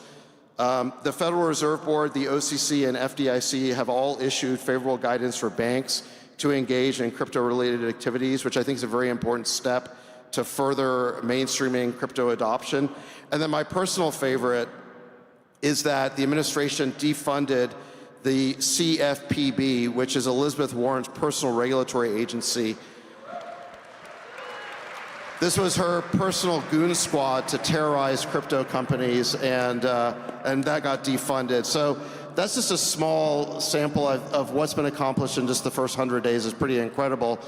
The Federal Reserve Board, the OCC, and FDIC have all issued favorable guidance for banks to engage in crypto-related activities, which I think is a very important step to further mainstreaming crypto adoption. And then my personal favorite is that the administration defunded the CFPB, which is Elizabeth Warren's personal regulatory agency. This was her personal goon squad to terrorize crypto companies, and that got defunded. So that's just a small sample of what's been accomplished in just the first 100 days. Is pretty incredible.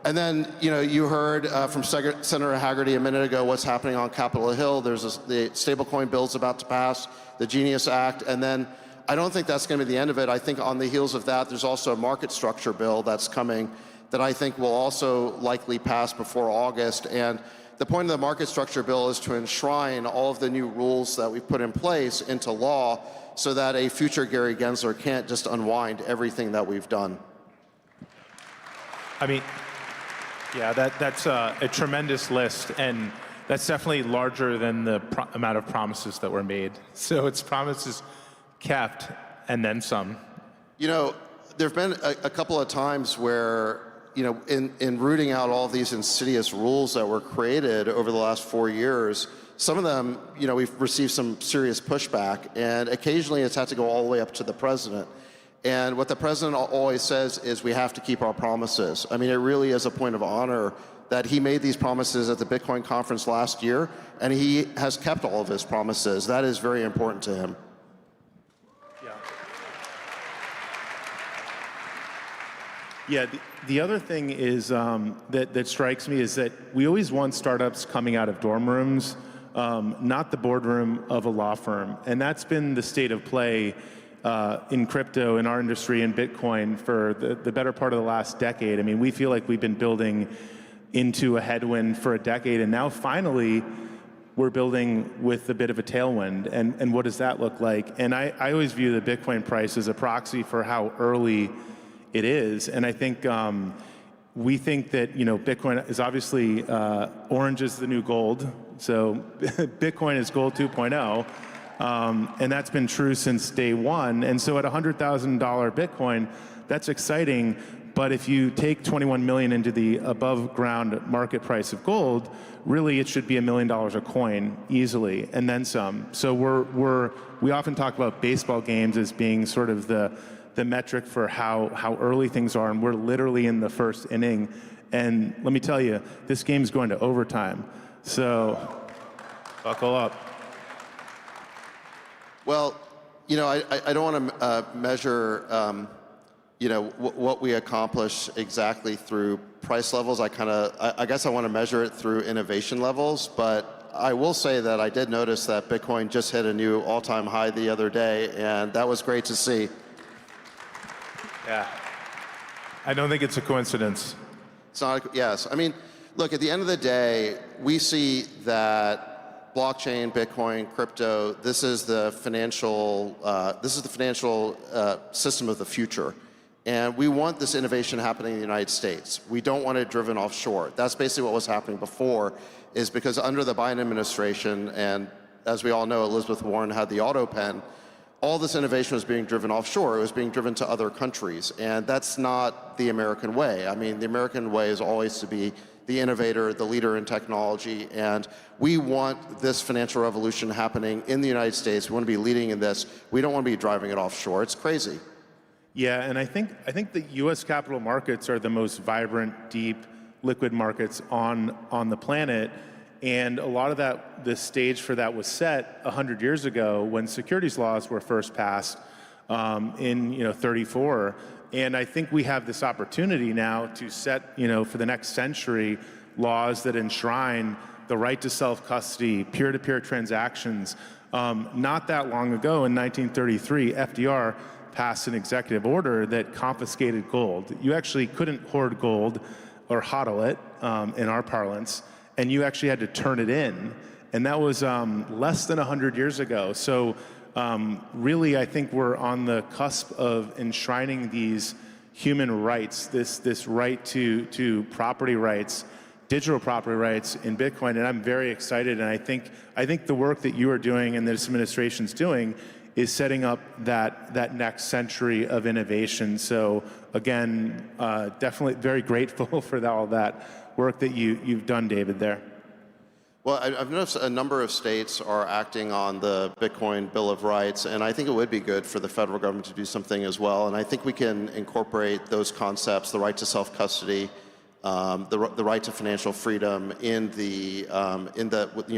And then, you heard from Senator Hagerty a minute ago what's happening on Capitol Hill. There's the stablecoin bill's about to pass, the Genius Act, and then I don't think that's going to be the end of it. I think on the heels of that, there's also a market structure bill that's coming that I think will also likely pass before August. And the point of the market structure bill is to enshrine all of the new rules that we've put in place into law so that a future Gary Gensler can't just unwind everything that we've done. I mean, yeah, that's a tremendous list, and that's definitely larger than the amount of promises that were made. So it's promises kept, and then some. You know, there have been a couple of times where, you know, in rooting out all these insidious rules that were created over the last 4 years, some of them, you know, we've received some serious pushback, and occasionally it's had to go all the way up to the president. And what the president always says is we have to keep our promises. I mean, it really is a point of honor that he made these promises at the Bitcoin conference last year, and he has kept all of his promises. That is very important to him. Yeah, the other thing is that strikes me is that we always want startups coming out of dorm rooms, not the boardroom of a law firm. And that's been the state of play in crypto, in our industry, in Bitcoin for the better part of the last decade. I mean, we feel like we've been building into a headwind for a decade, and now finally we're building with a bit of a tailwind. And what does that look like? And I always view the Bitcoin price as a proxy for how early it is, and I think we think that, you know, Bitcoin is obviously orange is the new gold, so Bitcoin is gold 2.0, and that's been true since day one. And so at $100,000 Bitcoin, that's exciting. But if you take 21 million into the above ground market price of gold, really it should be $1 million a coin easily, and then some. So we often talk about baseball games as being sort of the metric for how early things are, and we're literally in the first inning. And let me tell you, this game's going to overtime. So buckle up. Well, you know, I don't want to measure, you know, what we accomplish exactly through price levels. I guess I want to measure it through innovation levels, but I will say that I did notice that Bitcoin just hit a new all-time high the other day, and that was great to see. Yeah. I don't think it's a coincidence. It's not, yes. I mean, look, at the end of the day, we see that blockchain, Bitcoin, crypto, this is the financial system of the future. And we want this innovation happening in the United States. We don't want it driven offshore. That's basically what was happening before, is because under the Biden administration, and as we all know, Elizabeth Warren had the auto pen, all this innovation was being driven offshore. It was being driven to other countries, and that's not the American way. I mean, the American way is always to be the innovator, the leader in technology, and we want this financial revolution happening in the United States. We want to be leading in this. We don't want to be driving it offshore. It's crazy. Yeah, and I think the U.S. capital markets are the most vibrant, deep, liquid markets on the planet. And a lot of that, the stage for that was set 100 years ago when securities laws were first passed in 34. And I think we have this opportunity now to set, for the next century, laws that enshrine the right to self-custody, peer-to-peer transactions. Not that long ago, in 1933, FDR passed an executive order that confiscated gold. You actually couldn't hoard gold or hodl it, in our parlance, and you actually had to turn it in. And that was less than 100 years ago. So really, I think we're on the cusp of enshrining these human rights, this right to property rights, digital property rights in Bitcoin. And I'm very excited. And I think the work that you are doing and this administration's doing is setting up that next century of innovation. So again, definitely very grateful for all that work that you've done, David, there. Well, I've noticed a number of states are acting on the Bitcoin Bill of Rights, and I think it would be good for the federal government to do something as well. And I think we can incorporate those concepts, the right to self-custody, the right to financial freedom in the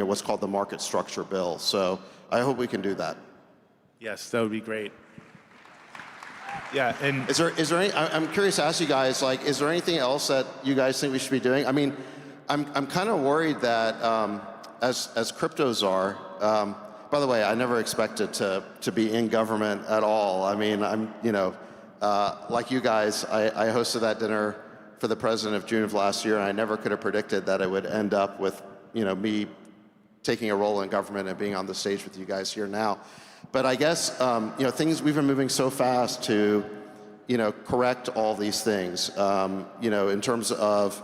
what's called the market structure bill. So I hope we can do that. Yes, that would be great. Yeah, and is there any? I'm curious to ask you guys, like, is there anything else that you guys think we should be doing? I mean, I'm kind of worried that as cryptos are. By the way, I never expected to be in government at all. I mean, I'm like you guys, I hosted that dinner for the president of June of last year, and I never could have predicted that it would end up with me taking a role in government and being on the stage with you guys here now. But I guess things, we've been moving so fast to correct all these things. In terms of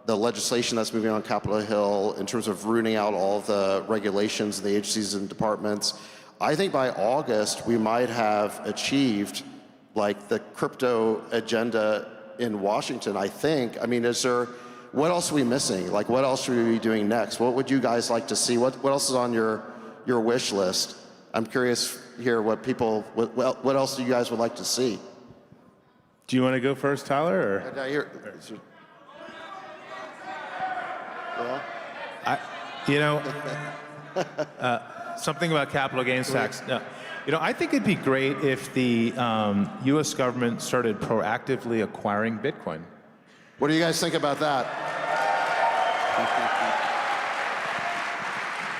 the legislation that's moving on Capitol Hill, in terms of rooting out all the regulations, the agencies and departments. I think by August, we might have achieved like the crypto agenda in Washington, I think. I mean, what else are we missing? Like, what else should we be doing next? What would you guys like to see? What else is on your wish list? I'm curious here what else do you guys would like to see? Do you want to go first, Tyler? Or? Something about capital gains tax. No. I think it'd be great if the U.S. government started proactively acquiring Bitcoin. What do you guys think about that?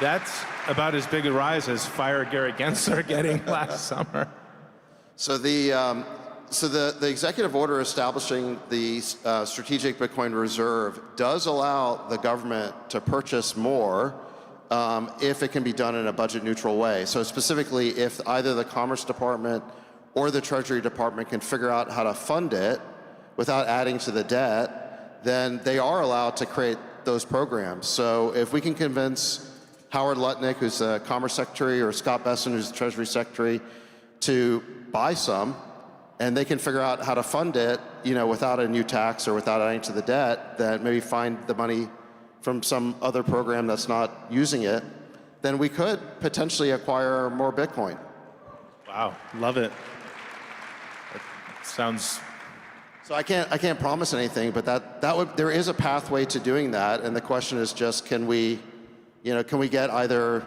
That's about as big a rise as Fire Gary Gensler getting last summer. So the executive order establishing the strategic Bitcoin reserve does allow the government to purchase more if it can be done in a budget neutral way. So specifically, if either the Commerce Department or the Treasury Department can figure out how to fund it without adding to the debt, then they are allowed to create those programs. So if we can convince Howard Lutnick, who's the Commerce Secretary, or Scott Bessent, who's the Treasury Secretary, to buy some, and they can figure out how to fund it, without a new tax or without adding to the debt, then maybe find the money from some other program that's not using it, then we could potentially acquire more Bitcoin. Wow, love it. That sounds. So I can't promise anything, but there is a pathway to doing that, and the question is just can we get either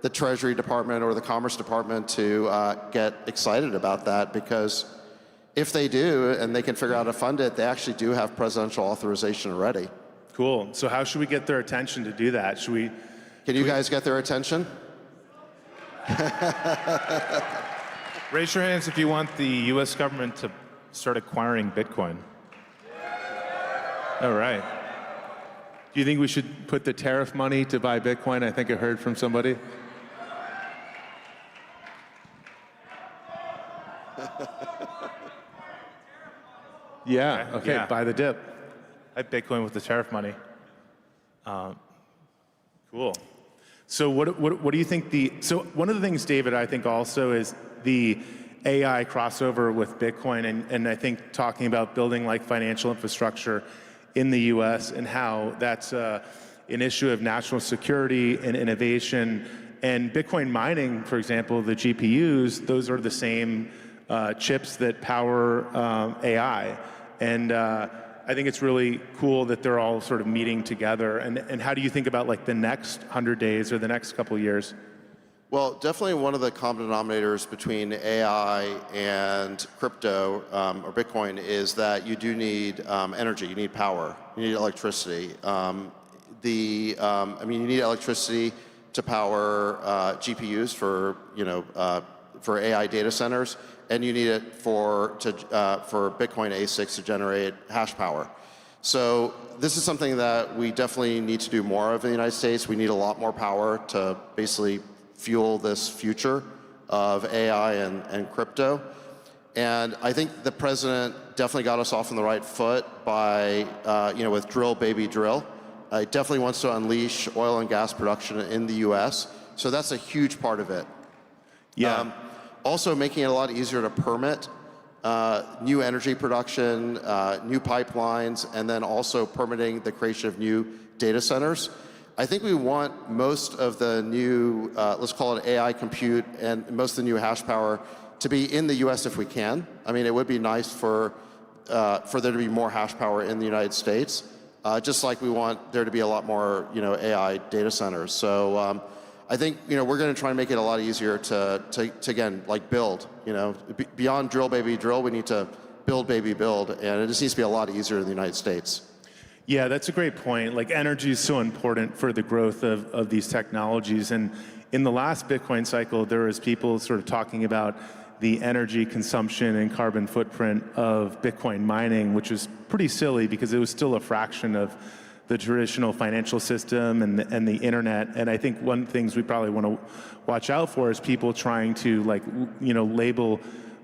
the Treasury Department or the Commerce Department to get excited about that, because if they do and they can figure out how to fund it, they actually do have presidential authorization already. Cool. So how should we get their attention to do that? Can you guys get their attention? Raise your hands if you want the U.S. government to start acquiring Bitcoin. All right. Do you think we should put the tariff money to buy Bitcoin? I think I heard from somebody. Yeah, okay, yeah. Buy the dip. I Bitcoin with the tariff money. Cool. So what do you think so one of the things, David, I think also is the AI crossover with Bitcoin, and I think talking about building like financial infrastructure in the US and how that's an issue of national security and innovation. And Bitcoin mining, for example, the GPUs, those are the same chips that power AI. And I think it's really cool that they're all sort of meeting together. And how do you think about like the next 100 days or the next couple of years? Well, definitely one of the common denominators between AI and crypto or Bitcoin is that you do need energy, you need power, you need electricity. You need electricity to power GPUs for AI data centers, and you need it for Bitcoin ASICs to generate hash power. So this is something that we definitely need to do more of in the United States. We need a lot more power to basically fuel this future of AI and crypto. And I think the president definitely got us off on the right foot by, with drill, baby, drill. He definitely wants to unleash oil and gas production in the US. So that's a huge part of it. Yeah. Also making it a lot easier to permit new energy production, new pipelines, and then also permitting the creation of new data centers. I think we want most of the new, let's call it AI compute, and most of the new hash power to be in the US if we can. I mean, it would be nice for there to be more hash power in the United States, just like we want there to be a lot more, AI data centers. So I think, we're going to try and make it a lot easier to again, like build, beyond drill, baby, drill, we need to build, baby, build, and it just needs to be a lot easier in the United States. Yeah, that's a great point. Like energy is so important for the growth of these technologies. And in the last Bitcoin cycle, there was people sort of talking about the energy consumption and carbon footprint of Bitcoin mining, which was pretty silly because it was still a fraction of the traditional financial system and the internet. And I think one of the things we probably want to watch out for is people trying to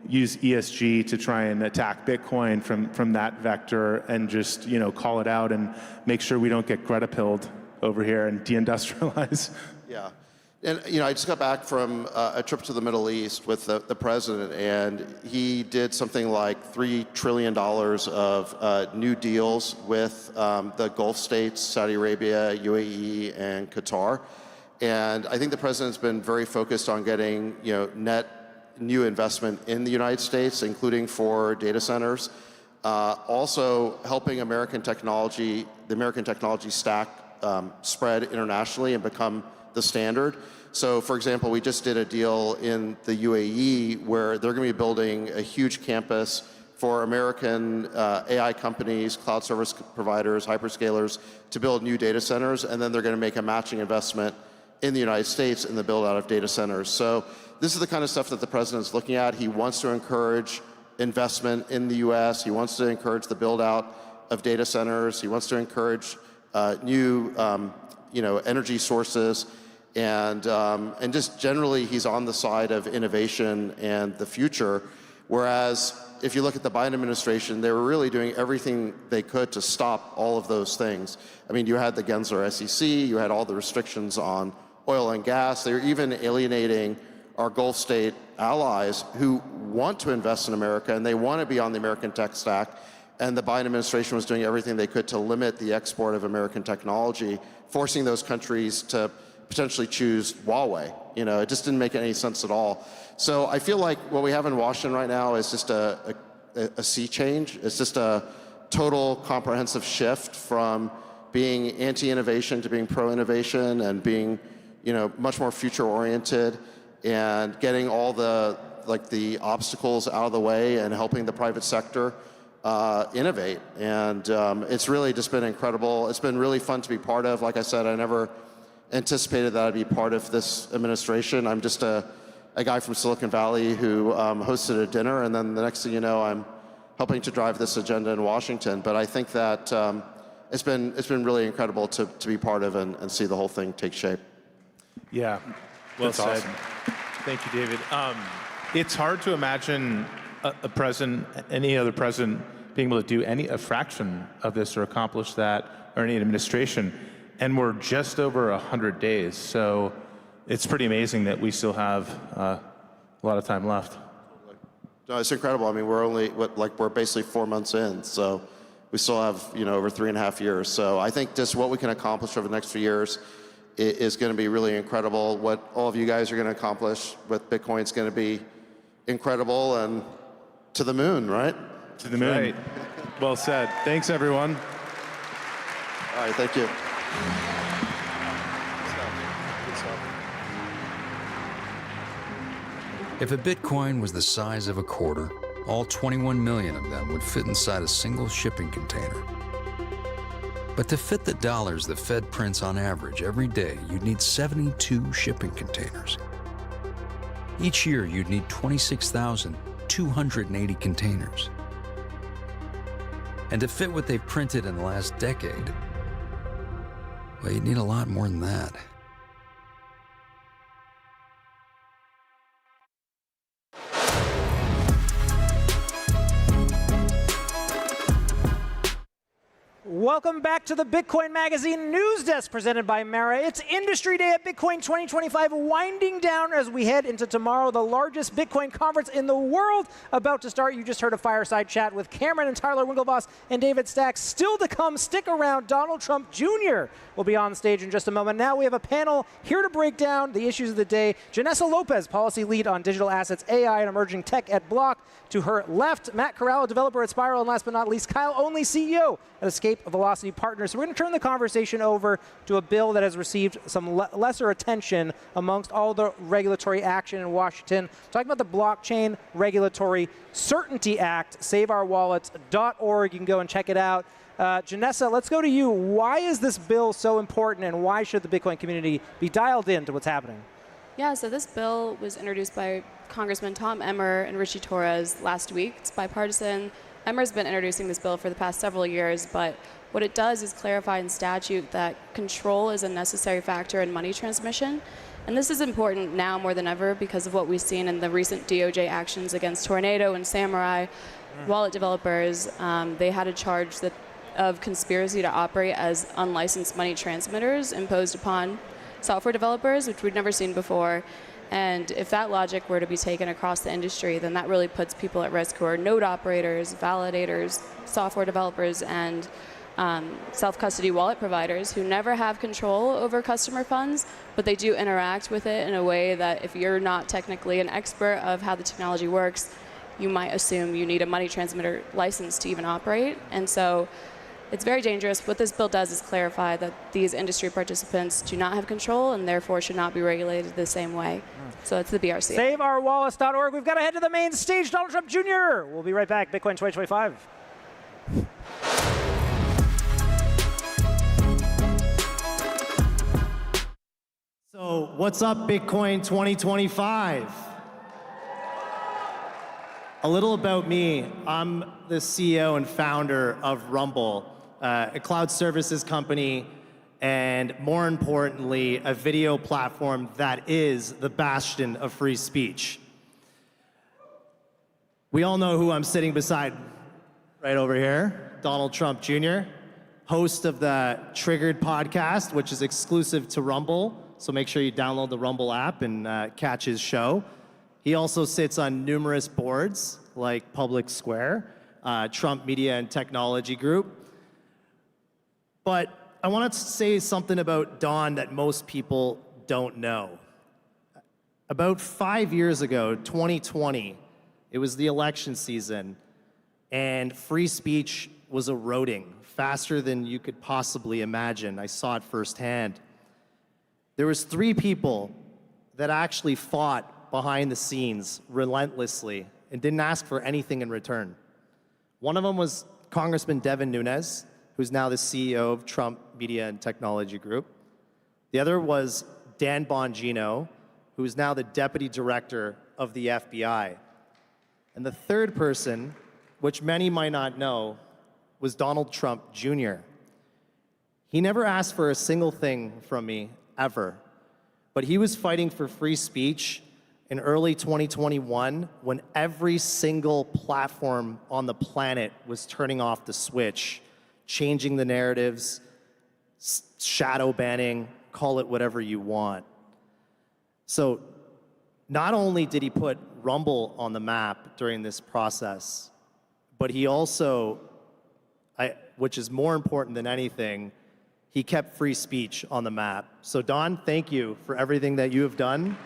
use ESG to try and attack Bitcoin from that vector and just call it out and make sure we don't get Greta pilled over here and deindustrialize. Yeah. And I just got back from a trip to the Middle East with the president, and he did something like $3 trillion of new deals with the Gulf states, Saudi Arabia, UAE, and Qatar. And I think the president's been very focused on getting net new investment in the United States, including for data centers. Also helping the American technology stack spread internationally and become the standard. So, for example, we just did a deal in the UAE where they're going to be building a huge campus for American AI companies, cloud service providers, hyperscalers to build new data centers, and then they're going to make a matching investment in the United States in the build out of data centers. So this is the kind of stuff that the president's looking at. He wants to encourage investment in the US. He wants to encourage the build out of data centers. He wants to encourage new energy sources. And just generally, he's on the side of innovation and the future. Whereas if you look at the Biden administration, they were really doing everything they could to stop all of those things. I mean, you had the Gensler SEC, you had all the restrictions on oil and gas. They were even alienating our Gulf state allies who want to invest in America and they want to be on the American tech stack. And the Biden administration was doing everything they could to limit the export of American technology, forcing those countries to potentially choose Huawei. It just didn't make any sense at all. So I feel like what we have in Washington right now is just a sea change. It's just a total comprehensive shift from being anti-innovation to being pro-innovation and being, much more future-oriented and getting all the obstacles out of the way and helping the private sector innovate. And it's really just been incredible. It's been really fun to be part of. Like I said, I never anticipated that I'd be part of this administration. I'm just a guy from Silicon Valley who hosted a dinner, and then the next thing you know, I'm helping to drive this agenda in Washington. But I think that it's been really incredible to be part of and see the whole thing take shape. Yeah, well That's said. awesome. Thank you, David. It's hard to imagine a president, any other president, being able to do a fraction of this or accomplish that, or any administration. And we're just over 100 days, so it's pretty amazing that we still have a lot of time left. No, it's incredible. I mean, we're basically 4 months in, so we still have over 3.5 years. So I think just what we can accomplish over the next few years is going to be really incredible. What all of you guys are going to accomplish with Bitcoin is going to be incredible, and to the moon, right? To the moon. Right. Well said. Thanks, everyone. All right, thank you. If a Bitcoin was the size of a quarter, all 21 million of them would fit inside a single shipping container. But to fit the dollars the Fed prints on average every day, you'd need 72 shipping containers. Each year, you'd need 26,280 containers. And to fit what they've printed in the last decade, well, you'd need a lot more than that. Welcome back to the Bitcoin Magazine News Desk presented by Mara. It's Industry Day at Bitcoin 2025, winding down as we head into tomorrow, the largest Bitcoin conference in the world about to start. You just heard a fireside chat with Cameron and Tyler Winklevoss and David Stack. Still to come, stick around. Donald Trump Jr. will be on stage in just a moment. Now we have a panel here to break down the issues of the day. Janessa Lopez, policy lead on digital assets, AI, and emerging tech at Block. To her left, Matt Corallo, developer at Spiral, and last but not least, Kyle Only, CEO at Escape Velocity Partners. So we're going to turn the conversation over to a bill that has received some lesser attention amongst all the regulatory action in Washington. Talking about the Blockchain Regulatory Certainty Act, saveourwallets.org. You can go and check it out. Janessa, let's go to you. Why is this bill so important, and why should the Bitcoin community be dialed in to what's happening? Yeah, so this bill was introduced by Congressman Tom Emmer and Richie Torres last week. It's bipartisan. Emmer's been introducing this bill for the past several years, but what it does is clarify in statute that control is a necessary factor in money transmission. And this is important now more than ever because of what we've seen in the recent DOJ actions against Tornado and Samurai wallet developers. They had a charge of conspiracy to operate as unlicensed money transmitters imposed upon software developers, which we'd never seen before. And if that logic were to be taken across the industry, then that really puts people at risk who are node operators, validators, software developers, and self-custody wallet providers who never have control over customer funds, but they do interact with it in a way that if you're not technically an expert of how the technology works, you might assume you need a money transmitter license to even operate. And so it's very dangerous. What this bill does is clarify that these industry participants do not have control and therefore should not be regulated the same way. So it's the BRC. SaveOurWallets.org. We've got to head to the main stage. Donald Trump Jr. We'll be right back. Bitcoin 2025. So what's up, Bitcoin 2025? A little about me. I'm the CEO and founder of Rumble, a cloud services company, and more importantly, a video platform that is the bastion of free speech. We all know who I'm sitting beside right over here, Donald Trump Jr., host of the Triggered podcast, which is exclusive to Rumble. So make sure you download the Rumble app and catch his show. He also sits on numerous boards like Public Square, Trump Media and Technology Group. But I want to say something about Don that most people don't know. About 5 years ago, 2020, it was the election season, and free speech was eroding faster than you could possibly imagine. I saw it firsthand. There was 3 people that actually fought behind the scenes relentlessly and didn't ask for anything in return. One of them was Congressman Devin Nunes, who's now the CEO of Trump Media and Technology Group. The other was Dan Bongino, who's now the Deputy Director of the FBI. And the third person, which many might not know, was Donald Trump Jr. He never asked for a single thing from me, ever. But he was fighting for free speech in early 2021 when every single platform on the planet was turning off the switch, changing the narratives, shadow banning, call it whatever you want. So not only did he put Rumble on the map during this process, but he also, which is more important than anything, he kept free speech on the map. So Don, thank you for everything that you have done.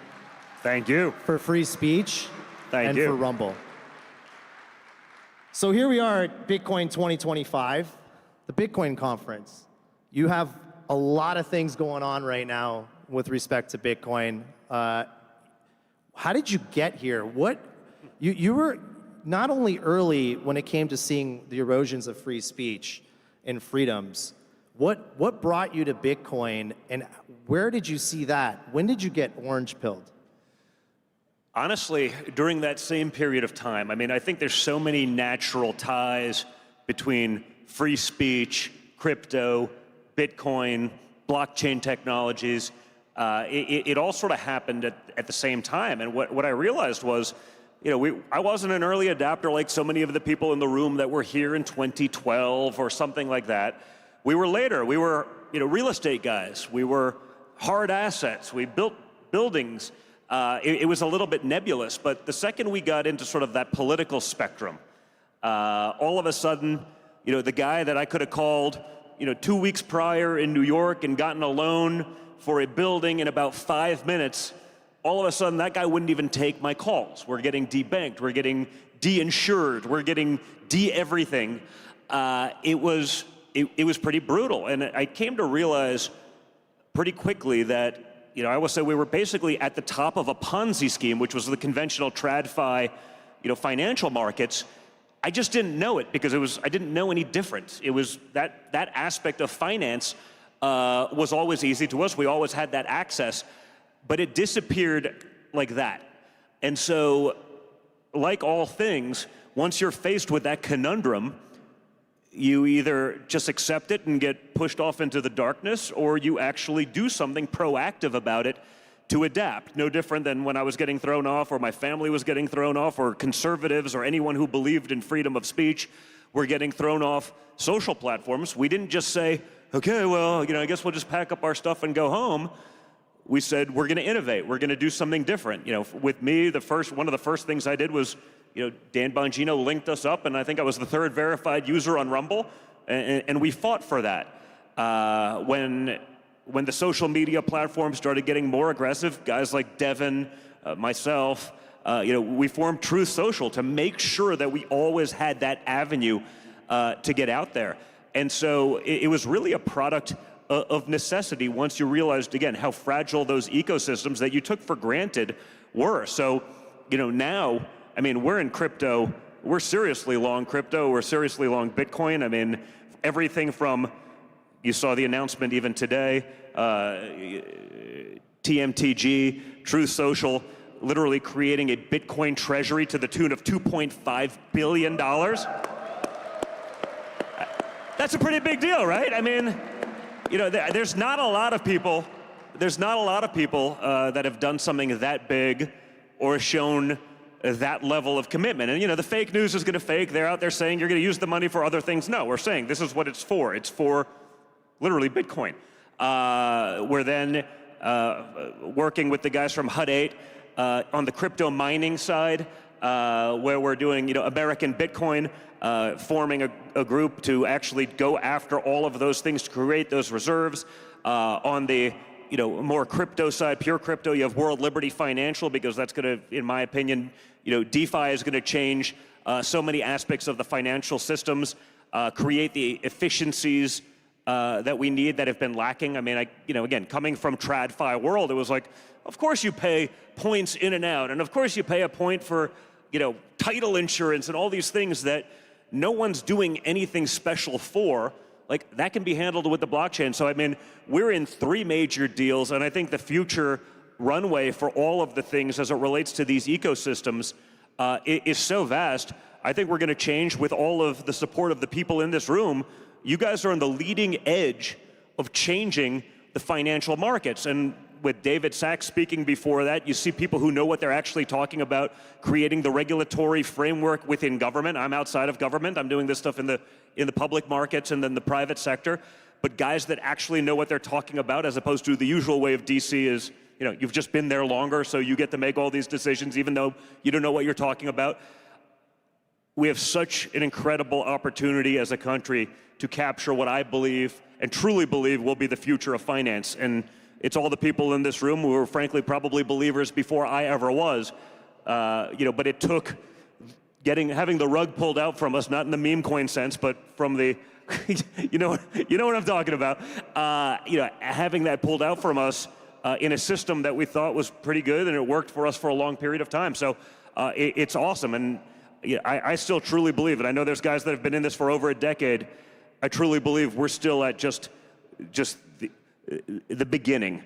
Thank you. For free speech and you. for Rumble. So here we are at Bitcoin 2025, the Bitcoin conference. You have a lot of things going on right now with respect to Bitcoin. How did you get here? You were not only early when it came to seeing the erosions of free speech and freedoms. What brought you to Bitcoin, and where did you see that? When did you get orange-pilled? Honestly, during that same period of time. I mean, I think there's so many natural ties between free speech, crypto, Bitcoin, blockchain technologies. It all sort of happened at the same time. And what I realized was, I wasn't an early adapter like so many of the people in the room that were here in 2012 or something like that. We were later. We were, real estate guys. We were hard assets. We built buildings. It was a little bit nebulous, but the second we got into sort of that political spectrum, all of a sudden, the guy that I could have called, 2 weeks prior in New York and gotten a loan for a building in about 5 minutes, all of a sudden that guy wouldn't even take my calls. We're getting debanked. We're getting de-insured. We're getting de-everything. It was pretty brutal. And I came to realize pretty quickly that, I always say we were basically at the top of a Ponzi scheme, which was the conventional TradFi, financial markets. I just didn't know it because I didn't know any different. It was that aspect of finance was always easy to us. We always had that access, but it disappeared like that. And so, like all things, once you're faced with that conundrum, you either just accept it and get pushed off into the darkness, or you actually do something proactive about it to adapt. No different than when I was getting thrown off, or my family was getting thrown off, or conservatives, or anyone who believed in freedom of speech were getting thrown off social platforms. We didn't just say, okay, well, I guess we'll just pack up our stuff and go home. we said we're going to innovate. We're going to do something different. You know, with me, one of the first things I did was, you know, Dan Bongino linked us up, and I think I was the 3rd verified user on Rumble, and we fought for that. When the social media platforms started getting more aggressive, guys like Devin, myself, you know, we formed Truth Social to make sure that we always had that avenue to get out there. And so it was really a product of necessity once you realized, again, how fragile those ecosystems that you took for granted were. So, you know, now, I mean, we're in crypto. We're seriously long crypto. We're seriously long Bitcoin. I mean, everything from, you saw the announcement even today, TMTG, Truth Social, literally creating a Bitcoin treasury to the tune of $2.5 billion. That's a pretty big deal, right? I mean, you know, there's not a lot of people that have done something that big or shown that level of commitment. And, you know, the fake news is going to fake. They're out there saying you're going to use the money for other things. No, we're saying this is what it's for. It's for literally Bitcoin. We're then working with the guys from HUD 8 on the crypto mining side, where we're doing, you know, American Bitcoin, forming a group to actually go after all of those things to create those reserves. On the, you know, more crypto side, pure crypto, you have World Liberty Financial, because that's going to, in my opinion, you know, DeFi is going to change so many aspects of the financial systems, create the efficiencies that we need that have been lacking. I mean, you know, again, coming from TradFi world, it was like, of course you pay points in and out, and of course you pay a point for, you know, title insurance and all these things that no one's doing anything special for. Like, that can be handled with the blockchain. So, I mean, we're in 3 major deals, and I think the future runway for all of the things as it relates to these ecosystems is so vast. I think we're going to change with all of the support of the people in this room. You guys are on the leading edge of changing the financial markets. And with David Sachs speaking before that, you see people who know what they're actually talking about, creating the regulatory framework within government. I'm outside of government. I'm doing this stuff in the public markets and then the private sector. But guys that actually know what they're talking about, as opposed to the usual way of DC is, you know, you've just been there longer, so you get to make all these decisions even though you don't know what you're talking about. We have such an incredible opportunity as a country to capture what I believe and truly believe will be the future of finance. And it's all the people in this room who were frankly probably believers before I ever was. You know, but it took having the rug pulled out from us, not in the meme coin sense, but from the, you know what I'm talking about. You know, having that pulled out from us in a system that we thought was pretty good, and it worked for us for a long period of time. So it's awesome, and I still truly believe it. I know there's guys that have been in this for over a decade. I truly believe we're still at just the beginning.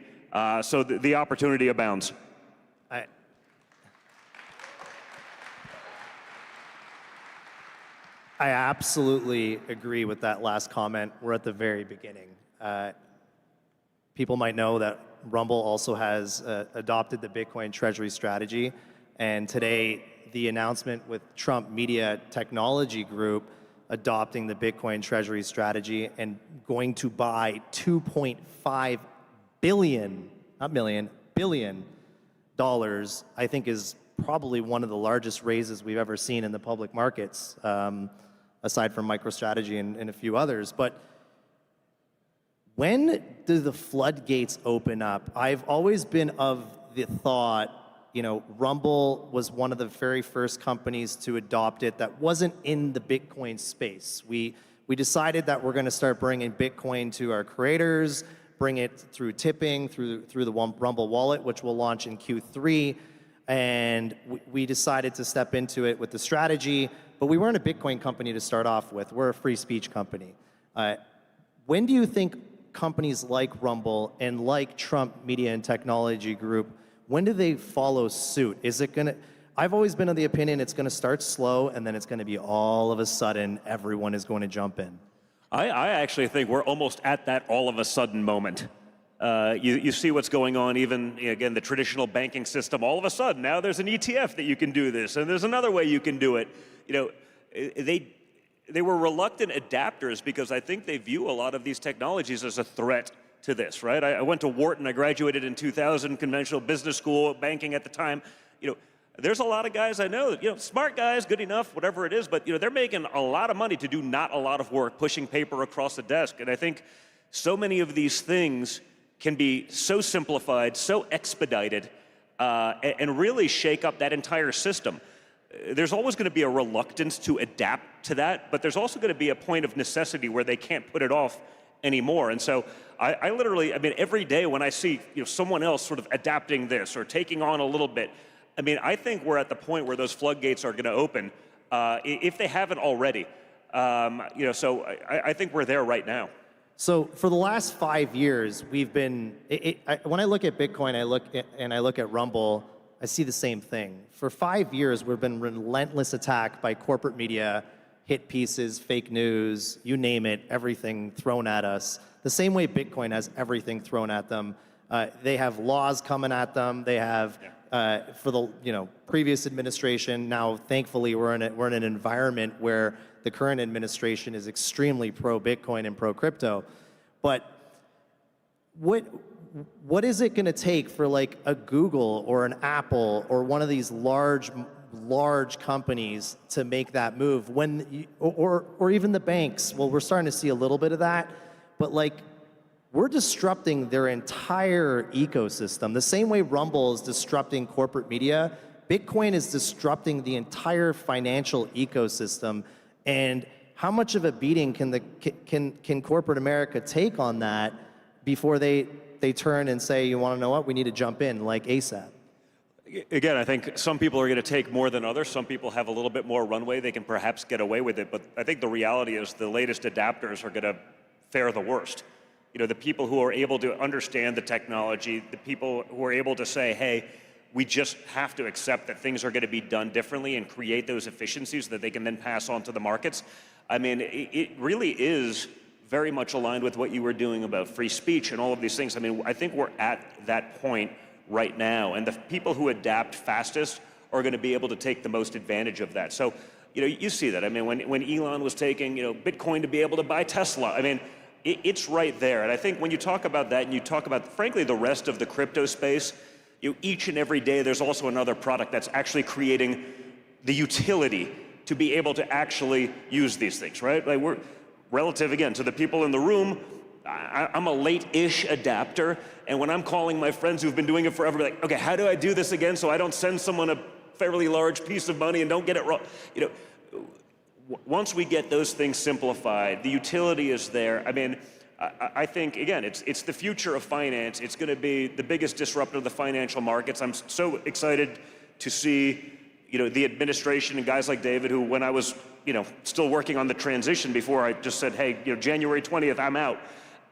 So the opportunity abounds. I absolutely agree with that last comment. We're at the very beginning. People might know that Rumble also has adopted the Bitcoin treasury strategy. And today, the announcement with Trump Media Technology Group adopting the Bitcoin treasury strategy and going to buy $2.5 billion, not million, billion dollars, I think is probably one of the largest raises we've ever seen in the public markets, aside from MicroStrategy and a few others. But when do the floodgates open up? I've always been of the thought, you know, Rumble was one of the very first companies to adopt it that wasn't in the Bitcoin space. We decided that we're going to start bringing Bitcoin to our creators, bring it through tipping, through the Rumble wallet, which will launch in Q3. And we decided to step into it with the strategy, but we weren't a Bitcoin company to start off with. We're a free speech company. When do you think companies like Rumble and like Trump Media and Technology Group, when do they follow suit? Is it going to, I've always been of the opinion it's going to start slow and then it's going to be all of a sudden everyone is going to jump in. I actually think we're almost at that all of a sudden moment. You see what's going on, even, again, the traditional banking system. All of a sudden, now there's an ETF that you can do this, and there's another way you can do it. You know, they were reluctant adapters because I think they view a lot of these technologies as a threat to this, right? I went to Wharton. I graduated in 2000, conventional business school, banking at the time. There's a lot of guys I know, smart guys, good enough, whatever it is, but they're making a lot of money to do not a lot of work, pushing paper across the desk. And I think so many of these things can be so simplified, so expedited, and really shake up that entire system. There's always going to be a reluctance to adapt to that, but there's also going to be a point of necessity where they can't put it off anymore. And so I literally, every day when I see someone else sort of adapting this or taking on a little bit, I think we're at the point where those floodgates are going to open, if they haven't already. So I think we're there right now. So for the last 5 years, we've been, when I look at Bitcoin, I look at Rumble, I see the same thing. For 5 years, we've been relentless attack by corporate media, hit pieces, fake news, you name it, everything thrown at us. The same way Bitcoin has everything thrown at them. They have laws coming at them. They have, for the previous administration, now thankfully we're in an environment where the current administration is extremely pro-Bitcoin and pro-crypto. But what is it going to take for like a Google or an Apple or one of these large companies to make that move or even the banks? Well, we're starting to see a little bit of that, but like we're disrupting their entire ecosystem. The same way Rumble is disrupting corporate media, Bitcoin is disrupting the entire financial ecosystem. And how much of a beating can corporate America take on that before they turn and say, you want to know what, we need to jump in like ASAP? Again, I think some people are going to take more than others. Some people have a little bit more runway. They can perhaps get away with it. But I think the reality is the latest adapters are going to fare the worst. The people who are able to understand the technology, the people who are able to say, hey, we just have to accept that things are going to be done differently and create those efficiencies that they can then pass on to the markets. It really is very much aligned with what you were doing about free speech and all of these things. I think we're at that point right now, and the people who adapt fastest are going to be able to take the most advantage of that. So, you see that. When Elon was taking, Bitcoin to be able to buy Tesla, it's right there. And I think when you talk about that and you talk about, frankly, the rest of the crypto space, each and every day there's also another product that's actually creating the utility to be able to actually use these things, right? Like we're relative, again, to the people in the room, I'm a late-ish adapter, and when I'm calling my friends who've been doing it forever, like, okay, how do I do this again so I don't send someone a fairly large piece of money and don't get it wrong? Once we get those things simplified, the utility is there. I think, again, it's the future of finance. It's going to be the biggest disruptor of the financial markets. I'm so excited to see, the administration and guys like David, who when I was, still working on the transition before I just said, hey, January 20th, I'm out.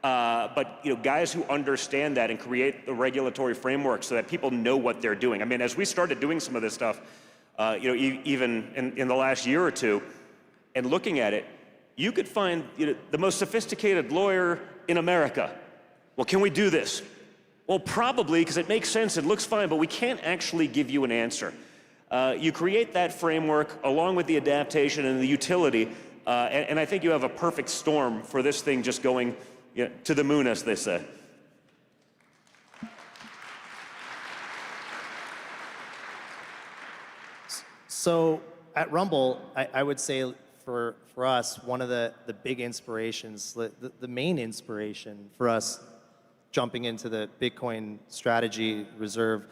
But guys who understand that and create the regulatory framework so that people know what they're doing. As we started doing some of this stuff, even in the last year or two, and looking at it, you could find the most sophisticated lawyer in America. Well, can we do this? Well, probably, because it makes sense, it looks fine, but we can't actually give you an answer. You create that framework along with the adaptation and the utility, and I think you have a perfect storm for this thing just going to the moon, as they say. So at Rumble, I would say for us, one of the big inspirations, the main inspiration for us jumping into the Bitcoin strategy reserve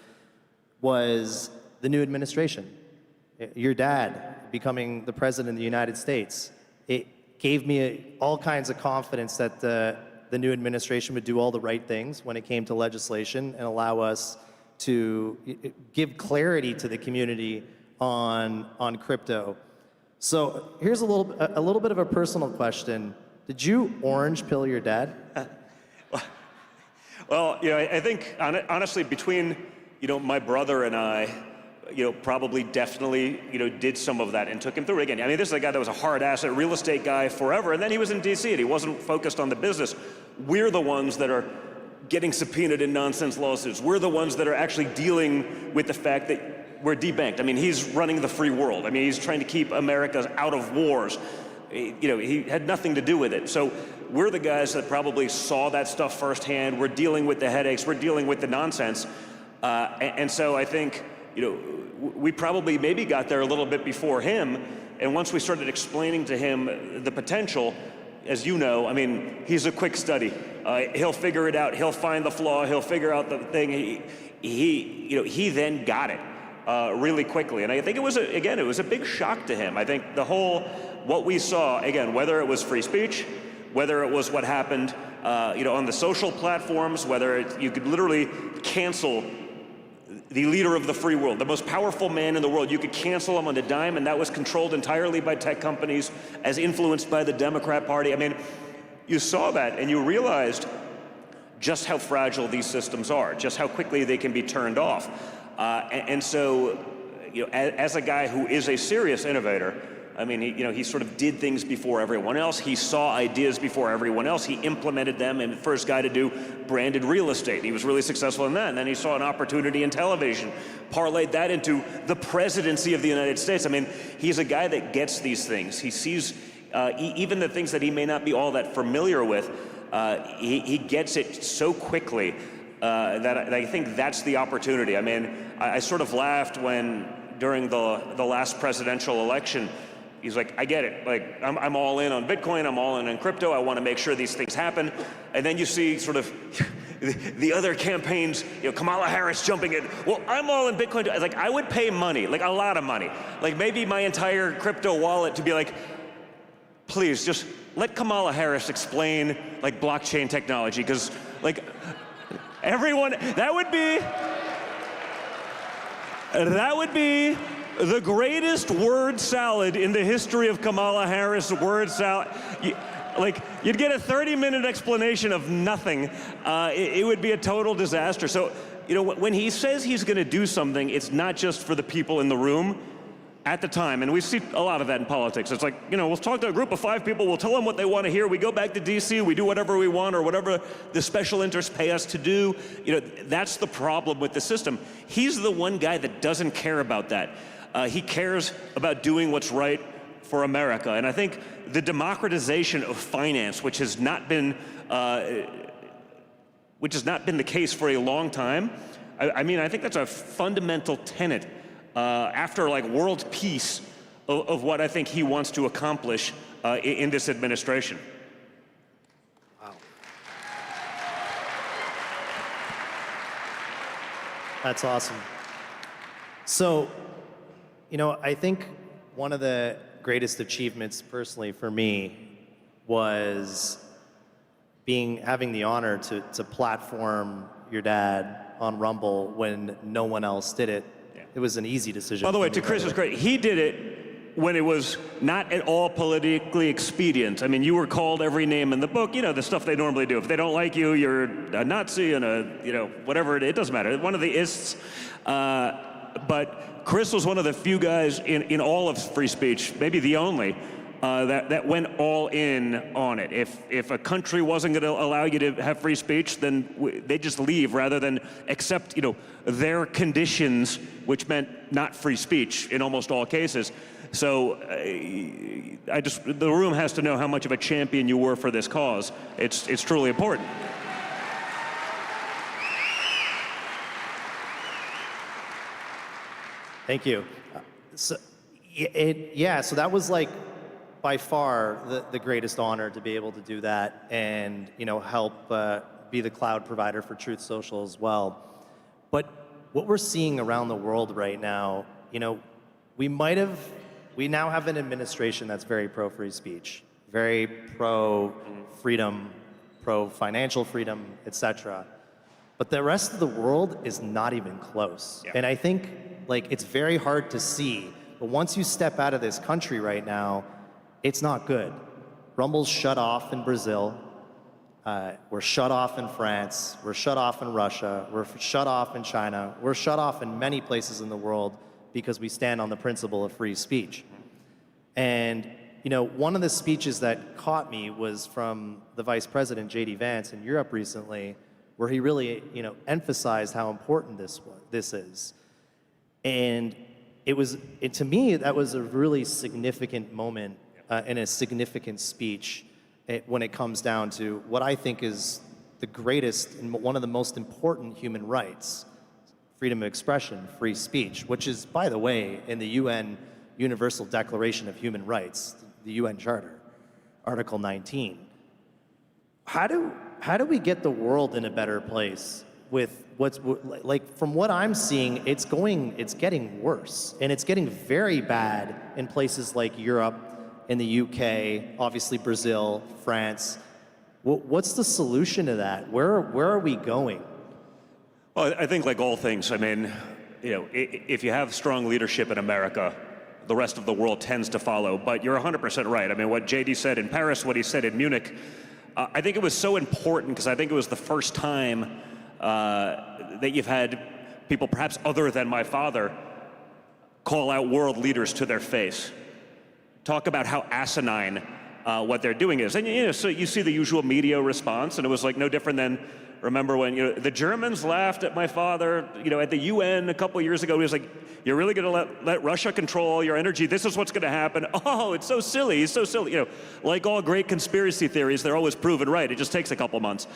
was the new administration. Your dad becoming the president of the United States. It gave me all kinds of confidence that the new administration would do all the right things when it came to legislation and allow us to give clarity to the community on crypto. So here's a little bit of a personal question. Did you orange pill your dad? Well, I think honestly between my brother and I, probably definitely did some of that and took him through it again. This is a guy that was a hard asset real estate guy forever, and then he was in DC and he wasn't focused on the business. We're the ones that are getting subpoenaed in nonsense lawsuits. We're the ones that are actually dealing with the fact that we're debanked. He's running the free world. He's trying to keep America out of wars. He had nothing to do with it. So we're the guys that probably saw that stuff firsthand. We're dealing with the headaches. We're dealing with the nonsense. And so I think, we probably maybe got there a little bit before him. And once we started explaining to him the potential, as you know, I mean, he's a quick study. He'll figure it out. He'll find the flaw. He'll figure out the thing. He then got it really quickly. And I think it was a big shock to him. I think what we saw, again, whether it was free speech, whether it was what happened, on the social platforms, whether you could literally cancel the leader of the free world, the most powerful man in the world. You could cancel him on a dime, and that was controlled entirely by tech companies, as influenced by the Democrat Party. I mean, you saw that, and you realized just how fragile these systems are, just how quickly they can be turned off. And so, as a guy who is a serious innovator, I mean, he sort of did things before everyone else. He saw ideas before everyone else. He implemented them, and the first guy to do branded real estate. He was really successful in that. And then he saw an opportunity in television, parlayed that into the presidency of the United States. I mean, he's a guy that gets these things. He sees even the things that he may not be all that familiar with. He gets it so quickly that I think that's the opportunity. I mean, I sort of laughed when during the last presidential election, he's like, I get it. Like, I'm all in on Bitcoin. I'm all in on crypto. I want to make sure these things happen. And then you see sort of the other campaigns, Kamala Harris jumping in. Well, I'm all in Bitcoin. Like, I would pay money, like a lot of money, like maybe my entire crypto wallet to be like, please just let Kamala Harris explain like blockchain technology, because like everyone, that would be the greatest word salad in the history of Kamala Harris word salad. You'd get a 30-minute explanation of nothing. It would be a total disaster. So, when he says he's going to do something, it's not just for the people in the room at the time. And we see a lot of that in politics. It's like, we'll talk to a group of 5 people, we'll tell them what they want to hear, we go back to DC, we do whatever we want or whatever the special interests pay us to do. That's the problem with the system. He's the one guy that doesn't care about that. He cares about doing what's right for America. And I think the democratization of finance, which has not been the case for a long time, I think that's a fundamental tenet after like world peace of what I think he wants to accomplish in this administration. Wow. That's awesome. So, I think one of the greatest achievements personally for me was having the honor to platform your dad on Rumble when no one else did it. Yeah. It was an easy decision. By the way, to Chris's credit, he did it when it was not at all politically expedient. I mean, you were called every name in the book, the stuff they normally do. If they don't like you, you're a Nazi and whatever, it doesn't matter. One of the ists. But Chris was one of the few guys in all of free speech, maybe the only, that went all in on it. If a country wasn't going to allow you to have free speech, then they just leave rather than accept, their conditions, which meant not free speech in almost all cases. So the room has to know how much of a champion you were for this cause. It's truly important. Thank you. So that was like by far the greatest honor to be able to do that and help be the cloud provider for Truth Social as well. But what we're seeing around the world right now, we now have an administration that's very pro free speech, very pro freedom, pro financial freedom, etc. But the rest of the world is not even close. Yeah. And I think it's very hard to see, but once you step out of this country right now, it's not good. Rumble's shut off in Brazil. We're shut off in France. We're shut off in Russia. We're shut off in China. We're shut off in many places in the world because we stand on the principle of free speech. And one of the speeches that caught me was from the Vice President, J.D. Vance, in Europe recently, where he really emphasized how important this is. And to me, that was a really significant moment and a significant speech. when it comes down to what I think is the greatest and one of the most important human rights, freedom of expression, free speech, which is, by the way, in the UN Universal Declaration of Human Rights, the UN Charter, Article 19. How do we get the world in a better place with what's like, from what I'm seeing, it's getting worse, and it's getting very bad in places like Europe, in the UK, obviously Brazil, France. What's the solution to that? Where are we going? Well, I think like all things, I mean, if you have strong leadership in America, the rest of the world tends to follow. But you're 100% right. I mean, what JD said in Paris, what he said in Munich, I think it was so important because I think it was the first time that you've had people, perhaps other than my father, call out world leaders to their face. Talk about how asinine what they're doing is. And so you see the usual media response, and it was like no different than, remember when the Germans laughed at my father, at the UN a couple of years ago. He was like, "You're really going to let Russia control all your energy? This is what's going to happen." Oh, it's so silly. He's so silly. Like all great conspiracy theories, they're always proven right. It just takes a couple months.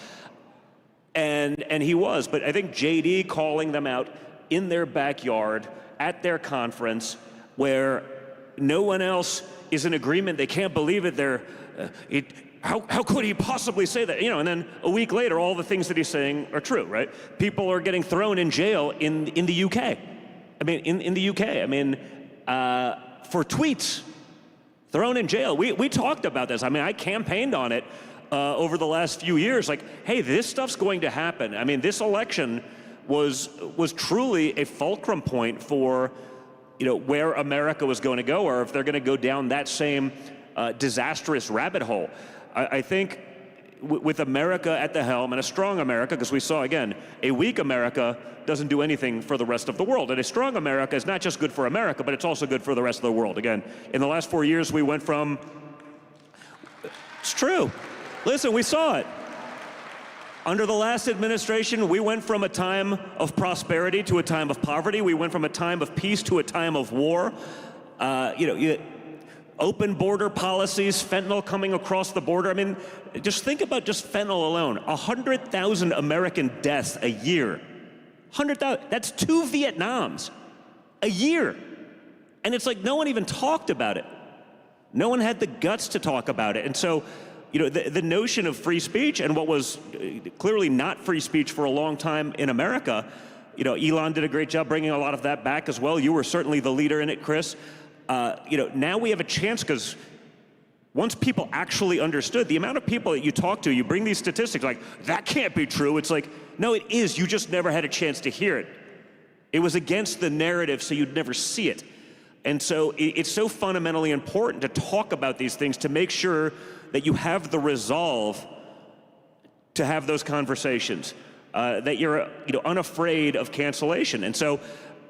And he was, but I think JD calling them out in their backyard at their conference, where no one else is in agreement. They can't believe it. How could he possibly say that? And then a week later, all the things that he's saying are true, right? People are getting thrown in jail in the UK. I mean, in the UK, I mean, for tweets, thrown in jail. We talked about this. I mean, I campaigned on it over the last few years. Like, hey, this stuff's going to happen. I mean, this election was truly a fulcrum point for, where America was going to go, or if they're going to go down that same disastrous rabbit hole. I think with America at the helm, and a strong America, because we saw, again, a weak America doesn't do anything for the rest of the world. And a strong America is not just good for America, but it's also good for the rest of the world. Again, in the last 4 years, we went from, it's true. Listen, we saw it. Under the last administration, we went from a time of prosperity to a time of poverty. We went from a time of peace to a time of war. Open border policies, fentanyl coming across the border. I mean, just think about just fentanyl alone. 100,000 American deaths a year. 100,000, that's 2 Vietnams a year. And it's like no one even talked about it. No one had the guts to talk about it. And so, the notion of free speech and what was clearly not free speech for a long time in America, Elon did a great job bringing a lot of that back as well. You were certainly the leader in it, Chris. Now we have a chance, because once people actually understood, the amount of people that you talk to, you bring these statistics like, that can't be true. It's like, no, it is. You just never had a chance to hear it. It was against the narrative, so you'd never see it. And so it's so fundamentally important to talk about these things, to make sure that you have the resolve to have those conversations, that you're unafraid of cancellation. And so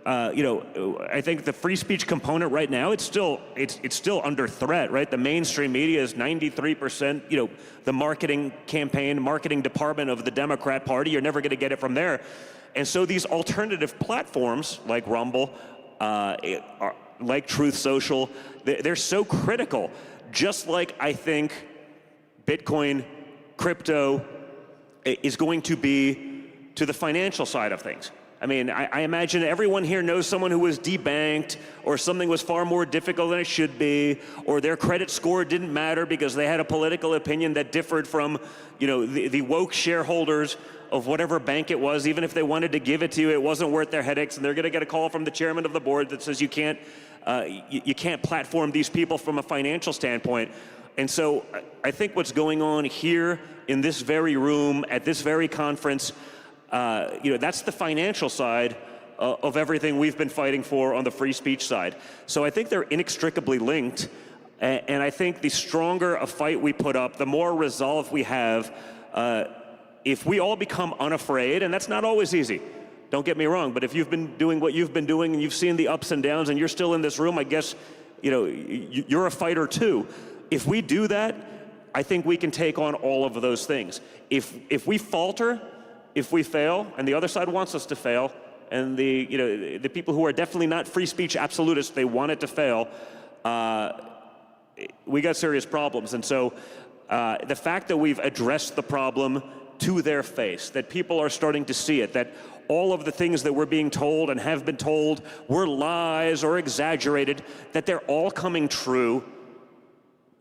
I think the free speech component right now, it's still under threat, right? The mainstream media is 93%, the marketing campaign, marketing department of the Democrat Party. You're never going to get it from there. And so these alternative platforms like Rumble, like Truth Social, they're so critical. Just like I think Bitcoin, crypto is going to be to the financial side of things. I mean, I imagine everyone here knows someone who was debanked, or something was far more difficult than it should be, or their credit score didn't matter because they had a political opinion that differed from, the woke shareholders of whatever bank it was. Even if they wanted to give it to you, it wasn't worth their headaches, and they're going to get a call from the chairman of the board that says you can't platform these people from a financial standpoint. And so I think what's going on here in this very room at this very conference, that's the financial side of everything we've been fighting for on the free speech side. So I think they're inextricably linked. And I think the stronger a fight we put up, the more resolve we have. If we all become unafraid, and that's not always easy, don't get me wrong, but if you've been doing what you've been doing and you've seen the ups and downs and you're still in this room, I guess, you're a fighter too. If we do that, I think we can take on all of those things. If we falter, if we fail, and the other side wants us to fail, and the people who are definitely not free speech absolutists, they want it to fail, we got serious problems. And so the fact that we've addressed the problem to their face, that people are starting to see it, that all of the things that we're being told and have been told were lies or exaggerated, that they're all coming true.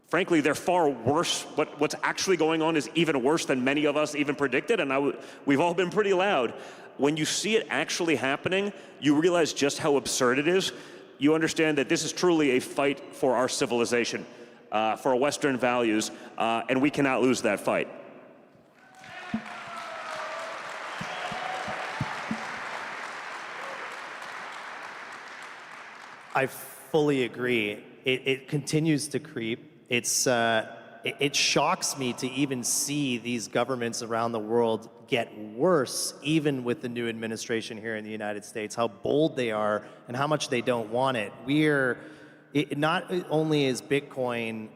Frankly, they're far worse. What's actually going on is even worse than many of us even predicted, and we've all been pretty loud. When you see it actually happening, you realize just how absurd it is. You understand that this is truly a fight for our civilization, for our Western values, and we cannot lose that fight. I fully agree. It continues to creep. It shocks me to even see these governments around the world get worse, even with the new administration here in the United States, how bold they are and how much they don't want it. Not only is Bitcoin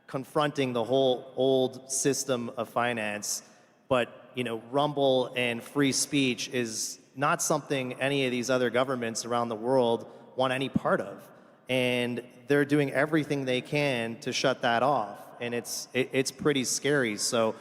confronting the whole old system of finance, but Rumble and free speech is not something any of these other governments around the world want any part of. And they're doing everything they can to shut that off. And it's pretty scary. So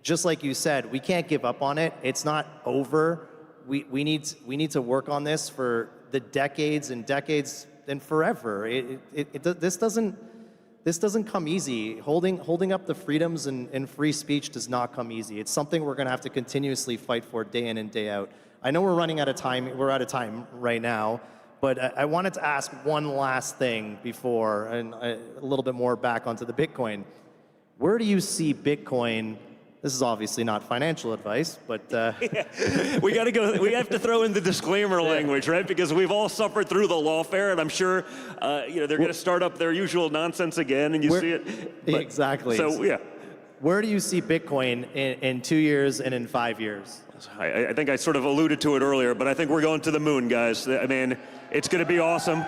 just like you said, we can't give up on it. It's not over. We need to work on this for the decades and decades and forever. This doesn't come easy. Holding up the freedoms and free speech does not come easy. It's something we're going to have to continuously fight for day in and day out. I know we're running out of time. We're out of time right now. But I wanted to ask one last thing before, and a little bit more back onto the Bitcoin. Where do you see Bitcoin? This is obviously not financial advice, but we got to go. We have to throw in the disclaimer language, right? Because we've all suffered through the lawfare, and I'm sure they're going to start up their usual nonsense again, and you see it. But, exactly. So yeah. Where do you see Bitcoin in 2 years and in 5 years? I think I sort of alluded to it earlier, but I think we're going to the moon, guys. I mean, it's going to be awesome.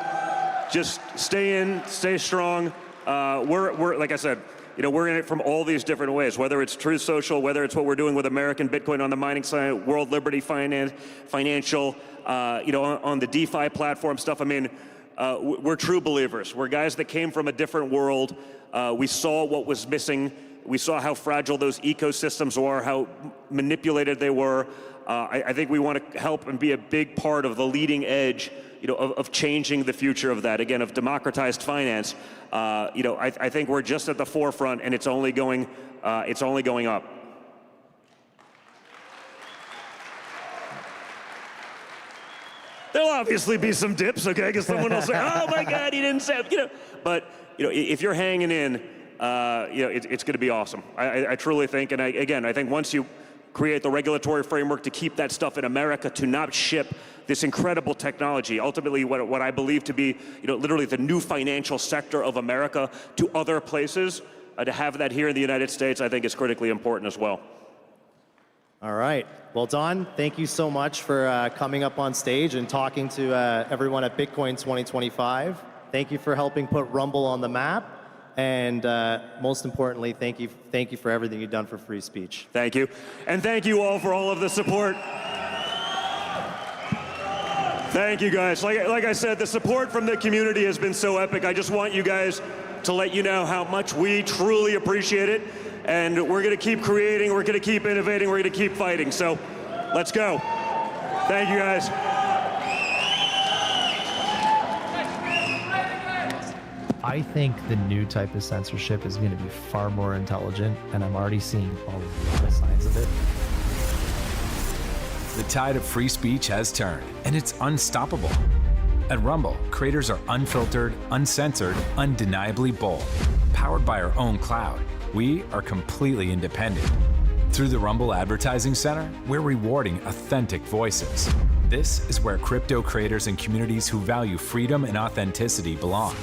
Just stay in, stay strong. We're like I said, we're in it from all these different ways, whether it's Truth Social, whether it's what we're doing with American Bitcoin on the mining side, World Liberty Financial, on the DeFi platform stuff. I mean, we're true believers. We're guys that came from a different world. We saw what was missing. We saw how fragile those ecosystems were, how manipulated they were. I think we want to help and be a big part of the leading edge, of changing the future of that, again, of democratized finance. I think we're just at the forefront, and it's only going up. There'll obviously be some dips, okay? Because someone will say, "Oh my God, he didn't say," But if you're hanging in, it's going to be awesome. I truly think, and I think once you create the regulatory framework to keep that stuff in America, to not ship this incredible technology, ultimately what I believe to be, literally the new financial sector of America, to other places, to have that here in the United States, I think is critically important as well. All right. Well, Don, thank you so much for coming up on stage and talking to everyone at Bitcoin 2025. Thank you for helping put Rumble on the map. And most importantly, thank you for everything you've done for free speech. Thank you. And thank you all for all of the support. Thank you, guys. Like I said, the support from the community has been so epic. I just want you guys to let you know how much we truly appreciate it. And we're going to keep creating, we're going to keep innovating, we're going to keep fighting. So let's go. Thank you, guys. I think the new type of censorship is going to be far more intelligent, and I'm already seeing a lot of signs of it. The tide of free speech has turned, and it's unstoppable. At Rumble, creators are unfiltered, uncensored, undeniably bold. Powered by our own cloud, we are completely independent. Through the Rumble Advertising Center, we're rewarding authentic voices. This is where crypto creators and communities who value freedom and authenticity belong.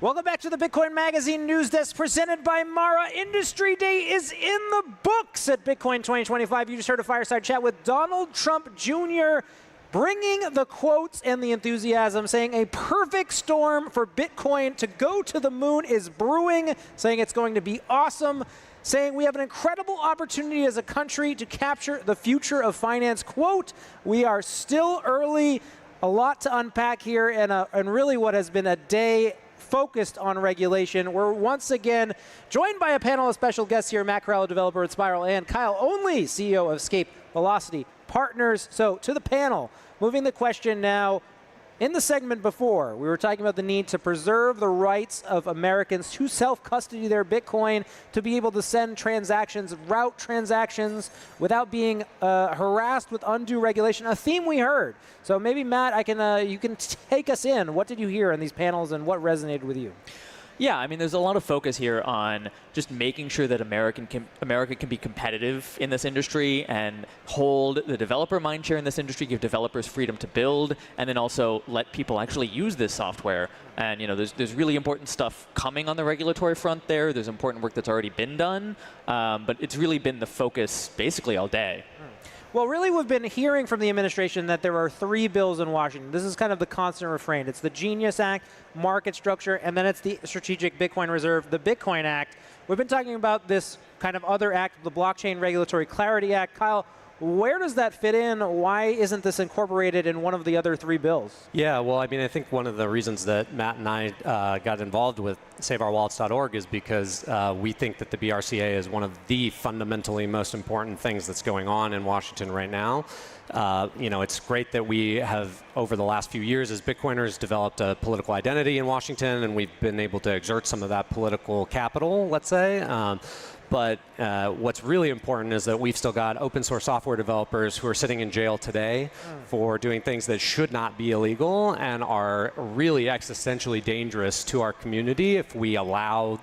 Welcome back to the Bitcoin Magazine News Desk presented by Mara. Industry Day is in the books at Bitcoin 2025. You just heard a fireside chat with Donald Trump Jr. bringing the quotes and the enthusiasm, saying a perfect storm for Bitcoin to go to the moon is brewing, saying it's going to be awesome, saying we have an incredible opportunity as a country to capture the future of finance. Quote, we are still early, a lot to unpack here, and really what has been a day focused on regulation. We're once again joined by a panel of special guests here, Matt Corallo, developer at Spiral, and Kyle Only, CEO of Escape Velocity Partners. So to the panel, moving the question now. In the segment before, we were talking about the need to preserve the rights of Americans to self-custody their Bitcoin, to be able to send transactions, route transactions, without being harassed with undue regulation, a theme we heard. So maybe, Matt, you can take us in. What did you hear in these panels, and what resonated with you? Yeah, I mean, there's a lot of focus here on just making sure that America can be competitive in this industry and hold the developer mindshare in this industry, give developers freedom to build, and then also let people actually use this software. And there's really important stuff coming on the regulatory front there. There's important work that's already been done, but it's really been the focus basically all day. Well, really, we've been hearing from the administration that there are 3 bills in Washington. This is kind of the constant refrain. It's the Genius Act, market structure, and then it's the Strategic Bitcoin Reserve, the Bitcoin Act. We've been talking about this kind of other act, the Blockchain Regulatory Clarity Act. Kyle, where does that fit in? Why isn't this incorporated in one of the other 3 bills? Yeah, well, I mean, I think one of the reasons that Matt and I got involved with SaveOurWallets.org is because we think that the BRCA is one of the fundamentally most important things that's going on in Washington right now. It's great that we have, over the last few years as Bitcoiners, developed a political identity in Washington, and we've been able to exert some of that political capital, let's say. But what's really important is that we've still got open source software developers who are sitting in jail today for doing things that should not be illegal and are really existentially dangerous to our community if we allow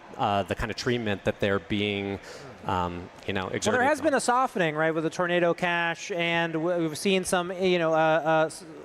the kind of treatment that they're being exerted. Well, there has been a softening, right, with the Tornado Cash, and we've seen some,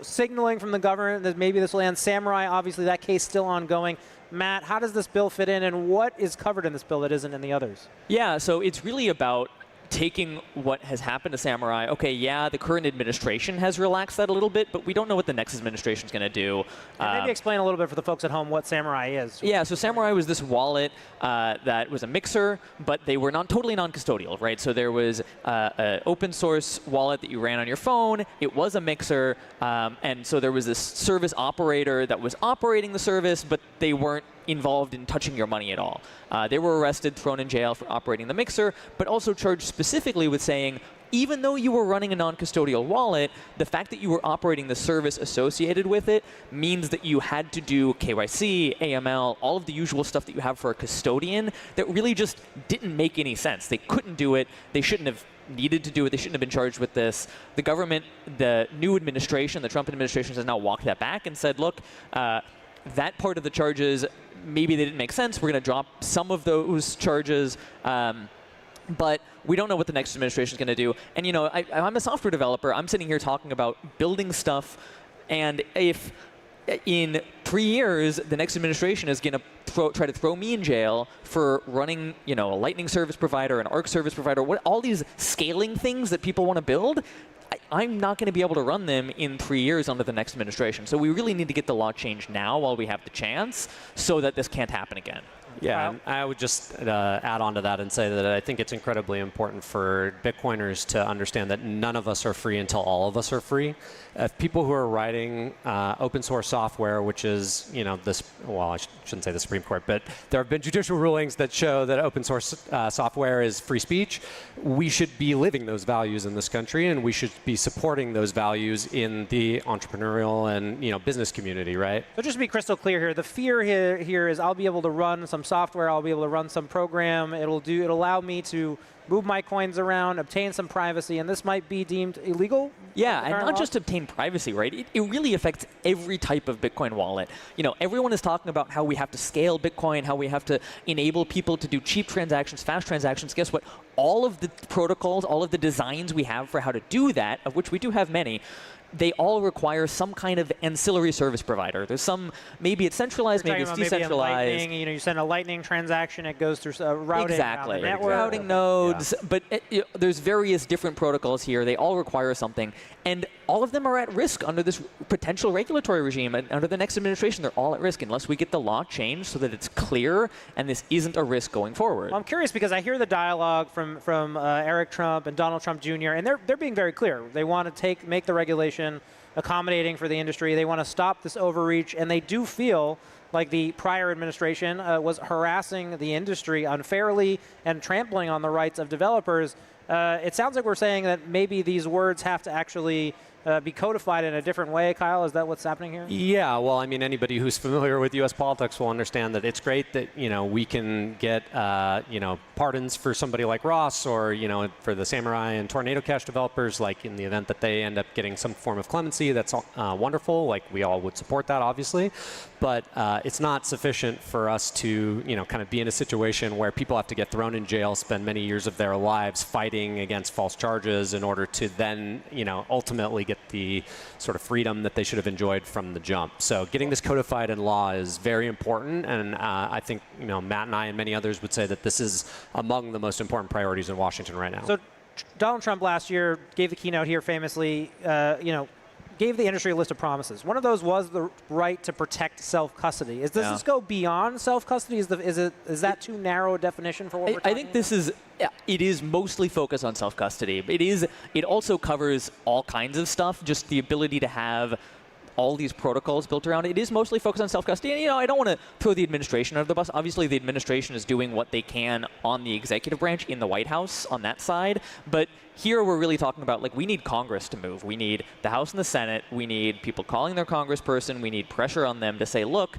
signaling from the government that maybe this will end. Samurai, obviously, that case still ongoing. Matt, how does this bill fit in, and what is covered in this bill that isn't in the others? Yeah, so it's really about taking what has happened to Samurai. Okay, yeah, the current administration has relaxed that a little bit, but we don't know what the next administration is going to do. And maybe explain a little bit for the folks at home what Samurai is. Yeah, so Samurai was this wallet that was a mixer, but they were totally non-custodial, right? So there was an open source wallet that you ran on your phone. It was a mixer, and so there was this service operator that was operating the service, but they weren't involved in touching your money at all. They were arrested, thrown in jail for operating the mixer, but also charged specifically with saying, even though you were running a non-custodial wallet, the fact that you were operating the service associated with it means that you had to do KYC, AML, all of the usual stuff that you have for a custodian that really just didn't make any sense. They couldn't do it. They shouldn't have needed to do it. They shouldn't have been charged with this. The government, the new administration, the Trump administration has now walked that back and said, look, that part of the charges, maybe they didn't make sense. We're going to drop some of those charges. But we don't know what the next administration is going to do. And I'm a software developer. I'm sitting here talking about building stuff. And if in 3 years, the next administration is going to try to throw me in jail for running, a Lightning service provider, an Arc service provider, all these scaling things that people want to build, I'm not going to be able to run them in 3 years under the next administration. So we really need to get the law changed now while we have the chance so that this can't happen again. Yeah, I would just add on to that and say that I think it's incredibly important for Bitcoiners to understand that none of us are free until all of us are free. If people who are writing open source software, which is, well, I shouldn't say the Supreme Court, but there have been judicial rulings that show that open source software is free speech. We should be living those values in this country, and we should be supporting those values in the entrepreneurial and business community, right? So just to be crystal clear here, the fear here is I'll be able to run some software, I'll be able to run some program, it'll allow me to move my coins around, obtain some privacy, and this might be deemed illegal? Yeah, and not just obtain privacy, right? It really affects every type of Bitcoin wallet. Everyone is talking about how we have to scale Bitcoin, how we have to enable people to do cheap transactions, fast transactions. Guess what? All of the protocols, all of the designs we have for how to do that, of which we do have many, they all require some kind of ancillary service provider. There's some, maybe it's centralized, maybe it's decentralized. Lightning, you send a Lightning transaction, it goes through routing. Exactly. Network. Routing nodes, but there's various different protocols here. They all require something, and all of them are at risk under this potential regulatory regime. And under the next administration, they're all at risk unless we get the law changed so that it's clear and this isn't a risk going forward. Well, I'm curious because I hear the dialogue from Eric Trump and Donald Trump Jr. and they're being very clear. They want to make the regulation accommodating for the industry. They want to stop this overreach, and they do feel like the prior administration was harassing the industry unfairly and trampling on the rights of developers. It sounds like we're saying that maybe these words have to actually be codified in a different way. Kyle, is that what's happening here? Yeah, well, I mean, anybody who's familiar with U.S. politics will understand that it's great that, we can get, pardons for somebody like Ross or, for the Samurai and Tornado Cash developers, like in the event that they end up getting some form of clemency. That's wonderful. Like, we all would support that, obviously. But it's not sufficient for us to, kind of be in a situation where people have to get thrown in jail, spend many years of their lives fighting against false charges in order to then, ultimately get the sort of freedom that they should have enjoyed from the jump. So getting this codified in law is very important, and I think Matt and I and many others would say that this is among the most important priorities in Washington right now. So Donald Trump last year gave the keynote here famously, gave the industry a list of promises. One of those was the right to protect self-custody. Does this go beyond self-custody? Is that too narrow a definition for what we're talking I think this is, it is mostly focused on self-custody. It also covers all kinds of stuff, just the ability to have all these protocols built around it. It is mostly focused on self-custody. And, I don't want to throw the administration under the bus. Obviously, the administration is doing what they can on the executive branch in the White House on that side. But here we're really talking about, like, we need Congress to move. We need the House and the Senate. We need people calling their congressperson. We need pressure on them to say, look,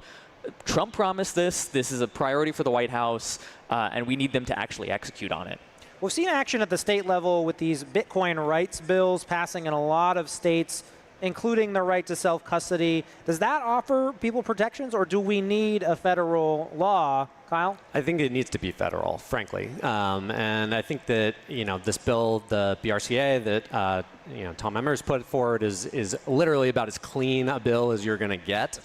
Trump promised this. This is a priority for the White House. And we need them to actually execute on it. We've seen action at the state level with these Bitcoin rights bills passing in a lot of states, including the right to self-custody. Does that offer people protections, or do we need a federal law? Kyle? I think it needs to be federal, frankly. And I think that, this bill, the BRCA that, Tom Emmer's put forward is literally about as clean a bill as you're going to get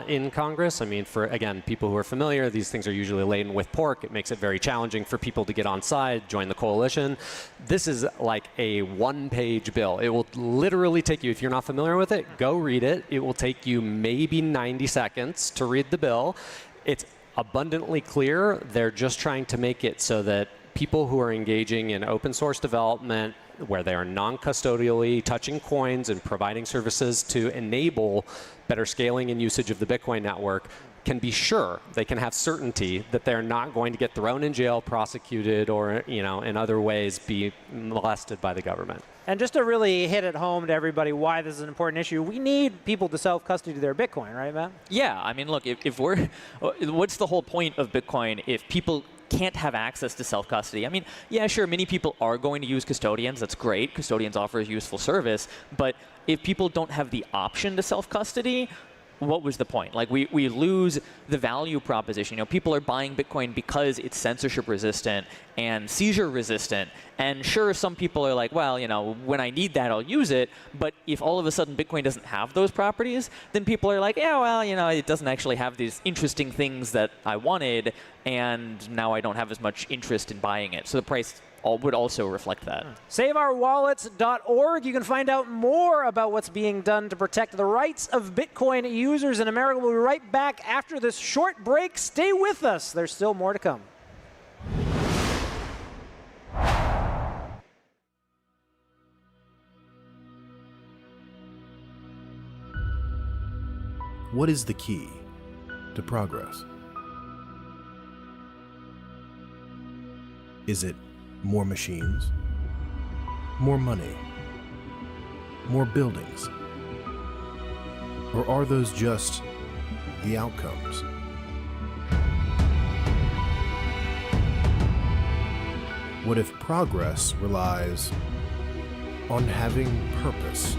in Congress. I mean, for, again, people who are familiar, these things are usually laden with pork. It makes it very challenging for people to get on side, join the coalition. This is like a one-page bill. It will literally take you, if you're not familiar with it, go read it. It will take you maybe 90 seconds to read the bill. It's abundantly clear. They're just trying to make it so that people who are engaging in open source development, where they are non-custodially touching coins and providing services to enable better scaling and usage of the Bitcoin network, can be sure, they can have certainty that they're not going to get thrown in jail, prosecuted, or in other ways be molested by the government. And just to really hit it home to everybody why this is an important issue, we need people to self-custody their Bitcoin, right, Matt? Yeah, I mean, look, if we're, what's the whole point of Bitcoin if people can't have access to self-custody? I mean, yeah, sure, many people are going to use custodians. That's great. Custodians offer a useful service. But if people don't have the option to self-custody, what was the point? Like, we lose the value proposition. People are buying Bitcoin because it's censorship resistant and seizure resistant. And sure, some people are like, well, when I need that, I'll use it. But if all of a sudden Bitcoin doesn't have those properties, then people are like, yeah, well, it doesn't actually have these interesting things that I wanted. And now I don't have as much interest in buying it. So the price would also reflect that. SaveOurWallets.org. You can find out more about what's being done to protect the rights of Bitcoin users in America. We'll be right back after this short break. Stay with us. There's still more to come. What is the key to progress? Is it more machines, more money, more buildings? Or are those just the outcomes? What if progress relies on having purpose?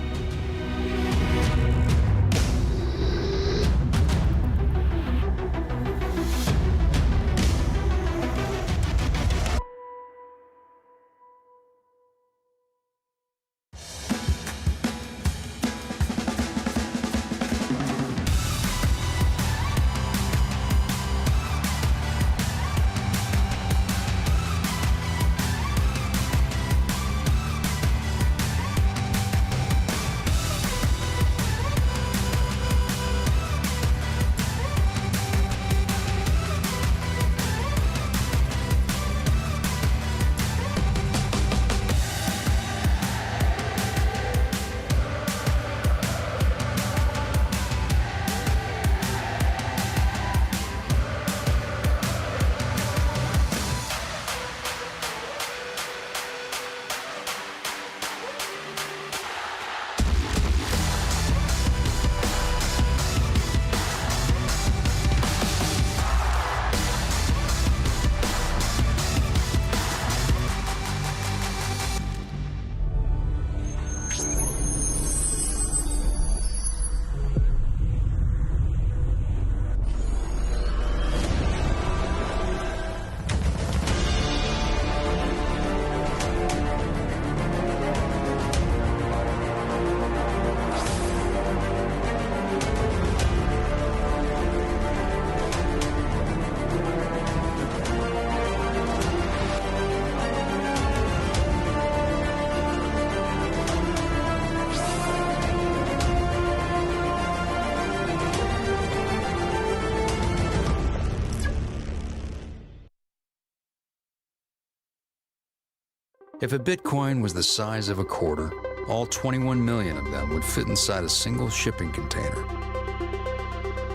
If a Bitcoin was the size of a quarter, all 21 million of them would fit inside a single shipping container.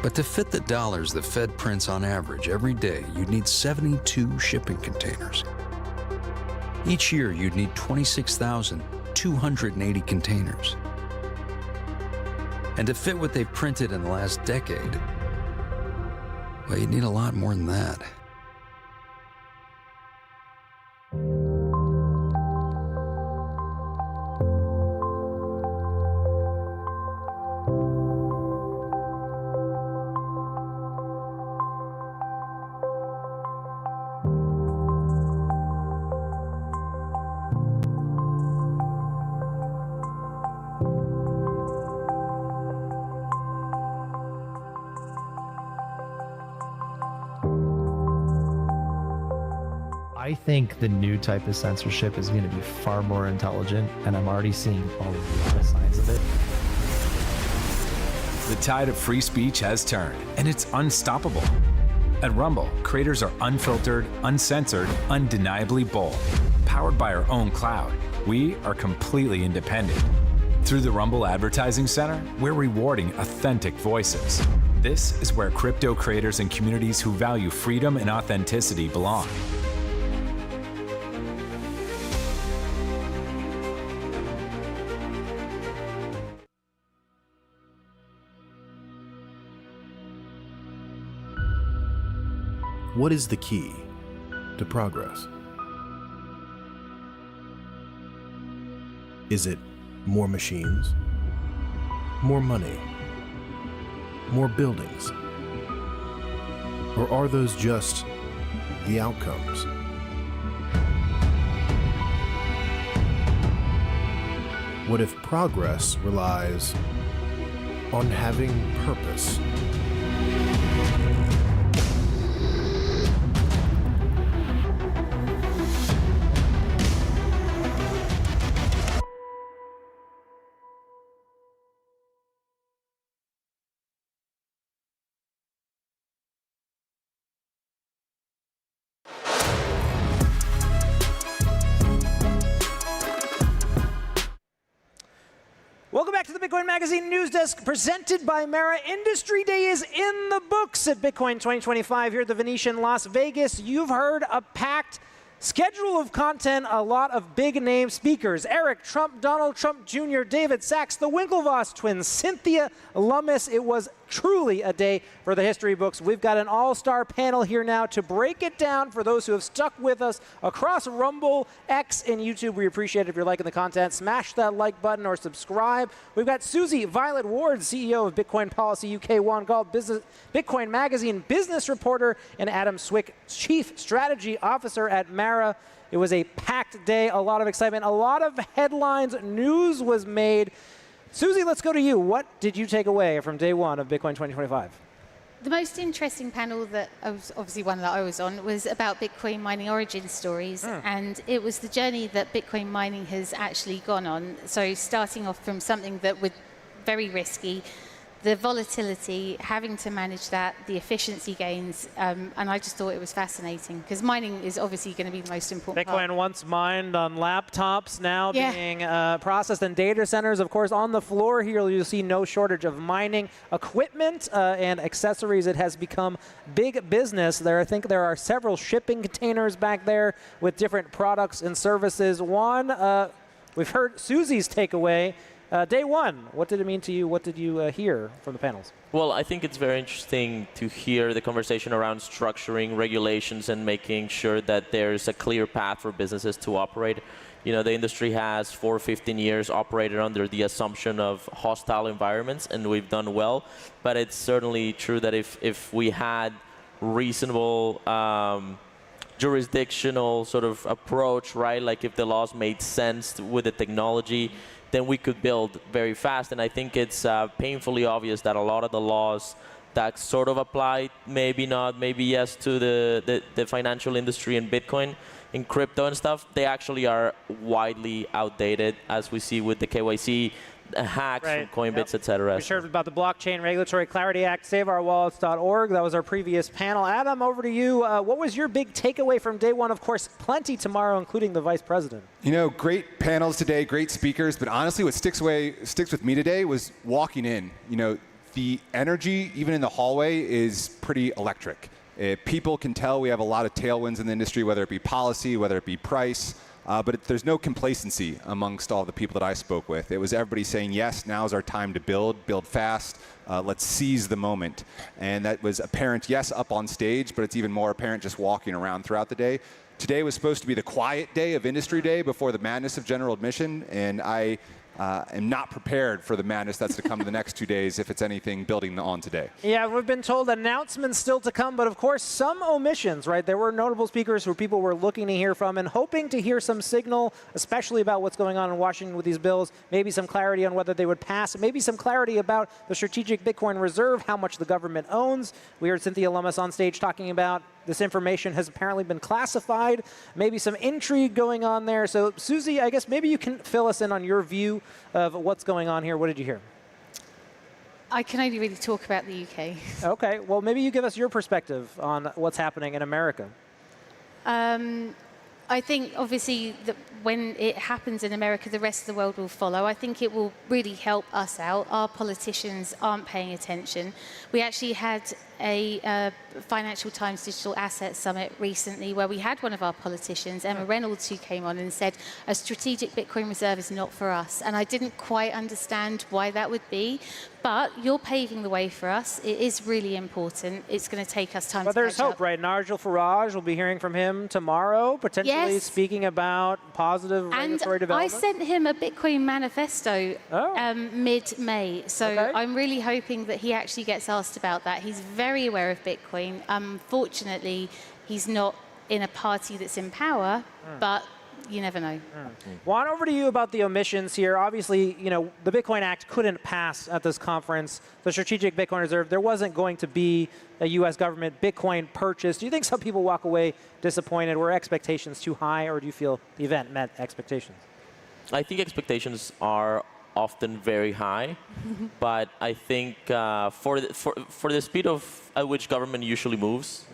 But to fit the dollars the Fed prints on average every day, you'd need 72 shipping containers. Each year, you'd need 26,280 containers. And to fit what they've printed in the last decade, well, you'd need a lot more than that. I think the new type of censorship is going to be far more intelligent, and I'm already seeing a lot of signs of it. The tide of free speech has turned, and it's unstoppable. At Rumble, creators are unfiltered, uncensored, undeniably bold. Powered by our own cloud, we are completely independent. Through the Rumble Advertising Center, we're rewarding authentic voices. This is where crypto creators and communities who value freedom and authenticity belong. What is the key to progress? Is it more machines, more money, more buildings? Or are those just the outcomes? What if progress relies on having purpose? Welcome back to the Bitcoin Magazine News Desk, presented by Mara. Industry Day is in the books at Bitcoin 2025 here at the Venetian Las Vegas. You've heard a packed schedule of content, a lot of big-name speakers. Eric Trump, Donald Trump Jr., David Sachs, the Winklevoss twins, Cynthia Lummis. It was truly a day for the history books. We've got an all-star panel here now to break it down for those who have stuck with us across Rumble, X, and YouTube. We appreciate it if you're liking the content. Smash that like button or subscribe. We've got Susie Violet Ward, CEO of Bitcoin Policy UK, Juan Galt, Bitcoin Magazine business reporter, and Adam Swick, Chief Strategy Officer at Mara. It was a packed day, a lot of excitement, a lot of headlines. News was made. Susie, let's go to you. What did you take away from day one of Bitcoin 2025? The most interesting panel that obviously one that I was on was about Bitcoin mining origin stories, and it was the journey that Bitcoin mining has actually gone on. So starting off from something that was very risky, the volatility, having to manage that, the efficiency gains, and I just thought it was fascinating because mining is obviously going to be the most important Bitcoin part. once mined on laptops, now being processed in data centers. Of course, on the floor here, you'll see no shortage of mining equipment and accessories. It has become big business. I think there are several shipping containers back there with different products and services. One, we've heard Susie's takeaway. Day one, what did it mean to you? What did you hear from the panels? Well, I think it's very interesting to hear the conversation around structuring regulations and making sure that there's a clear path for businesses to operate. You know, the industry has for 15 years operated under the assumption of hostile environments, and we've done well. But it's certainly true that if we had reasonable jurisdictional sort of approach, right? Like if the laws made sense with the technology, then we could build very fast. And I think it's painfully obvious that a lot of the laws that sort of apply, maybe not, maybe yes, to the financial industry and Bitcoin, in crypto and stuff, they actually are widely outdated, as we see with the KYC hacks Right. from Coinbase, etc. We shared about the Blockchain Regulatory Clarity Act, SaveOurWallets.org. That was our previous panel. Adam, over to you. What was your big takeaway from day one? Of course, plenty tomorrow, including the vice president. You know, great panels today, great speakers, but honestly what sticks with me today was walking in. You know, the energy, even in the hallway, is pretty electric. People can tell we have a lot of tailwinds in the industry, whether it be policy, whether it be price. But there's no complacency amongst all the people that I spoke with. It was everybody saying, yes, now's our time to build fast, let's seize the moment. And that was apparent, yes, up on stage, but it's even more apparent just walking around throughout the day. Today was supposed to be the quiet day of industry day before the madness of general admission, and I am not prepared for the madness that's to come in the next 2 days if it's anything building on today. Yeah, we've been told announcements still to come, but of course some omissions, right? There were notable speakers who people were looking to hear from and hoping to hear some signal, especially about what's going on in Washington with these bills, maybe some clarity on whether they would pass, maybe some clarity about the strategic Bitcoin reserve, how much the government owns. We heard Cynthia Lummis on stage talking about this information has apparently been classified, maybe some intrigue going on there. So Susie, I guess maybe you can fill us in on your view of what's going on here. What did you hear? I can only really talk about the UK. Okay, well maybe you give us your perspective on what's happening in America. I think obviously that when it happens in America, the rest of the world will follow. I think it will really help us out. Our politicians aren't paying attention. We actually had a Financial Times Digital Asset Summit recently where we had one of our politicians, Emma Reynolds, who came on and said, a strategic Bitcoin reserve is not for us. And I didn't quite understand why that would be. But you're paving the way for us. It is really important. It's going to take us time But to there's catch hope, up. right? Nigel Farage, we'll be hearing from him tomorrow, potentially speaking about positive regulatory I development. sent him a Bitcoin manifesto mid-May, so I'm really hoping that he actually gets asked about that. He's very aware of Bitcoin. Unfortunately, he's not in a party that's in power, but you never know. Juan, over to you about the omissions here. Obviously, you know, the Bitcoin Act couldn't pass at this conference. The strategic Bitcoin reserve, there wasn't going to be a U.S. government Bitcoin purchase. Do you think some people walk away disappointed? Were expectations too high, or do you feel the event met expectations? I think expectations are often very high, but I think for the speed at which government usually moves,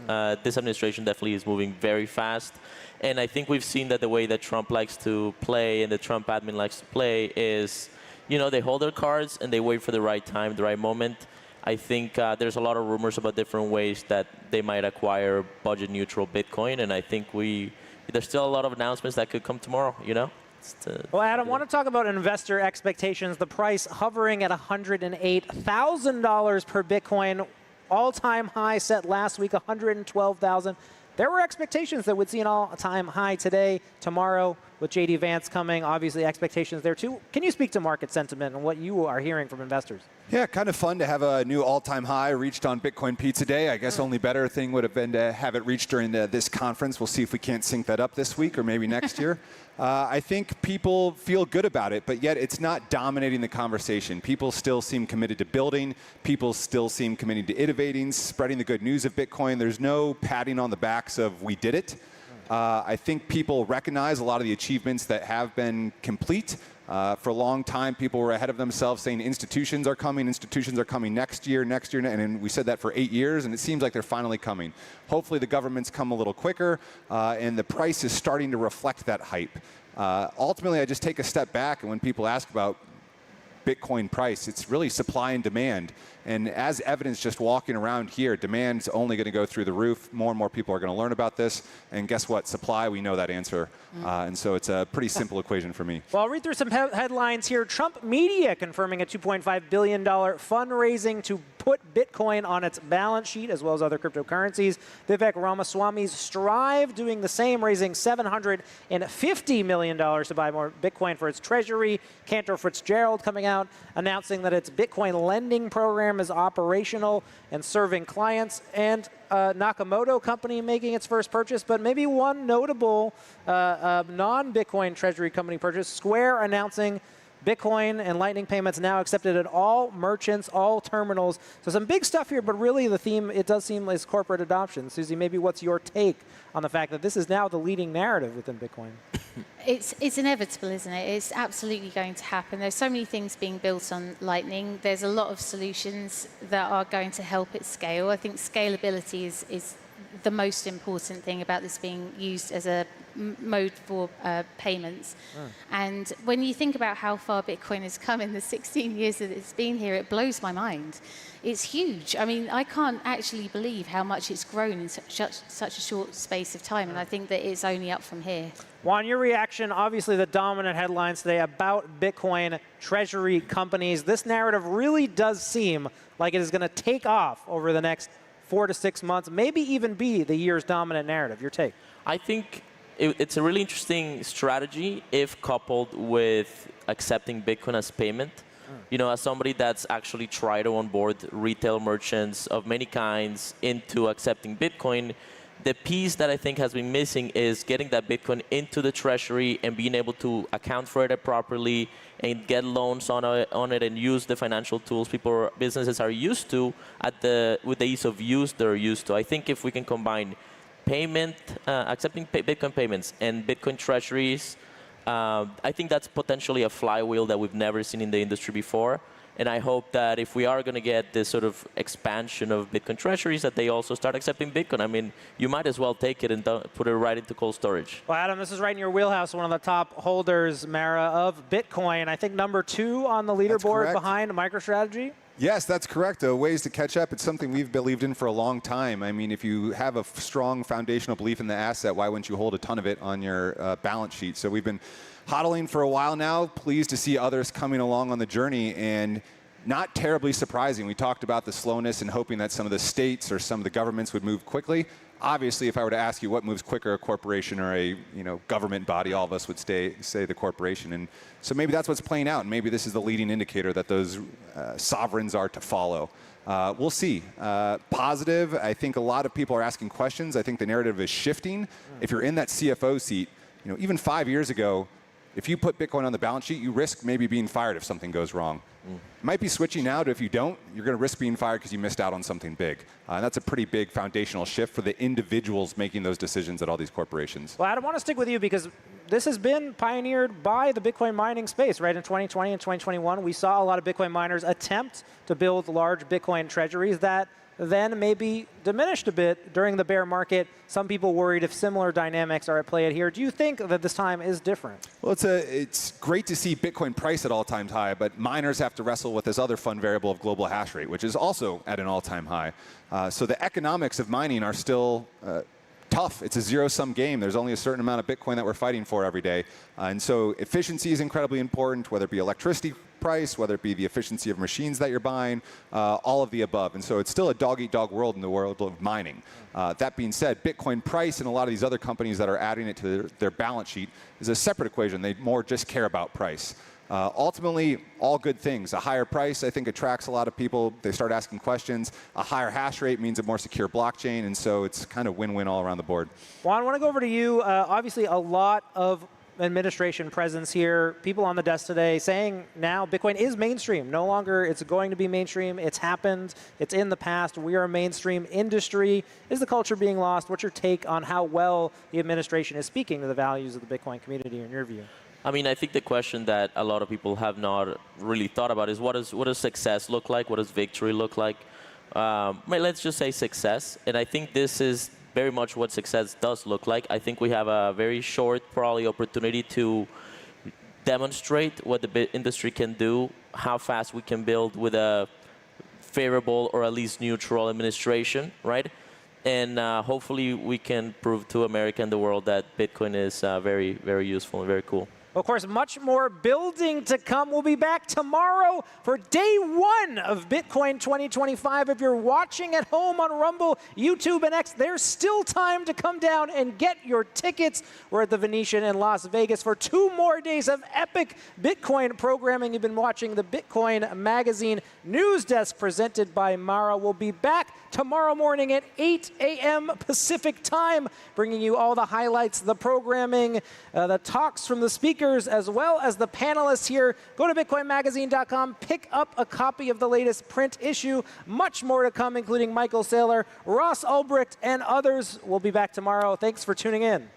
this administration definitely is moving very fast. And I think we've seen that the way that Trump likes to play and the Trump admin likes to play is, you know, they hold their cards and they wait for the right time, the right moment. I think there's a lot of rumors about different ways that they might acquire budget-neutral Bitcoin, and I think there's still a lot of announcements that could come tomorrow, you know? Well, Adam, I want to talk about investor expectations. The price hovering at $108,000 per Bitcoin, all-time high set last week, $112,000. There were expectations that we'd see an all-time high today, tomorrow, with J.D. Vance coming. Obviously, expectations there too. Can you speak to market sentiment and what you are hearing from investors? Yeah, kind of fun to have a new all-time high reached on Bitcoin Pizza Day. I guess only better thing would have been to have it reached during this conference. We'll see if we can't sync that up this week or maybe next year. I think people feel good about it, but yet it's not dominating the conversation. People still seem committed to building. People still seem committed to innovating, spreading the good news of Bitcoin. There's no patting on the backs of we did it. I think people recognize a lot of the achievements that have been complete. For a long time, people were ahead of themselves saying institutions are coming next year, and we said that for 8 years, and it seems like they're finally coming. Hopefully the government's come a little quicker, and the price is starting to reflect that hype. Ultimately, I just take a step back, and when people ask about Bitcoin price, it's really supply and demand. And as evidence just walking around here, demand's only going to go through the roof. More and more people are going to learn about this. And guess what? Supply, we know that answer. And so it's a pretty simple equation for me. Well, I'll read through some headlines here. Trump Media confirming a $2.5 billion fundraising to put Bitcoin on its balance sheet, as well as other cryptocurrencies. Vivek Ramaswamy's Strive doing the same, raising $750 million to buy more Bitcoin for its treasury. Cantor Fitzgerald coming out, announcing that its Bitcoin lending program is operational and serving clients. And Nakamoto company making its first purchase, but maybe one notable non-Bitcoin treasury company purchase, Square announcing Bitcoin and Lightning payments now accepted at all merchants, all terminals. So some big stuff here, but really the theme, it does seem, is corporate adoption. Susie, maybe what's your take on the fact that this is now the leading narrative within Bitcoin? It's inevitable, isn't it? It's absolutely going to happen. There's so many things being built on Lightning. There's a lot of solutions that are going to help it scale. I think scalability is the most important thing about this being used as a mode for payments. And when you think about how far Bitcoin has come in the 16 years that it's been here, it blows my mind. It's huge. I mean, I can't actually believe how much it's grown in such a short space of time, and I think that it's only up from here. Juan, your reaction, obviously the dominant headlines today about Bitcoin treasury companies. This narrative really does seem like it is going to take off over the next 4 to 6 months, maybe even be the year's dominant narrative. Your take? I think it's a really interesting strategy if coupled with accepting Bitcoin as payment. You know, as somebody that's actually tried to onboard retail merchants of many kinds into accepting Bitcoin, the piece that I think has been missing is getting that Bitcoin into the treasury and being able to account for it properly and get loans on it and use the financial tools businesses are used to with the ease of use they're used to. I think if we can combine accepting Bitcoin payments and Bitcoin treasuries, I think that's potentially a flywheel that we've never seen in the industry before. And I hope that if we are going to get this sort of expansion of Bitcoin treasuries, that they also start accepting Bitcoin. I mean, you might as well take it and put it right into cold storage. Well, Adam, this is right in your wheelhouse. One of the top holders, Mara, of Bitcoin. I think number 2 on the leaderboard behind MicroStrategy. Yes, that's correct. Ways to catch up. It's something we've believed in for a long time. I mean, if you have a strong foundational belief in the asset, why wouldn't you hold a ton of it on your balance sheet? So we've been hodling for a while now. Pleased to see others coming along on the journey, and not terribly surprising. We talked about the slowness and hoping that some of the states or some of the governments would move quickly. Obviously, if I were to ask you what moves quicker, a corporation or a government body, all of us would say the corporation. And so maybe that's what's playing out, and maybe this is the leading indicator that those sovereigns are to follow. We'll see. Positive, I think a lot of people are asking questions. I think the narrative is shifting. If you're in that CFO seat, even 5 years ago, if you put Bitcoin on the balance sheet, you risk maybe being fired if something goes wrong. It might be switching now to if you don't, you're going to risk being fired because you missed out on something big. And that's a pretty big foundational shift for the individuals making those decisions at all these corporations. Well, Adam, I want to stick with you because this has been pioneered by the Bitcoin mining space, right? In 2020 and 2021, we saw a lot of Bitcoin miners attempt to build large Bitcoin treasuries that then maybe diminished a bit during the bear market. Some people worried if similar dynamics are at play here. Do you think that this time is different? Well, it's great to see Bitcoin price at all-time high, but miners have to wrestle with this other fun variable of global hash rate, which is also at an all-time high. So the economics of mining are still tough. It's a zero-sum game. There's only a certain amount of Bitcoin that we're fighting for every day. And so efficiency is incredibly important, whether it be electricity price, whether it be the efficiency of machines that you're buying, all of the above. And so it's still a dog-eat-dog world in the world of mining. That being said, Bitcoin price and a lot of these other companies that are adding it to their balance sheet is a separate equation. They more just care about price. Ultimately, all good things. A higher price, I think, attracts a lot of people. They start asking questions. A higher hash rate means a more secure blockchain, and so it's kind of win-win all around the board. Juan, I want to go over to you. Obviously, a lot of administration presence here. People on the desk today saying now Bitcoin is mainstream. No longer it's going to be mainstream. It's happened. It's in the past. We are a mainstream industry. Is the culture being lost? What's your take on how well the administration is speaking to the values of the Bitcoin community in your view? I mean, I think the question that a lot of people have not really thought about is what does success look like? What does victory look like? Let's just say success. And I think this is very much what success does look like. I think we have a very short, probably, opportunity to demonstrate what the industry can do, how fast we can build with a favorable or at least neutral administration, right? And hopefully we can prove to America and the world that Bitcoin is very, very useful and very cool. Of course, much more building to come. We'll be back tomorrow for day 1 of Bitcoin 2025. If you're watching at home on Rumble, YouTube, and X, there's still time to come down and get your tickets. We're at the Venetian in Las Vegas for 2 more days of epic Bitcoin programming. You've been watching the Bitcoin Magazine news desk presented by Mara. We'll be back tomorrow morning at 8 a.m. Pacific time, bringing you all the highlights, the programming, the talks from the speakers, speakers as well as the panelists here. Go to bitcoinmagazine.com, pick up a copy of the latest print issue. Much more to come, including Michael Saylor, Ross Ulbricht, and others. We'll be back tomorrow. Thanks for tuning in.